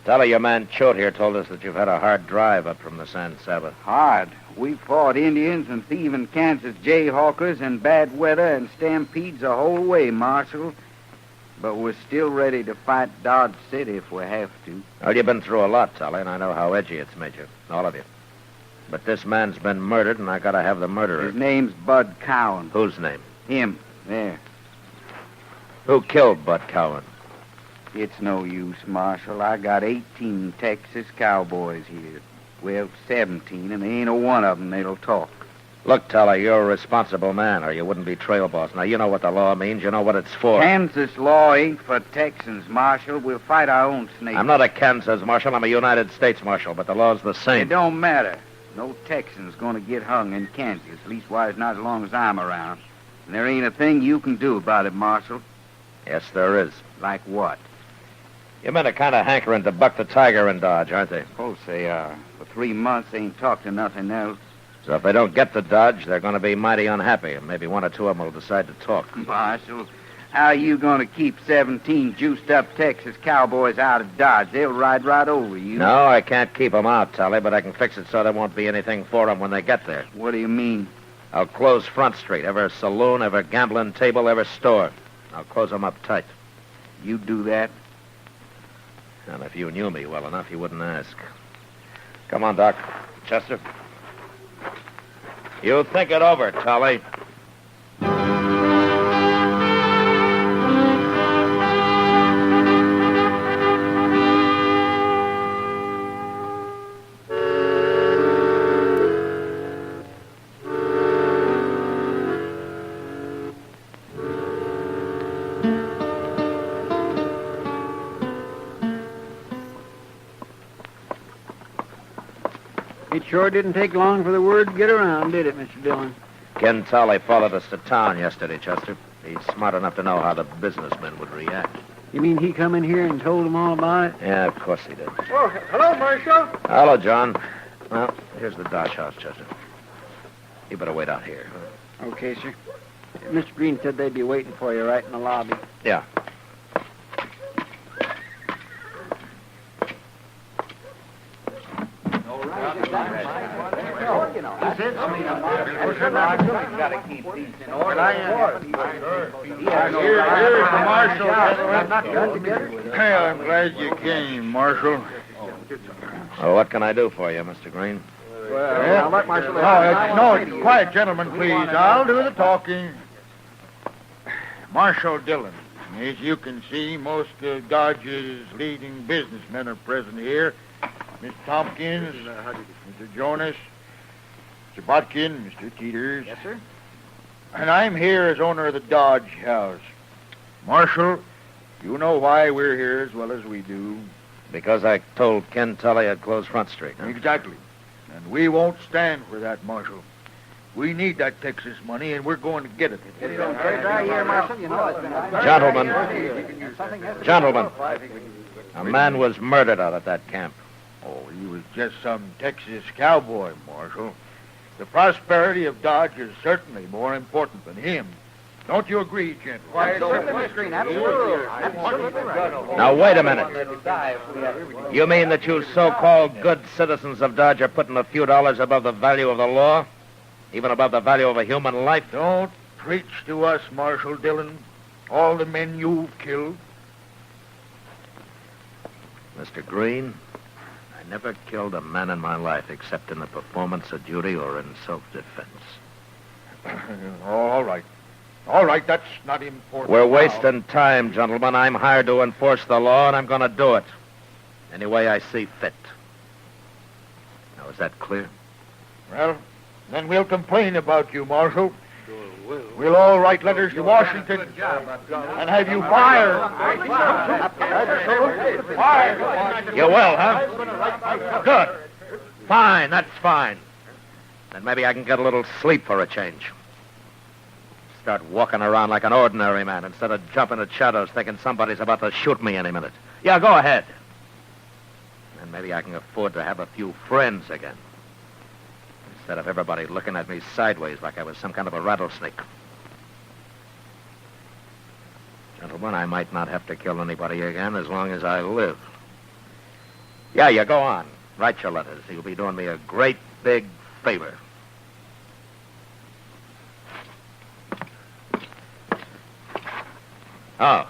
Tully, your man Choate here told us that you've had a hard drive up from the San Saba. Hard. We fought Indians and thieving Kansas jayhawkers and bad weather and stampedes the whole way, Marshal. But we're still ready to fight Dodge City if we have to. Well, you've been through a lot, Tully, and I know how edgy it's made you. All of you. But this man's been murdered, and I gotta have the murderer. His name's Bud Cowan. Whose name? Him. There. Who killed Bud Cowan? It's no use, Marshal. I got 18 Texas cowboys here. Well, 17, and there ain't a one of them that'll talk. Look, Tully, you're a responsible man, or you wouldn't be trail boss. Now, you know what the law means. You know what it's for. Kansas law ain't for Texans, Marshal. We'll fight our own snakes. I'm not a Kansas marshal. I'm a United States marshal, but the law's the same. It don't matter. No Texan's gonna get hung in Kansas, leastwise not as long as I'm around. And there ain't a thing you can do about it, Marshal. Yes, there is. Like what? Your men are kind of hankering to buck the tiger in Dodge, aren't they? Of course they are. For 3 months, they ain't talked to nothing else. So if they don't get the Dodge, they're going to be mighty unhappy, and maybe one or two of them will decide to talk. Marshal, how you going to keep 17 juiced-up Texas cowboys out of Dodge? They'll ride right over you. No, I can't keep them out, Tully, but I can fix it so there won't be anything for them when they get there. What do you mean? I'll close Front Street, every saloon, every gambling table, every store. I'll close them up tight. You do that? And if you knew me well enough, you wouldn't ask. Come on, Doc. Chester. You think it over, Tully. It sure didn't take long for the word to get around, did it, Mr. Dillon? Ken Tully followed us to town yesterday, Chester. He's smart enough to know how the businessmen would react. You mean he come in here and told them all about it? Yeah, of course he did. Oh, hello, Marshal. Hello, John. Well, here's the Dodge house, Chester. You better wait out here. Okay, sir. Mr. Green said they'd be waiting for you right in the lobby. Yeah. Hey, I'm glad you came, Marshal. Oh, what can I do for you, Mr. Green? Well, let Marshal... No, quiet, gentlemen, please. I'll do the talking. Marshal Dillon. As you can see, most of Dodge's leading businessmen are present here. Mr. Tompkins, Mr. Jonas, Mr. Botkin, Mr. Teeters. Yes, sir. And I'm here as owner of the Dodge House. Marshal, you know why we're here as well as we do. Because I told Ken Tully I'd close Front Street. Huh? Exactly. And we won't stand for that, Marshal. We need that Texas money, and we're going to get it. Gentlemen, a man was murdered out at that camp. Oh, he was just some Texas cowboy, Marshal. The prosperity of Dodge is certainly more important than him. Don't you agree, gentlemen? Now, wait a minute. You mean that you so-called good citizens of Dodge are putting a few dollars above the value of the law? Even above the value of a human life? Don't preach to us, Marshal Dillon. All the men you've killed. Mr. Green, I never killed a man in my life except in the performance of duty or in self-defense. All right. All right, that's not important. We're wasting time, gentlemen. I'm hired to enforce the law, and I'm going to do it any way I see fit. Now, is that clear? Well, then we'll complain about you, Marshal. We'll all write letters to Washington and have you fired. You will, huh? Good. Fine, that's fine. Then maybe I can get a little sleep for a change. start walking around like an ordinary man instead of jumping at shadows thinking somebody's about to shoot me any minute. Yeah, go ahead. And maybe I can afford to have a few friends again. Instead of everybody looking at me sideways like I was some kind of a rattlesnake. Gentlemen, I might not have to kill anybody again as long as I live. Yeah, you go on. Write your letters. You'll be doing me a great big favor. Oh.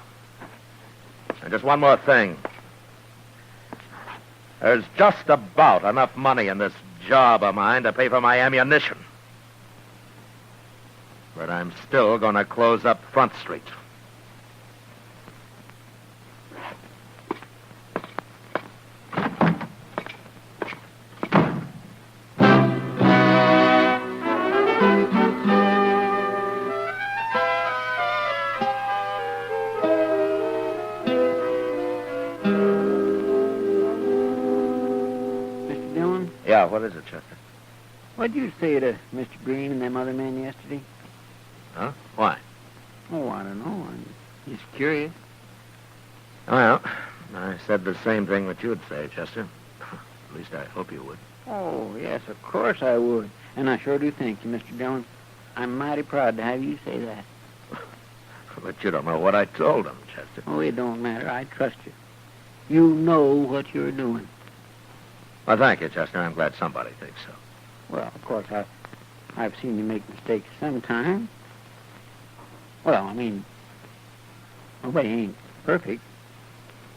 And just one more thing. There's just about enough money in this job of mine to pay for my ammunition. But I'm still going to close up Front Street. Yeah, what is it, Chester? What'd you say to Mr. Green and them other men yesterday? Huh? Why? Oh, I don't know. I'm just curious. Well, I said the same thing that you'd say, Chester. At least I hope you would. Oh, yes, of course I would. And I sure do thank you, Mr. Dillon. I'm mighty proud to have you say that. But you don't know what I told them, Chester. Oh, it don't matter. I trust you. You know what you're doing. Well, thank you, Chester. I'm glad somebody thinks so. Well, of course, I've seen you make mistakes sometimes. Well, I mean, nobody ain't perfect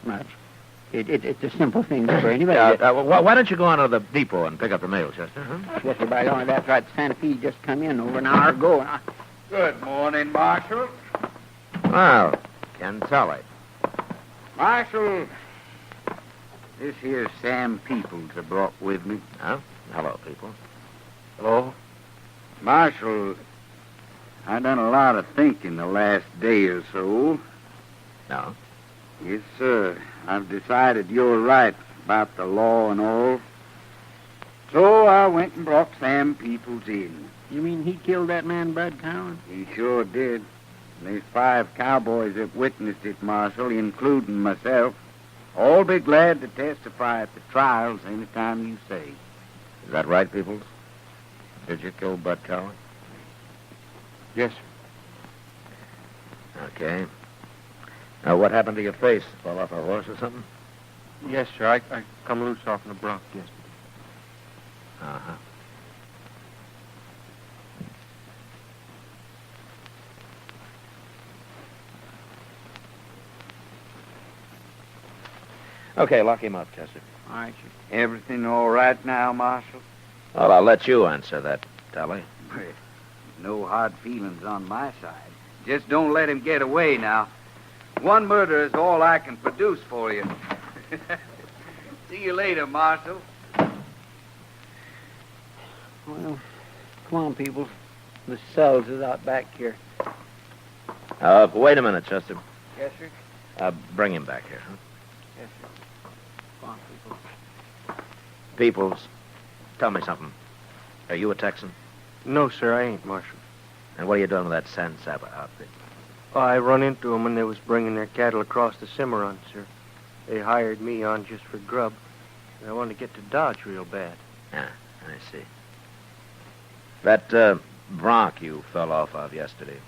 much. It's a simple thing for anybody. Why don't you go on to the depot and pick up the mail, Chester? Huh? Yes, sir, by the way, that's right. Santa Fe just come in over an hour ago. And Good morning, Marshal. Well, Ken Tully. Marshal, this here's Sam Peoples I brought with me. Huh? Hello, Peoples. Hello? Marshal, I done a lot of thinking the last day or so. No? Yes, sir. I've decided you're right about the law and all. So I went and brought Sam Peoples in. You mean he killed that man, Bud Cowan? He sure did. There's 5 cowboys that witnessed it, Marshal, including myself. All be glad to testify at the trials any time you say. Is that right, Peoples? Did you kill Bud Cowan? Yes, sir. Okay. Now, what happened to your face? Fall off a horse or something? Yes, sir. I come loose off in the bronc yesterday. Uh-huh. Okay, lock him up, Chester. All right, sir. Everything all right now, Marshal? Well, I'll let you answer that, Tully. No hard feelings on my side. Just don't let him get away now. One murder is all I can produce for you. See you later, Marshal. Well, come on, people. The cells is out back here. Wait a minute, Chester. Yes, sir? Bring him back here, huh? Yes, sir. Come on, people. Peoples, tell me something. Are you a Texan? No, sir, I ain't, Marshal. And what are you doing with that San Saba outfit? Oh, I run into them when they was bringing their cattle across the Cimarron, sir. They hired me on just for grub. And I wanted to get to Dodge real bad. Ah, I see. That bronc you fell off of yesterday,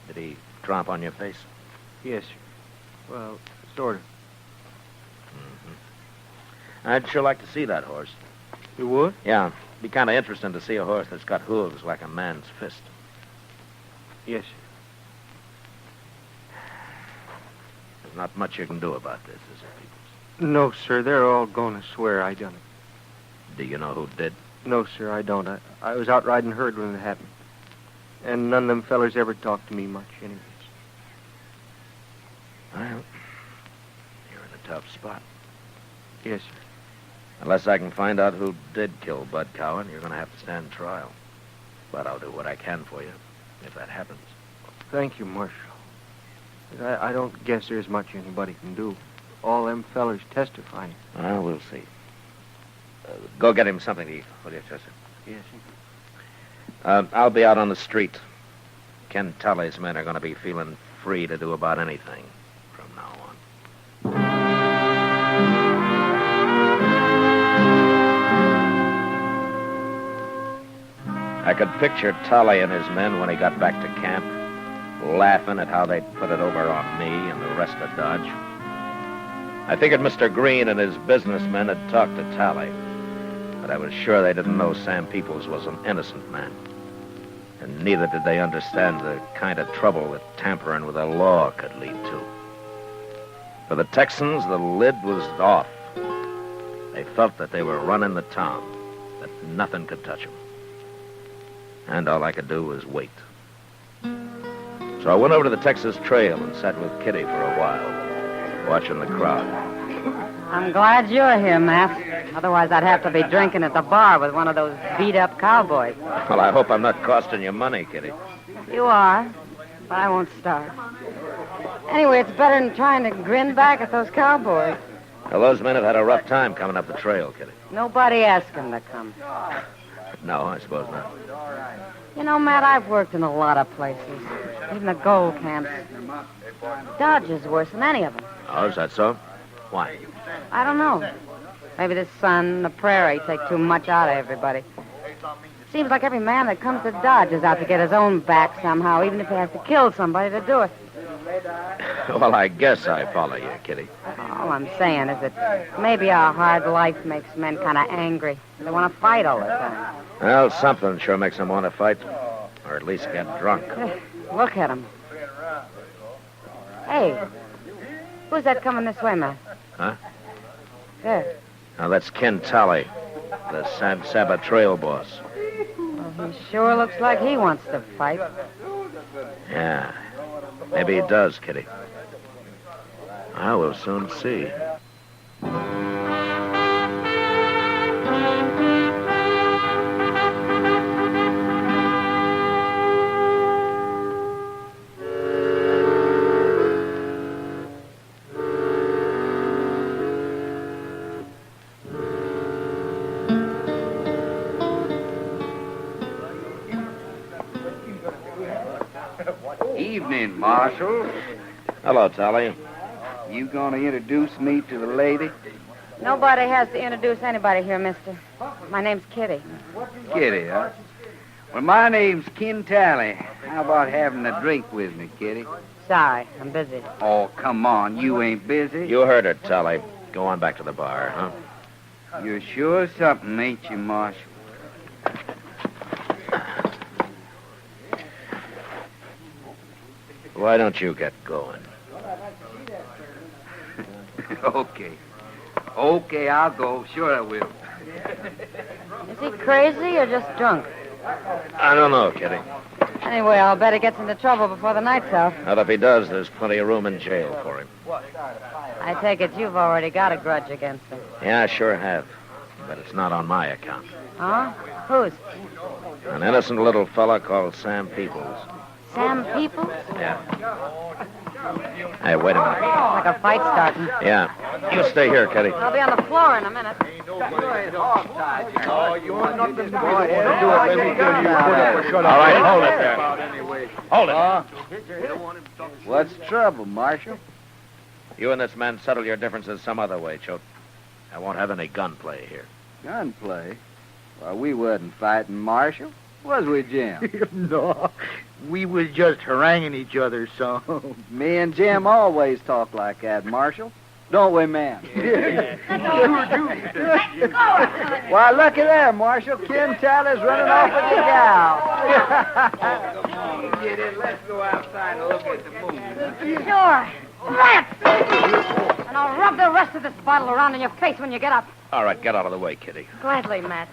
did he drop on your face? Yes, sir. Well, sort of. Mm-hmm. I'd sure like to see that horse. You would? Yeah. Be kind of interesting to see a horse that's got hooves like a man's fist. Yes, sir. There's not much you can do about this, is there, Peoples? No, sir. They're all going to swear I done it. Do you know who did? No, sir, I don't. I was out riding herd when it happened. And none of them fellers ever talked to me much, anyways. Well, you're in a tough spot. Yes, sir. Unless I can find out who did kill Bud Cowan, you're going to have to stand trial. But I'll do what I can for you, if that happens. Thank you, Marshal. I don't guess there's much anybody can do. All them fellers testifying. Well, we'll see. Go get him something to eat, will you, Chester? Yes, sir. I'll be out on the street. Ken Tully's men are going to be feeling free to do about anything from now on. I could picture Tully and his men when he got back to camp, laughing at how they'd put it over on me and the rest of Dodge. I figured Mr. Green and his businessmen had talked to Tully, but I was sure they didn't know Sam Peoples was an innocent man. And neither did they understand the kind of trouble that tampering with the law could lead to. For the Texans, the lid was off. They felt that they were running the town, that nothing could touch them. And all I could do was wait. So I went over to the Texas Trail and sat with Kitty for a while, watching the crowd. I'm glad you're here, Matt. Otherwise, I'd have to be drinking at the bar with one of those beat-up cowboys. Well, I hope I'm not costing you money, Kitty. You are, but I won't start. Anyway, it's better than trying to grin back at those cowboys. Well, those men have had a rough time coming up the trail, Kitty. Nobody asked them to come. No, I suppose not. You know, Matt, I've worked in a lot of places, even the gold camps. Dodge is worse than any of them. Oh, is that so? Why? I don't know. Maybe the sun and the prairie take too much out of everybody. Seems like every man that comes to Dodge is out to get his own back somehow, even if he has to kill somebody to do it. Well, I guess I follow you, Kitty. All I'm saying is that maybe our hard life makes men kind of angry. They want to fight all the time. Well, something sure makes them want to fight, or at least get drunk. Look at them. Hey, who's that coming this way, man? Huh? There. Now, that's Ken Tully, the San Saba trail boss. Well, he sure looks like he wants to fight. Yeah, maybe he does, Kitty. I will soon see. Evening, Marshal. Hello, Tully. You gonna introduce me to the lady? Nobody has to introduce anybody here, mister. My name's Kitty. Kitty, huh? Well, my name's Ken Tally. How about having a drink with me, Kitty? Sorry, I'm busy. Oh, come on. You ain't busy. You heard her, Tully. Go on back to the bar, huh? You're sure something, ain't you, Marshal? Why don't you get going? Okay. Okay, I'll go. Sure I will. Is he crazy or just drunk? I don't know, Kitty. Anyway, I'll bet he gets into trouble before the night's out. Well, if he does, there's plenty of room in jail for him. I take it you've already got a grudge against him. Yeah, I sure have. But it's not on my account. Huh? Whose? An innocent little fella called Sam Peoples. Sam Peoples? Yeah. Hey, wait a minute. Like a fight starting. Yeah. You stay here, Kitty. I'll be on the floor in a minute. Oh, you want nothing to do with it. All right, hold it there. Hold it. What's the trouble, Marshal? You and this man settle your differences some other way, Choate. I won't have any gunplay here. Gunplay? Well, we wasn't fighting, Marshal. Was we, Jim? No, we was just haranguing each other, so. Me and Jim always talk like that, Marshal. Don't we, man? Why, look at there, Marshal. Ken Tyler's running off with the gal. Come on, get in. Let's go outside and look at the moon. Sure. Let's! And I'll rub the rest of this bottle around in your face when you get up. All right, get out of the way, Kitty. Gladly, Matt.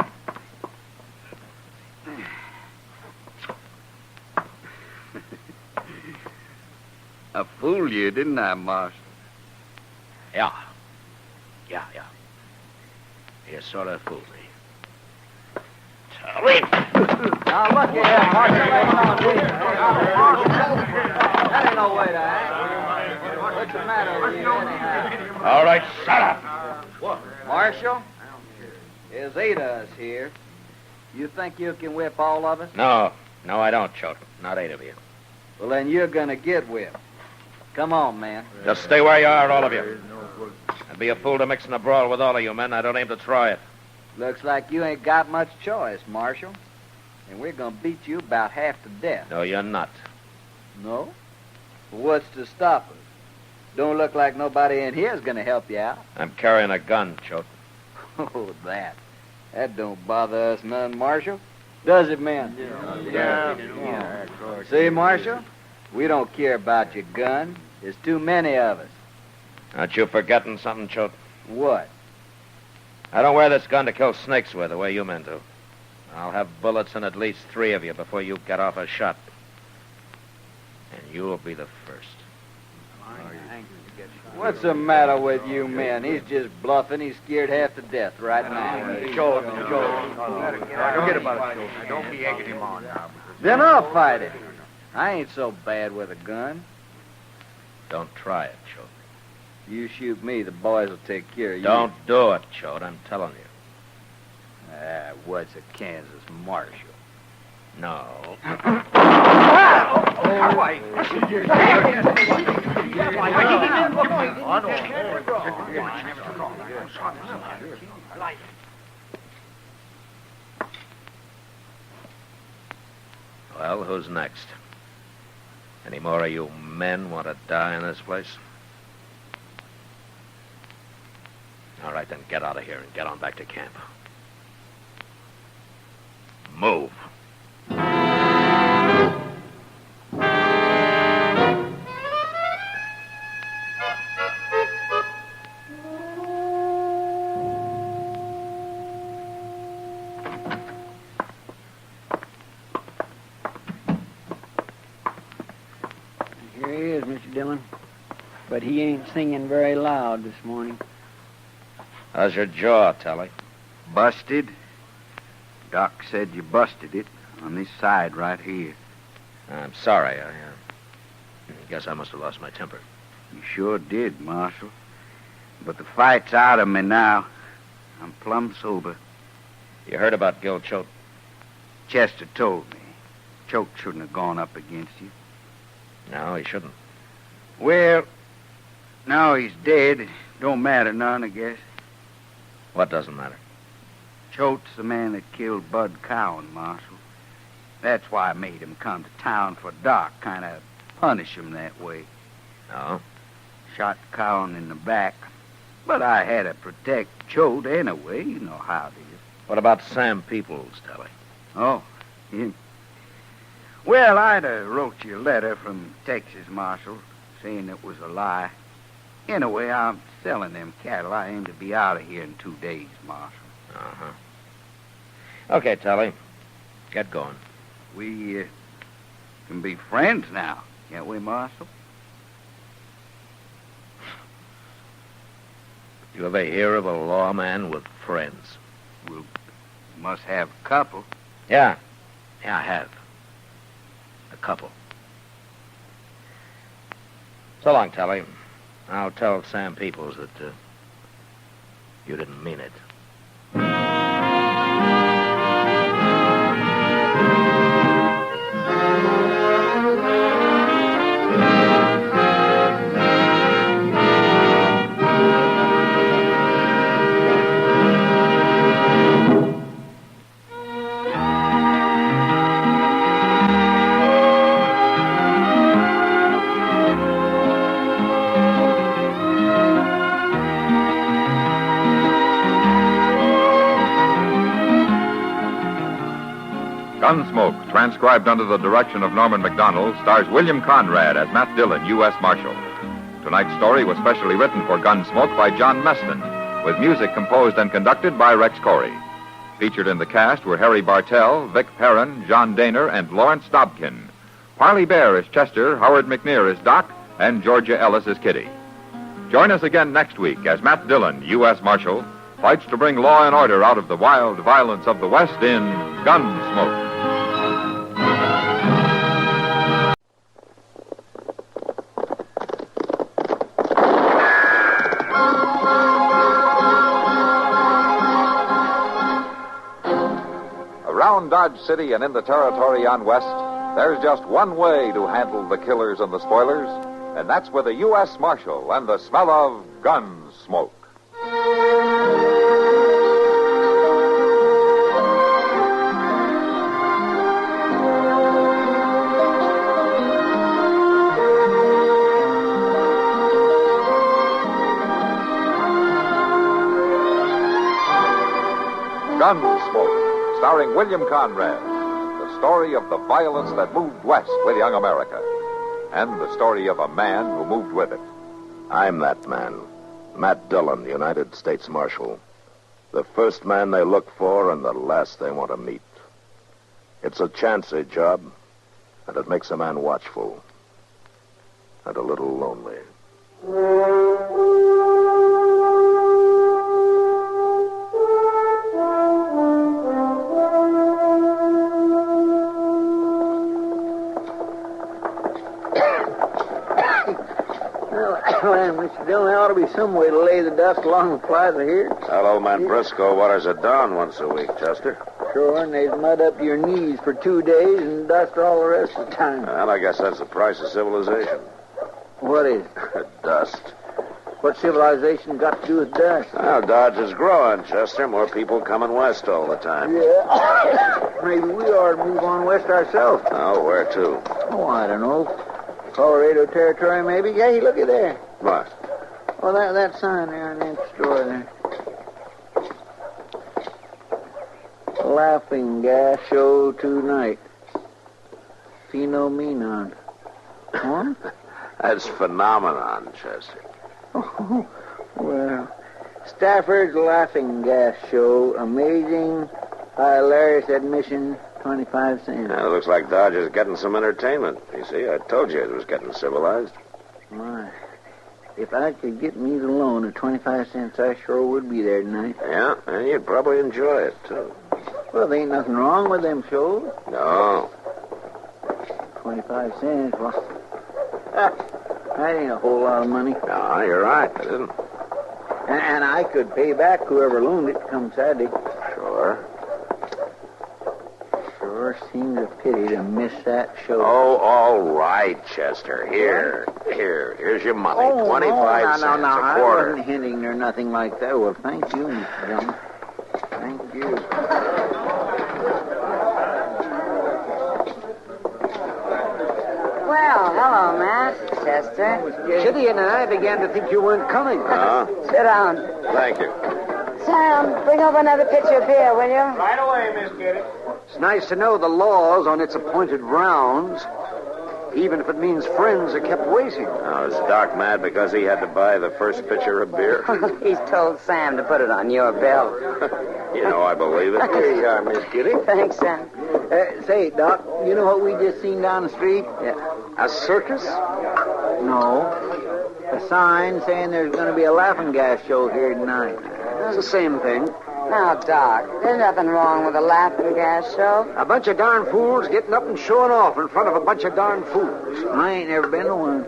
I fooled you, didn't I, Marshal? Yeah. Yeah. You sort of fooled me. Tully! Now, look here, Marshal. That ain't no way to act. What's the matter with you, anyhow? All right, shut up. Marshal, there's 8 of us here. You think you can whip all of us? No, I don't, Choate. Not 8 of you. Well, then you're going to get whipped. Come on, man. Just stay where you are, all of you. I'd be a fool to mix in a brawl with all of you men. I don't aim to try it. Looks like you ain't got much choice, Marshal. And we're going to beat you about half to death. No, you're not. No? Well, what's to stop us? Don't look like nobody in here is going to help you out. I'm carrying a gun, Choate. Oh, that. That don't bother us none, Marshal. Does it, man? Yeah. See, Marshal? We don't care about your gun. There's too many of us. Aren't you forgetting something, Choate? What? I don't wear this gun to kill snakes with the way you men do. I'll have bullets in at least 3 of you before you get off a shot. And you'll be the first. What's the matter with you men? He's just bluffing. He's scared half to death right now. Forget about it, Joe. Don't be egging him on now. Then I'll fight it. I ain't so bad with a gun. Don't try it, Choate. You shoot me, the boys will take care of you. Don't do it, Choate. I'm telling you. What's a Kansas Marshal? No. Well, who's next? Any more of you men want to die in this place? All right, then get out of here and get on back to camp. Move. Here he is, Mr. Dillon. But he ain't singing very loud this morning. How's your jaw, Telly? Busted? Doc said you busted it on this side right here. I'm sorry. I guess I must have lost my temper. You sure did, Marshal. But the fight's out of me now. I'm plumb sober. You heard about Gil Choate? Chester told me. Choate shouldn't have gone up against you. No, he shouldn't. Well, now he's dead. It don't matter none, I guess. What doesn't matter? Choate's the man that killed Bud Cowan, Marshal. That's why I made him come to town for Doc, kind of punish him that way. No? Shot Cowan in the back. But I had to protect Choate anyway. You know how it is. What about Sam Peoples, Telly? Oh, him. Well, I'd have wrote you a letter from Texas, Marshal, saying it was a lie. Anyway, I'm selling them cattle. I aim to be out of here in 2 days, Marshal. Uh-huh. Okay, Telly. Get going. We can be friends now, can't we, Marshal? You ever hear of a lawman with friends? We must have a couple. Yeah. Yeah, I have. A couple. So long, Telly. I'll tell Sam Peoples that you didn't mean it. Gunsmoke, transcribed under the direction of Norman Macdonald, stars William Conrad as Matt Dillon, U.S. Marshal. Tonight's story was specially written for Gunsmoke by John Meston, with music composed and conducted by Rex Corey. Featured in the cast were Harry Bartell, Vic Perrin, John Daner, and Lawrence Dobkin. Parley Bear is Chester, Howard McNear is Doc, and Georgia Ellis is Kitty. Join us again next week as Matt Dillon, U.S. Marshal, fights to bring law and order out of the wild violence of the West in Gunsmoke. Around Dodge City and in the territory on West, There's just one way to handle the killers and the spoilers, and that's with a U.S. Marshal and the smell of Gunsmoke. Gunsmoke, starring William Conrad. The story of the violence that moved west with young America. And the story of a man who moved with it. I'm that man. Matt Dillon, United States Marshal. The first man they look for and the last they want to meet. It's a chancy job, and it makes a man watchful. And a little lonely. Well, Mr. Dillon, there ought to be some way to lay the dust along the plaza here. Well, old man Briscoe waters it down once a week, Chester. Sure, and there's mud up to your knees for 2 days and dust all the rest of the time. Well, I guess that's the price of civilization. What is? Dust. What civilization got to do with dust? Well, Dodge is growing, Chester. More people coming west all the time. Yeah. Maybe we ought to move on west ourselves. Oh, where to? Oh, I don't know. Colorado Territory, maybe? Hey, look at there. What? Oh, that sign there in that store there. Laughing gas show tonight. Phenomenon. Huh? That's phenomenon, Chester. Oh, well, Stafford's Laughing Gas Show. Amazing, hilarious admission, 25 cents. It looks like Dodge is getting some entertainment. You see, I told you it was getting civilized. My, if I could get me the loan of 25 cents, I sure would be there tonight. Yeah, and you'd probably enjoy it, too. Well, there ain't nothing wrong with them shows. No. 25 cents, well, that ain't a whole lot of money. No, you're right, it isn't. And I could pay back whoever loaned it come Saturday. Sure. Sure seems a pity to miss that show. Oh, all right, Chester. Here's your money. 25 cents, no, a quarter. I wasn't hinting or nothing like that. Well, thank you, Mr. Dillon. Thank you. Well, hello, Matt. Chester. Kitty and I began to think you weren't coming. Sit down. Thank you. Sam, bring over another pitcher of beer, will you? Right away, Miss Kitty. It's nice to know the law's on its appointed rounds, even if it means friends are kept waiting. Now, is Doc mad because he had to buy the first pitcher of beer? He's told Sam to put it on your bill. You know I believe it. Here you are, Miss Kitty. Thanks, Sam. Say, Doc, you know what we just seen down the street? A circus? No. A sign saying there's going to be a laughing gas show here tonight. It's the same thing. Now, Doc, there's nothing wrong with a laughing gas show. A bunch of darn fools getting up and showing off in front of a bunch of darn fools. I ain't never been to one.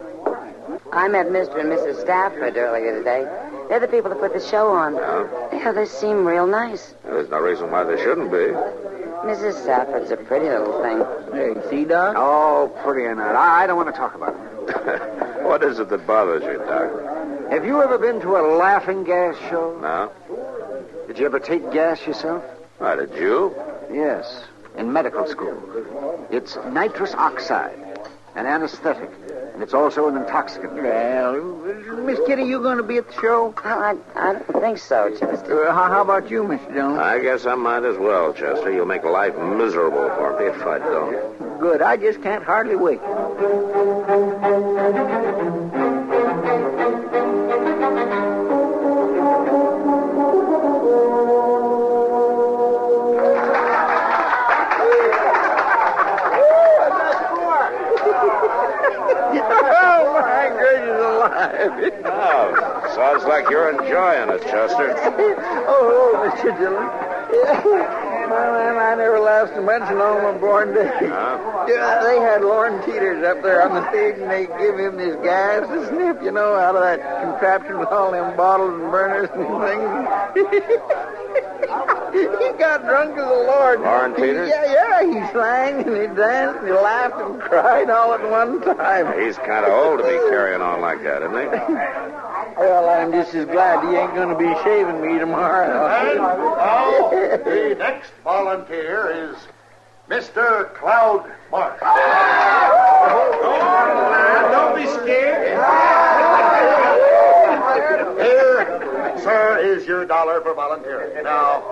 I met Mr. and Mrs. Stafford earlier today. They're the people that put the show on. Yeah, they seem real nice. There's no reason why they shouldn't be. Mrs. Stafford's a pretty little thing. Hey, see, Doc? Oh, pretty or not. I don't want to talk about it. What is it that bothers you, Doc? Have you ever been to a laughing gas show? No. Did you ever take gas yourself? Why, did you? Yes, in medical school. It's nitrous oxide, an anesthetic, and it's also an intoxicant. Well, Miss Kitty, you going to be at the show? I don't think so, Chester. How about you, Mr. Dillon? I guess I might as well, Chester. You'll make life miserable for me if I don't. Good. I just can't hardly wait. Oh, sounds like you're enjoying it, Chester. Oh, Mr. Dillon. My man, I never laughed so much in all my born days. Yeah, they had Lorne Teeters up there on the stage, and they give him this gas to sniff, you know, out of that contraption with all them bottles and burners and things. He got drunk as a lord. Lauren Peters? Yeah, he sang and he danced and he laughed and cried all at one time. He's kind of old to be carrying on like that, isn't he? Well, I'm just as glad he ain't going to be shaving me tomorrow. And now, the next volunteer is Mr. Cloud Marsh. Don't be scared. Here, sir, is your $1 for volunteering. Now,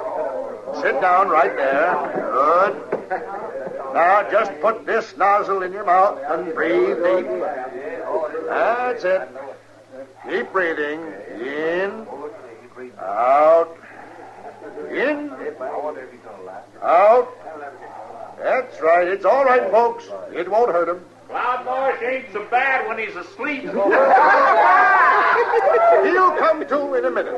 sit down right there. Good. Now, just put this nozzle in your mouth and breathe deep. That's it. Keep breathing. In. Out. In. Out. That's right. It's all right, folks. It won't hurt him. Cloud Marsh ain't so bad when he's asleep. He'll come to in a minute.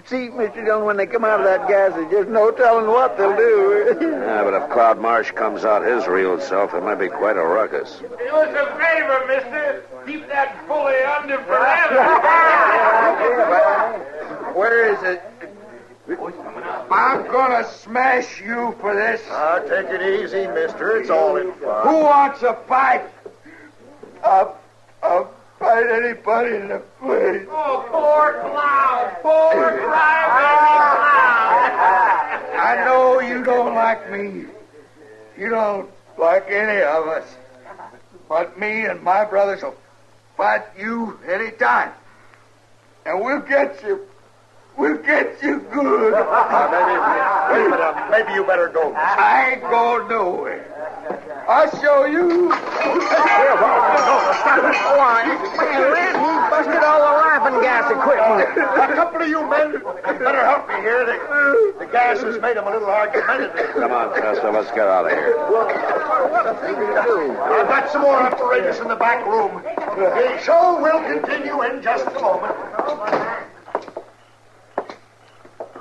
See, Mr. Dillon, when they come out of that gas, there's just no telling what they'll do. Yeah, but if Cloud Marsh comes out his real self, it might be quite a ruckus. Do us a favor, mister. Keep that bully under forever. Where is it? I'm gonna smash you for this. Take it easy, mister. It's all in fun. Who wants a fight? I'll fight anybody in the place. Oh, poor Cloud. Poor crybaby Cloud. I know you don't like me. You don't like any of us. But me and my brothers will fight you any time. And we'll get you. We'll get you good. Maybe you better go. I ain't going nowhere. I'll show you. Stop it. Man, Red, he busted all the laughing gas equipment. A couple of you men better help me here. The gas has made him a little argumentative. Come on, Chester, let's get out of here. What a thing to do. I've got some more apparatus in the back room. The show will continue in just a moment.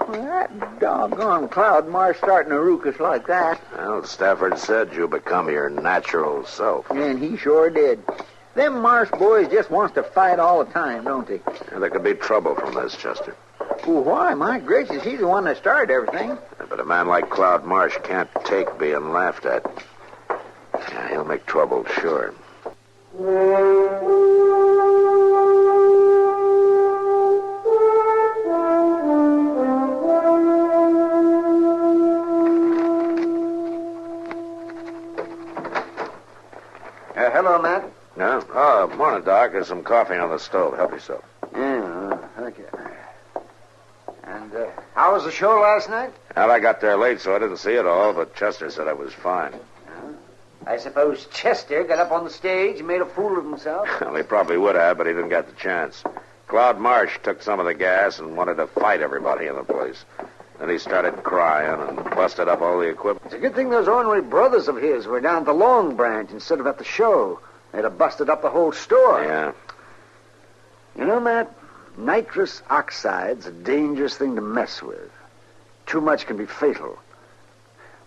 Well, that doggone Cloud Marsh starting to ruckus like that. Well, Stafford said you become your natural self. And he sure did. Them Marsh boys just wants to fight all the time, don't they? And there could be trouble from this, Chester. Well, why? My gracious, he's the one that started everything. But a man like Cloud Marsh can't take being laughed at. Yeah, he'll make trouble, sure. Hello, Matt. No? Oh, morning, Doc. There's some coffee on the stove. Help yourself. Yeah, okay. And how was the show last night? Well, I got there late, so I didn't see it all, but Chester said I was fine. I suppose Chester got up on the stage and made a fool of himself. Well, he probably would have, but he didn't get the chance. Cloud Marsh took some of the gas and wanted to fight everybody in the place. Then he started crying and busted up all the equipment. It's a good thing those ornery brothers of his were down at the Long Branch instead of at the show. They'd have busted up the whole store. Yeah. You know, Matt, nitrous oxide's a dangerous thing to mess with. Too much can be fatal.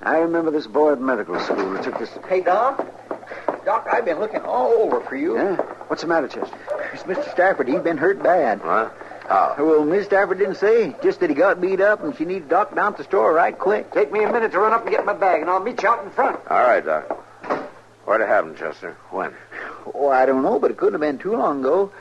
I remember this boy at medical school who took this... Hey, Doc. Doc, I've been looking all over for you. Yeah? What's the matter, Chester? It's Mr. Stafford. He's been hurt bad. What? How? Well, Miss Stafford didn't say. Just that he got beat up and she needed Doc down at the store right quick. Take me a minute to run up and get my bag, and I'll meet you out in front. All right, Doc. Where'd it happen, Chester? When? Oh, I don't know, but it couldn't have been too long ago.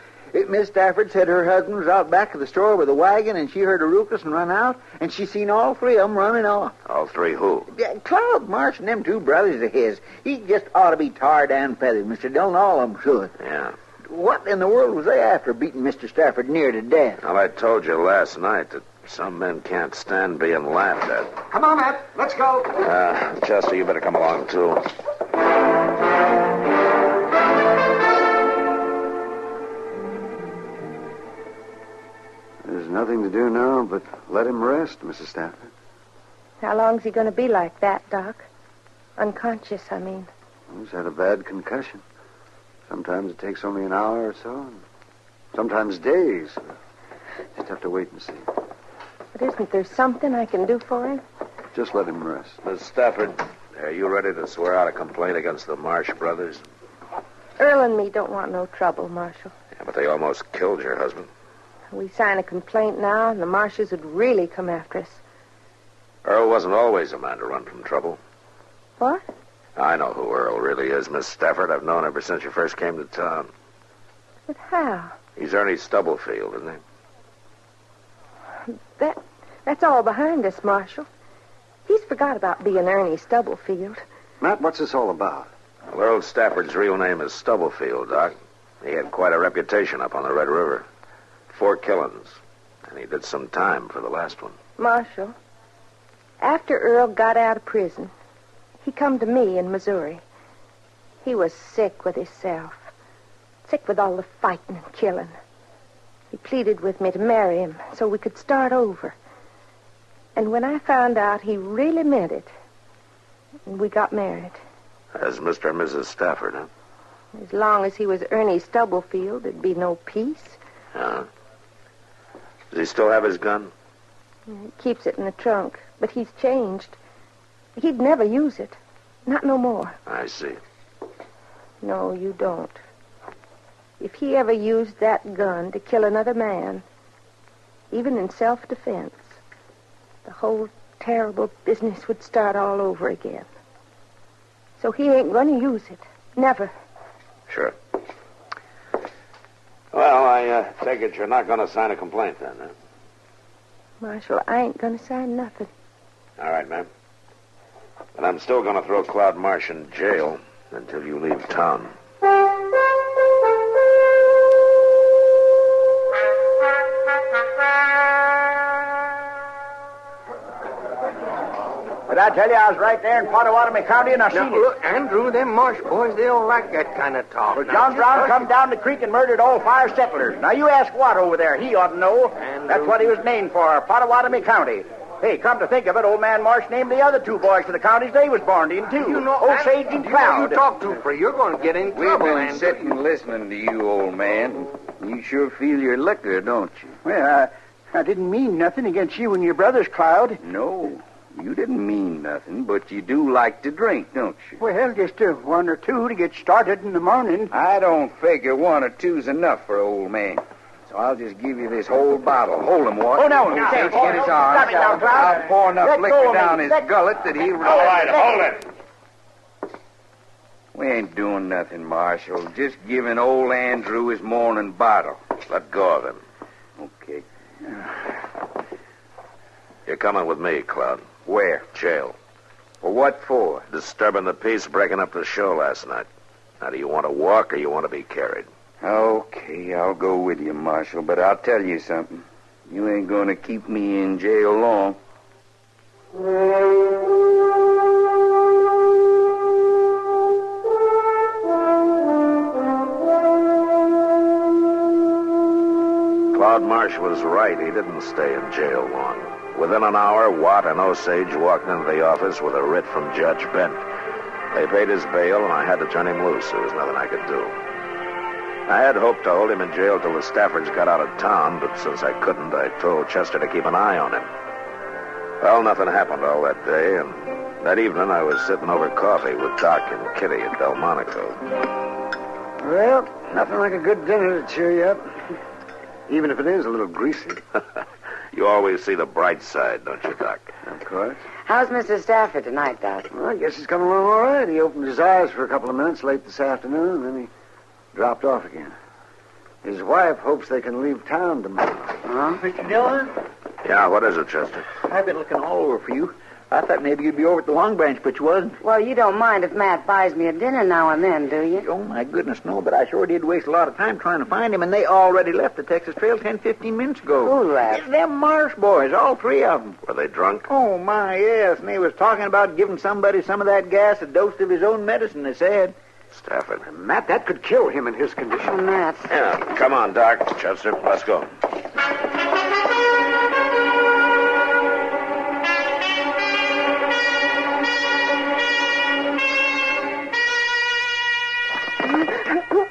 Miss Stafford said her husband was out back of the store with a wagon, and she heard a ruckus and run out, and she seen all three of them running off. All three who? Yeah, Cloud Marsh and them two brothers of his. He just ought to be tarred and feathered, Mr. Dillon. All of them should. Yeah. What in the world was they after beating Mr. Stafford near to death? Well, I told you last night that some men can't stand being laughed at. Come on, Matt. Let's go. Chester, you better come along, too. There's nothing to do now but let him rest, Mrs. Stafford. How long's he going to be like that, Doc? Unconscious, I mean. He's had a bad concussion. Sometimes it takes only an hour or so, and sometimes days. Just have to wait and see. But isn't there something I can do for him? Just let him rest. Miss Stafford, are you ready to swear out a complaint against the Marsh brothers? Earl and me don't want no trouble, Marshal. Yeah, but they almost killed your husband. We sign a complaint now, and the Marshes would really come after us. Earl wasn't always a man to run from trouble. What? I know who Earl really is, Miss Stafford. I've known ever since you first came to town. But how? He's Ernie Stubblefield, isn't he? That's all behind us, Marshal. He's forgot about being Ernie Stubblefield. Matt, what's this all about? Well, Earl Stafford's real name is Stubblefield, Doc. He had quite a reputation up on the Red River. 4 killings. And he did some time for the last one. Marshal, after Earl got out of prison, he come to me in Missouri. He was sick with himself. Sick with all the fighting and killing. He pleaded with me to marry him so we could start over. And when I found out he really meant it, we got married. As Mr. and Mrs. Stafford, huh? As long as he was Ernie Stubblefield, there'd be no peace. Yeah. Does he still have his gun? He keeps it in the trunk, but he's changed. He'd never use it. Not no more. I see. No, you don't. If he ever used that gun to kill another man, even in self-defense, the whole terrible business would start all over again. So he ain't going to use it. Never. Sure. Well, I take it you're not going to sign a complaint then, huh? Marshal, I ain't going to sign nothing. All right, ma'am. But I'm still going to throw Claude Marsh in jail until you leave town. Did I tell you I was right there in Pottawatomie County and I seen it? Look, Andrew, them Marsh boys, they don't like that kind of talk. Well, John Brown come down the creek and murdered all 5 settlers. Now, you ask Watt over there. He ought to know. That's what he was named for, Pottawatomie County. Hey, come to think of it, old man Marsh named the other 2 boys to the counties they was born in, too. You know, Osage and Cloud. You talk too free. You're going to get in trouble, We've been Andrew. sitting listening to you, old man. You sure feel your liquor, don't you? Well, I didn't mean nothing against you and your brothers, Cloud. No, you didn't mean nothing, but you do like to drink, don't you? Well, just 1 or 2 to get started in the morning. I don't figure 1 or 2's enough for old man. So I'll just give you this whole bottle. Hold him, Watt. Oh, no. Let's get his arm. Stop it now, Cloud. I'll pour enough Let liquor go of me. down his gullet that he'll... All right, hold it. We ain't doing nothing, Marshal. Just giving old Andrew his morning bottle. Let go of him. Okay. You're coming with me, Claude. Where? Jail. For what for? Disturbing the peace, breaking up the show last night. Now, do you want to walk or you want to be carried? Okay, I'll go with you, Marshal, but I'll tell you something. You ain't gonna keep me in jail long. Claude Marsh was right. He didn't stay in jail long. Within an hour, Watt and Osage walked into the office with a writ from Judge Bent. They paid his bail, and I had to turn him loose. There was nothing I could do. I had hoped to hold him in jail till the Staffords got out of town, but since I couldn't, I told Chester to keep an eye on him. Well, nothing happened all that day, and that evening I was sitting over coffee with Doc and Kitty at Delmonico. Well, nothing like a good dinner to cheer you up. Even if it is a little greasy. You always see the bright side, don't you, Doc? Of course. How's Mr. Stafford tonight, Doc? Well, I guess he's coming along all right. He opened his eyes for a couple of minutes late this afternoon, and then he dropped off again. His wife hopes they can leave town tomorrow. Huh? Mr. Dillon? Yeah, what is it, Chester? I've been looking all over for you. I thought maybe you'd be over at the Long Branch, but you wasn't. Well, you don't mind if Matt buys me a dinner now and then, do you? Oh, my goodness, no, but I sure did waste a lot of time trying to find him, and they already left the Texas Trail 10-15 minutes ago. Who left? It's them Marsh boys, all 3 of them. Were they drunk? Oh, my, yes, and they was talking about giving somebody some of that gas, a dose of his own medicine, they said. Stafford. Matt, that could kill him in his condition. Oh, Matt. Yeah, come on, Doc. Chester, let's go.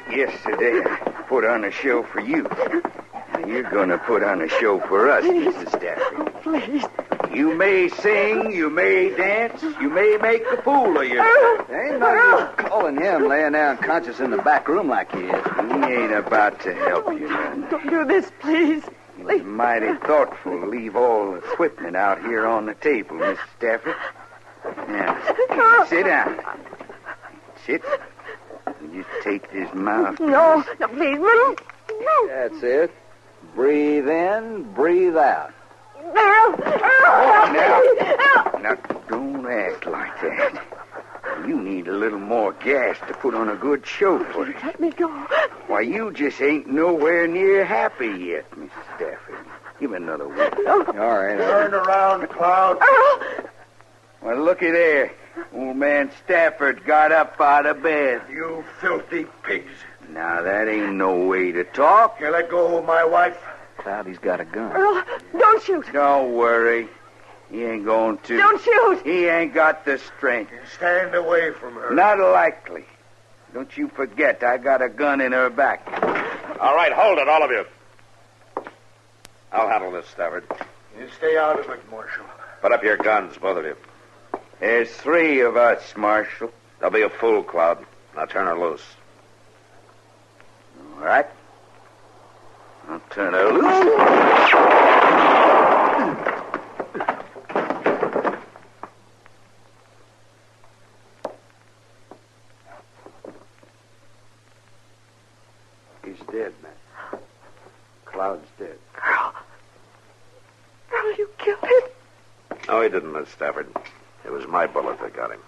Yesterday, I put on a show for you. Now you're going to put on a show for us, Mrs. Stafford. Please. You may sing, you may dance, you may make a fool of yourself. Ain't no use calling him laying there unconscious in the back room like he is. He ain't about to help you none. Don't do this, please. He please. Mighty thoughtful to leave all the equipment out here on the table, Miss Stafford. Now, sit down. Sit. You just take this mouth. No, please. That's it. Breathe in, breathe out. Earl, Now, don't act like that. You need a little more gas to put on a good show for it. Let me go. Why, you just ain't nowhere near happy yet, Miss Stafford. Give me another week. No. All right. Turn around, Cloud. Well, looky there. Old man Stafford got up out of bed. You filthy pigs. Now, that ain't no way to talk. You let go of my wife. Cloudy's got a gun. Earl, don't shoot. Don't worry. He ain't going to. Don't shoot. He ain't got the strength. Stand away from her. Not likely. Don't you forget, I got a gun in her back. All right, hold it, all of you. I'll handle this, Stafford. You stay out of it, Marshal. Put up your guns, both of you. There's 3 of us, Marshal. Don't be a fool, Cloud. Now turn her loose. All right. I'll turn her loose. He's dead, man. Cloud's dead. Earl, you killed him. No, he didn't, Miss Stafford. It was my bullet that got him.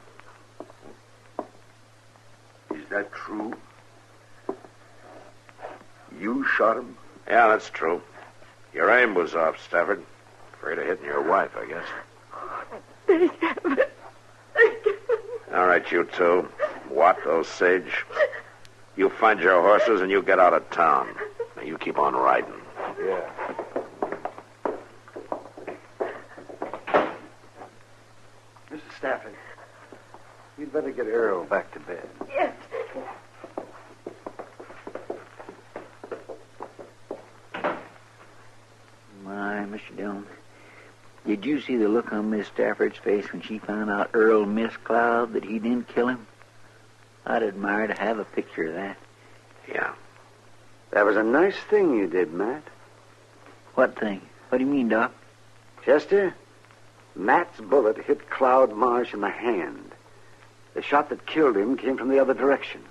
Is that true? You shot him? Yeah, that's true. Your aim was off, Stafford. Afraid of hitting your wife, I guess. Thank heaven. All right, you two. Watt, Osage. You find your horses and you get out of town. Now, you keep on riding. Yeah. Mr. Stafford, you'd better get Earl back to bed. Yes. My, Mr. Dillon, did you see the look on Miss Stafford's face when she found out Earl missed Cloud, that he didn't kill him? I'd admire to have a picture of that. Yeah. That was a nice thing you did, Matt. What thing? What do you mean, Doc? Chester, Matt's bullet hit Cloud Marsh in the hand. The shot that killed him came from the other direction.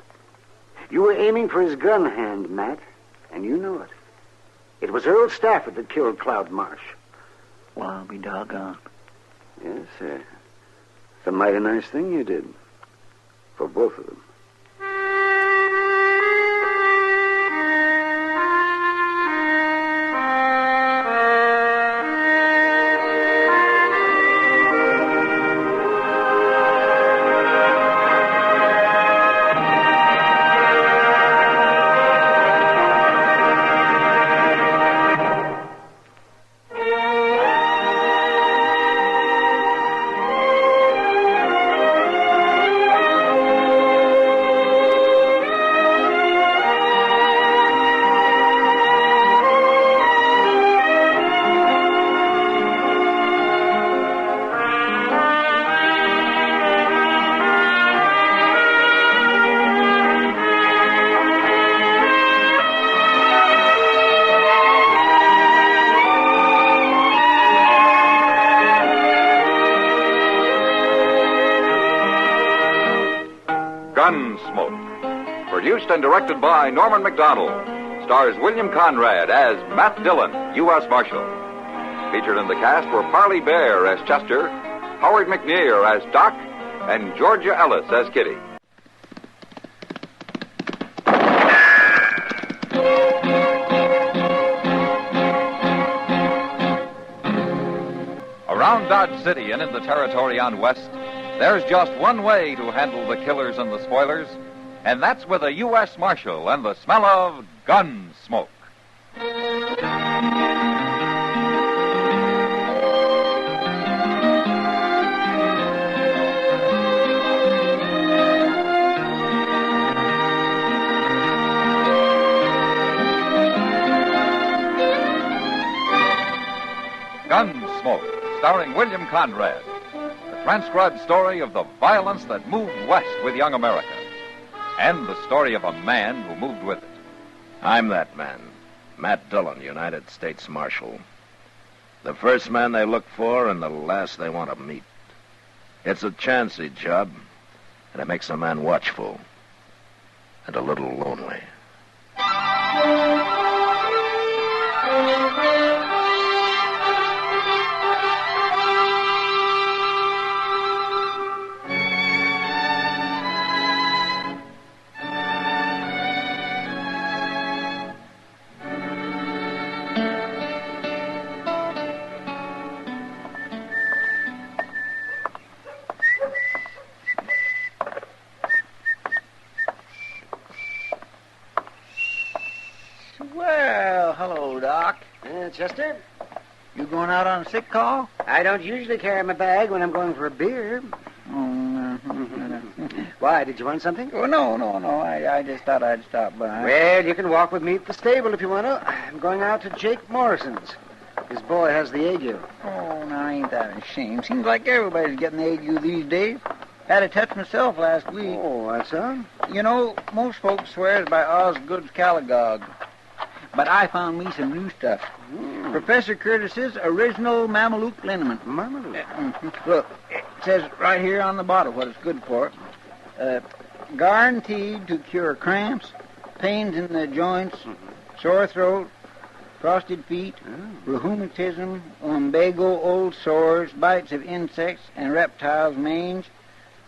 You were aiming for his gun hand, Matt, and you knew it. It was Earl Stafford that killed Cloud Marsh. Well, I'll be doggone. Yes, sir. It's a mighty nice thing you did. For both of them. Gunsmoke. Produced and directed by Norman McDonald. Stars William Conrad as Matt Dillon, U.S. Marshal. Featured in the cast were Parley Bear as Chester, Howard McNear as Doc, and Georgia Ellis as Kitty. Around Dodge City and in the territory on West, there's just one way to handle the killers and the spoilers, and that's with a U.S. Marshal and the smell of gun smoke. Gunsmoke, starring William Conrad. The transcribed story of the violence that moved west with young America. And the story of a man who moved with it. I'm that man. Matt Dillon, United States Marshal. The first man they look for and the last they want to meet. It's a chancy job, and it makes a man watchful and a little lonely. Well, hello, Doc. Chester? You going out on a sick call? I don't usually carry my bag when I'm going for a beer. Why, did you want something? Oh, no. I just thought I'd stop by. Well, you can walk with me at the stable if you want to. I'm going out to Jake Morrison's. His boy has the ague. Oh, now ain't that a shame? Seems like everybody's getting the ague these days. Had a touch myself last week. Oh, that's so? You know, most folks swears by Osgood's Caligog. But I found me some new stuff. Professor Curtis's original Mameluke liniment. Mameluke? Look, it says right here on the bottle what it's good for. Guaranteed to cure cramps, pains in the joints, sore throat, frosted feet, rheumatism, lumbago, old sores, bites of insects and reptiles, mange,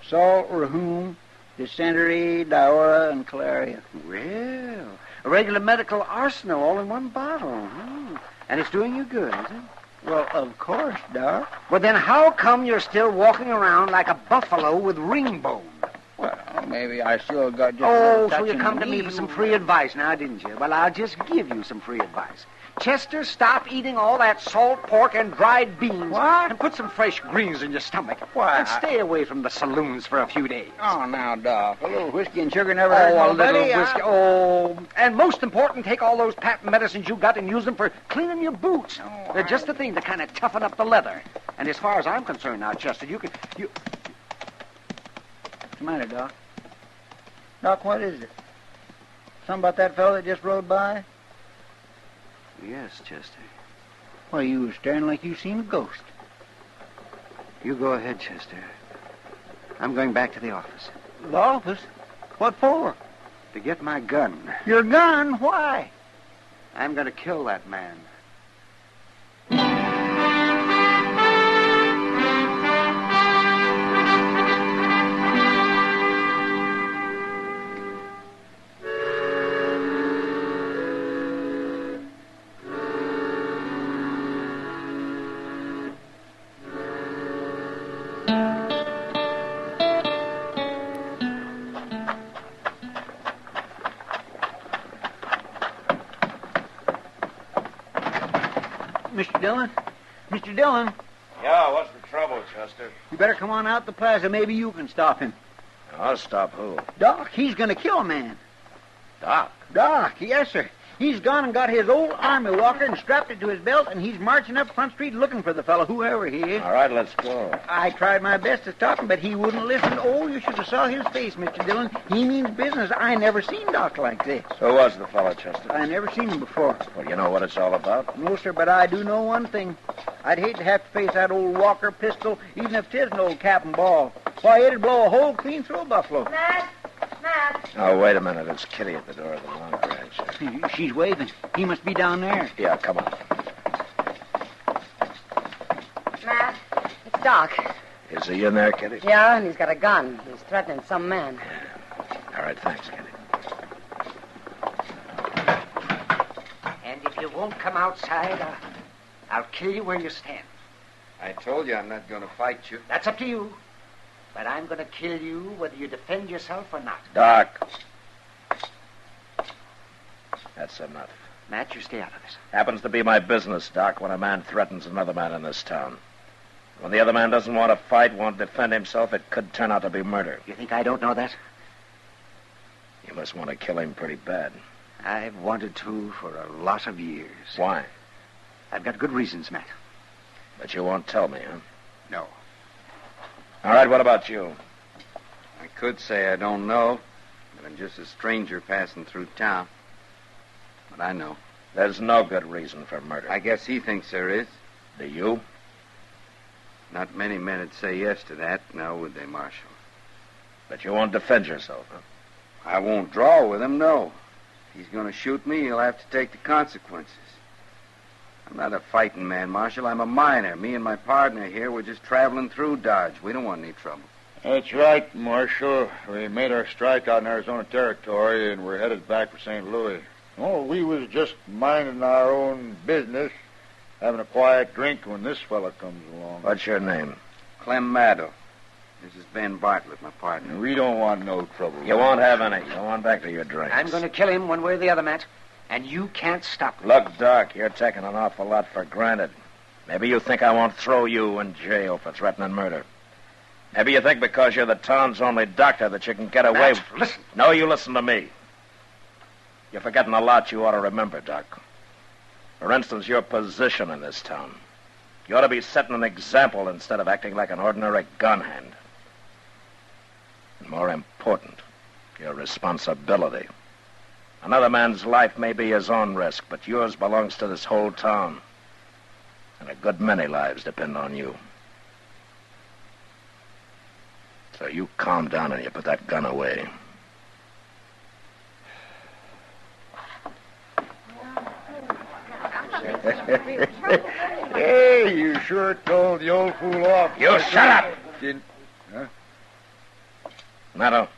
salt rheum, dysentery, diarrhea, and cholera. Well, a regular medical arsenal all in one bottle. And it's doing you good, is it? Well, of course, Doc. Well, then how come you're still walking around like a buffalo with ring bone? Well, maybe I still got just... Oh, so you come to me for some free advice now, didn't you? Well, I'll just give you some free advice. Chester, stop eating all that salt pork and dried beans. What? And put some fresh greens in your stomach. Why? And stay away from the saloons for a few days. Oh, now, Doc, a little whiskey and sugar never hurt a nobody. little whiskey. Oh, and most important, take all those patent medicines you got and use them for cleaning your boots. They're just the thing to kind of toughen up the leather. And as far as I'm concerned now, Chester, What's the matter, Doc? Doc, what is it? Something about that fellow that just rode by? Yes, Chester. Well, you was staring like you seen a ghost. You go ahead, Chester. I'm going back to the office. The office? What for? To get my gun. Your gun? Why? I'm going to kill that man. Mr. Dillon? Mr. Dillon? Yeah, what's the trouble, Chester? You better come on out the plaza. Maybe you can stop him. I'll stop who? Doc, he's going to kill a man. Doc? Doc, yes, sir. He's gone and got his old army walker and strapped it to his belt, and he's marching up Front Street looking for the fellow, whoever he is. All right, let's go. I tried my best to stop him, but he wouldn't listen. Oh, you should have saw his face, Mr. Dillon. He means business. I never seen Doc like this. Who was the fellow, Chester? I never seen him before. Well, you know what it's all about? No, sir, but I do know one thing. I'd hate to have to face that old Walker pistol, even if 'tis an old cap and ball. Why, it'd blow a hole clean through a buffalo. Matt! Oh, wait a minute. It's Kitty at the door of the long ranch. She's waving. He must be down there. Yeah, come on. Matt, it's Doc. Is he in there, Kitty? Yeah, and he's got a gun. He's threatening some man. All right, thanks, Kitty. And if you won't come outside, I'll kill you where you stand. I told you I'm not going to fight you. That's up to you. But I'm going to kill you whether you defend yourself or not. Doc. That's enough. Matt, you stay out of this. Happens to be my business, Doc, when a man threatens another man in this town. When the other man doesn't want to fight, won't defend himself, it could turn out to be murder. You think I don't know that? You must want to kill him pretty bad. I've wanted to for a lot of years. Why? I've got good reasons, Matt. But you won't tell me, huh? No. All right, what about you? I could say I don't know, but I'm just a stranger passing through town. But I know. There's no good reason for murder. I guess he thinks there is. Do you? Not many men would say yes to that, now would they, Marshal? But you won't defend yourself, huh? I won't draw with him, no. If he's going to shoot me, he'll have to take the consequences. I'm not a fighting man, Marshal. I'm a miner. Me and my partner here, we're just traveling through Dodge. We don't want any trouble. That's right, Marshal. We made our strike out in Arizona Territory, and we're headed back for St. Louis. Oh, we was just minding our own business, having a quiet drink when this fella comes along. What's your name? Clem Maddow. This is Ben Bartlett, my partner. We don't want no trouble. You won't have any. Go on back to your drinks. I'm going to kill him one way or the other, Matt. And you can't stop me. Look, Doc, you're taking an awful lot for granted. Maybe you think I won't throw you in jail for threatening murder. Maybe you think because you're the town's only doctor that you can get away Matt, listen. No, you listen to me. You're forgetting a lot you ought to remember, Doc. For instance, your position in this town. You ought to be setting an example instead of acting like an ordinary gun hand. And more important, your responsibility. Another man's life may be his own risk, but yours belongs to this whole town. And a good many lives depend on you. So you calm down and you put that gun away. Hey, you sure told the old fool off. You shut up! Huh? Maddow,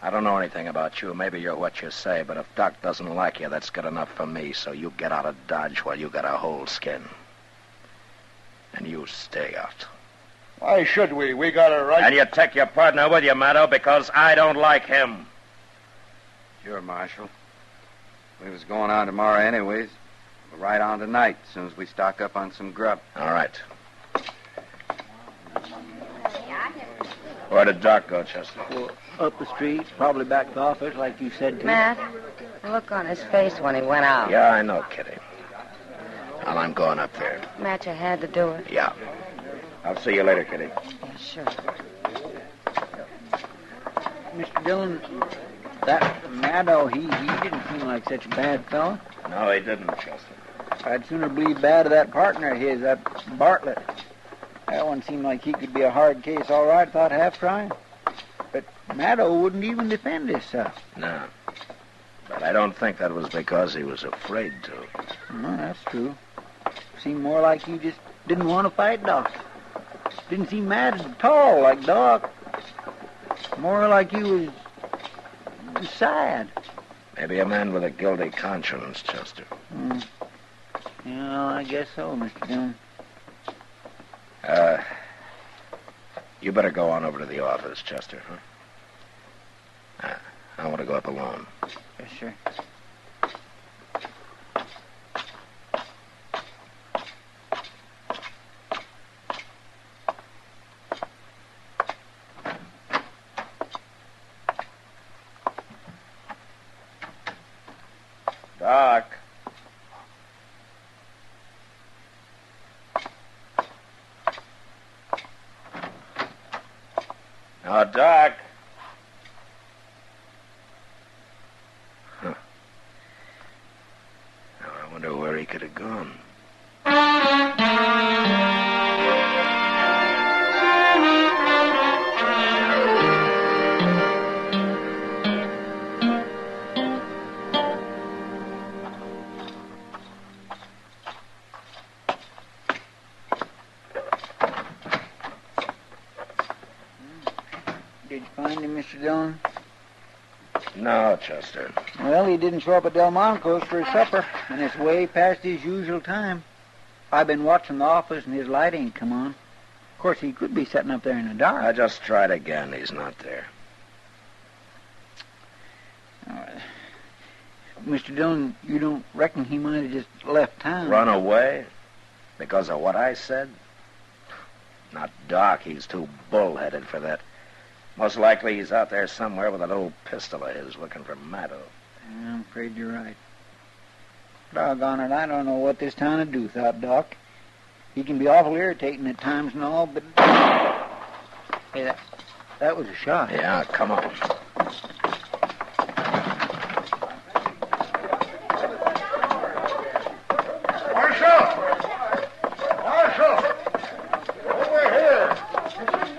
I don't know anything about you. Maybe you're what you say, but if Doc doesn't like you, that's good enough for me, so you get out of Dodge while you got a whole skin. And you stay out. Why should we? We got a right... And you take your partner with you, Maddow, because I don't like him. Sure, Marshal. We was going on tomorrow anyways. We'll ride on tonight as soon as we stock up on some grub. All right. Where did Doc go, Chester? Well, up the street, probably back to the office, like you said to. Matt, the look on his face when he went out. Yeah, I know, Kitty. Well, I'm going up there. Matt, you had to do it. Yeah. I'll see you later, Kitty. Yeah, sure. Mr. Dillon, that Maddow, he didn't seem like such a bad fellow. No, he didn't, Chester. I'd sooner believe bad of that partner of his, that Bartlett. That one seemed like he could be a hard case, all right, without half trying. But Maddow wouldn't even defend himself. No. But I don't think that was because he was afraid to. No, that's true. Seemed more like you just didn't want to fight Doc. Didn't seem mad at all like Doc. More like you was sad. Maybe a man with a guilty conscience, Chester. Yeah, I guess so, Mr. Dillon. You better go on over to the office, Chester, huh? I want to go up alone. Yes, sir. Doc. Now, Doc. Huh. Now, I wonder where he could have gone. Did you find him, Mr. Dillon? No, Chester. Well, he didn't show up at Delmonico's for his supper, and it's way past his usual time. I've been watching the office, and his light ain't come on. Of course, he could be sitting up there in the dark. I just tried again. He's not there. Mr. Dillon, you don't reckon he might have just left town? Run away? Because of what I said? Not Doc. He's too bullheaded for that. Most likely he's out there somewhere with a little pistol of his looking for Maddow. Yeah, I'm afraid you're right. Doggone it, I don't know what this town would do without Doc. He can be awful irritating at times and all, but... Hey, that was a shot. Yeah, come on.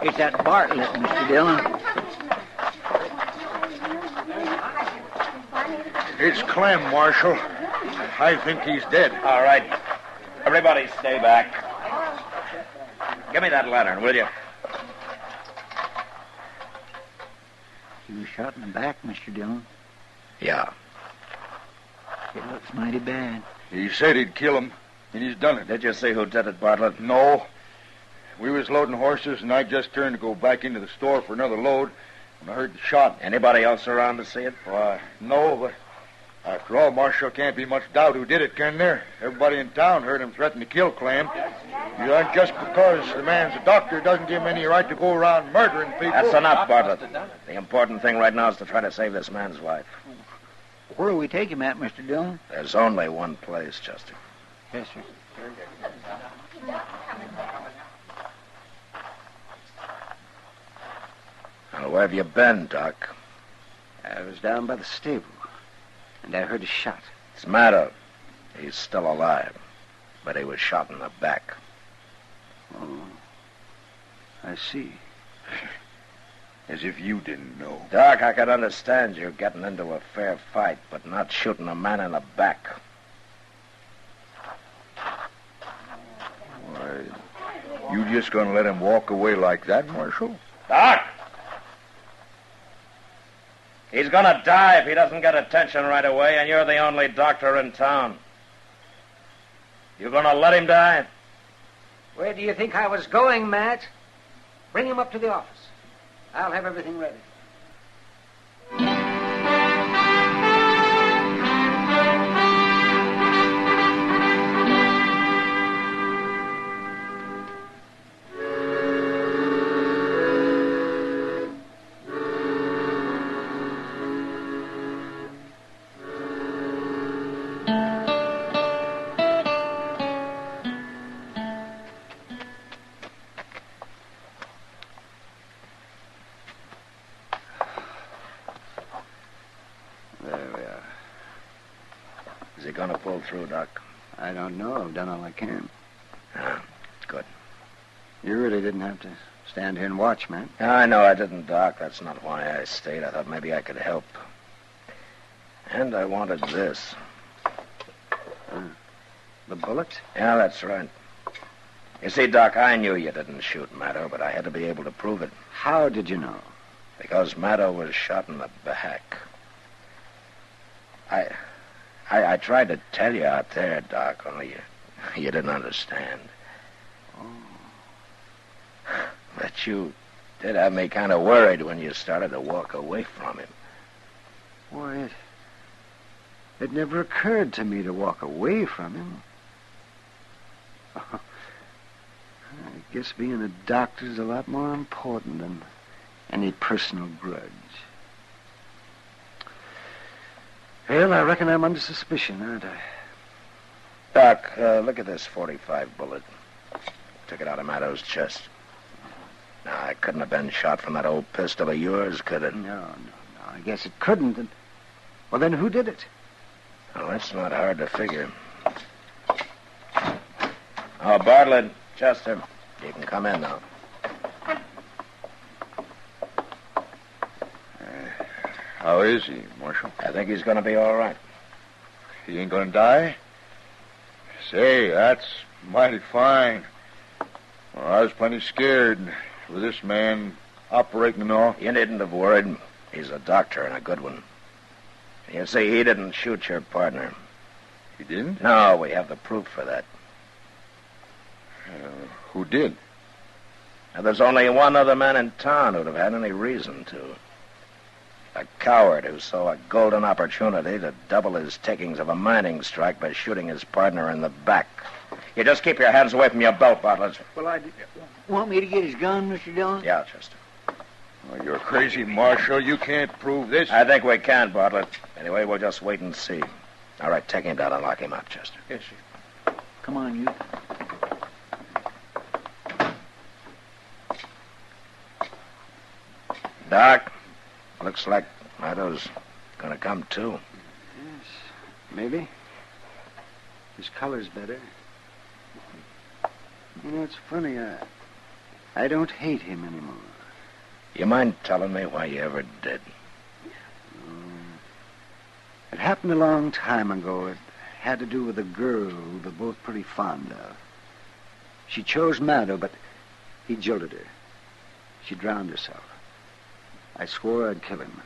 It's that Bartlett, Mr. Dillon. It's Clem, Marshal. I think he's dead. All right. Everybody stay back. Give me that lantern, will you? He was shot in the back, Mr. Dillon. Yeah. It looks mighty bad. He said he'd kill him, and he's done it. Did you see who did it, Bartlett? No. We was loading horses, and I just turned to go back into the store for another load when I heard the shot. Anybody else around to see it? Why, no, but after all, Marshal, can't be much doubt who did it, can there? Everybody in town heard him threaten to kill Clem. Just because the man's a doctor doesn't give him any right to go around murdering people. That's enough, Bartlett. The important thing right now is to try to save this man's life. Where will we take him at, Mr. Dillon? There's only one place, Chester. Yes, sir. Now, where have you been, Doc? I was down by the stable, and I heard a shot. It's Maddow. He's still alive, but he was shot in the back. Oh, I see. As if you didn't know. Doc, I could understand you getting into a fair fight, but not shooting a man in the back. Why, you just gonna let him walk away like that, Marshal? Doc! He's gonna die if he doesn't get attention right away, and you're the only doctor in town. You gonna let him die? Where do you think I was going, Matt? Bring him up to the office. I'll have everything ready. Is he gonna pull through, Doc? I don't know. I've done all I can. Ah, good. You really didn't have to stand here and watch, man. I know I didn't, Doc. That's not why I stayed. I thought maybe I could help. And I wanted this. The bullet? Yeah, that's right. You see, Doc, I knew you didn't shoot Maddow, but I had to be able to prove it. How did you know? Because Maddow was shot in the back. I tried to tell you out there, Doc, only you didn't understand. Oh. But you did have me kind of worried when you started to walk away from him. Why, it never occurred to me to walk away from him. I guess being a doctor is a lot more important than any personal grudge. Well, I reckon I'm under suspicion, aren't I? Doc, look at this .45 bullet. Took it out of Maddow's chest. Now, it couldn't have been shot from that old pistol of yours, could it? No. I guess it couldn't. And, well, then who did it? Well, that's not hard to figure. Oh, Bartlett, Chester, you can come in now. How is he, Marshal? I think he's going to be all right. He ain't going to die? Say, that's mighty fine. Well, I was plenty scared with this man operating and all. You needn't have worried. He's a doctor and a good one. You see, he didn't shoot your partner. He didn't? No, we have the proof for that. Who did? Now, there's only one other man in town who'd have had any reason to. A coward who saw a golden opportunity to double his takings of a mining strike by shooting his partner in the back. You just keep your hands away from your belt, Bartlett. Well, want me to get his gun, Mr. Dillon? Yeah, Chester. Oh, you're crazy, Marshal. You can't prove this. I think we can, Bartlett. Anyway, we'll just wait and see. All right, take him down and lock him up, Chester. Yes, sir. Come on, you. Doc, looks like Maddow's gonna come too. Yes, maybe. His color's better. You know, it's funny. I don't hate him anymore. You mind telling me why you ever did? It happened a long time ago. It had to do with a girl we were both pretty fond of. She chose Mado, but he jilted her. She drowned herself. I swore I'd kill him.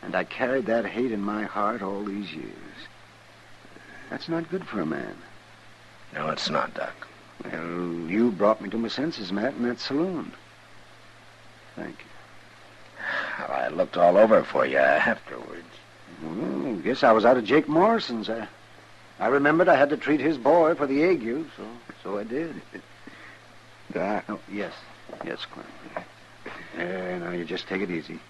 And I carried that hate in my heart all these years. That's not good for a man. No, it's not, Doc. Well, you brought me to my senses, Matt, in that saloon. Thank you. Well, I looked all over for you afterwards. Well, guess I was out of Jake Morrison's. I remembered I had to treat his boy for the ague, so I did. Doc. Oh, yes. Yes, Clem. Now you just take it easy.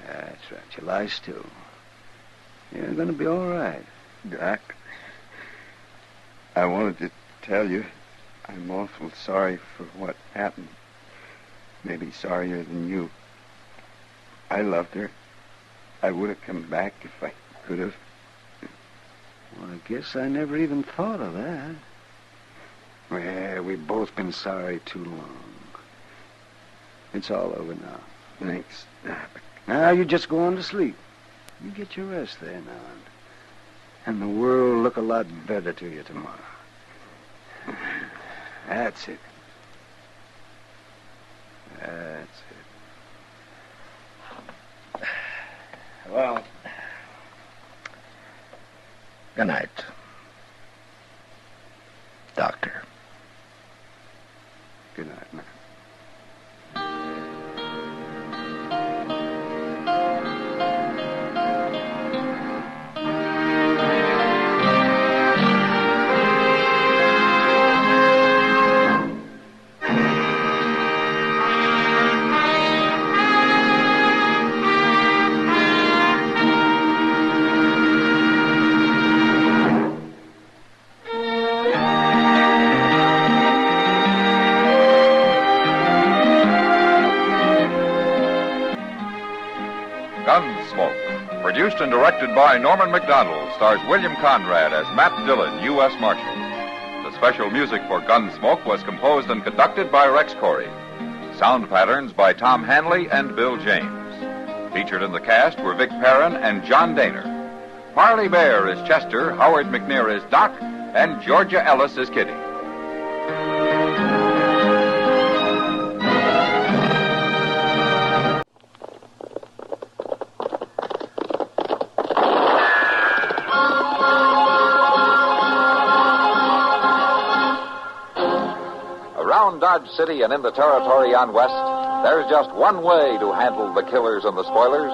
That's right. You lie still. You're going to be all right. Doc, I wanted to tell you I'm awful sorry for what happened. Maybe sorrier than you. I loved her. I would have come back if I could have. Well, I guess I never even thought of that. Well, we've both been sorry too long. It's all over now. Thanks, Doc. Now you just go on to sleep. You get your rest there now, and the world will look a lot better to you tomorrow. That's it. That's it. Well, good night, Doctor. Good night, man. Gunsmoke, produced and directed by Norman McDonald, stars William Conrad as Matt Dillon, U.S. Marshal. The special music for Gunsmoke was composed and conducted by Rex Corey. Sound patterns by Tom Hanley and Bill James. Featured in the cast were Vic Perrin and John Daner. Marley Bear is Chester, Howard McNear is Doc, and Georgia Ellis is Kitty. Around Dodge City and in the territory on West, there's just one way to handle the killers and the spoilers,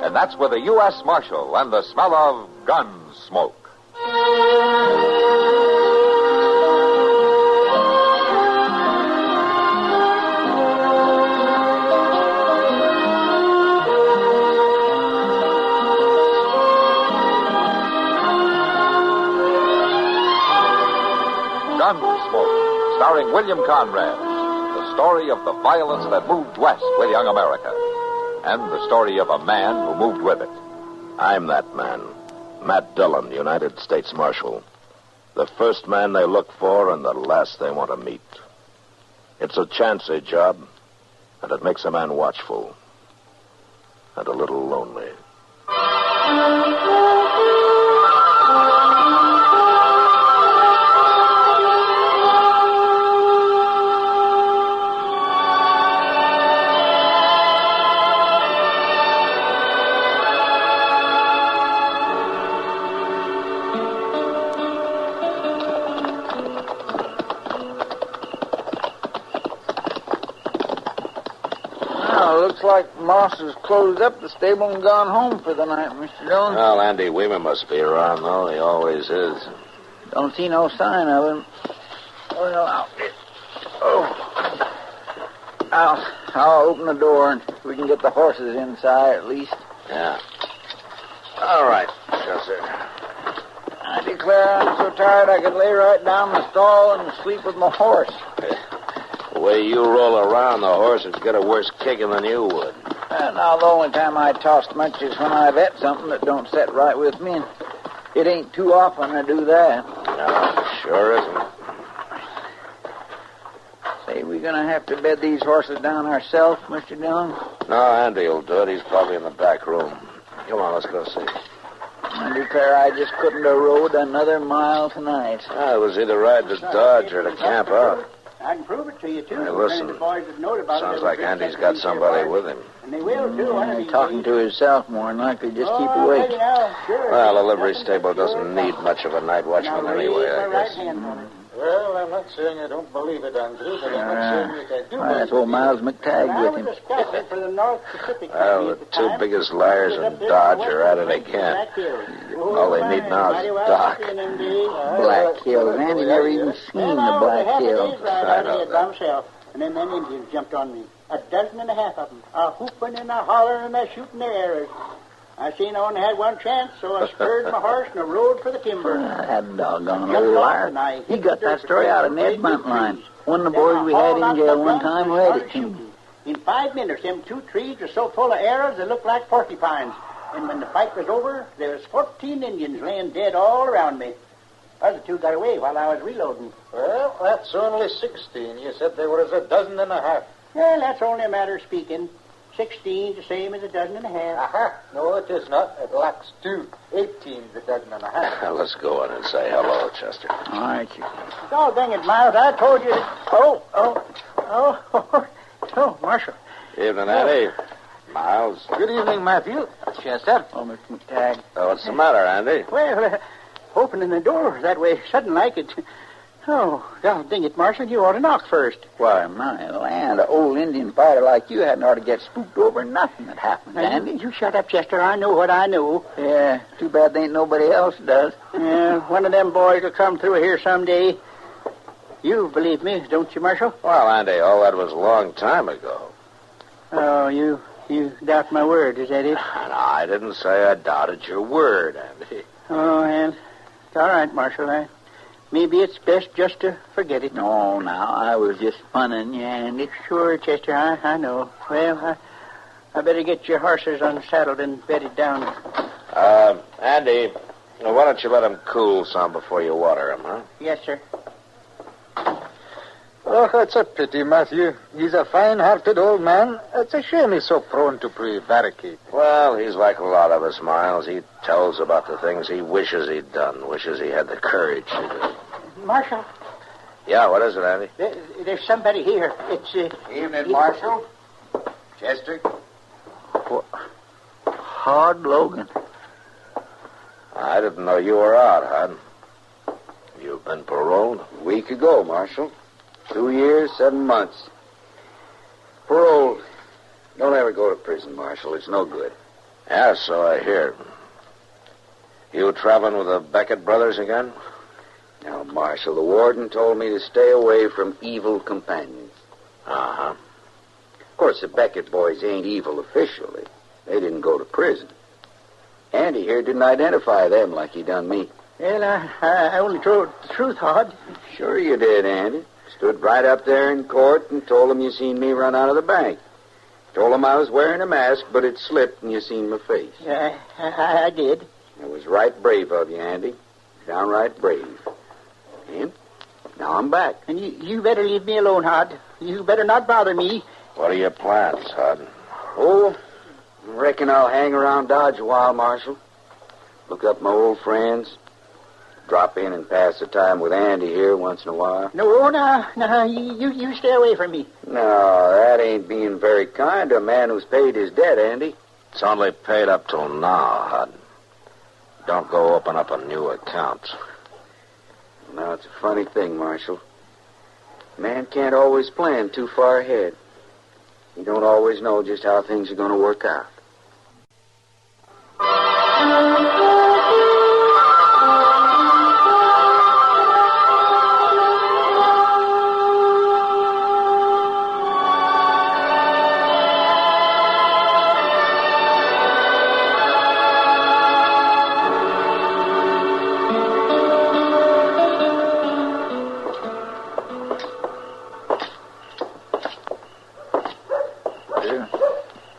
and that's with a U.S. Marshal and the smell of Gunsmoke. Gunsmoke, starring William Conrad, the story of the violence that moved west with young America, and the story of a man who moved with it. I'm that man, Matt Dillon, United States Marshal. The first man they look for and the last they want to meet. It's a chancy job, and it makes a man watchful and a little lonely. Looks like Moss has closed up the stable and gone home for the night, Mr. Dillon. Well, Andy Weaver must be around, though. He always is. Don't see no sign of him. Well, I'll open the door and we can get the horses inside at least. Yeah. All right, Chester. I declare I'm so tired I could lay right down in the stall and sleep with my horse. The way you roll around, the horse would get a worse kicking than you would. Now, the only time I toss much is when I've ate something that don't set right with me, and it ain't too often I do that. No, sure isn't. Say, we we going to have to bed these horses down ourselves, Mr. Dillon? No, Andy will do it. He's probably in the back room. Come on, let's go see. I declare I just couldn't have rode another mile tonight. It was either ride to Dodge or to camp out. I can prove it to you, too. Hey, listen. The boys that know about Sounds it, like Andy's got somebody with him. And they will, too. One of these Talking to himself more than likely. Just keep awake. Well, the livery stable doesn't need much of a night watchman anyway, I guess. Well, I'm not saying I don't believe it, Andrew, but I'm not saying that I do believe That's old Miles McTagg with him. Well, the two biggest liars in Dodge are at it again. All they need now is Doc. Black Hills. Andy never even seen the Black Hills. I know that. And then them Indians jumped on me. 12.5 of them. A whooping and a hollering and a shooting their arrows. I seen I only had one chance, so I spurred my horse and I rode for the timber. That doggone old liar. He got that story out of Ned Buntline. One of the boys we had in jail one time read it to me. In 5 minutes, them 2 trees were so full of arrows they looked like porcupines. And when the fight was over, there was 14 Indians laying dead all around me. Other 2 got away while I was reloading. Well, that's only 16. You said there was 12.5. Well, that's only a matter of speaking. 16 the same as 12.5. Aha. No, it is not. It lacks 2. 18's 12.5. Let's go in and say hello, Chester. All right, you. Oh, dang it, Miles. I told you that... Oh, Marshal. Evening, Andy. Miles. Good evening, Matthew. Chester. Oh, Mr. McTagg. What's the matter, Andy? Well, opening the door that way sudden like it... Oh, God dang it, Marshal, you ought to knock first. Why, my land, an old Indian fighter like you hadn't ought to get spooked over nothing that happened, Andy. You shut up, Chester. I know what I know. Yeah, too bad there ain't nobody else does. Yeah, one of them boys will come through here someday. You believe me, don't you, Marshal? Well, Andy, all that was a long time ago. Oh, you doubt my word, is that it? No, I didn't say I doubted your word, Andy. Oh, well, it's all right, Marshal. Maybe it's best just to forget it. No, now, I was just funning you, Andy. Sure, Chester, I know. Well, I better get your horses unsaddled and bedded down. Andy, why don't you let him cool some before you water him, huh? Yes, sir. Oh, that's a pity, Matthew. He's a fine-hearted old man. It's a shame he's so prone to prevaricate. Well, he's like a lot of us, Miles. He tells about the things he wishes he'd done, wishes he had the courage to do. Marshal. Yeah, what is it, Andy? There's somebody here. It's, Evening, Marshal. Chester. Hod Logan. I didn't know you were out, Hod. You've been paroled? A week ago, Marshal. 2 years, 7 months. Paroled. Don't ever go to prison, Marshal. It's no good. Yeah, so I hear. You traveling with the Beckett brothers again? Now, Marshal, the warden told me to stay away from evil companions. Uh-huh. Of course, the Beckett boys ain't evil officially. They didn't go to prison. Andy here didn't identify them like he done me. Well, I only told the truth, Hod. Sure you did, Andy. Stood right up there in court and told them you seen me run out of the bank. Told them I was wearing a mask, but it slipped and you seen my face. I did. It was right brave of you, Andy. Downright brave. And now I'm back. And you better leave me alone, Hod. You better not bother me. What are your plans, Hod? Oh, I reckon I'll hang around Dodge a while, Marshal. Look up my old friends. Drop in and pass the time with Andy here once in a while. No, you stay away from me. No, that ain't being very kind to a man who's paid his debt, Andy. It's only paid up till now, Hod. Don't go open up a new account. Now, it's a funny thing, Marshal. Man can't always plan too far ahead. You don't always know just how things are going to work out.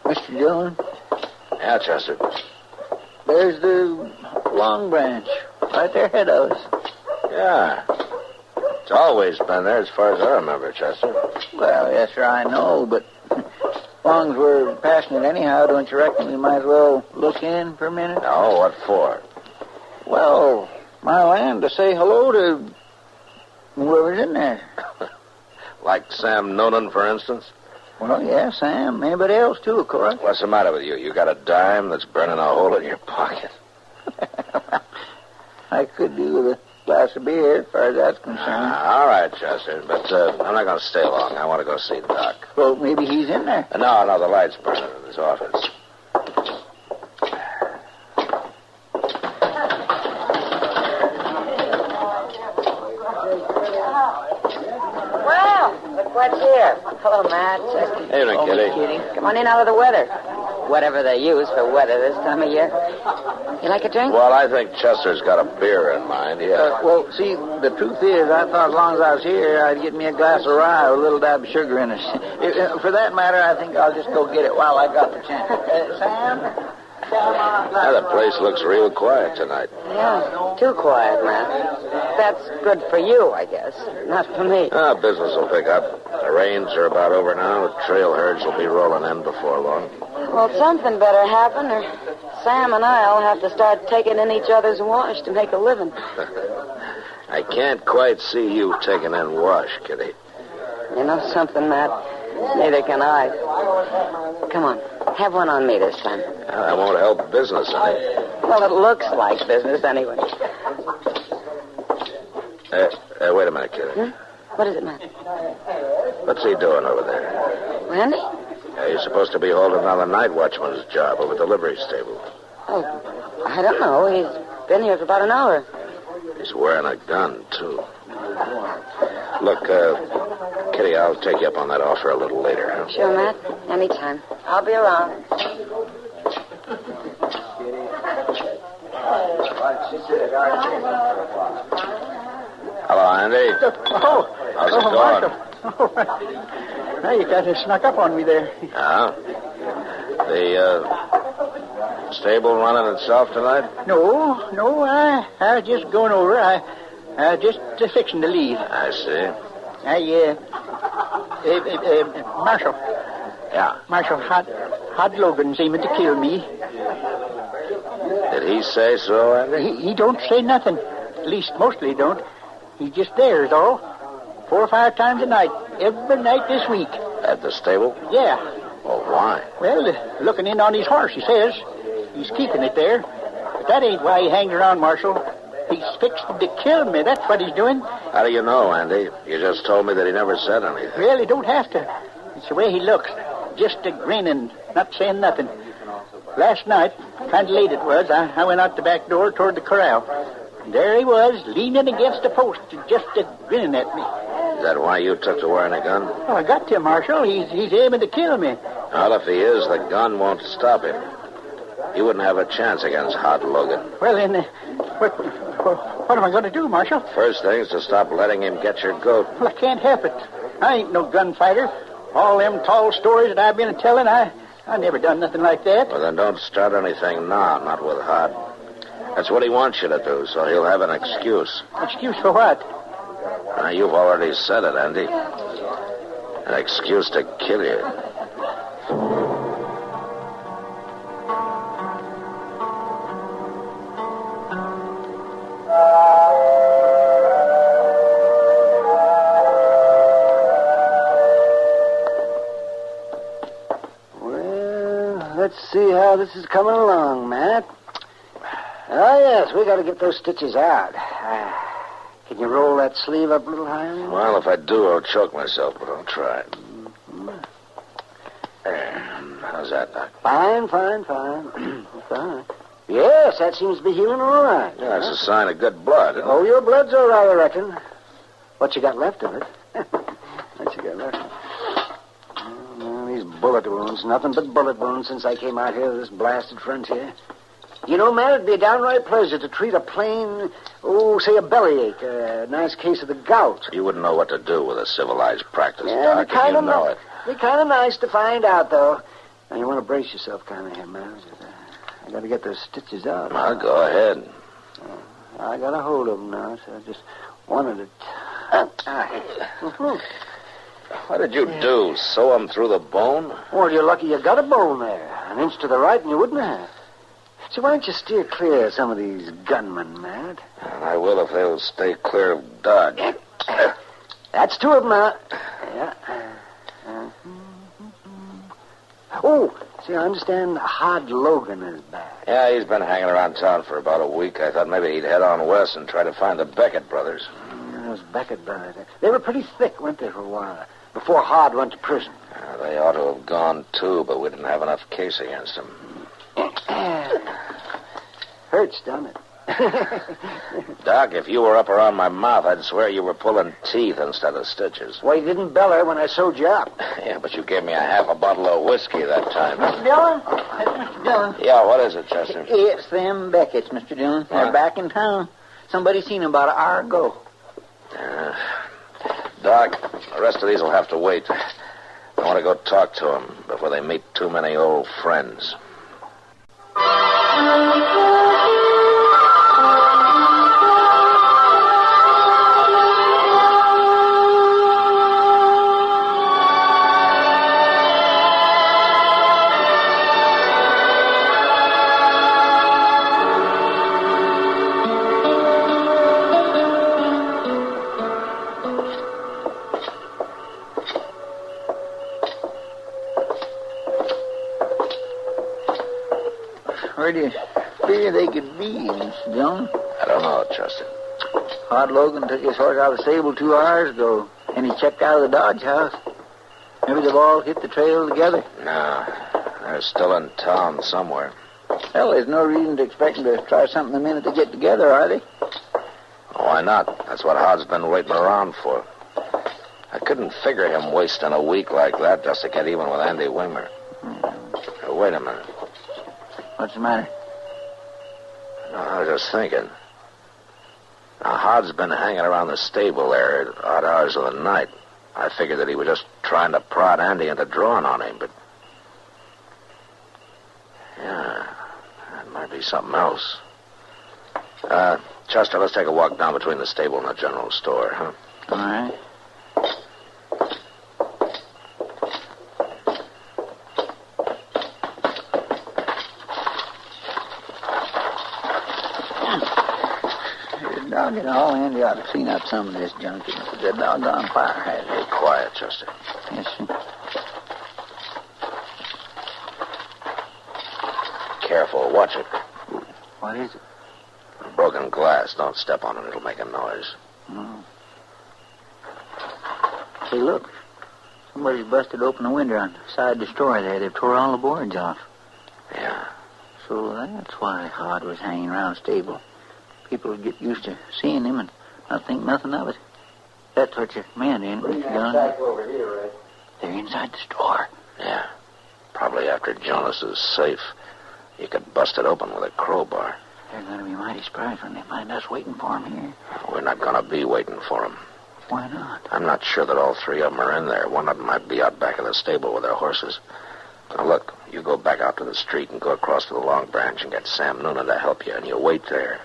Mr. Dillon? Yeah, Chester. There's the Long Branch right there ahead of us. Yeah. It's always been there as far as I remember, Chester. Well, yes, sir, I know, but as long as we're passing it anyhow, don't you reckon we might as well look in for a minute? No, what for? Well, my land, to say hello to whoever's in there. Like Sam Noonan, for instance? Well, yeah, Sam. Anybody else, too, of course. What's the matter with you? You got a dime that's burning a hole in your pocket. I could do with a glass of beer, as far as that's concerned. All right, Chester, but I'm not going to stay long. I want to go see Doc. Well, maybe he's in there. No, the light's burning in his office. Well, look what's here. Hello, Matt. Hey, Kitty. Come on in out of the weather. Whatever they use for weather this time of year. You like a drink? Well, I think Chester's got a beer in mind, yeah. Well, see, the truth is, I thought as long as I was here, I'd get me a glass of rye with a little dab of sugar in it. For that matter, I think I'll just go get it while I got the chance. Sam? Yeah, the place looks real quiet tonight. Yeah, too quiet, Matt. That's good for you, I guess. Not for me. Business will pick up. The rains are about over now. The trail herds will be rolling in before long. Well, something better happen, or Sam and I'll have to start taking in each other's wash to make a living. I can't quite see you taking in wash, Kitty. You know something, Matt? Neither can I. Come on, have one on me this time. I won't help business any. Well, it looks like business anyway. Wait a minute, Kitty. What is it, Matt? What's he doing over there? Randy? He's supposed to be holding another night watchman's job over the livery stable. Oh, I don't know. He's been here for about an hour. He's wearing a gun, too. Look, Kitty, I'll take you up on that offer a little later. Huh? Sure, Matt. Anytime. I'll be around. Hello, Andy. Oh. How's it going? Oh, now you got snuck up on me there. Yeah? The stable running itself tonight? No, I just going over. I just fixing to leave. I see. Marshal. Yeah? Marshal Hod Logan's aiming to kill me. Did he say so, Andy? He don't say nothing. At least mostly don't. He's just there, is all. 4 or 5 times a night. Every night this week. At the stable? Yeah. Well, why? Well, looking in on his horse, he says. He's keeping it there. But that ain't why he hangs around, Marshal. He's fixing to kill me. That's what he's doing. How do you know, Andy? You just told me that he never said anything. Well, he don't have to. It's the way he looks. Just a grinning, not saying nothing. Last night, kind of late it was, I went out the back door toward the corral. And there he was, leaning against a post, just a grinning at me. Is that why you took to wearing a gun? Oh, I got to, Marshal. He's aiming to kill me. Well, if he is, the gun won't stop him. You wouldn't have a chance against Hod Logan. Well, then, what am I going to do, Marshal? First thing is to stop letting him get your goat. Well, I can't help it. I ain't no gunfighter. All them tall stories that I've been telling, I never done nothing like that. Well, then don't start anything now, not with Hod. That's what he wants you to do, so he'll have an excuse. Excuse for what? Now, you've already said it, Andy. An excuse to kill you. Well, let's see how this is coming along, Matt. Oh, yes, we got to get those stitches out. Can you roll that sleeve up a little higher? Well, if I do, I'll choke myself, but I'll try. How's that, Doc? Fine. Fine. Yes, that seems to be healing all right. Yeah, it's a sign of good blood, isn't it? Oh, your blood's all right, I reckon. What you got left of it? What you got left of it? Oh, these bullet wounds, nothing but bullet wounds since I came out here to this blasted frontier. You know, man, it'd be a downright pleasure to treat a plain, say a bellyache, a nice case of the gout. You wouldn't know what to do with a civilized practice, Yeah, Doc, and you know it. Be kind of nice to find out, though. Now, you want to brace yourself kind of here, man. I got to get those stitches out. Well, go ahead. I got a hold of them now, so I just wanted to... What did you do? Sew him through the bone? Well, you're lucky you got a bone there. An inch to the right and you wouldn't have. See, why don't you steer clear of some of these gunmen, Matt? And I will if they'll stay clear of Dodge. That's two of them now. Yeah. Oh, see, I understand Hod Logan is back. Yeah, he's been hanging around town for about a week. I thought maybe he'd head on west and try to find the Beckett brothers. Those Beckett brothers. They were pretty thick, weren't they, for a while? Before Hod went to prison. They ought to have gone, too, but we didn't have enough case against them. Hurts, doesn't it? Doc, if you were up around my mouth, I'd swear you were pulling teeth instead of stitches. Well, you didn't beller when I sewed you up. Yeah, but you gave me a half a bottle of whiskey that time. Mr. Dillon? Mr. Dillon? Yeah, what is it, Chester? It's them Beckett's, Mr. Dillon. They're back in town. Somebody seen them about an hour ago. Doc, the rest of these will have to wait. I want to go talk to them before they meet too many old friends. Where do you figure they could be, Mr. Dillon? I don't know, Chester. Hod Logan took his horse out of the stable 2 hours ago, and he checked out of the Dodge house. Maybe they've all hit the trail together. No, they're still in town somewhere. Well, there's no reason to expect them to try something the minute they get together, are they? Why not? That's what Hod's been waiting around for. I couldn't figure him wasting a week like that just to get even with Andy Wimmer. Wait a minute. What's the matter? No, I was just thinking. Now, Hod's been hanging around the stable there at odd hours of the night. I figured that he was just trying to prod Andy into drawing on him, but... Yeah, that might be something else. Chester, let's take a walk down between the stable and the general store, huh? All right. Doggone all, Andy ought to clean up some of this junk. It's a doggone fire hazard. Hey, quiet, Chester. Yes, sir. Careful, watch it. What is it? Broken glass. Don't step on it. It'll make a noise. Oh. Say, look. Somebody's busted open the window on the side of the store there. They've tore all the boards off. Yeah. So that's why Hod was hanging around the stable. People would get used to seeing him and not think nothing of it. That's what you meant, ain't it, Mr. Dillon? Over here, Red. They're inside the store. Yeah. Probably after Jonas's safe. You could bust it open with a crowbar. They're going to be mighty surprised when they find us waiting for him here. We're not going to be waiting for him. Why not? I'm not sure that all 3 of them are in there. One of them might be out back of the stable with their horses. Now, look, you go back out to the street and go across to the Long Branch and get Sam Noonan to help you, and you wait there.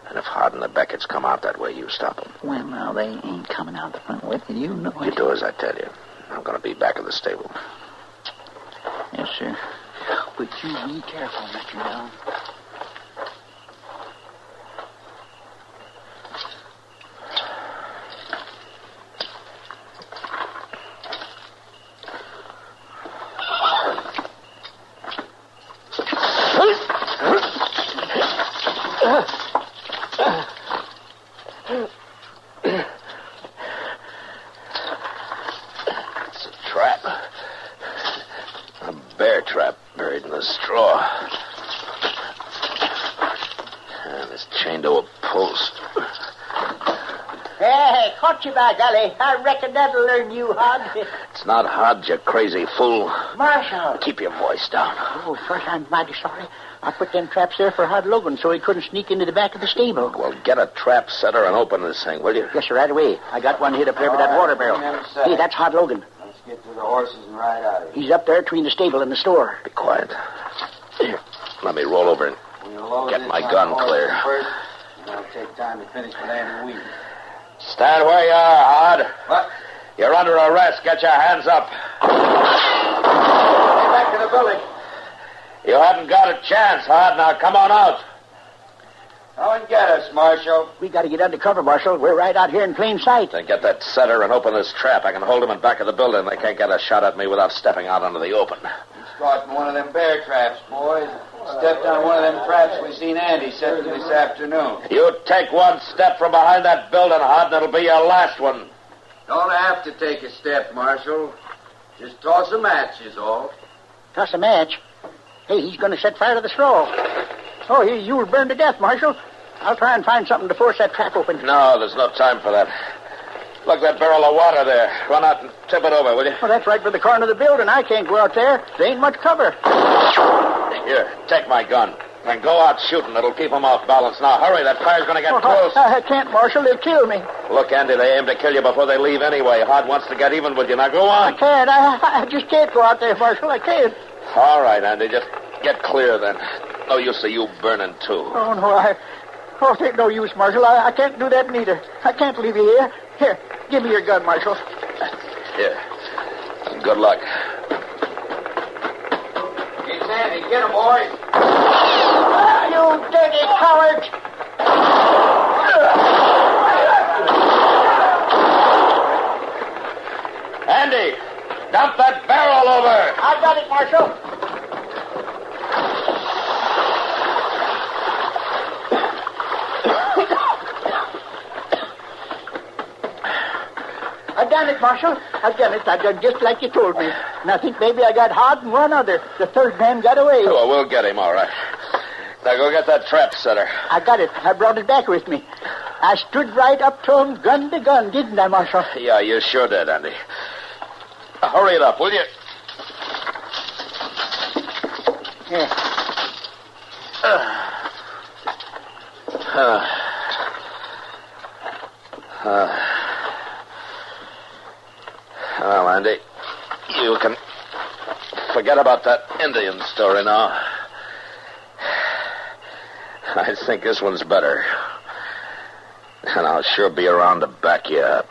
And if Hod and the Becketts come out that way, you stop them. Well, now, they ain't coming out the front with you. You know it. You do as I tell you. I'm going to be back at the stable. Yes, sir. But you be careful, Mr. Dillon. It's a trap. A bear trap buried in the straw. And it's chained to a post. Hey, caught you by golly. I reckon that'll learn you, Hod. It's not Hod, you crazy fool. Marshal. Keep your voice down. Oh, first, I'm mighty sorry. I put them traps there for Hod Logan so he couldn't sneak into the back of the stable. Well, get a trap setter and open this thing, will you? Yes, sir, right away. I got one hid up there by that water barrel. Hey, that's Hod Logan. Let's get to the horses and ride out of here. He's up there between the stable and the store. Be quiet. Here, let me roll over and get my gun clear. First, and I'll take time to finish with Andy Weed. Stand where you are, Hod. What? You're under arrest. Get your hands up. Get back to the building. You haven't got a chance, Hod. Now come on out. Come and get us, Marshal. We got to get under cover, Marshal. We're right out here in plain sight. Then get that setter and open this trap. I can hold him in back of the building. They can't get a shot at me without stepping out into the open. He's caught in one of them bear traps, boys. Stepped on one of them traps we seen Andy set this afternoon. You take one step from behind that building, Hod, and it'll be your last one. Don't have to take a step, Marshal. Just toss a match is all. Toss a match? Hey, he's going to set fire to the straw. Oh, you will burn to death, Marshal. I'll try and find something to force that trap open. No, there's no time for that. Look, that barrel of water there. Run out and tip it over, will you? Oh, that's right by the corner of the building. I can't go out there. There ain't much cover. Here, take my gun. And go out shooting. It'll keep them off balance. Now, hurry. That fire's going to get close. I can't, Marshal. They'll kill me. Look, Andy, they aim to kill you before they leave anyway. Hod wants to get even with you. Now, go on. I can't. I just can't go out there, Marshal. I can't. All right, Andy. Just get clear, then. No use of you burning, too. Oh, no, Oh, it ain't no use, Marshal. I can't do that neither. I can't leave you here. Here, give me your gun, Marshal. Here. Good luck. It's Andy. Get him, boys. You dirty cowards! Andy, dump that barrel over. I got it, Marshal. I've done it, Marshal. I've done it. I've done just like you told me. And I think maybe I got Hod and one other. The third man got away. Oh, we'll get him, all right. Now go get that trap setter. I got it. I brought it back with me. I stood right up to him, gun to gun, didn't I, Marshal? Yeah, you sure did, Andy. Hurry it up, will you? Here. Well, Andy, you can forget about that Indian story now. I think this one's better. And I'll sure be around to back you up.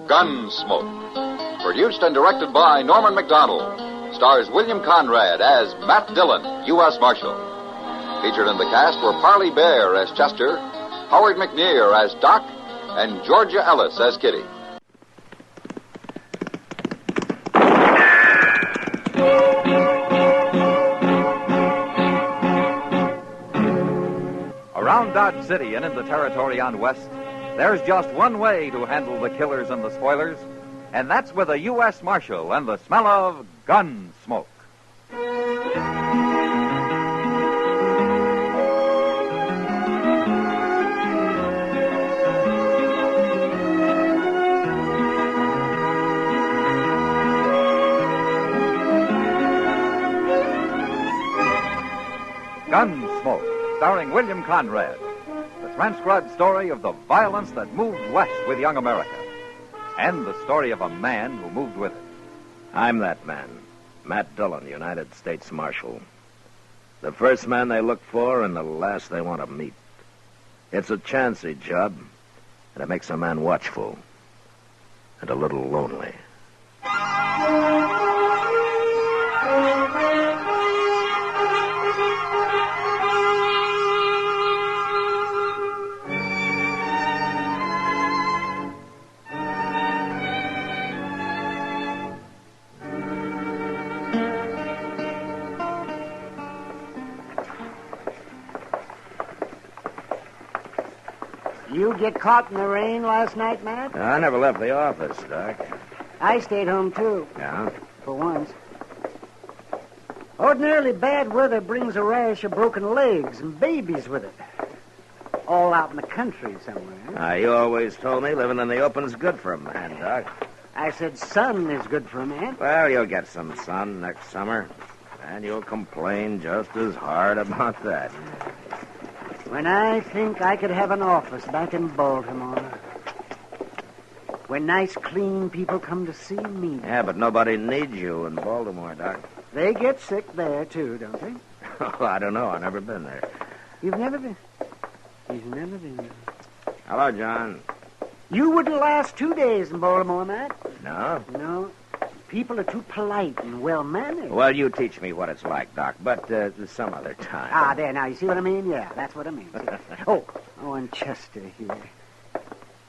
Gunsmoke. Produced and directed by Norman McDonald. Stars William Conrad as Matt Dillon, U.S. Marshal. Featured in the cast were Parley Bear as Chester, Howard McNear as Doc, and Georgia Ellis as Kitty. Around Dodge City and in the territory on West, there's just one way to handle the killers and the spoilers, and that's with a U.S. Marshal and the smell of gun smoke. Gunsmoke, starring William Conrad. The transcribed story of the violence that moved west with young America. And the story of a man who moved with it. I'm that man, Matt Dillon, United States Marshal. The first man they look for and the last they want to meet. It's a chancy job, and it makes a man watchful and a little lonely. You get caught in the rain last night, Matt? I never left the office, Doc. I stayed home, too. Yeah? For once. Ordinarily, bad weather brings a rash of broken legs and babies with it. All out in the country somewhere. You always told me living in the open's good for a man, Doc. I said sun is good for a man. Well, you'll get some sun next summer, and you'll complain just as hard about that. When I think I could have an office back in Baltimore. When nice, clean people come to see me. Yeah, but nobody needs you in Baltimore, Doc. They get sick there, too, don't they? Oh, I don't know. I've never been there. You've never been? He's never been there. Hello, John. You wouldn't last 2 days in Baltimore, Matt. No? No. People are too polite and well-mannered. Well, you teach me what it's like, Doc, but some other time. Ah, there, now, you see what I mean? Yeah, that's what I mean. Oh, and Chester here.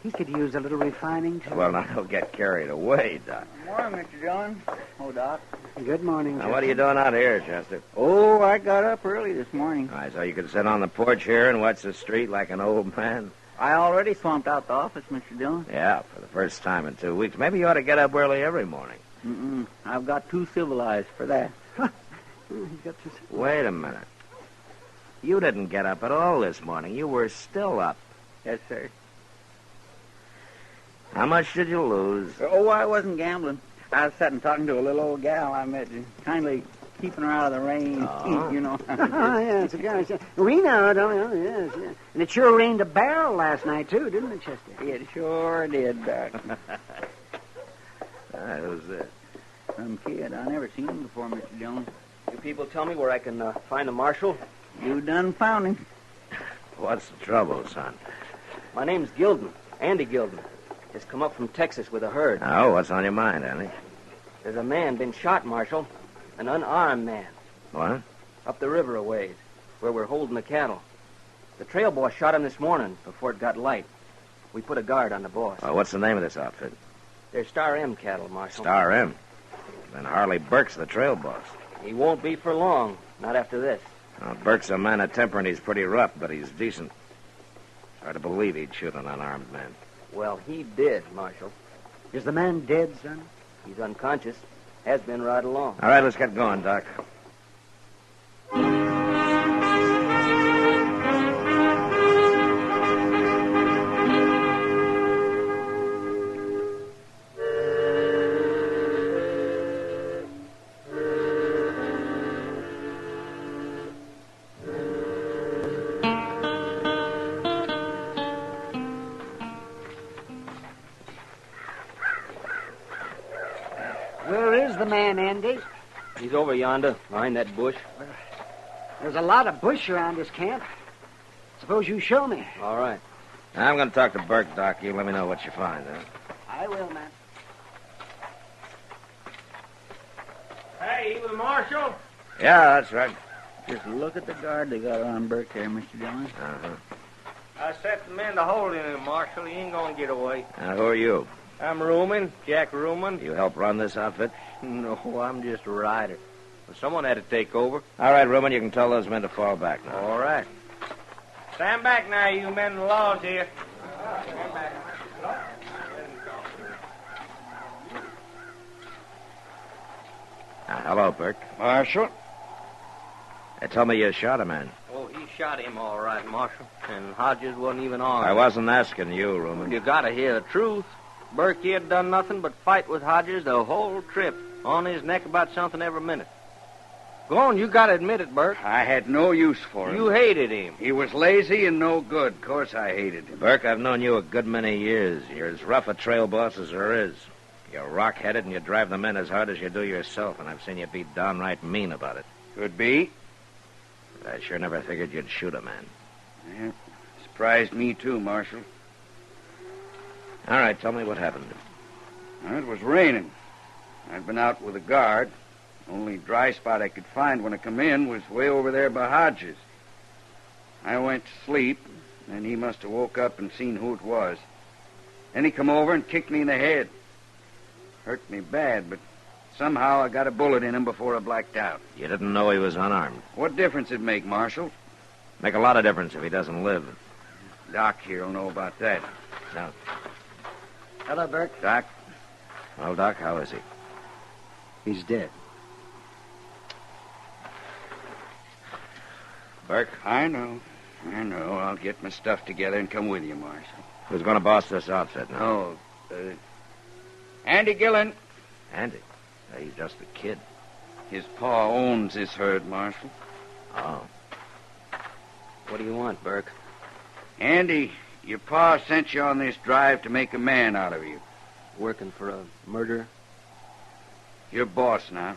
He could use a little refining, too. Well, now, don't get carried away, Doc. Morning, Mr. John. Oh, Doc. Good morning, Now, what are you doing out here, Chester? Oh, I got up early this morning. All right, so you could sit on the porch here and watch the street like an old man? I already swamped out the office, Mr. Dillon. Yeah, for the first time in 2 weeks. Maybe you ought to get up early every morning. I've got too civilized for that. Wait a minute. You didn't get up at all this morning. You were still up. Yes, sir. How much did you lose? Oh, I wasn't gambling. I was sitting talking to a little old gal I met, kindly keeping her out of the rain, you know. Oh, yes, gosh. We know, don't we? Yes, yes. And it sure rained a barrel last night, too, didn't it, Chester? It sure did, Doc. Who's this? Some kid. I never seen him before, Mr. Jones. You people tell me where I can find a marshal? You done found him. What's the trouble, son? My name's Gilden, Andy Gilden. Just come up from Texas with a herd. Oh, what's on your mind, Andy? There's a man been shot, Marshal. An unarmed man. What? Up the river a ways, where we're holding the cattle. The trail boss shot him this morning before it got light. We put a guard on the boss. What's the name of this outfit? They're Star M cattle, Marshal. Star M. Then Harley Burke's the trail boss. He won't be for long. Not after this. Burke's a man of temper, and he's pretty rough, but he's decent. Hard to believe he'd shoot an unarmed man. Well, he did, Marshal. Is the man dead, son? He's unconscious. Has been right along. All right, let's get going, Doc. Where is the man, Andy? He's over yonder, behind that bush. There's a lot of bush around this camp. Suppose you show me. All right. I'm going to talk to Burke, Doc. You let me know what you find, huh? I will, man. Hey, you the marshal? Yeah, that's right. Just look at the guard they got on Burke there, Mr. Jones. Uh-huh. I set the men to holding him, Marshal. He ain't gonna get away. Who are you? I'm Ruman, Jack Ruman. You help run this outfit? No, I'm just a rider. Well, someone had to take over. All right, Ruben, you can tell those men to fall back now. All right. Stand back now, you men in the laws here. Stand back. Hello, Burke. Marshal? Tell me you shot a man. Oh, he shot him all right, Marshal. And Hodges wasn't even armed. I wasn't asking you, Ruben. You gotta hear the truth. Burke, he had done nothing but fight with Hodges the whole trip. On his neck about something every minute. Go on, you gotta admit it, Burke. I had no use for him. You hated him. He was lazy and no good. Of course I hated him. Burke, I've known you a good many years. You're as rough a trail boss as there is. You're rock-headed and you drive the men as hard as you do yourself, and I've seen you be downright mean about it. Could be. But I sure never figured you'd shoot a man. Yeah, surprised me too, Marshal. All right, tell me what happened. It was raining. I'd been out with a guard. Only dry spot I could find when I come in was way over there by Hodges. I went to sleep, and he must have woke up and seen who it was. Then he come over and kicked me in the head. Hurt me bad, but somehow I got a bullet in him before I blacked out. You didn't know he was unarmed. What difference it make, Marshal? Make a lot of difference if he doesn't live. Doc here'll know about that. No. Hello, Burke. Doc? Well, Doc, how is he? He's dead. Burke? I know. I'll get my stuff together and come with you, Marshal. Who's going to boss this outfit now? Oh, Andy Gillen. Andy? He's just a kid. His pa owns this herd, Marshal. Oh. What do you want, Burke? Andy, your pa sent you on this drive to make a man out of you. Working for a murderer? You're boss now.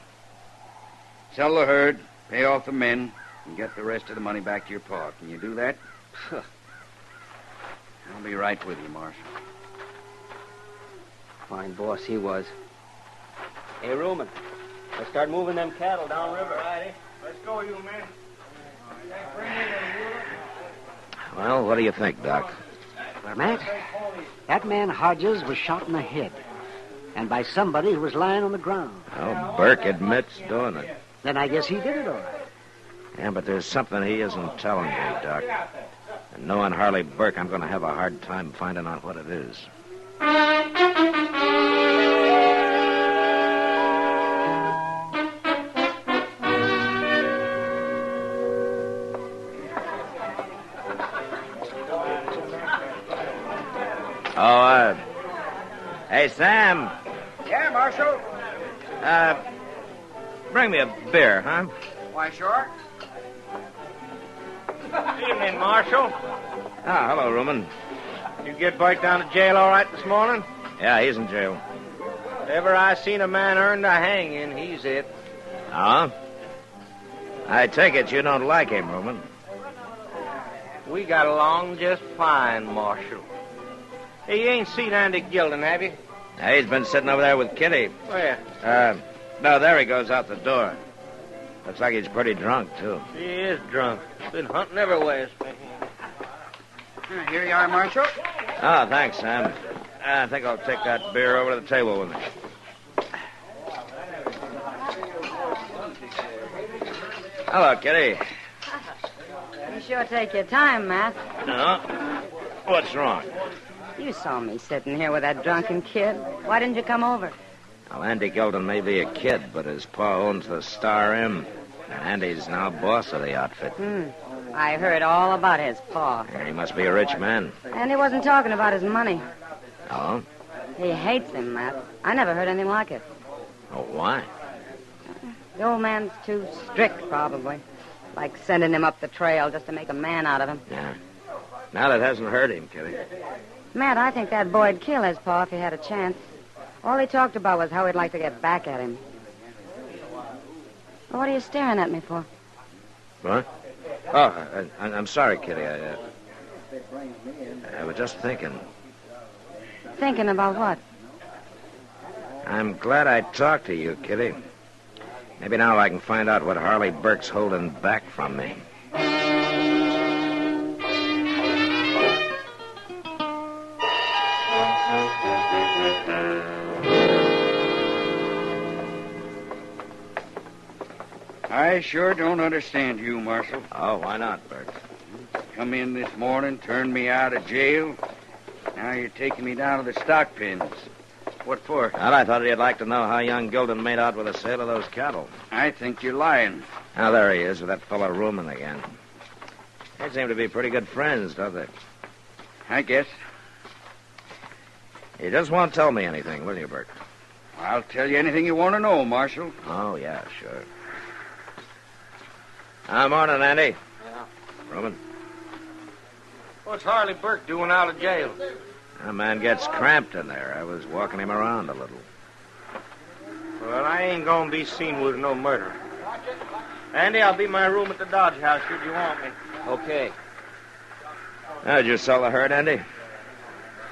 Sell the herd, pay off the men, and get the rest of the money back to your pa. Can you do that? I'll be right with you, Marshal. Fine boss he was. Hey, Ruman, let's start moving them cattle downriver. Righty. Let's go, you men. Well, what do you think, Doc? Well, Matt, that man Hodges was shot in the head. And by somebody who was lying on the ground. Well, Burke admits doing it. Then I guess he did it all right. Yeah, but there's something he isn't telling me, Doc. And knowing Harley Burke, I'm going to have a hard time finding out what it is. Oh, hey, Sam. Yeah, Marshal. Bring me a beer, huh? Why, sure. Evening, Marshal. Ah, hello, Ruman. You get Burke down to jail all right this morning? Yeah, he's in jail. If ever I seen a man earned a hanging, he's it. Huh? I take it you don't like him, Ruman. We got along just fine, Marshal. Hey, you ain't seen Andy Gilden, have you? Yeah, he's been sitting over there with Kitty. Where? No, there he goes out the door. Looks like he's pretty drunk, too. He is drunk. Been hunting everywhere. Here you are, Marshal. Oh, thanks, Sam. I think I'll take that beer over to the table with me. Hello, Kitty. You sure take your time, Matt. No? What's wrong? You saw me sitting here with that drunken kid. Why didn't you come over? Well, Andy Gilden may be a kid, but his pa owns the Star M. And Andy's now boss of the outfit. I heard all about his paw. And he must be a rich man. And he wasn't talking about his money. Oh? He hates him, Matt. I never heard anything like it. Oh, why? The old man's too strict, probably. Like sending him up the trail just to make a man out of him. Yeah. Now that hasn't hurt him, Kitty. Matt, I think that boy'd kill his pa if he had a chance. All he talked about was how he'd like to get back at him. What are you staring at me for? What? Oh, I'm sorry, Kitty. I was just thinking. Thinking about what? I'm glad I talked to you, Kitty. Maybe now I can find out what Harley Burke's holding back from me. I sure don't understand you, Marshal. Oh, why not, Burke? Come in this morning, turned me out of jail. Now you're taking me down to the stock pens. What for? Well, I thought you'd like to know how young Gilden made out with the sale of those cattle. I think you're lying. Now, there he is with that fellow Ruman again. They seem to be pretty good friends, don't they? I guess. You just won't tell me anything, will you, Burke? I'll tell you anything you want to know, Marshal. Oh, yeah, sure. Morning, Andy. Yeah. Ruman. What's Harley Burke doing out of jail? That man gets cramped in there. I was walking him around a little. Well, I ain't gonna be seen with no murder. Andy, I'll be in my room at the Dodge House should you want me. Okay. Did you sell the herd, Andy?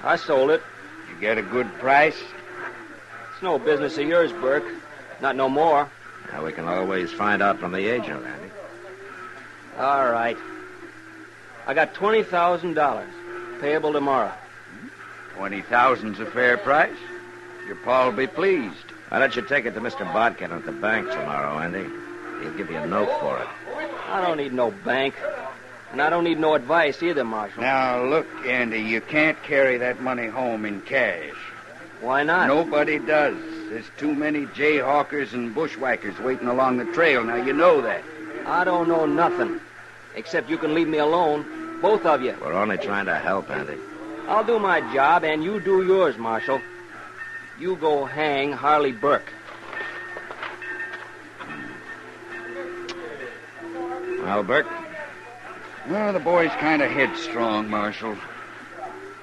I sold it. You get a good price? It's no business of yours, Burke. Not no more. Now, we can always find out from the agent, Andy. All right. I got $20,000. Payable tomorrow. 20,000's a fair price. Your pa'll be pleased. Why don't you take it to Mr. Bodkin at the bank tomorrow, Andy? He'll give you a note for it. I don't need no bank. And I don't need no advice either, Marshal. Now, look, Andy, you can't carry that money home in cash. Why not? Nobody does. There's too many jayhawkers and bushwhackers waiting along the trail. Now, you know that. I don't know nothing. Except you can leave me alone. Both of you. We're only trying to help, Andy. I'll do my job, and you do yours, Marshal. You go hang Harley Burke. Well, Burke? Well, the boy's kind of headstrong, Marshal.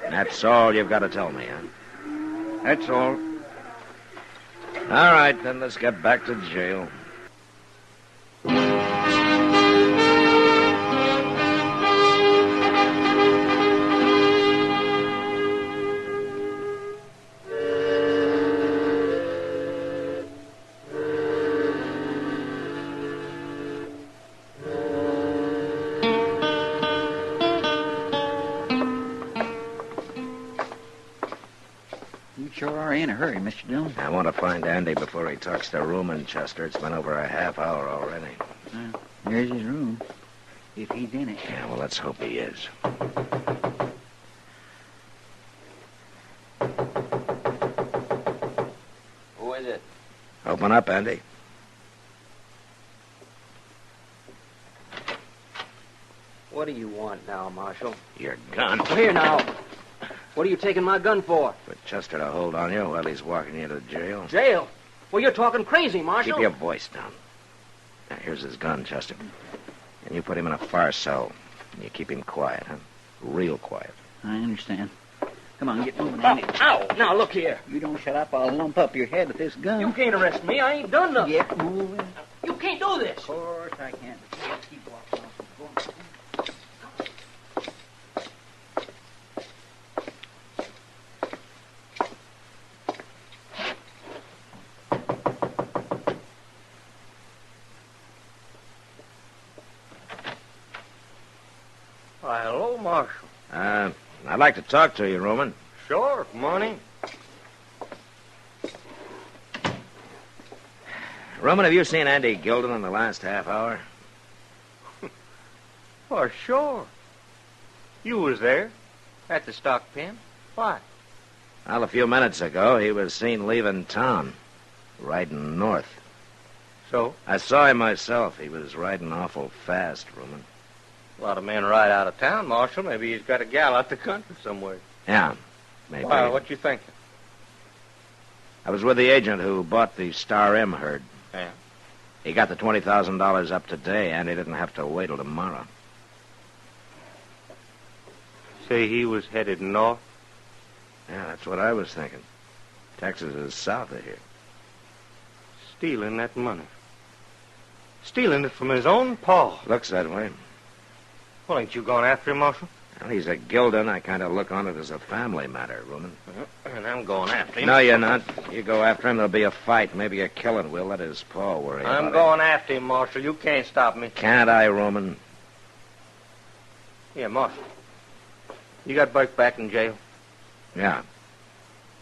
That's all you've got to tell me, huh? That's all. All right, then let's get back to jail. You sure are in a hurry, Mr. Dillon. I want to find Andy before he talks to Ruman, Chester. It's been over a half hour already. There's his room, if he's in it. Yeah, well, let's hope he is. Who is it? Open up, Andy. What do you want now, Marshal? Your gun. Here now. What are you taking my gun for? For Chester to hold on you while he's walking you to jail. Jail? Well, you're talking crazy, Marshal. Keep your voice down. Now, here's his gun, Chester. And you put him in a far cell. And you keep him quiet, huh? Real quiet. I understand. Come on, get moving, Oh, Andy. ow! Now, look here. You don't shut up, I'll lump up your head with this gun. You can't arrest me. I ain't done nothing. Get moving. You can't do this. Of course I can't. Keep walking off. Why, hello, Marshal. I'd like to talk to you, Roman. Sure, come on in. Roman, have you seen Andy Gilden in the last half hour? Why, sure. You was there at the stock pen. Why? Well, a few minutes ago, he was seen leaving town, riding north. So? I saw him myself. He was riding awful fast, Roman. A lot of men ride out of town, Marshal. Maybe he's got a gal out the country somewhere. Yeah, maybe. Why, what you thinking? I was with the agent who bought the Star M herd. Yeah. He got the $20,000 up today, and he didn't have to wait till tomorrow. Say he was headed north? Yeah, that's what I was thinking. Texas is south of here. Stealing that money. Stealing it from his own pa. Looks that way. Well, ain't you gone after him, Marshal? Well, he's a Gilden. I kind of look on it as a family matter, Roman. And I'm going after him. No, you're not. You go after him, there'll be a fight, maybe a killing. We'll let his pa worry about it. I'm going after him, Marshal. You can't stop me. Can't I, Roman? Yeah, Marshal. You got Burke back in jail? Yeah.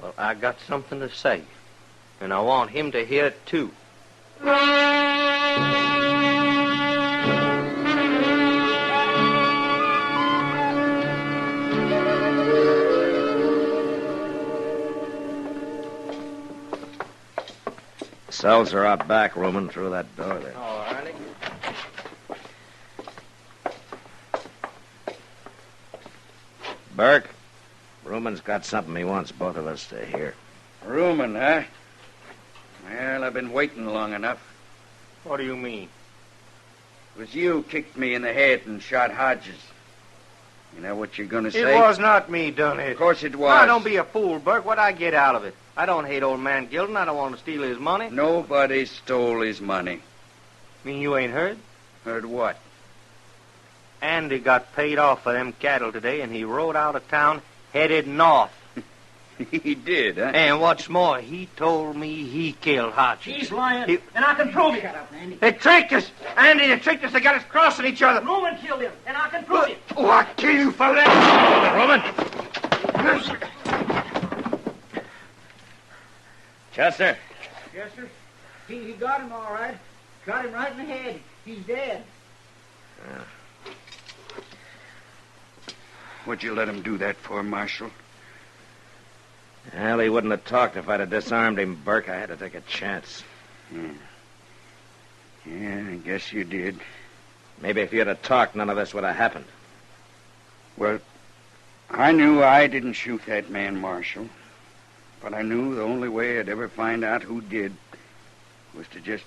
Well, I got something to say. And I want him to hear it, too. Cells are out back, Roman, through that door there. All righty. Burke, Roman's got something he wants both of us to hear. Rumen, huh? Well, I've been waiting long enough. What do you mean? It was you kicked me in the head and shot Hodges. You know what you're going to say? It was not me done it. Of course it was. Now, don't be a fool, Burke. What'd I get out of it? I don't hate old man Gilden. I don't want to steal his money. Nobody stole his money. Mean you ain't heard? Heard what? Andy got paid off for them cattle today, and he rode out of town headed north. He did, huh? And what's more, he told me he killed Hodges. He's lying, and I can prove it. Shut up, Andy. They tricked us. Andy, they tricked us. They got us crossing each other. Roman killed him, and I can prove it. Oh, I kill you for that. Roman! Chester? Yes, sir. He got him all right. Got him right in the head. He's dead. What'd you let him do that for, Marshal? Well, he wouldn't have talked if I'd have disarmed him, Burke. I had to take a chance. Yeah, I guess you did. Maybe if you'd have talked, none of this would have happened. Well, I knew I didn't shoot that man, Marshal. But I knew the only way I'd ever find out who did was to just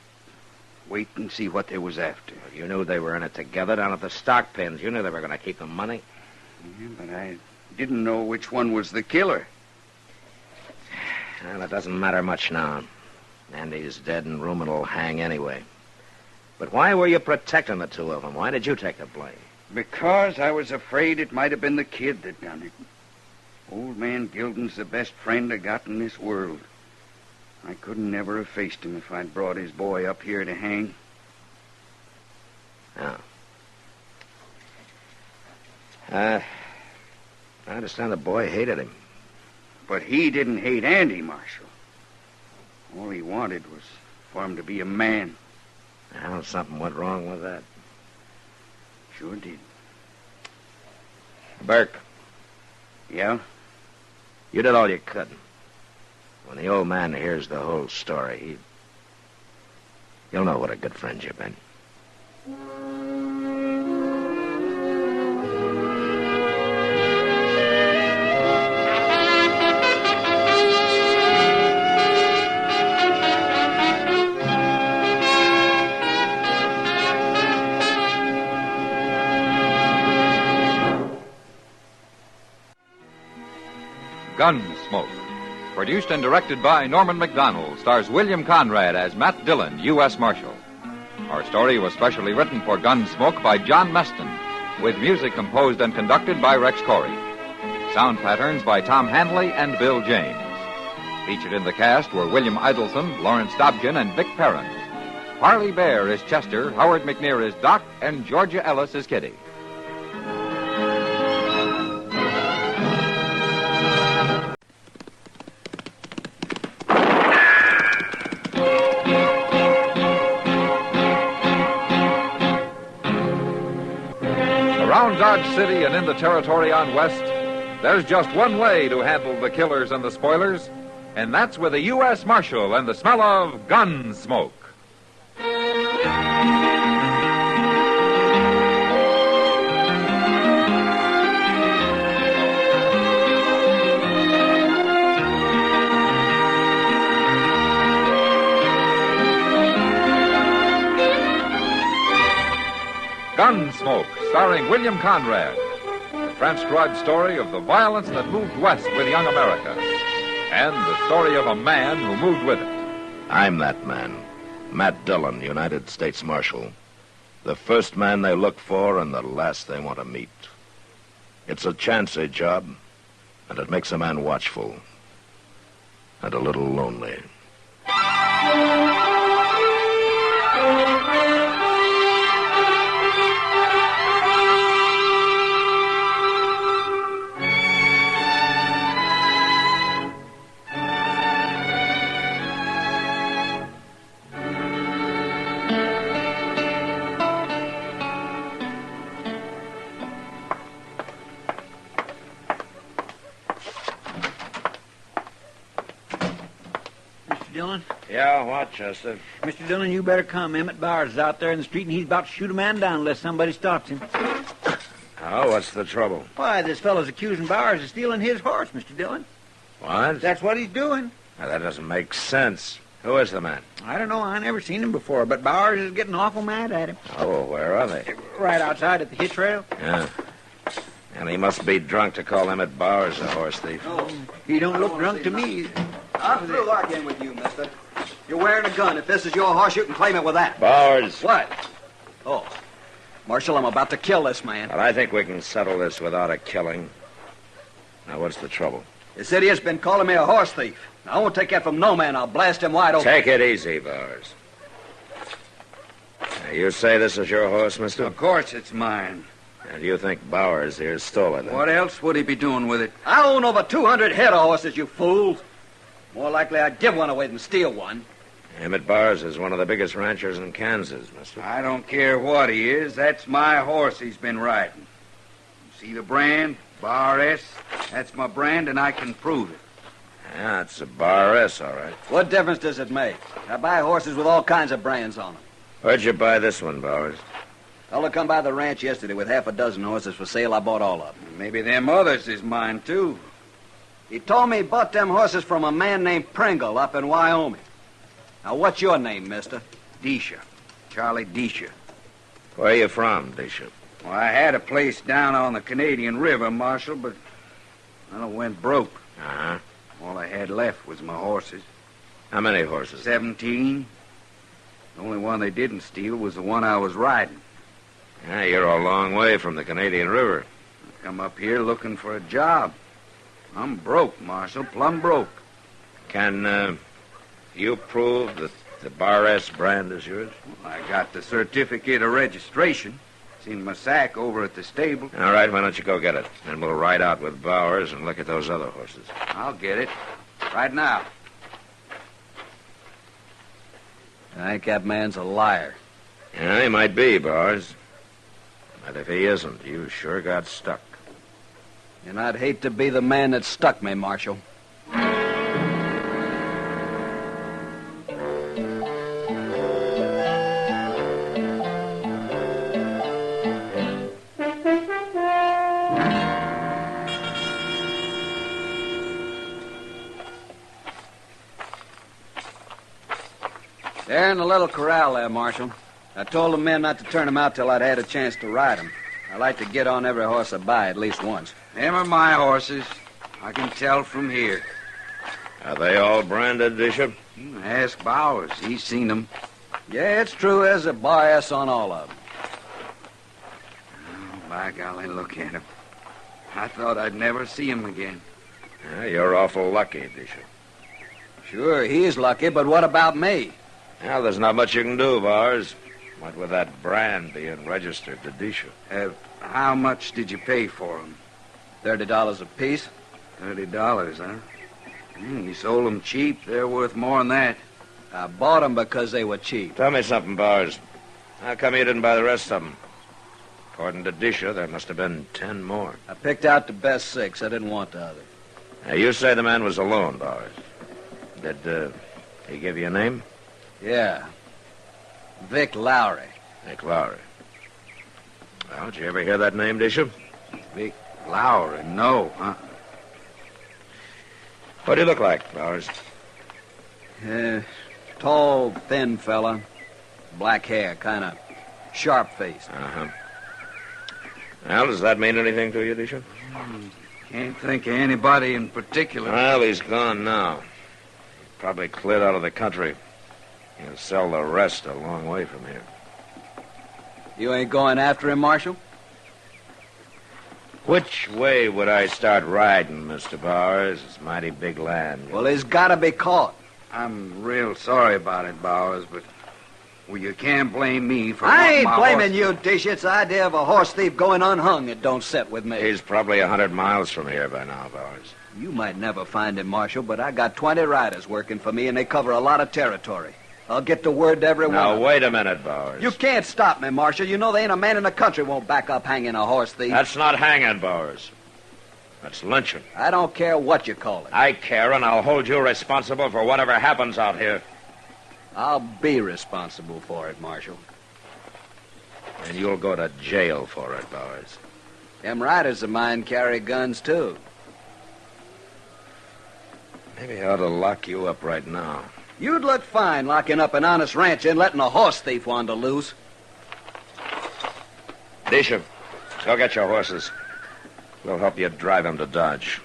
wait and see what they was after. You knew they were in it together down at the stock pens. You knew they were going to keep the money. Yeah, but I didn't know which one was the killer. Well, it doesn't matter much now. Andy's dead and Rumen will hang anyway. But why were you protecting the two of them? Why did you take the blame? Because I was afraid it might have been the kid that done it. Old man Gilden's the best friend I got in this world. I couldn't never have faced him if I'd brought his boy up here to hang. Oh. I understand the boy hated him. But he didn't hate Andy, Marshal. All he wanted was for him to be a man. Well, something went wrong with that. Sure did. Burke. Yeah? You did all you could. When the old man hears the whole story, he'll know what a good friend you've been. Gunsmoke. Produced and directed by Norman McDonald, stars William Conrad as Matt Dillon, U.S. Marshal. Our story was specially written for Gunsmoke by John Meston, with music composed and conducted by Rex Corey. Sound patterns by Tom Hanley and Bill James. Featured in the cast were William Idelson, Lawrence Dobkin, and Vic Perrin. Harley Bear is Chester, Howard McNear is Doc, and Georgia Ellis is Kitty. Around Dodge City and in the territory on West, there's just one way to handle the killers and the spoilers, and that's with a U.S. Marshal and the smell of gun smoke. Gunsmoke, starring William Conrad. The transcribed story of the violence that moved west with young America. And the story of a man who moved with it. I'm that man. Matt Dillon, United States Marshal. The first man they look for and the last they want to meet. It's a chancy job, and it makes a man watchful. And a little lonely. Dillon? Yeah, what, Chester? Mr. Dillon, you better come. Emmett Bowers is out there in the street, and he's about to shoot a man down unless somebody stops him. Oh, what's the trouble? Why, this fellow's accusing Bowers of stealing his horse, Mr. Dillon. What? That's what he's doing. Now, that doesn't make sense. Who is the man? I don't know. I never seen him before, but Bowers is getting awful mad at him. Oh, well, where are they? Right outside at the hitch rail. Yeah. And he must be drunk to call Emmett Bowers a horse thief. Oh, he don't look drunk to me. I'm through arguing with you, mister. You're wearing a gun. If this is your horse, you can claim it with that. Bowers. What? Oh. Marshal, I'm about to kill this man. But I think we can settle this without a killing. Now, what's the trouble? This idiot's been calling me a horse thief. Now, I won't take that from no man. I'll blast him wide open. Take it easy, Bowers. Now, you say this is your horse, mister? Of course it's mine. And you think Bowers here stole it? What else would he be doing with it? I own over 200 head of horses, you fools. More likely I'd give one away than steal one. Emmett Bowers is one of the biggest ranchers in Kansas, mister. I don't care what he is. That's my horse he's been riding. See the brand? Bar S. That's my brand, and I can prove it. Yeah, it's a Bar S, all right. What difference does it make? I buy horses with all kinds of brands on them. Where'd you buy this one, Bowers? Fellow come by the ranch yesterday with half a dozen horses for sale. I bought all of them. Maybe them others is mine, too. He told me he bought them horses from a man named Pringle up in Wyoming. Now, what's your name, mister? Disha. Charlie Disha. Where are you from, Disha? Well, I had a place down on the Canadian River, Marshal, but I went broke. Uh-huh. All I had left was my horses. How many horses? 17. The only one they didn't steal was the one I was riding. Yeah, you're a long way from the Canadian River. I come up here looking for a job. I'm broke, Marshal, plumb broke. Can you prove that the Bar S brand is yours? Well, I got the certificate of registration. It's in my sack over at the stable. All right, why don't you go get it? And we'll ride out with Bowers and look at those other horses. I'll get it. Right now. I think that man's a liar. Yeah, he might be, Bowers. But if he isn't, you sure got stuck. And I'd hate to be the man that stuck me, Marshal. They're in the little corral there, Marshal. I told the men not to turn them out till I'd had a chance to ride them. I like to get on every horse I buy at least once. Them are my horses. I can tell from here. Are they all branded, Bishop? Ask Bowers. He's seen them. Yeah, it's true. There's a Bar S on all of them. Oh, by golly, look at him. I thought I'd never see him again. Yeah, you're awful lucky, Bishop. Sure, he's lucky, but what about me? Well, there's not much you can do, Bowers. What with that brand being registered to Disha? How much did you pay for them? $30 apiece. $30, huh? You sold them cheap. They're worth more than that. I bought them because they were cheap. Tell me something, Bowers. How come you didn't buy the rest of them? According to Disha, there must have been 10 more. I picked out the best 6. I didn't want the other. Now, you say the man was alone, Bowers. Did he give you a name? Yeah. Vic Lowry. Vic Lowry. Well, did you ever hear that name, Disha? Vic Lowry? No, huh? What do you look like, Bowers? Tall, thin fella. Black hair, kind of sharp-faced. Uh-huh. Well, does that mean anything to you, Disha? Can't think of anybody in particular. Well, he's gone now. Probably cleared out of the country. He'll sell the rest a long way from here. You ain't going after him, Marshal? Which way would I start riding, Mr. Bowers? It's mighty big land. Well, he's got to be caught. I'm real sorry about it, Bowers, but you can't blame me for I ain't my blaming horse. you, Dish. It's the idea of a horse thief going unhung that don't set with me. He's probably 100 miles from here by now, Bowers. You might never find him, Marshal, but I got 20 riders working for me, and they cover a lot of territory. I'll get the word to everyone. Now, wait a minute, Bowers. You can't stop me, Marshal. You know there ain't a man in the country won't back up hanging a horse thief. That's not hanging, Bowers. That's lynching. I don't care what you call it. I care, and I'll hold you responsible for whatever happens out here. I'll be responsible for it, Marshal. And you'll go to jail for it, Bowers. Them riders of mine carry guns, too. Maybe I ought to lock you up right now. You'd look fine locking up an honest rancher and letting a horse thief wander loose. Bishop, go get your horses. We'll help you drive them to Dodge.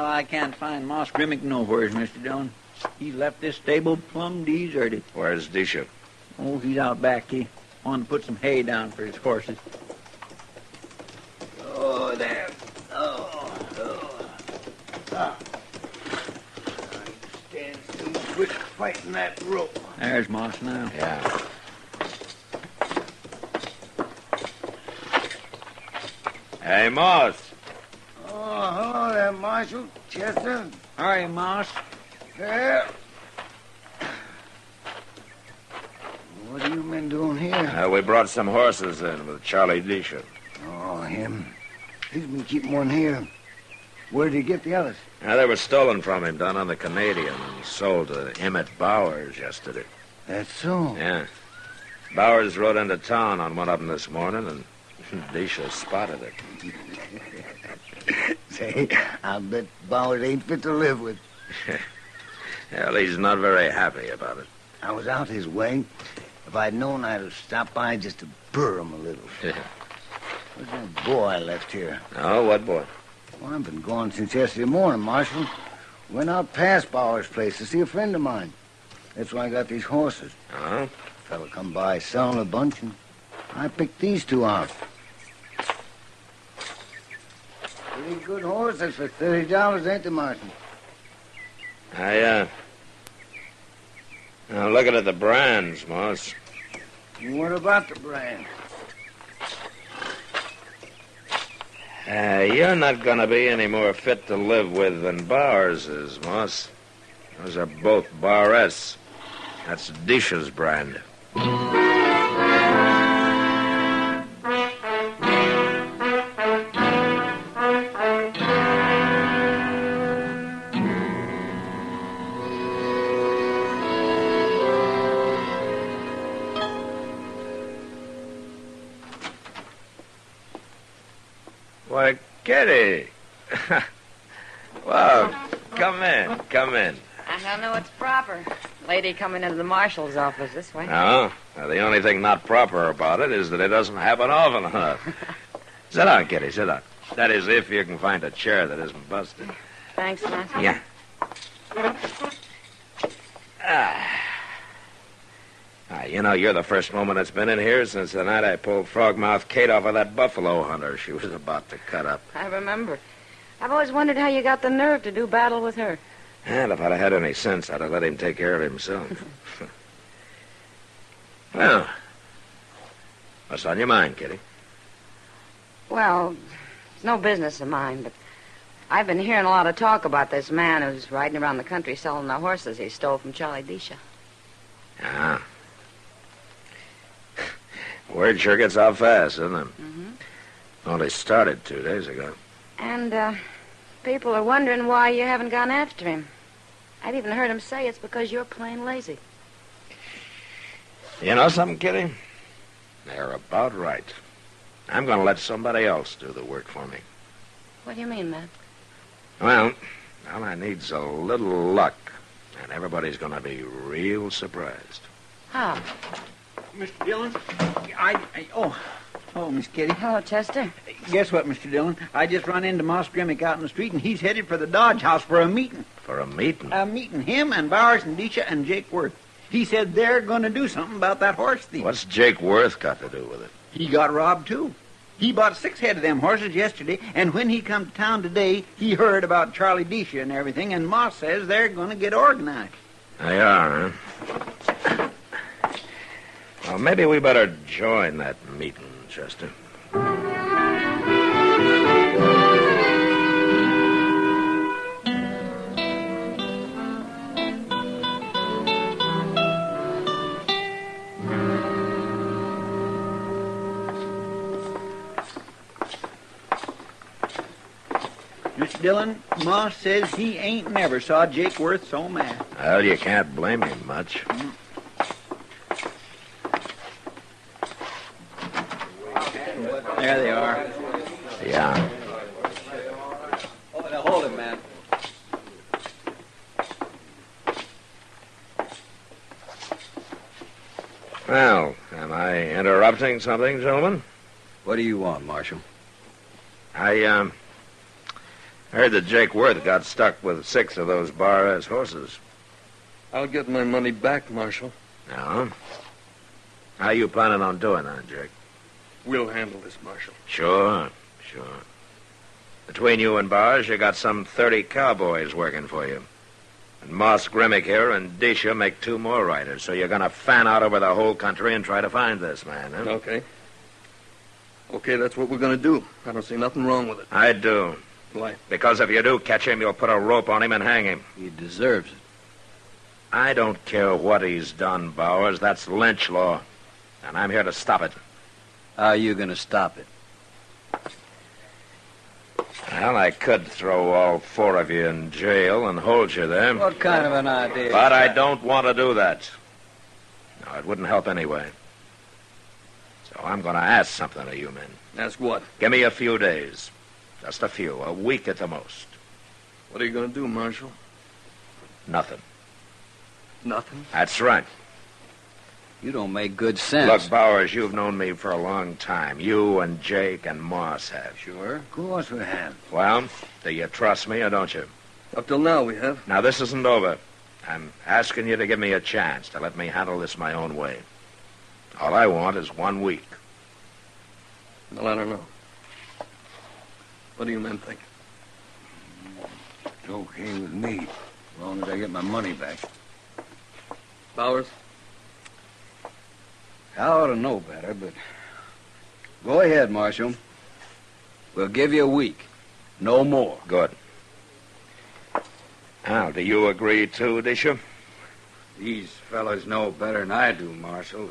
I can't find Moss Grimmick nowheres, Mr. Dillon. He left this stable plumb deserted. Where's Disha? Oh, he's out back. He wanted to put some hay down for his horses. Oh, there. Oh. fighting that rope. There's Moss now. Yeah. Hey, Moss. Oh, hello there, Marshal. Chester. How are you, Moss? Yeah. What are you men doing here? We brought some horses in with Charlie Disha. Oh, him. He's been keeping one here. Where did he get the others? They were stolen from him down on the Canadian and sold to Emmett Bowers yesterday. That's so. Yeah. Bowers rode into town on one of them this morning, and Disha spotted it. Say, I bet Bowers ain't fit to live with. Well, he's not very happy about it. I was out his way. If I'd known, I'd have stopped by just to burr him a little. Where's that boy I left here? Oh, what boy? Well, I've been gone since yesterday morning, Marshal. Went out past Bowers' place to see a friend of mine. That's why I got these horses. Uh-huh. Fella come by selling a bunch, and I picked these two out. Pretty good horses for $30, ain't they, Marshal? Now, looking at the brands, Moss. What about the brand? You're not going to be any more fit to live with than Bowers is, Moss. Those are both Barrettes. That's Disha's brand. Why, Kitty. Well, come in. I don't know what's proper. Lady coming into the marshal's office this way. No, the only thing not proper about it is that it doesn't happen often enough. Sit down, Kitty, sit down. That is, if you can find a chair that isn't busted. Thanks, Master. Yeah. You know, you're the first woman that's been in here since the night I pulled Frogmouth Kate off of that buffalo hunter she was about to cut up. I remember. I've always wondered how you got the nerve to do battle with her. And if I'd have had any sense, I'd have let him take care of himself. Well, what's on your mind, Kitty? Well, it's no business of mine, but I've been hearing a lot of talk about this man who's riding around the country selling the horses he stole from Charlie Disha. Ah. Word sure gets out fast, doesn't it? Mm-hmm. Only started 2 days ago. And, people are wondering why you haven't gone after him. I've even heard him say it's because you're plain lazy. You know something, Kitty? They're about right. I'm going to let somebody else do the work for me. What do you mean, Matt? Well, all I need's a little luck, and everybody's going to be real surprised. How? Mr. Dillon, Oh, Miss Kitty. Hello, Chester. Guess what, Mr. Dillon? I just run into Moss Grimmick out in the street, and he's headed for the Dodge House for a meeting. For a meeting? A meeting. Him and Bowers and Disha and Jake Worth. He said they're going to do something about that horse thief. What's Jake Worth got to do with it? He got robbed, too. He bought 6 head of them horses yesterday, and when he come to town today, he heard about Charlie Disha and everything, and Moss says they're going to get organized. They are, huh? Well, maybe we better join that meeting, Chester. Mr. Dillon, Moss says he ain't never saw Jake Worth so mad. Well, you can't blame him much. There they are. Yeah. Hold it, man. Well, am I interrupting something, gentlemen? What do you want, Marshal? I heard that Jake Worth got stuck with 6 of those bar-ass horses. I'll get my money back, Marshal. No? How you planning on doing that, Jake? We'll handle this, Marshal. Sure. Between you and Bars, you got some 30 cowboys working for you. And Moss Grimmick here and Disha make 2 more riders, so you're going to fan out over the whole country and try to find this man, huh? Okay. Okay, that's what we're going to do. I don't see nothing wrong with it. I do. Why? Because if you do catch him, you'll put a rope on him and hang him. He deserves it. I don't care what he's done, Bowers. That's lynch law. And I'm here to stop it. How are you going to stop it? Well, I could throw all 4 of you in jail and hold you there. What kind of an idea? But I don't want to do that. No, it wouldn't help anyway. So I'm going to ask something of you men. Ask what? Give me a few days. Just a few. A week at the most. What are you going to do, Marshal? Nothing. Nothing? That's right. You don't make good sense. Look, Bowers, you've known me for a long time. You and Jake and Moss have. Sure. Of course we have. Well, do you trust me or don't you? Up till now, we have. Now, this isn't over. I'm asking you to give me a chance to let me handle this my own way. All I want is 1 week. Well, I don't know. What do you men think? It's okay with me, as long as I get my money back. Bowers? I ought to know better, but go ahead, Marshal. We'll give you a week. No more. Good. Now, do you agree, too, Disha? These fellas know better than I do, Marshal.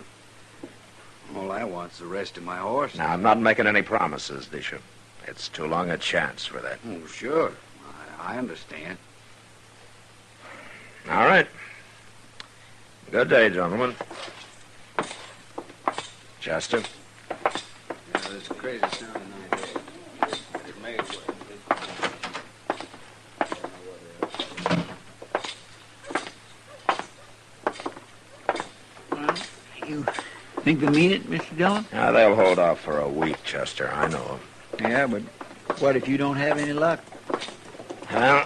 All I want's the rest of my horse. Now, I'm not making any promises, Disha. It's too long a chance for that. Oh, sure. I understand. All right. Good day, gentlemen. Chester. Yeah, this crazy sounding idea. It may as well. You think they mean it, Mr. Dillon? Now, they'll hold off for a week, Chester. I know. Yeah, but what if you don't have any luck? Well,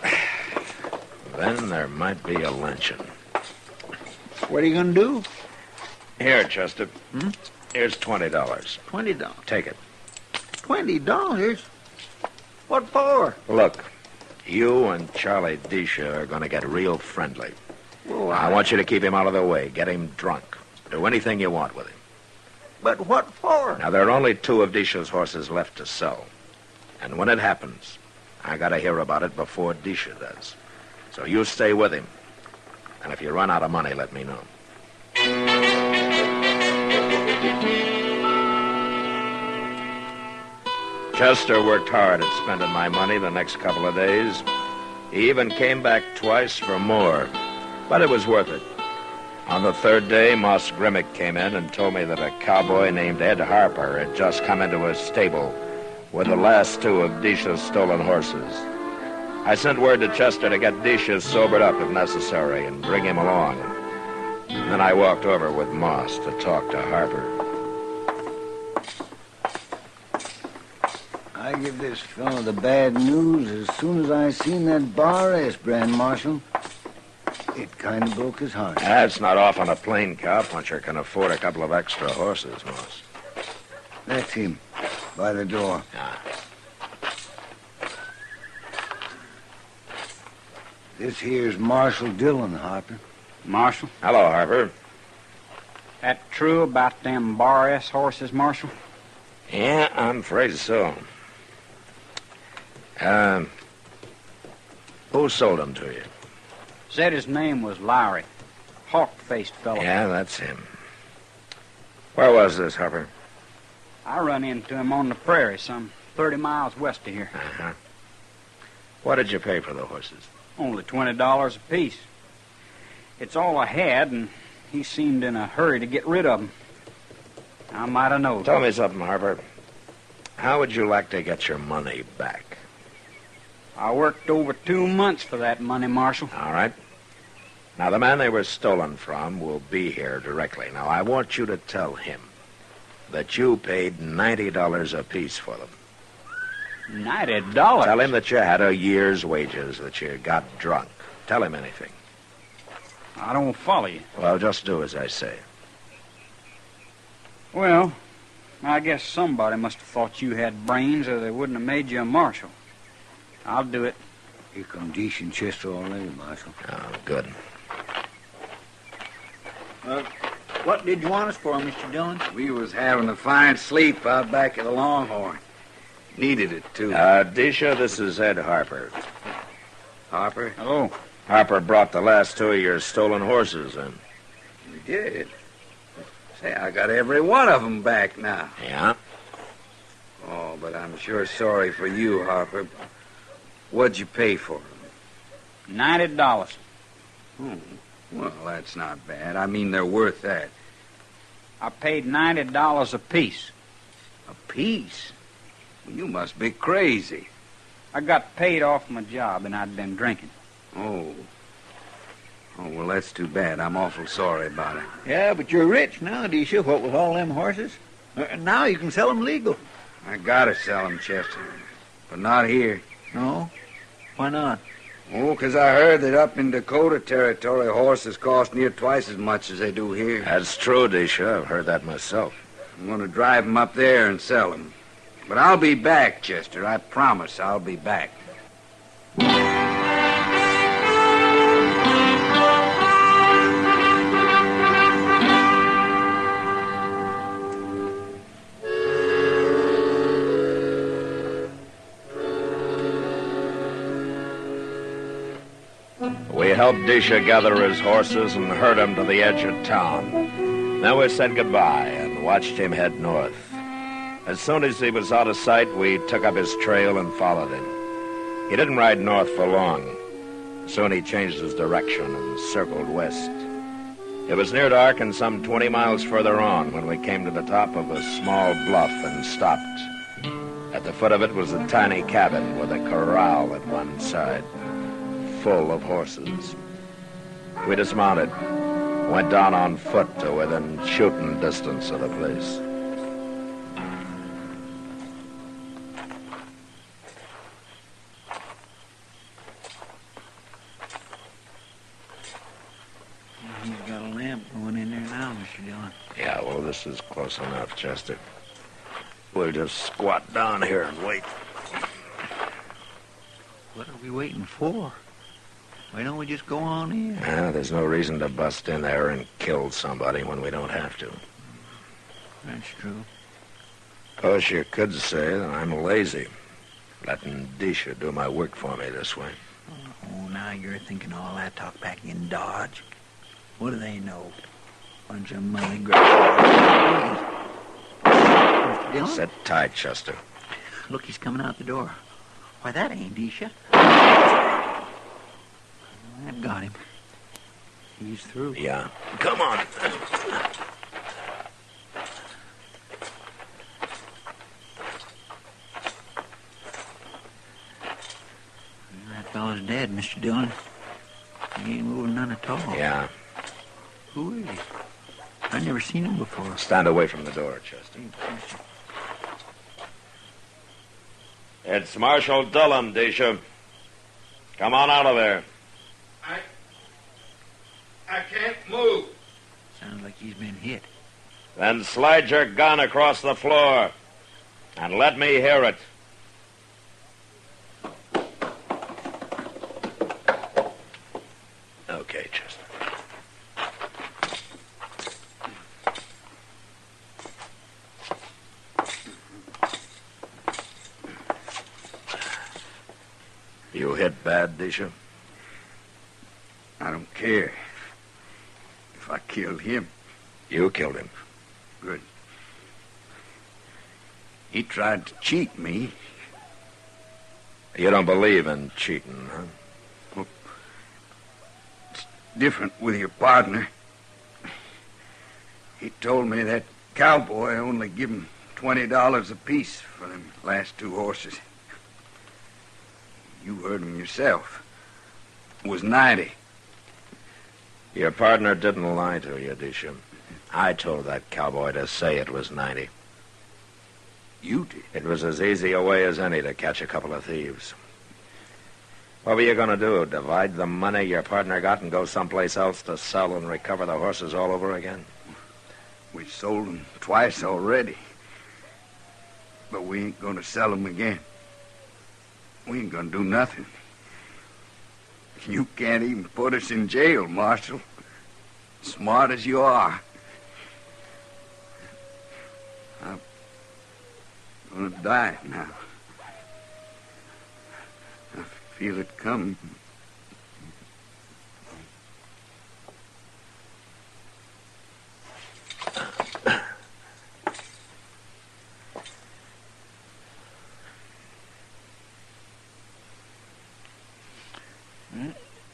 then there might be a lynching. What are you going to do? Here, Chester. Hmm? Here's $20. $20. Take it. $20? What for? Look, you and Charlie Disha are going to get real friendly. Oh, I want you to keep him out of the way. Get him drunk. Do anything you want with him. But what for? Now, there are only 2 of Disha's horses left to sell. And when it happens, I got to hear about it before Disha does. So you stay with him. And if you run out of money, let me know. Chester worked hard at spending my money the next couple of days. He even came back twice for more. But it was worth it. On the 3rd day, Moss Grimmick came in and told me that a cowboy named Ed Harper had just come into his stable with the last 2 of Disha's stolen horses. I sent word to Chester to get Disha sobered up if necessary and bring him along. And then I walked over with Moss to talk to Harper. I give this fellow the bad news as soon as I seen that bar rest, Brand Marshal. It kind of broke his heart. That's not often a plain cowpuncher can afford a couple of extra horses, Moss. That's him, by the door. This here's Marshal Dillon, Harper. Marshal? Hello, Harper. That true about them bar S horses, Marshal? Yeah, I'm afraid so. Who sold them to you? Said his name was Lowry. Hawk-faced fellow. Yeah, that's him. Where was this, Harper? I run into him on the prairie, some 30 miles west of here. Uh-huh. What did you pay for the horses? Only $20 apiece. It's all I had, and he seemed in a hurry to get rid of them. I might have known. Tell me something, Harper. How would you like to get your money back? I worked over 2 months for that money, Marshal. All right. Now, the man they were stolen from will be here directly. Now, I want you to tell him that you paid $90 apiece for them. $90? Tell him that you had a year's wages, that you got drunk. Tell him anything. I don't follow you. Well, just do as I say. Well, I guess somebody must have thought you had brains or they wouldn't have made you a marshal. I'll do it. Here come Deesh and Chester already, Marshal. Oh, good. What did you want us for, Mr. Dillon? We was having a fine sleep out back at the Longhorn. Needed it, too. Disha, this is Ed Harper. Harper? Hello. Harper brought the last 2 of your stolen horses in. We did. Say, I got every one of them back now. Yeah? Oh, but I'm sure sorry for you, Harper. What'd you pay for them? $90. Well, that's not bad. I mean, they're worth that. I paid $90 a piece. A piece? Well, you must be crazy. I got paid off my job, and I'd been drinking. Oh, well, that's too bad. I'm awful sorry about it. Yeah, but you're rich now, Deesha, what with all them horses. Now you can sell them legal. I gotta sell them, Chester. But not here. No? Why not? Oh, 'cause I heard that up in Dakota Territory, horses cost near twice as much as they do here. That's true, Disha. I've heard that myself. I'm going to drive them up there and sell them. But I'll be back, Chester. I promise I'll be back. We helped Disha gather his horses and herd him to the edge of town. Then we said goodbye and watched him head north. As soon as he was out of sight, we took up his trail and followed him. He didn't ride north for long. Soon he changed his direction and circled west. It was near dark and some 20 miles further on when we came to the top of a small bluff and stopped. At the foot of it was a tiny cabin with a corral at one side, full of horses. We dismounted, went down on foot to within shooting distance of the place. He's got a lamp going in there now, Mr. Dillon. Yeah, well, this is close enough, Chester. We'll just squat down here and wait. What are we waiting for? Why don't we just go on in? There's no reason to bust in there and kill somebody when we don't have to. That's true. Of course, you could say that I'm lazy, letting Disha do my work for me this way. Oh, now you're thinking all that talk back in Dodge. What do they know? Bunch of money grabbers. Mr. Dillon? Sit tight, Chester. Look, he's coming out the door. Why, that ain't Disha. That got him. He's through. Yeah. Come on. That fellow's dead, Mr. Dillon. He ain't moving none at all. Yeah. Who is he? I never seen him before. Stand away from the door, Chester. It's Marshal Dillon, Disha. Come on out of there. I can't move. Sounds like he's been hit. Then slide your gun across the floor and let me hear it. Okay, Chester. You hit bad, Disha? I don't care. If I killed him. You killed him. Good. He tried to cheat me. You don't believe in cheating, huh? Well, it's different with your partner. He told me that cowboy only give him $20 apiece for them last 2 horses. You heard him yourself. It was 90. Your partner didn't lie to you, Disha. I told that cowboy to say it was 90. You did? It was as easy a way as any to catch a couple of thieves. What were you going to do? Divide the money your partner got and go someplace else to sell and recover the horses all over again? We sold them twice already. But we ain't going to sell them again. We ain't going to do nothing. You can't even put us in jail, Marshal. Smart as you are. I'm gonna die now. I feel it come.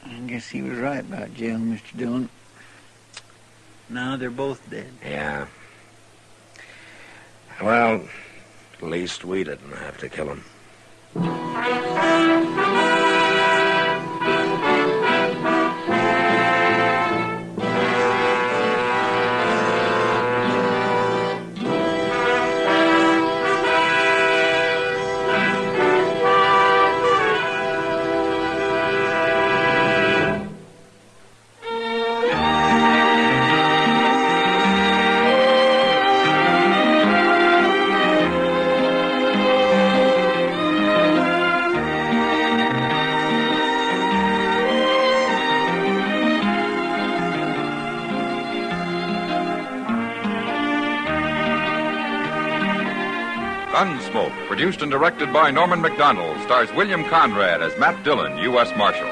I guess he was right about jail, Mr. Dillon. Now they're both dead. Yeah. Well, at least we didn't have to kill him. Gunsmoke, produced and directed by Norman Macdonald, stars William Conrad as Matt Dillon, U.S. Marshal.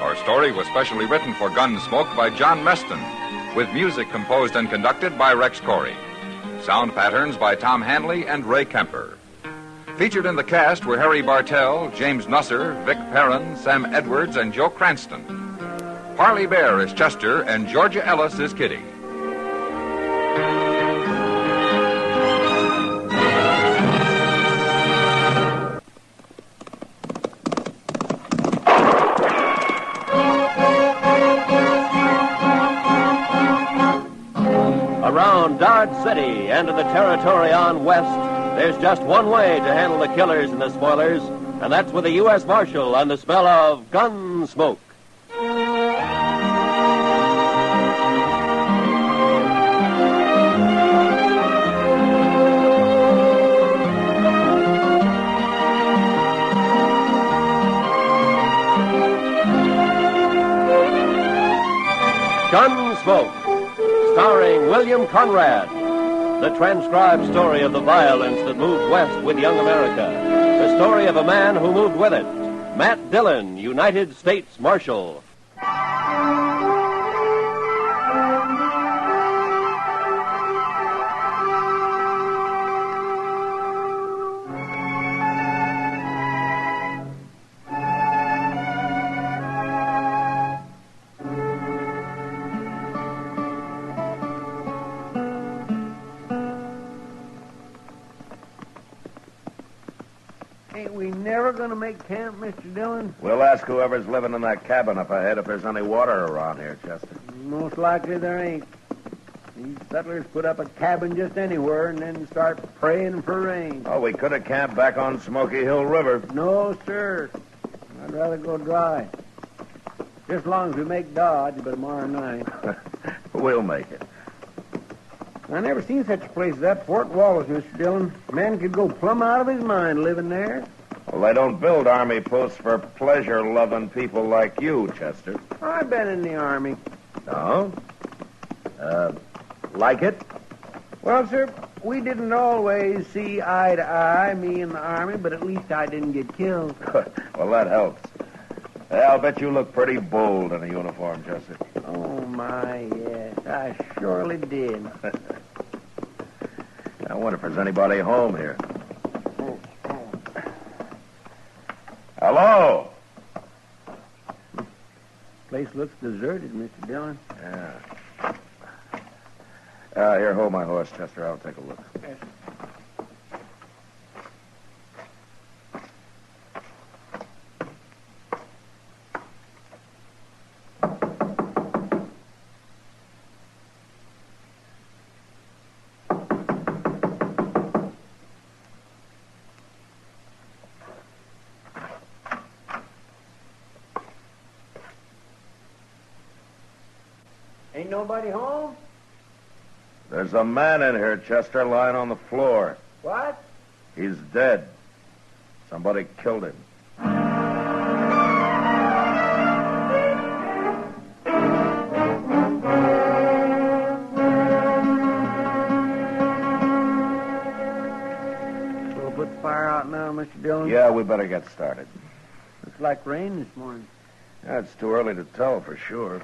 Our story was specially written for Gunsmoke by John Meston, with music composed and conducted by Rex Corey. Sound patterns by Tom Hanley and Ray Kemper. Featured in the cast were Harry Bartell, James Nusser, Vic Perrin, Sam Edwards, and Joe Cranston. Parley Bear is Chester, and Georgia Ellis is Kitty. Around Dodge City and in the territory on west, there's just one way to handle the killers and the spoilers, and that's with a U.S. Marshal on the smell of Gunsmoke. Gunsmoke, starring William Conrad, the transcribed story of the violence that moved west with young America, the story of a man who moved with it, Matt Dillon, United States Marshal. Ain't we never going to make camp, Mr. Dillon? We'll ask whoever's living in that cabin up ahead if there's any water around here, Chester. Most likely there ain't. These settlers put up a cabin just anywhere and then start praying for rain. Oh, we could have camped back on Smoky Hill River. No, sir. I'd rather go dry. Just as long as we make Dodge by tomorrow night. We'll make it. I never seen such a place as that Fort Wallace, Mr. Dillon. Man could go plumb out of his mind living there. Well, they don't build army posts for pleasure-loving people like you, Chester. I've been in the Army. No? Like it? Well, sir, we didn't always see eye to eye, me and the Army, but at least I didn't get killed. Well, that helps. I'll bet you look pretty bold in a uniform, Chester. Oh, my, yes. I surely did. I wonder if there's anybody home here. Hello? Place looks deserted, Mr. Dillon. Yeah. Here, hold my horse, Chester. I'll take a look. Yes. Ain't nobody home? There's a man in here, Chester, lying on the floor. What? He's dead. Somebody killed him. better get started. Looks like rain this morning. Yeah, it's too early to tell for sure.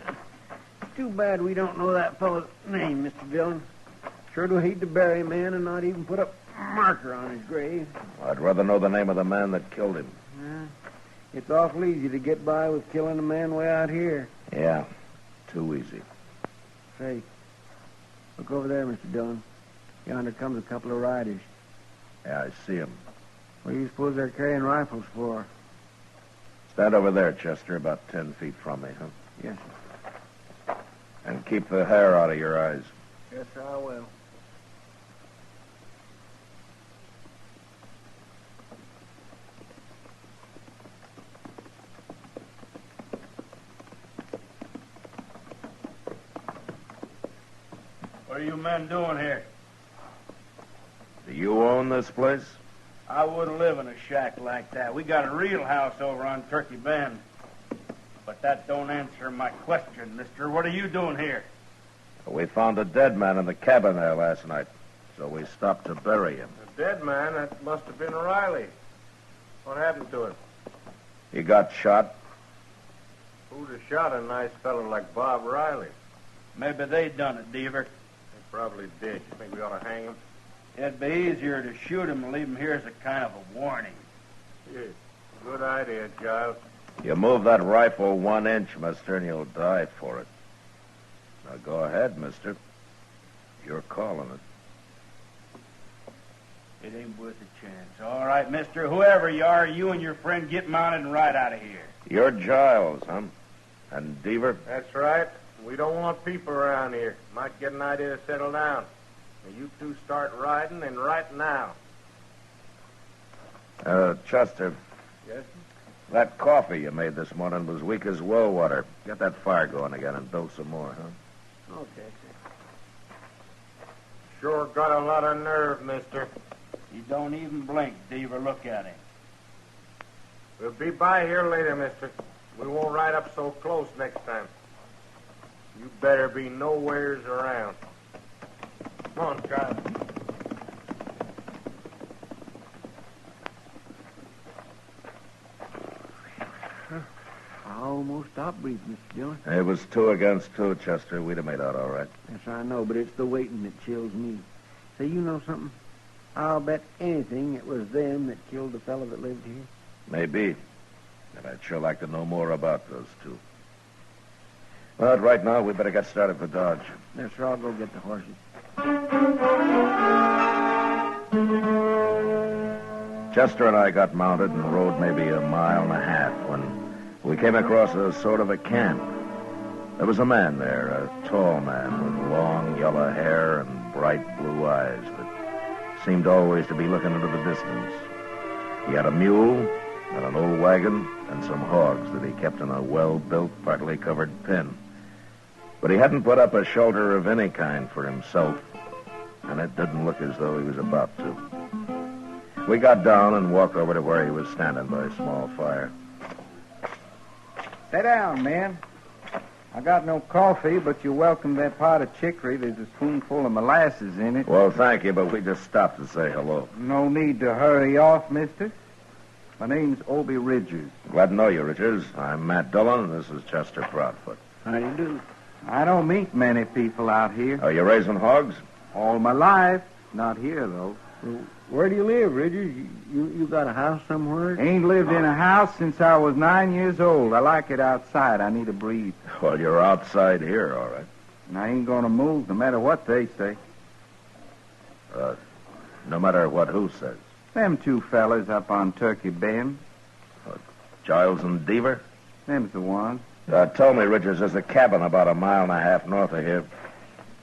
It's too bad we don't know that fellow's name, Mr. Dillon. Sure do hate to bury a man and not even put a marker on his grave. I'd rather know the name of the man that killed him. Yeah. It's awful easy to get by with killing a man way out here. Yeah, too easy. Say, look over there, Mr. Dillon. Yonder comes a couple of riders. Yeah, I see him. What do you suppose they're carrying rifles for? Stand over there, Chester, about 10 feet from me, huh? Yes, sir. And keep the hair out of your eyes. Yes, sir, I will. What are you men doing here? Do you own this place? I wouldn't live in a shack like that. We got a real house over on Turkey Bend. But that don't answer my question, mister. What are you doing here? We found a dead man in the cabin there last night, so we stopped to bury him. A dead man? That must have been Riley. What happened to him? He got shot. Who'd have shot a nice fellow like Bob Riley? Maybe they done it, Deaver. They probably did. You think we ought to hang him? It'd be easier to shoot him and leave him here as a kind of a warning. Yeah, good idea, Giles. You move that rifle 1 inch, mister, and you'll die for it. Now go ahead, mister. You're calling it. It ain't worth a chance. All right, mister. Whoever you are, you and your friend get mounted and ride out of here. You're Giles, huh? And Deaver? That's right. We don't want people around here. Might get an idea to settle down. Now, you two start riding, and right now. Chester, Yes? that coffee you made this morning was weak as well water. Get that fire going again and build some more, huh? Okay, sir. Sure got a lot of nerve, mister. You don't even blink, Deaver. Look at him. We'll be by here later, mister. We won't ride up so close next time. You better be nowheres around. Come on, Giles. I almost stopped breathing, Mr. Dillon. It was 2 against 2, Chester. We'd have made out all right. Yes, I know, but it's the waiting that chills me. Say, you know something? I'll bet anything it was them that killed the fellow that lived here. Maybe. And I'd sure like to know more about those two. But right now, we better get started for Dodge. Yes, sir, I'll go get the horses. Chester and I got mounted and rode maybe 1.5 miles when we came across a sort of a camp. There was a man there, a tall man with long yellow hair and bright blue eyes that seemed always to be looking into the distance. He had a mule and an old wagon and some hogs that he kept in a well-built, partly covered pen. But he hadn't put up a shelter of any kind for himself, and it didn't look as though he was about to. We got down and walked over to where he was standing by a small fire. Sit down, man. I got no coffee, but you're welcome to that pot of chicory. There's a spoonful of molasses in it. Well, thank you, but we just stopped to say hello. No need to hurry off, mister. My name's Obie Ridgers. Glad to know you, Richards. I'm Matt Dillon, and this is Chester Proudfoot. How do you do? I don't meet many people out here. Are you raising hogs? All my life. Not here, though. Well, where do you live, Ridgers? You got a house somewhere? Ain't lived in a house since I was 9 years old. I like it outside. I need a breathe. Well, you're outside here, all right. And I ain't going to move no matter what they say. No matter what who says. Them 2 fellas up on Turkey Bend. Giles and Deaver? Them's the ones. Tell me, Richards, there's a cabin about 1.5 miles north of here.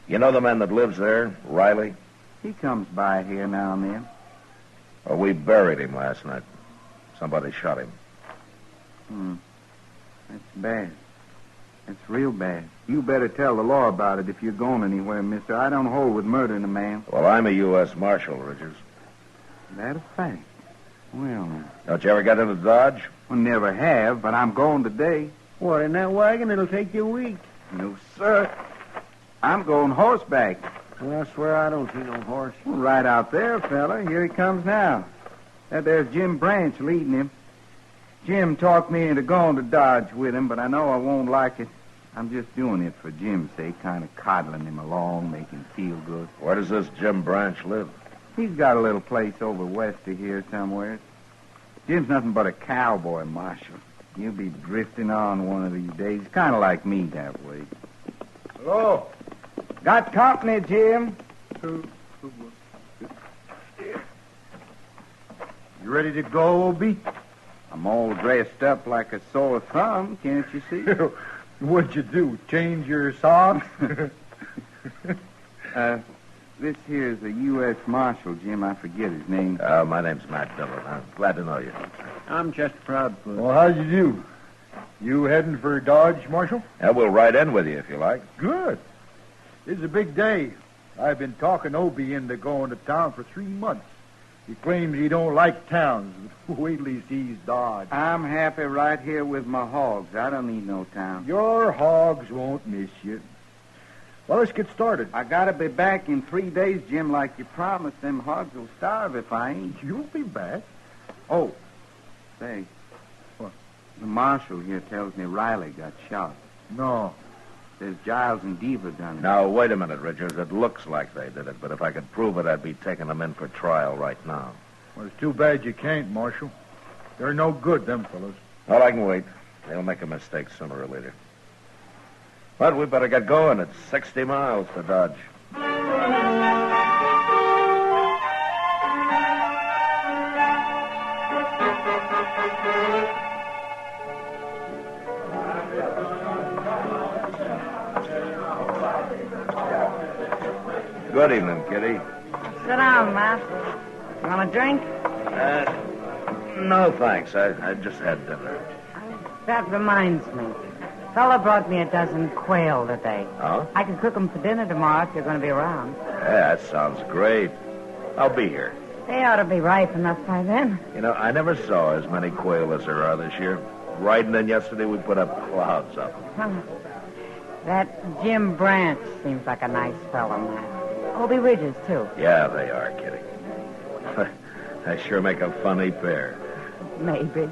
You know the man that lives there, Riley? He comes by here now and then. Well, we buried him last night. Somebody shot him. That's bad. That's real bad. You better tell the law about it if you're going anywhere, mister. I don't hold with murdering a man. Well, I'm a U.S. Marshal, Richards. That a fact. Well, now. Don't you ever get into Dodge? Well, never have, but I'm going today. What, in that wagon? It'll take you a week. No, sir. I'm going horseback. Well, I swear I don't see no horse. Well, right out there, fella. Here he comes now. There's Jim Branch leading him. Jim talked me into going to Dodge with him, but I know I won't like it. I'm just doing it for Jim's sake, kind of coddling him along, make him feel good. Where does this Jim Branch live? He's got a little place over west of here somewhere. Jim's nothing but a cowboy, Marshal. He'll be drifting on one of these days, kind of like me that way. Hello. Got company, Jim. You ready to go, Obie? I'm all dressed up like a sore thumb, can't you see? What'd you do, change your socks? This here's a U.S. Marshal, Jim. I forget his name. My name's Matt Dillon. I'm glad to know you. I'm Chester Proudfoot. Well, how you do? You heading for Dodge, Marshal? Yeah, we'll ride in with you if you like. Good. It's a big day. I've been talking Obie into going to town for 3 months. He claims he don't like towns. Wait till he sees Dodge. I'm happy right here with my hogs. I don't need no town. Your hogs won't miss you. Well, let's get started. I gotta be back in 3 days, Jim, like you promised. Them hogs will starve if I ain't. You'll be back. Oh, say. What? The marshal here tells me Riley got shot. No. Says Giles and Deaver done it. Now, wait a minute, Richards. It looks like they did it, but if I could prove it, I'd be taking them in for trial right now. Well, it's too bad you can't, Marshal. They're no good, them fellows. Well, I can wait. They'll make a mistake sooner or later. But we better get going. It's 60 miles to Dodge. Good evening, Kitty. Sit down, Matt. You want a drink? No, thanks. I just had dinner. That reminds me. Fella brought me a dozen quail today. Oh? I can cook them for dinner tomorrow if you're going to be around. Yeah, that sounds great. I'll be here. They ought to be ripe enough by then. You know, I never saw as many quail as there are this year. Riding in yesterday, we put up clouds of them. That Jim Branch seems like a nice fellow, Matt. Obie Ridges, too. Yeah, they are, Kitty. They sure make a funny pair. Maybe.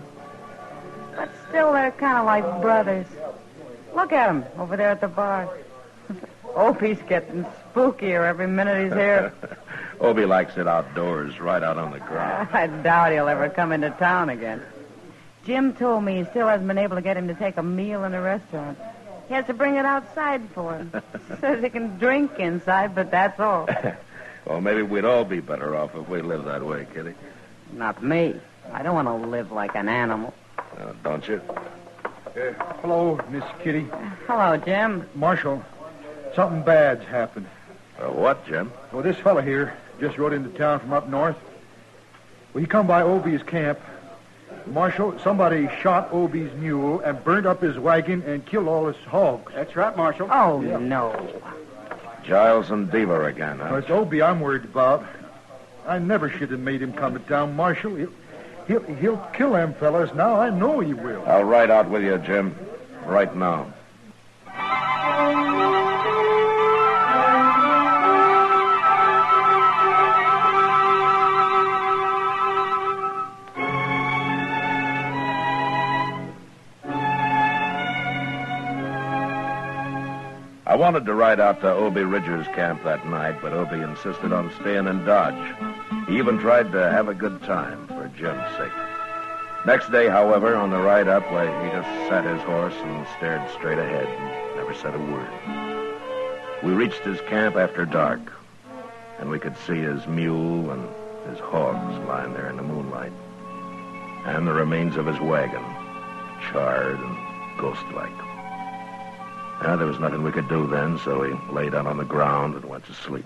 But still, they're kind of like brothers. Look at him over there at the bar. Opie's getting spookier every minute he's here. Obie likes it outdoors, right out on the ground. I doubt he'll ever come into town again. Jim told me he still hasn't been able to get him to take a meal in a restaurant. He has to bring it outside for him. Says he can drink inside, but that's all. Well, maybe we'd all be better off if we lived that way, Kitty. Not me. I don't want to live like an animal. Don't you? Hello, Miss Kitty. Hello, Jim. Marshal, something bad's happened. What, Jim? Well, this fella here just rode into town from up north. Well, he come by Obie's camp. Marshal, somebody shot Obie's mule and burnt up his wagon and killed all his hogs. That's right, Marshal. Oh, Yeah. no. Giles and Deaver again, huh? Well, it's Obie I'm worried about. I never should have made him come to town, Marshal. He'll kill them fellas now. I know he will. I'll ride out with you, Jim. Right now. I wanted to ride out to Obie Ridger's camp that night, but Obie insisted on staying in Dodge. He even tried to have a good time for Jim's sake. Next day, however, on the ride up, he just sat his horse and stared straight ahead and never said a word. We reached his camp after dark, and we could see his mule and his hogs lying there in the moonlight, and the remains of his wagon, charred and ghost-like. There was nothing we could do then, so we lay down on the ground and went to sleep.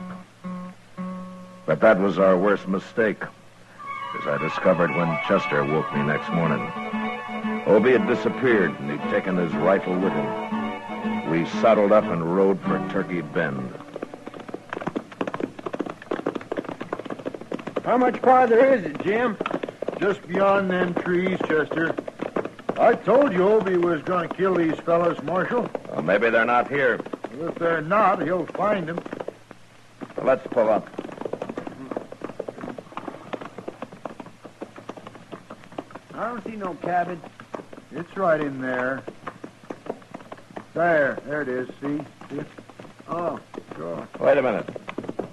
But that was our worst mistake, as I discovered when Chester woke me next morning. Obie had disappeared, and he'd taken his rifle with him. We saddled up and rode for Turkey Bend. How much farther is it, Jim? Just beyond them trees, Chester. I told you Obie was going to kill these fellas, Marshal. Well, maybe they're not here. Well, if they're not, he'll find them. Let's pull up. don't see no cabbage. It's right in there. There it is, see? See it? Oh. Sure. Wait a minute.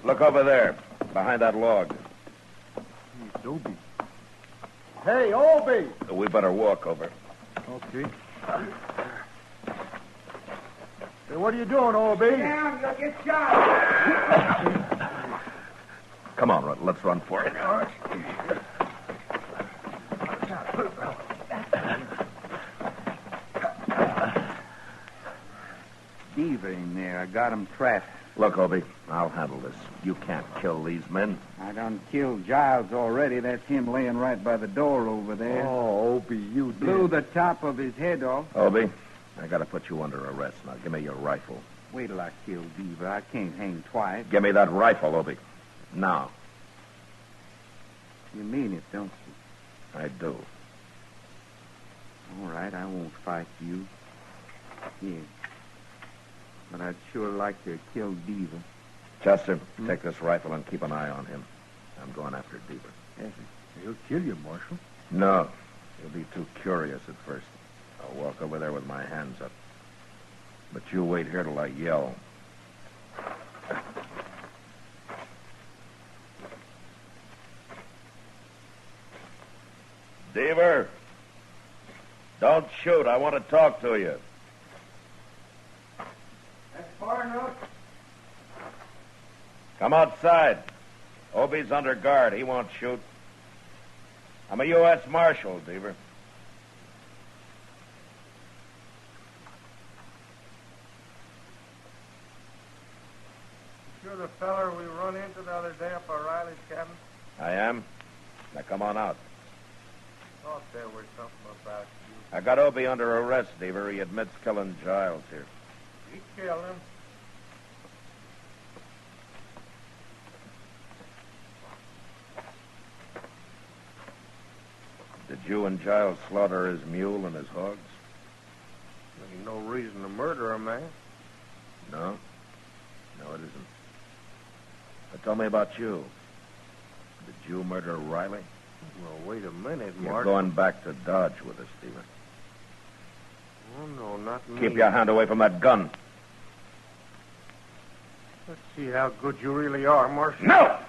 Look over there, behind that log. It's Obie. Hey, Obie! We better walk over. Okay. Hey, what are you doing, Obie? Down, you'll get shot. Come on, let's run for it. Beaver in there. I got him trapped. Look, Obie, I'll handle this. You can't kill these men. I done killed Giles already. That's him laying right by the door over there. Oh, Obie, you Blew the top of his head off. Obie, I gotta put you under arrest. Now, give me your rifle. Wait till I kill Beaver. I can't hang twice. Give me that rifle, Obie. Now. You mean it, don't you? I do. All right, I won't fight you. Yeah. But I'd sure like to have killed Beaver. Chester, take this rifle and keep an eye on him. I'm going after Beaver. Yes, He'll kill you, Marshal. No. He'll be too curious at first. I'll walk over there with my hands up. But you wait here till I yell. Beaver! Don't shoot. I want to talk to you. That's far enough. Come outside. Obie's under guard. He won't shoot. I'm a U.S. Marshal, Beaver. You're the feller we run into the other day up at Riley's cabin? I am. Now come on out. Thought there was something about you. I got Obie under arrest, Beaver. He admits killing Giles here. He killed him. Did you and Giles slaughter his mule and his hogs? There's no reason to murder a man. No. No, it isn't. But tell me about you. Did you murder Riley? Well, wait a minute, You're Mark. going back to Dodge with us, Stephen. Oh, no, not me. Keep your hand away from that gun. Let's see how good you really are, Marshal. No!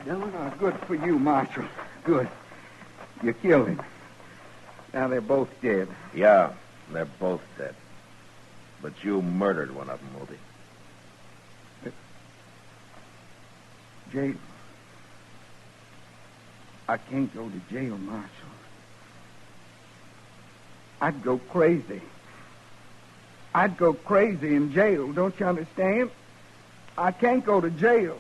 No, good for you, Marshal. Good. You killed him. Now they're both dead. Yeah, they're both dead. But you murdered one of them, Obie. Jail. I can't go to jail, Marshal. I'd go crazy. I'd go crazy in jail, don't you understand? I can't go to jail.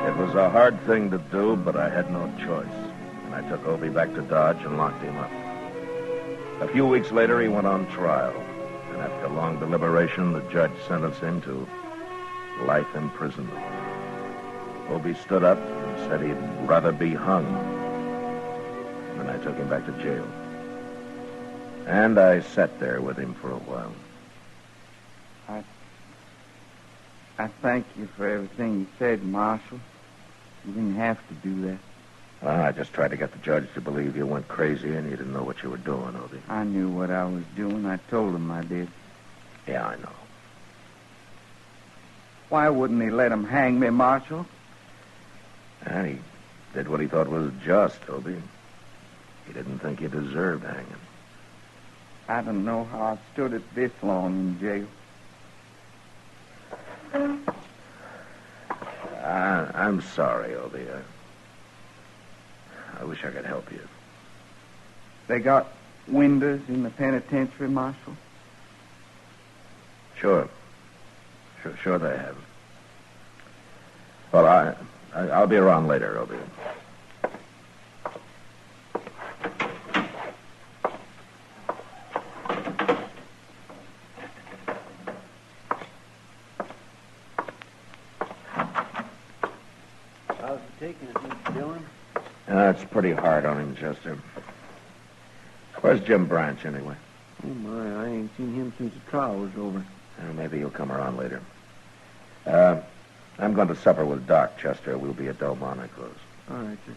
It was a hard thing to do, but I had no choice. And I took Obie back to Dodge and locked him up. A few weeks later, he went on trial. And after long deliberation, the judge sentenced him to life imprisonment. Obie stood up and said he'd rather be hung. Then I took him back to jail. And I sat there with him for a while. I thank you for everything you said, Marshal. You didn't have to do that. Well, I just tried to get the judge to believe you went crazy and you didn't know what you were doing, Obie. I knew what I was doing. I told him I did. Yeah, I know. Why wouldn't he let him hang me, Marshal? And he did what he thought was just, Obie. He didn't think you deserved hanging. I don't know how I stood it this long in jail. I'm sorry, Obie. I wish I could help you. They got windows in the penitentiary, Marshal? Sure they have. Well, I'll be around later, Obie. How's it taking it, Mr. Dillon? It's pretty hard on him, Chester. Where's Jim Branch, anyway? Oh, my, I ain't seen him since the trial was over. Maybe he'll come around later. I'm going to supper with Doc, Chester. We'll be at Delmonico's. All right, sir.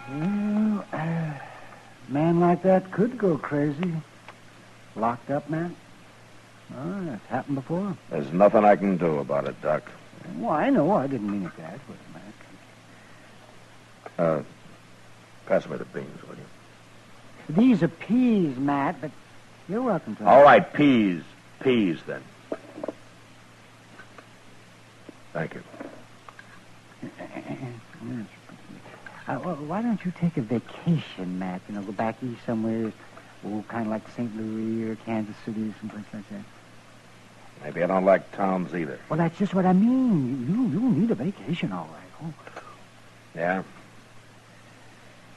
Well, a man like that could go crazy. Locked up, man? Oh, that's happened before. There's nothing I can do about it, Doc. Well, I know. I didn't mean it that way, Matt. Pass me the beans, will you? These are peas, Matt, but you're welcome to them. All right, peas. Peas, then. Thank you. Well, why don't you take a vacation, Matt? You know, go back east somewhere, kind of like St. Louis or Kansas City, someplace like that. Maybe I don't like towns either. Well, that's just what I mean. You need a vacation, all right. Oh. Yeah?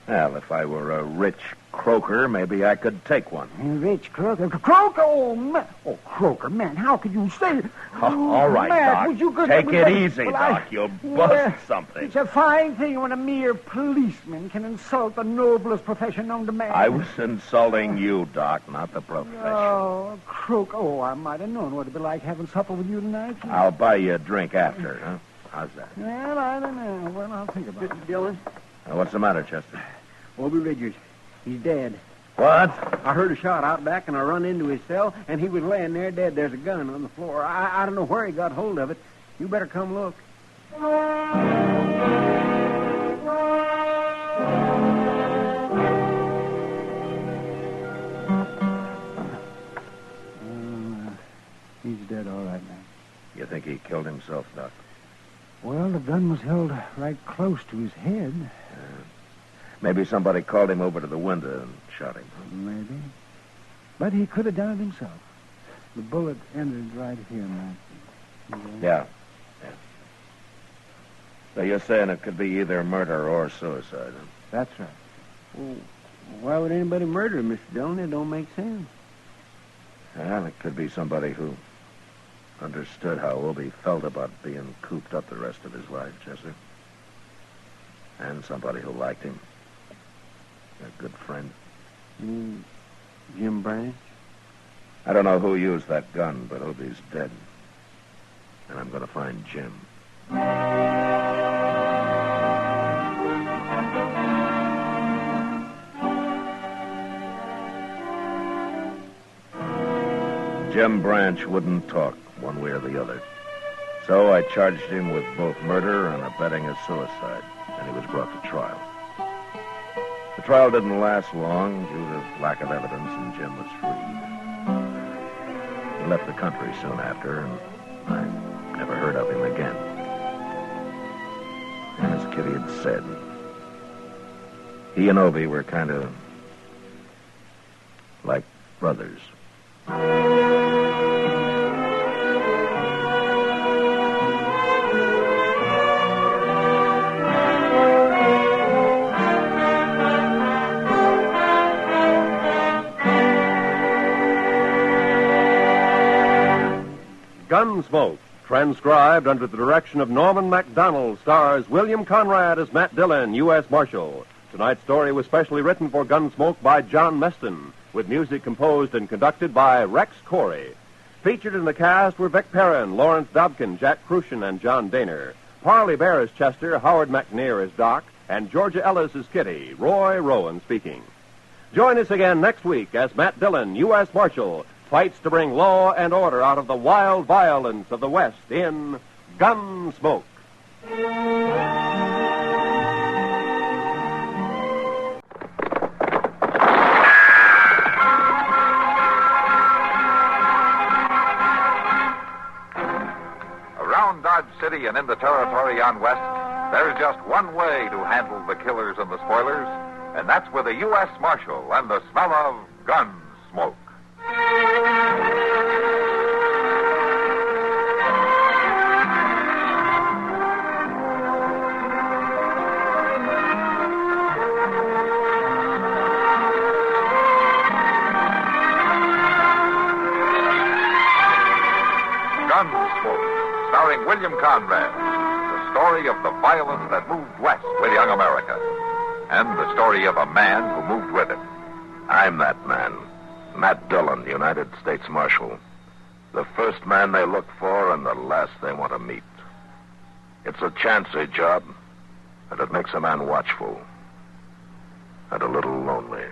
Well, if I were a rich croaker, maybe I could take one. Rich croaker? Croaker? Oh, man. Oh, croaker, man, how could you say... All right, Matt, Doc. would you go... Take it easy, Doc. You'll bust something. It's a fine thing when a mere policeman can insult the noblest profession known to man. I was insulting you, Doc, not the profession. Oh, croaker. Oh, I might have known what it'd be like having supper with you tonight. I'll buy you a drink after, huh? How's that? Well, I don't know. Well, I'll think about it. Dylan? What's the matter, Chester? Obie Ridgers. He's dead. What? I heard a shot out back, and I run into his cell, and he was laying there dead. There's a gun on the floor. I don't know where he got hold of it. You better come look. He's dead, all right, man. You think he killed himself, Doc? Well, the gun was held right close to his head. Maybe somebody called him over to the window and shot him. Maybe. But he could have done it himself. The bullet entered right here, man. Yeah. So you're saying it could be either murder or suicide, huh? That's right. Well, why would anybody murder him, Mr. Dillon? It don't make sense. Well, it could be somebody who understood how Obie felt about being cooped up the rest of his life, Chester. And somebody who liked him. A good friend. Jim Branch? I don't know who used that gun, but Obie's dead. And I'm going to find Jim. Jim Branch wouldn't talk one way or the other. So I charged him with both murder and abetting a suicide, and he was brought to trial. The trial didn't last long due to lack of evidence, and Jim was freed. He left the country soon after, and I never heard of him again. And as Kitty had said, he and Obie were kind of like brothers. Gunsmoke, transcribed under the direction of Norman MacDonald, stars William Conrad as Matt Dillon, U.S. Marshal. Tonight's story was specially written for Gunsmoke by John Meston, with music composed and conducted by Rex Corey. Featured in the cast were Vic Perrin, Lawrence Dobkin, Jack Crucian, and John Daner. Parley Bear as Chester, Howard McNear as Doc, and Georgia Ellis as Kitty. Roy Rowan speaking. Join us again next week as Matt Dillon, U.S. Marshal, fights to bring law and order out of the wild violence of the West in Gunsmoke. Around Dodge City and in the territory on West, there's just one way to handle the killers and the spoilers, and that's with a U.S. Marshal and the smell of Gunsmoke. Gunsmoke, starring William Conrad. The story of the violence that moved west with young America. And the story of a man who moved with it. I'm that man. Matt Dillon, United States Marshal. The first man they look for and the last they want to meet. It's a chancy job, but it makes a man watchful and a little lonely.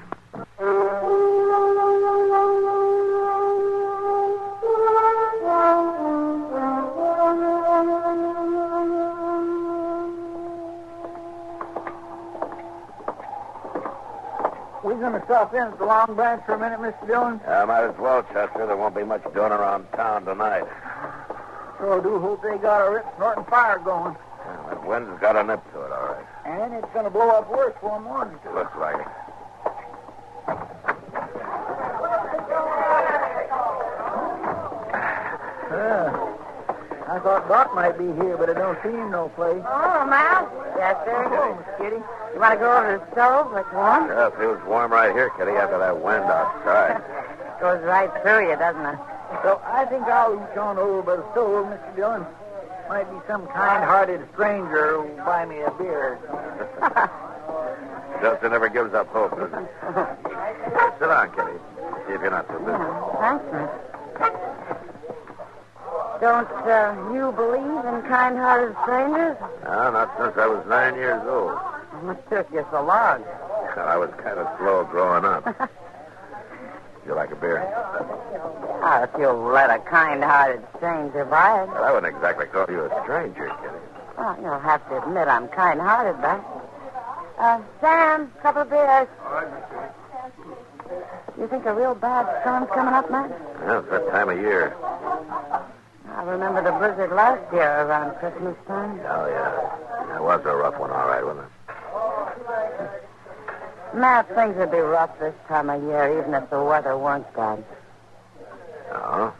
We going to stop in at the Long Branch for a minute, Mr. Dillon? Might as well, Chester. There won't be much doing around town tonight. Sure do hope they got a rip snorting fire going. Yeah, that wind's got a nip to it, all right. And it's going to blow up worse for a morning, too. Looks like it. I thought Doc might be here, but I don't see him no place. Oh, Mal. Yes, sir. Oh, Kitty. You want to go over to the stove? It's warm. Yeah, it feels warm right here, Kitty, after that wind outside. Goes right through you, doesn't it? So I think I'll reach on over by the stove, Mr. Dillon. Might be some kind-hearted stranger who'll buy me a beer. Chester never gives up hope, does he? Sit down, Kitty. See if you're not too busy. Thanks, miss. Don't you believe in kind-hearted strangers? No, not since I was 9 years old. What took you so long? I was kind of slow growing up. You like a beer? Oh, if you'll let a kind-hearted stranger buy it. Well, I wouldn't exactly call you a stranger, Kitty. Well, you'll have to admit I'm kind-hearted, but... Sam, couple of beers. All right, Miss Kitty. You think a real bad storm's coming up, Matt? Yeah, it's that time of year. I remember the blizzard last year around Christmas time. Oh, yeah. It was a rough one, all right, wasn't it? Matt, things would be rough this time of year, even if the weather weren't bad. Oh?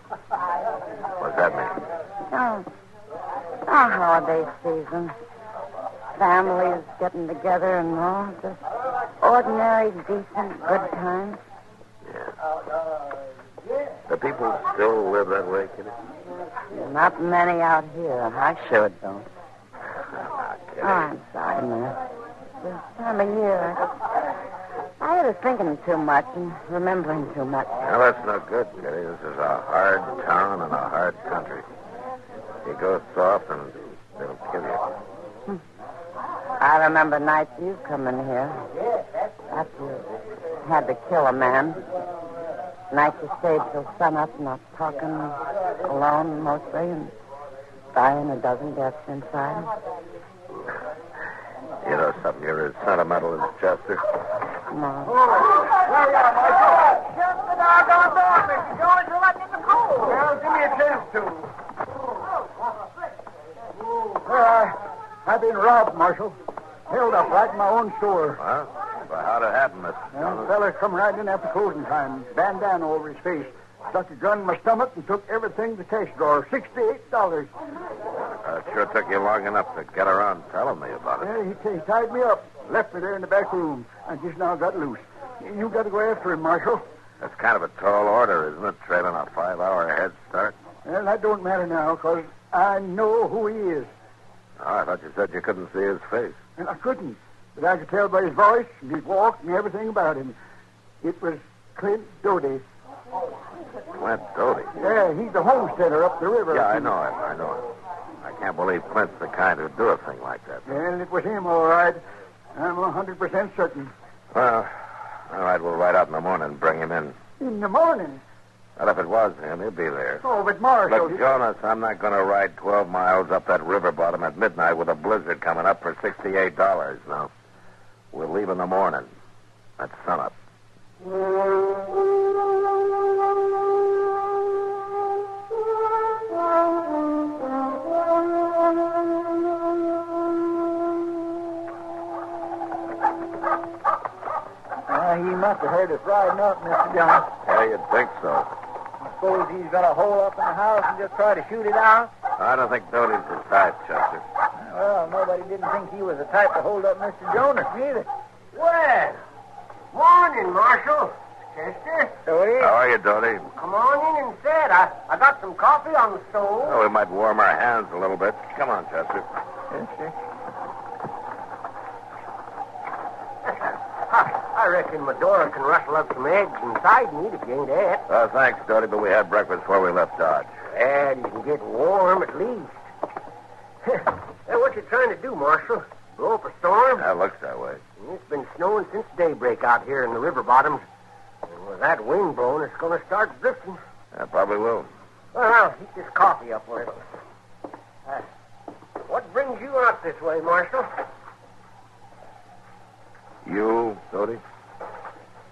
What's that mean? Oh, our holiday season. Families getting together and all. Just ordinary, decent, good times. Do people still live that way, Kitty? Not many out here. I sure don't. Oh, I'm sorry, Matt. This time of year, I was thinking too much and remembering too much. Well, that's no good, Kitty. This is a hard town and a hard country. You go soft and it'll kill you. I remember nights you've come in here. After you had to kill a man. Nights you stayed till sunup, not talking, alone mostly, and dying a dozen deaths inside. You know something, you're as sentimental as Chester. Come on. There you are, Michael. Shut the doggone door, Mr. Jones. You're letting in the cold. Well, give me a chance to. I've been robbed, Marshal. Held up right in my own store. Well, how'd it happen, Mr. Jones? The feller come right in after closing time. Bandana over his face. Stuck a gun in my stomach and took everything in the cash drawer. $68. It sure took you long enough to get around telling me about it. Yeah, he tied me up. Left me there in the back room. I just now got loose. You got to go after him, Marshal. That's kind of a tall order, isn't it? Trailing a 5-hour head start. Well, that don't matter now, because I know who he is. Oh, I thought you said you couldn't see his face. And I couldn't. But I could tell by his voice and his walk and everything about him. It was Clint Doty. Clint Doty? Yeah, he's the homesteader up the river. Yeah, I know him. I can't believe Clint's the kind who'd do a thing like that. Well, it was him, all right. I'm 100% certain. Well, all right, we'll ride out in the morning and bring him in. In the morning? Well, if it was him, he'll be there. Oh, but Marshal... Look, Jonas, I'm not going to ride 12 miles up that river bottom at midnight with a blizzard coming up for $68. No. We'll leave in the morning. At sunup. He must have heard us riding up, Mr. Jones. Yeah, you'd think so. I suppose he's got a hole up in the house and just try to shoot it out? I don't think Doty's the type, Chester. Well, nobody didn't think he was the type to hold up Mr. Jonas, neither. Well, morning, Marshal. Chester. Doty. How are you, Doty? Come on in and sit. I got some coffee on the stove. Oh, we might warm our hands a little bit. Come on, Chester. Chester. I reckon Medora can rustle up some eggs inside and eat if you ain't ate. Oh, thanks, Doty, but we had breakfast before we left Dodge. And you can get warm at least. Hey, what you trying to do, Marshal? Blow up a storm? That looks that way. It's been snowing since daybreak out here in the river bottoms. And with that wind blowing, it's going to start drifting. I probably will. Well, I'll heat this coffee up with it. What brings you out this way, Marshal? You, Doty?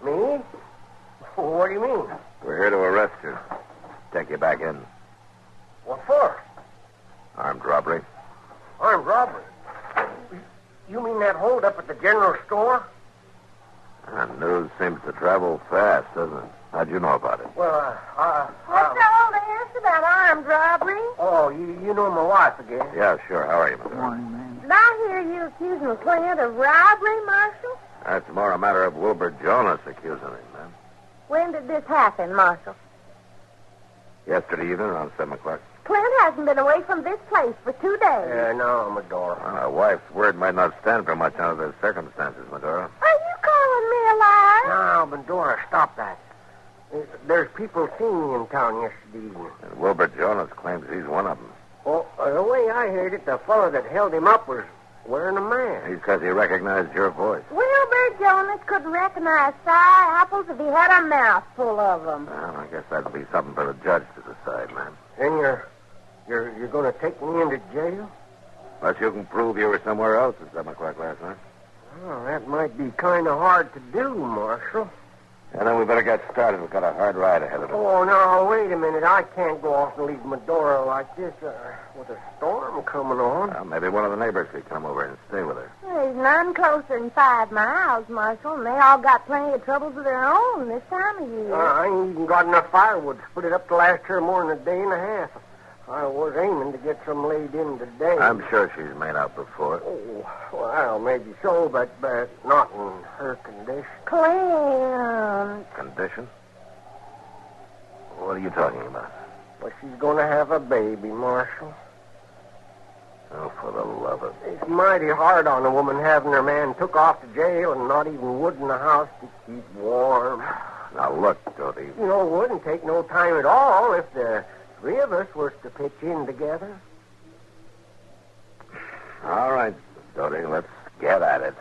Me? What do you mean? We're here to arrest you. Take you back in. What for? Armed robbery. Armed robbery? You mean that hold up at the general store? News seems to travel fast, doesn't it? How'd you know about it? Well, What's all this about armed robbery? Oh, you know my wife again. Yeah, sure. How are you, Mr. Morning, man. Did I hear you accusing a client of robbery, Marshal? That's more a matter of Wilbur Jonas accusing him, man. When did this happen, Marshal? Yesterday evening around 7 o'clock. Clint hasn't been away from this place for 2 days. No, Medora. Well, a wife's word might not stand for much under the circumstances, Medora. Are you calling me a liar? No, Medora, stop that. There's people seen me in town yesterday evening. And Wilbur Jonas claims he's one of them. Well, the way I heard it, the fellow that held him up was wearing a mask. He says he recognized your voice. Wilbur Jonas couldn't recognize sour apples if he had a mouth full of them. Well, I guess that'll be something for the judge to decide, man. Then you're going to take me into jail? Unless you can prove you were somewhere else at 7 o'clock last night. Well, that might be kind of hard to do, Marshal. And then we better get started. We've got a hard ride ahead of us. Oh, no, wait a minute. I can't go off and leave Medora like this with a storm coming on. Well, maybe one of the neighbors could come over and stay with her. There's none closer than 5 miles, Marshal, and they all got plenty of troubles of their own this time of year. I ain't even got enough firewood to put it up to last her more than a day and a half. I was aiming to get some laid in today. I'm sure she's made out before. Oh, well, maybe so, but not in her condition. Clint. Condition? What are you talking about? Well, she's going to have a baby, Marshal. Oh, for the love of... It's mighty hard on a woman having her man took off to jail and not even wood in the house to keep warm. Now, look, Doty. You know, it wouldn't take no time at all if the 3 of us was to pitch in together. All right, Doty, let's get at it.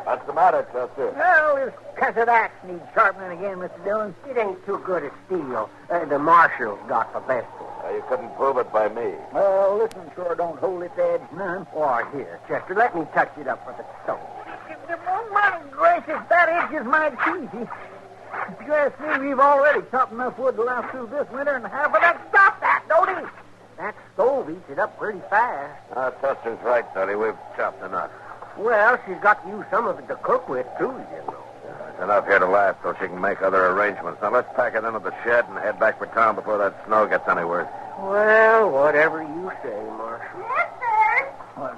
What's the matter, Chester? Well, this cussed axe needs sharpening again, Mr. Dillon. It ain't too good a steel. The Marshal's got the best of it. You couldn't prove it by me. Well, this one sure don't hold its edge none. Oh, here, Chester, let me touch it up with the stone. Oh, my gracious, that edge is mighty cheesy. If you ask me, we've already chopped enough wood to last through this winter and half of that. Stop that, Doty! That stove eats it up pretty fast. Chester's right, Doty. We've chopped enough. Well, she's got to use some of it to cook with, too, you know. There's enough here to last so she can make other arrangements. Now, let's pack it into the shed and head back for town before that snow gets any worse. Well, whatever you say, Marshal. Mister!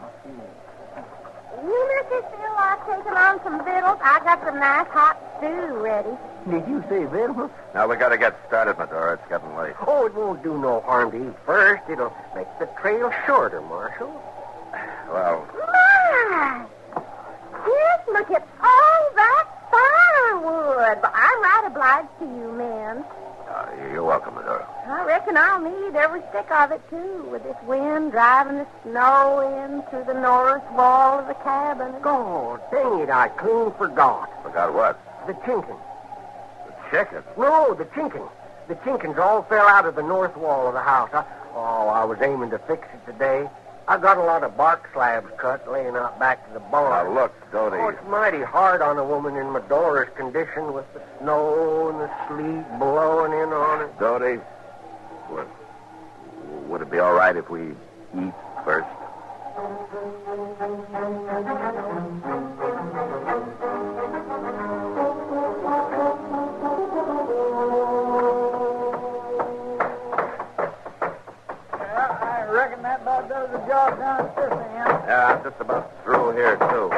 You Mr. Steele like taking on some victuals? I got some nice hot stew ready. Did you say victuals? Now, we got to get started, Medora. It's getting late. Oh, it won't do no harm to eat first. It'll make the trail shorter, Marshal. Well... My! Yes, look at all that firewood. But I'm right obliged to you, men. You're welcome, Medora. I reckon I'll need every stick of it, too, with this wind driving the snow in through the north wall of the cabin. God dang it, I clean forgot. Forgot what? The chinking. The chicken? No, the chinking. The chinkins all fell out of the north wall of the house. I was aiming to fix it today. I got a lot of bark slabs cut laying out back to the barn. Now, look, Doty. Oh, it's mighty hard on a woman in Medora's condition with the snow and the sleet blowing in on it. Doty, would it be all right if we eat first? just about through here, too.